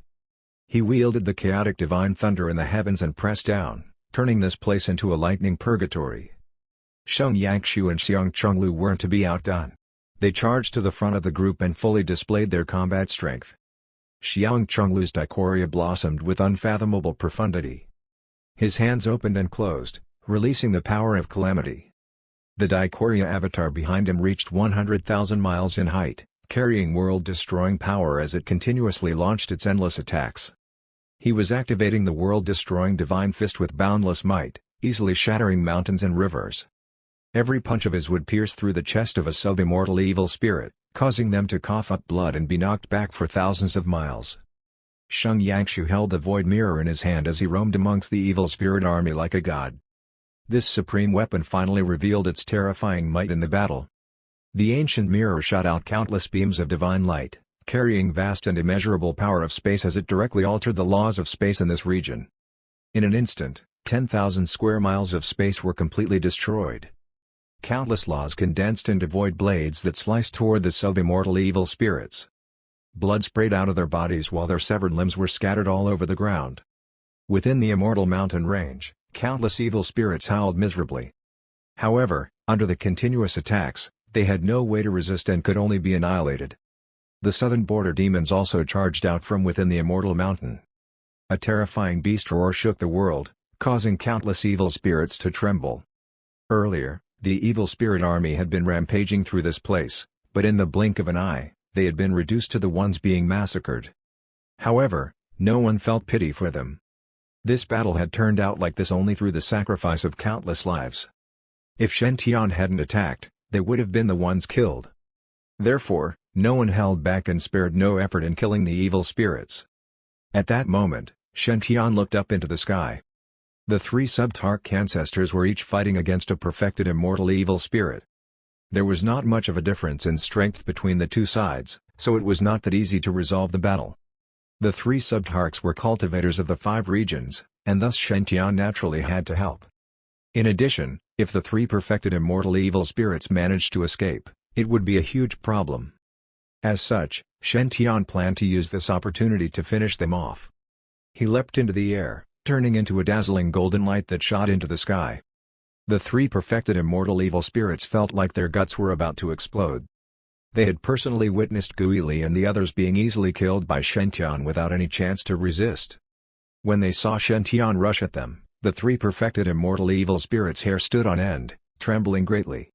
He wielded the chaotic divine thunder in the heavens and pressed down, turning this place into a lightning purgatory. Sheng Yangshu and Xiang Chenglu weren't to be outdone. They charged to the front of the group and fully displayed their combat strength. Xiang Chenglu's dichoria blossomed with unfathomable profundity. His hands opened and closed, releasing the power of calamity. The dichoria avatar behind him reached 100,000 miles in height, carrying world-destroying power as it continuously launched its endless attacks. He was activating the world-destroying divine fist with boundless might, easily shattering mountains and rivers. Every punch of his would pierce through the chest of a sub-immortal evil spirit, causing them to cough up blood and be knocked back for thousands of miles. Sheng Yangshu held the void mirror in his hand as he roamed amongst the evil spirit army like a god. This supreme weapon finally revealed its terrifying might in the battle. The ancient mirror shot out countless beams of divine light, carrying vast and immeasurable power of space as it directly altered the laws of space in this region. In an instant, 10,000 square miles of space were completely destroyed. Countless laws condensed into void blades that sliced toward the sub-immortal evil spirits. Blood sprayed out of their bodies while their severed limbs were scattered all over the ground. Within the immortal mountain range, countless evil spirits howled miserably. However, under the continuous attacks, they had no way to resist and could only be annihilated. The southern border demons also charged out from within the immortal mountain. A terrifying beast roar shook the world, causing countless evil spirits to tremble. Earlier, the evil spirit army had been rampaging through this place, but in the blink of an eye, they had been reduced to the ones being massacred. However, no one felt pity for them. This battle had turned out like this only through the sacrifice of countless lives. If Shen Tian hadn't attacked, they would have been the ones killed. Therefore, no one held back and spared no effort in killing the evil spirits. At that moment, Shen Tian looked up into the sky. The three sub-tark ancestors were each fighting against a perfected immortal evil spirit. There was not much of a difference in strength between the two sides, so it was not that easy to resolve the battle. The three sub-tarks were cultivators of the 5 regions, and thus Shen Tian naturally had to help. In addition, if the 3 perfected immortal evil spirits managed to escape, it would be a huge problem. As such, Shen Tian planned to use this opportunity to finish them off. He leapt into the air, turning into a dazzling golden light that shot into the sky. The 3 perfected immortal evil spirits felt like their guts were about to explode. They had personally witnessed Gui Li and the others being easily killed by Shen Tian without any chance to resist. When they saw Shen Tian rush at them, the 3 perfected immortal evil spirits' hair stood on end, trembling greatly.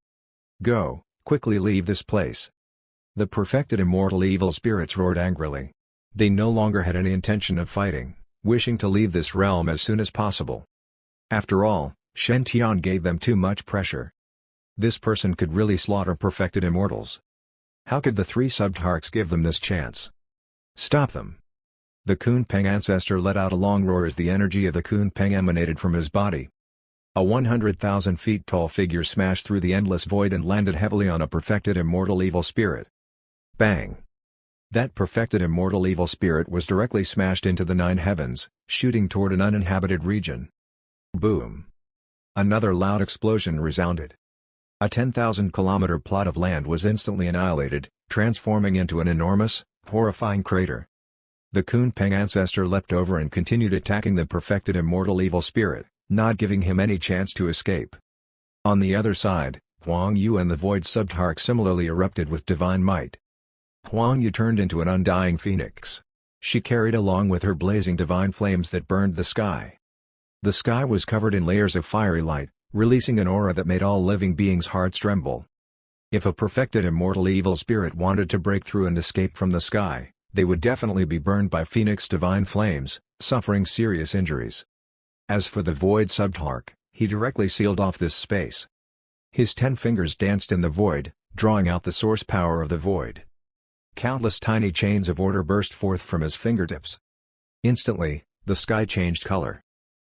"Go, quickly leave this place." The perfected immortal evil spirits roared angrily. They no longer had any intention of fighting, wishing to leave this realm as soon as possible. After all, Shen Tian gave them too much pressure. This person could really slaughter perfected immortals. How could the 3 sub-tarks give them this chance? Stop them! The Kunpeng ancestor let out a long roar as the energy of the Kunpeng emanated from his body. A 100,000 feet tall figure smashed through the endless void and landed heavily on a perfected immortal evil spirit. Bang! That perfected immortal evil spirit was directly smashed into the 9 heavens, shooting toward an uninhabited region. Boom! Another loud explosion resounded. A 10,000-kilometer plot of land was instantly annihilated, transforming into an enormous, horrifying crater. The Kunpeng ancestor leapt over and continued attacking the perfected immortal evil spirit, not giving him any chance to escape. On the other side, Huang Yu and the Void Sub-Tark similarly erupted with divine might. Huang Yu turned into an undying phoenix. She carried along with her blazing divine flames that burned the sky. The sky was covered in layers of fiery light, releasing an aura that made all living beings' hearts tremble. If a perfected immortal evil spirit wanted to break through and escape from the sky, they would definitely be burned by Phoenix divine flames, suffering serious injuries. As for the Void Sub-Tark, he directly sealed off this space. His 10 fingers danced in the void, drawing out the source power of the void. Countless tiny chains of order burst forth from his fingertips. Instantly, the sky changed color.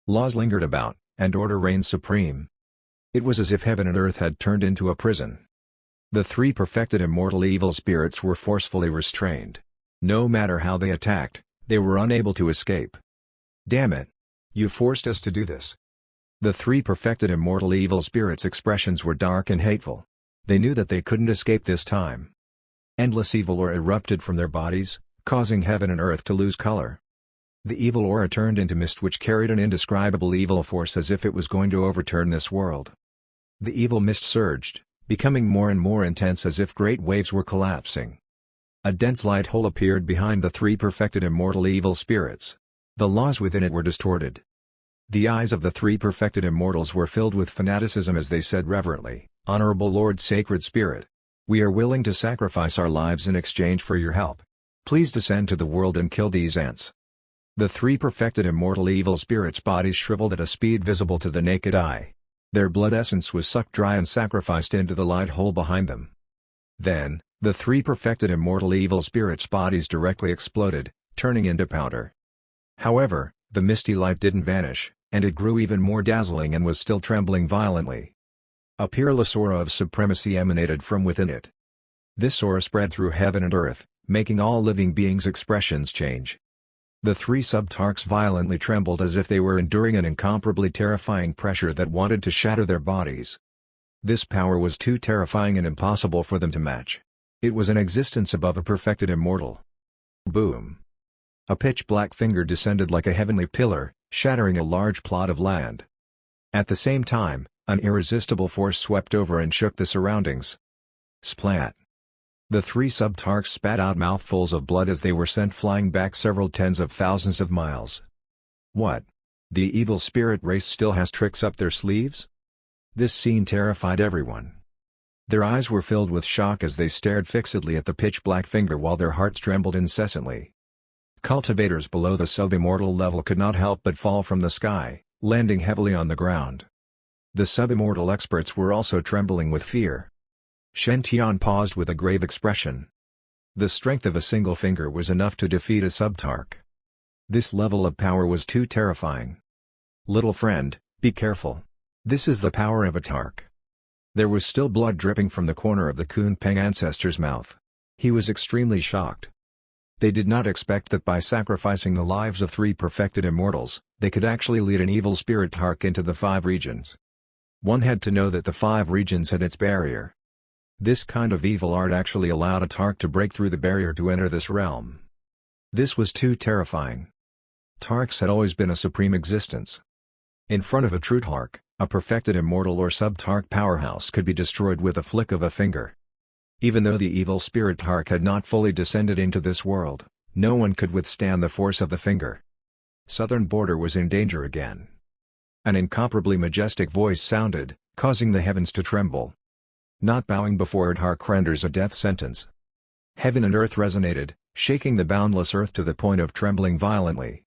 Laws lingered about, and order reigned supreme. It was as if heaven and earth had turned into a prison. The 3 perfected immortal evil spirits were forcefully restrained. No matter how they attacked, they were unable to escape. "Damn it! You forced us to do this." The 3 perfected immortal evil spirits' expressions were dark and hateful. They knew that they couldn't escape this time. Endless evil aura erupted from their bodies, causing heaven and earth to lose color. The evil aura turned into mist which carried an indescribable evil force as if it was going to overturn this world. The evil mist surged, becoming more and more intense as if great waves were collapsing. A dense light hole appeared behind the 3 perfected immortal evil spirits. The laws within it were distorted. The eyes of the 3 perfected immortals were filled with fanaticism as they said reverently, "Honorable Lord Sacred Spirit, we are willing to sacrifice our lives in exchange for your help. Please descend to the world and kill these ants." The 3 perfected immortal evil spirits' bodies shriveled at a speed visible to the naked eye. Their blood essence was sucked dry and sacrificed into the light hole behind them. Then, the 3 perfected immortal evil spirits' bodies directly exploded, turning into powder. However, the misty light didn't vanish, and it grew even more dazzling and was still trembling violently. A peerless aura of supremacy emanated from within it. This aura spread through heaven and earth, making all living beings' expressions change. The three sub-tarks violently trembled as if they were enduring an incomparably terrifying pressure that wanted to shatter their bodies. This power was too terrifying and impossible for them to match. It was an existence above a perfected immortal. Boom! A pitch-black finger descended like a heavenly pillar, shattering a large plot of land. At the same time, an irresistible force swept over and shook the surroundings. Splat! The three sub-tarks spat out mouthfuls of blood as they were sent flying back several tens of thousands of miles. What? The evil spirit race still has tricks up their sleeves? This scene terrified everyone. Their eyes were filled with shock as they stared fixedly at the pitch-black finger while their hearts trembled incessantly. Cultivators below the sub-immortal level could not help but fall from the sky, landing heavily on the ground. The sub-immortal experts were also trembling with fear. Shen Tian paused with a grave expression. The strength of a single finger was enough to defeat a sub-tark. This level of power was too terrifying. Little friend, be careful. This is the power of a tark. There was still blood dripping from the corner of the Kunpeng ancestor's mouth. He was extremely shocked. They did not expect that by sacrificing the lives of three perfected immortals, they could actually lead an evil spirit tark into the 5 regions. One had to know that the 5 regions had its barrier. This kind of evil art actually allowed a tark to break through the barrier to enter this realm. This was too terrifying. Tarks had always been a supreme existence. In front of a true tark, a perfected immortal or sub-tark powerhouse could be destroyed with a flick of a finger. Even though the evil spirit tark had not fully descended into this world, no one could withstand the force of the finger. Southern border was in danger again. An incomparably majestic voice sounded, causing the heavens to tremble. Not bowing before a tark renders a death sentence. Heaven and earth resonated, shaking the boundless earth to the point of trembling violently.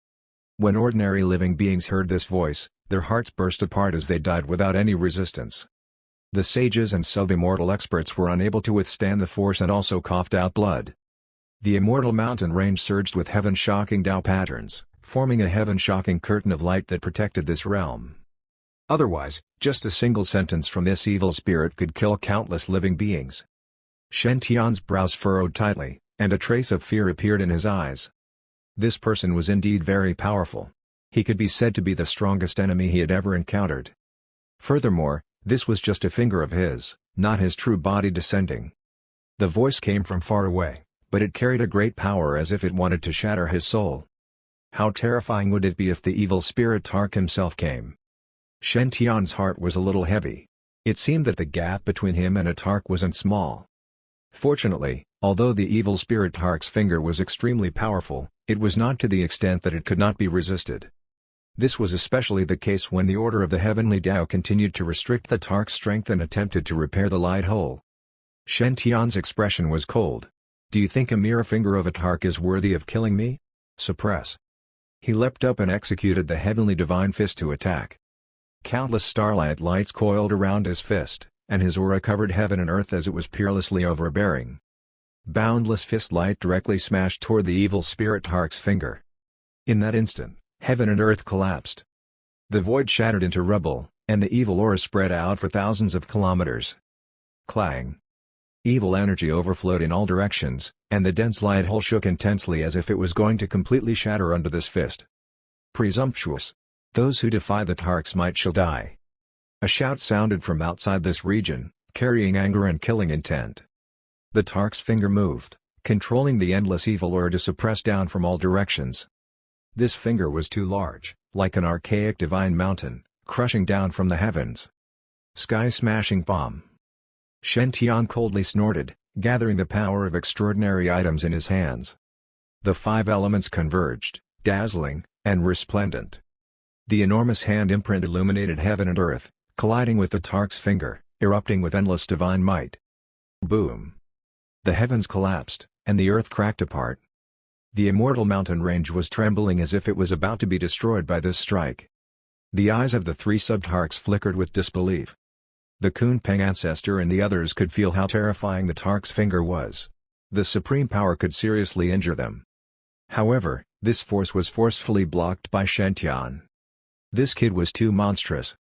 When ordinary living beings heard this voice, their hearts burst apart as they died without any resistance. The sages and sub-immortal experts were unable to withstand the force and also coughed out blood. The immortal mountain range surged with heaven-shocking Tao patterns, forming a heaven-shocking curtain of light that protected this realm. Otherwise, just a single sentence from this evil spirit could kill countless living beings. Shen Tian's brows furrowed tightly, and a trace of fear appeared in his eyes. This person was indeed very powerful. He could be said to be the strongest enemy he had ever encountered. Furthermore, this was just a finger of his, not his true body descending. The voice came from far away, but it carried a great power as if it wanted to shatter his soul. How terrifying would it be if the evil spirit Tark himself came? Shen Tian's heart was a little heavy. It seemed that the gap between him and a Tark wasn't small. Fortunately, although the evil spirit Tark's finger was extremely powerful, it was not to the extent that it could not be resisted. This was especially the case when the Order of the Heavenly Tao continued to restrict the Tark's strength and attempted to repair the light hole. Shen Tian's expression was cold. Do you think a mere finger of a Tark is worthy of killing me? Suppress. He leapt up and executed the heavenly divine fist to attack. Countless starlight lights coiled around his fist, and his aura covered heaven and earth as it was peerlessly overbearing. Boundless fist light directly smashed toward the evil spirit Tark's finger. In that instant, heaven and earth collapsed. The void shattered into rubble, and the evil aura spread out for thousands of kilometers. Clang! Evil energy overflowed in all directions, and the dense light hole shook intensely as if it was going to completely shatter under this fist. Presumptuous! Those who defy the Tark's might shall die. A shout sounded from outside this region, carrying anger and killing intent. The Tark's finger moved, controlling the endless evil aura to suppress down from all directions. This finger was too large, like an archaic divine mountain, crushing down from the heavens. Sky-smashing bomb. Shen Tian coldly snorted, gathering the power of extraordinary items in his hands. The 5 elements converged, dazzling, and resplendent. The enormous hand imprint illuminated heaven and earth, colliding with the Tark's finger, erupting with endless divine might. Boom! The heavens collapsed, and the earth cracked apart. The immortal mountain range was trembling as if it was about to be destroyed by this strike. The eyes of the 3 sub-Tarks flickered with disbelief. The Kunpeng ancestor and the others could feel how terrifying the Tark's finger was. The supreme power could seriously injure them. However, this force was forcefully blocked by Shen. This kid was too monstrous.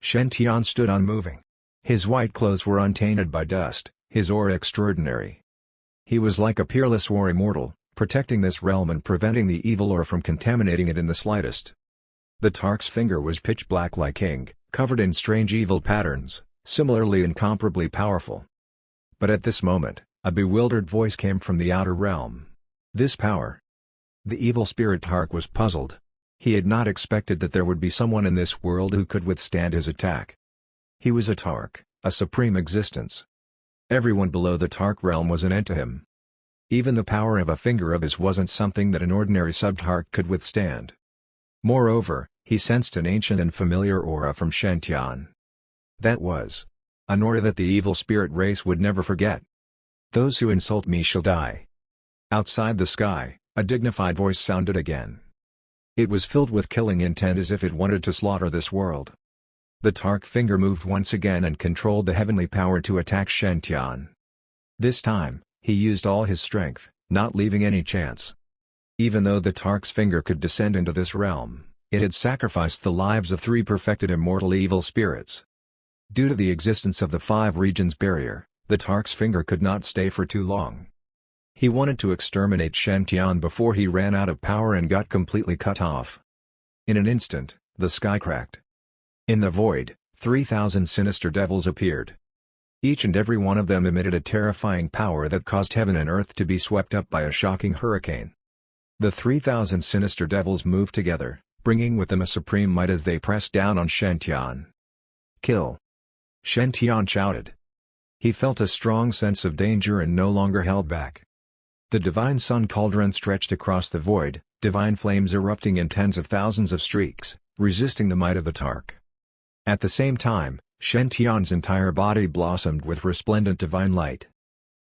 Shen stood unmoving. His white clothes were untainted by dust, his aura extraordinary. He was like a peerless war immortal, protecting this realm and preventing the evil aura from contaminating it in the slightest. The Tark's finger was pitch black like ink, covered in strange evil patterns, similarly incomparably powerful. But at this moment, a bewildered voice came from the outer realm. This power. The evil spirit Tark was puzzled. He had not expected that there would be someone in this world who could withstand his attack. He was a Tark, a supreme existence. Everyone below the Tark realm was an end to him. Even the power of a finger of his wasn't something that an ordinary sub-Tark could withstand. Moreover, he sensed an ancient and familiar aura from Shen. That was an aura that the evil spirit race would never forget. "Those who insult me shall die." Outside the sky, a dignified voice sounded again. It was filled with killing intent as if it wanted to slaughter this world. The Tark finger moved once again and controlled the heavenly power to attack Shen. This time, he used all his strength, not leaving any chance. Even though the Tark's finger could descend into this realm, it had sacrificed the lives of 3 perfected immortal evil spirits. Due to the existence of the 5 regions barrier, the Tark's finger could not stay for too long. He wanted to exterminate Shen before he ran out of power and got completely cut off. In an instant, the sky cracked. In the void, 3,000 sinister devils appeared. Each and every one of them emitted a terrifying power that caused heaven and earth to be swept up by a shocking hurricane. The 3,000 sinister devils moved together, bringing with them a supreme might as they pressed down on Shen. "Kill!" Shen shouted. He felt a strong sense of danger and no longer held back. The divine sun cauldron stretched across the void, divine flames erupting in tens of thousands of streaks, resisting the might of the Tark. At the same time, Shen entire body blossomed with resplendent divine light.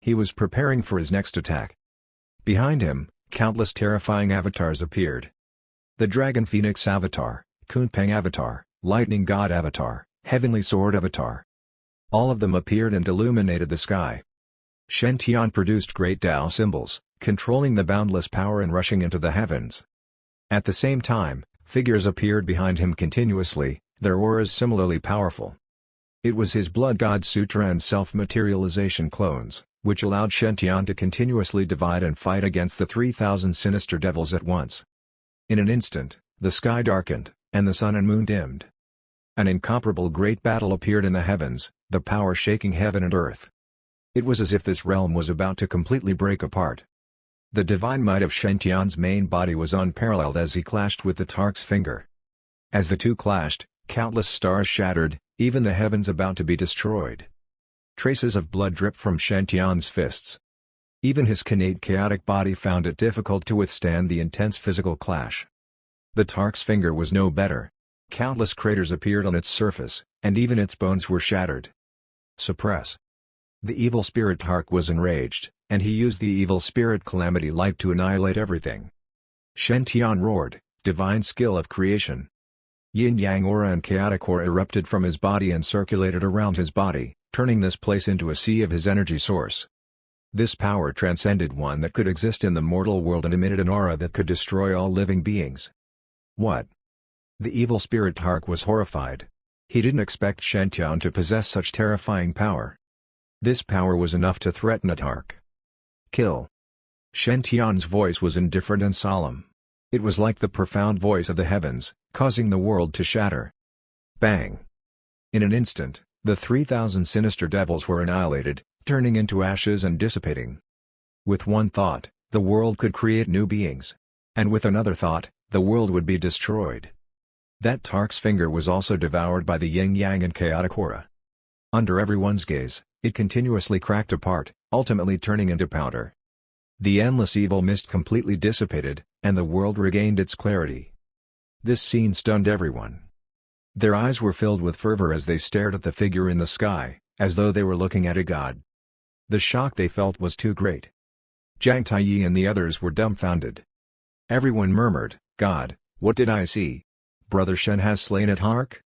He was preparing for his next attack. Behind him, countless terrifying avatars appeared. The Dragon Phoenix Avatar, Kunpeng Avatar, Lightning God Avatar, Heavenly Sword Avatar. All of them appeared and illuminated the sky. Shen produced great Tao symbols, controlling the boundless power and rushing into the heavens. At the same time, figures appeared behind him continuously, their auras similarly powerful. It was his Blood God Sutra and self-materialization clones, which allowed Shen to continuously divide and fight against the 3,000 sinister devils at once. In an instant, the sky darkened, and the sun and moon dimmed. An incomparable great battle appeared in the heavens, the power shaking heaven and earth. It was as if this realm was about to completely break apart. The divine might of Shen main body was unparalleled as he clashed with the Tark's finger. As the two clashed, countless stars shattered, even the heavens about to be destroyed. Traces of blood dripped from Shen fists. Even his innate chaotic body found it difficult to withstand the intense physical clash. The Tark's finger was no better. Countless craters appeared on its surface, and even its bones were shattered. Suppress. The evil spirit Tark was enraged, and he used the evil spirit Calamity Light to annihilate everything. Shen roared, divine skill of creation. Yin-yang aura and chaotic aura erupted from his body and circulated around his body, turning this place into a sea of his energy source. This power transcended one that could exist in the mortal world and emitted an aura that could destroy all living beings. What? The evil spirit Tark was horrified. He didn't expect Shen to possess such terrifying power. This power was enough to threaten a Tark. Kill. Shen voice was indifferent and solemn. It was like the profound voice of the heavens, causing the world to shatter. Bang! In an instant, the 3,000 sinister devils were annihilated, turning into ashes and dissipating. With one thought, the world could create new beings. And with another thought, the world would be destroyed. That Tark's finger was also devoured by the yin-yang and chaotic aura. Under everyone's gaze, it continuously cracked apart, ultimately turning into powder. The endless evil mist completely dissipated, and the world regained its clarity. This scene stunned everyone. Their eyes were filled with fervor as they stared at the figure in the sky, as though they were looking at a god. The shock they felt was too great. Jiang Taiyi and the others were dumbfounded. Everyone murmured, "God, what did I see? Brother Shen has slain a Tark?"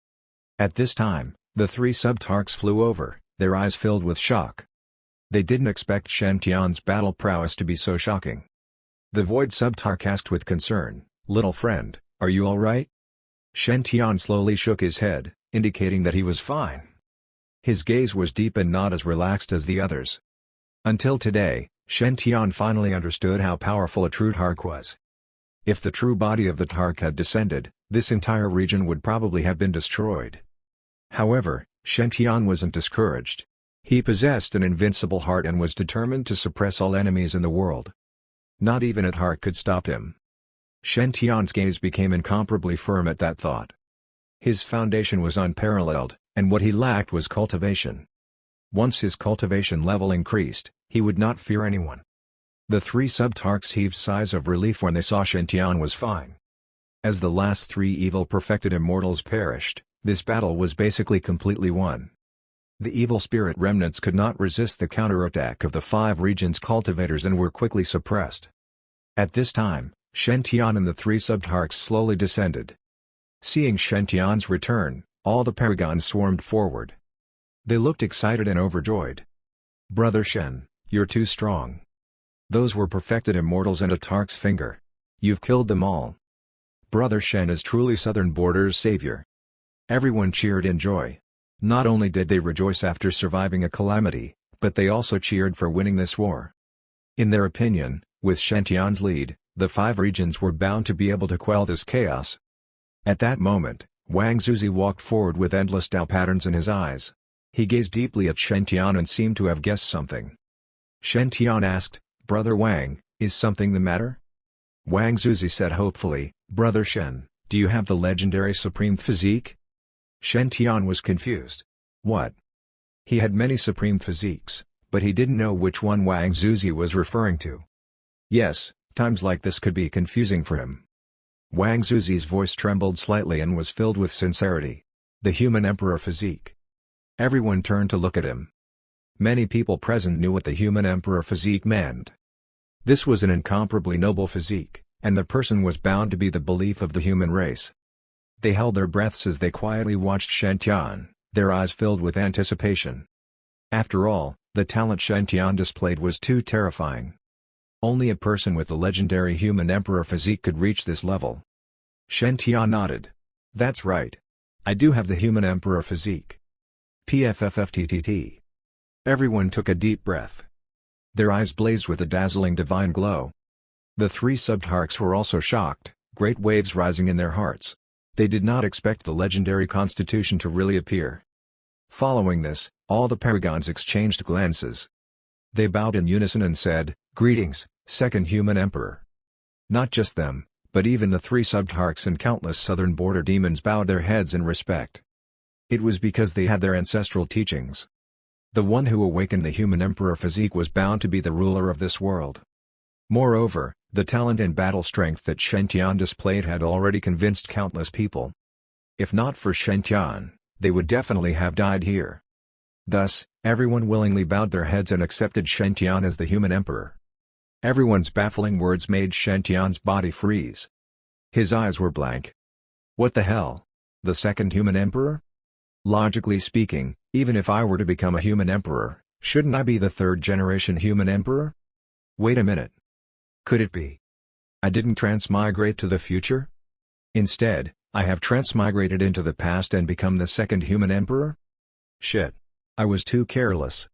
At this time, the 3 sub-Tarks flew over, their eyes filled with shock. They didn't expect Shen battle prowess to be so shocking. The void sub-tark asked with concern, "Little friend, are you alright?" Shen slowly shook his head, indicating that he was fine. His gaze was deep and not as relaxed as the others. Until today, Shen finally understood how powerful a true tark was. If the true body of the tark had descended, this entire region would probably have been destroyed. However, Shen wasn't discouraged. He possessed an invincible heart and was determined to suppress all enemies in the world. Not even a tark could stop him. Shen gaze became incomparably firm at that thought. His foundation was unparalleled, and what he lacked was cultivation. Once his cultivation level increased, he would not fear anyone. The three sub-tarks heaved sighs of relief when they saw Shen was fine. As the last three evil perfected immortals perished, this battle was basically completely won. The evil spirit remnants could not resist the counterattack of the 5 regions cultivators and were quickly suppressed. At this time, Shen and the 3 sub-tarks slowly descended. Seeing Shen return, all the paragons swarmed forward. They looked excited and overjoyed. "Brother Shen, you're too strong. Those were perfected immortals and a tark's finger. You've killed them all. Brother Shen is truly Southern Border's savior." Everyone cheered in joy. Not only did they rejoice after surviving a calamity, but they also cheered for winning this war. In their opinion, with Shen lead, the 5 regions were bound to be able to quell this chaos. At that moment, Wang Zuzi walked forward with endless doubt patterns in his eyes. He gazed deeply at Shen and seemed to have guessed something. Shen asked, "Brother Wang, is something the matter?" Wang Zuzi said hopefully, "Brother Shen, do you have the legendary supreme physique?" Shen was confused. What? He had many supreme physiques, but he didn't know which one Wang Zuzi was referring to. Yes, times like this could be confusing for him. Wang Zuzi's voice trembled slightly and was filled with sincerity. The human emperor physique. Everyone turned to look at him. Many people present knew what the human emperor physique meant. This was an incomparably noble physique, and the person was bound to be the belief of the human race. They held their breaths as they quietly watched Shen their eyes filled with anticipation. After all, the talent Shen displayed was too terrifying. Only a person with the legendary human emperor physique could reach this level. Shen nodded. "That's right. I do have the human emperor physique." PFFFTTT. Everyone took a deep breath. Their eyes blazed with a dazzling divine glow. The 3 sub-tarks were also shocked, great waves rising in their hearts. They did not expect the legendary constitution to really appear. Following this, all the paragons exchanged glances. They bowed in unison and said, "Greetings, second human emperor." Not just them, but even the 3 sub-tarks and countless southern border demons bowed their heads in respect. It was because they had their ancestral teachings. The one who awakened the human emperor physique was bound to be the ruler of this world. Moreover, the talent and battle strength that Shen displayed had already convinced countless people. If not for Shen they would definitely have died here. Thus, everyone willingly bowed their heads and accepted Shen as the human emperor. Everyone's baffling words made Shen body freeze. His eyes were blank. What the hell? The second human emperor? Logically speaking, even if I were to become a human emperor, shouldn't I be the 3rd generation human emperor? Wait a minute. Could it be I didn't transmigrate to the future? Instead, I have transmigrated into the past and become the second human emperor? Shit. I was too careless.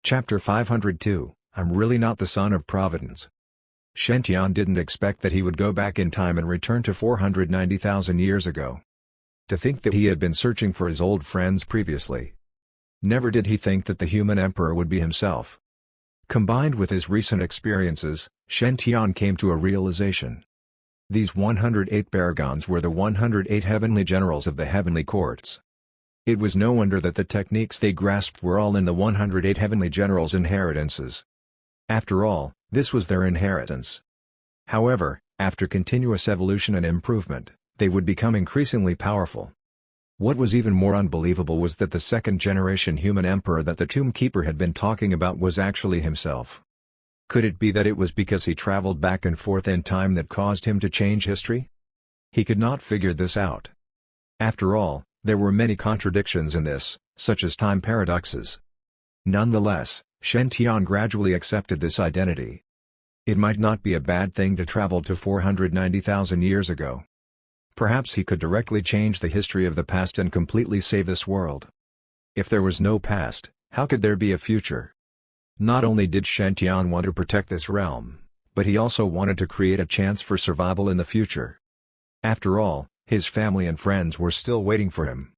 Chapter 502, I'm really not the son of Providence. Shen didn't expect that he would go back in time and return to 490,000 years ago. To think that he had been searching for his old friends previously. Never did he think that the human emperor would be himself. Combined with his recent experiences, Shen came to a realization. These 108 paragons were the 108 heavenly generals of the heavenly courts. It was no wonder that the techniques they grasped were all in the 108 heavenly generals' inheritances. After all, this was their inheritance. However, after continuous evolution and improvement, they would become increasingly powerful. What was even more unbelievable was that the 2nd generation human emperor that the Tomb Keeper had been talking about was actually himself. Could it be that it was because he traveled back and forth in time that caused him to change history? He could not figure this out. After all, there were many contradictions in this, such as time paradoxes. Nonetheless, Shen gradually accepted this identity. It might not be a bad thing to travel to 490,000 years ago. Perhaps he could directly change the history of the past and completely save this world. If there was no past, how could there be a future? Not only did Shen want to protect this realm, but he also wanted to create a chance for survival in the future. After all, his family and friends were still waiting for him.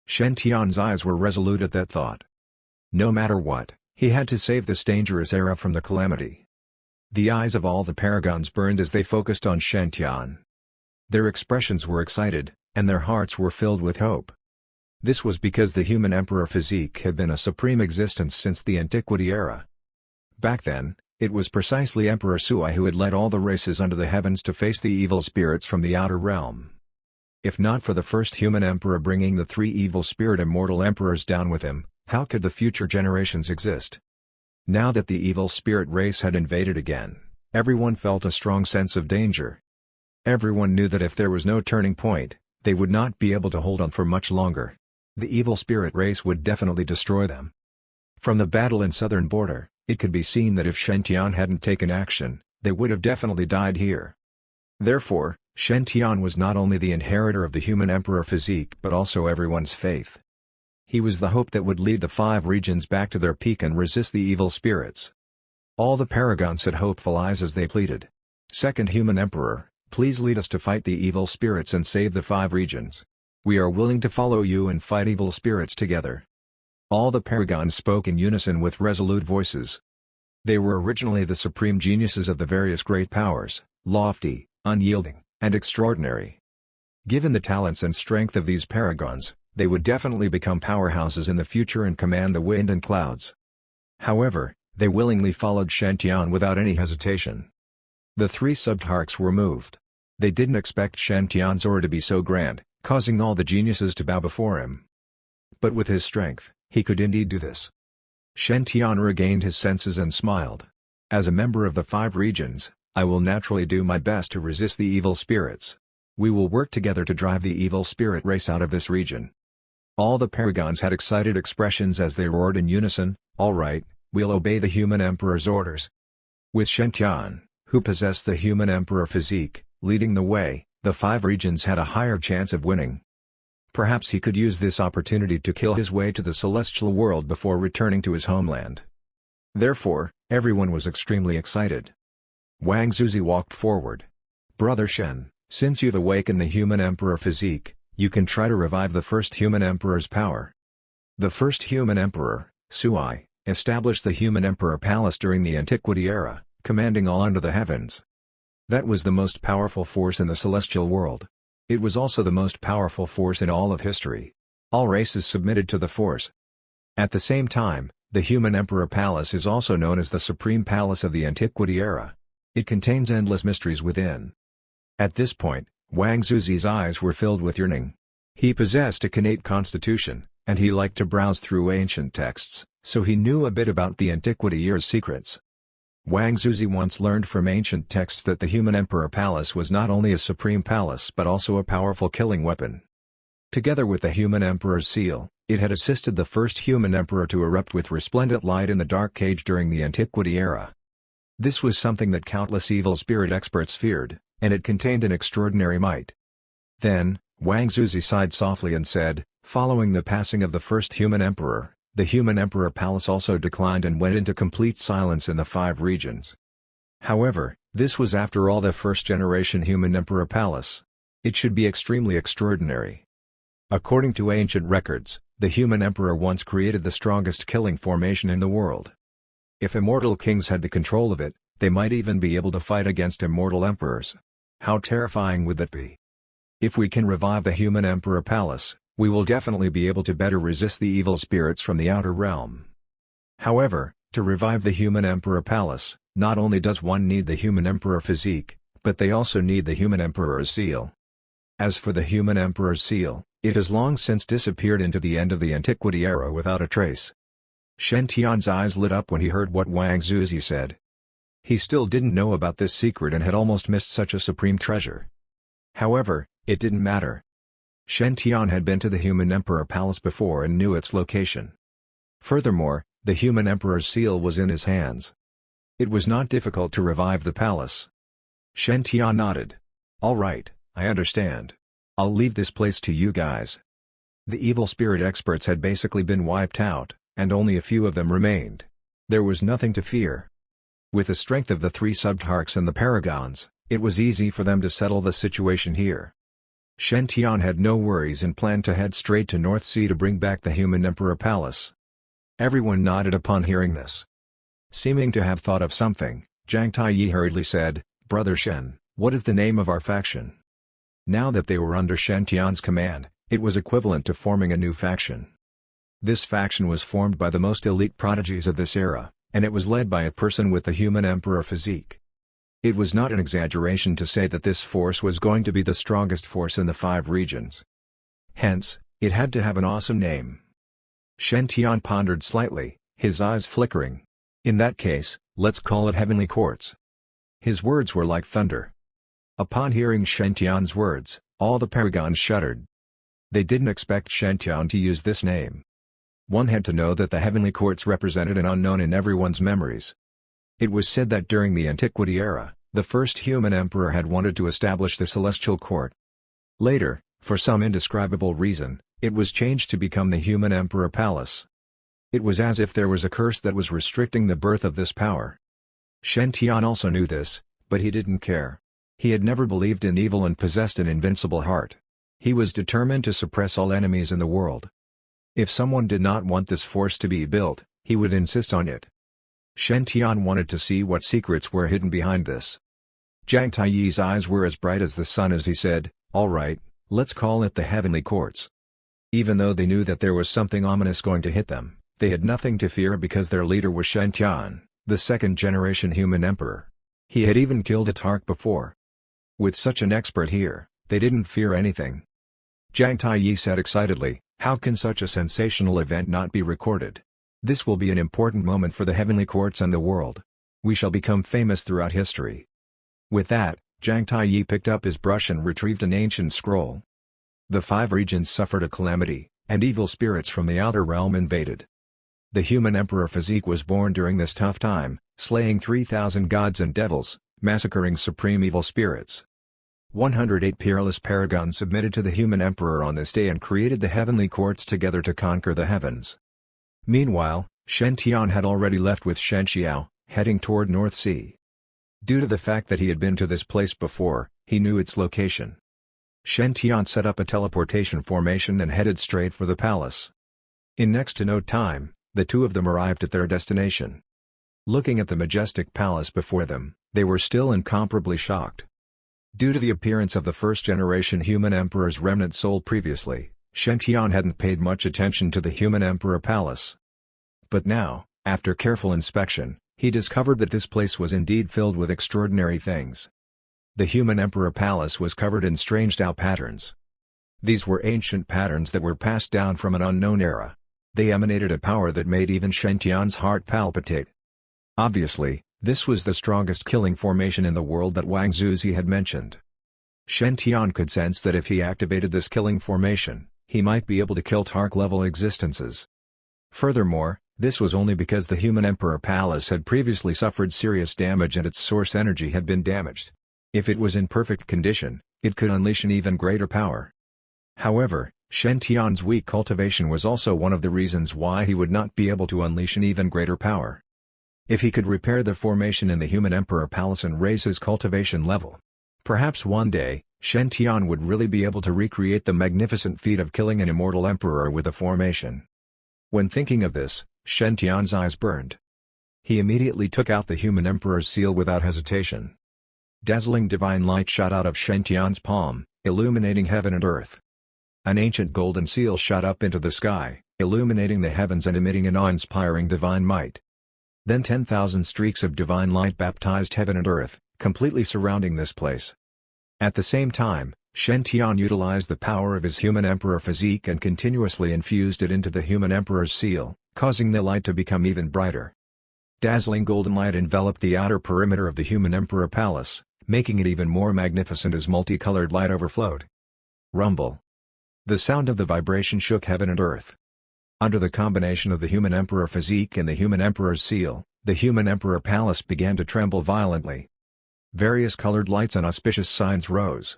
Shen eyes were resolute at that thought. No matter what, he had to save this dangerous era from the calamity. The eyes of all the paragons burned as they focused on Shen. Their expressions were excited, and their hearts were filled with hope. This was because the human emperor physique had been a supreme existence since the Antiquity era. Back then, it was precisely Emperor Sui who had led all the races under the heavens to face the evil spirits from the outer realm. If not for the first human emperor bringing the three evil spirit immortal emperors down with him, how could the future generations exist? Now that the evil spirit race had invaded again, everyone felt a strong sense of danger. Everyone knew that if there was no turning point, they would not be able to hold on for much longer. The evil spirit race would definitely destroy them. From the battle in southern border, it could be seen that if Shen hadn't taken action, they would have definitely died here. Therefore, Shen was not only the inheritor of the human emperor physique but also everyone's faith. He was the hope that would lead the five regions back to their peak and resist the evil spirits. All the paragons had hopeful eyes as they pleaded. Second human emperor, please lead us to fight the evil spirits and save the five regions. We are willing to follow you and fight evil spirits together. All the paragons spoke in unison with resolute voices. They were originally the supreme geniuses of the various great powers, lofty, unyielding, and extraordinary. Given the talents and strength of these paragons, they would definitely become powerhouses in the future and command the wind and clouds. However, they willingly followed Shen without any hesitation. The three sub-tarks were moved. They didn't expect Shen order to be so grand, causing all the geniuses to bow before him. But with his strength, he could indeed do this. Shen regained his senses and smiled. As a member of the five regions, I will naturally do my best to resist the evil spirits. We will work together to drive the evil spirit race out of this region. All the paragons had excited expressions as they roared in unison, "All right, we'll obey the human emperor's orders." With Shen who possessed the human emperor physique, leading the way, the five regions had a higher chance of winning. Perhaps he could use this opportunity to kill his way to the celestial world before returning to his homeland. Therefore, everyone was extremely excited. Wang Zuzi walked forward. "Brother Shen, since you've awakened the human emperor physique, you can try to revive the first human emperor's power." The first human emperor, Sui, established the human emperor palace during the Antiquity era, commanding all under the heavens. That was the most powerful force in the celestial world. It was also the most powerful force in all of history. All races submitted to the force. At the same time, the human emperor palace is also known as the supreme palace of the Antiquity era. It contains endless mysteries within. At this point, Wang Zuzi's eyes were filled with yearning. He possessed a innate constitution, and he liked to browse through ancient texts, so he knew a bit about the Antiquity era's secrets. Wang Zuzi once learned from ancient texts that the human emperor palace was not only a supreme palace but also a powerful killing weapon. Together with the human emperor's seal, it had assisted the first human emperor to erupt with resplendent light in the Dark Age during the Antiquity era. This was something that countless evil spirit experts feared, and it contained an extraordinary might. Then, Wang Zuzi sighed softly and said, "Following the passing of the first human emperor, the human emperor palace also declined and went into complete silence in the five regions." However, this was after all the first-generation human emperor palace. It should be extremely extraordinary. According to ancient records, the human emperor once created the strongest killing formation in the world. If immortal kings had the control of it, they might even be able to fight against immortal emperors. How terrifying would that be? If we can revive the human emperor palace, we will definitely be able to better resist the evil spirits from the outer realm. However, to revive the human emperor palace, not only does one need the human emperor physique, but they also need the human emperor's seal. As for the human emperor's seal, it has long since disappeared into the end of the Antiquity era without a trace. Shen Tian's eyes lit up when he heard what Wang Zuzi said. He still didn't know about this secret and had almost missed such a supreme treasure. However, it didn't matter. Shen Tian had been to the human emperor palace before and knew its location. Furthermore, the human emperor's seal was in his hands. It was not difficult to revive the palace. Shen Tian nodded. "All right, I understand. I'll leave this place to you guys." The evil spirit experts had basically been wiped out, and only a few of them remained. There was nothing to fear. With the strength of the 3 sub-tarks and the paragons, it was easy for them to settle the situation here. Shen Tian had no worries and planned to head straight to North Sea to bring back the human emperor palace. Everyone nodded upon hearing this. Seeming to have thought of something, Zhang Taiyi hurriedly said, "Brother Shen, what is the name of our faction?" Now that they were under Shen Tian's command, it was equivalent to forming a new faction. This faction was formed by the most elite prodigies of this era, and it was led by a person with the human emperor physique. It was not an exaggeration to say that this force was going to be the strongest force in the 5 regions. Hence, it had to have an awesome name. Shen Tian pondered slightly, his eyes flickering. "In that case, let's call it Heavenly Courts." His words were like thunder. Upon hearing Shen Tian's words, all the paragons shuddered. They didn't expect Shen Tian to use this name. One had to know that the Heavenly Courts represented an unknown in everyone's memories. It was said that during the Antiquity era, the first human emperor had wanted to establish the Celestial Court. Later, for some indescribable reason, it was changed to become the Human Emperor Palace. It was as if there was a curse that was restricting the birth of this power. Shen Tian also knew this, but he didn't care. He had never believed in evil and possessed an invincible heart. He was determined to suppress all enemies in the world. If someone did not want this force to be built, he would insist on it. Shen Tian wanted to see what secrets were hidden behind this. Zhang Taiyi's eyes were as bright as the sun as he said, "All right, let's call it the Heavenly Courts." Even though they knew that there was something ominous going to hit them, they had nothing to fear because their leader was Shen Tian, the second-generation human emperor. He had even killed a tark before. With such an expert here, they didn't fear anything. Zhang Taiyi said excitedly, "How can such a sensational event not be recorded? This will be an important moment for the Heavenly Courts and the world. We shall become famous throughout history." With that, Zhang Taiyi picked up his brush and retrieved an ancient scroll. The 5 regions suffered a calamity, and evil spirits from the outer realm invaded. The human emperor physique was born during this tough time, slaying 3,000 gods and devils, massacring supreme evil spirits. 108 peerless paragons submitted to the human emperor on this day and created the Heavenly Courts together to conquer the heavens. Meanwhile, Shen Tian had already left with Shen Xiao, heading toward North Sea. Due to the fact that he had been to this place before, he knew its location. Shen Tian set up a teleportation formation and headed straight for the palace. In next to no time, the two of them arrived at their destination. Looking at the majestic palace before them, they were still incomparably shocked. Due to the appearance of the first-generation human emperor's remnant soul previously, Shen Tian hadn't paid much attention to the human emperor palace. But now, after careful inspection, he discovered that this place was indeed filled with extraordinary things. The human emperor palace was covered in strange Tao patterns. These were ancient patterns that were passed down from an unknown era. They emanated a power that made even Shen Tian's heart palpitate. Obviously, this was the strongest killing formation in the world that Wang Zuzi had mentioned. Shen Tian could sense that if he activated this killing formation, he might be able to kill tark-level existences. Furthermore, this was only because the human emperor palace had previously suffered serious damage and its source energy had been damaged. If it was in perfect condition, it could unleash an even greater power. However, Shen Tian's weak cultivation was also one of the reasons why he would not be able to unleash an even greater power. If he could repair the formation in the human emperor palace and raise his cultivation level, perhaps one day, Shen Tian would really be able to recreate the magnificent feat of killing an immortal emperor with a formation. When thinking of this, Shen Tian's eyes burned. He immediately took out the human emperor's seal without hesitation. Dazzling divine light shot out of Shen Tian's palm, illuminating heaven and earth. An ancient golden seal shot up into the sky, illuminating the heavens and emitting an awe-inspiring divine might. Then 10,000 streaks of divine light baptized heaven and earth, completely surrounding this place. At the same time, Shen Tian utilized the power of his human emperor physique and continuously infused it into the human emperor's seal, causing the light to become even brighter. Dazzling golden light enveloped the outer perimeter of the human emperor palace, making it even more magnificent as multicolored light overflowed. Rumble. The sound of the vibration shook heaven and earth. Under the combination of the human emperor physique and the human emperor's seal, the human emperor palace began to tremble violently. Various colored lights and auspicious signs rose.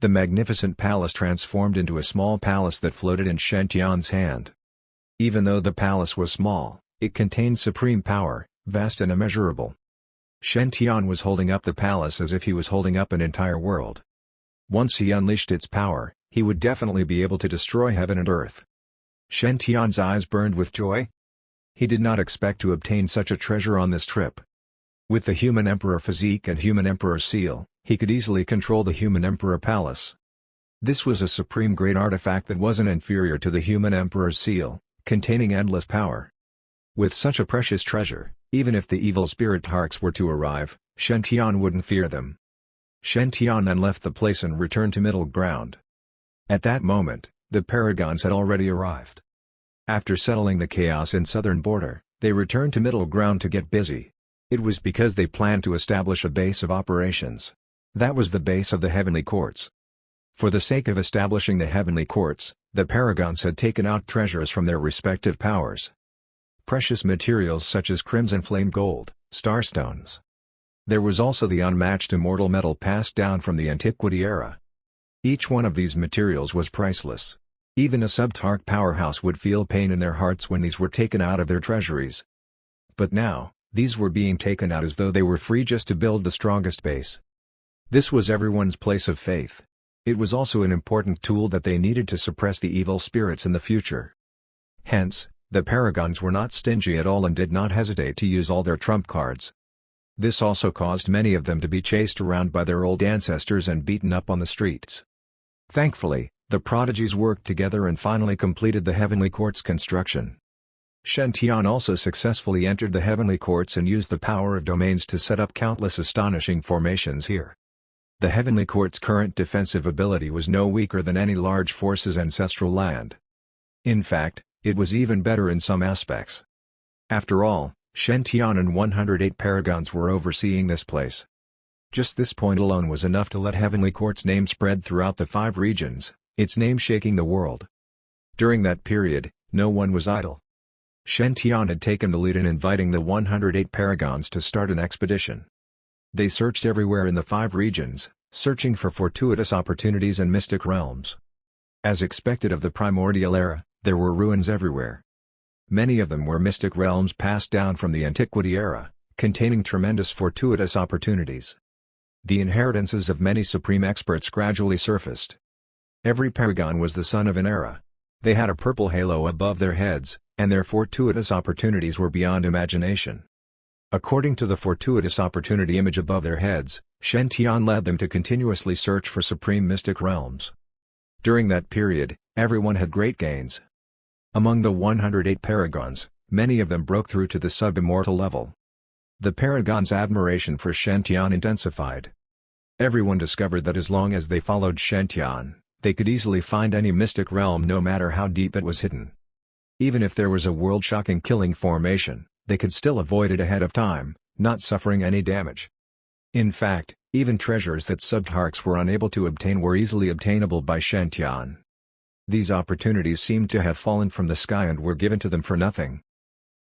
The magnificent palace transformed into a small palace that floated in Shen-Tian's hand. Even though the palace was small, it contained supreme power, vast and immeasurable. Shen-Tian was holding up the palace as if he was holding up an entire world. Once he unleashed its power, he would definitely be able to destroy heaven and earth. Shen-Tian's eyes burned with joy. He did not expect to obtain such a treasure on this trip. With the human emperor physique and human emperor seal, he could easily control the human emperor palace. This was a supreme great artifact that wasn't inferior to the human emperor's seal, containing endless power. With such a precious treasure, even if the evil spirit tarks were to arrive, Shen-Tian wouldn't fear them. Shen-Tian then left the place and returned to middle ground. At that moment, the paragons had already arrived. After settling the chaos in southern border, they returned to middle ground to get busy. It was because they planned to establish a base of operations. That was the base of the heavenly courts. For the sake of establishing the heavenly courts, the paragons had taken out treasures from their respective powers. Precious materials such as crimson flame gold, starstones. There was also the unmatched immortal metal passed down from the antiquity era. Each one of these materials was priceless. Even a sub-tark powerhouse would feel pain in their hearts when these were taken out of their treasuries. But now, these were being taken out as though they were free just to build the strongest base. This was everyone's place of faith. It was also an important tool that they needed to suppress the evil spirits in the future. Hence, the paragons were not stingy at all and did not hesitate to use all their trump cards. This also caused many of them to be chased around by their old ancestors and beaten up on the streets. Thankfully, the prodigies worked together and finally completed the heavenly court's construction. Shen-Tian also successfully entered the heavenly courts and used the power of domains to set up countless astonishing formations here. The heavenly court's current defensive ability was no weaker than any large force's ancestral land. In fact, it was even better in some aspects. After all, Shen-Tian and 108 paragons were overseeing this place. Just this point alone was enough to let heavenly court's name spread throughout the 5 regions, its name shaking the world. During that period, no one was idle. Shen-Tian had taken the lead in inviting the 108 paragons to start an expedition. They searched everywhere in the 5 regions, searching for fortuitous opportunities and mystic realms. As expected of the primordial era, there were ruins everywhere. Many of them were mystic realms passed down from the antiquity era, containing tremendous fortuitous opportunities. The inheritances of many supreme experts gradually surfaced. Every paragon was the son of an era. They had a purple halo above their heads, and their fortuitous opportunities were beyond imagination. According to the fortuitous opportunity image above their heads, Shen-Tian led them to continuously search for supreme mystic realms. During that period, everyone had great gains. Among the 108 paragons, many of them broke through to the sub-immortal level. The paragons' admiration for Shen-Tian intensified. Everyone discovered that as long as they followed Shen-Tian, they could easily find any mystic realm no matter how deep it was hidden. Even if there was a world-shocking killing formation, they could still avoid it ahead of time, not suffering any damage. In fact, even treasures that sub-tarks were unable to obtain were easily obtainable by Shen-Tian. These opportunities seemed to have fallen from the sky and were given to them for nothing.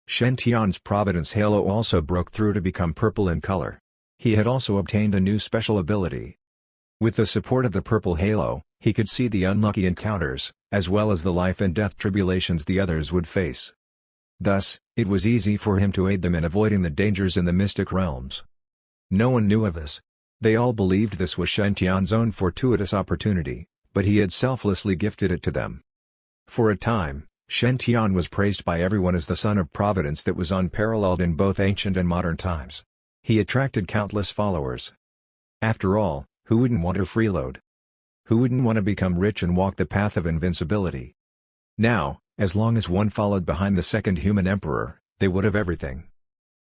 Shen-Tian's Providence halo also broke through to become purple in color. He had also obtained a new special ability. With the support of the purple halo, he could see the unlucky encounters, as well as the life and death tribulations the others would face. Thus, it was easy for him to aid them in avoiding the dangers in the mystic realms. No one knew of this. They all believed this was Shen-Tian's own fortuitous opportunity, but he had selflessly gifted it to them. For a time, Shen-Tian was praised by everyone as the son of Providence that was unparalleled in both ancient and modern times. He attracted countless followers. After all, who wouldn't want to freeload? Who wouldn't want to become rich and walk the path of invincibility? Now, as long as one followed behind the second human emperor, they would have everything.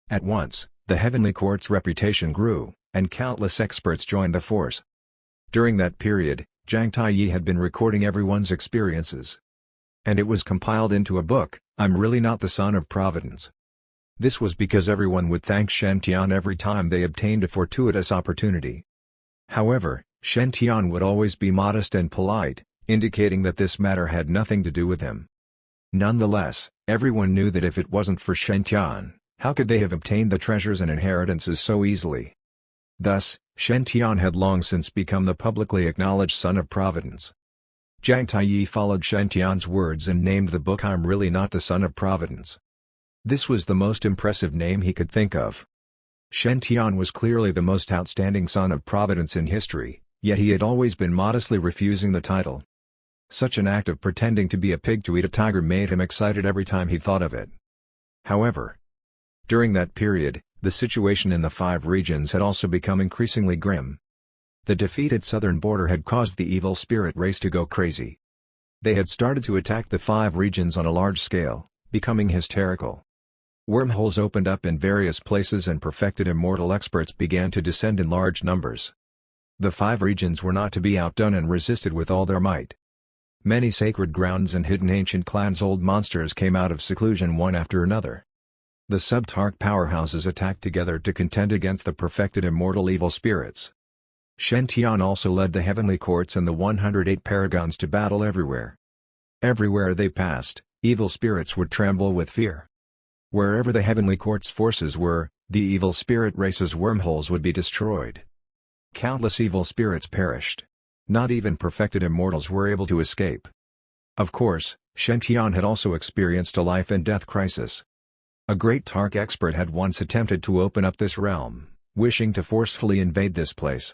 At once, the heavenly court's reputation grew, and countless experts joined the force. During that period, Zhang Taiyi had been recording everyone's experiences. And it was compiled into a book, I'm Really Not the Son of Providence. This was because everyone would thank Shen-Tian every time they obtained a fortuitous opportunity. However, Shen-Tian would always be modest and polite, indicating that this matter had nothing to do with him. Nonetheless, everyone knew that if it wasn't for Shen-Tian, How could they have obtained the treasures and inheritances so easily? Thus, Shen Tian had long since become the publicly acknowledged son of Providence. Jiang Taiyi followed Shen Tian's words and named the book "I'm Really Not the Son of Providence." This was the most impressive name he could think of. Shen Tian was clearly the most outstanding son of Providence in history, yet he had always been modestly refusing the title. Such an act of pretending to be a pig to eat a tiger made him excited every time he thought of it. However, during that period, the situation in the 5 regions had also become increasingly grim. The defeated southern border had caused the evil spirit race to go crazy. They had started to attack the 5 regions on a large scale, becoming hysterical. Wormholes opened up in various places and perfected immortal experts began to descend in large numbers. The 5 regions were not to be outdone and resisted with all their might. Many sacred grounds and hidden ancient clans' old monsters came out of seclusion one after another. The sub-tark powerhouses attacked together to contend against the perfected immortal evil spirits. Shen Tian also led the heavenly courts and the 108 paragons to battle everywhere. Everywhere they passed, evil spirits would tremble with fear. Wherever the heavenly court's forces were, the evil spirit race's wormholes would be destroyed. Countless evil spirits perished. Not even perfected immortals were able to escape. Of course, Shen Tian had also experienced a life-and-death crisis. A great Tark expert had once attempted to open up this realm, wishing to forcefully invade this place.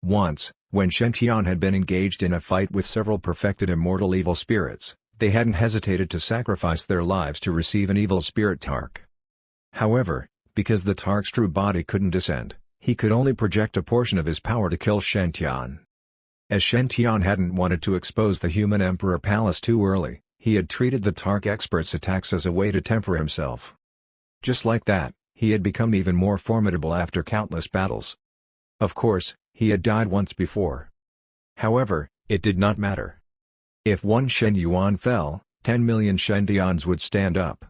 Once, when Shen Tian had been engaged in a fight with several perfected immortal evil spirits, they hadn't hesitated to sacrifice their lives to receive an evil spirit Tark. However, because the Tark's true body couldn't descend, he could only project a portion of his power to kill Shen Tian. As Shen Tian hadn't wanted to expose the human Emperor Palace too early, he had treated the Tark expert's attacks as a way to temper himself. Just like that, he had become even more formidable after countless battles. Of course, he had died once before. However, it did not matter. If one Shen Yuan fell, 10 million Shen Tians would stand up.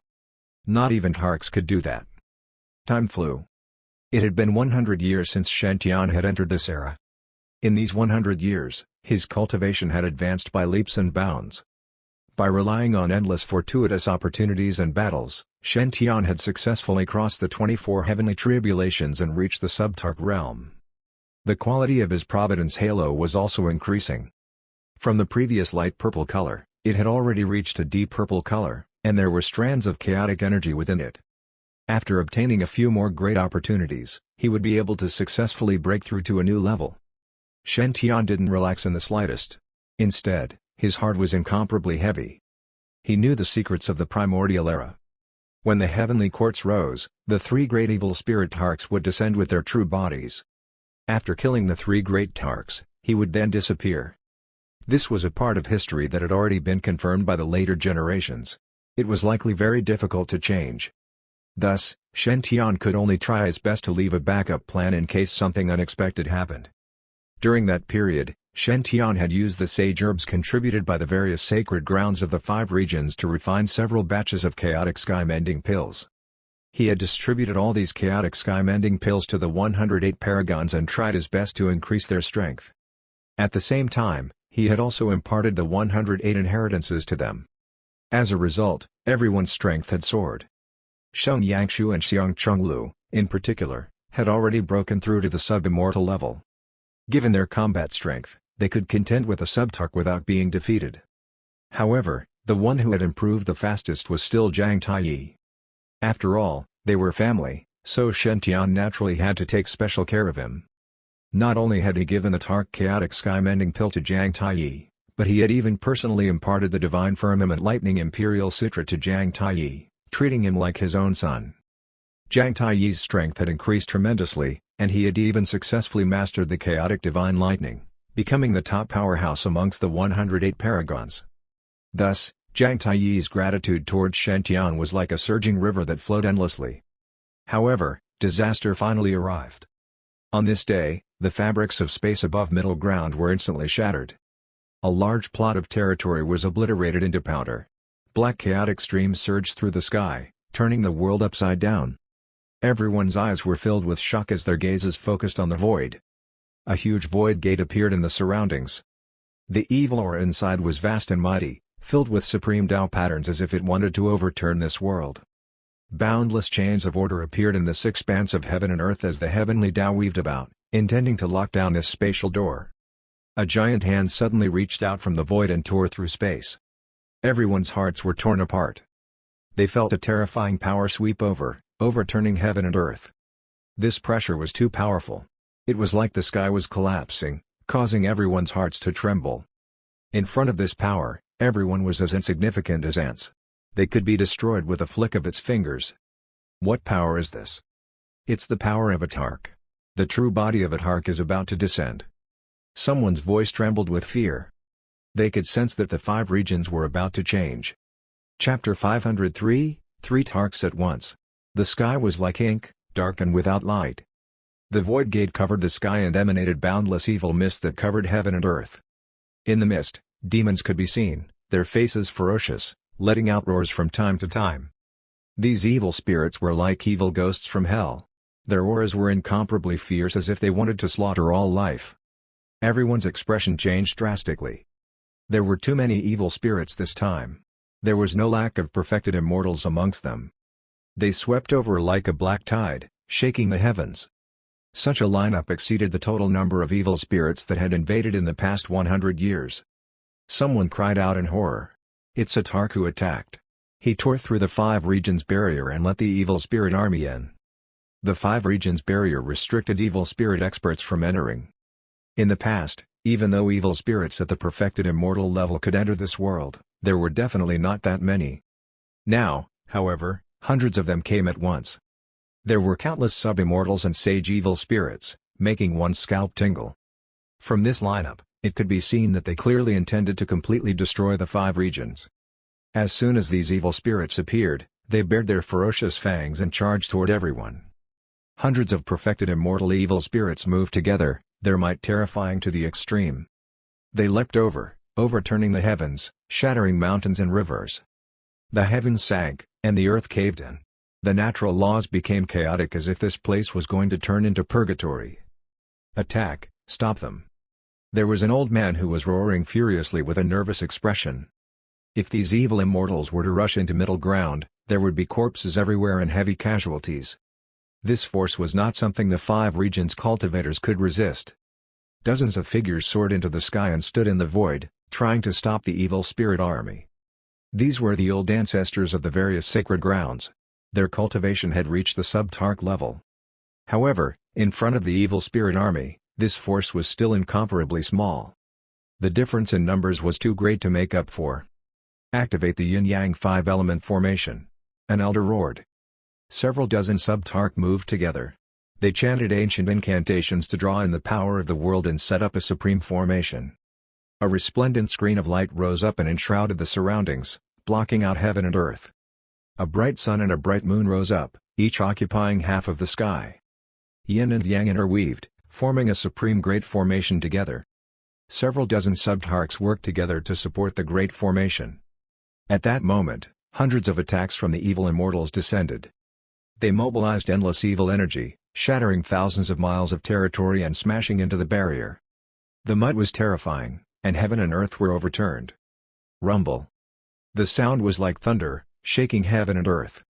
Not even tarks could do that. Time flew. It had been 100 years since Shen Tian had entered this era. In these 100 years, his cultivation had advanced by leaps and bounds. By relying on endless fortuitous opportunities and battles, Shen Tian had successfully crossed the 24 heavenly tribulations and reached the sub-tark realm. The quality of his Providence halo was also increasing. From the previous light purple color, it had already reached a deep purple color, and there were strands of chaotic energy within it. After obtaining a few more great opportunities, he would be able to successfully break through to a new level. Shen Tian didn't relax in the slightest. Instead, his heart was incomparably heavy. He knew the secrets of the primordial era. When the heavenly courts rose, the 3 great evil spirit tarks would descend with their true bodies. After killing the 3 great tarks, he would then disappear. This was a part of history that had already been confirmed by the later generations. It was likely very difficult to change. Thus, Shen Tian could only try his best to leave a backup plan in case something unexpected happened. During that period, Shen Tian had used the sage herbs contributed by the various sacred grounds of the 5 regions to refine several batches of chaotic sky-mending pills. He had distributed all these chaotic sky-mending pills to the 108 paragons and tried his best to increase their strength. At the same time, he had also imparted the 108 inheritances to them. As a result, everyone's strength had soared. Sheng Yangshu and Xiang Chenglu, in particular, had already broken through to the sub-immortal level. Given their combat strength, they could contend with a sub-tark without being defeated. However, the one who had improved the fastest was still Jiang Taiyi. After all, they were family, so Shen Tian naturally had to take special care of him. Not only had he given the Tark chaotic sky-mending pill to Jiang Taiyi, but he had even personally imparted the Divine Firmament Lightning Imperial Sutra to Jiang Taiyi, treating him like his own son. Jiang Taiyi's strength had increased tremendously, and he had even successfully mastered the chaotic divine lightning, becoming the top powerhouse amongst the 108 paragons. Thus, Jiang Taiyi's gratitude towards Shen Tian was like a surging river that flowed endlessly. However, disaster finally arrived. On this day, the fabrics of space above middle ground were instantly shattered. A large plot of territory was obliterated into powder. Black chaotic streams surged through the sky, turning the world upside down. Everyone's eyes were filled with shock as their gazes focused on the void. A huge void gate appeared in the surroundings. The evil aura inside was vast and mighty, filled with supreme Tao patterns as if it wanted to overturn this world. Boundless chains of order appeared in this expanse of heaven and earth as the heavenly Tao weaved about, intending to lock down this spatial door. A giant hand suddenly reached out from the void and tore through space. Everyone's hearts were torn apart. They felt a terrifying power sweep overturning heaven and earth. This pressure was too powerful. It was like the sky was collapsing, causing everyone's hearts to tremble. In front of this power, everyone was as insignificant as ants. They could be destroyed with a flick of its fingers. What power is this? It's the power of a tark. The true body of a tark is about to descend. Someone's voice trembled with fear. They could sense that the 5 regions were about to change. Chapter 503, 3 Tarks at once. The sky was like ink, dark and without light. The void gate covered the sky and emanated boundless evil mist that covered heaven and earth. In the mist, demons could be seen, their faces ferocious, letting out roars from time to time. These evil spirits were like evil ghosts from hell. Their auras were incomparably fierce, as if they wanted to slaughter all life. Everyone's expression changed drastically. There were too many evil spirits this time. There was no lack of perfected immortals amongst them. They swept over like a black tide, shaking the heavens. Such a lineup exceeded the total number of evil spirits that had invaded in the past 100 years. Someone cried out in horror. It's a Tark who attacked. He tore through the 5 regions barrier and let the evil spirit army in. The 5 regions barrier restricted evil spirit experts from entering. In the past, even though evil spirits at the perfected immortal level could enter this world, there were definitely not that many. Now, however, hundreds of them came at once. There were countless sub-immortals and sage evil spirits, making one's scalp tingle. From this lineup, it could be seen that they clearly intended to completely destroy the 5 regions. As soon as these evil spirits appeared, they bared their ferocious fangs and charged toward everyone. Hundreds of perfected immortal evil spirits moved together, their might terrifying to the extreme. They leapt overturning the heavens, shattering mountains and rivers. The heavens sank, and the earth caved in. The natural laws became chaotic, as if this place was going to turn into purgatory. Attack, stop them. There was an old man who was roaring furiously with a nervous expression. If these evil immortals were to rush into middle ground, there would be corpses everywhere and heavy casualties. This force was not something the 5 regions cultivators could resist. Dozens of figures soared into the sky and stood in the void, trying to stop the evil spirit army. These were the old ancestors of the various sacred grounds. Their cultivation had reached the sub-tark level. However, in front of the evil spirit army, this force was still incomparably small. The difference in numbers was too great to make up for. Activate the yin-yang 5-element formation. An elder roared. Several dozen sub-tark moved together. They chanted ancient incantations to draw in the power of the world and set up a supreme formation. A resplendent screen of light rose up and enshrouded the surroundings, blocking out heaven and earth. A bright sun and a bright moon rose up, each occupying half of the sky. Yin and yang interweaved, forming a supreme great formation together. Several dozen sub-tarks worked together to support the great formation. At that moment, hundreds of attacks from the evil immortals descended. They mobilized endless evil energy, shattering thousands of miles of territory and smashing into the barrier. The mud was terrifying, and heaven and earth were overturned. Rumble. The sound was like thunder, shaking heaven and earth.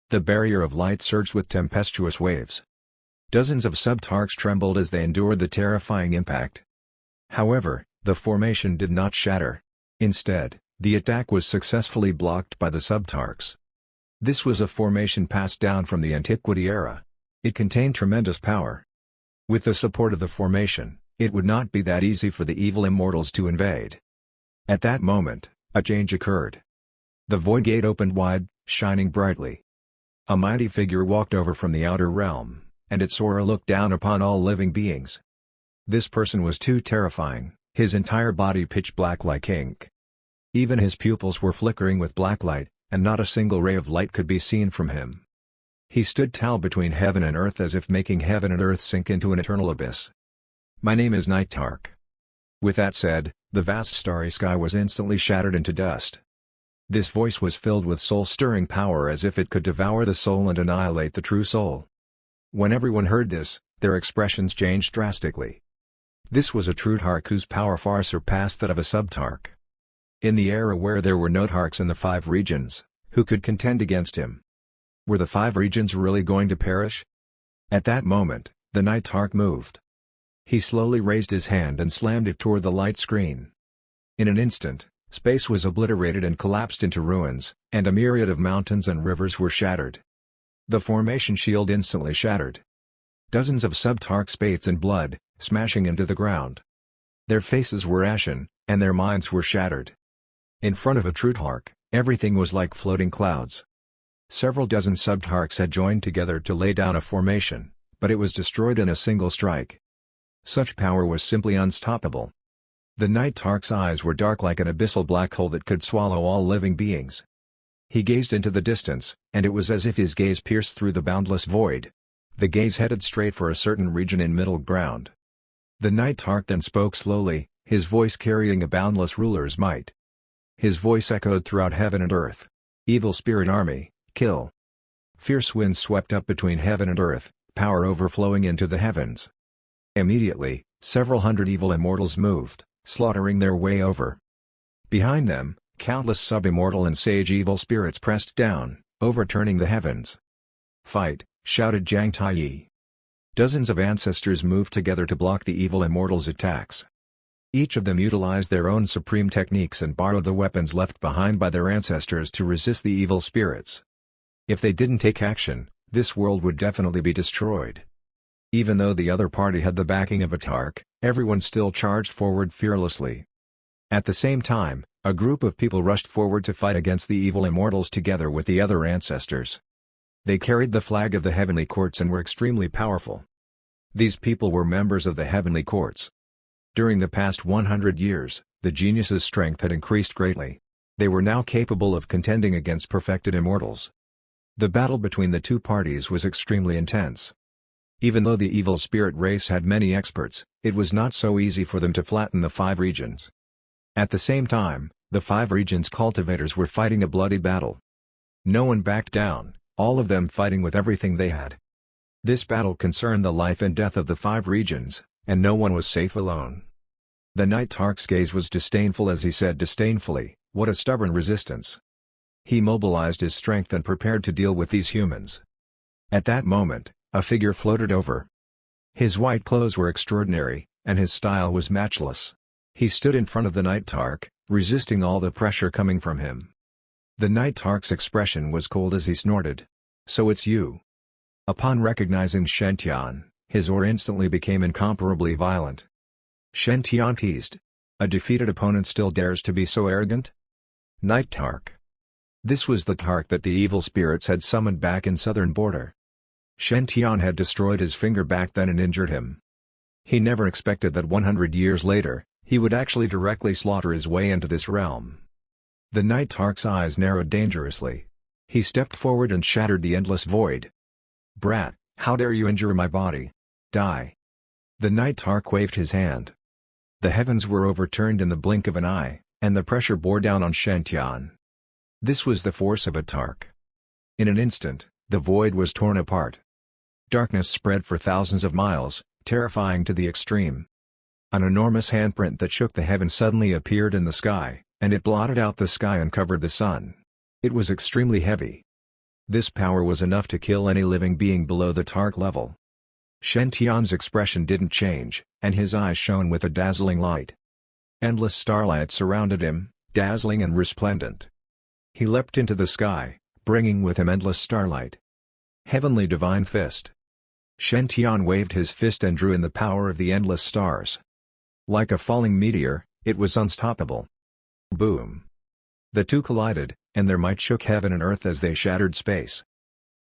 The barrier of light surged with tempestuous waves. Dozens of sub-tarks trembled as they endured the terrifying impact. However, the formation did not shatter. Instead, the attack was successfully blocked by the sub-tarks. This was a formation passed down from the Antiquity era. It contained tremendous power. With the support of the formation, it would not be that easy for the evil immortals to invade. At that moment, a change occurred. The void gate opened wide, shining brightly. A mighty figure walked over from the outer realm, and its aura looked down upon all living beings. This person was too terrifying, his entire body pitch black like ink. Even his pupils were flickering with black light, and not a single ray of light could be seen from him. He stood tall between heaven and earth, as if making heaven and earth sink into an eternal abyss. "My name is Night Tark." With that said, the vast starry sky was instantly shattered into dust. This voice was filled with soul-stirring power, as if it could devour the soul and annihilate the true soul. When everyone heard this, their expressions changed drastically. This was a true Tark whose power far surpassed that of a sub-Tark. In the era where there were no Tarks in the 5 regions, who could contend against him? Were the 5 regions really going to perish? At that moment, the Night Tark moved. He slowly raised his hand and slammed it toward the light screen. In an instant, space was obliterated and collapsed into ruins, and a myriad of mountains and rivers were shattered. The formation shield instantly shattered. Dozens of sub-tarks bathed in blood, smashing into the ground. Their faces were ashen, and their minds were shattered. In front of a true tark, everything was like floating clouds. Several dozen sub-tarks had joined together to lay down a formation, but it was destroyed in a single strike. Such power was simply unstoppable. The Night Tark's eyes were dark like an abyssal black hole that could swallow all living beings. He gazed into the distance, and it was as if his gaze pierced through the boundless void. The gaze headed straight for a certain region in middle ground. The Night Tark then spoke slowly, his voice carrying a boundless ruler's might. His voice echoed throughout heaven and earth. "Evil spirit army, kill!" Fierce winds swept up between heaven and earth, power overflowing into the heavens. Immediately, several hundred evil immortals moved, slaughtering their way over. Behind them, countless sub-immortal and sage evil spirits pressed down, overturning the heavens. "Fight!" shouted Jiang Taiyi. Dozens of ancestors moved together to block the evil immortals' attacks. Each of them utilized their own supreme techniques and borrowed the weapons left behind by their ancestors to resist the evil spirits. If they didn't take action, this world would definitely be destroyed. Even though the other party had the backing of a tark, everyone still charged forward fearlessly. At the same time, a group of people rushed forward to fight against the evil immortals together with the other ancestors. They carried the flag of the heavenly courts and were extremely powerful. These people were members of the heavenly courts. During the past 100 years, the geniuses' strength had increased greatly. They were now capable of contending against perfected immortals. The battle between the two parties was extremely intense. Even though the evil spirit race had many experts, it was not so easy for them to flatten the 5 regions. At the same time, the 5 regions' cultivators were fighting a bloody battle. No one backed down, all of them fighting with everything they had. This battle concerned the life and death of the 5 regions, and no one was safe alone. The Night Tark's gaze was disdainful as he said disdainfully, "What a stubborn resistance." He mobilized his strength and prepared to deal with these humans. At that moment, a figure floated over. His white clothes were extraordinary, and his style was matchless. He stood in front of the Night Tark, resisting all the pressure coming from him. The Night Tark's expression was cold as he snorted. "So it's you." Upon recognizing Shen Tian, his aura instantly became incomparably violent. Shen Tian teased. "A defeated opponent still dares to be so arrogant?" Night Tark. This was the Tark that the evil spirits had summoned back in southern border. Shen Tian had destroyed his finger back then and injured him. He never expected that 100 years later, he would actually directly slaughter his way into this realm. The Night Tark's eyes narrowed dangerously. He stepped forward and shattered the endless void. "Brat, how dare you injure my body? Die!" The Night Tark waved his hand. The heavens were overturned in the blink of an eye, and the pressure bore down on Shen Tian. This was the force of a Tark. In an instant, the void was torn apart. Darkness spread for thousands of miles, terrifying to the extreme. An enormous handprint that shook the heavens suddenly appeared in the sky, and it blotted out the sky and covered the sun. It was extremely heavy. This power was enough to kill any living being below the Tark level. Shen Tian's expression didn't change, and his eyes shone with a dazzling light. Endless starlight surrounded him, dazzling and resplendent. He leapt into the sky, bringing with him endless starlight. Heavenly Divine Fist. Shen Tian waved his fist and drew in the power of the endless stars. Like a falling meteor, it was unstoppable. Boom! The two collided, and their might shook heaven and earth as they shattered space.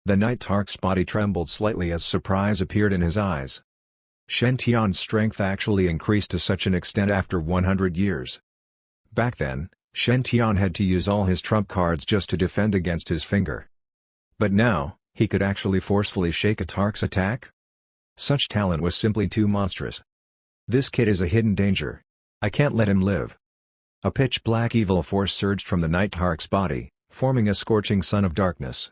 The Night Tark's body trembled slightly as surprise appeared in his eyes. Shen Tian's strength actually increased to such an extent after 100 years. Back then, Shen Tian had to use all his trump cards just to defend against his finger. But now, he could actually forcefully shake a Tark's attack? Such talent was simply too monstrous. This kid is a hidden danger. I can't let him live. A pitch-black evil force surged from the Night Tark's body, forming a scorching sun of darkness.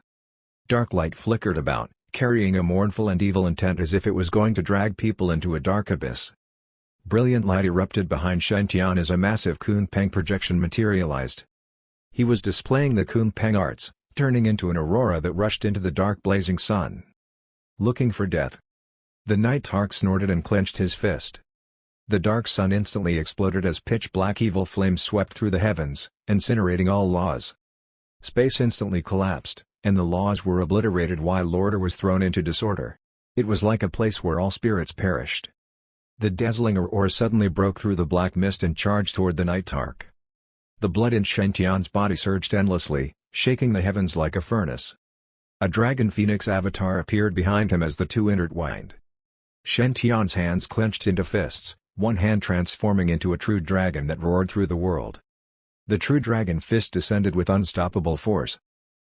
Dark light flickered about, carrying a mournful and evil intent as if it was going to drag people into a dark abyss. Brilliant light erupted behind Shen Tian as a massive Kunpeng projection materialized. He was displaying the Kunpeng arts, turning into an aurora that rushed into the dark blazing sun. Looking for death. The night tark snorted and clenched his fist. The dark sun instantly exploded as pitch-black evil flames swept through the heavens, incinerating all laws. Space instantly collapsed, and the laws were obliterated while order was thrown into disorder. It was like a place where all spirits perished. The dazzling aurora suddenly broke through the black mist and charged toward the night tark. The blood in Shen'Tian's body surged endlessly, shaking the heavens like a furnace. A dragon phoenix avatar appeared behind him as the two intertwined. Shen'Tian's hands clenched into fists, one hand transforming into a true dragon that roared through the world. The true dragon fist descended with unstoppable force.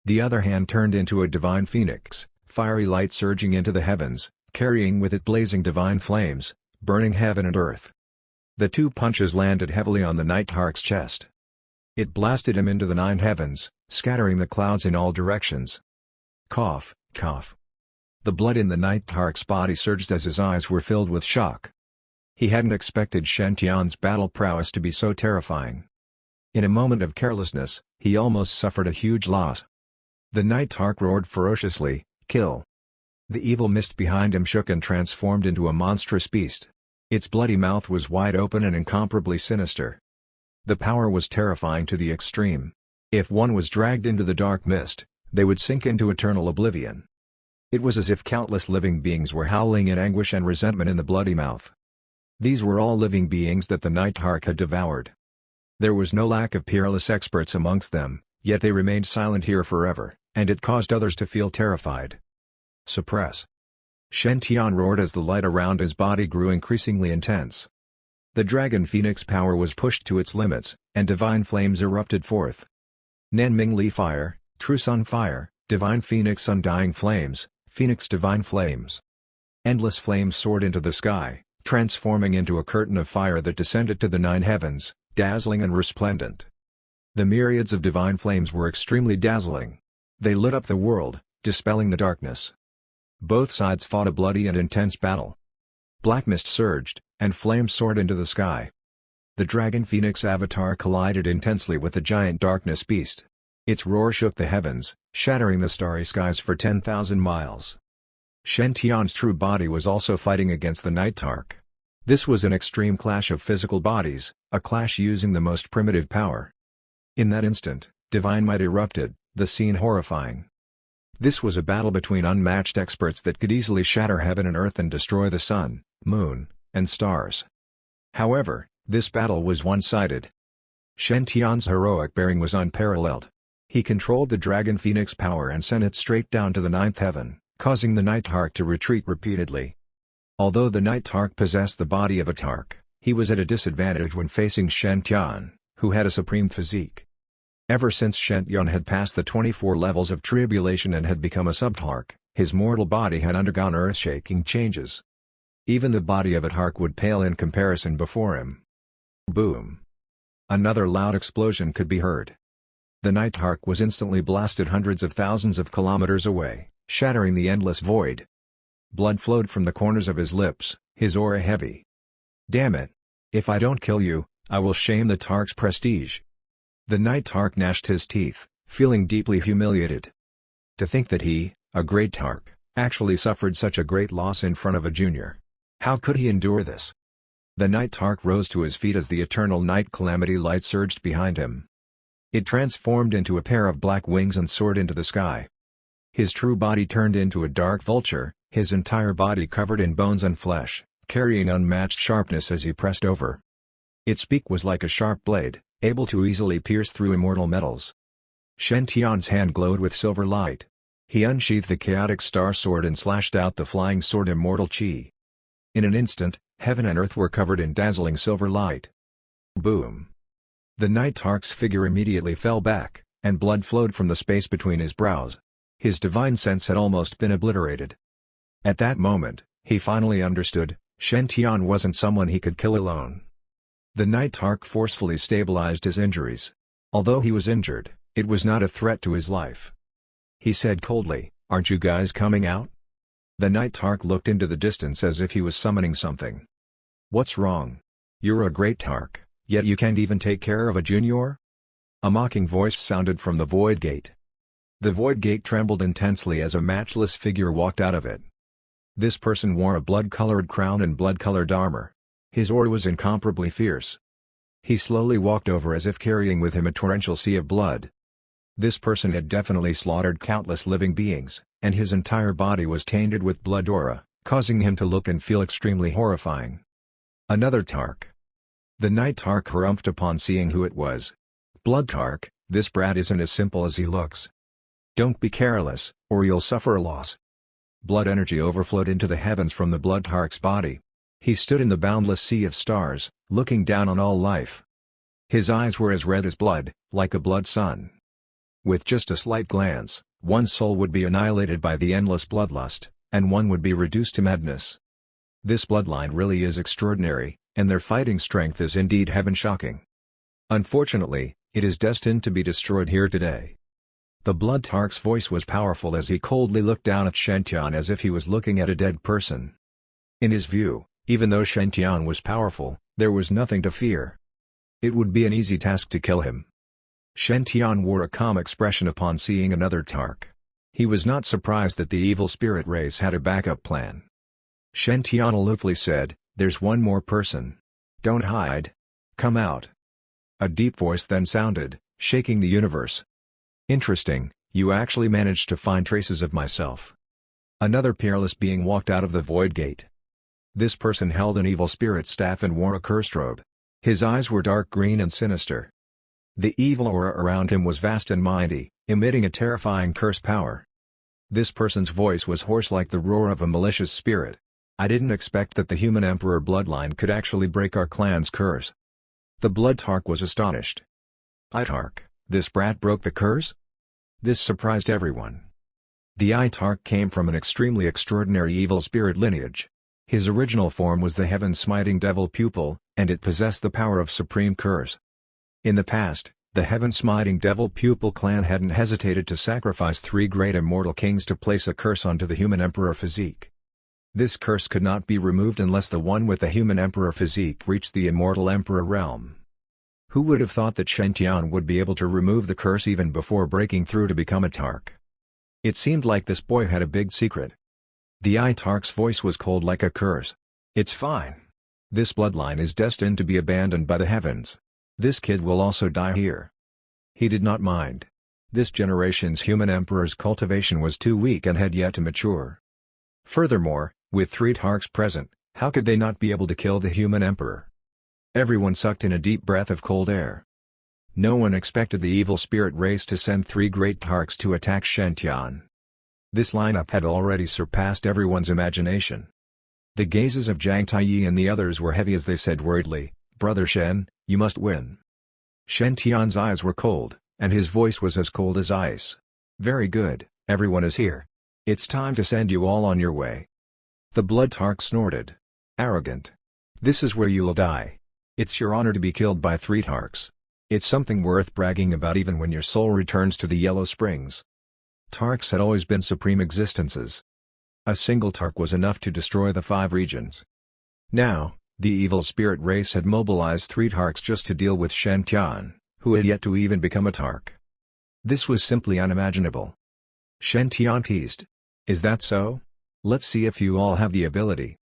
The other hand turned into a divine phoenix, fiery light surging into the heavens, carrying with it blazing divine flames, burning heaven and earth. The two punches landed heavily on the night tark's chest. It blasted him into the nine heavens, scattering the clouds in all directions. Cough, cough. The blood in the night tark's body surged as his eyes were filled with shock. He hadn't expected Shen'Tian's battle prowess to be so terrifying. In a moment of carelessness, he almost suffered a huge loss. The night tark roared ferociously, "Kill!" The evil mist behind him shook and transformed into a monstrous beast. Its bloody mouth was wide open and incomparably sinister. The power was terrifying to the extreme. If one was dragged into the dark mist, they would sink into eternal oblivion. It was as if countless living beings were howling in anguish and resentment in the bloody mouth. These were all living beings that the night tark had devoured. There was no lack of peerless experts amongst them, yet they remained silent here forever, and it caused others to feel terrified. Suppress. Shen'Tian roared as the light around his body grew increasingly intense. The dragon phoenix power was pushed to its limits, and divine flames erupted forth. Nanming Li fire, true sun fire, divine phoenix undying flames, phoenix divine flames. Endless flames soared into the sky, transforming into a curtain of fire that descended to the nine heavens, dazzling and resplendent. The myriads of divine flames were extremely dazzling. They lit up the world, dispelling the darkness. Both sides fought a bloody and intense battle. Black mist surged, and flames soared into the sky. The dragon phoenix avatar collided intensely with the giant darkness beast. Its roar shook the heavens, shattering the starry skies for 10,000 miles. Shen'Tian's true body was also fighting against the night tark. This was an extreme clash of physical bodies, a clash using the most primitive power. In that instant, divine might erupted, the scene horrifying. This was a battle between unmatched experts that could easily shatter heaven and earth and destroy the sun, moon, and stars. However, this battle was one-sided. Shen'Tian's heroic bearing was unparalleled. He controlled the dragon phoenix power and sent it straight down to the ninth heaven, causing the night tark to retreat repeatedly. Although the night tark possessed the body of a tark, he was at a disadvantage when facing Shen'Tian, who had a supreme physique. Ever since Shen'Tian had passed the 24 levels of tribulation and had become a sub-tark, his mortal body had undergone earth-shaking changes. Even the body of a tark would pale in comparison before him. Boom! Another loud explosion could be heard. The night tark was instantly blasted hundreds of thousands of kilometers away, shattering the endless void. Blood flowed from the corners of his lips, his aura heavy. "Damn it! If I don't kill you, I will shame the tark's prestige." The night tark gnashed his teeth, feeling deeply humiliated. To think that he, a great tark, actually suffered such a great loss in front of a junior. How could he endure this? The night tark rose to his feet as the eternal night calamity light surged behind him. It transformed into a pair of black wings and soared into the sky. His true body turned into a dark vulture, his entire body covered in bones and flesh, carrying unmatched sharpness as he pressed over. Its beak was like a sharp blade, able to easily pierce through immortal metals. Shen'Tian's hand glowed with silver light. He unsheathed the chaotic star sword and slashed out the flying sword immortal chi. In an instant, heaven and earth were covered in dazzling silver light. Boom! The night tark's figure immediately fell back, and blood flowed from the space between his brows. His divine sense had almost been obliterated. At that moment, he finally understood, Shen'Tian wasn't someone he could kill alone. The night tark forcefully stabilized his injuries. Although he was injured, it was not a threat to his life. He said coldly, "Aren't you guys coming out?" The night tark looked into the distance as if he was summoning something. "What's wrong? You're a great tark, yet you can't even take care of a junior?" A mocking voice sounded from the void gate. The void gate trembled intensely as a matchless figure walked out of it. This person wore a blood-colored crown and blood-colored armor. His aura was incomparably fierce. He slowly walked over as if carrying with him a torrential sea of blood. This person had definitely slaughtered countless living beings, and his entire body was tainted with blood aura, causing him to look and feel extremely horrifying. Another Tark. The Night Tark harumphed upon seeing who it was. Blood Tark, this brat isn't as simple as he looks. Don't be careless, or you'll suffer a loss. Blood energy overflowed into the heavens from the Blood Tark's body. He stood in the boundless sea of stars, looking down on all life. His eyes were as red as blood, like a blood sun. With just a slight glance, one soul would be annihilated by the endless bloodlust, and one would be reduced to madness. This bloodline really is extraordinary, and their fighting strength is indeed heaven-shocking. Unfortunately, it is destined to be destroyed here today. The Blood Tark's voice was powerful as he coldly looked down at Shen-tian as if he was looking at a dead person. In his view, even though Shen-tian was powerful, there was nothing to fear. It would be an easy task to kill him. Shen-tian wore a calm expression upon seeing another Tark. He was not surprised that the evil spirit race had a backup plan. Shen-tian aloofly said, "There's one more person. Don't hide. Come out." A deep voice then sounded, shaking the universe. "Interesting, you actually managed to find traces of myself." Another peerless being walked out of the void gate. This person held an evil spirit staff and wore a cursed robe. His eyes were dark green and sinister. The evil aura around him was vast and mighty, emitting a terrifying curse power. This person's voice was hoarse like the roar of a malicious spirit. "I didn't expect that the human emperor bloodline could actually break our clan's curse." The Blood Tark was astonished. "I-Tark, this brat broke the curse?" This surprised everyone. The I-Tark came from an extremely extraordinary evil spirit lineage. His original form was the heaven-smiting devil pupil, and it possessed the power of supreme curse. In the past, the heaven-smiting devil pupil clan hadn't hesitated to sacrifice 3 great immortal kings to place a curse onto the human emperor physique. This curse could not be removed unless the one with the human emperor physique reached the immortal emperor realm. Who would have thought that Shen-tian would be able to remove the curse even before breaking through to become a Tark? It seemed like this boy had a big secret. The I-Tark's voice was cold like a curse. "It's fine. This bloodline is destined to be abandoned by the heavens. This kid will also die here." He did not mind. This generation's human emperor's cultivation was too weak and had yet to mature. Furthermore, with 3 Tarks present, how could they not be able to kill the human emperor? Everyone sucked in a deep breath of cold air. No one expected the evil spirit race to send 3 great Tarks to attack Shen-tian. This lineup had already surpassed everyone's imagination. The gazes of Zhang Taiyi and the others were heavy as they said worriedly, "Brother Shen, you must win." Shen-tian's eyes were cold, and his voice was as cold as ice. "Very good, everyone is here. It's time to send you all on your way." The Blood Tark snorted. "Arrogant. This is where you'll die. It's your honor to be killed by 3 Tarks. It's something worth bragging about even when your soul returns to the Yellow Springs." Tarks had always been supreme existences. A single Tark was enough to destroy the 5 regions. Now, the evil spirit race had mobilized 3 Tarks just to deal with Shen-tian, who had yet to even become a Tark. This was simply unimaginable. Shen-tian teased. "Is that so? Let's see if you all have the ability."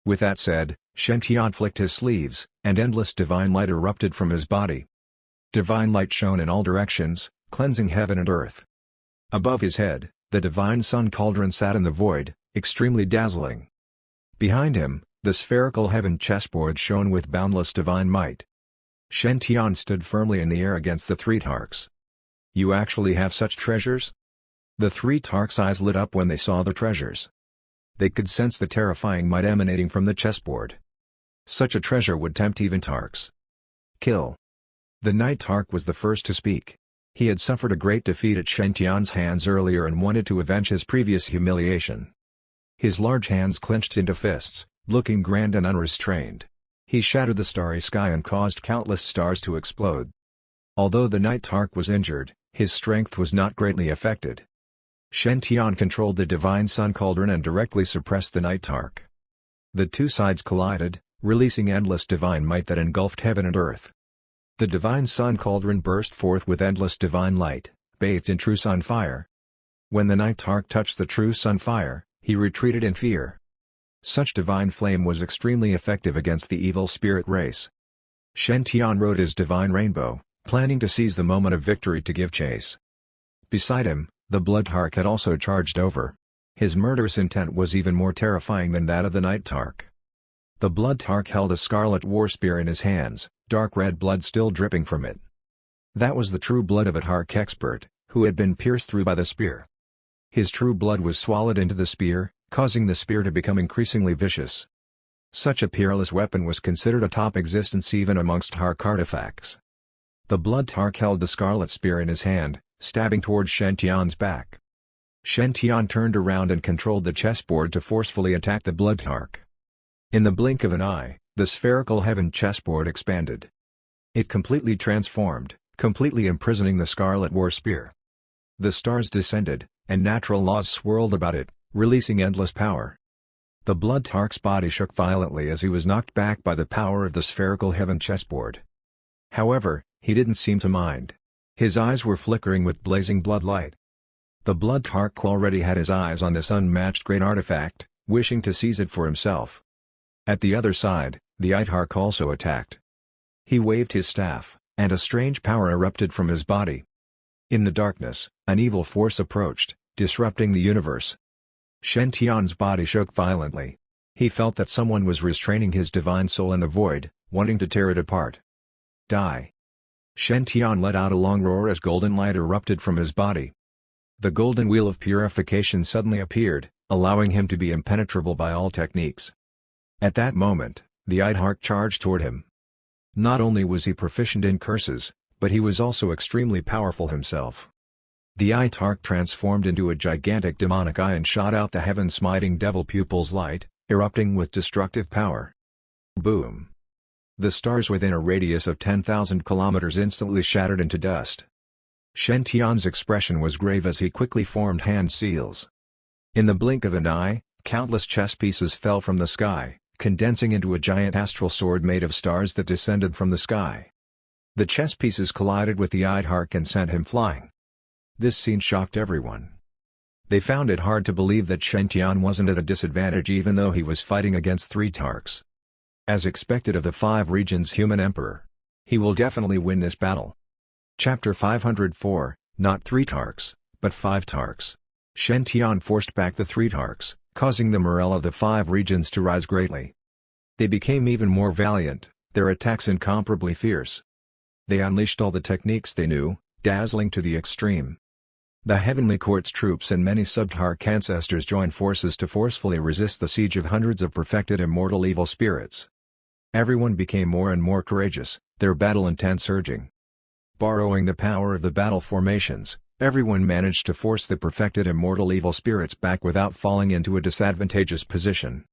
With that said, Shen-tian flicked his sleeves, and endless divine light erupted from his body. Divine light shone in all directions, cleansing heaven and earth. Above his head, the divine sun cauldron sat in the void, extremely dazzling. Behind him, the spherical heaven chessboard shone with boundless divine might. Shen-tian stood firmly in the air against the 3 Tarks. "You actually have such treasures?" The 3 Tarks' eyes lit up when they saw the treasures. They could sense the terrifying might emanating from the chessboard. Such a treasure would tempt even Tarks. "Kill." The Night Tark was the first to speak. He had suffered a great defeat at Shen-tian's hands earlier and wanted to avenge his previous humiliation. His large hands clenched into fists, looking grand and unrestrained. He shattered the starry sky and caused countless stars to explode. Although the Night Tark was injured, his strength was not greatly affected. Shen-tian controlled the divine sun cauldron and directly suppressed the Night Tark. The 2 sides collided, releasing endless divine might that engulfed heaven and earth. The divine sun cauldron burst forth with endless divine light, bathed in true sun fire, When the night tark touched the true sun fire, he retreated in fear. Such divine flame was extremely effective against the evil spirit race. Shen-Tian rode his divine rainbow, planning to seize the moment of victory to give chase. Beside him, the blood tark had also charged over. His murderous intent was even more terrifying than that of the night tark. The blood tark held a scarlet war spear in his hands, dark red blood still dripping from it. That was the true blood of a tark expert, who had been pierced through by the spear. His true blood was swallowed into the spear, causing the spear to become increasingly vicious. Such a peerless weapon was considered a top existence even amongst tark artifacts. The blood tark held the scarlet spear in his hand, stabbing towards Shen-Tian's back. Shen-Tian turned around and controlled the chessboard to forcefully attack the blood tark. In the blink of an eye, the spherical heaven chessboard expanded. It completely transformed, completely imprisoning the scarlet war spear. The stars descended, and natural laws swirled about it, releasing endless power. The blood tark's body shook violently as he was knocked back by the power of the spherical heaven chessboard. However, he didn't seem to mind. His eyes were flickering with blazing blood light. The blood tark already had his eyes on this unmatched great artifact, wishing to seize it for himself. At the other side, the tark also attacked. He waved his staff, and a strange power erupted from his body. In the darkness, an evil force approached, disrupting the universe. Shen-Tian's body shook violently. He felt that someone was restraining his divine soul in the void, wanting to tear it apart. Die! Shen-Tian let out a long roar as golden light erupted from his body. The golden wheel of purification suddenly appeared, allowing him to be impenetrable by all techniques. At that moment, the tark charged toward him. Not only was he proficient in curses, but he was also extremely powerful himself. The tark transformed into a gigantic demonic eye and shot out the heaven-smiting devil pupils' light, erupting with destructive power. Boom! The stars within a radius of 10,000 kilometers instantly shattered into dust. Shen-Tian's expression was grave as he quickly formed hand seals. In the blink of an eye, countless chess pieces fell from the sky, condensing into a giant astral sword made of stars that descended from the sky. The chess pieces collided with the tark and sent him flying. This scene shocked everyone. They found it hard to believe that Shen-Tian wasn't at a disadvantage even though he was fighting against 3 tarks. As expected of the 5 regions' human emperor, he will definitely win this battle. Chapter 504, not 3 tarks, but 5 tarks. Shen-Tian forced back the 3 tarks, causing the morale of the 5 regions to rise greatly. They became even more valiant, their attacks incomparably fierce. They unleashed all the techniques they knew, dazzling to the extreme. The Heavenly Court's troops and many sub-tark ancestors joined forces to forcefully resist the siege of hundreds of perfected immortal evil spirits. Everyone became more and more courageous, their battle intent surging. Borrowing the power of the battle formations, everyone managed to force the perfected immortal evil spirits back without falling into a disadvantageous position.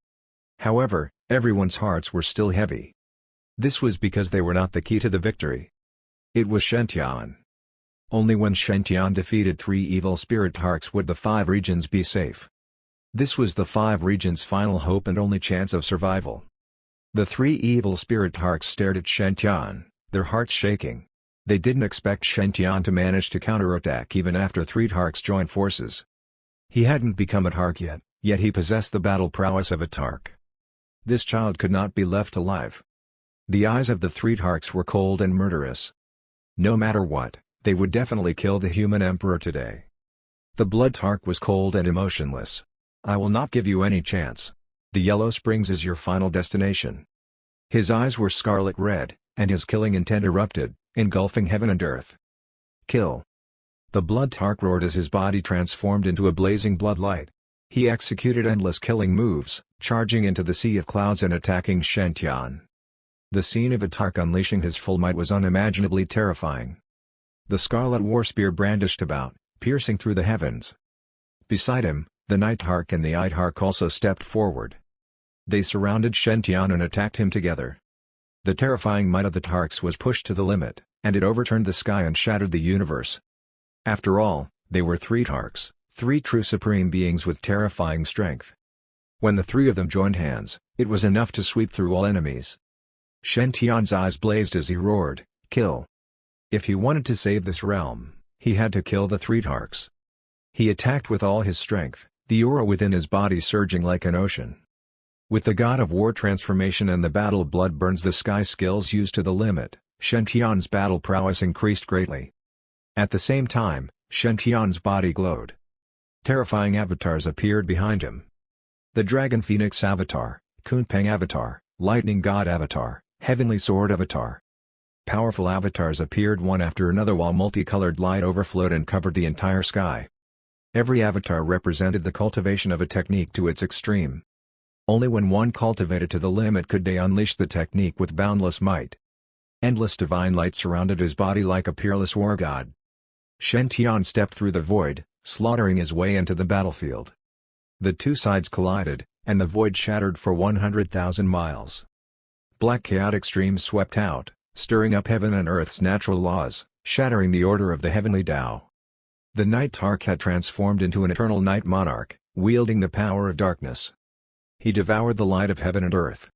However, everyone's hearts were still heavy. This was because they were not the key to the victory. It was Shen-Tian. Only when Shen-Tian defeated 3 evil spirit tarks would the 5 regions be safe. This was the 5 regions' final hope and only chance of survival. The 3 evil spirit tarks stared at Shen-Tian, their hearts shaking. They didn't expect Shen-Tian to manage to counterattack even after 3 tarks joined forces. He hadn't become a tark yet he possessed the battle prowess of a tark. This child could not be left alive. The eyes of the 3 tarks were cold and murderous. No matter what, they would definitely kill the human emperor today. The blood tark was cold and emotionless. I will not give you any chance. The Yellow Springs is your final destination. His eyes were scarlet red, and his killing intent erupted, engulfing heaven and earth. Kill! The blood tark roared as his body transformed into a blazing blood light. He executed endless killing moves, charging into the sea of clouds and attacking Shen-Tian. The scene of a tark unleashing his full might was unimaginably terrifying. The scarlet war spear brandished about, piercing through the heavens. Beside him, the night tark and the tark also stepped forward. They surrounded Shen-Tian and attacked him together. The terrifying might of the tarks was pushed to the limit, and it overturned the sky and shattered the universe. After all, they were 3 tarks, 3 true supreme beings with terrifying strength. When the 3 of them joined hands, it was enough to sweep through all enemies. Shen-Tian's eyes blazed as he roared, "Kill!" If he wanted to save this realm, he had to kill the 3 tarks. He attacked with all his strength, the aura within his body surging like an ocean. With the god of war transformation and the battle blood burns the sky skills used to the limit, Shen Tian's battle prowess increased greatly. At the same time, Shen Tian's body glowed. Terrifying avatars appeared behind him. The Dragon Phoenix Avatar, Kunpeng Avatar, Lightning God Avatar, Heavenly Sword Avatar. Powerful avatars appeared one after another while multicolored light overflowed and covered the entire sky. Every avatar represented the cultivation of a technique to its extreme. Only when one cultivated to the limit could they unleash the technique with boundless might. Endless divine light surrounded his body like a peerless war god. Shen Tian stepped through the void, slaughtering his way into the battlefield. The two sides collided, and the void shattered for 100,000 miles. Black chaotic streams swept out, stirring up heaven and earth's natural laws, shattering the order of the heavenly Tao. The night Tark had transformed into an eternal night monarch, wielding the power of darkness. He devoured the light of heaven and earth.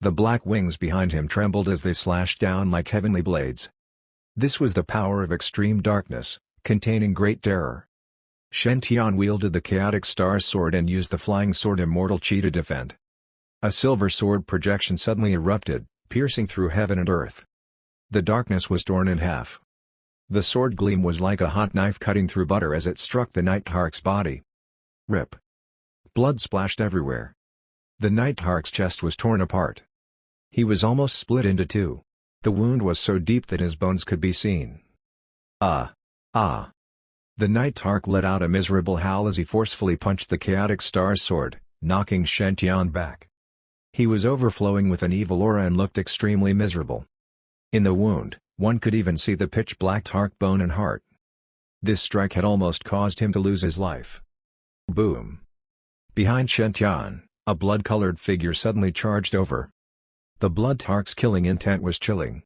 The black wings behind him trembled as they slashed down like heavenly blades. This was the power of extreme darkness, containing great terror. Shen Tian wielded the chaotic star sword and used the flying sword immortal chi to defend. A silver sword projection suddenly erupted, piercing through heaven and earth. The darkness was torn in half. The sword gleam was like a hot knife cutting through butter as it struck the Night Tark's body. Rip. Blood splashed everywhere. The Night Tark's chest was torn apart. He was almost split into two. The wound was so deep that his bones could be seen. Ah! The Night Tark let out a miserable howl as he forcefully punched the chaotic star's sword, knocking Shen Tian back. He was overflowing with an evil aura and looked extremely miserable. In the wound, one could even see the pitch-black Tark bone and heart. This strike had almost caused him to lose his life. Boom! Behind Shen Tian, a blood-colored figure suddenly charged over. The blood Tark's killing intent was chilling.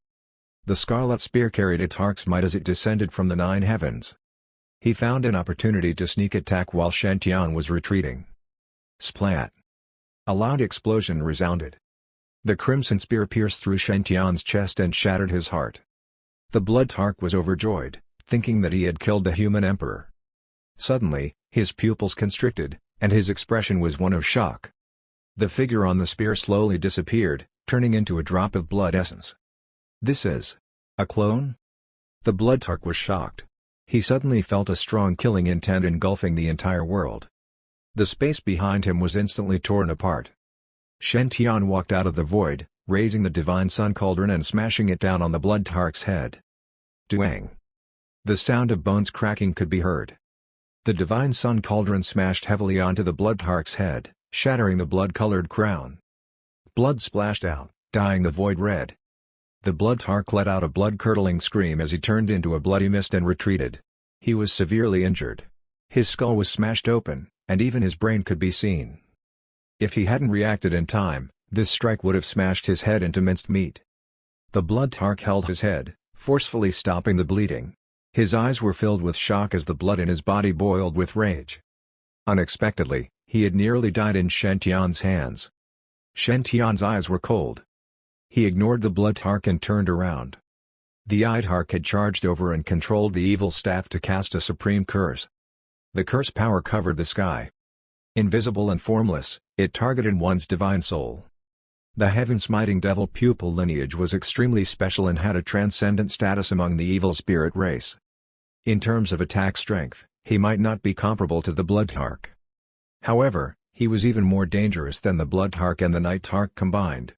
The scarlet spear carried a Tark's might as it descended from the 9 heavens. He found an opportunity to sneak attack while Shen Tian was retreating. Splat! A loud explosion resounded. The crimson spear pierced through Shen Tian's chest and shattered his heart. The blood Tark was overjoyed, thinking that he had killed the human emperor. Suddenly, his pupils constricted, and his expression was one of shock. The figure on the spear slowly disappeared, turning into a drop of blood essence. This is a clone? The blood Tark was shocked. He suddenly felt a strong killing intent engulfing the entire world. The space behind him was instantly torn apart. Shen Tian walked out of the void, raising the divine sun cauldron and smashing it down on the blood Tark's head. Duang! The sound of bones cracking could be heard. The divine sun cauldron smashed heavily onto the blood Tark's head, shattering the blood-colored crown. Blood splashed out, dyeing the void red. The blood Tark let out a blood-curdling scream as he turned into a bloody mist and retreated. He was severely injured. His skull was smashed open, and even his brain could be seen. If he hadn't reacted in time, this strike would have smashed his head into minced meat. The blood Tark held his head, forcefully stopping the bleeding. His eyes were filled with shock as the blood in his body boiled with rage. Unexpectedly, he had nearly died in Shen Tian's hands. Shen Tian's eyes were cold. He ignored the blood Tark and turned around. The Tark had charged over and controlled the evil staff to cast a supreme curse. The curse power covered the sky. Invisible and formless, it targeted one's divine soul. The heaven-smiting devil pupil lineage was extremely special and had a transcendent status among the evil spirit race. In terms of attack strength, he might not be comparable to the blood Tark. However, he was even more dangerous than the blood Tark and the night Tark combined.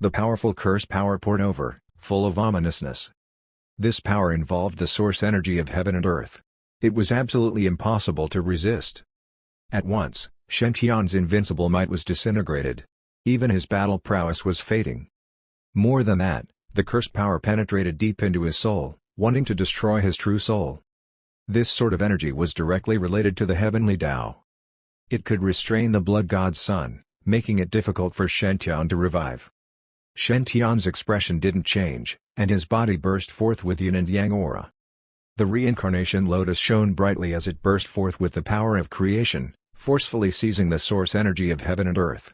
The powerful curse power poured over, full of ominousness. This power involved the source energy of heaven and earth. It was absolutely impossible to resist. At once, Shen Tian's invincible might was disintegrated. Even his battle prowess was fading. More than that, the curse power penetrated deep into his soul, wanting to destroy his true soul. This sort of energy was directly related to the heavenly Tao. It could restrain the blood god's sun, making it difficult for Shen Tian to revive. Shen Tian's expression didn't change, and his body burst forth with yin and yang aura. The reincarnation lotus shone brightly as it burst forth with the power of creation, forcefully seizing the source energy of heaven and earth.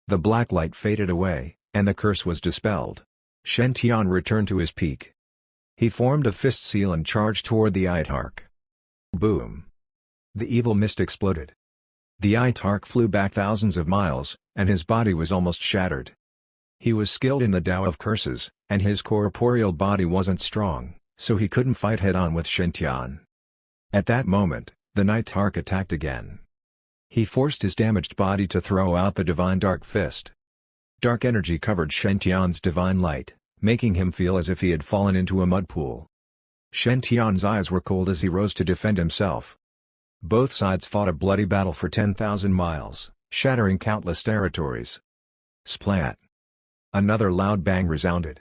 The black light faded away, and the curse was dispelled. Shen Tian returned to his peak. He formed a fist seal and charged toward the Tark. Boom! The evil mist exploded. The tark flew back thousands of miles, and his body was almost shattered. He was skilled in the Tao of curses, and his corporeal body wasn't strong, so he couldn't fight head-on with Shen-tian. At that moment, the Night Tark attacked again. He forced his damaged body to throw out the divine dark fist. Dark energy covered Shen-tian's divine light, making him feel as if he had fallen into a mud pool. Shen-tian's eyes were cold as he rose to defend himself. Both sides fought a bloody battle for 10,000 miles, shattering countless territories. Splat! Another loud bang resounded.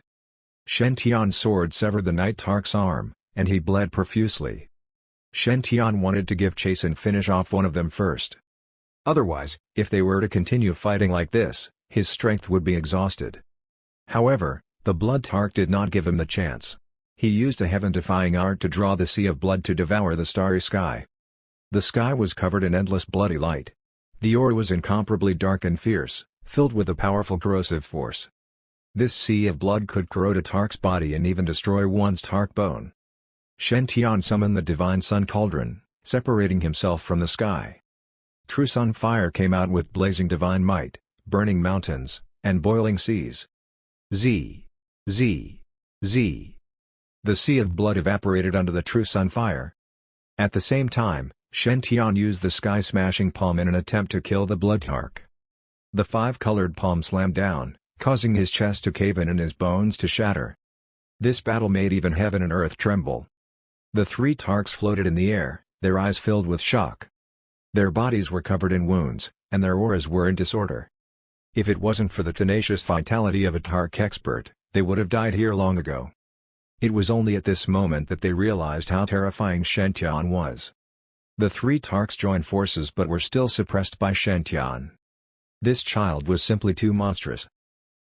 Shen-tian's sword severed the Night Tark's arm, and he bled profusely. Shen-tian wanted to give chase and finish off one of them first. Otherwise, if they were to continue fighting like this, his strength would be exhausted. However, the Blood Tark did not give him the chance. He used a heaven-defying art to draw the sea of blood to devour the starry sky. The sky was covered in endless bloody light. The aura was incomparably dark and fierce, filled with a powerful corrosive force. This sea of blood could corrode a Tark's body and even destroy one's Tark bone. Shen-tian summoned the divine sun cauldron, separating himself from the sky. True sun fire came out with blazing divine might, burning mountains, and boiling seas. Z. Z. Z. The sea of blood evaporated under the true sun fire. At the same time, Shen-tian used the sky-smashing palm in an attempt to kill the Blood Tark. The five-colored palm slammed down, causing his chest to cave in and his bones to shatter. This battle made even heaven and earth tremble. The three Tarks floated in the air, their eyes filled with shock. Their bodies were covered in wounds, and their auras were in disorder. If it wasn't for the tenacious vitality of a Tark expert, they would have died here long ago. It was only at this moment that they realized how terrifying Shen-tian was. The three Tarks joined forces but were still suppressed by Shen-tian. This child was simply too monstrous.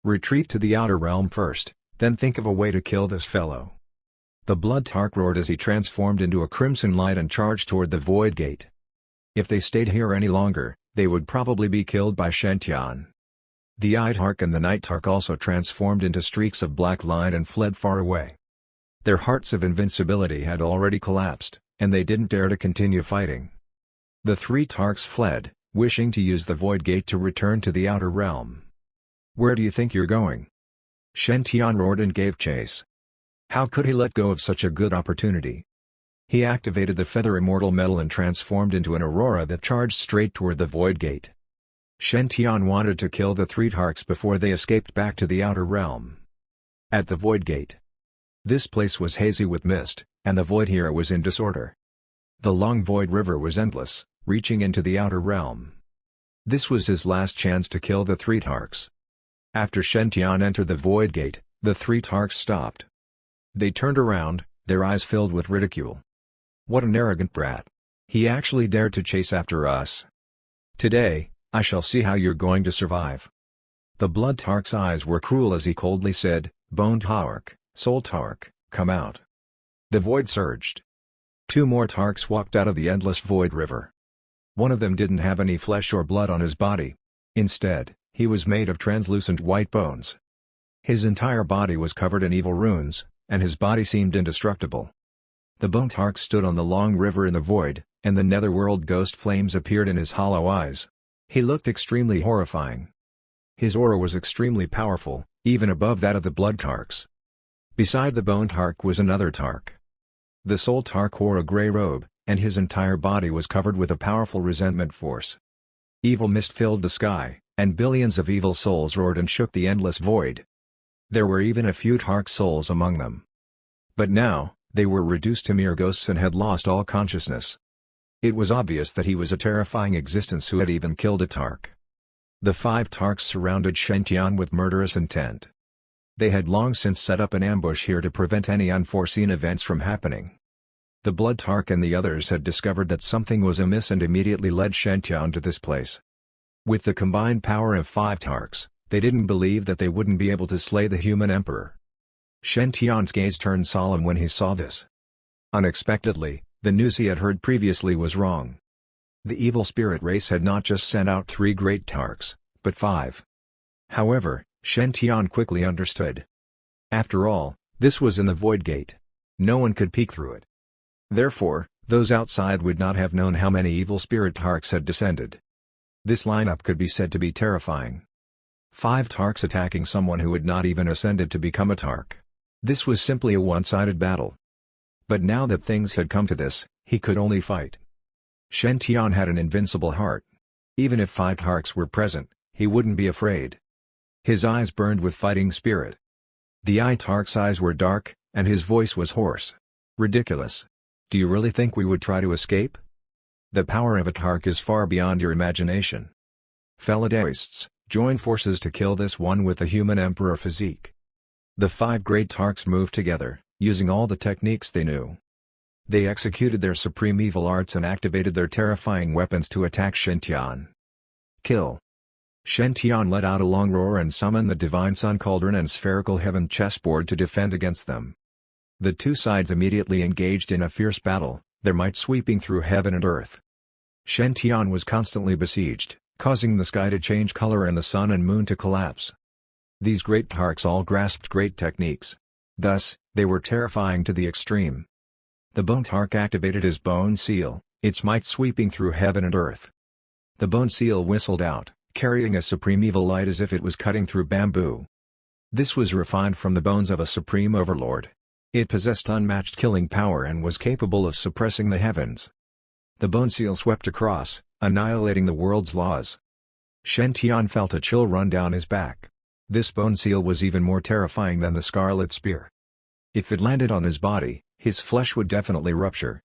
Retreat to the outer realm first, then think of a way to kill this fellow. The Blood Tark roared as he transformed into a crimson light and charged toward the Void Gate. If they stayed here any longer, they would probably be killed by Shen-tian. The Tark and the Night Tark also transformed into streaks of black light and fled far away. Their hearts of invincibility had already collapsed, and they didn't dare to continue fighting. The three Tarks fled, wishing to use the Void Gate to return to the outer realm. "Where do you think you're going?" Shen-tian roared and gave chase. How could he let go of such a good opportunity? He activated the feather immortal metal and transformed into an aurora that charged straight toward the Void Gate. Shen-tian wanted to kill the three Tarks before they escaped back to the outer realm. At the Void Gate. This place was hazy with mist, and the void here was in disorder. The long void river was endless, reaching into the outer realm. This was his last chance to kill the three Tarks. After Shen-tian entered the Void Gate, the three Tarks stopped. They turned around, their eyes filled with ridicule. What an arrogant brat. He actually dared to chase after us. Today, I shall see how you're going to survive. The Blood Tark's eyes were cruel as he coldly said, Bone Tark, Soul Tark, come out. The void surged. Two more Tarks walked out of the endless void river. One of them didn't have any flesh or blood on his body. Instead, he was made of translucent white bones. His entire body was covered in evil runes, and his body seemed indestructible. The Bone Tark stood on the long river in the void, and the netherworld ghost flames appeared in his hollow eyes. He looked extremely horrifying. His aura was extremely powerful, even above that of the Blood Tarks. Beside the Bone Tark was another Tark. The Soul Tark wore a grey robe, and his entire body was covered with a powerful resentment force. Evil mist filled the sky, and billions of evil souls roared and shook the endless void. There were even a few Tark souls among them. But now, they were reduced to mere ghosts and had lost all consciousness. It was obvious that he was a terrifying existence who had even killed a Tark. The five Tarks surrounded Shen-tian with murderous intent. They had long since set up an ambush here to prevent any unforeseen events from happening. The Blood Tark and the others had discovered that something was amiss and immediately led Shen-tian to this place. With the combined power of five Tarks, they didn't believe that they wouldn't be able to slay the human emperor. Shen-tian's gaze turned solemn when he saw this. Unexpectedly, the news he had heard previously was wrong. The evil spirit race had not just sent out 3 great Tarks, but 5. However, Shen-tian quickly understood. After all, this was in the Void Gate. No one could peek through it. Therefore, Those outside would not have known how many evil spirit tarks had descended. This lineup could be said to be terrifying. 5 tarks attacking someone who had not even ascended to become a tark. This was simply a one-sided battle. But now that things had come to this, he could only fight. Shen Tian had an invincible heart. Even if 5 tarks were present, he wouldn't be afraid. His eyes burned with fighting spirit. The tark's eyes were dark, and his voice was hoarse. Ridiculous. Do you really think we would try to escape? The power of a tark is far beyond your imagination. Fellow Daoists, join forces to kill this one with the human emperor physique. The 5 great tarks moved together, using all the techniques they knew. They executed their supreme evil arts and activated their terrifying weapons to attack Shen Tian. Kill. Shen Tian let out a long roar and summoned the Divine Sun Cauldron and Spherical Heaven chessboard to defend against them. The two sides immediately engaged in a fierce battle, their might sweeping through heaven and earth. Shen Tian was constantly besieged, causing the sky to change color and the sun and moon to collapse. These great tarks all grasped great techniques. Thus, they were terrifying to the extreme. The Bone Tark activated his Bone Seal, its might sweeping through heaven and earth. The Bone Seal whistled out, carrying a supreme evil light as if it was cutting through bamboo. This was refined from the bones of a supreme overlord. It possessed unmatched killing power and was capable of suppressing the heavens. The Bone Seal swept across, annihilating the world's laws. Shen Tian felt a chill run down his back. This Bone Seal was even more terrifying than the Scarlet Spear. If it landed on his body, his flesh would definitely rupture.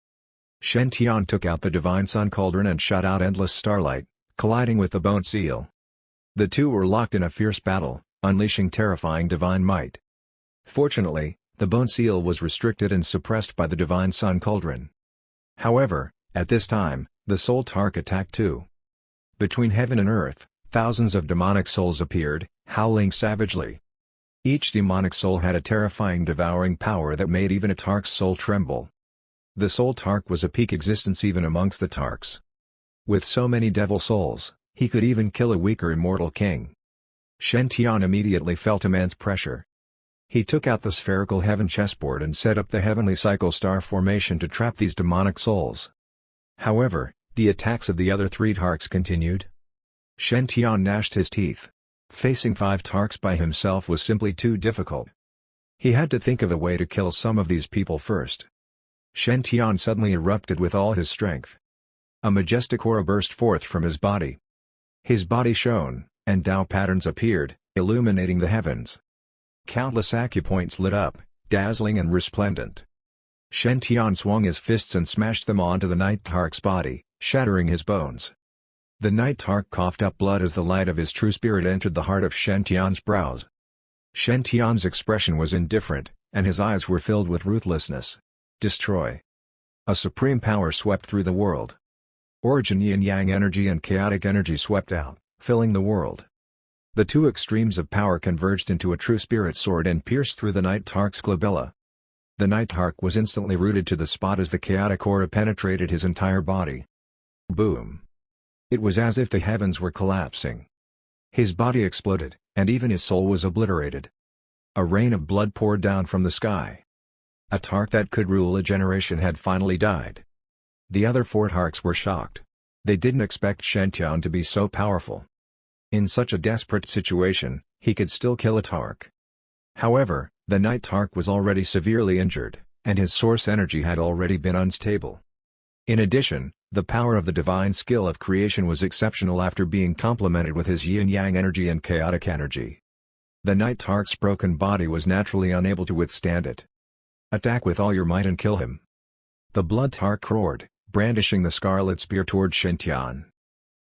Shen Tian took out the Divine Sun Cauldron and shot out endless starlight, colliding with the Bone Seal. The two were locked in a fierce battle, unleashing terrifying divine might. Fortunately, the Bone Seal was restricted and suppressed by the Divine Sun Cauldron. However, at this time, the Soul Tark attacked too. Between heaven and earth, thousands of demonic souls appeared, howling savagely. Each demonic soul had a terrifying devouring power that made even a Tark's soul tremble. The Soul Tark was a peak existence even amongst the Tarks. With so many devil souls, he could even kill a weaker immortal king. Shen Tian immediately felt immense pressure. He took out the Spherical Heaven chessboard and set up the Heavenly Cycle Star formation to trap these demonic souls. However, the attacks of the other 3 Tarks continued. Shen Tian gnashed his teeth. Facing 5 Tarks by himself was simply too difficult. He had to think of a way to kill some of these people first. Shen Tian suddenly erupted with all his strength. A majestic aura burst forth from his body. His body shone, and Tao patterns appeared, illuminating the heavens. Countless acupoints lit up, dazzling and resplendent. Shen Tian swung his fists and smashed them onto the Night Tark's body, shattering his bones. The Night Tark coughed up blood as the light of his true spirit entered the heart of Shen Tian's brows. Shen Tian's expression was indifferent, and his eyes were filled with ruthlessness. Destroy. A supreme power swept through the world. Origin yin-yang energy and chaotic energy swept out, filling the world. The two extremes of power converged into a true spirit sword and pierced through the Night Tark's glabella. The Night Tark was instantly rooted to the spot as the chaotic aura penetrated his entire body. Boom! It was as if the heavens were collapsing. His body exploded, and even his soul was obliterated. A rain of blood poured down from the sky. A Tark that could rule a generation had finally died. The other 4 Tarks were shocked. They didn't expect Shen Tian to be so powerful. In such a desperate situation, he could still kill a Tark. However, the Night Tark was already severely injured, and his source energy had already been unstable. In addition, the power of the divine skill of creation was exceptional after being complemented with his yin-yang energy and chaotic energy. The Night Tark's broken body was naturally unable to withstand it. Attack with all your might and kill him. The Blood Tark roared, brandishing the Scarlet Spear toward Shen Tian.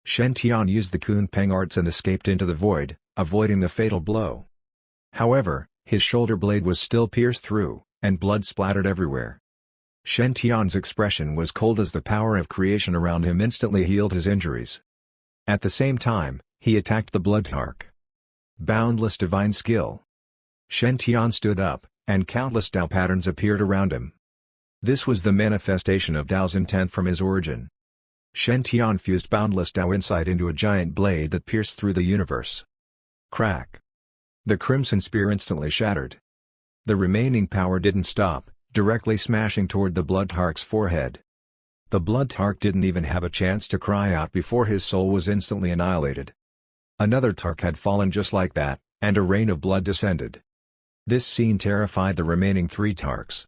Shen Tian used the Kunpeng arts and escaped into the void, avoiding the fatal blow. However, his shoulder blade was still pierced through, and blood splattered everywhere. Shen Tian's expression was cold as the power of creation around him instantly healed his injuries. At the same time, he attacked the Blood Tark. Boundless divine skill. Shen Tian stood up, and countless Tao patterns appeared around him. This was the manifestation of Tao's intent from his origin. Shen Tian fused boundless Tao insight into a giant blade that pierced through the universe. Crack! The Crimson Spear instantly shattered. The remaining power didn't stop, directly smashing toward the Blood Tark's forehead. The blood tark didn't even have a chance to cry out before his soul was instantly annihilated. Another tark had fallen just like that, and a rain of blood descended. This scene terrified the remaining 3 tarks.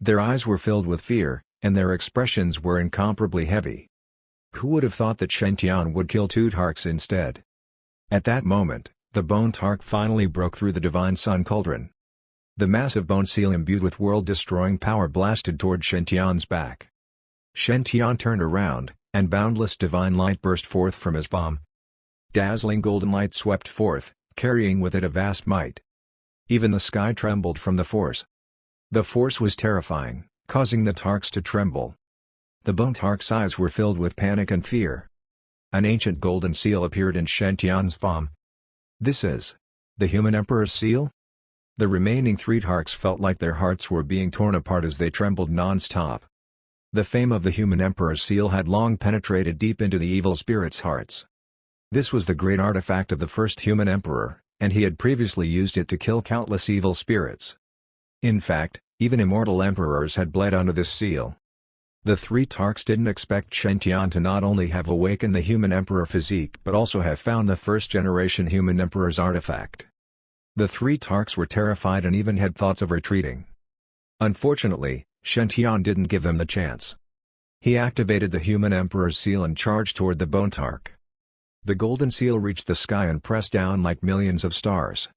Their eyes were filled with fear, and their expressions were incomparably heavy. Who would have thought that Shen'tian would kill 2 tarks instead? At that moment, the bone tark finally broke through the divine sun cauldron. The massive bone seal imbued with world-destroying power blasted toward Shen'tian's back. Shen'tian turned around, and boundless divine light burst forth from his palm. Dazzling golden light swept forth, carrying with it a vast might. Even the sky trembled from the force. The force was terrifying, causing the tarks to tremble. The bone tark's eyes were filled with panic and fear. An ancient golden seal appeared in Shen'tian's palm. This is the human emperor's seal? The remaining 3 tarks felt like their hearts were being torn apart as they trembled non-stop. The fame of the human emperor's seal had long penetrated deep into the evil spirits' hearts. This was the great artifact of the first human emperor, and he had previously used it to kill countless evil spirits. In fact, even immortal emperors had bled under this seal. The 3 tarks didn't expect Shen'tian to not only have awakened the human emperor physique but also have found the first-generation human emperor's artifact. The 3 tarks were terrified and even had thoughts of retreating. Unfortunately, Shen'tian didn't give them the chance. He activated the human emperor's seal and charged toward the bone tark. The golden seal reached the sky and pressed down like millions of stars.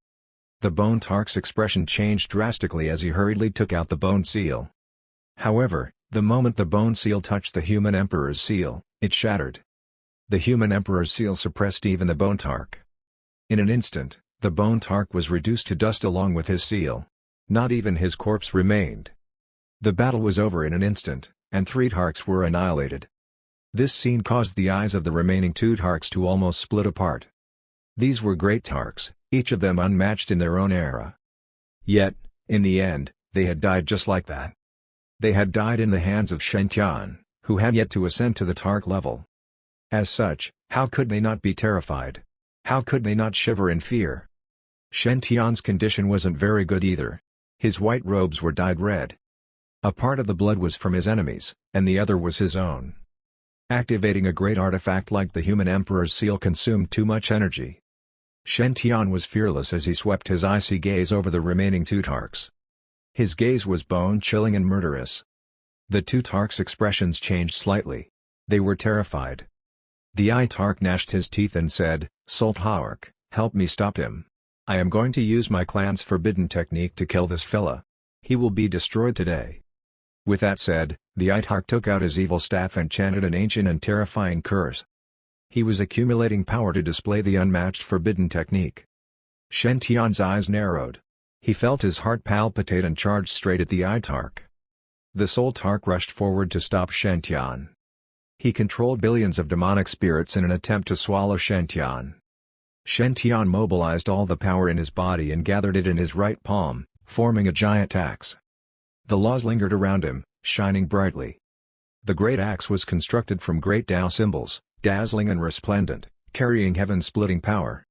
The bone tark's expression changed drastically as he hurriedly took out the bone seal. However, the moment the bone seal touched the human emperor's seal, it shattered. The human emperor's seal suppressed even the bone tark. In an instant, the bone tark was reduced to dust along with his seal. Not even his corpse remained. The battle was over in an instant, and 3 tarks were annihilated. This scene caused the eyes of the remaining 2 tarks to almost split apart. These were great tarks, each of them unmatched in their own era. Yet, in the end, they had died just like that. They had died in the hands of Shen'tian, who had yet to ascend to the tark level. As such, how could they not be terrified? How could they not shiver in fear? Shen'tian's condition wasn't very good either. His white robes were dyed red. A part of the blood was from his enemies, and the other was his own. Activating a great artifact like the human emperor's seal consumed too much energy. Shen'tian was fearless as he swept his icy gaze over the remaining 2 tarks. His gaze was bone-chilling and murderous. The 2 tarks' expressions changed slightly. They were terrified. The tark gnashed his teeth and said, "Sultark, help me stop him. I am going to use my clan's forbidden technique to kill this fella. He will be destroyed today." With that said, the tark took out his evil staff and chanted an ancient and terrifying curse. He was accumulating power to display the unmatched forbidden technique. Shen'tian's eyes narrowed. He felt his heart palpitate and charged straight at the tark. The soul tark rushed forward to stop Shen'tian. He controlled billions of demonic spirits in an attempt to swallow Shen'tian. Shen'tian mobilized all the power in his body and gathered it in his right palm, forming a giant axe. The laws lingered around him, shining brightly. The great axe was constructed from great Tao symbols, dazzling and resplendent, carrying heaven-splitting power.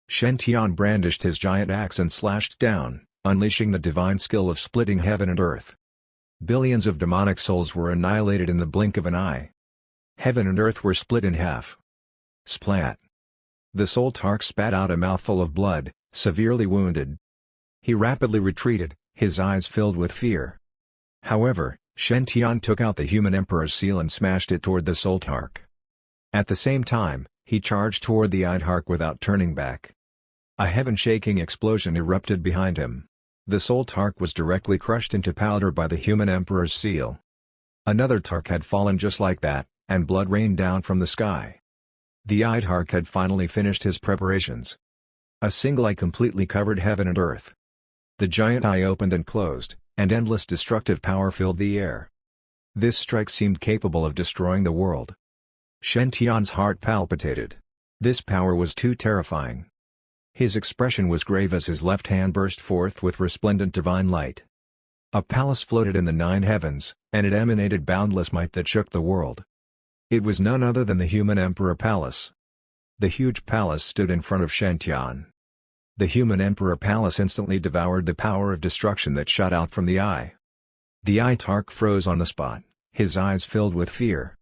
Shen'tian brandished his giant axe and slashed down, unleashing the divine skill of splitting heaven and earth. Billions of demonic souls were annihilated in the blink of an eye. Heaven and earth were split in half. Splat! The soul tark spat out a mouthful of blood, severely wounded. He rapidly retreated, his eyes filled with fear. However, Shen'tian took out the human emperor's seal and smashed it toward the soul tark. At the same time, he charged toward the tark without turning back. A heaven-shaking explosion erupted behind him. The soul tark was directly crushed into powder by the human emperor's seal. Another tark had fallen just like that, and blood rained down from the sky. The tark had finally finished his preparations. A single eye completely covered heaven and earth. The giant eye opened and closed, and endless destructive power filled the air. This strike seemed capable of destroying the world. Shen'tian's heart palpitated. This power was too terrifying. His expression was grave as his left hand burst forth with resplendent divine light. A palace floated in the 9 heavens, and it emanated boundless might that shook the world. It was none other than the human emperor palace. The huge palace stood in front of Shen'tian. The human emperor palace instantly devoured the power of destruction that shot out from the eye. The tark froze on the spot, his eyes filled with fear.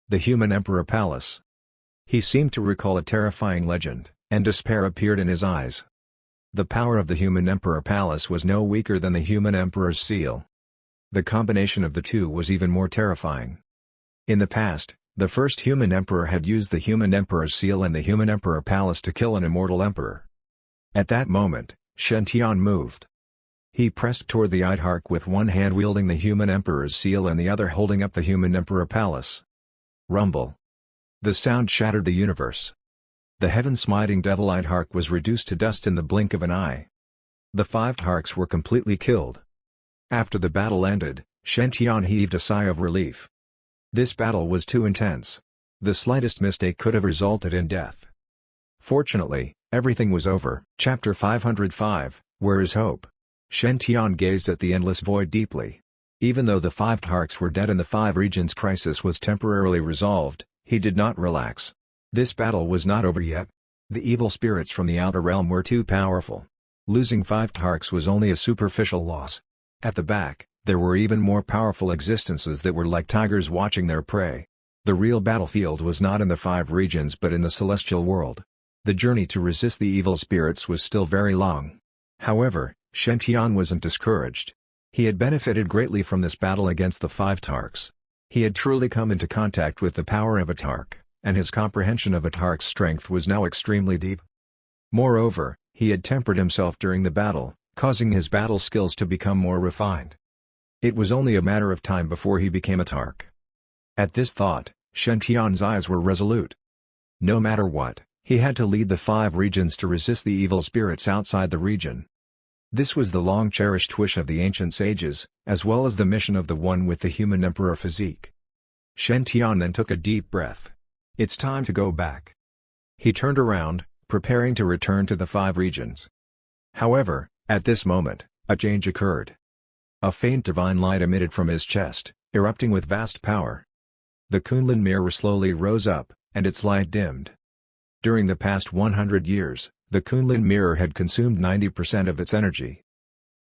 The human Emperor Palace. He seemed to recall a terrifying legend, and despair appeared in his eyes. The power of the human Emperor Palace was no weaker than the human Emperor's seal. The combination of the two was even more terrifying. In the past, the first human emperor had used the human Emperor's seal and the human Emperor Palace to kill an immortal emperor. At that moment, Shen Tian moved. He pressed toward the tark with one hand wielding the human Emperor's seal and the other holding up the human Emperor Palace. Rumble. The sound shattered the universe. The heaven-smiting devil tark was reduced to dust in the blink of an eye. The 5 tarks were completely killed. After the battle ended, Shen Tian heaved a sigh of relief. This battle was too intense. The slightest mistake could have resulted in death. Fortunately, everything was over. Chapter 505, Where is Hope? Shen Tian gazed at the endless void deeply. Even though the 5 tarks were dead and the 5 regions crisis was temporarily resolved, he did not relax. This battle was not over yet. The evil spirits from the outer realm were too powerful. Losing 5 tarks was only a superficial loss. At the back, there were even more powerful existences that were like tigers watching their prey. The real battlefield was not in the 5 regions but in the celestial world. The journey to resist the evil spirits was still very long. However, Shen Tian wasn't discouraged. He had benefited greatly from this battle against the 5 tarks. He had truly come into contact with the power of a tark, and his comprehension of a tark's strength was now extremely deep. Moreover, he had tempered himself during the battle, causing his battle skills to become more refined. It was only a matter of time before he became a tark. At this thought, Shen Tian's eyes were resolute. No matter what, he had to lead the 5 regions to resist the evil spirits outside the region. This was the long-cherished wish of the ancient sages, as well as the mission of the one with the human emperor physique. Shen Tian then took a deep breath. It's time to go back. He turned around, preparing to return to the 5 regions. However, at this moment, a change occurred. A faint divine light emitted from his chest, erupting with vast power. The Kunlun mirror slowly rose up, and its light dimmed. During the past 100 years, the Kunlun mirror had consumed 90% of its energy.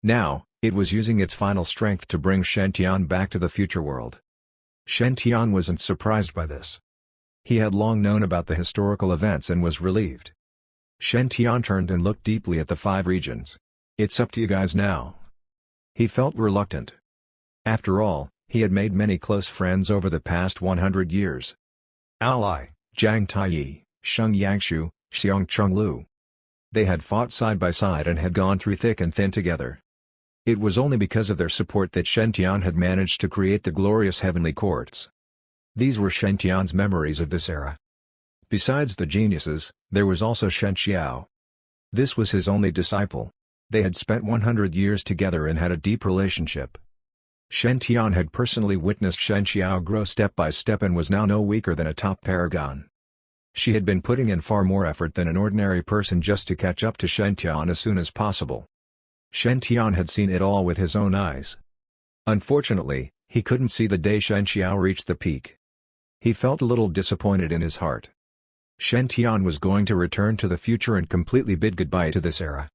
Now, it was using its final strength to bring Shen Tian back to the future world. Shen Tian wasn't surprised by this. He had long known about the historical events and was relieved. Shen Tian turned and looked deeply at the 5 regions. It's up to you guys now. He felt reluctant. After all, he had made many close friends over the past 100 years. Ally, Zhang Taiyi, Sheng Yangshu, Xiang Chenglu. They had fought side by side and had gone through thick and thin together. It was only because of their support that Shen Tian had managed to create the glorious heavenly courts. These were Shen Tian's memories of this era. Besides the geniuses, there was also Shen Xiao. This was his only disciple. They had spent 100 years together and had a deep relationship. Shen Tian had personally witnessed Shen Xiao grow step by step and was now no weaker than a top paragon. She had been putting in far more effort than an ordinary person just to catch up to Shen Tian as soon as possible. Shen Tian had seen it all with his own eyes. Unfortunately, he couldn't see the day Shen Xiao reached the peak. He felt a little disappointed in his heart. Shen Tian was going to return to the future and completely bid goodbye to this era.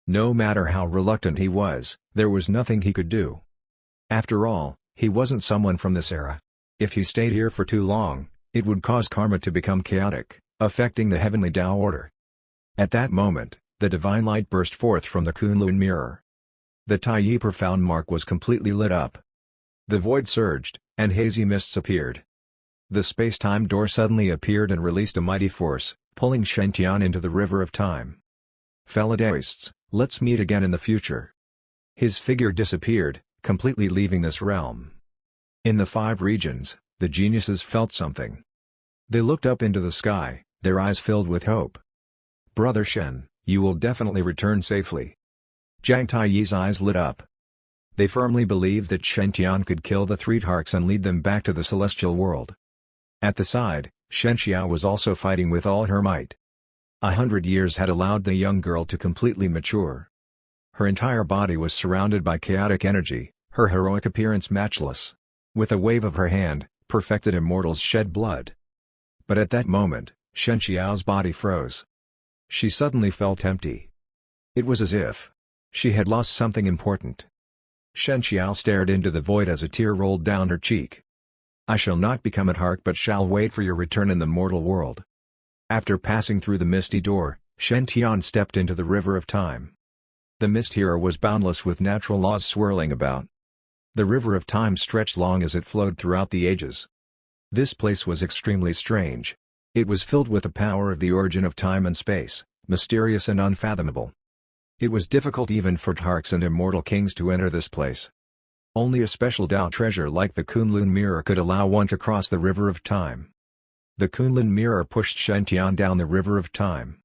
No matter how reluctant he was, there was nothing he could do. After all, he wasn't someone from this era. If he stayed here for too long, it would cause karma to become chaotic, affecting the heavenly Tao order. At that moment, the divine light burst forth from the Kunlun mirror. The Taiyi profound mark was completely lit up. The void surged, and hazy mists appeared. The space-time door suddenly appeared and released a mighty force, pulling Shen Tian into the river of time. Fellow Taoists, let's meet again in the future. His figure disappeared, completely leaving this realm. In the 5 regions, the geniuses felt something. They looked up into the sky, their eyes filled with hope. Brother Shen, you will definitely return safely. Zhang Taiyi's eyes lit up. They firmly believed that Shen Tian could kill the 3 tarks and lead them back to the celestial world. At the side, Shen Xiao was also fighting with all her might. 100 years had allowed the young girl to completely mature. Her entire body was surrounded by chaotic energy, her heroic appearance matchless. With a wave of her hand, perfected immortals shed blood. But at that moment, Shen Xiao's body froze. She suddenly felt empty. It was as if she had lost something important. Shen Xiao stared into the void as a tear rolled down her cheek. I shall not become a tark but shall wait for your return in the mortal world." After passing through the misty door, Shen Tian stepped into the river of time. The mist here was boundless with natural laws swirling about. The river of time stretched long as it flowed throughout the ages. This place was extremely strange. It was filled with the power of the origin of time and space, mysterious and unfathomable. It was difficult even for tarks and immortal kings to enter this place. Only a special Tao treasure like the Kunlun mirror could allow one to cross the river of time. The Kunlun mirror pushed Shen Tian down the river of time.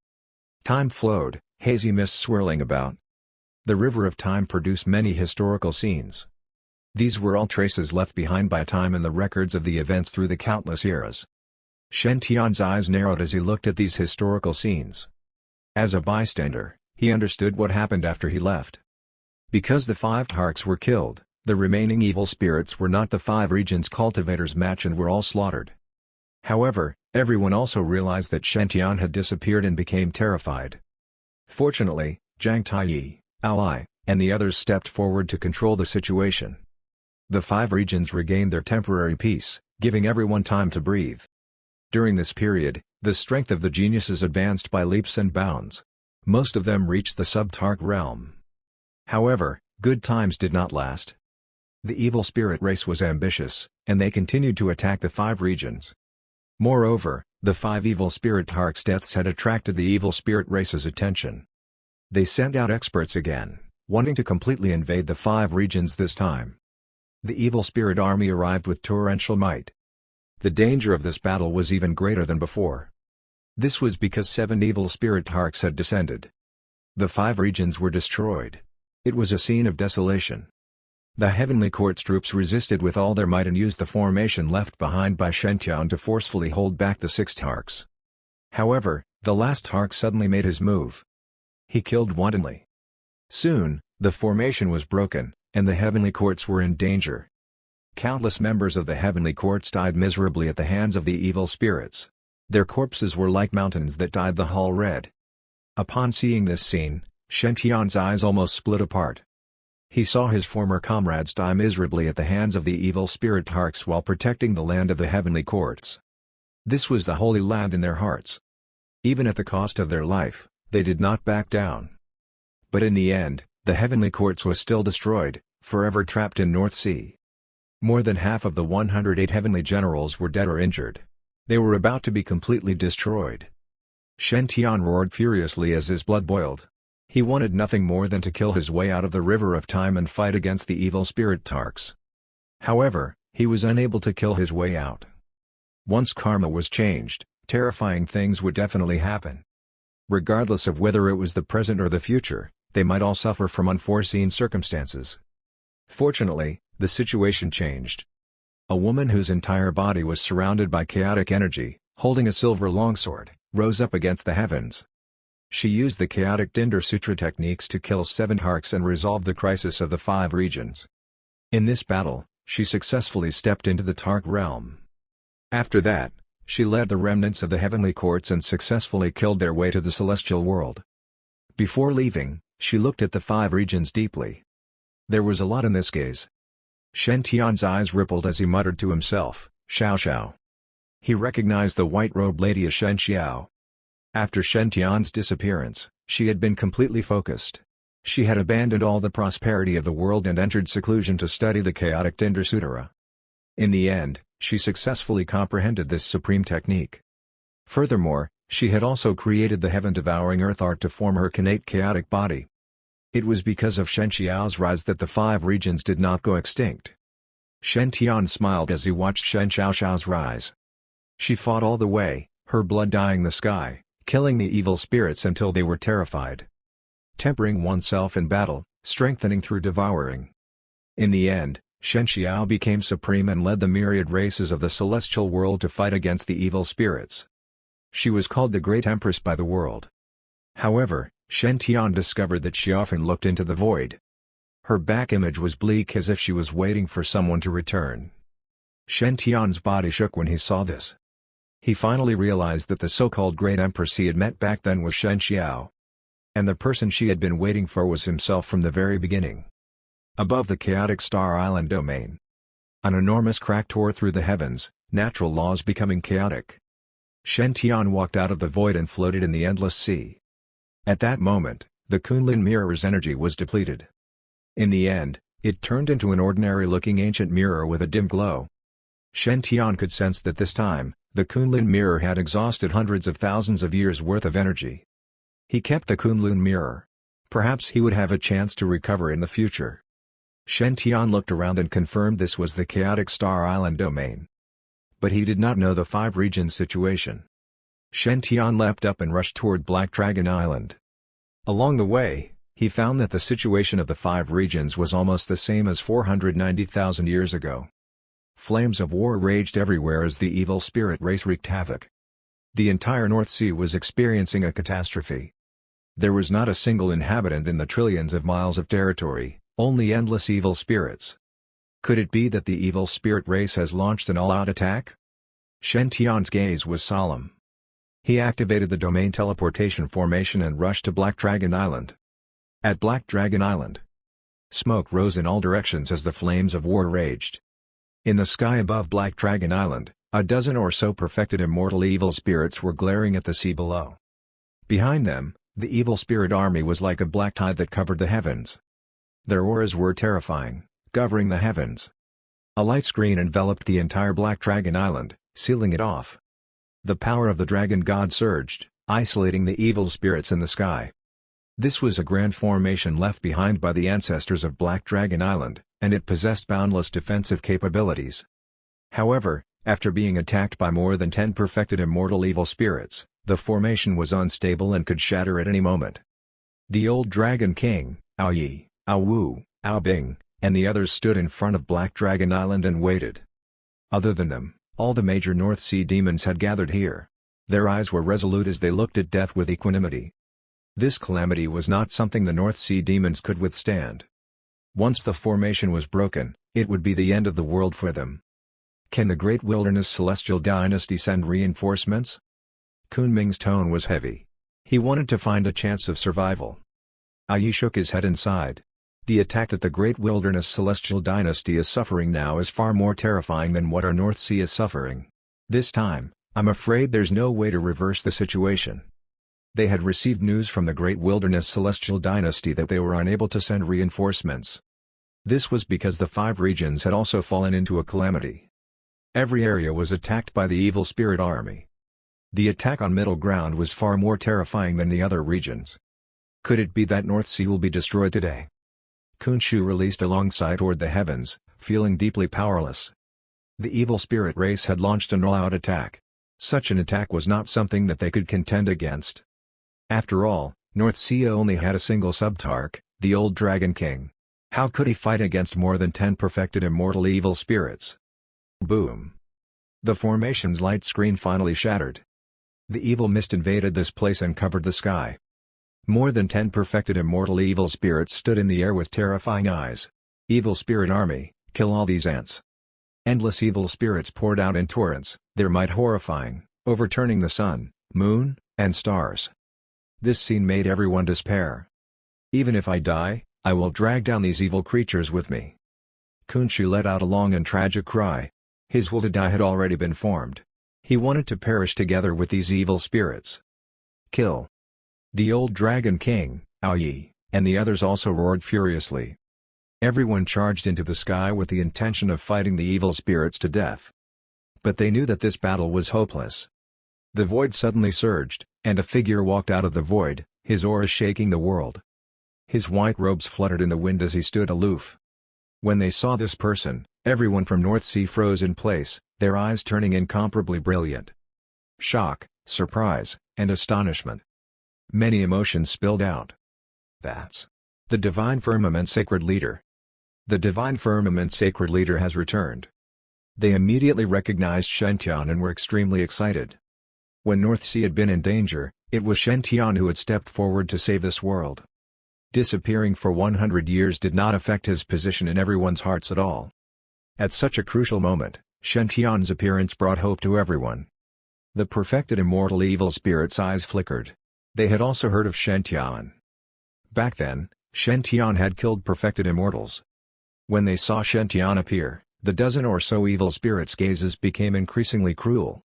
Time flowed, hazy mist swirling about. The river of time produced many historical scenes. These were all traces left behind by time and the records of the events through the countless eras. Shen Tian's eyes narrowed as he looked at these historical scenes. As a bystander, he understood what happened after he left. Because the 5 tarks were killed, the remaining evil spirits were not the 5 regions' cultivators' match and were all slaughtered. However, everyone also realized that Shen Tian had disappeared and became terrified. Fortunately, Zhang Taiyi, ally, and the others stepped forward to control the situation. The 5 regions regained their temporary peace, giving everyone time to breathe. During this period, the strength of the geniuses advanced by leaps and bounds. Most of them reached the sub-tark realm. However, good times did not last. The evil spirit race was ambitious, and they continued to attack the 5 regions. Moreover, the 5 evil spirit tarks' deaths had attracted the evil spirit race's attention. They sent out experts again, wanting to completely invade the 5 regions this time. The evil spirit army arrived with torrential might. The danger of this battle was even greater than before. This was because 7 evil spirit tarks had descended. The 5 regions were destroyed. It was a scene of desolation. The Heavenly Court's troops resisted with all their might and used the formation left behind by Shen Tian to forcefully hold back the 6 tarks. However, the last tark suddenly made his move. He killed wantonly. Soon, the formation was broken, and the Heavenly Courts were in danger. Countless members of the Heavenly Courts died miserably at the hands of the evil spirits. Their corpses were like mountains that dyed the hall red. Upon seeing this scene, Shen Tian's eyes almost split apart. He saw his former comrades die miserably at the hands of the evil spirit tarks while protecting the land of the Heavenly Courts. This was the holy land in their hearts. Even at the cost of their life, they did not back down. But in the end, the Heavenly Courts was still destroyed, forever trapped in North Sea. More than half of the 108 heavenly generals were dead or injured. They were about to be completely destroyed. Shen Tian roared furiously as his blood boiled. He wanted nothing more than to kill his way out of the river of time and fight against the evil spirit tarks. However, he was unable to kill his way out. Once karma was changed, terrifying things would definitely happen. Regardless of whether it was the present or the future, they might all suffer from unforeseen circumstances. Fortunately, the situation changed. A woman whose entire body was surrounded by chaotic energy, holding a silver longsword, rose up against the heavens. She used the chaotic Tinder Sutra techniques to kill 7 tarks and resolve the crisis of the 5 regions. In this battle, she successfully stepped into the Tark realm. After that, she led the remnants of the Heavenly Courts and successfully killed their way to the celestial world. Before leaving, she looked at the 5 regions deeply. There was a lot in this gaze. Shen Tian's eyes rippled as he muttered to himself, "Xiao Xiao." He recognized the white-robed lady as Shen Xiao. After Shen Tian's disappearance, she had been completely focused. She had abandoned all the prosperity of the world and entered seclusion to study the chaotic Tinder Sutra. In the end, she successfully comprehended this supreme technique. Furthermore, she had also created the heaven-devouring earth art to form her innate chaotic body. It was because of Shen Xiao's rise that the 5 regions did not go extinct. Shen Tian smiled as he watched Shen Xiao's rise. She fought all the way, her blood dyeing the sky, killing the evil spirits until they were terrified. Tempering oneself in battle, strengthening through devouring. In the end, Shen Xiao became supreme and led the myriad races of the celestial world to fight against the evil spirits. She was called the Great Empress by the world. However, Shen Tian discovered that she often looked into the void. Her back image was bleak as if she was waiting for someone to return. Shen Tian's body shook when he saw this. He finally realized that the so-called Great Empress he had met back then was Shen Xiao. And the person she had been waiting for was himself from the very beginning. Above the chaotic Star Island domain. An enormous crack tore through the heavens, natural laws becoming chaotic. Shen Tian walked out of the void and floated in the endless sea. At that moment, the Kunlun mirror's energy was depleted. In the end, it turned into an ordinary-looking ancient mirror with a dim glow. Shen Tian could sense that this time, the Kunlun mirror had exhausted hundreds of thousands of years' worth of energy. He kept the Kunlun mirror. Perhaps he would have a chance to recover in the future. Shen Tian looked around and confirmed this was the chaotic Star Island domain. But he did not know the five regions situation. Shen Tian leapt up and rushed toward Black Dragon Island. Along the way, he found that the situation of the five regions was almost the same as 490,000 years ago. Flames of war raged everywhere as the evil spirit race wreaked havoc. The entire North Sea was experiencing a catastrophe. There was not a single inhabitant in the trillions of miles of territory, only endless evil spirits. Could it be that the evil spirit race has launched an all-out attack? Shen Tian's gaze was solemn. He activated the domain teleportation formation and rushed to Black Dragon Island. At Black Dragon Island, smoke rose in all directions as the flames of war raged. In the sky above Black Dragon Island, a dozen or so perfected immortal evil spirits were glaring at the sea below. Behind them, the evil spirit army was like a black tide that covered the heavens. Their auras were terrifying, covering the heavens. A light screen enveloped the entire Black Dragon Island, sealing it off. The power of the dragon god surged, isolating the evil spirits in the sky. This was a grand formation left behind by the ancestors of Black Dragon Island, and it possessed boundless defensive capabilities. However, after being attacked by more than 10 perfected immortal evil spirits, the formation was unstable and could shatter at any moment. The old Dragon King, Ao Yi, Ao Wu, Ao Bing, and the others stood in front of Black Dragon Island and waited. Other than them, all the major North Sea demons had gathered here. Their eyes were resolute as they looked at death with equanimity. This calamity was not something the North Sea demons could withstand. Once the formation was broken, it would be the end of the world for them. Can the Great Wilderness Celestial Dynasty send reinforcements? Kunming's tone was heavy. He wanted to find a chance of survival. Ao Yi shook his head and sighed. The attack that the Great Wilderness Celestial Dynasty is suffering now is far more terrifying than what our North Sea is suffering. This time, I'm afraid there's no way to reverse the situation. They had received news from the Great Wilderness Celestial Dynasty that they were unable to send reinforcements. This was because the five regions had also fallen into a calamity. Every area was attacked by the evil spirit army. The attack on Middle Ground was far more terrifying than the other regions. Could it be that North Sea will be destroyed today? Khonshu released a long sigh toward the heavens, feeling deeply powerless. The evil spirit race had launched an all-out attack. Such an attack was not something that they could contend against. After all, North Sea only had a single sub-tark, the old Dragon King. How could he fight against more than 10 perfected immortal evil spirits? Boom! The formation's light screen finally shattered. The evil mist invaded this place and covered the sky. More than 10 perfected immortal evil spirits stood in the air with terrifying eyes. Evil spirit army, kill all these ants. Endless evil spirits poured out in torrents, their might horrifying, overturning the sun, moon, and stars. This scene made everyone despair. Even if I die, I will drag down these evil creatures with me. Khonshu let out a long and tragic cry. His will to die had already been formed. He wanted to perish together with these evil spirits. Kill! The old Dragon King, Ao Yi, and the others also roared furiously. Everyone charged into the sky with the intention of fighting the evil spirits to death. But they knew that this battle was hopeless. The void suddenly surged, and a figure walked out of the void, his aura shaking the world. His white robes fluttered in the wind as he stood aloof. When they saw this person, everyone from North Sea froze in place, their eyes turning incomparably brilliant. Shock, surprise, and astonishment. Many emotions spilled out. That's the Divine Firmament Sacred Leader. The Divine Firmament Sacred Leader has returned. They immediately recognized Shen Tian and were extremely excited. When North Sea had been in danger, it was Shen Tian who had stepped forward to save this world. Disappearing for 100 years did not affect his position in everyone's hearts at all. At such a crucial moment, Shen Tian's appearance brought hope to everyone. The perfected immortal evil spirits' eyes flickered. They had also heard of Shen Tian. Back then, Shen Tian had killed perfected immortals. When they saw Shen Tian appear, The dozen or so evil spirits' gazes became increasingly cruel.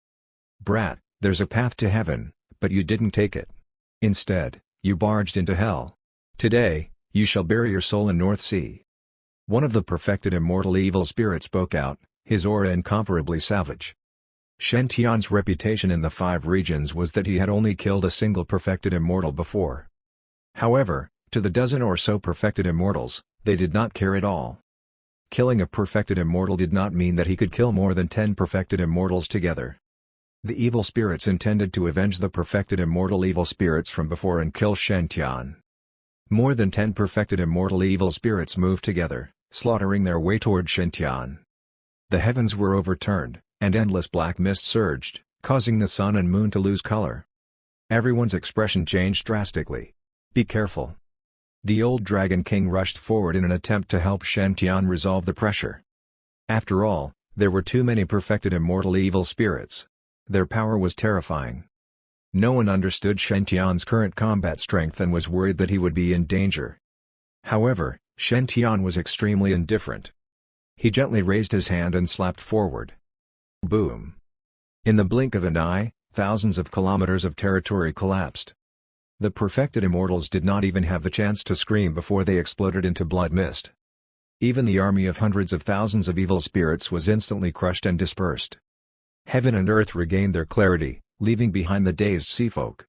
"Brat, there's a path to heaven, but you didn't take it. Instead, you barged into hell. Today, you shall bury your soul in North Sea." One of the perfected immortal evil spirits spoke out, his aura incomparably savage. Shen-Tian's reputation in the 5 regions was that he had only killed a single perfected immortal before. However, to the dozen or so perfected immortals, they did not care at all. Killing a perfected immortal did not mean that he could kill more than 10 perfected immortals together. The evil spirits intended to avenge the perfected immortal evil spirits from before and kill Shen-Tian. More than 10 perfected immortal evil spirits moved together, slaughtering their way toward Shen-Tian. The heavens were overturned, and endless black mist surged, causing the sun and moon to lose color. Everyone's expression changed drastically. "Be careful." The old Dragon King rushed forward in an attempt to help Shen-Tian resolve the pressure. After all, there were too many perfected immortal evil spirits. Their power was terrifying. No one understood Shen-Tian's current combat strength and was worried that he would be in danger. However, Shen-Tian was extremely indifferent. He gently raised his hand and slapped forward. Boom! In the blink of an eye, thousands of kilometers of territory collapsed. The perfected immortals did not even have the chance to scream before they exploded into blood mist. Even the army of hundreds of thousands of evil spirits was instantly crushed and dispersed. Heaven and earth regained their clarity, leaving behind the dazed seafolk.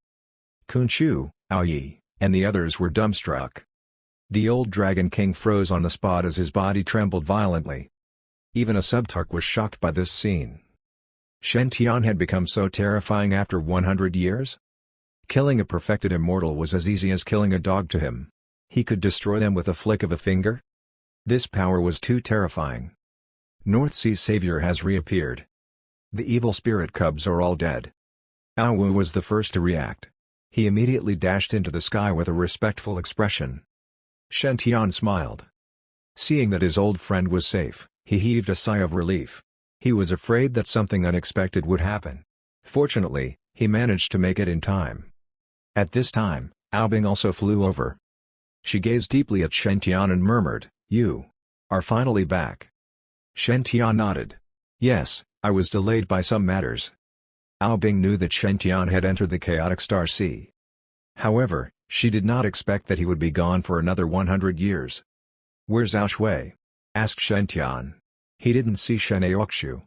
Khunchu, Aoyi, and the others were dumbstruck. The old Dragon King froze on the spot as his body trembled violently. Even a sub-tark was shocked by this scene. Shen-Tian had become so terrifying after 100 years? Killing a perfected immortal was as easy as killing a dog to him. He could destroy them with a flick of a finger? This power was too terrifying. North Sea's savior has reappeared. The evil spirit cubs are all dead. Ao Wu was the first to react. He immediately dashed into the sky with a respectful expression. Shen-Tian smiled. Seeing that his old friend was safe, he heaved a sigh of relief. He was afraid that something unexpected would happen. Fortunately, he managed to make it in time. At this time, Ao Bing also flew over. She gazed deeply at Shen-Tian and murmured, "You are finally back." Shen-Tian nodded. "Yes, I was delayed by some matters." Ao Bing knew that Shen-Tian had entered the chaotic Star Sea. However, she did not expect that he would be gone for another 100 years. "Where's Ao Shui?" asked Shen-Tian. "He didn't see Shen Aokshu."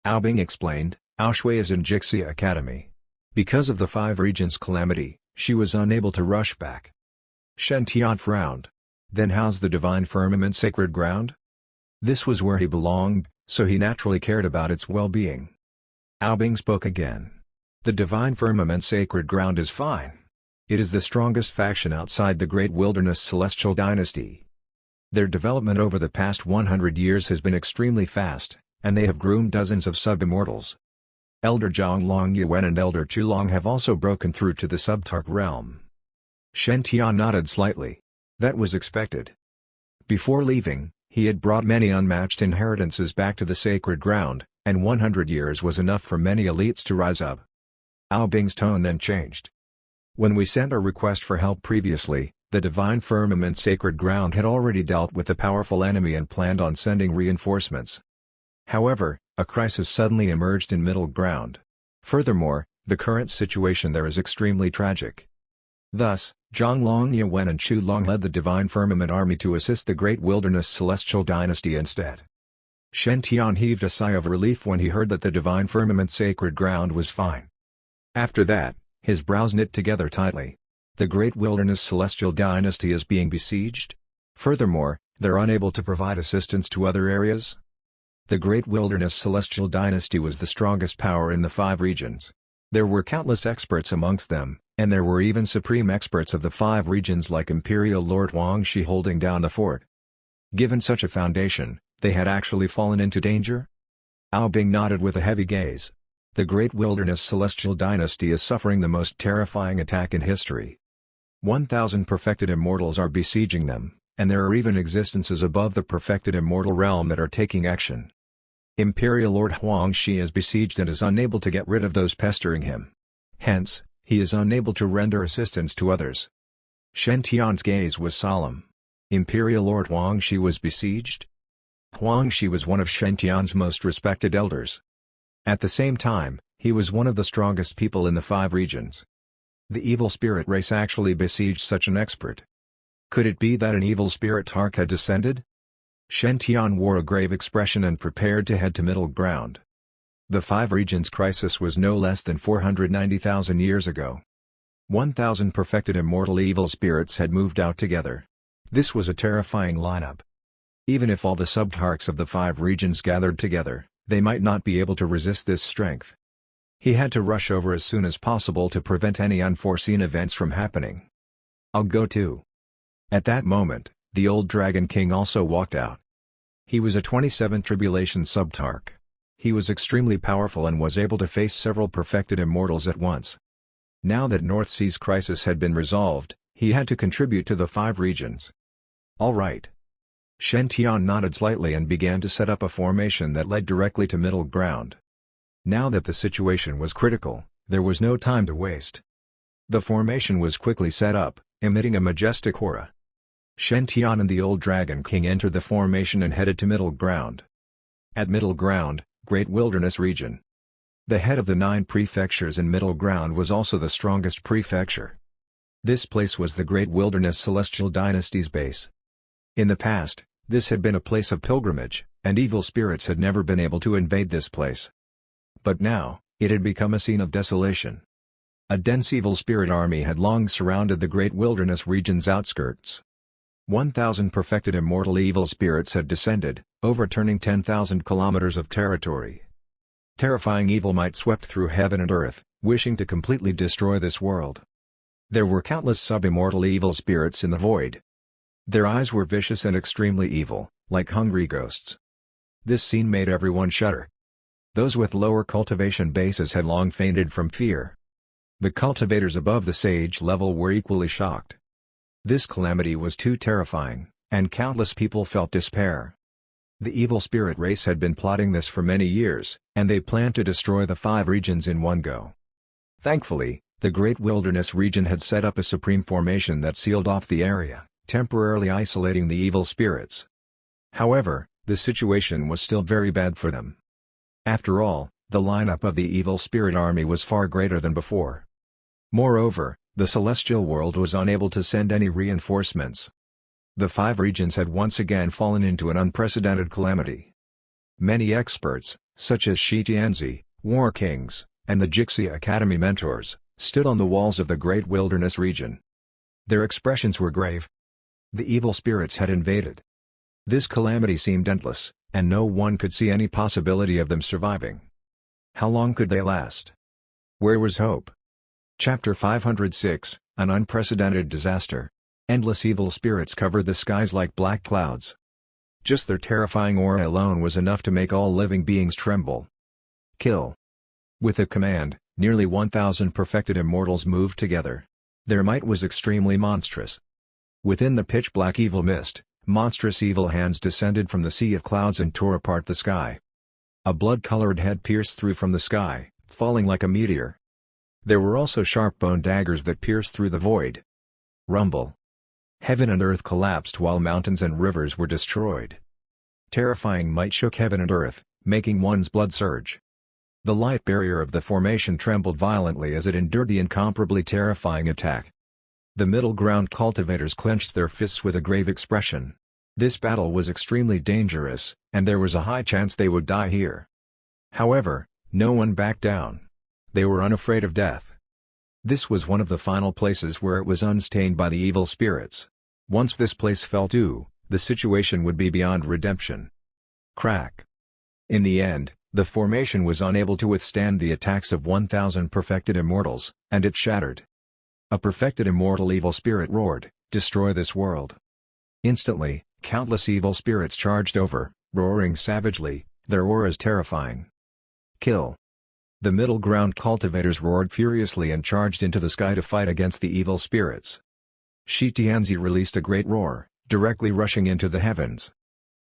Ao Bing explained, "Ao Shui is in Jixia Academy. Because of the 5 regions calamity, she was unable to rush back." Shen-Tian frowned. "Then how's the divine firmament sacred ground?" This was where he belonged, so he naturally cared about its well-being. Ao Bing spoke again. "The divine firmament sacred ground is fine. It is the strongest faction outside the Great Wilderness Celestial Dynasty. Their development over the past 100 years has been extremely fast, and they have groomed dozens of sub-immortals. Elder Zhonglong Yuan and Elder Chulong have also broken through to the sub-tark realm." Shen-Tian nodded slightly. That was expected. Before leaving, he had brought many unmatched inheritances back to the sacred ground, and 100 years was enough for many elites to rise up. Ao Bing's tone then changed. "When we sent our request for help previously, the divine firmament sacred ground had already dealt with a powerful enemy and planned on sending reinforcements. However, a crisis suddenly emerged in middle ground. Furthermore, the current situation there is extremely tragic. Thus, Zhonglong Yuan and Chulong led the divine firmament army to assist the Great Wilderness Celestial Dynasty instead." Shen-Tian heaved a sigh of relief when he heard that the divine firmament sacred ground was fine. After that, his brows knit together tightly. The Great Wilderness Celestial Dynasty is being besieged? Furthermore, they're unable to provide assistance to other areas? The Great Wilderness Celestial Dynasty was the strongest power in the 5 regions. There were countless experts amongst them, and there were even supreme experts of the 5 regions like Imperial Lord Huang Shi holding down the fort. Given such a foundation, they had actually fallen into danger? Ao Bing nodded with a heavy gaze. The Great Wilderness Celestial Dynasty is suffering the most terrifying attack in history. 1,000 perfected immortals are besieging them, and there are even existences above the perfected immortal realm that are taking action. Imperial Lord Huang Shi is besieged and is unable to get rid of those pestering him. Hence, he is unable to render assistance to others. Shen-Tian's gaze was solemn. Imperial Lord Huang Shi was besieged? Huangshi was one of Shenqian's most respected elders. At the same time, he was one of the strongest people in the 5 regions. The evil spirit race actually besieged such an expert. Could it be that an evil spirit tark had descended? Shenqian wore a grave expression and prepared to head to middle ground. The 5 regions crisis was no less than 490,000 years ago. 1,000 perfected immortal evil spirits had moved out together. This was a terrifying lineup. Even if all the sub-tarks of the 5 regions gathered together, they might not be able to resist this strength. He had to rush over as soon as possible to prevent any unforeseen events from happening. "I'll go too." At that moment, the old Dragon King also walked out. He was a 27 tribulation sub-tark. He was extremely powerful and was able to face several perfected immortals at once. Now that North Sea's crisis had been resolved, he had to contribute to the 5 regions. "All right." Shenqian nodded slightly and began to set up a formation that led directly to middle ground. Now that the situation was critical, there was no time to waste. The formation was quickly set up, emitting a majestic aura. Shenqian and the old Dragon King entered the formation and headed to middle ground. At middle ground, Great Wilderness Region. The head of the 9 prefectures in middle ground was also the strongest prefecture. This place was the Great Wilderness Celestial Dynasty's base. In the past, this had been a place of pilgrimage, and evil spirits had never been able to invade this place. But now, it had become a scene of desolation. A dense evil spirit army had long surrounded the Great Wilderness region's outskirts. 1,000 perfected immortal evil spirits had descended, overturning 10,000 kilometers of territory. Terrifying evil might swept through heaven and earth, wishing to completely destroy this world. There were countless sub-immortal evil spirits in the void. Their eyes were vicious and extremely evil, like hungry ghosts. This scene made everyone shudder. Those with lower cultivation bases had long fainted from fear. The cultivators above the sage level were equally shocked. This calamity was too terrifying, and countless people felt despair. The evil spirit race had been plotting this for many years, and they planned to destroy the 5 regions in one go. Thankfully, the Great Wilderness region had set up a supreme formation that sealed off the area, temporarily isolating the evil spirits. However, the situation was still very bad for them. After all, the lineup of the evil spirit army was far greater than before. Moreover, the celestial world was unable to send any reinforcements. The 5 regions had once again fallen into an unprecedented calamity. Many experts, such as Shi Tianzi, War Kings, and the Jixia Academy mentors, stood on the walls of the Great Wilderness region. Their expressions were grave. The evil spirits had invaded. This calamity seemed endless, and no one could see any possibility of them surviving. How long could they last? Where was hope? Chapter 506, An Unprecedented Disaster. Endless evil spirits covered the skies like black clouds. Just their terrifying aura alone was enough to make all living beings tremble. Kill. With a command, nearly 1,000 perfected immortals moved together. Their might was extremely monstrous. Within the pitch-black evil mist, monstrous evil hands descended from the sea of clouds and tore apart the sky. A blood-colored head pierced through from the sky, falling like a meteor. There were also sharp-boned daggers that pierced through the void. Rumble. Heaven and earth collapsed while mountains and rivers were destroyed. Terrifying might shook heaven and earth, making one's blood surge. The light barrier of the formation trembled violently as it endured the incomparably terrifying attack. The middle ground cultivators clenched their fists with a grave expression. This battle was extremely dangerous, and there was a high chance they would die here. However, no one backed down. They were unafraid of death. This was one of the final places where it was unstained by the evil spirits. Once this place fell to, the situation would be beyond redemption. Crack. In the end, the formation was unable to withstand the attacks of 1,000 perfected immortals, and it shattered. A perfected immortal evil spirit roared, "Destroy this world!" Instantly, countless evil spirits charged over, roaring savagely, their auras terrifying. Kill. The middle ground cultivators roared furiously and charged into the sky to fight against the evil spirits. Shi Tianzi released a great roar, directly rushing into the heavens.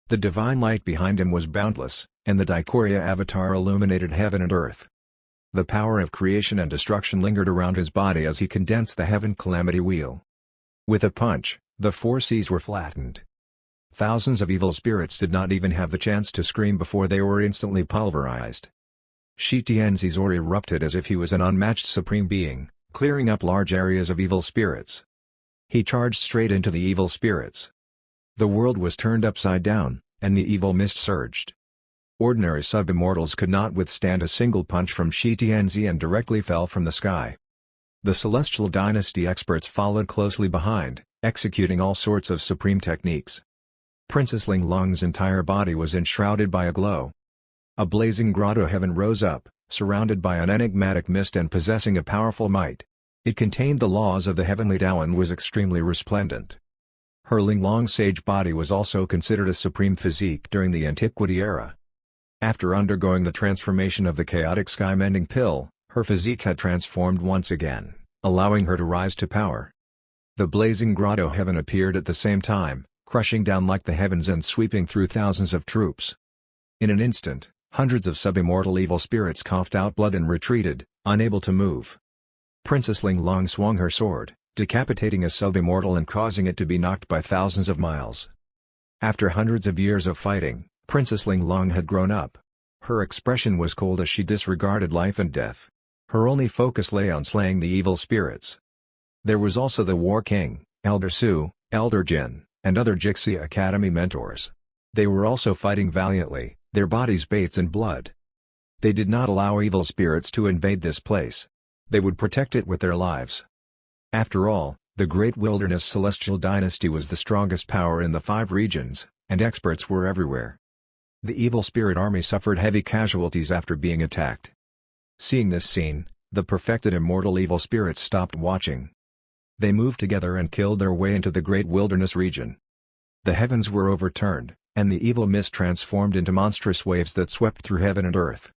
The divine light behind him was boundless, and the Daikorya avatar illuminated heaven and earth. The power of creation and destruction lingered around his body as he condensed the heaven calamity wheel. With a punch, the 4 seas were flattened. thousands of evil spirits did not even have the chance to scream before they were instantly pulverized. Shi Tianzi's aura erupted as if he was an unmatched supreme being, clearing up large areas of evil spirits. He charged straight into the evil spirits. The world was turned upside down, and the evil mist surged. Ordinary sub-immortals could not withstand a single punch from Shi Tianzi and directly fell from the sky. The Celestial Dynasty experts followed closely behind, executing all sorts of supreme techniques. Princess Ling Long's entire body was enshrouded by a glow. A blazing grotto heaven rose up, surrounded by an enigmatic mist and possessing a powerful might. It contained the laws of the heavenly Tao and was extremely resplendent. Her Ling Long sage body was also considered a supreme physique during the Antiquity era. After undergoing the transformation of the chaotic sky-mending pill, her physique had transformed once again, allowing her to rise to power. The blazing grotto heaven appeared at the same time, crushing down like the heavens and sweeping through thousands of troops. In an instant, hundreds of sub-immortal evil spirits coughed out blood and retreated, unable to move. Princess Ling Long swung her sword, decapitating a sub-immortal and causing it to be knocked by thousands of miles. After hundreds of years of fighting, Princess Ling Long had grown up. Her expression was cold as she disregarded life and death. Her only focus lay on slaying the evil spirits. There was also the War King, Elder Su, Elder Jin, and other Jixia Academy mentors. They were also fighting valiantly, their bodies bathed in blood. They did not allow evil spirits to invade this place. They would protect it with their lives. After all, the Great Wilderness Celestial Dynasty was the strongest power in the 5 regions, and experts were everywhere. The evil spirit army suffered heavy casualties after being attacked. Seeing this scene, the perfected immortal evil spirits stopped watching. They moved together and killed their way into the Great Wilderness region. The heavens were overturned, and the evil mist transformed into monstrous waves that swept through heaven and earth.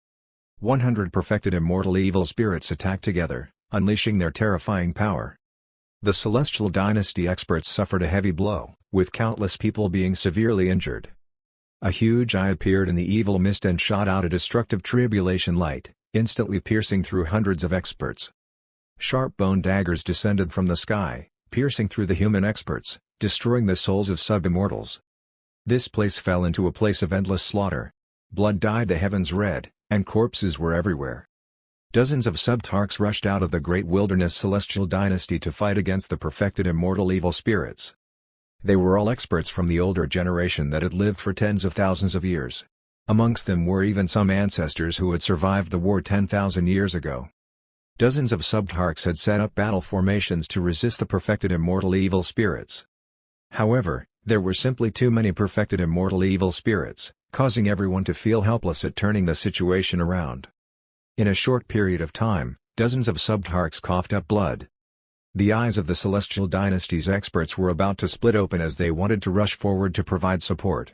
100 perfected immortal evil spirits attacked together, unleashing their terrifying power. The Celestial Dynasty experts suffered a heavy blow, with countless people being severely injured. A huge eye appeared in the evil mist and shot out a destructive tribulation light, instantly piercing through hundreds of experts. Sharp bone daggers descended from the sky, piercing through the human experts, destroying the souls of sub-immortals. This place fell into a place of endless slaughter. Blood dyed the heavens red, and corpses were everywhere. Dozens of sub-tarks rushed out of the Great Wilderness Celestial Dynasty to fight against the perfected immortal evil spirits. They were all experts from the older generation that had lived for tens of thousands of years. Amongst them were even some ancestors who had survived the war 10,000 years ago. Dozens of sub-tarks had set up battle formations to resist the perfected immortal evil spirits. However, there were simply too many perfected immortal evil spirits, causing everyone to feel helpless at turning the situation around. In a short period of time, dozens of sub-tarks coughed up blood. The eyes of the Celestial Dynasty's experts were about to split open as they wanted to rush forward to provide support.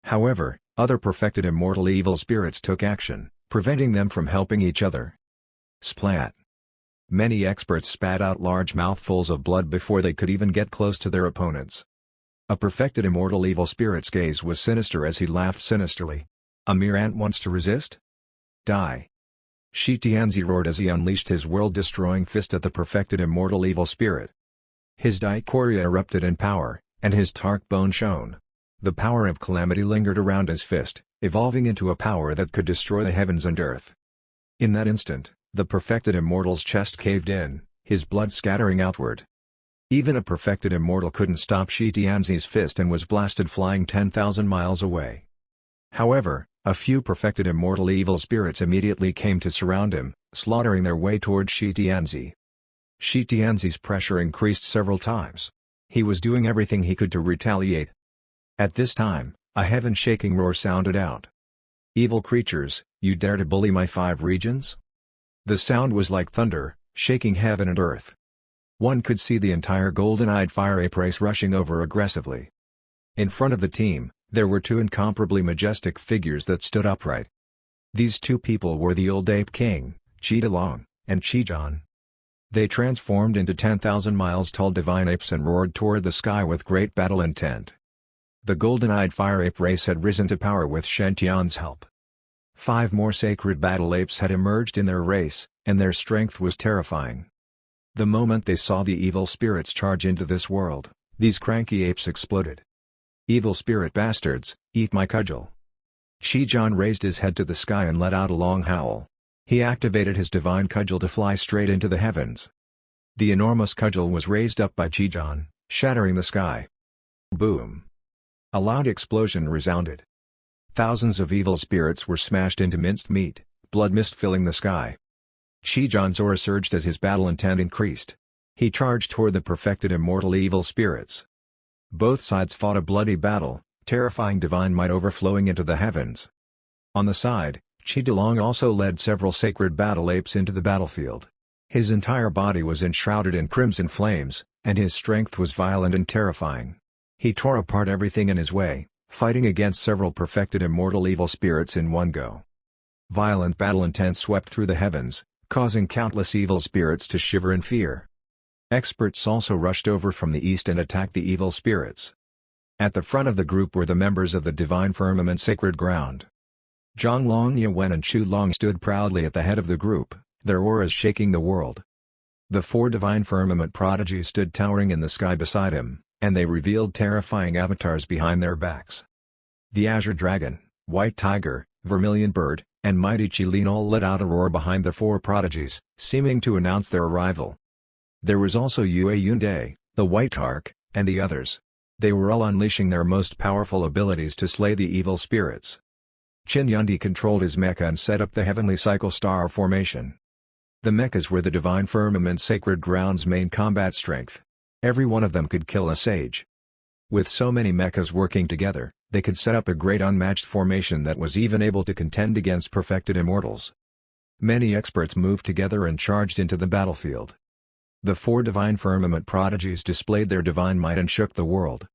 However, other perfected immortal evil spirits took action, preventing them from helping each other. Splat! Many experts spat out large mouthfuls of blood before they could even get close to their opponents. A perfected immortal evil spirit's gaze was sinister as he laughed sinisterly. A mere ant wants to resist? Die! Shi Tianzi roared as he unleashed his world-destroying fist at the perfected immortal evil spirit. His Daikoria erupted in power, and his Tark bone shone. The power of calamity lingered around his fist, evolving into a power that could destroy the heavens and earth. In that instant, the perfected immortal's chest caved in, his blood scattering outward. Even a perfected immortal couldn't stop Shi Tianzi's fist and was blasted flying 10,000 miles away. However, a few perfected immortal evil spirits immediately came to surround him, slaughtering their way toward Shi Tianzi. Shi Tianzi's pressure increased several times. He was doing everything he could to retaliate. At this time, a heaven-shaking roar sounded out. "Evil creatures, you dare to bully my 5 regions?" The sound was like thunder, shaking heaven and earth. One could see the entire golden-eyed fire ape race rushing over aggressively. In front of the team, there were 2 incomparably majestic figures that stood upright. These 2 people were the old ape king, Cheetah Long, and Chijan. They transformed into 10,000 miles tall divine apes and roared toward the sky with great battle intent. The golden-eyed fire ape race had risen to power with Shantian's help. 5 more sacred battle apes had emerged in their race, and their strength was terrifying. The moment they saw the evil spirits charge into this world, these cranky apes exploded. Evil spirit bastards, eat my cudgel. Chi-Jan raised his head to the sky and let out a long howl. He activated his divine cudgel to fly straight into the heavens. The enormous cudgel was raised up by Chi-Jan, shattering the sky. Boom! A loud explosion resounded. Thousands of evil spirits were smashed into minced meat, blood mist filling the sky. Chi-Jan's aura surged as his battle intent increased. He charged toward the perfected immortal evil spirits. Both sides fought a bloody battle, terrifying divine might overflowing into the heavens. On the side, Chi-Dalong also led several sacred battle apes into the battlefield. His entire body was enshrouded in crimson flames, and his strength was violent and terrifying. He tore apart everything in his way, fighting against several perfected immortal evil spirits in one go. Violent battle intent swept through the heavens, causing countless evil spirits to shiver in fear. Experts also rushed over from the east and attacked the evil spirits. At the front of the group were the members of the Divine Firmament Sacred Ground. Zhang Long Yuan and Chu Long stood proudly at the head of the group, their auras shaking the world. The 4 Divine Firmament prodigies stood towering in the sky beside him, and they revealed terrifying avatars behind their backs. The Azure Dragon, White Tiger, Vermilion Bird, and Mighty Qilin all let out a roar behind the 4 prodigies, seeming to announce their arrival. There was also Yue Yunde, the White Tark, and the others. They were all unleashing their most powerful abilities to slay the evil spirits. Qin Yundi controlled his mecha and set up the Heavenly Cycle Star formation. The mechas were the Divine Firmament Sacred Ground's main combat strength. Every one of them could kill a sage. With so many mechas working together, they could set up a great unmatched formation that was even able to contend against perfected immortals. Many experts moved together and charged into the battlefield. The 4 Divine Firmament prodigies displayed their divine might and shook the world.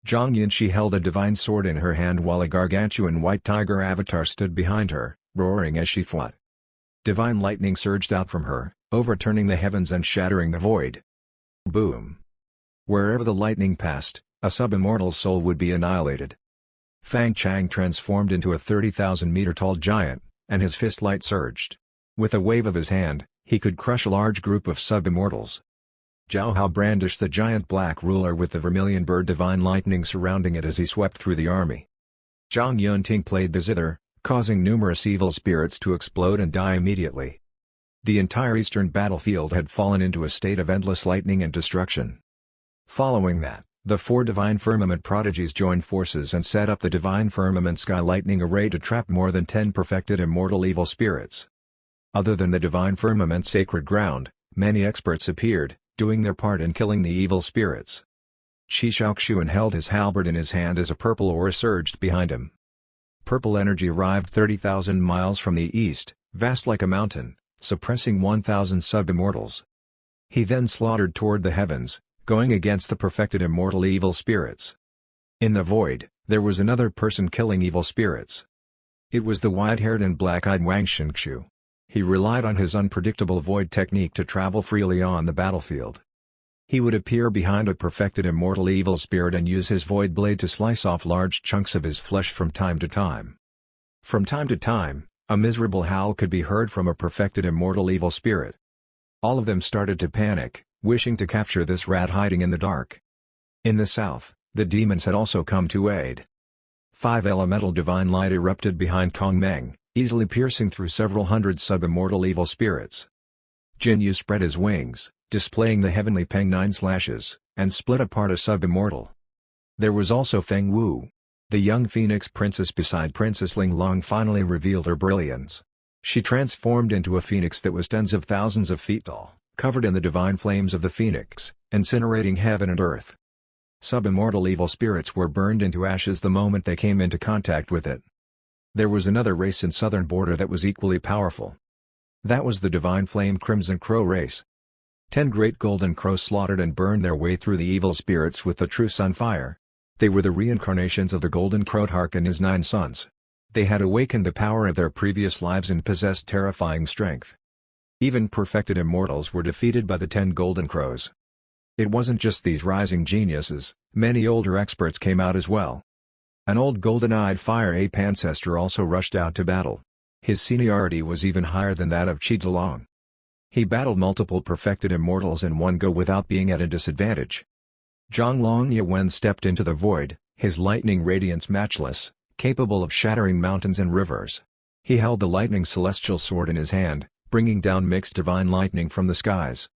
Zhang Yinshi held a divine sword in her hand while a gargantuan white tiger avatar stood behind her, roaring as she fought. Divine lightning surged out from her, overturning the heavens and shattering the void. Boom! Wherever the lightning passed, a sub-immortal's soul would be annihilated. Fang Chang transformed into a 30,000-meter-tall giant, and his fist light surged. With a wave of his hand, he could crush a large group of sub-immortals. Zhao Hao brandished the giant black ruler with the vermilion bird divine lightning surrounding it as he swept through the army. Zhang Yunting played the zither, causing numerous evil spirits to explode and die immediately. The entire eastern battlefield had fallen into a state of endless lightning and destruction. Following that, the 4 Divine Firmament prodigies joined forces and set up the Divine Firmament Sky Lightning Array to trap more than 10 perfected immortal evil spirits. Other than the Divine Firmament Sacred Ground, many experts appeared, doing their part in killing the evil spirits. Shi Shaoxuan held his halberd in his hand as a purple aura surged behind him. Purple energy arrived 30,000 miles from the east, vast like a mountain, suppressing 1,000 sub-immortals. He then slaughtered toward the heavens, going against the perfected immortal evil spirits. In the void, there was another person killing evil spirits. It was the white-haired and black-eyed Wang Xingqiu. He relied on his unpredictable void technique to travel freely on the battlefield. He would appear behind a perfected immortal evil spirit and use his void blade to slice off large chunks of his flesh from time to time. From time to time, a miserable howl could be heard from a perfected immortal evil spirit. All of them started to panic, wishing to capture this rat hiding in the dark. In the south, the demons had also come to aid. 5 elemental divine light erupted behind Kong Meng, easily piercing through several hundred sub-immortal evil spirits. Jin Yu spread his wings, displaying the heavenly Peng 9 slashes, and split apart a sub-immortal. There was also Feng Wu. The young phoenix princess beside Princess Ling Long finally revealed her brilliance. She transformed into a phoenix that was tens of thousands of feet tall, covered in the divine flames of the phoenix, incinerating heaven and earth. Sub-immortal evil spirits were burned into ashes the moment they came into contact with it. There was another race in southern border that was equally powerful. That was the divine flame Crimson Crow race. 10 great golden crows slaughtered and burned their way through the evil spirits with the true sun fire. They were the reincarnations of the golden crow Tark and his 9 sons. They had awakened the power of their previous lives and possessed terrifying strength. Even perfected immortals were defeated by the 10 golden crows. It wasn't just these rising geniuses, many older experts came out as well. An old golden-eyed fire ape ancestor also rushed out to battle. His seniority was even higher than that of Chi-Dalong. He battled multiple perfected immortals in one go without being at a disadvantage. Zhang Long Yuan stepped into the void, his lightning radiance matchless, capable of shattering mountains and rivers. He held the lightning celestial sword in his hand, bringing down mixed divine lightning from the skies.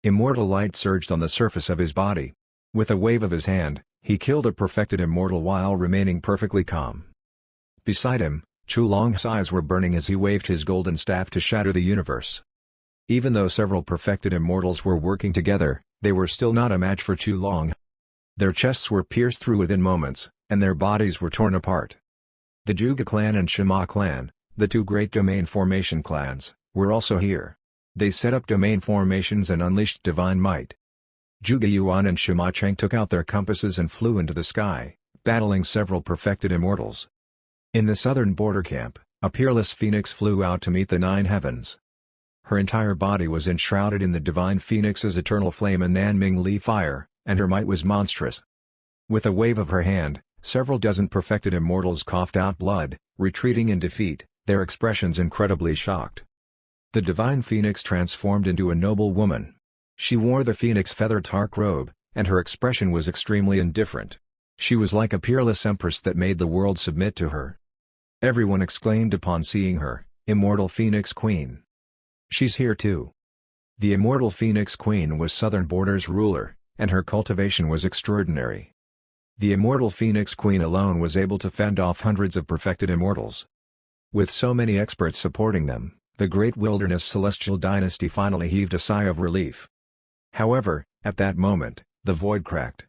Immortal light surged on the surface of his body. With a wave of his hand, he killed a perfected immortal while remaining perfectly calm. Beside him, Chulong's eyes were burning as he waved his golden staff to shatter the universe. Even though several perfected immortals were working together, they were still not a match for Chulong. Their chests were pierced through within moments, and their bodies were torn apart. The Juga clan and Shima clan, the two great domain formation clans, were also here. They set up domain formations and unleashed divine might. Juga Yuan and Shima Cheng took out their compasses and flew into the sky, battling several perfected immortals. In the southern border camp, a peerless phoenix flew out to meet the nine heavens. Her entire body was enshrouded in the divine phoenix's eternal flame and Nanming Li fire, and her might was monstrous. With a wave of her hand, several dozen perfected immortals coughed out blood, retreating in defeat, their expressions incredibly shocked. The divine phoenix transformed into a noble woman. She wore the phoenix feather tark robe, and her expression was extremely indifferent. She was like a peerless empress that made the world submit to her. Everyone exclaimed upon seeing her, "Immortal Phoenix Queen! She's here too!" The Immortal Phoenix Queen was Southern Border's ruler, and her cultivation was extraordinary. The Immortal Phoenix Queen alone was able to fend off hundreds of perfected immortals. With so many experts supporting them, the Great Wilderness Celestial Dynasty finally heaved a sigh of relief. However, at that moment, the void cracked.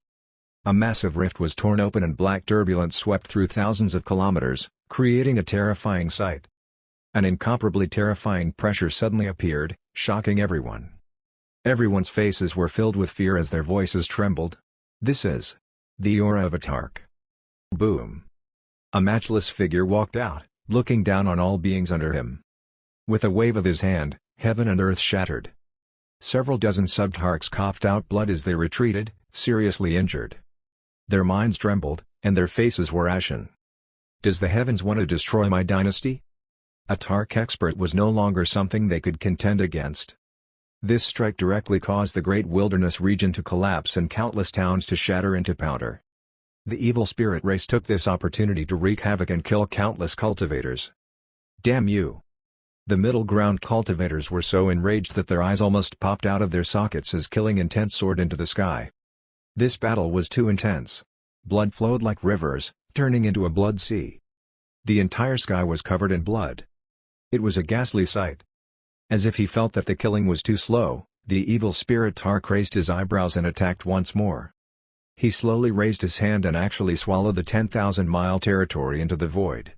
A massive rift was torn open and black turbulence swept through thousands of kilometers, creating a terrifying sight. An incomparably terrifying pressure suddenly appeared, shocking everyone. Everyone's faces were filled with fear as their voices trembled. This is the aura of a tark. Boom! A matchless figure walked out, looking down on all beings under him. With a wave of his hand, heaven and earth shattered. Several dozen sub-tarks coughed out blood as they retreated, seriously injured. Their minds trembled, and their faces were ashen. Does the heavens want to destroy my dynasty? A tark expert was no longer something they could contend against. This strike directly caused the great wilderness region to collapse and countless towns to shatter into powder. The evil spirit race took this opportunity to wreak havoc and kill countless cultivators. Damn you! The middle ground cultivators were so enraged that their eyes almost popped out of their sockets as killing intent soared into the sky. This battle was too intense. Blood flowed like rivers, turning into a blood sea. The entire sky was covered in blood. It was a ghastly sight. As if he felt that the killing was too slow, the evil spirit Tark raised his eyebrows and attacked once more. He slowly raised his hand and actually swallowed the 10,000-mile territory into the void.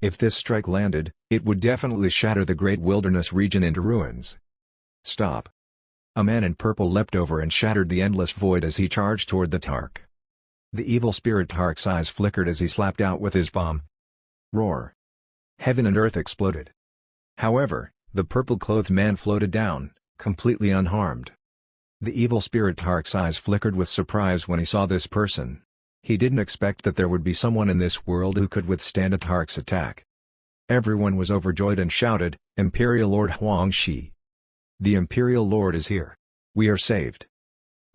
If this strike landed, it would definitely shatter the great wilderness region into ruins. Stop! A man in purple leapt over and shattered the endless void as he charged toward the Tark. The evil spirit Tark's eyes flickered as he slapped out with his bomb. Roar! Heaven and earth exploded. However, the purple-clothed man floated down, completely unharmed. The evil spirit Tark's eyes flickered with surprise when he saw this person. He didn't expect that there would be someone in this world who could withstand a Tark's attack. Everyone was overjoyed and shouted, "Imperial Lord Huang Shi! The Imperial Lord is here! We are saved!"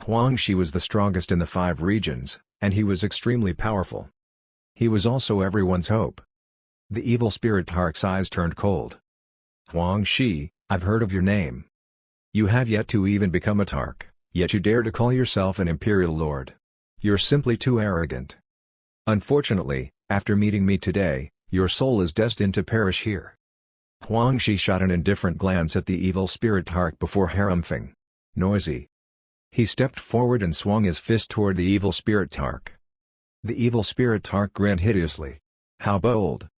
Huang Shi was the strongest in the 5 regions, and he was extremely powerful. He was also everyone's hope. The evil spirit Tark's eyes turned cold. "Huang Shi, I've heard of your name. You have yet to even become a Tark, yet you dare to call yourself an Imperial Lord. You're simply too arrogant. Unfortunately, after meeting me today, your soul is destined to perish here." Huang Shi shot an indifferent glance at the evil spirit Tark before harumphing. Noisy. He stepped forward and swung his fist toward the evil spirit Tark. The evil spirit Tark grinned hideously. How bold!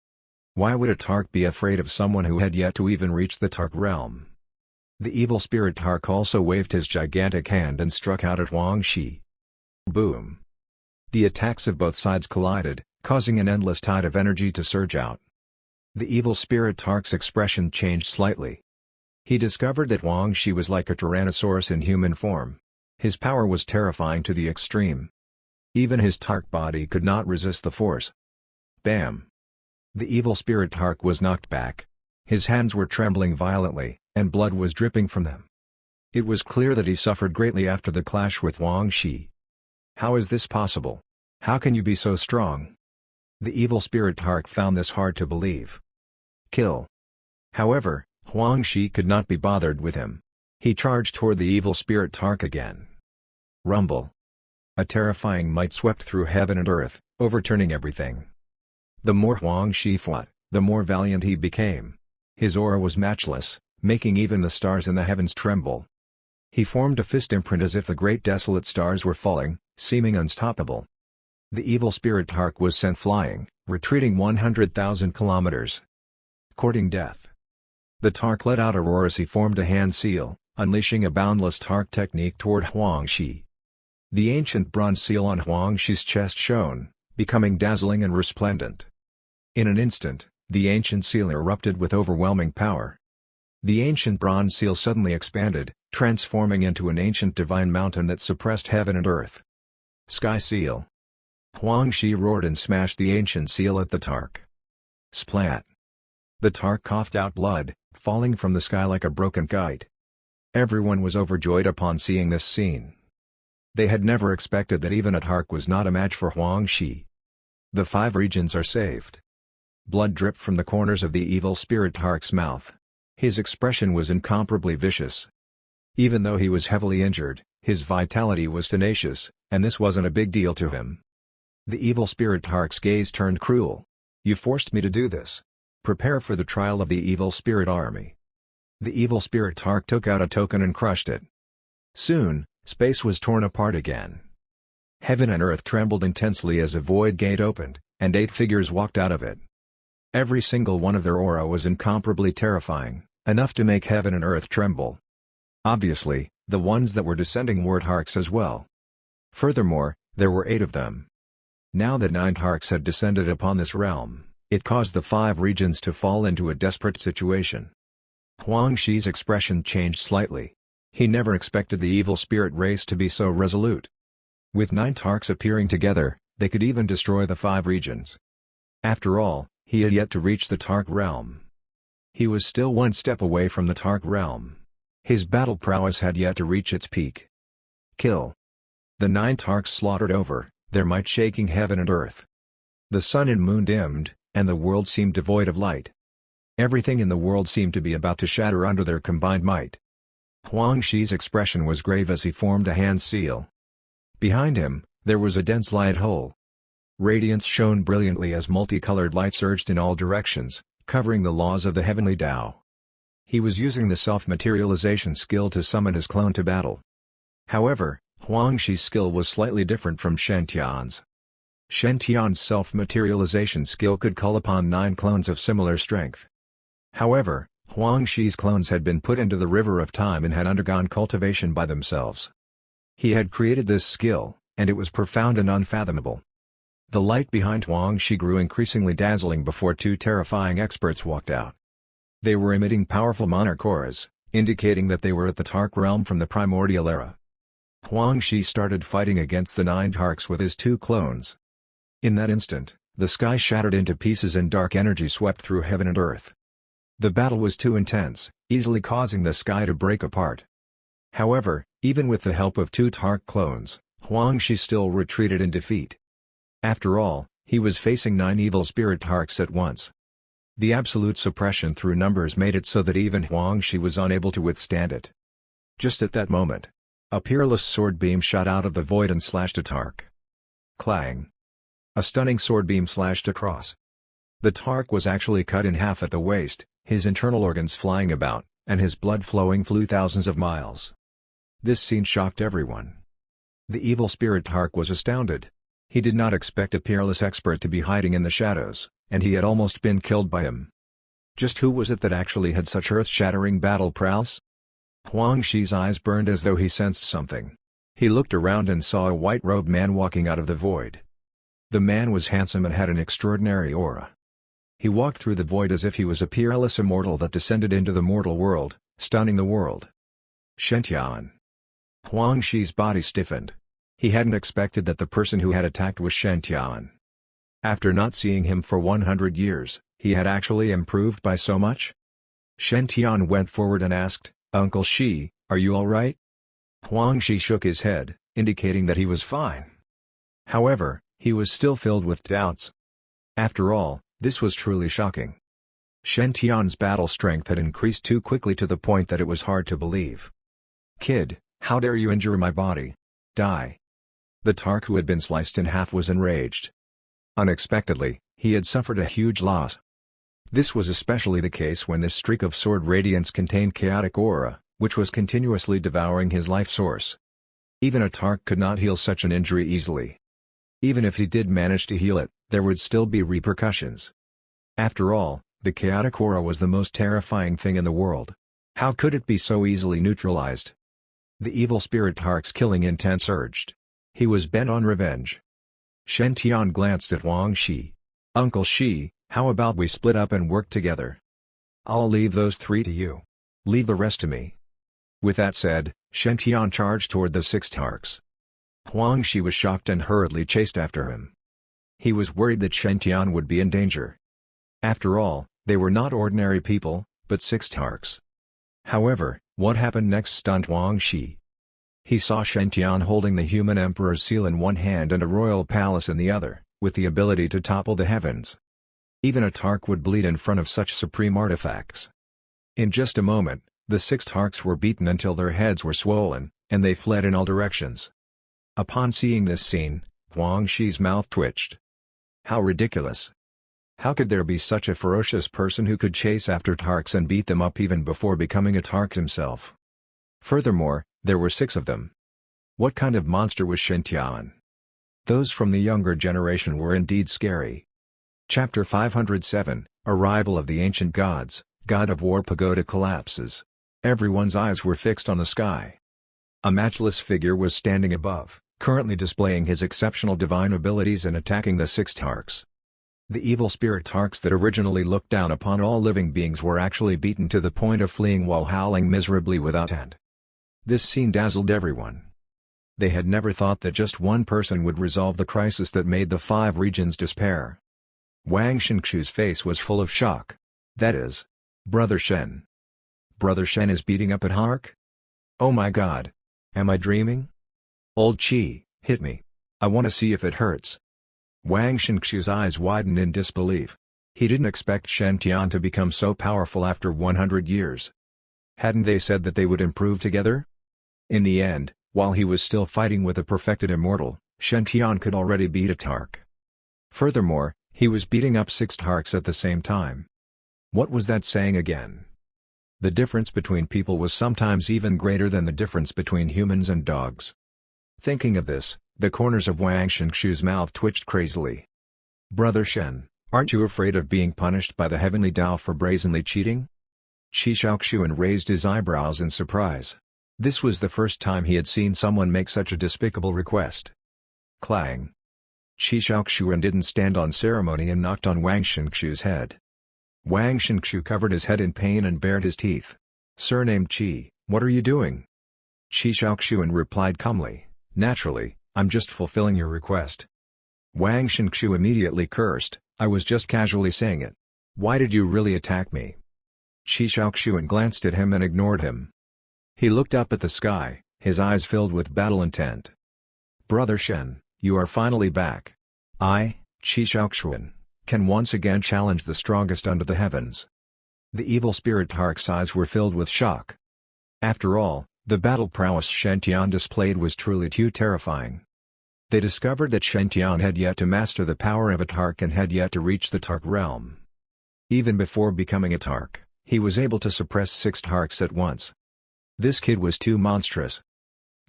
Why would a Tark be afraid of someone who had yet to even reach the Tark realm? The evil spirit Tark also waved his gigantic hand and struck out at Huang Shi. Boom! The attacks of both sides collided, causing an endless tide of energy to surge out. The evil spirit Tark's expression changed slightly. He discovered that Huang Shi was like a Tyrannosaurus in human form. His power was terrifying to the extreme. Even his Tark body could not resist the force. Bam! The evil spirit Tark was knocked back. His hands were trembling violently, and blood was dripping from them. It was clear that he suffered greatly after the clash with Huang Shi. How is this possible? How can you be so strong? The evil spirit Tark found this hard to believe. Kill. However, Huang Shi could not be bothered with him. He charged toward the evil spirit Tark again. Rumble. A terrifying might swept through heaven and earth, overturning everything. The more Huang Shi fought, the more valiant he became. His aura was matchless, making even the stars in the heavens tremble. He formed a fist imprint as if the great desolate stars were falling, seeming unstoppable. The evil spirit Tark was sent flying, retreating 100,000 kilometers. Courting death. The Tark let out a roar as he formed a hand seal, unleashing a boundless Tark technique toward Huang Shi. The ancient bronze seal on Huang Shi's chest shone, becoming dazzling and resplendent. In an instant, the ancient seal erupted with overwhelming power. The ancient bronze seal suddenly expanded, transforming into an ancient divine mountain that suppressed heaven and earth. Sky seal. Huang Shi roared and smashed the ancient seal at the Tark. Splat. The Tark coughed out blood, falling from the sky like a broken kite. Everyone was overjoyed upon seeing this scene. They had never expected that even a Tark was not a match for Huang Shi. The 5 regions are saved. Blood dripped from the corners of the evil spirit Tark's mouth. His expression was incomparably vicious. Even though he was heavily injured, his vitality was tenacious, and this wasn't a big deal to him. The evil spirit Tark's gaze turned cruel. You forced me to do this. Prepare for the trial of the evil spirit army. The evil spirit Tark took out a token and crushed it. Soon, space was torn apart again. Heaven and earth trembled intensely as a void gate opened, and 8 figures walked out of it. Every single one of their aura was incomparably terrifying, enough to make heaven and earth tremble. Obviously, the ones that were descending were tarks as well. Furthermore, there were 8 of them. Now that 9 tarks had descended upon this realm, it caused the 5 regions to fall into a desperate situation. Huang Shi's expression changed slightly. He never expected the evil spirit race to be so resolute. With 9 tarks appearing together, they could even destroy the 5 regions. After all, he had yet to reach the Tark realm. He was still one step away from the Tark realm. His battle prowess had yet to reach its peak. Kill. The 9 tarks slaughtered over, their might shaking heaven and earth. The sun and moon dimmed, and the world seemed devoid of light. Everything in the world seemed to be about to shatter under their combined might. Huang Shi's expression was grave as he formed a hand seal. Behind him, there was a dense light hole. Radiance shone brilliantly as multicolored light surged in all directions, covering the laws of the heavenly Tao. He was using the self-materialization skill to summon his clone to battle. However, Huang Shi's skill was slightly different from Shen Tian's. Shen Tian's self-materialization skill could call upon 9 clones of similar strength. However, Huang Shi's clones had been put into the river of time and had undergone cultivation by themselves. He had created this skill, and it was profound and unfathomable. The light behind Huang Shi grew increasingly dazzling before 2 terrifying experts walked out. They were emitting powerful monarch auras, indicating that they were at the Tark realm from the primordial era. Huang Shi started fighting against the 9 tarks with his 2 clones. In that instant, the sky shattered into pieces and dark energy swept through heaven and earth. The battle was too intense, easily causing the sky to break apart. However, even with the help of 2 Tark clones, Huang Shi still retreated in defeat. After all, he was facing 9 evil spirit Tarks at once. The absolute suppression through numbers made it so that even Huang Shi was unable to withstand it. Just at that moment, a peerless sword beam shot out of the void and slashed a Tark. Clang! A stunning sword beam slashed across. The Tark was actually cut in half at the waist, his internal organs flying about, and his blood flowing flew thousands of miles. This scene shocked everyone. The evil spirit Tark was astounded. He did not expect a peerless expert to be hiding in the shadows, and he had almost been killed by him. Just who was it that actually had such earth-shattering battle prowess? Huang Shi's eyes burned as though he sensed something. He looked around and saw a white-robed man walking out of the void. The man was handsome and had an extraordinary aura. He walked through the void as if he was a peerless immortal that descended into the mortal world, stunning the world. Shen Tian. Huang Shi's body stiffened. He hadn't expected that the person who had attacked was Shen Tian. After not seeing him for 100 years, he had actually improved by so much? Shen Tian went forward and asked, "Uncle Shi, are you all right?" Huang Shi shook his head, indicating that he was fine. However, He was still filled with doubts. After all, this was truly shocking. Shen Tian's battle strength had increased too quickly to the point that it was hard to believe. "Kid, how dare you injure my body? Die!" The Tark who had been sliced in half was enraged. Unexpectedly, he had suffered a huge loss. This was especially the case when this streak of sword radiance contained chaotic aura, which was continuously devouring his life source. Even a Tark could not heal such an injury easily. Even if he did manage to heal it, there would still be repercussions. After all, the chaotic aura was the most terrifying thing in the world. How could it be so easily neutralized? The evil spirit Tark's killing intent surged. He was bent on revenge. Shen Tian glanced at Wang Shi. "Uncle Shi, how about we split up and work together? I'll leave those 3 to you. Leave the rest to me." With that said, Shen Tian charged toward the 6 Tarks. Wang Shi was shocked and hurriedly chased after him. He was worried that Shen Tian would be in danger. After all, they were not ordinary people, but 6 Tarks. However, what happened next stunned Wang Shi. He saw Shen Tian holding the human emperor's seal in one hand and a royal palace in the other, with the ability to topple the heavens. Even a Tark would bleed in front of such supreme artifacts. In just a moment, the 6 Tarks were beaten until their heads were swollen, and they fled in all directions. Upon seeing this scene, Wang Shi's mouth twitched. How ridiculous! How could there be such a ferocious person who could chase after Tarks and beat them up even before becoming a Tark himself? Furthermore, there were 6 of them. What kind of monster was Shen Tian? Those from the younger generation were indeed scary. Chapter 507, Arrival of the Ancient Gods, God of War Pagoda collapses. Everyone's eyes were fixed on the sky. A matchless figure was standing above, currently displaying his exceptional divine abilities and attacking the 6 Tarks. The evil spirit Tarks that originally looked down upon all living beings were actually beaten to the point of fleeing while howling miserably without end. This scene dazzled everyone. They had never thought that just one person would resolve the crisis that made the 5 regions despair. Wang Xingqiu's face was full of shock. "That is... Brother Shen. Brother Shen is beating up a Tark? Oh my god. Am I dreaming? Old Qi, hit me. I want to see if it hurts." Wang Xingqiu's eyes widened in disbelief. He didn't expect Shen Tian to become so powerful after 100 years. Hadn't they said that they would improve together? In the end, while he was still fighting with a perfected immortal, Shen Tian could already beat a Tark. Furthermore, he was beating up 6 Tarks at the same time. What was that saying again? The difference between people was sometimes even greater than the difference between humans and dogs. Thinking of this, the corners of Wang Xingqiu's mouth twitched crazily. "Brother Shen, aren't you afraid of being punished by the heavenly Tao for brazenly cheating?" Qi Shaoxuan raised his eyebrows in surprise. This was the first time he had seen someone make such a despicable request. Clang. Qi Shaoxuan didn't stand on ceremony and knocked on Wang Xingqiu's head. Wang Xingqiu covered his head in pain and bared his teeth. "Surnamed Qi, what are you doing?" Qi Shaoxuan replied calmly, "Naturally, I'm just fulfilling your request." Wang Xingqiu immediately cursed, "I was just casually saying it. Why did you really attack me?" Qi Shaoxuan glanced at him and ignored him. He looked up at the sky, his eyes filled with battle intent. "Brother Shen, you are finally back. I, Qi Shaoxuan, can once again challenge the strongest under the heavens." The evil spirit Tark's eyes were filled with shock. After all, the battle prowess Shen Tian displayed was truly too terrifying. They discovered that Shen Tian had yet to master the power of a Tark and had yet to reach the Tark realm. Even before becoming a Tark, he was able to suppress 6 Tarks at once. This kid was too monstrous.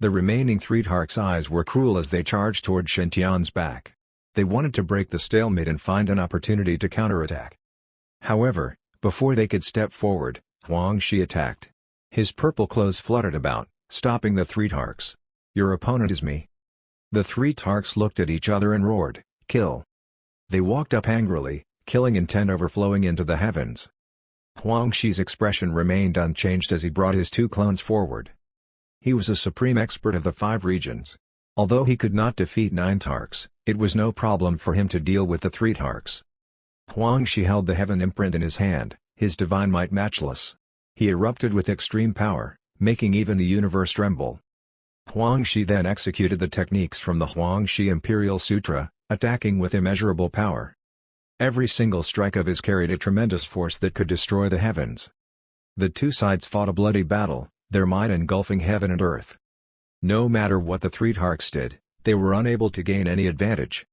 The remaining 3 Tarks' eyes were cruel as they charged toward Shen Tian's back. They wanted to break the stalemate and find an opportunity to counterattack. However, before they could step forward, Wang Shi attacked. His purple clothes fluttered about, stopping the 3 Tarks. "Your opponent is me." The 3 Tarks looked at each other and roared, "Kill!" They walked up angrily, killing intent overflowing into the heavens. Wang Shi's expression remained unchanged as he brought his 2 clones forward. He was a supreme expert of the 5 regions. Although he could not defeat 9 Tarks, it was no problem for him to deal with the 3 Tarks. Wang Shi held the heaven imprint in his hand, his divine might matchless. He erupted with extreme power, making even the universe tremble. Huang Shi then executed the techniques from the Huang Shi Imperial Sutra, attacking with immeasurable power. Every single strike of his carried a tremendous force that could destroy the heavens. The two sides fought a bloody battle, their might engulfing heaven and earth. No matter what the three tarks did, they were unable to gain any advantage.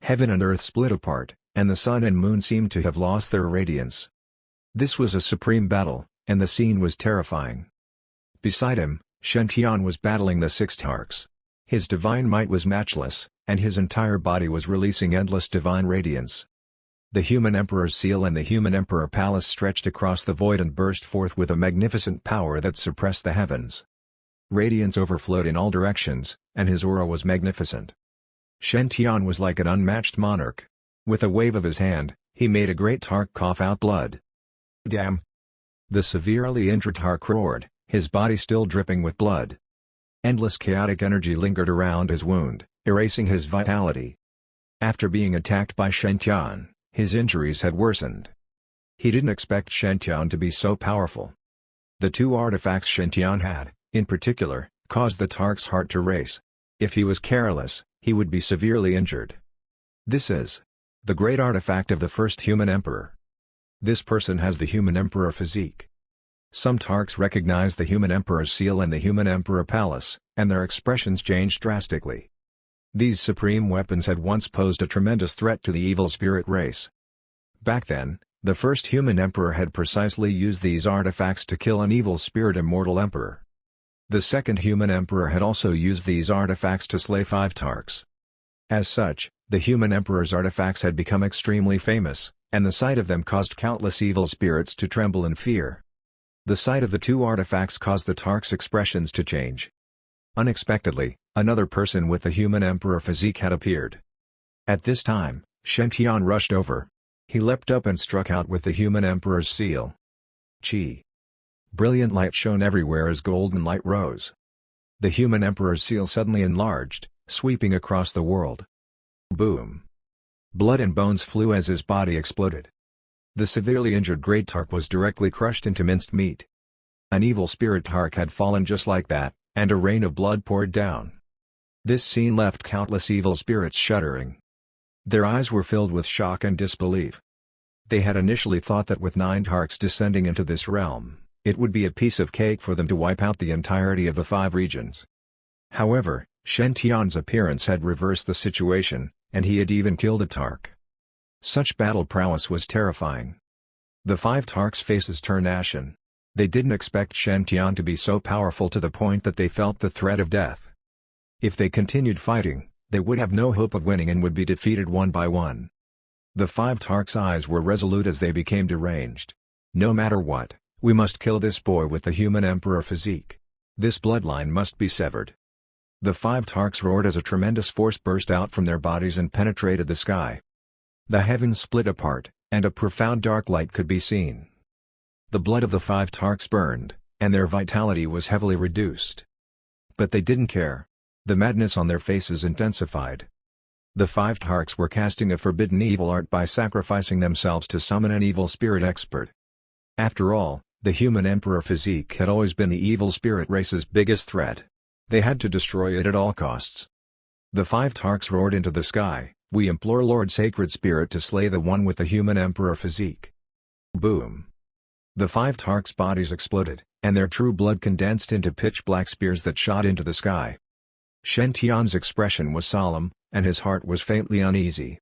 Heaven and earth split apart, and the sun and moon seemed to have lost their radiance. This was a supreme battle, and the scene was terrifying. Beside him, Shen-Tian was battling the six tarks. His divine might was matchless, and his entire body was releasing endless divine radiance. The human emperor's seal and the human emperor palace stretched across the void and burst forth with a magnificent power that suppressed the heavens. Radiance overflowed in all directions, and his aura was magnificent. Shen-Tian was like an unmatched monarch. With a wave of his hand, he made a great tark cough out blood. Damn! The severely injured tark roared, his body still dripping with blood. Endless chaotic energy lingered around his wound, erasing his vitality. After being attacked by Shen-Tian, his injuries had worsened. He didn't expect Shen-Tian to be so powerful. The two artifacts Shen-Tian had, in particular, caused the tark's heart to race. If he was careless, he would be severely injured. This is the great artifact of the first human emperor. This person has the human emperor physique. Some tarks recognized the human emperor's seal and the human emperor palace, and their expressions changed drastically. These supreme weapons had once posed a tremendous threat to the evil spirit race. Back then, the first human emperor had precisely used these artifacts to kill an evil spirit immortal emperor. The second human emperor had also used these artifacts to slay 5 tarks. As such, the human emperor's artifacts had become extremely famous, and the sight of them caused countless evil spirits to tremble in fear. The sight of the two artifacts caused the tark's expressions to change. Unexpectedly, another person with the human emperor physique had appeared. At this time, Shen-Tian rushed over. He leapt up and struck out with the human emperor's seal. Chi! Brilliant light shone everywhere as golden light rose. The human emperor's seal suddenly enlarged, sweeping across the world. Boom! Blood and bones flew as his body exploded. The severely injured great tark was directly crushed into minced meat. An evil spirit tark had fallen just like that, and a rain of blood poured down. This scene left countless evil spirits shuddering. Their eyes were filled with shock and disbelief. They had initially thought that with 9 tarks descending into this realm, it would be a piece of cake for them to wipe out the entirety of the 5 regions. However, Shen-Tian's appearance had reversed the situation, and he had even killed a tark. Such battle prowess was terrifying. The 5 tarks' faces turned ashen. They didn't expect Shen-Tian to be so powerful to the point that they felt the threat of death. If they continued fighting, they would have no hope of winning and would be defeated one by one. The 5 tarks' eyes were resolute as they became deranged. No matter what, we must kill this boy with the human emperor physique. This bloodline must be severed. The 5 tarks roared as a tremendous force burst out from their bodies and penetrated the sky. The heavens split apart, and a profound dark light could be seen. The blood of the 5 tarks burned, and their vitality was heavily reduced. But they didn't care. The madness on their faces intensified. The 5 tarks were casting a forbidden evil art by sacrificing themselves to summon an evil spirit expert. After all, the human emperor physique had always been the evil spirit race's biggest threat. They had to destroy it at all costs. The 5 tarks roared into the sky, "We implore Lord Sacred Spirit to slay the one with the human emperor physique." Boom! The 5 tarks' bodies exploded, and their true blood condensed into pitch-black spears that shot into the sky. Shen-Tian's expression was solemn, and his heart was faintly uneasy.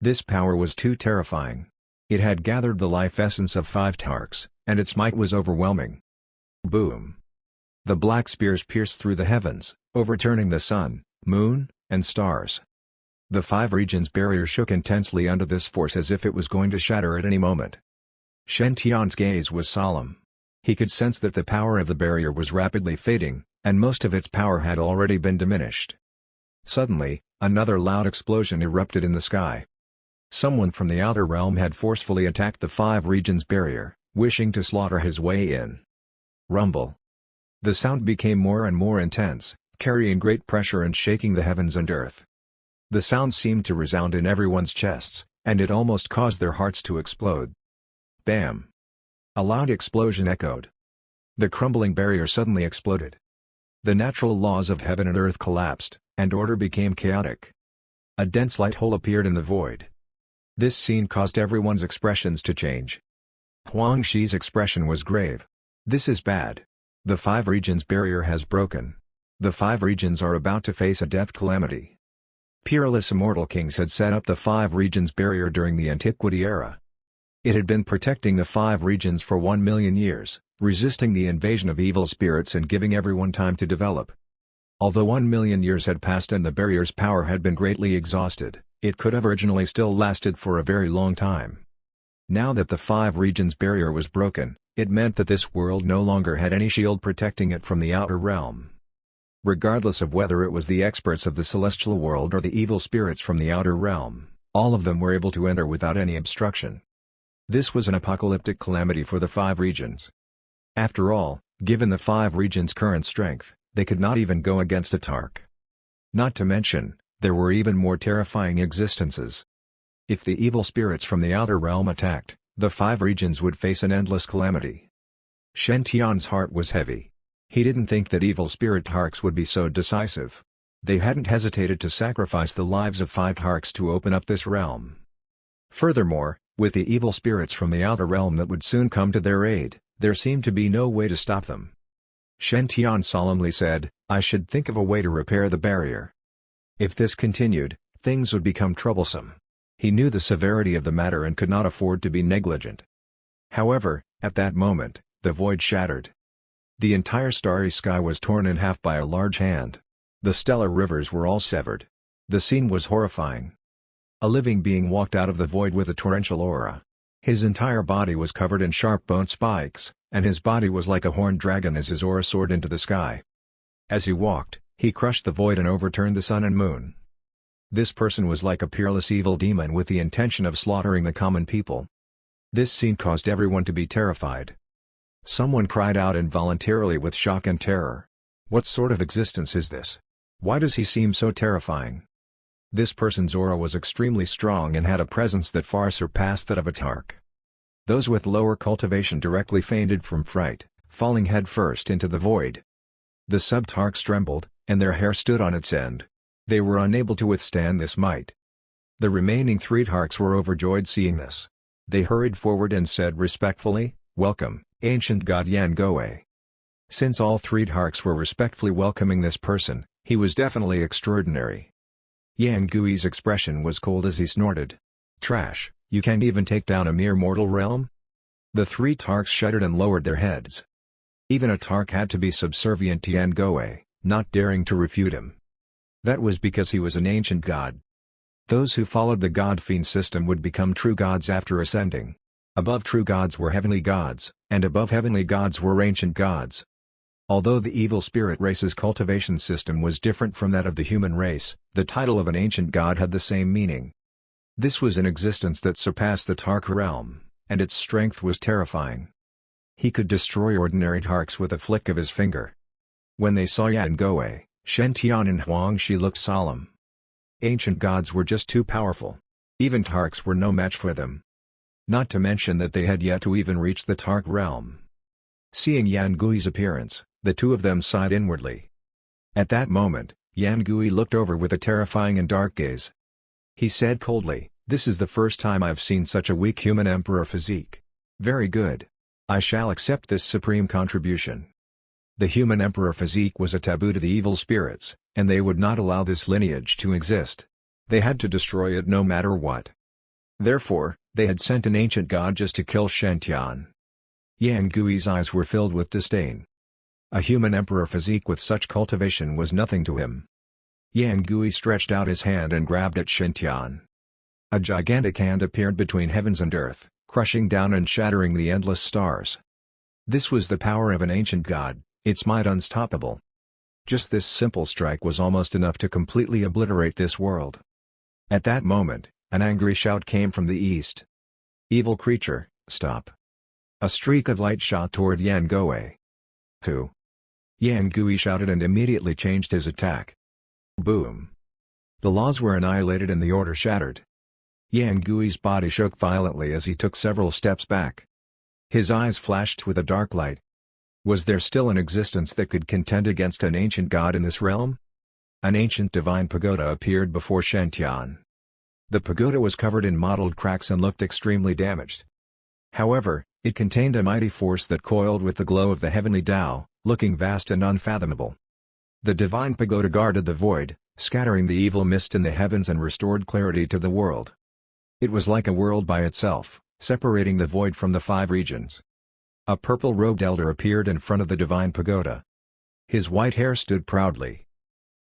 This power was too terrifying. It had gathered the life essence of 5 tarks, and its might was overwhelming. Boom! The black spears pierced through the heavens, overturning the sun, moon, and stars. The 5 regions barrier shook intensely under this force as if it was going to shatter at any moment. Shen-Tian's gaze was solemn. He could sense that the power of the barrier was rapidly fading, and most of its power had already been diminished. Suddenly, another loud explosion erupted in the sky. Someone from the outer realm had forcefully attacked the 5 regions barrier, wishing to slaughter his way in. Rumble. The sound became more and more intense, carrying great pressure and shaking the heavens and earth. The sound seemed to resound in everyone's chests, and it almost caused their hearts to explode. Bam! A loud explosion echoed. The crumbling barrier suddenly exploded. The natural laws of heaven and earth collapsed, and order became chaotic. A dense light hole appeared in the void. This scene caused everyone's expressions to change. Huang Shi's expression was grave. This is bad. The 5 regions barrier has broken. The 5 regions are about to face a death calamity. Peerless immortal kings had set up the 5 regions barrier during the Antiquity era. It had been protecting the 5 regions for 1 million years, resisting the invasion of evil spirits and giving everyone time to develop. Although 1 million years had passed and the barrier's power had been greatly exhausted, it could have originally still lasted for a very long time. Now that the 5 regions barrier was broken, it meant that this world no longer had any shield protecting it from the outer realm. Regardless of whether it was the experts of the celestial world or the evil spirits from the outer realm, all of them were able to enter without any obstruction. This was an apocalyptic calamity for the 5 regions. After all, given the 5 regions' current strength, they could not even go against a tark. Not to mention, there were even more terrifying existences. If the evil spirits from the outer realm attacked, the 5 regions would face an endless calamity. Shen Tian's heart was heavy. He didn't think that evil spirit tarks would be so decisive. They hadn't hesitated to sacrifice the lives of 5 tarks to open up this realm. Furthermore, with the evil spirits from the outer realm that would soon come to their aid, there seemed to be no way to stop them. Shen Tian solemnly said, "I should think of a way to repair the barrier." If this continued, things would become troublesome. He knew the severity of the matter and could not afford to be negligent. However, at that moment, the void shattered. The entire starry sky was torn in half by a large hand. The stellar rivers were all severed. The scene was horrifying. A living being walked out of the void with a torrential aura. His entire body was covered in sharp bone spikes, and his body was like a horned dragon as his aura soared into the sky. As he walked, he crushed the void and overturned the sun and moon. This person was like a peerless evil demon with the intention of slaughtering the common people. This scene caused everyone to be terrified. Someone cried out involuntarily with shock and terror. What sort of existence is this? Why does he seem so terrifying? This person's aura was extremely strong and had a presence that far surpassed that of a tark. Those with lower cultivation directly fainted from fright, falling headfirst into the void. The sub-tarks trembled, and their hair stood on its end. They were unable to withstand this might. The remaining 3 tarks were overjoyed seeing this. They hurried forward and said respectfully, "Welcome, ancient god Yan Goe." Since all 3 tarks were respectfully welcoming this person, he was definitely extraordinary. Yan Gui's expression was cold as he snorted. "Trash, you can't even take down a mere mortal realm?" The 3 tarks shuddered and lowered their heads. Even a tark had to be subservient to Yan Goe, not daring to refute him. That was because he was an ancient god. Those who followed the god-fiend system would become true gods after ascending. Above true gods were heavenly gods, and above heavenly gods were ancient gods. Although the evil spirit race's cultivation system was different from that of the human race, the title of an ancient god had the same meaning. This was an existence that surpassed the tark realm, and its strength was terrifying. He could destroy ordinary tarks with a flick of his finger. When they saw Yan Goe, Shen Tian and Huang Shi looked solemn. Ancient gods were just too powerful. Even tarks were no match for them. Not to mention that they had yet to even reach the tark realm. Seeing Yan Gui's appearance, the 2 of them sighed inwardly. At that moment, Yan Gui looked over with a terrifying and dark gaze. He said coldly, "This is the first time I've seen such a weak human emperor physique. Very good. I shall accept this supreme contribution." The human emperor physique was a taboo to the evil spirits, and they would not allow this lineage to exist. They had to destroy it no matter what. Therefore, they had sent an ancient god just to kill Shen Tian. Yan Gui's eyes were filled with disdain. A human emperor physique with such cultivation was nothing to him. Yan Gui stretched out his hand and grabbed at Shen Tian. A gigantic hand appeared between heavens and earth, crushing down and shattering the endless stars. This was the power of an ancient god, its might unstoppable. Just this simple strike was almost enough to completely obliterate this world. At that moment, an angry shout came from the east. "Evil creature, stop!" A streak of light shot toward Yan Goe. "Who?" Yan Gui shouted and immediately changed his attack. Boom! The laws were annihilated and the order shattered. Yan Gui's body shook violently as he took several steps back. His eyes flashed with a dark light. Was there still an existence that could contend against an ancient god in this realm? an ancient divine pagoda appeared before Shen-tian. The pagoda was covered in mottled cracks and looked extremely damaged. However, it contained a mighty force that coiled with the glow of the heavenly Tao, looking vast and unfathomable. The divine pagoda guarded the void, scattering the evil mist in the heavens and restored clarity to the world. It was like a world by itself, separating the void from the five regions. A purple-robed elder appeared in front of the divine pagoda. His white hair stood proudly.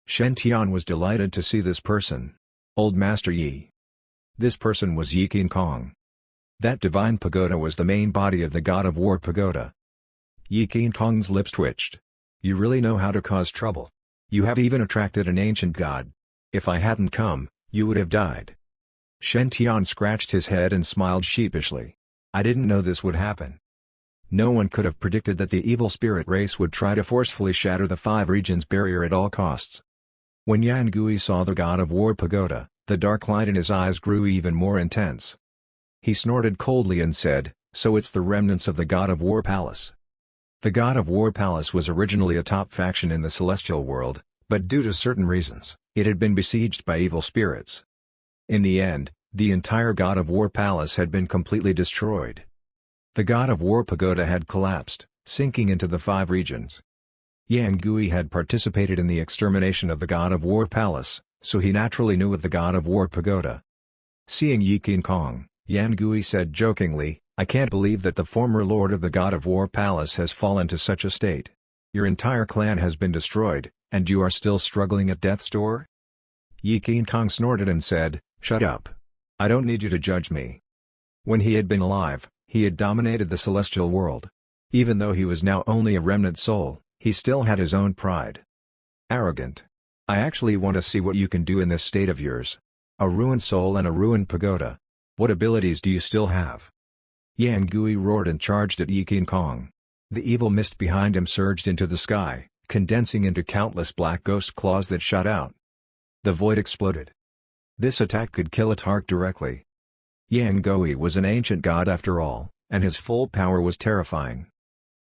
Shen-tian was delighted to see this person. Old Master Yi. This person was Yi King Kong. That divine pagoda was the main body of the God of War pagoda. Yi King Kong's lips twitched. You really know how to cause trouble. You have even attracted an ancient god. If I hadn't come, you would have died. Shen-tian scratched his head and smiled sheepishly. I didn't know this would happen. No one could have predicted that the evil spirit race would try to forcefully shatter the five regions barrier at all costs. When Yan Gui saw the God of War pagoda, the dark light in his eyes grew even more intense. He snorted coldly and said, "So it's the remnants of the God of War palace." The God of War palace was originally a top faction in the celestial world, but due to certain reasons, it had been besieged by evil spirits. In the end, the entire God of War palace had been completely destroyed. The God of War pagoda had collapsed, sinking into the five regions. Yan Gui had participated in the extermination of the God of War palace, so he naturally knew of the God of War pagoda. Seeing Yi King Kong, Yan Gui said jokingly, "I can't believe that the former lord of the God of War palace has fallen to such a state. Your entire clan has been destroyed, and you are still struggling at death's door?" Yi King Kong snorted and said, "Shut up. I don't need you to judge me." When he had been alive, he had dominated the celestial world. Even though he was now only a remnant soul, he still had his own pride. Arrogant. I actually want to see what you can do in this state of yours. A ruined soul and a ruined pagoda. What abilities do you still have? Yan Gui roared and charged at Yi King Kong. The evil mist behind him surged into the sky, condensing into countless black ghost claws that shot out. The void exploded. This attack could kill a tark directly. Yan Gui was an ancient god after all, and his full power was terrifying.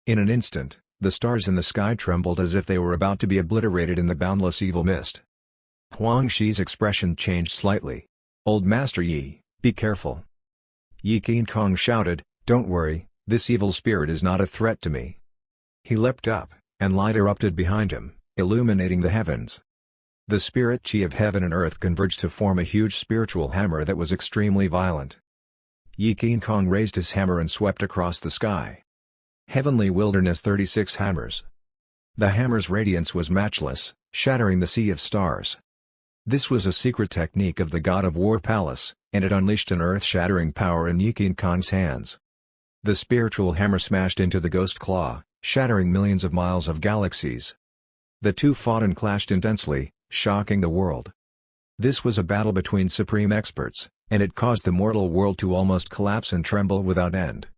In an instant, the stars in the sky trembled as if they were about to be obliterated in the boundless evil mist. Huang Shi's expression changed slightly. "Old Master Yi, be careful." Yi King Kong shouted, "Don't worry, this evil spirit is not a threat to me." He leapt up, and light erupted behind him, illuminating the heavens. The spirit chi of heaven and earth converged to form a huge spiritual hammer that was extremely violent. Yi King Kong raised his hammer and swept across the sky. Heavenly Wilderness 36 hammers. The hammer's radiance was matchless, shattering the sea of stars. This was a secret technique of the God of War palace, and it unleashed an earth-shattering power in Yi King Kong's hands. The spiritual hammer smashed into the ghost claw, shattering millions of miles of galaxies. The two fought and clashed intensely, shocking the world. This was a battle between supreme experts, and it caused the mortal world to almost collapse and tremble without end.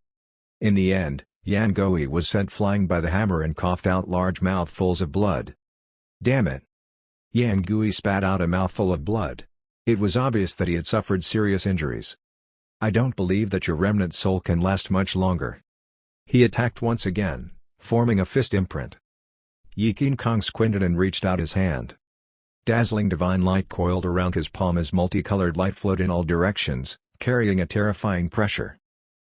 In the end, Yan Gui was sent flying by the hammer and coughed out large mouthfuls of blood. Damn it! Yan Gui spat out a mouthful of blood. It was obvious that he had suffered serious injuries. I don't believe that your remnant soul can last much longer. He attacked once again, forming a fist imprint. Yi King Kong squinted and reached out his hand. Dazzling divine light coiled around his palm as multicolored light flowed in all directions, carrying a terrifying pressure.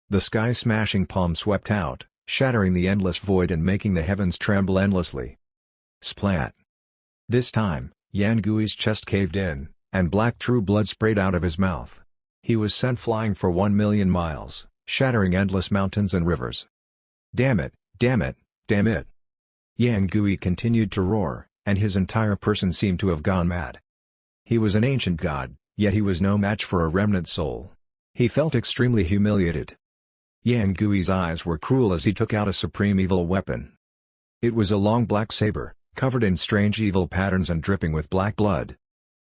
The sky-smashing palm swept out, shattering the endless void and making the heavens tremble endlessly. Splat! This time, Yan Gui's chest caved in, and black true blood sprayed out of his mouth. He was sent flying for 1,000,000 miles, shattering endless mountains and rivers. Damn it, damn it, damn it! Yan Gui continued to roar, and his entire person seemed to have gone mad. He was an ancient god, yet he was no match for a remnant soul. He felt extremely humiliated. Yan Gui's eyes were cruel as he took out a supreme evil weapon. It was a long black saber, covered in strange evil patterns and dripping with black blood.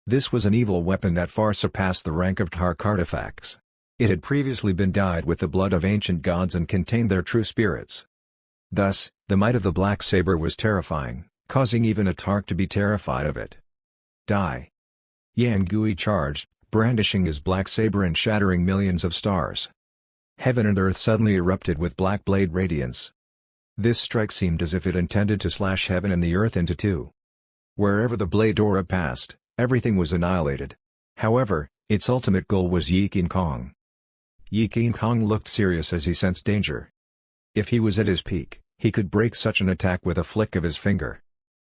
This was an evil weapon that far surpassed the rank of tark artifacts. It had previously been dyed with the blood of ancient gods and contained their true spirits. Thus, the might of the black saber was terrifying, causing even a tark to be terrified of it. Die! Yan Gui charged, brandishing his black saber and shattering millions of stars. Heaven and earth suddenly erupted with black blade radiance. This strike seemed as if it intended to slash heaven and the earth into two. Wherever the blade aura passed, everything was annihilated. However, its ultimate goal was Yi King Kong. Yi King Kong looked serious as he sensed danger. If he was at his peak, he could break such an attack with a flick of his finger.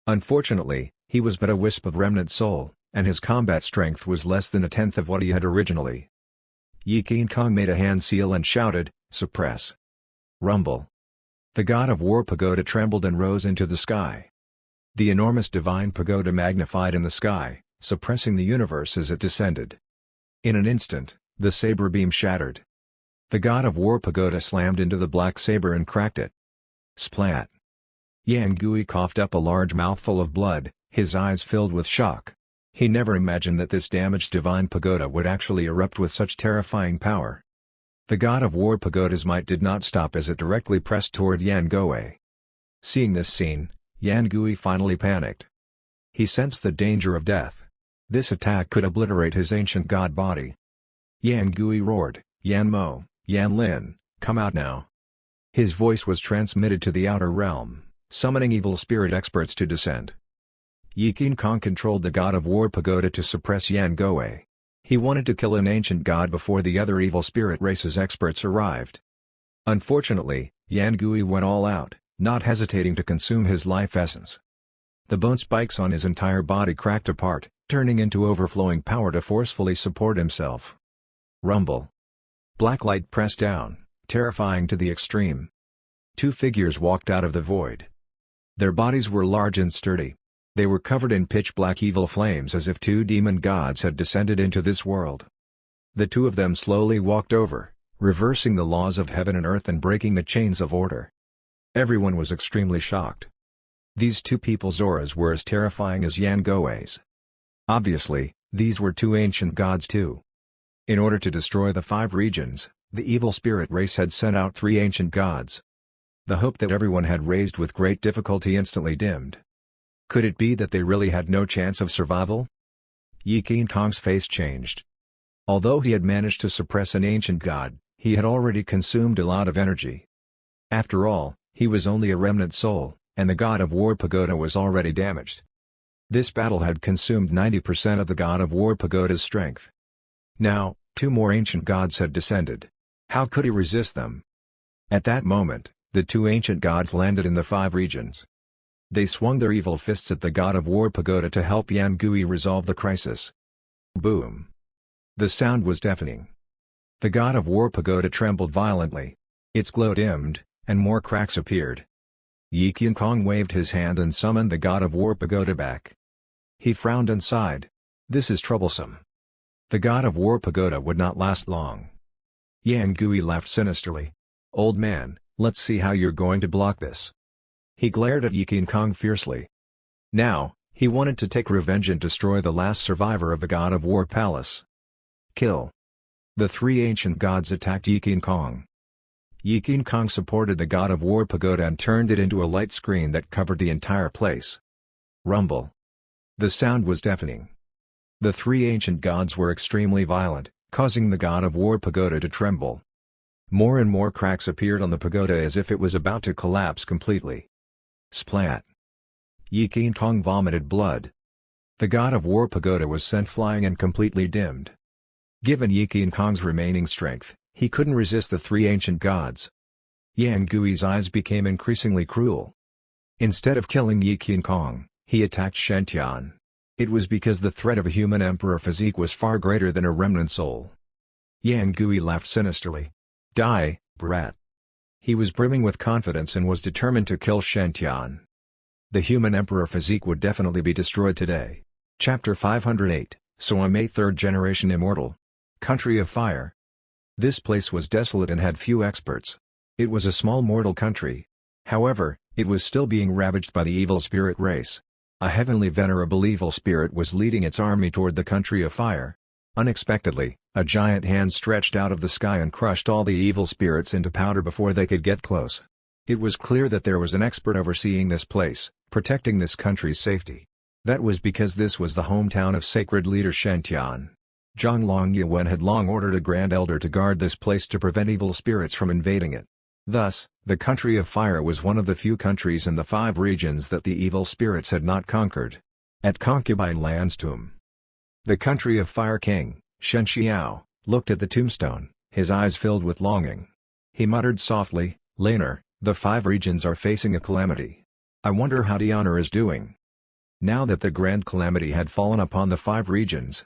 Unfortunately, he was but a wisp of remnant soul, and his combat strength was less than a tenth of what he had originally. Yi King Kong made a hand seal and shouted, "Suppress!" Rumble. The god of war pagoda trembled and rose into the sky. The enormous divine pagoda magnified in the sky, suppressing the universe as it descended. In an instant, the saber beam shattered. The god of war pagoda slammed into the black saber and cracked it. Splat! Yan Gui coughed up a large mouthful of blood, his eyes filled with shock. He never imagined that this damaged divine pagoda would actually erupt with such terrifying power. The god of war pagoda's might did not stop as it directly pressed toward Yan Gui. Seeing this scene, Yan Gui finally panicked. He sensed the danger of death. This attack could obliterate his ancient god body. Yan Gui roared, "Yan Mo, Yan Lin, come out now." His voice was transmitted to the outer realm, summoning evil spirit experts to descend. Yi King Kong controlled the god of war pagoda to suppress Yan Gui. He wanted to kill an ancient god before the other evil spirit race's experts arrived. Unfortunately, Yan Gui went all out, not hesitating to consume his life essence. The bone spikes on his entire body cracked apart, turning into overflowing power to forcefully support himself. Rumble. Black light pressed down, terrifying to the extreme. Two figures walked out of the void. Their bodies were large and sturdy. They were covered in pitch-black evil flames as if two demon gods had descended into this world. The two of them slowly walked over, reversing the laws of heaven and earth and breaking the chains of order. Everyone was extremely shocked. These two people's auras were as terrifying as Yan Gui's. Obviously, these were two ancient gods too. In order to destroy the 5 regions, the evil spirit race had sent out 3 ancient gods. The hope that everyone had raised with great difficulty instantly dimmed. Could it be that they really had no chance of survival? Yi King Kong's face changed. Although he had managed to suppress an ancient god, he had already consumed a lot of energy. After all, he was only a remnant soul, and the god of war pagoda was already damaged. This battle had consumed 90% of the god of war pagoda's strength. Now, 2 more ancient gods had descended. How could he resist them? At that moment, the 2 ancient gods landed in the 5 regions. They swung their evil fists at the god of war pagoda to help Yan Gui resolve the crisis. Boom! The sound was deafening. The god of war pagoda trembled violently. Its glow dimmed, and more cracks appeared. Yi King Kong waved his hand and summoned the god of war pagoda back. He frowned and sighed. This is troublesome. The god of war pagoda would not last long. Yan Gui laughed sinisterly. Old man, let's see how you're going to block this. He glared at Yi King Kong fiercely. Now, he wanted to take revenge and destroy the last survivor of the god of war palace. Kill. The 3 ancient gods attacked Yi King Kong. Yi King Kong supported the god of war pagoda and turned it into a light screen that covered the entire place. Rumble. The sound was deafening. The 3 ancient gods were extremely violent, causing the god of war pagoda to tremble. More and more cracks appeared on the pagoda as if it was about to collapse completely. Splat. Yi King Kong vomited blood. The god of war pagoda was sent flying and completely dimmed. Given Yi King Kong's remaining strength, he couldn't resist the 3 ancient gods. Yan Gui's eyes became increasingly cruel. Instead of killing Yi King Kong, he attacked Shantian. It was because the threat of a human emperor physique was far greater than a remnant soul. Yan Gui laughed sinisterly. Die, brat. He was brimming with confidence and was determined to kill Shantian. The human emperor physique would definitely be destroyed today. Chapter 508, So I'm a 3rd generation immortal. Country of Fire. This place was desolate and had few experts. It was a small mortal country. However, it was still being ravaged by the evil spirit race. A heavenly venerable evil spirit was leading its army toward the Country of Fire. Unexpectedly, a giant hand stretched out of the sky and crushed all the evil spirits into powder before they could get close. It was clear that there was an expert overseeing this place, protecting this country's safety. That was because this was the hometown of sacred leader Shantian. Zhonglong Yuan had long ordered a Grand Elder to guard this place to prevent evil spirits from invading it. Thus, the Country of Fire was one of the few countries in the 5 regions that the evil spirits had not conquered. At concubine Lan's tomb. The country of Fire King, Shen Xiao, looked at the tombstone, his eyes filled with longing. He muttered softly, "Laner, the 5 regions are facing a calamity. I wonder how Diana is doing." Now that the grand calamity had fallen upon the 5 regions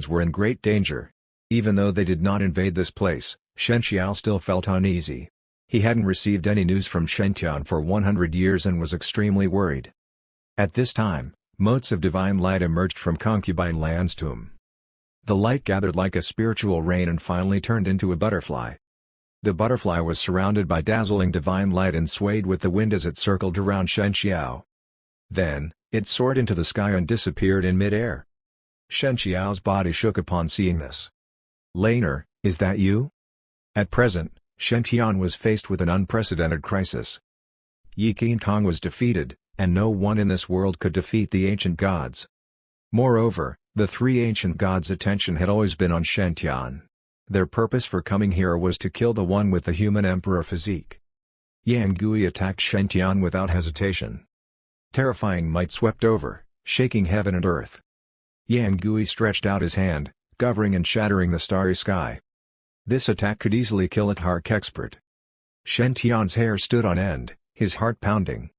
were in great danger. Even though they did not invade this place, Shen Xiao still felt uneasy. He hadn't received any news from Shentian for 100 years and was extremely worried. At this time, motes of divine light emerged from concubine Lan's tomb. The light gathered like a spiritual rain and finally turned into a butterfly. The butterfly was surrounded by dazzling divine light and swayed with the wind as it circled around Shen Xiao. Then, it soared into the sky and disappeared in mid-air. Shen Xiao's body shook upon seeing this. "Laner, is that you?" At present, Shentian was faced with an unprecedented crisis. Yi Qian Kong was defeated, and no one in this world could defeat the ancient gods. Moreover, the 3 ancient gods' attention had always been on Shentian. Their purpose for coming here was to kill the one with the human emperor physique. Yan Gui attacked Shentian without hesitation. Terrifying might swept over, shaking heaven and earth. Yan Gui stretched out his hand, covering and shattering the starry sky. This attack could easily kill a Tark expert. Shentian's hair stood on end, his heart pounding.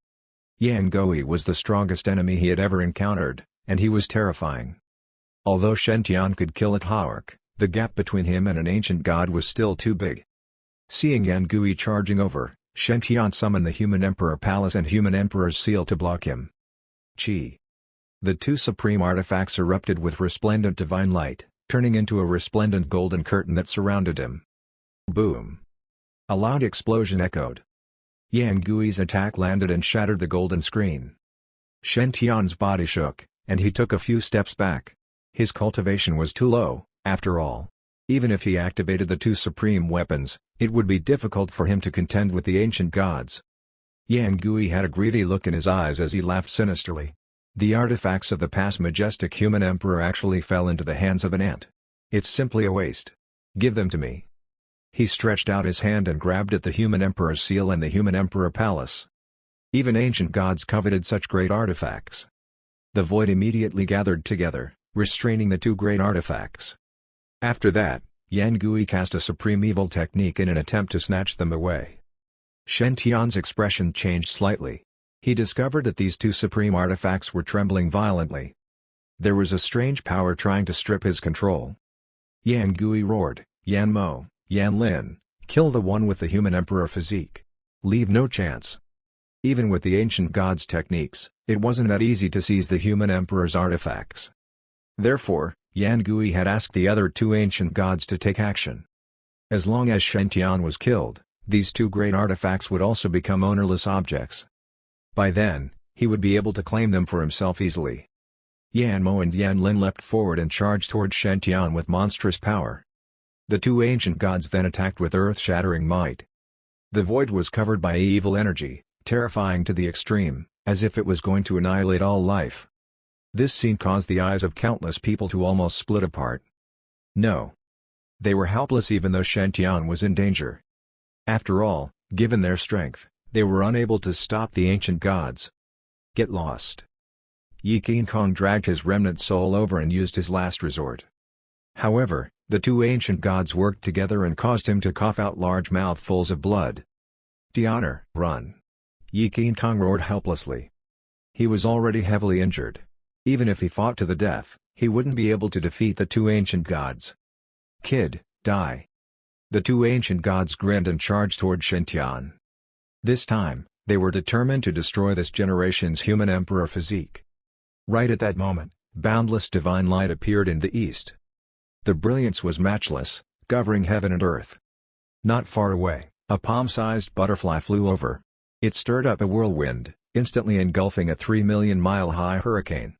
Yan Gui was the strongest enemy he had ever encountered, and he was terrifying. Although Shentian could kill a Tark, the gap between him and an ancient god was still too big. Seeing Yan Gui charging over, Shentian summoned the Human Emperor Palace and Human Emperor's Seal to block him. Chi. The 2 supreme artifacts erupted with resplendent divine light, turning into a resplendent golden curtain that surrounded him. Boom! A loud explosion echoed. Yan Gui's attack landed and shattered the golden screen. Shentian's body shook, and he took a few steps back. His cultivation was too low, after all. Even if he activated the 2 supreme weapons, it would be difficult for him to contend with the ancient gods. Yan Gui had a greedy look in his eyes as he laughed sinisterly. The artifacts of the past majestic human emperor actually fell into the hands of an ant. It's simply a waste. Give them to me. He stretched out his hand and grabbed at the Human Emperor's Seal and the Human Emperor Palace. Even ancient gods coveted such great artifacts. The void immediately gathered together, restraining the 2 great artifacts. After that, Yan Gui cast a supreme evil technique in an attempt to snatch them away. Shentian's expression changed slightly. He discovered that these 2 supreme artifacts were trembling violently. There was a strange power trying to strip his control. Yan Gui roared, "Yan Mo, Yan Lin, kill the one with the human emperor physique. Leave no chance." Even with the ancient gods' techniques, it wasn't that easy to seize the human emperor's artifacts. Therefore, Yan Gui had asked the other 2 ancient gods to take action. As long as Shentian was killed, these 2 great artifacts would also become ownerless objects. By then, he would be able to claim them for himself easily. Yan Mo and Yan Lin leapt forward and charged towards Shentian with monstrous power. The 2 ancient gods then attacked with earth-shattering might. The void was covered by evil energy, terrifying to the extreme, as if it was going to annihilate all life. This scene caused the eyes of countless people to almost split apart. No. They were helpless even though Shentian was in danger. After all, given their strength, they were unable to stop the ancient gods. Get lost. Yi Qian Kong dragged his remnant soul over and used his last resort. However, the 2 ancient gods worked together and caused him to cough out large mouthfuls of blood. "Diana, run!" Yi Qian Kong roared helplessly. He was already heavily injured. Even if he fought to the death, he wouldn't be able to defeat the 2 ancient gods. "Kid, die!" The 2 ancient gods grinned and charged toward Shentian. This time, they were determined to destroy this generation's human emperor physique. Right at that moment, boundless divine light appeared in the east. The brilliance was matchless, covering heaven and earth. Not far away, a palm-sized butterfly flew over. It stirred up a whirlwind, instantly engulfing a 3-million-mile-high hurricane.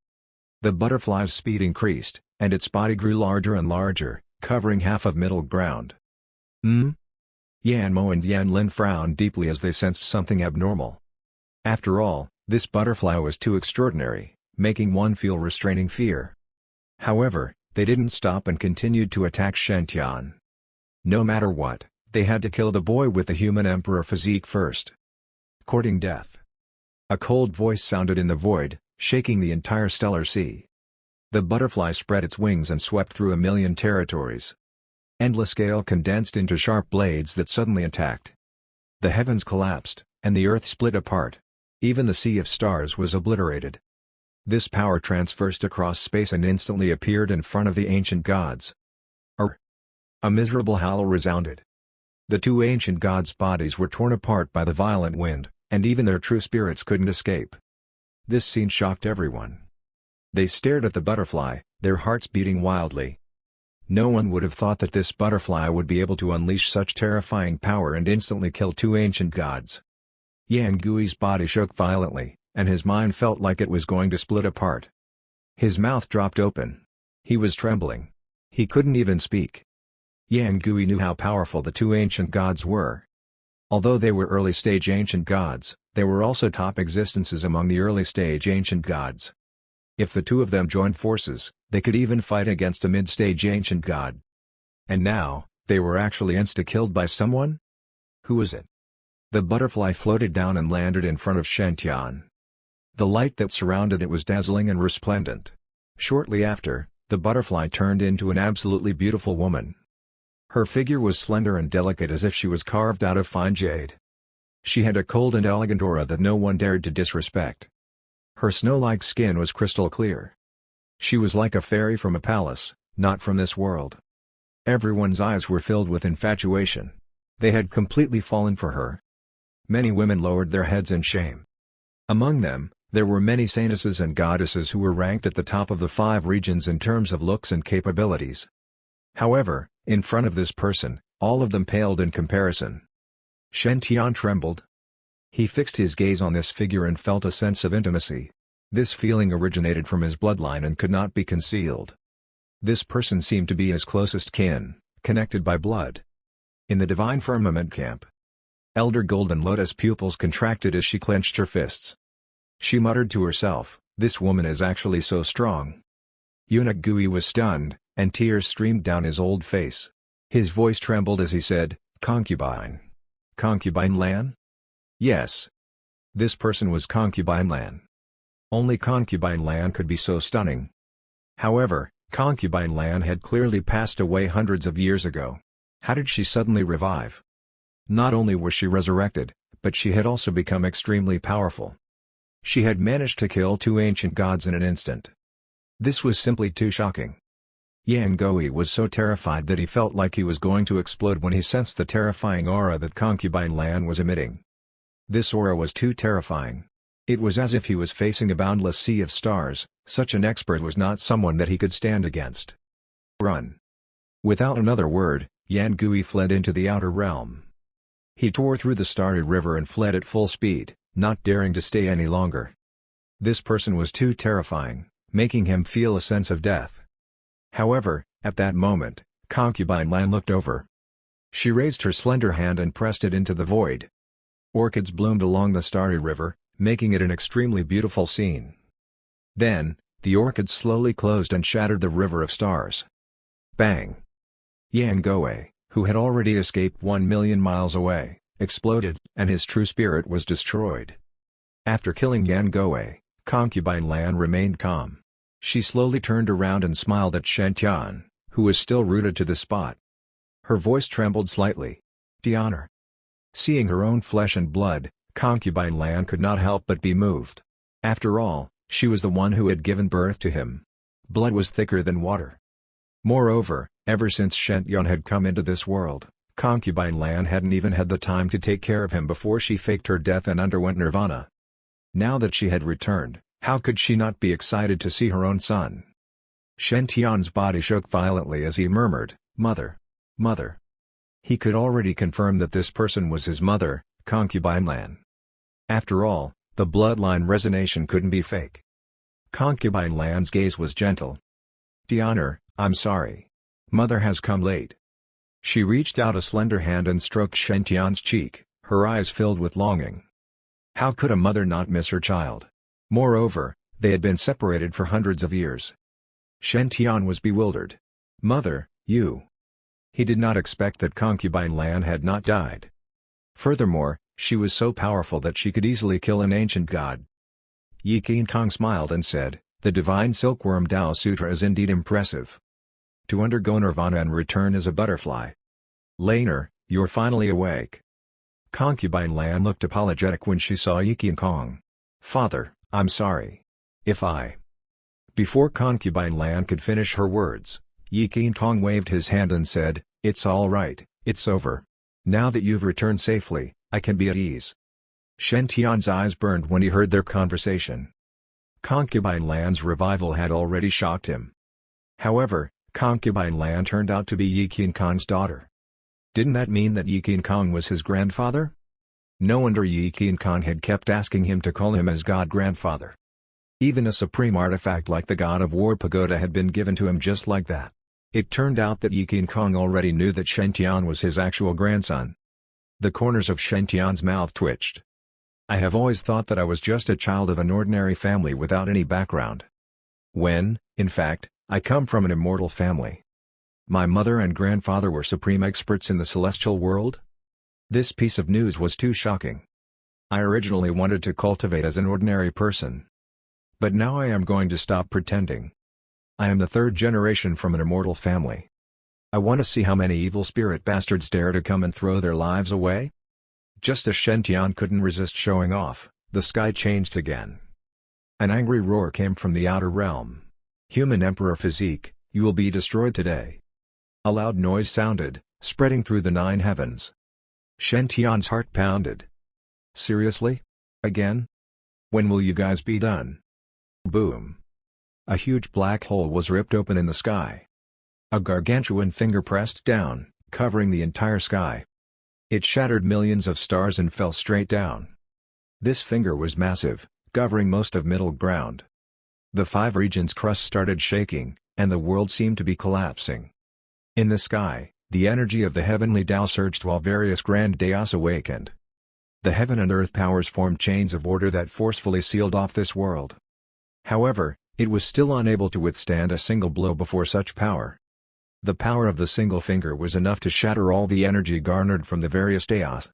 The butterfly's speed increased, and its body grew larger and larger, covering half of middle ground. Yan Mo and Yan Lin frowned deeply as they sensed something abnormal. After all, this butterfly was too extraordinary, making one feel restraining fear. However, they didn't stop and continued to attack Shentian. No matter what, they had to kill the boy with the human emperor physique first. Courting death. A cold voice sounded in the void, shaking the entire stellar sea. The butterfly spread its wings and swept through a million territories. Endless gale condensed into sharp blades that suddenly attacked. The heavens collapsed, and the earth split apart. Even the sea of stars was obliterated. This power transversed across space and instantly appeared in front of the ancient gods. A miserable howl resounded. The two ancient gods' bodies were torn apart by the violent wind, and even their true spirits couldn't escape. This scene shocked everyone. They stared at the butterfly, their hearts beating wildly. No one would have thought that this butterfly would be able to unleash such terrifying power and instantly kill two ancient gods. Yan Gui's body shook violently, and his mind felt like it was going to split apart. His mouth dropped open. He was trembling. He couldn't even speak. Yan Gui knew how powerful the two ancient gods were. Although they were early-stage ancient gods, they were also top existences among the early-stage ancient gods. If the two of them joined forces, they could even fight against a mid-stage ancient god. And now, they were actually insta-killed by someone? Who was it? The butterfly floated down and landed in front of Shen-tian. The light that surrounded it was dazzling and resplendent. Shortly after, the butterfly turned into an absolutely beautiful woman. Her figure was slender and delicate as if she was carved out of fine jade. She had a cold and elegant aura that no one dared to disrespect. Her snow-like skin was crystal clear. She was like a fairy from a palace, not from this world. Everyone's eyes were filled with infatuation. They had completely fallen for her. Many women lowered their heads in shame. Among them, there were many saintesses and goddesses who were ranked at the top of the 5 regions in terms of looks and capabilities. However, in front of this person, all of them paled in comparison. Shen-tian trembled. He fixed his gaze on this figure and felt a sense of intimacy. This feeling originated from his bloodline and could not be concealed. This person seemed to be his closest kin, connected by blood. In the divine firmament camp, Elder Golden Lotus pupils contracted as she clenched her fists. She muttered to herself, "This woman is actually so strong." Eunuch Gui was stunned, and tears streamed down his old face. His voice trembled as he said, "Concubine. Concubine Lan?" Yes. This person was Concubine Lan. Only Concubine Lan could be so stunning. However, Concubine Lan had clearly passed away hundreds of years ago. How did she suddenly revive? Not only was she resurrected, but she had also become extremely powerful. She had managed to kill 2 ancient gods in an instant. This was simply too shocking. Yan Gui was so terrified that he felt like he was going to explode when he sensed the terrifying aura that Concubine Lan was emitting. This aura was too terrifying. It was as if he was facing a boundless sea of stars. Such an expert was not someone that he could stand against. Run. Without another word, Yan Gui fled into the outer realm. He tore through the starry river and fled at full speed, not daring to stay any longer. This person was too terrifying, making him feel a sense of death. However, at that moment, Concubine Lan looked over. She raised her slender hand and pressed it into the void. Orchids bloomed along the starry river, making it an extremely beautiful scene. Then, the orchids slowly closed and shattered the river of stars. Bang! Yan Gui, who had already escaped 1,000,000 miles away, exploded, and his true spirit was destroyed. After killing Yan Gui, Concubine Lan remained calm. She slowly turned around and smiled at Shen-tian, who was still rooted to the spot. Her voice trembled slightly. "Tianer." Seeing her own flesh and blood, Concubine Lan could not help but be moved. After all, she was the one who had given birth to him. Blood was thicker than water. Moreover, ever since Shen-tian had come into this world, Concubine Lan hadn't even had the time to take care of him before she faked her death and underwent nirvana. Now that she had returned, how could she not be excited to see her own son? Shen-tian's body shook violently as he murmured, "Mother. Mother." He could already confirm that this person was his mother, Concubine Lan. After all, the bloodline resonation couldn't be fake. Concubine Lan's gaze was gentle. "Tianer, I'm sorry. Mother has come late." She reached out a slender hand and stroked Shen-tian's cheek, her eyes filled with longing. How could a mother not miss her child? Moreover, they had been separated for hundreds of years. Shen-tian was bewildered. "Mother, you..." He did not expect that Concubine Lan had not died. Furthermore, she was so powerful that she could easily kill an ancient god. Yi Qian Kong smiled and said, "The Divine Silkworm Tao Sutra is indeed impressive. To undergo nirvana and return as a butterfly. Laner, you're finally awake." Concubine Lan looked apologetic when she saw Yi Qian Kong. "Father, I'm sorry. If I..." Before Concubine Lan could finish her words, Yi Qian Kong waved his hand and said, "It's all right, it's over. Now that you've returned safely, I can be at ease." Shen Tian's eyes burned when he heard their conversation. Concubine Lan's revival had already shocked him. However, Concubine Lan turned out to be Yi Qian Kong's daughter. Didn't that mean that Yi Qian Kong was his grandfather? No wonder Yi Qian Kong had kept asking him to call him as God-grandfather. Even a supreme artifact like the God of War pagoda had been given to him just like that. It turned out that Yi Qian Kong already knew that Shen Tian was his actual grandson. The corners of Shen Tian's mouth twitched. "I have always thought that I was just a child of an ordinary family without any background. When, in fact, I come from an immortal family. My mother and grandfather were supreme experts in the celestial world?" This piece of news was too shocking. "I originally wanted to cultivate as an ordinary person. But now I am going to stop pretending. I am the third generation from an immortal family. I want to see how many evil spirit bastards dare to come and throw their lives away." Just as Shen Tian couldn't resist showing off, the sky changed again. An angry roar came from the outer realm. "Human Emperor physique, you will be destroyed today." A loud noise sounded, spreading through the 9 heavens. Shen Tian's heart pounded. "Seriously? Again? When will you guys be done?" Boom. A huge black hole was ripped open in the sky. A gargantuan finger pressed down, covering the entire sky. It shattered millions of stars and fell straight down. This finger was massive, covering most of middle ground. The 5 regions' crust started shaking, and the world seemed to be collapsing. In the sky, the energy of the heavenly Tao surged while various grand Daos awakened. The heaven and earth powers formed chains of order that forcefully sealed off this world. However, it was still unable to withstand a single blow before such power. The power of the single finger was enough to shatter all the energy garnered from the various Daos.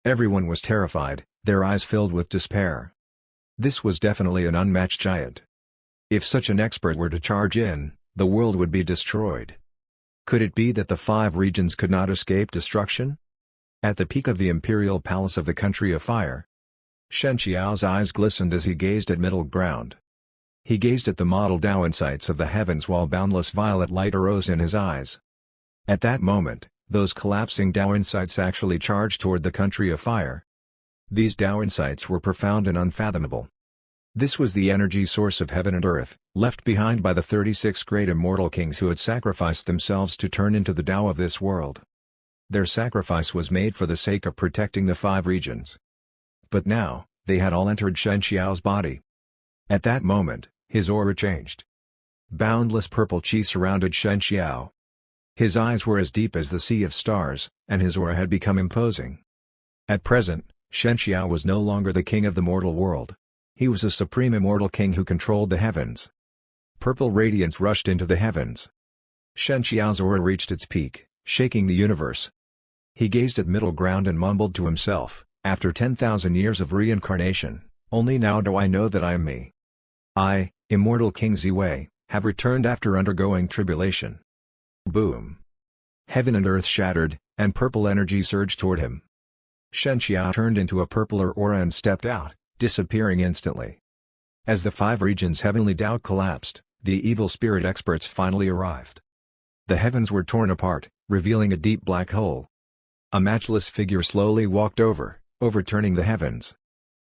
Everyone was terrified, their eyes filled with despair. This was definitely an unmatched giant. If such an expert were to charge in, the world would be destroyed. Could it be that the 5 regions could not escape destruction? At the peak of the imperial palace of the country of fire, Shen Qiao's eyes glistened as he gazed at middle ground. He gazed at the model Tao insights of the heavens while boundless violet light arose in his eyes. At that moment, those collapsing Tao insights actually charged toward the country of fire. These Tao insights were profound and unfathomable. This was the energy source of heaven and earth, left behind by the 36 great immortal kings who had sacrificed themselves to turn into the Tao of this world. Their sacrifice was made for the sake of protecting the 5 regions. But now, they had all entered Shen Qiao's body. At that moment, his aura changed. Boundless purple chi surrounded Shen Qiao. His eyes were as deep as the sea of stars, and his aura had become imposing. At present, Shen Qiao was no longer the king of the mortal world. He was a supreme immortal king who controlled the heavens. Purple radiance rushed into the heavens. Shen Qiao's aura reached its peak, shaking the universe. He gazed at middle ground and mumbled to himself, "After 10,000 years of reincarnation, only now do I know that I am me. I, immortal King Ziwei, have returned after undergoing tribulation." Boom. Heaven and earth shattered, and purple energy surged toward him. Shen Qiao turned into a purpler aura and stepped out, disappearing instantly. As the 5 regions' heavenly Tao collapsed, the evil spirit experts finally arrived. The heavens were torn apart, revealing a deep black hole. A matchless figure slowly walked overturning the heavens.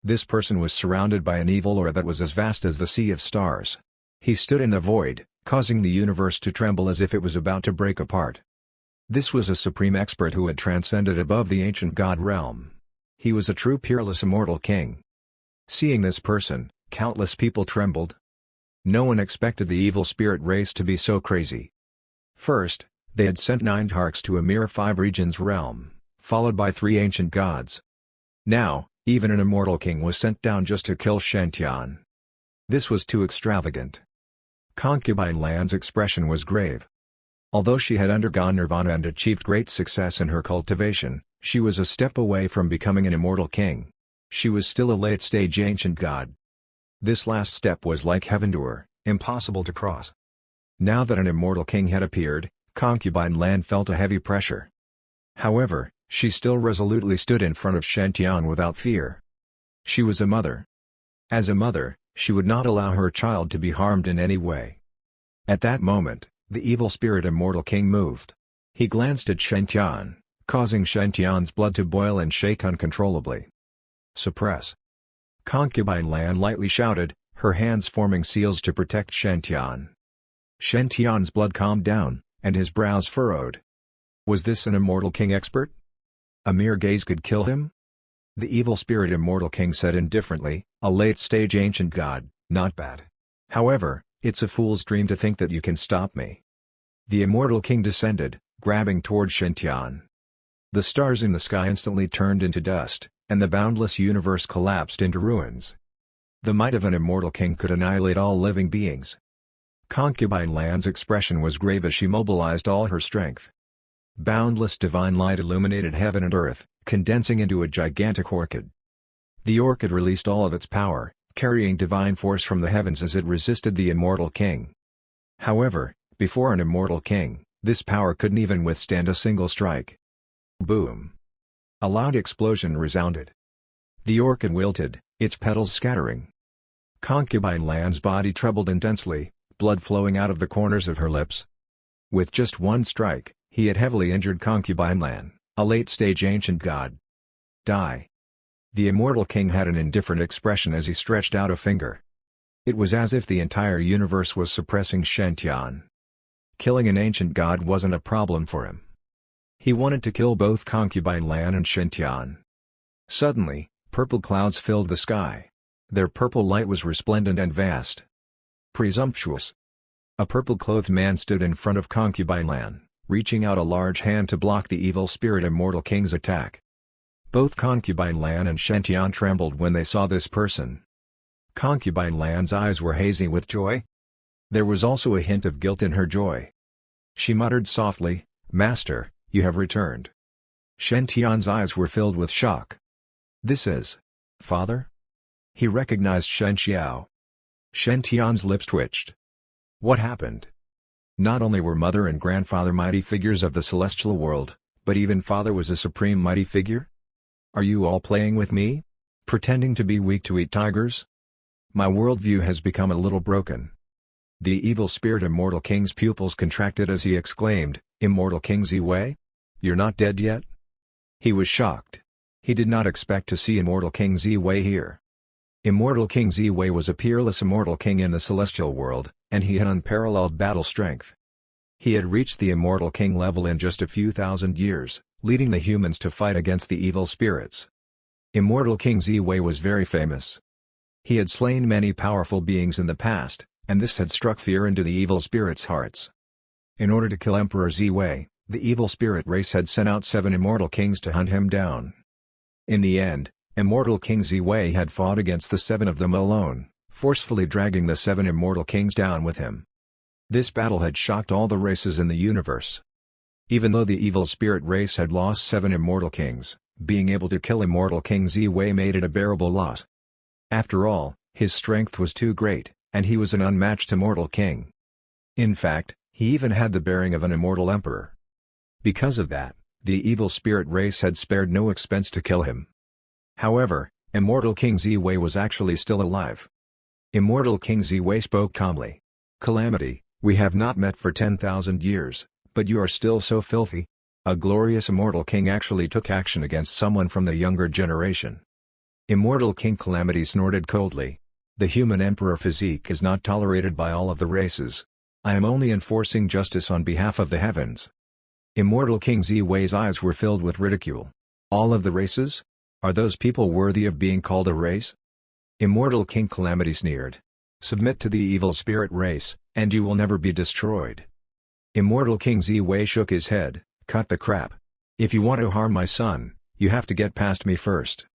This person was surrounded by an evil aura that was as vast as the sea of stars. He stood in the void, causing the universe to tremble as if it was about to break apart. This was a supreme expert who had transcended above the ancient god realm. He was a true peerless immortal king. Seeing this person, countless people trembled. No one expected the evil spirit race to be so crazy. First, they had sent 9 tarks to a mere 5 regions realm, followed by 3 ancient gods. Now, even an immortal king was sent down just to kill Shen Tian. This was too extravagant. Concubine Lan's expression was grave. Although she had undergone nirvana and achieved great success in her cultivation, she was a step away from becoming an immortal king. She was still a late-stage ancient god. This last step was like heaven to her, impossible to cross. Now that an immortal king had appeared, concubine Lan felt a heavy pressure. However, she still resolutely stood in front of Shen without fear. She was a mother. As a mother, she would not allow her child to be harmed in any way. At that moment, the evil spirit immortal king moved. He glanced at Shen, causing Shen blood to boil and shake uncontrollably. "Suppress!" Concubine Lan lightly shouted, her hands forming seals to protect Shen. Shen blood calmed down, and his brows furrowed. Was this an immortal king expert? A mere gaze could kill him? The evil spirit immortal king said indifferently, "A late-stage ancient god, not bad. However, it's a fool's dream to think that you can stop me." The immortal king descended, grabbing toward Shen. The stars in the sky instantly turned into dust, and the boundless universe collapsed into ruins. The might of an immortal king could annihilate all living beings. Concubine Lan's expression was grave as she mobilized all her strength. Boundless divine light illuminated heaven and earth, condensing into a gigantic orchid. The orchid released all of its power, carrying divine force from the heavens as it resisted the immortal king. However, before an immortal king, this power couldn't even withstand a single strike. Boom! A loud explosion resounded. The orchid wilted, its petals scattering. Concubine Lan's body trembled intensely, blood flowing out of the corners of her lips. With just one strike, he had heavily injured Concubine Lan, a late-stage ancient god. Die! The immortal king had an indifferent expression as he stretched out a finger. It was as if the entire universe was suppressing Shen. Killing an ancient god wasn't a problem for him. He wanted to kill both Concubine Lan and Shen. Suddenly, purple clouds filled the sky. Their purple light was resplendent and vast. Presumptuous! A purple-clothed man stood in front of Concubine Lan, reaching out a large hand to block the evil spirit immortal king's attack. Both Concubine Lan and Shen trembled when they saw this person. Concubine Lan's eyes were hazy with joy. There was also a hint of guilt in her joy. She muttered softly, "Master, you have returned." Shen eyes were filled with shock. "This is... Father?" He recognized Shen Xiao. Shen lips twitched. What happened? Not only were mother and grandfather mighty figures of the celestial world, but even father was a supreme mighty figure? Are you all playing with me? Pretending to be weak to eat tigers? My worldview has become a little broken. The evil spirit immortal king's pupils contracted as he exclaimed, "Immortal King Ziwei? You're not dead yet?" He was shocked. He did not expect to see immortal King Ziwei here. Immortal King Ziwei was a peerless immortal king in the celestial world, and he had unparalleled battle strength. He had reached the immortal king level in just a few thousand years, leading the humans to fight against the evil spirits. Immortal King Ziwei was very famous. He had slain many powerful beings in the past, and this had struck fear into the evil spirits' hearts. In order to kill Emperor Ziwei, the evil spirit race had sent out 7 immortal kings to hunt him down. In the end, Immortal King Ziwei had fought against the 7 of them alone, forcefully dragging the 7 immortal kings down with him. This battle had shocked all the races in the universe. Even though the evil spirit race had lost 7 immortal kings, being able to kill Immortal King Ziwei made it a bearable loss. After all, his strength was too great, and he was an unmatched immortal king. In fact, he even had the bearing of an immortal emperor. Because of that, the evil spirit race had spared no expense to kill him. However, Immortal King Ziwei was actually still alive. Immortal King Ziwei spoke calmly. "Calamity, we have not met for 10,000 years, but you are still so filthy." A glorious immortal king actually took action against someone from the younger generation. Immortal King Calamity snorted coldly. "The human emperor physique is not tolerated by all of the races. I am only enforcing justice on behalf of the heavens." Immortal King Ziwei's eyes were filled with ridicule. "All of the races? Are those people worthy of being called a race?" Immortal King Calamity sneered. "Submit to the evil spirit race, and you will never be destroyed." Immortal King Ziwei shook his head. "Cut the crap. If you want to harm my son, you have to get past me first."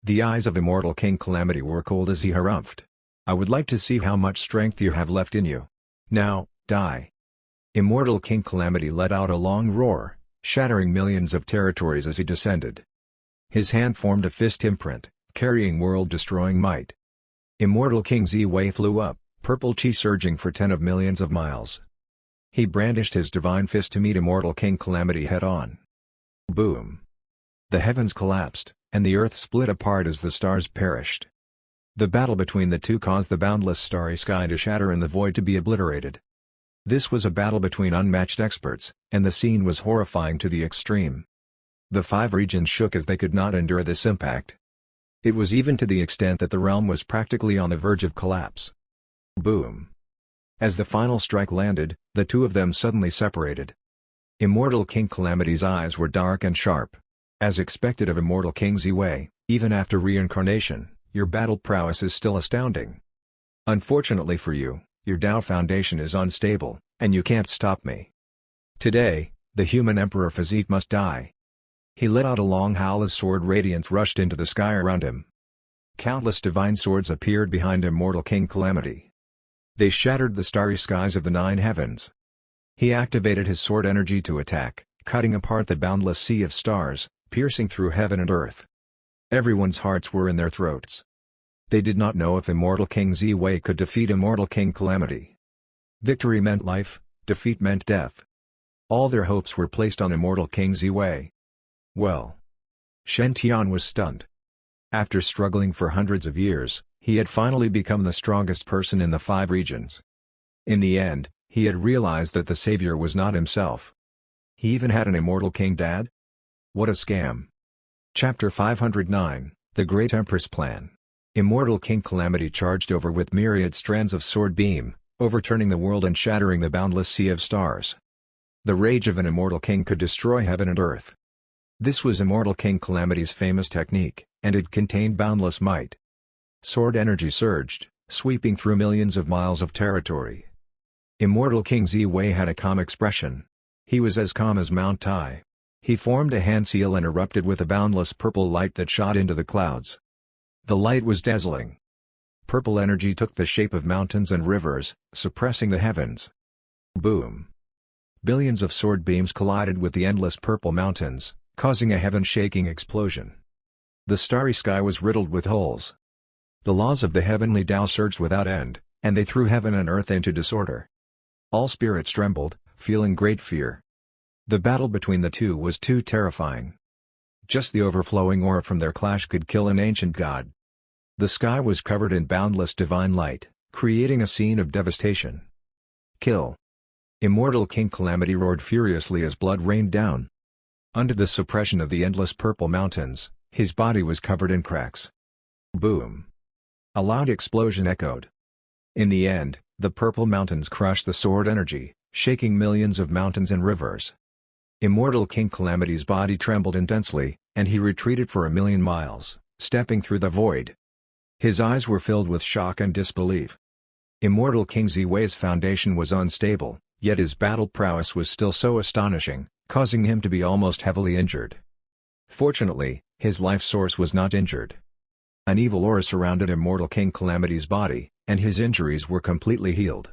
The eyes of Immortal King Calamity were cold as he harumphed. "I would like to see how much strength you have left in you. Now, die." Immortal King Calamity let out a long roar, shattering millions of territories as he descended. His hand formed a fist imprint, carrying world-destroying might. Immortal King Ziwei flew up, purple chi surging for 10 of millions of miles. He brandished his divine fist to meet Immortal King Calamity head-on. Boom! The heavens collapsed, and the earth split apart as the stars perished. The battle between the two caused the boundless starry sky to shatter and the void to be obliterated. This was a battle between unmatched experts, and the scene was horrifying to the extreme. The 5 regions shook as they could not endure this impact. It was even to the extent that the realm was practically on the verge of collapse. Boom! As the final strike landed, the two of them suddenly separated. Immortal King Calamity's eyes were dark and sharp. As expected of Immortal King Ziwei, even after reincarnation, your battle prowess is still astounding. Unfortunately for you, your Tao foundation is unstable, and you can't stop me. Today, the human Emperor Physique must die. He let out a long howl as sword radiance rushed into the sky around him. Countless divine swords appeared behind Immortal King Calamity. They shattered the starry skies of the 9 heavens. He activated his sword energy to attack, cutting apart the boundless sea of stars, piercing through heaven and earth. Everyone's hearts were in their throats. They did not know if Immortal King Ziwei could defeat Immortal King Calamity. Victory meant life, defeat meant death. All their hopes were placed on Immortal King Ziwei. Well. Shen Tian was stunned. After struggling for hundreds of years, he had finally become the strongest person in the 5 regions. In the end, he had realized that the savior was not himself. He even had an Immortal King dad? What a scam. Chapter 509, The Great Empress Plan. Immortal King Calamity charged over with myriad strands of sword beam, overturning the world and shattering the boundless sea of stars. The rage of an Immortal King could destroy heaven and earth. This was Immortal King Calamity's famous technique, and it contained boundless might. Sword energy surged, sweeping through millions of miles of territory. Immortal King Ziwei had a calm expression. He was as calm as Mount Tai. He formed a hand seal and erupted with a boundless purple light that shot into the clouds. The light was dazzling. Purple energy took the shape of mountains and rivers, suppressing the heavens. Boom! Billions of sword beams collided with the endless purple mountains, causing a heaven-shaking explosion. The starry sky was riddled with holes. The laws of the heavenly Tao surged without end, and they threw heaven and earth into disorder. All spirits trembled, feeling great fear. The battle between the two was too terrifying. Just the overflowing aura from their clash could kill an ancient god. The sky was covered in boundless divine light, creating a scene of devastation. Kill! Immortal King Calamity roared furiously as blood rained down. Under the suppression of the endless purple mountains, his body was covered in cracks. Boom! A loud explosion echoed. In the end, the purple mountains crushed the sword energy, shaking millions of mountains and rivers. Immortal King Calamity's body trembled intensely, and he retreated for 1,000,000 miles, stepping through the void. His eyes were filled with shock and disbelief. Immortal King Ziwei's foundation was unstable, yet his battle prowess was still so astonishing, causing him to be almost heavily injured. Fortunately, his life source was not injured. An evil aura surrounded Immortal King Calamity's body, and his injuries were completely healed.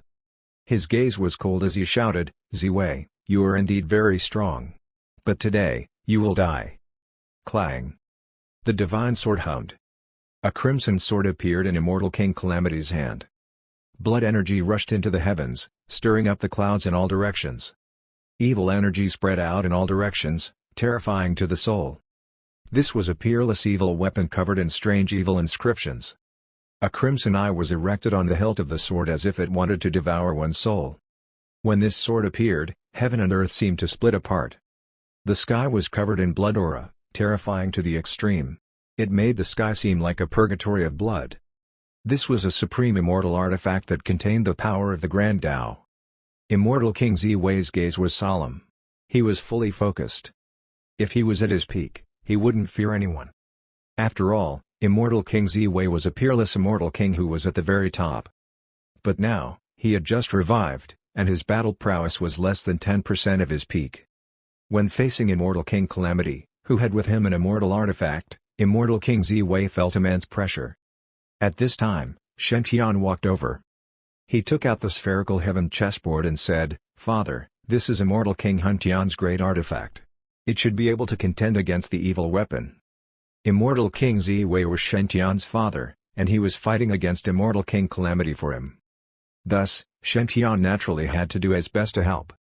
His gaze was cold as he shouted, "Ziwei, you are indeed very strong. But today, you will die." Clang! The divine sword hummed. A crimson sword appeared in Immortal King Calamity's hand. Blood energy rushed into the heavens, stirring up the clouds in all directions. Evil energy spread out in all directions, terrifying to the soul. This was a peerless evil weapon covered in strange evil inscriptions. A crimson eye was erected on the hilt of the sword as if it wanted to devour one's soul. When this sword appeared, heaven and earth seemed to split apart. The sky was covered in blood aura, terrifying to the extreme. It made the sky seem like a purgatory of blood. This was a supreme immortal artifact that contained the power of the Grand Tao. Immortal King Ziwei's gaze was solemn. He was fully focused. If he was at his peak, he wouldn't fear anyone. After all, Immortal King Ziwei was a peerless immortal king who was at the very top. But now, he had just revived, and his battle prowess was less than 10% of his peak. When facing Immortal King Calamity, who had with him an immortal artifact, Immortal King Ziwei felt immense pressure. At this time, Shen Tian walked over. He took out the spherical heaven chessboard and said, "Father, this is Immortal King Hun Tian's great artifact. It should be able to contend against the evil weapon." Immortal King Ziwei was Shen Tian's father, and he was fighting against immortal King Calamity for him. Thus, Shen naturally had to do his best to help.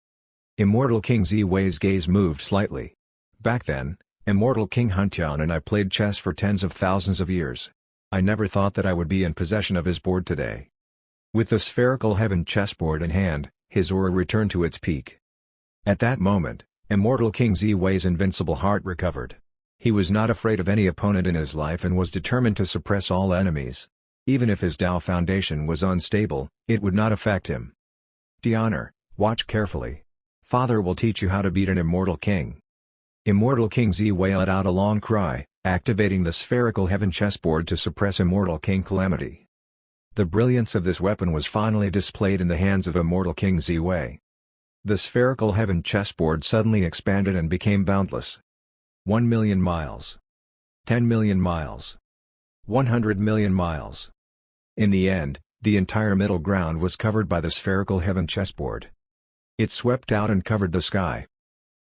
Immortal King Ziwei's gaze moved slightly. Back then, immortal King Huntian and I played chess for tens of thousands of years. I never thought that I would be in possession of his board today. With the spherical heaven chessboard in hand, his aura returned to its peak. At that moment, immortal King Ziwei's invincible heart recovered. He was not afraid of any opponent in his life and was determined to suppress all enemies. Even if his Tao foundation was unstable, it would not affect him. D'honor, watch carefully. Father will teach you how to beat an immortal king. Immortal King Ziwei let out a long cry, activating the spherical heaven chessboard to suppress immortal King Calamity. The brilliance of this weapon was finally displayed in the hands of immortal King Ziwei. The spherical heaven chessboard suddenly expanded and became boundless. 1 million miles. 10 million miles. 100 million miles. In the end, the entire middle ground was covered by the spherical heaven chessboard. It swept out and covered the sky.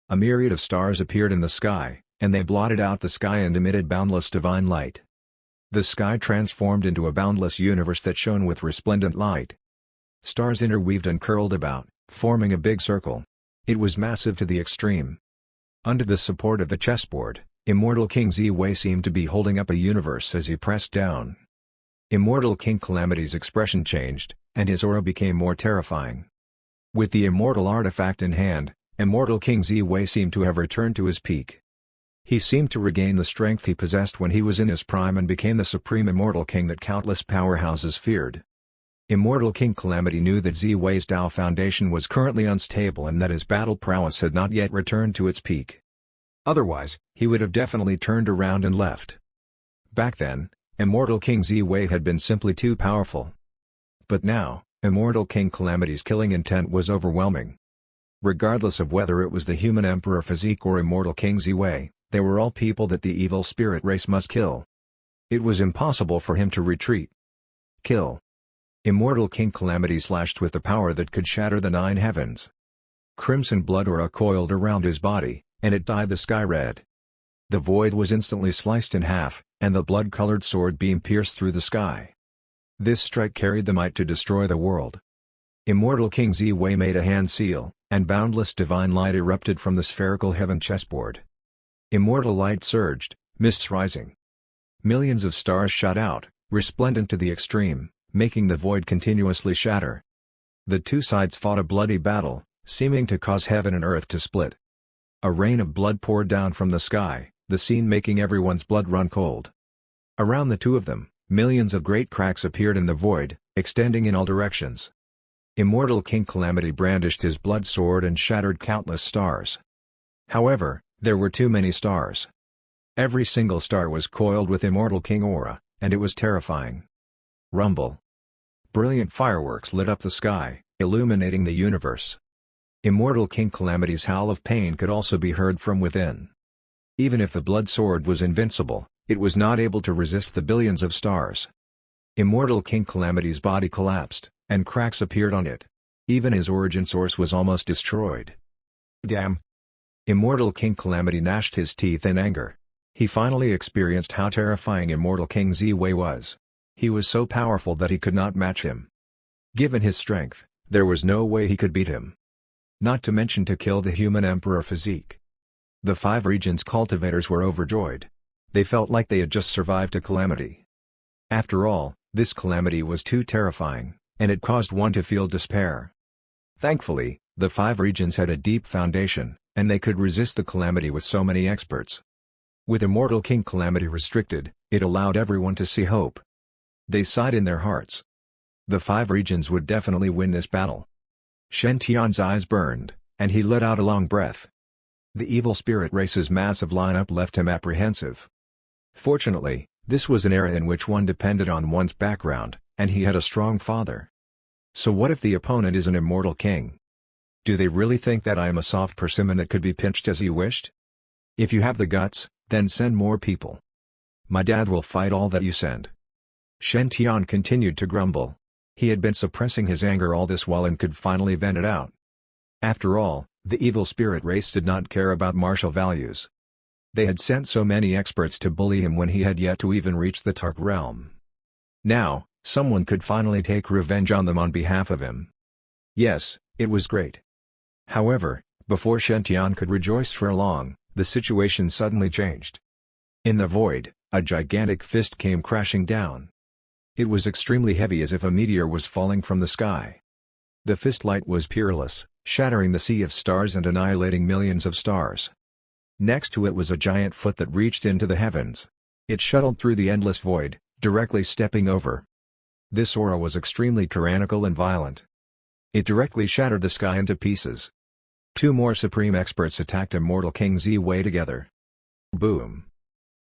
A myriad of stars appeared in the sky, and they blotted out the sky and emitted boundless divine light. The sky transformed into a boundless universe that shone with resplendent light. Stars interweaved and curled about, forming a big circle. It was massive to the extreme. Under the support of the chessboard, immortal King Ziwei seemed to be holding up a universe as he pressed down. Immortal King Calamity's expression changed, and his aura became more terrifying. With the immortal artifact in hand, immortal King Ziwei seemed to have returned to his peak. He seemed to regain the strength he possessed when he was in his prime and became the supreme immortal king that countless powerhouses feared. Immortal King Calamity knew that Ziwei's Tao foundation was currently unstable and that his battle prowess had not yet returned to its peak. Otherwise, he would have definitely turned around and left. Back then, immortal King Ziwei had been simply too powerful. But now, immortal King Calamity's killing intent was overwhelming. Regardless of whether it was the human Emperor Physique or immortal King Ziwei, they were all people that the evil spirit race must kill. It was impossible for him to retreat. Kill. Immortal King Calamity slashed with the power that could shatter the 9 heavens. Crimson blood aura coiled around his body, and it dyed the sky red. The void was instantly sliced in half, and the blood-colored sword beam pierced through the sky. This strike carried the might to destroy the world. Immortal King Ziwei made a hand seal, and boundless divine light erupted from the spherical heaven chessboard. Immortal light surged, mists rising. Millions of stars shot out, resplendent to the extreme, making the void continuously shatter. The two sides fought a bloody battle, seeming to cause heaven and earth to split. A rain of blood poured down from the sky, the scene making everyone's blood run cold. Around the two of them, millions of great cracks appeared in the void, extending in all directions. Immortal King Calamity brandished his blood sword and shattered countless stars. However, there were too many stars. Every single star was coiled with immortal King aura, and it was terrifying. Rumble. Brilliant fireworks lit up the sky, illuminating the universe. Immortal King Calamity's howl of pain could also be heard from within. Even if the blood sword was invincible, it was not able to resist the billions of stars. Immortal King Calamity's body collapsed, and cracks appeared on it. Even his origin source was almost destroyed. Damn! Immortal King Calamity gnashed his teeth in anger. He finally experienced how terrifying immortal King Ziwei was. He was so powerful that he could not match him. Given his strength, there was no way he could beat him. Not to mention to kill the human Emperor Physique. The 5 regions cultivators were overjoyed. They felt like they had just survived a calamity. After all, this calamity was too terrifying, and it caused one to feel despair. Thankfully, the 5 regions had a deep foundation, and they could resist the calamity with so many experts. With immortal King Calamity restricted, it allowed everyone to see hope. They sighed in their hearts. The 5 regions would definitely win this battle. Shen Tian's eyes burned, and he let out a long breath. The evil spirit race's massive lineup left him apprehensive. Fortunately, this was an era in which one depended on one's background, and he had a strong father. So what if the opponent is an immortal king? Do they really think that I am a soft persimmon that could be pinched as he wished? If you have the guts, then send more people. My dad will fight all that you send. Shen Tian continued to grumble. He had been suppressing his anger all this while and could finally vent it out. After all, the evil spirit race did not care about martial values. They had sent so many experts to bully him when he had yet to even reach the Tark realm. Now, someone could finally take revenge on them on behalf of him. Yes, it was great. However, before Shen could rejoice for long, the situation suddenly changed. In the void, a gigantic fist came crashing down. It was extremely heavy, as if a meteor was falling from the sky. The fist light was peerless, shattering the sea of stars and annihilating millions of stars. Next to it was a giant foot that reached into the heavens. It shuttled through the endless void, directly stepping over. This aura was extremely tyrannical and violent. It directly shattered the sky into pieces. Two more supreme experts attacked Immortal King Ziwei together. Boom!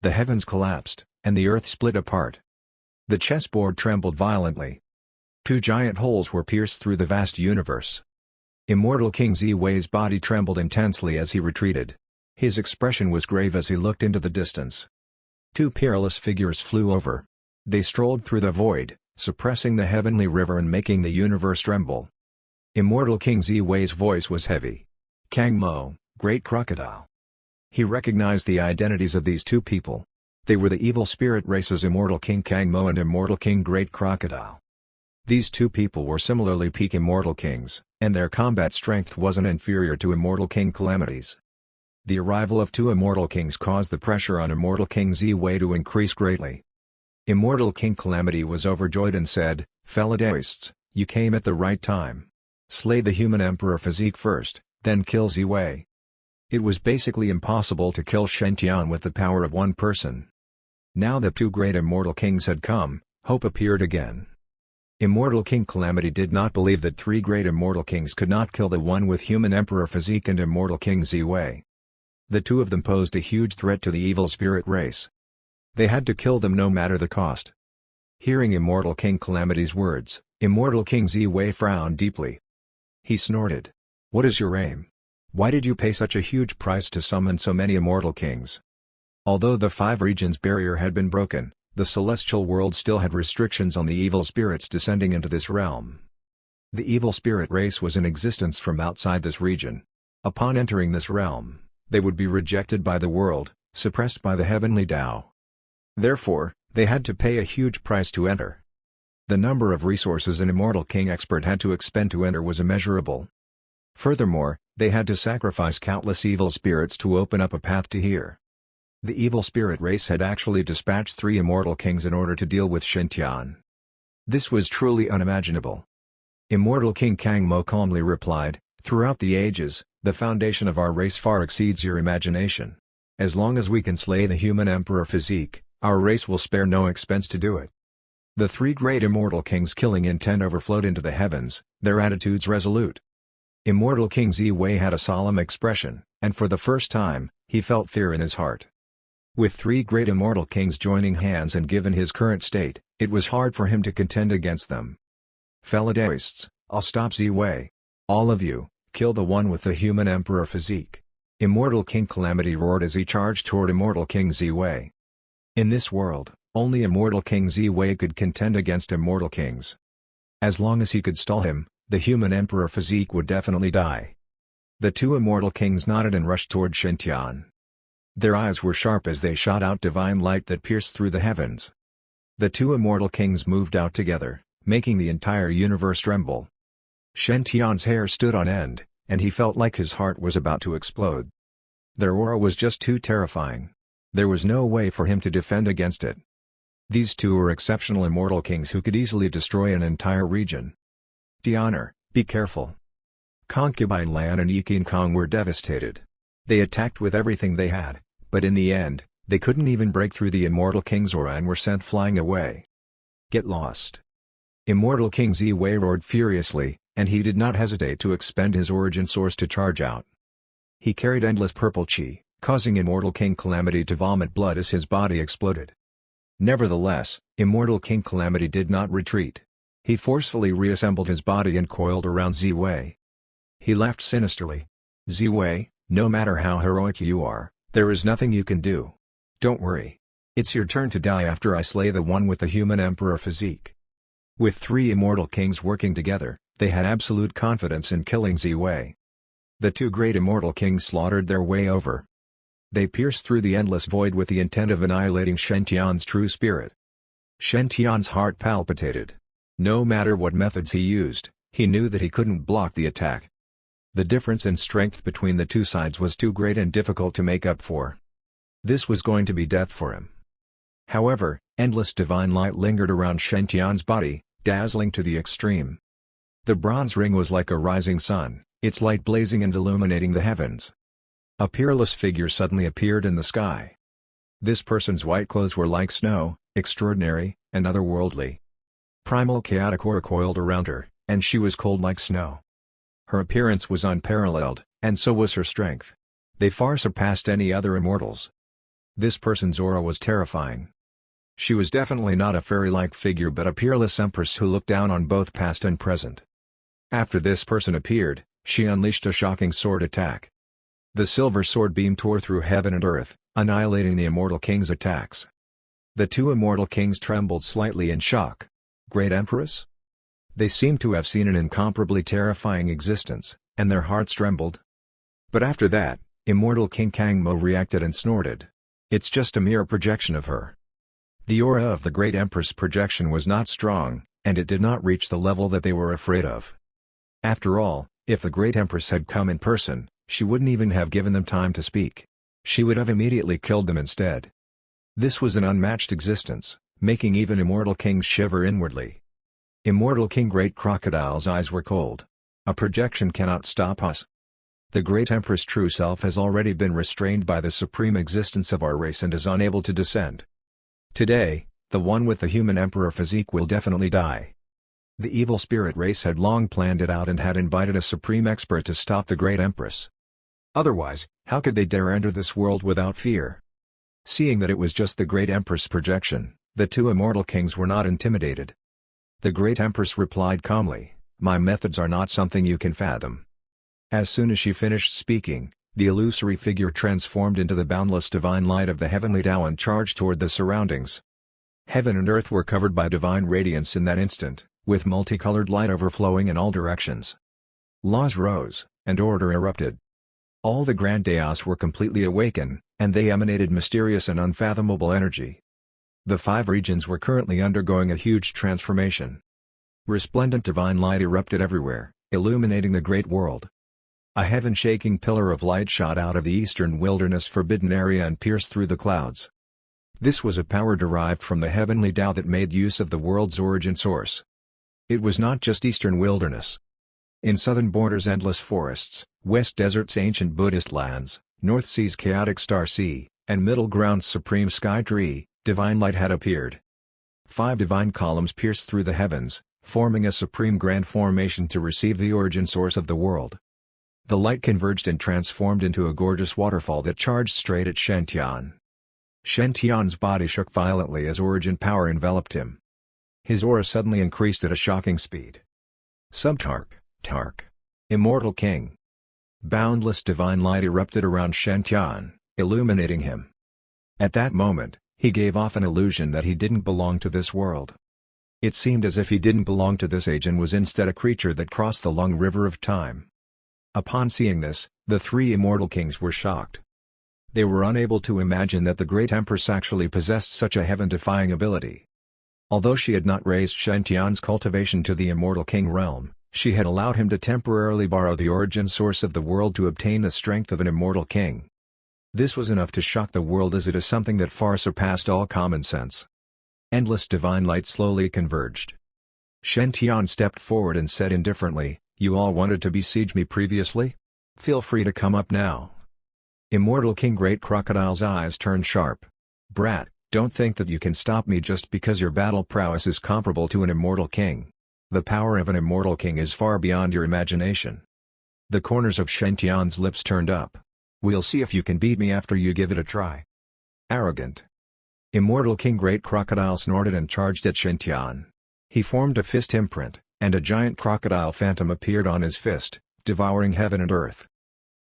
The heavens collapsed, and the earth split apart. The chessboard trembled violently. Two giant holes were pierced through the vast universe. Immortal King Ziwei's body trembled intensely as he retreated. His expression was grave as he looked into the distance. Two peerless figures flew over. They strolled through the void, suppressing the heavenly river and making the universe tremble. Immortal King Ziwei's voice was heavy. Kang Mo, Great Crocodile. He recognized the identities of these two people. They were the evil spirit races Immortal King Kang Mo and Immortal King Great Crocodile. These two people were similarly peak Immortal Kings, and their combat strength wasn't inferior to Immortal King Calamity's. The arrival of two Immortal Kings caused the pressure on Immortal King Ziwei to increase greatly. Immortal King Calamity was overjoyed and said, "Felidaists, you came at the right time. Slay the human Emperor Physique first, then kill Ziwei." It was basically impossible to kill Shen with the power of one person. Now that two great Immortal Kings had come, hope appeared again. Immortal King Calamity did not believe that three great Immortal Kings could not kill the one with human Emperor Physique and Immortal King Ziwei. The two of them posed a huge threat to the evil spirit race. They had to kill them no matter the cost. Hearing Immortal King Calamity's words, Immortal King Ziwei frowned deeply. He snorted. "What is your aim? Why did you pay such a huge price to summon so many Immortal Kings?" Although the five regions barrier had been broken, the celestial world still had restrictions on the evil spirits descending into this realm. The evil spirit race was in existence from outside this region. Upon entering this realm, they would be rejected by the world, suppressed by the heavenly Tao. Therefore, they had to pay a huge price to enter. The number of resources an Immortal King expert had to expend to enter was immeasurable. Furthermore, they had to sacrifice countless evil spirits to open up a path to here. The evil spirit race had actually dispatched 3 Immortal Kings in order to deal with Shen. This was truly unimaginable. Immortal King Kang Mo calmly replied, "Throughout the ages, the foundation of our race far exceeds your imagination. As long as we can slay the human Emperor Physique, our race will spare no expense to do it." The 3 great Immortal Kings' killing intent overflowed into the heavens, their attitudes resolute. Immortal King Ziwei had a solemn expression, and for the first time, he felt fear in his heart. With 3 great Immortal Kings joining hands and given his current state, it was hard for him to contend against them. "Felidaists, I'll stop Ziwei. All of you, kill the one with the human Emperor Physique." Immortal King Calamity roared as he charged toward Immortal King Ziwei. In this world, only Immortal King Ziwei could contend against Immortal Kings. As long as he could stall him, the human Emperor Physique would definitely die. The 2 Immortal Kings nodded and rushed toward Shen. Their eyes were sharp as they shot out divine light that pierced through the heavens. The 2 Immortal Kings moved out together, making the entire universe tremble. Shen hair stood on end, and he felt like his heart was about to explode. Their aura was just too terrifying. There was no way for him to defend against it. These 2 were exceptional Immortal Kings who could easily destroy an entire region. "Honor, be careful." Concubine Lan and Yikin Kong were devastated. They attacked with everything they had, but in the end, they couldn't even break through the Immortal King's aura and were sent flying away. "Get lost." Immortal King Ziwei roared furiously, and he did not hesitate to expend his origin source to charge out. He carried endless purple chi, causing Immortal King Calamity to vomit blood as his body exploded. Nevertheless, Immortal King Calamity did not retreat. He forcefully reassembled his body and coiled around Ziwei. He laughed sinisterly. "Ziwei, no matter how heroic you are, there is nothing you can do. Don't worry. It's your turn to die after I slay the one with the human Emperor Physique." With 3 Immortal Kings working together, they had absolute confidence in killing Ziwei. The 2 great Immortal Kings slaughtered their way over. They pierced through the endless void with the intent of annihilating Shen true spirit. Shen-Tian's heart palpitated. No matter what methods he used, he knew that he couldn't block the attack. The difference in strength between the two sides was too great and difficult to make up for. This was going to be death for him. However, endless divine light lingered around Shen-Tian's body, dazzling to the extreme. The bronze ring was like a rising sun, its light blazing and illuminating the heavens. A peerless figure suddenly appeared in the sky. This person's white clothes were like snow, extraordinary, and otherworldly. Primal chaotic aura coiled around her, and she was cold like snow. Her appearance was unparalleled, and so was her strength. They far surpassed any other immortals. This person's aura was terrifying. She was definitely not a fairy-like figure but a peerless empress who looked down on both past and present. After this person appeared, she unleashed a shocking sword attack. The silver sword beam tore through heaven and earth, annihilating the immortal king's attacks. The two immortal kings trembled slightly in shock. Great Empress? They seemed to have seen an incomparably terrifying existence, and their hearts trembled. But after that, immortal King Kangmo reacted and snorted. It's just a mere projection of her. The aura of the Great Empress projection was not strong, and it did not reach the level that they were afraid of. After all, if the Great Empress had come in person, she wouldn't even have given them time to speak. She would have immediately killed them instead. This was an unmatched existence, making even immortal kings shiver inwardly. Immortal King Great Crocodile's eyes were cold. A projection cannot stop us. The Great Empress' true self has already been restrained by the supreme existence of our race and is unable to descend. Today, the one with the human emperor physique will definitely die. The evil spirit race had long planned it out and had invited a supreme expert to stop the Great Empress. Otherwise, how could they dare enter this world without fear? Seeing that it was just the Great Empress' projection, the two immortal kings were not intimidated. The Great Empress replied calmly, "My methods are not something you can fathom." As soon as she finished speaking, the illusory figure transformed into the boundless divine light of the heavenly Tao and charged toward the surroundings. Heaven and earth were covered by divine radiance in that instant, with multicolored light overflowing in all directions. Laws rose, and order erupted. All the grand Daos were completely awakened, and they emanated mysterious and unfathomable energy. The 5 regions were currently undergoing a huge transformation. Resplendent divine light erupted everywhere, illuminating the great world. A heaven-shaking pillar of light shot out of the eastern wilderness forbidden area and pierced through the clouds. This was a power derived from the heavenly Tao that made use of the world's origin source. It was not just eastern wilderness. In southern borders endless forests, west deserts ancient Buddhist lands, north seas chaotic star sea, and middle ground's supreme sky tree, divine light had appeared. 5 divine columns pierced through the heavens, forming a supreme grand formation to receive the origin source of the world. The light converged and transformed into a gorgeous waterfall that charged straight at Shen-Tian. Shen-Tian's body shook violently as origin power enveloped him. His aura suddenly increased at a shocking speed. Sub-tark, tark. Immortal King. Boundless divine light erupted around Shen-Tian, illuminating him. At that moment, he gave off an illusion that he didn't belong to this world. It seemed as if he didn't belong to this age and was instead a creature that crossed the long river of time. Upon seeing this, the 3 immortal kings were shocked. They were unable to imagine that the Great Empress actually possessed such a heaven-defying ability. Although she had not raised Shen-Tian's cultivation to the immortal king realm, she had allowed him to temporarily borrow the origin source of the world to obtain the strength of an immortal king. This was enough to shock the world as it is something that far surpassed all common sense. Endless divine light slowly converged. Shen-Tian stepped forward and said indifferently, "You all wanted to besiege me previously? Feel free to come up now." Immortal King Great Crocodile's eyes turned sharp. "Brat, don't think that you can stop me just because your battle prowess is comparable to an immortal king. The power of an immortal king is far beyond your imagination." The corners of Shen-Tian's lips turned up. "We'll see if you can beat me after you give it a try." Arrogant. Immortal King Great Crocodile snorted and charged at Shen-Tian. He formed a fist imprint, and a giant crocodile phantom appeared on his fist, devouring heaven and earth.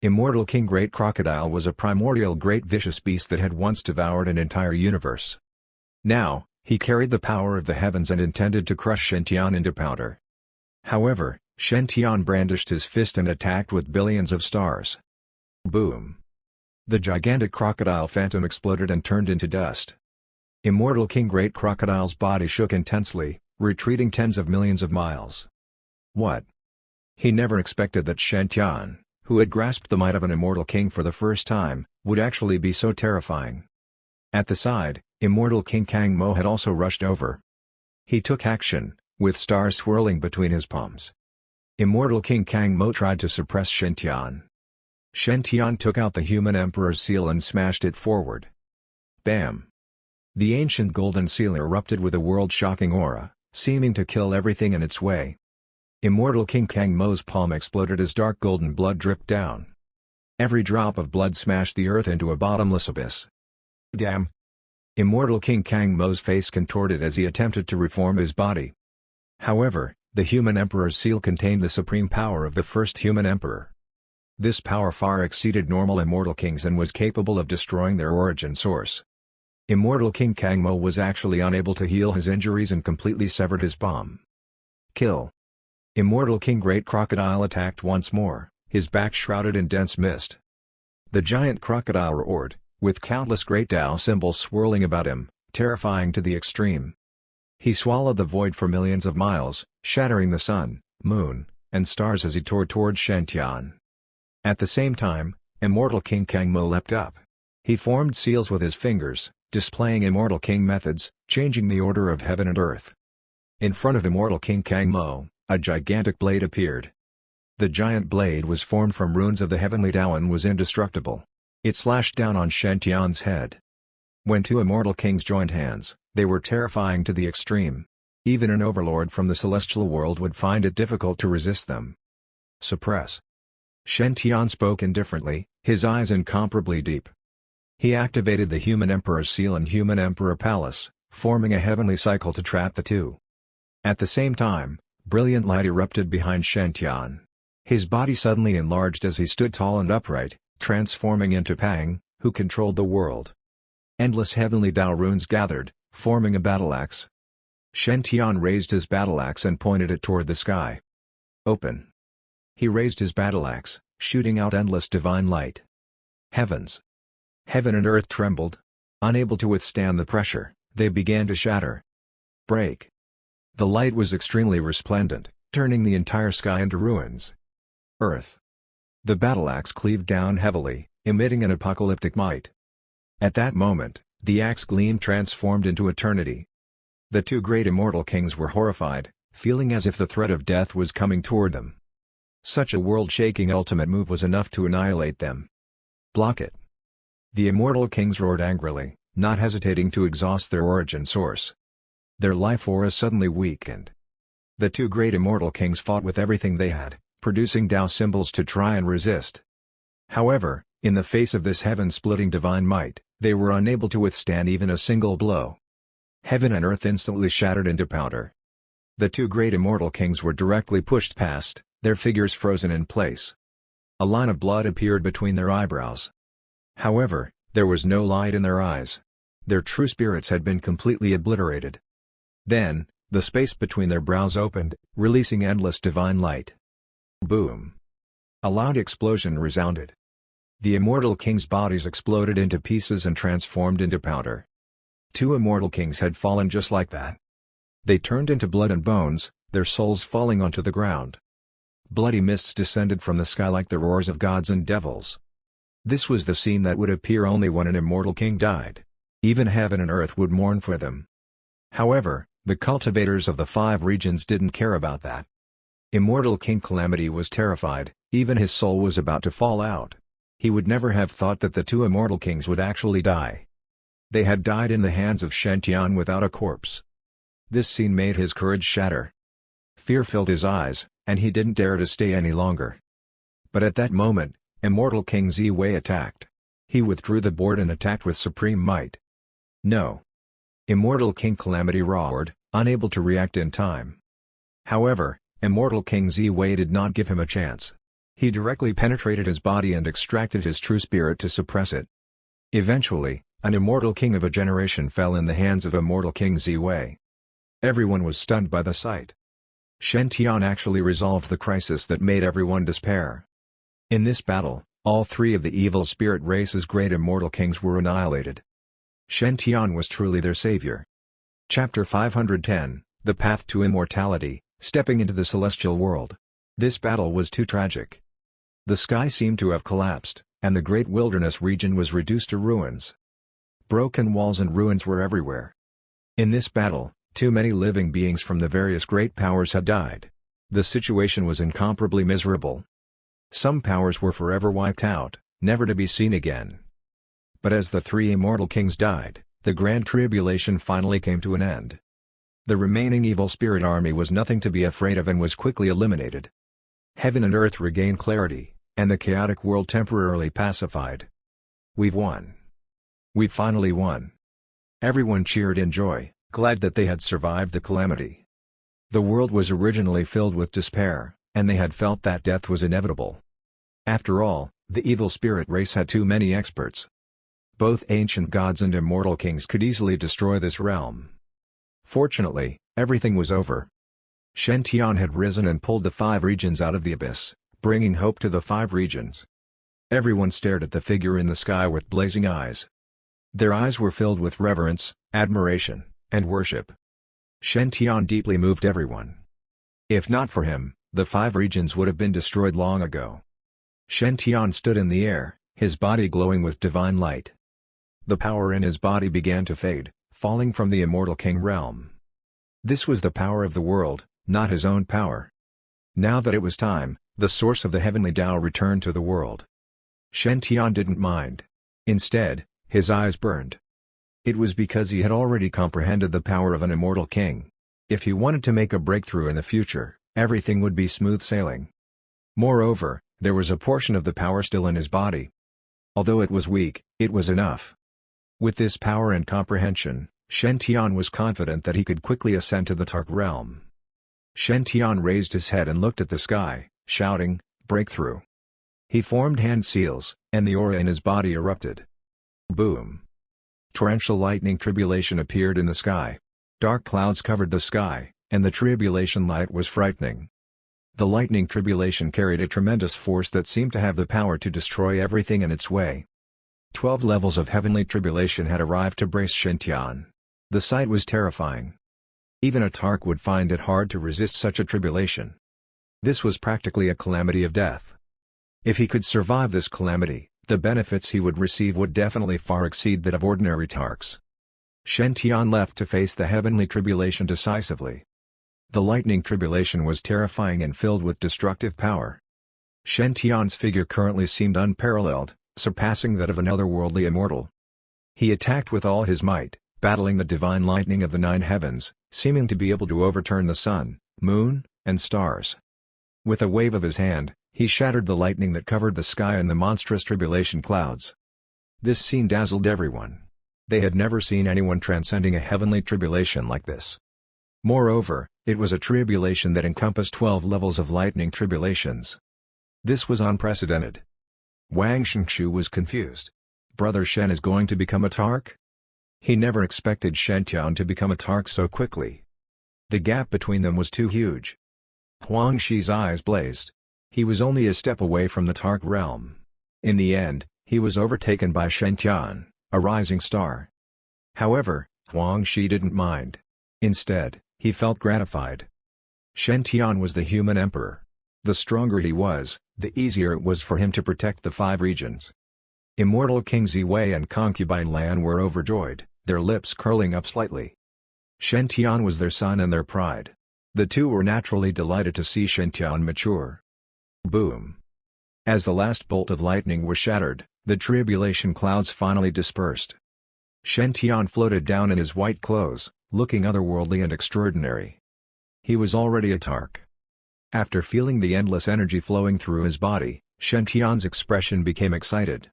Immortal King Great Crocodile was a primordial great vicious beast that had once devoured an entire universe. Now, he carried the power of the heavens and intended to crush Shen-Tian into powder. However, Shen-Tian brandished his fist and attacked with billions of stars. Boom! The gigantic crocodile phantom exploded and turned into dust. Immortal King Great Crocodile's body shook intensely, retreating tens of millions of miles. What? He never expected that Shen-tian, who had grasped the might of an immortal king for the first time, would actually be so terrifying. At the side, Immortal King Kang Mo had also rushed over. He took action, with stars swirling between his palms. Immortal King Kang Mo tried to suppress Shen-tian. Shen-tian took out the human emperor's seal and smashed it forward. Bam! The ancient golden seal erupted with a world-shocking aura, seeming to kill everything in its way. Immortal King Kang Mo's palm exploded as dark golden blood dripped down. Every drop of blood smashed the earth into a bottomless abyss. Damn! Immortal King Kang Mo's face contorted as he attempted to reform his body. However, the human emperor's seal contained the supreme power of the first human emperor. This power far exceeded normal immortal kings and was capable of destroying their origin source. Immortal King Kang Mo was actually unable to heal his injuries and completely severed his palm. Kill. Immortal King Great Crocodile attacked once more, his back shrouded in dense mist. The giant crocodile roared, with countless great Tao symbols swirling about him, terrifying to the extreme. He swallowed the void for millions of miles, shattering the sun, moon, and stars as he tore toward Shen-tian. At the same time, Immortal King Kang Mo leapt up. He formed seals with his fingers, displaying Immortal King methods, changing the order of heaven and earth. In front of Immortal King Kang Mo, a gigantic blade appeared. The giant blade was formed from runes of the heavenly Tao and was indestructible. It slashed down on Shen-tian's head. When two immortal kings joined hands, they were terrifying to the extreme. Even an overlord from the celestial world would find it difficult to resist them. Suppress. Shen-tian spoke indifferently, his eyes incomparably deep. He activated the human emperor's seal and human emperor palace, forming a heavenly cycle to trap the two. At the same time, brilliant light erupted behind Shen-tian. His body suddenly enlarged as he stood tall and upright, transforming into Pang, who controlled the world. Endless heavenly Tao runes gathered, forming a battle axe. Shen-tian raised his battle axe and pointed it toward the sky. Open. He raised his battle axe, shooting out endless divine light. Heavens! Heaven and earth trembled. Unable to withstand the pressure, they began to shatter. Break. The light was extremely resplendent, turning the entire sky into ruins. Earth. The battle axe cleaved down heavily, emitting an apocalyptic might. At that moment, the axe gleam transformed into eternity. The two great immortal kings were horrified, feeling as if the threat of death was coming toward them. Such a world-shaking ultimate move was enough to annihilate them. Block it. The immortal kings roared angrily, not hesitating to exhaust their origin source. Their life auras suddenly weakened. The two great immortal kings fought with everything they had, producing Tao symbols to try and resist. However, in the face of this heaven-splitting divine might, they were unable to withstand even a single blow. Heaven and earth instantly shattered into powder. The two great immortal kings were directly pushed past, their figures frozen in place. A line of blood appeared between their eyebrows. However, there was no light in their eyes. Their true spirits had been completely obliterated. Then, the space between their brows opened, releasing endless divine light. Boom! A loud explosion resounded. The immortal kings' bodies exploded into pieces and transformed into powder. Two immortal kings had fallen just like that. They turned into blood and bones, their souls falling onto the ground. Bloody mists descended from the sky like the roars of gods and devils. This was the scene that would appear only when an immortal king died. Even heaven and earth would mourn for them. However, the cultivators of the 5 regions didn't care about that. Immortal King Calamity was terrified, even his soul was about to fall out. He would never have thought that the two immortal kings would actually die. They had died in the hands of Shen-tian without a corpse. This scene made his courage shatter. Fear filled his eyes, and he didn't dare to stay any longer. But at that moment, Immortal King Ziwei attacked. He withdrew the board and attacked with supreme might. No! Immortal King Calamity roared, unable to react in time. However, Immortal King Ziwei did not give him a chance. He directly penetrated his body and extracted his true spirit to suppress it. Eventually, an immortal king of a generation fell in the hands of Immortal King Ziwei. Everyone was stunned by the sight. Shen-tian actually resolved the crisis that made everyone despair. In this battle, all 3 of the evil spirit race's great immortal kings were annihilated. Shen was truly their savior. Chapter 510, The Path to Immortality, Stepping into the Celestial World. This battle was too tragic. The sky seemed to have collapsed, and the great wilderness region was reduced to ruins. Broken walls and ruins were everywhere. In this battle, too many living beings from the various great powers had died. The situation was incomparably miserable. Some powers were forever wiped out, never to be seen again. But as the three immortal kings died, the grand tribulation finally came to an end. The remaining evil spirit army was nothing to be afraid of and was quickly eliminated. Heaven and earth regained clarity, and the chaotic world temporarily pacified. We've won. We finally won. Everyone cheered in joy, glad that they had survived the calamity. The world was originally filled with despair, and they had felt that death was inevitable. After all, the evil spirit race had too many experts. Both ancient gods and immortal kings could easily destroy this realm. Fortunately, everything was over. Shen had risen and pulled the 5 regions out of the abyss, bringing hope to the 5 regions. Everyone stared at the figure in the sky with blazing eyes. Their eyes were filled with reverence, admiration, and worship. Shen deeply moved everyone. If not for him, the 5 regions would have been destroyed long ago. Shen stood in the air, his body glowing with divine light. The power in his body began to fade, falling from the immortal king realm. This was the power of the world, not his own power. Now that it was time, the source of the heavenly Tao returned to the world. Shen didn't mind. Instead, his eyes burned. It was because he had already comprehended the power of an immortal king. If he wanted to make a breakthrough in the future, everything would be smooth sailing. Moreover, there was a portion of the power still in his body. Although it was weak, it was enough. With this power and comprehension, Shen was confident that he could quickly ascend to the Tark realm. Shen raised his head and looked at the sky, shouting, "Breakthrough!" He formed hand seals, and the aura in his body erupted. Boom! Torrential lightning tribulation appeared in the sky. Dark clouds covered the sky, and the tribulation light was frightening. The lightning tribulation carried a tremendous force that seemed to have the power to destroy everything in its way. 12 levels of heavenly tribulation had arrived to brace Shen. The sight was terrifying. Even a tark would find it hard to resist such a tribulation. This was practically a calamity of death. If he could survive this calamity, the benefits he would receive would definitely far exceed that of ordinary tarks. Shen left to face the heavenly tribulation decisively. The lightning tribulation was terrifying and filled with destructive power. Shen figure currently seemed unparalleled, surpassing that of an otherworldly immortal. He attacked with all his might, battling the divine lightning of the 9 heavens, seeming to be able to overturn the sun, moon, and stars. With a wave of his hand, he shattered the lightning that covered the sky and the monstrous tribulation clouds. This scene dazzled everyone. They had never seen anyone transcending a heavenly tribulation like this. Moreover, it was a tribulation that encompassed 12 levels of lightning tribulations. This was unprecedented. Wang Shingshu was confused. Brother Shen is going to become a tark? He never expected Shen to become a tark so quickly. The gap between them was too huge. Huang Shi's eyes blazed. He was only a step away from the tark realm. In the end, he was overtaken by Shen, a rising star. However, Huang Shi didn't mind. Instead, he felt gratified. Shen was the human emperor. The stronger he was, the easier it was for him to protect the 5 regions. Immortal King Ziwei and concubine Lan were overjoyed, their lips curling up slightly. Shen was their son and their pride. The two were naturally delighted to see Shen mature. Boom! As the last bolt of lightning was shattered, the tribulation clouds finally dispersed. Shen floated down in his white clothes, looking otherworldly and extraordinary. He was already a tark. After feeling the endless energy flowing through his body, Shen expression became excited.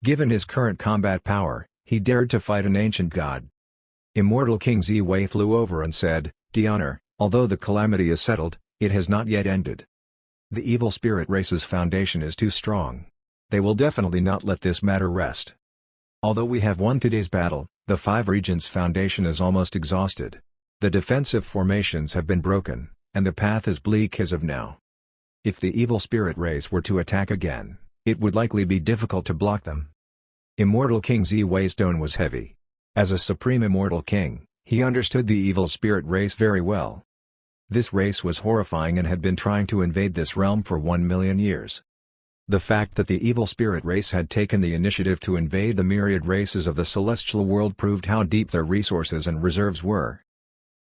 Given his current combat power, he dared to fight an ancient god. Immortal King Ziwei flew over and said, "Honor, although the calamity is settled, it has not yet ended. The evil spirit race's foundation is too strong. They will definitely not let this matter rest. Although we have won today's battle, the 5 regions' foundation is almost exhausted. The defensive formations have been broken, and the path is bleak as of now. If the evil spirit race were to attack again, it would likely be difficult to block them." Immortal King Ziwei's tone was heavy. As a supreme immortal king, he understood the evil spirit race very well. This race was horrifying and had been trying to invade this realm for 1,000,000 years. The fact that the evil spirit race had taken the initiative to invade the myriad races of the celestial world proved how deep their resources and reserves were.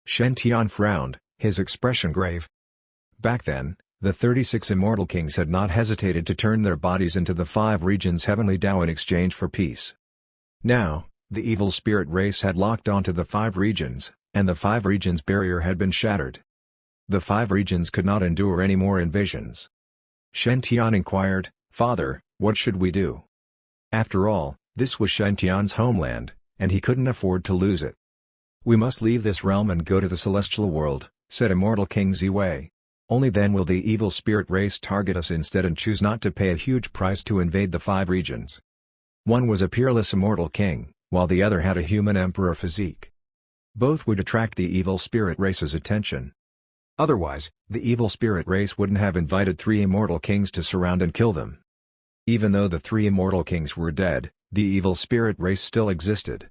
Shen Tian frowned, his expression grave. Back then, the 36 immortal kings had not hesitated to turn their bodies into the 5 regions' heavenly Tao in exchange for peace. Now, the evil spirit race had locked onto the 5 regions, and the 5 regions barrier had been shattered. The 5 regions could not endure any more invasions. Shen Tian inquired, "Father, what should we do?" After all, this was Shen Tian's homeland, and he couldn't afford to lose it. "We must leave this realm and go to the celestial world," said immortal King Ziwei. "Only then will the evil spirit race target us instead and choose not to pay a huge price to invade the 5 regions." One was a peerless immortal king, while the other had a human emperor physique. Both would attract the evil spirit race's attention. Otherwise, the evil spirit race wouldn't have invited 3 immortal kings to surround and kill them. Even though the 3 immortal kings were dead, the evil spirit race still existed.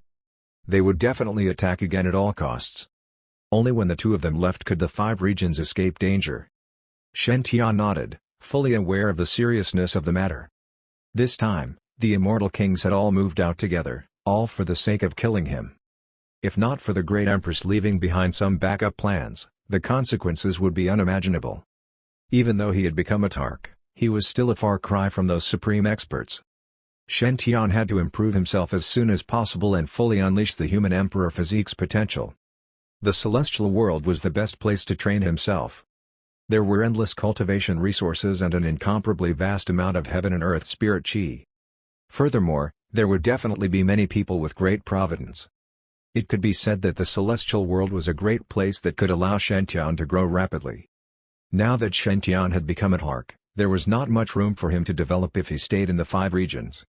They would definitely attack again at all costs. Only when the 2 of them left could the 5 regions escape danger. Shen Tian nodded, fully aware of the seriousness of the matter. This time, the immortal kings had all moved out together, all for the sake of killing him. If not for the great empress leaving behind some backup plans, the consequences would be unimaginable. Even though he had become a tark, he was still a far cry from those supreme experts. Shen Tian had to improve himself as soon as possible and fully unleash the human emperor physique's potential. The celestial world was the best place to train himself. There were endless cultivation resources and an incomparably vast amount of heaven and earth spirit chi. Furthermore, there would definitely be many people with great providence. It could be said that the celestial world was a great place that could allow Shen Tian to grow rapidly. Now that Shen Tian had become a tark, there was not much room for him to develop if he stayed in the 5 regions.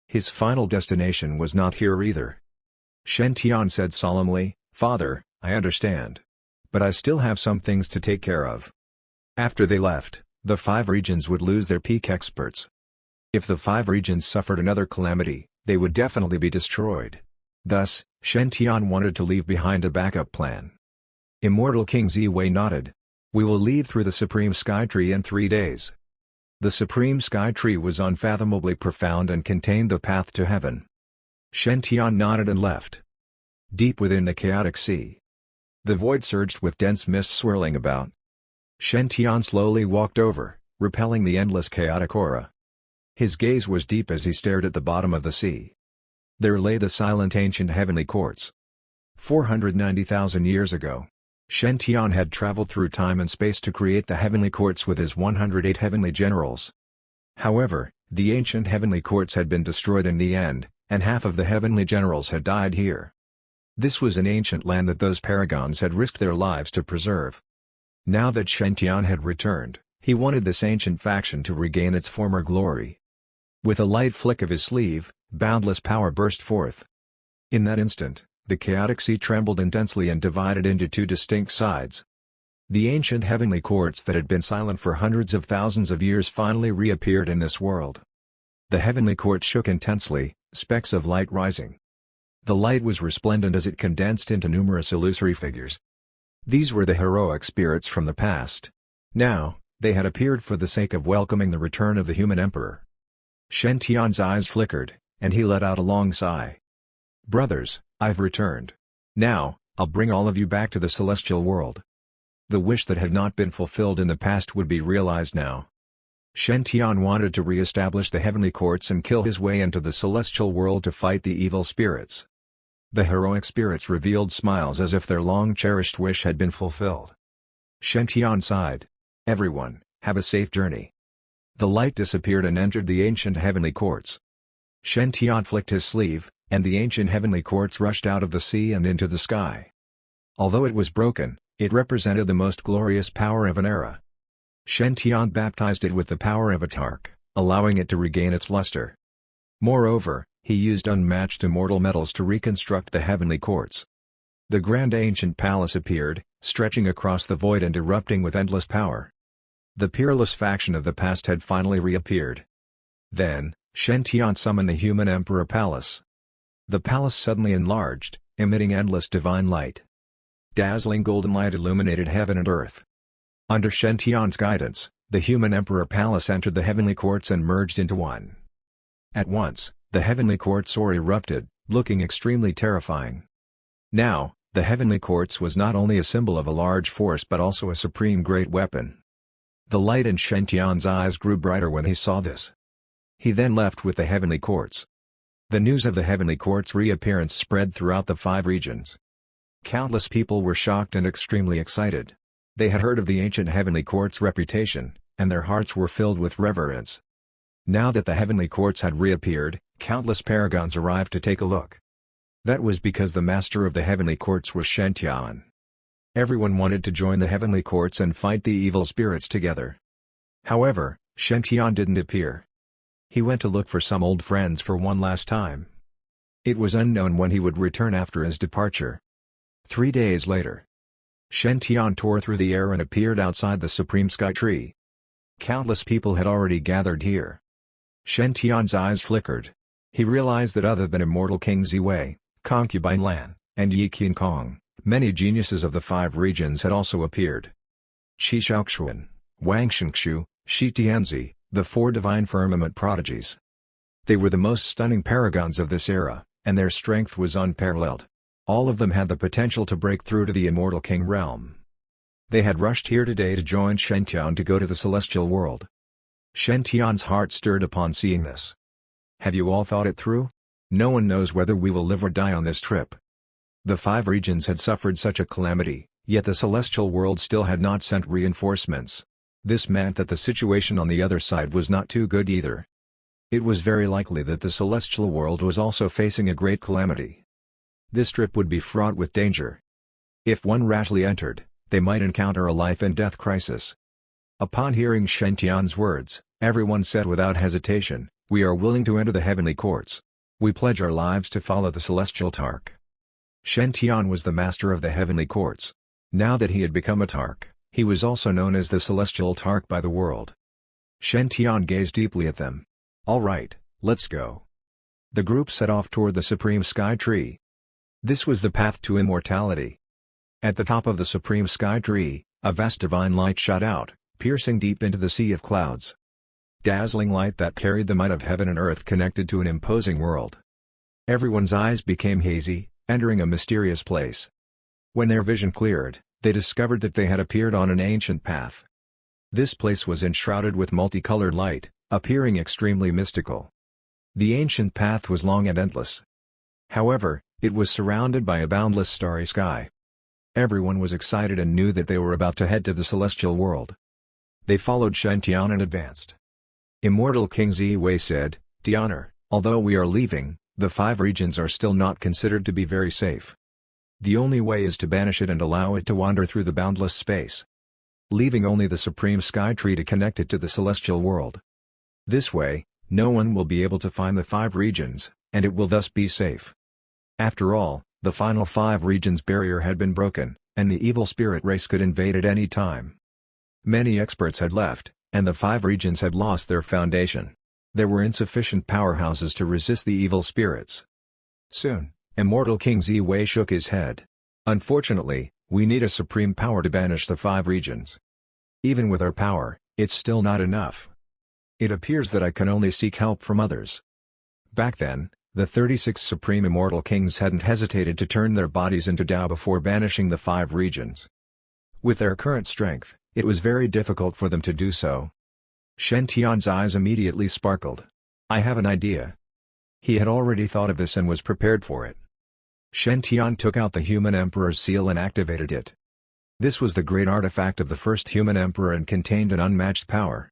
His final destination was not here either. Shen Tian said solemnly, "Father, I understand. But I still have some things to take care of." After they left, the 5 regions would lose their peak experts. If the 5 regions suffered another calamity, they would definitely be destroyed. Thus, Shen Tian wanted to leave behind a backup plan. Immortal King Ziwei nodded. "We will leave through the Supreme Sky Tree in 3 days." The Supreme Sky Tree was unfathomably profound and contained the path to heaven. Shen Tian nodded and left. Deep within the chaotic sea, the void surged with dense mist swirling about. Shen Tian slowly walked over, repelling the endless chaotic aura. His gaze was deep as he stared at the bottom of the sea. There lay the silent ancient heavenly courts. 490,000 years ago, Shen Tian had traveled through time and space to create the heavenly courts with his 108 heavenly generals. However, the ancient heavenly courts had been destroyed in the end, and half of the heavenly generals had died here. This was an ancient land that those paragons had risked their lives to preserve. Now that Shen Tian had returned, he wanted this ancient faction to regain its former glory. With a light flick of his sleeve, boundless power burst forth. In that instant, the chaotic sea trembled intensely and divided into 2 distinct sides. The ancient heavenly courts that had been silent for hundreds of thousands of years finally reappeared in this world. The heavenly court shook intensely, specks of light rising. The light was resplendent as it condensed into numerous illusory figures. These were the heroic spirits from the past. Now, they had appeared for the sake of welcoming the return of the human emperor. Shen Tian's eyes flickered, and he let out a long sigh. "Brothers, I've returned. Now, I'll bring all of you back to the celestial world." The wish that had not been fulfilled in the past would be realized now. Shen Tian wanted to re-establish the heavenly courts and kill his way into the celestial world to fight the evil spirits. The heroic spirits revealed smiles as if their long-cherished wish had been fulfilled. Shen Tian sighed. "Everyone, have a safe journey." The light disappeared and entered the ancient heavenly courts. Shen Tian flicked his sleeve, and the ancient heavenly courts rushed out of the sea and into the sky. Although it was broken, it represented the most glorious power of an era. Shen Tian baptized it with the power of a tark, allowing it to regain its luster. Moreover, he used unmatched immortal metals to reconstruct the heavenly courts. The grand ancient palace appeared, stretching across the void and erupting with endless power. The peerless faction of the past had finally reappeared. Then, Shen Tian summoned the human emperor palace. The palace suddenly enlarged, emitting endless divine light. Dazzling golden light illuminated heaven and earth. Under Shention's guidance, the human emperor palace entered the heavenly courts and merged into one. At once, the heavenly courts erupted, looking extremely terrifying. Now, the heavenly courts was not only a symbol of a large force but also a supreme great weapon. The light in Shention's eyes grew brighter when he saw this. He then left with the heavenly courts. The news of the heavenly courts' reappearance spread throughout the 5 regions. Countless people were shocked and extremely excited. They had heard of the ancient heavenly courts' reputation, and their hearts were filled with reverence. Now that the heavenly courts had reappeared, countless paragons arrived to take a look. That was because the master of the heavenly courts was Shention. Everyone wanted to join the heavenly courts and fight the evil spirits together. However, Shention didn't appear. He went to look for some old friends for one last time. It was unknown when he would return after his departure. 3 days later, Shention tore through the air and appeared outside the supreme sky tree. Countless people had already gathered here. Shention's eyes flickered. He realized that other than immortal King Ziwei, concubine Lan, and Yi Qiankong, many geniuses of the 5 regions had also appeared. Qi Shaoxuan, Wang Shengxu, Shi Tianzi, the 4 divine firmament prodigies. They were the most stunning paragons of this era, and their strength was unparalleled. All of them had the potential to break through to the immortal king realm. They had rushed here today to join Shention to go to the celestial world. Shention's heart stirred upon seeing this. Have you all thought it through? No one knows whether we will live or die on this trip. The 5 regions had suffered such a calamity, yet the celestial world still had not sent reinforcements. This meant that the situation on the other side was not too good either. It was very likely that the celestial world was also facing a great calamity. This trip would be fraught with danger. If one rashly entered, they might encounter a life and death crisis. Upon hearing Shention's words, everyone said without hesitation, "We are willing to enter the heavenly courts. We pledge our lives to follow the celestial tark." Shention was the master of the heavenly courts. Now that he had become a tark, he was also known as the celestial tark by the world. Shention gazed deeply at them. "All right, let's go." The group set off toward the supreme sky tree. This was the path to immortality. At the top of the supreme sky tree, a vast divine light shot out, piercing deep into the sea of clouds. Dazzling light that carried the might of heaven and earth connected to an imposing world. Everyone's eyes became hazy, entering a mysterious place. When their vision cleared, they discovered that they had appeared on an ancient path. This place was enshrouded with multicolored light, appearing extremely mystical. The ancient path was long and endless. However, it was surrounded by a boundless starry sky. Everyone was excited and knew that they were about to head to the celestial world. They followed Shention and advanced. Immortal King Ziwei said, "Tian'er, although we are leaving, the 5 regions are still not considered to be very safe. The only way is to banish it and allow it to wander through the boundless space, leaving only the supreme sky tree to connect it to the celestial world. This way, no one will be able to find the 5 regions, and it will thus be safe." After all, the final 5 regions barrier had been broken, and the evil spirit race could invade at any time. Many experts had left, and the 5 regions had lost their foundation. There were insufficient powerhouses to resist the evil spirits. Soon, immortal King Ziwei shook his head. "Unfortunately, we need a supreme power to banish the 5 regions. Even with our power, it's still not enough. It appears that I can only seek help from others." Back then, the 36 supreme immortal kings hadn't hesitated to turn their bodies into Tao before banishing the 5 regions. With their current strength, it was very difficult for them to do so. Shention's eyes immediately sparkled. "I have an idea." He had already thought of this and was prepared for it. Shention took out the human emperor's seal and activated it. This was the great artifact of the first human emperor and contained an unmatched power.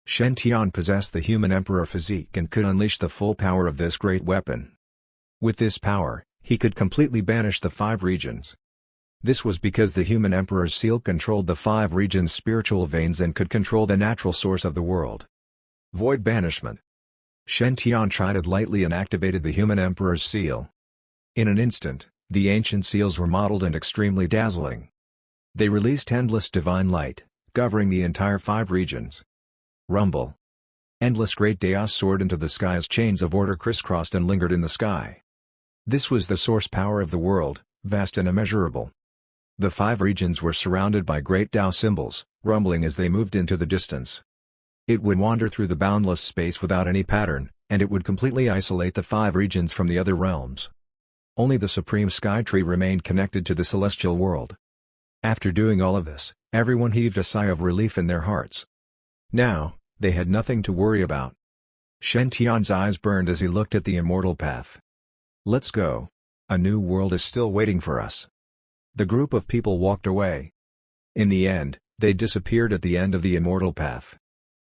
Shention possessed the human emperor physique and could unleash the full power of this great weapon. With this power, he could completely banish the 5 regions. This was because the human emperor's seal controlled the 5 regions' spiritual veins and could control the natural source of the world. Void banishment. Shention tried it lightly and activated the human emperor's seal. In an instant, the ancient seals were mottled and extremely dazzling. They released endless divine light, covering the entire 5 regions. Rumble. Endless great chaos soared into the sky as chains of order crisscrossed and lingered in the sky. This was the source power of the world, vast and immeasurable. The 5 regions were surrounded by great Tao symbols, rumbling as they moved into the distance. It would wander through the boundless space without any pattern, and it would completely isolate the 5 regions from the other realms. Only the supreme sky tree remained connected to the celestial world. After doing all of this, everyone heaved a sigh of relief in their hearts. Now, they had nothing to worry about. Shen Tian's eyes burned as he looked at the immortal path. Let's go. A new world is still waiting for us. The group of people walked away. In the end, they disappeared at the end of the immortal path.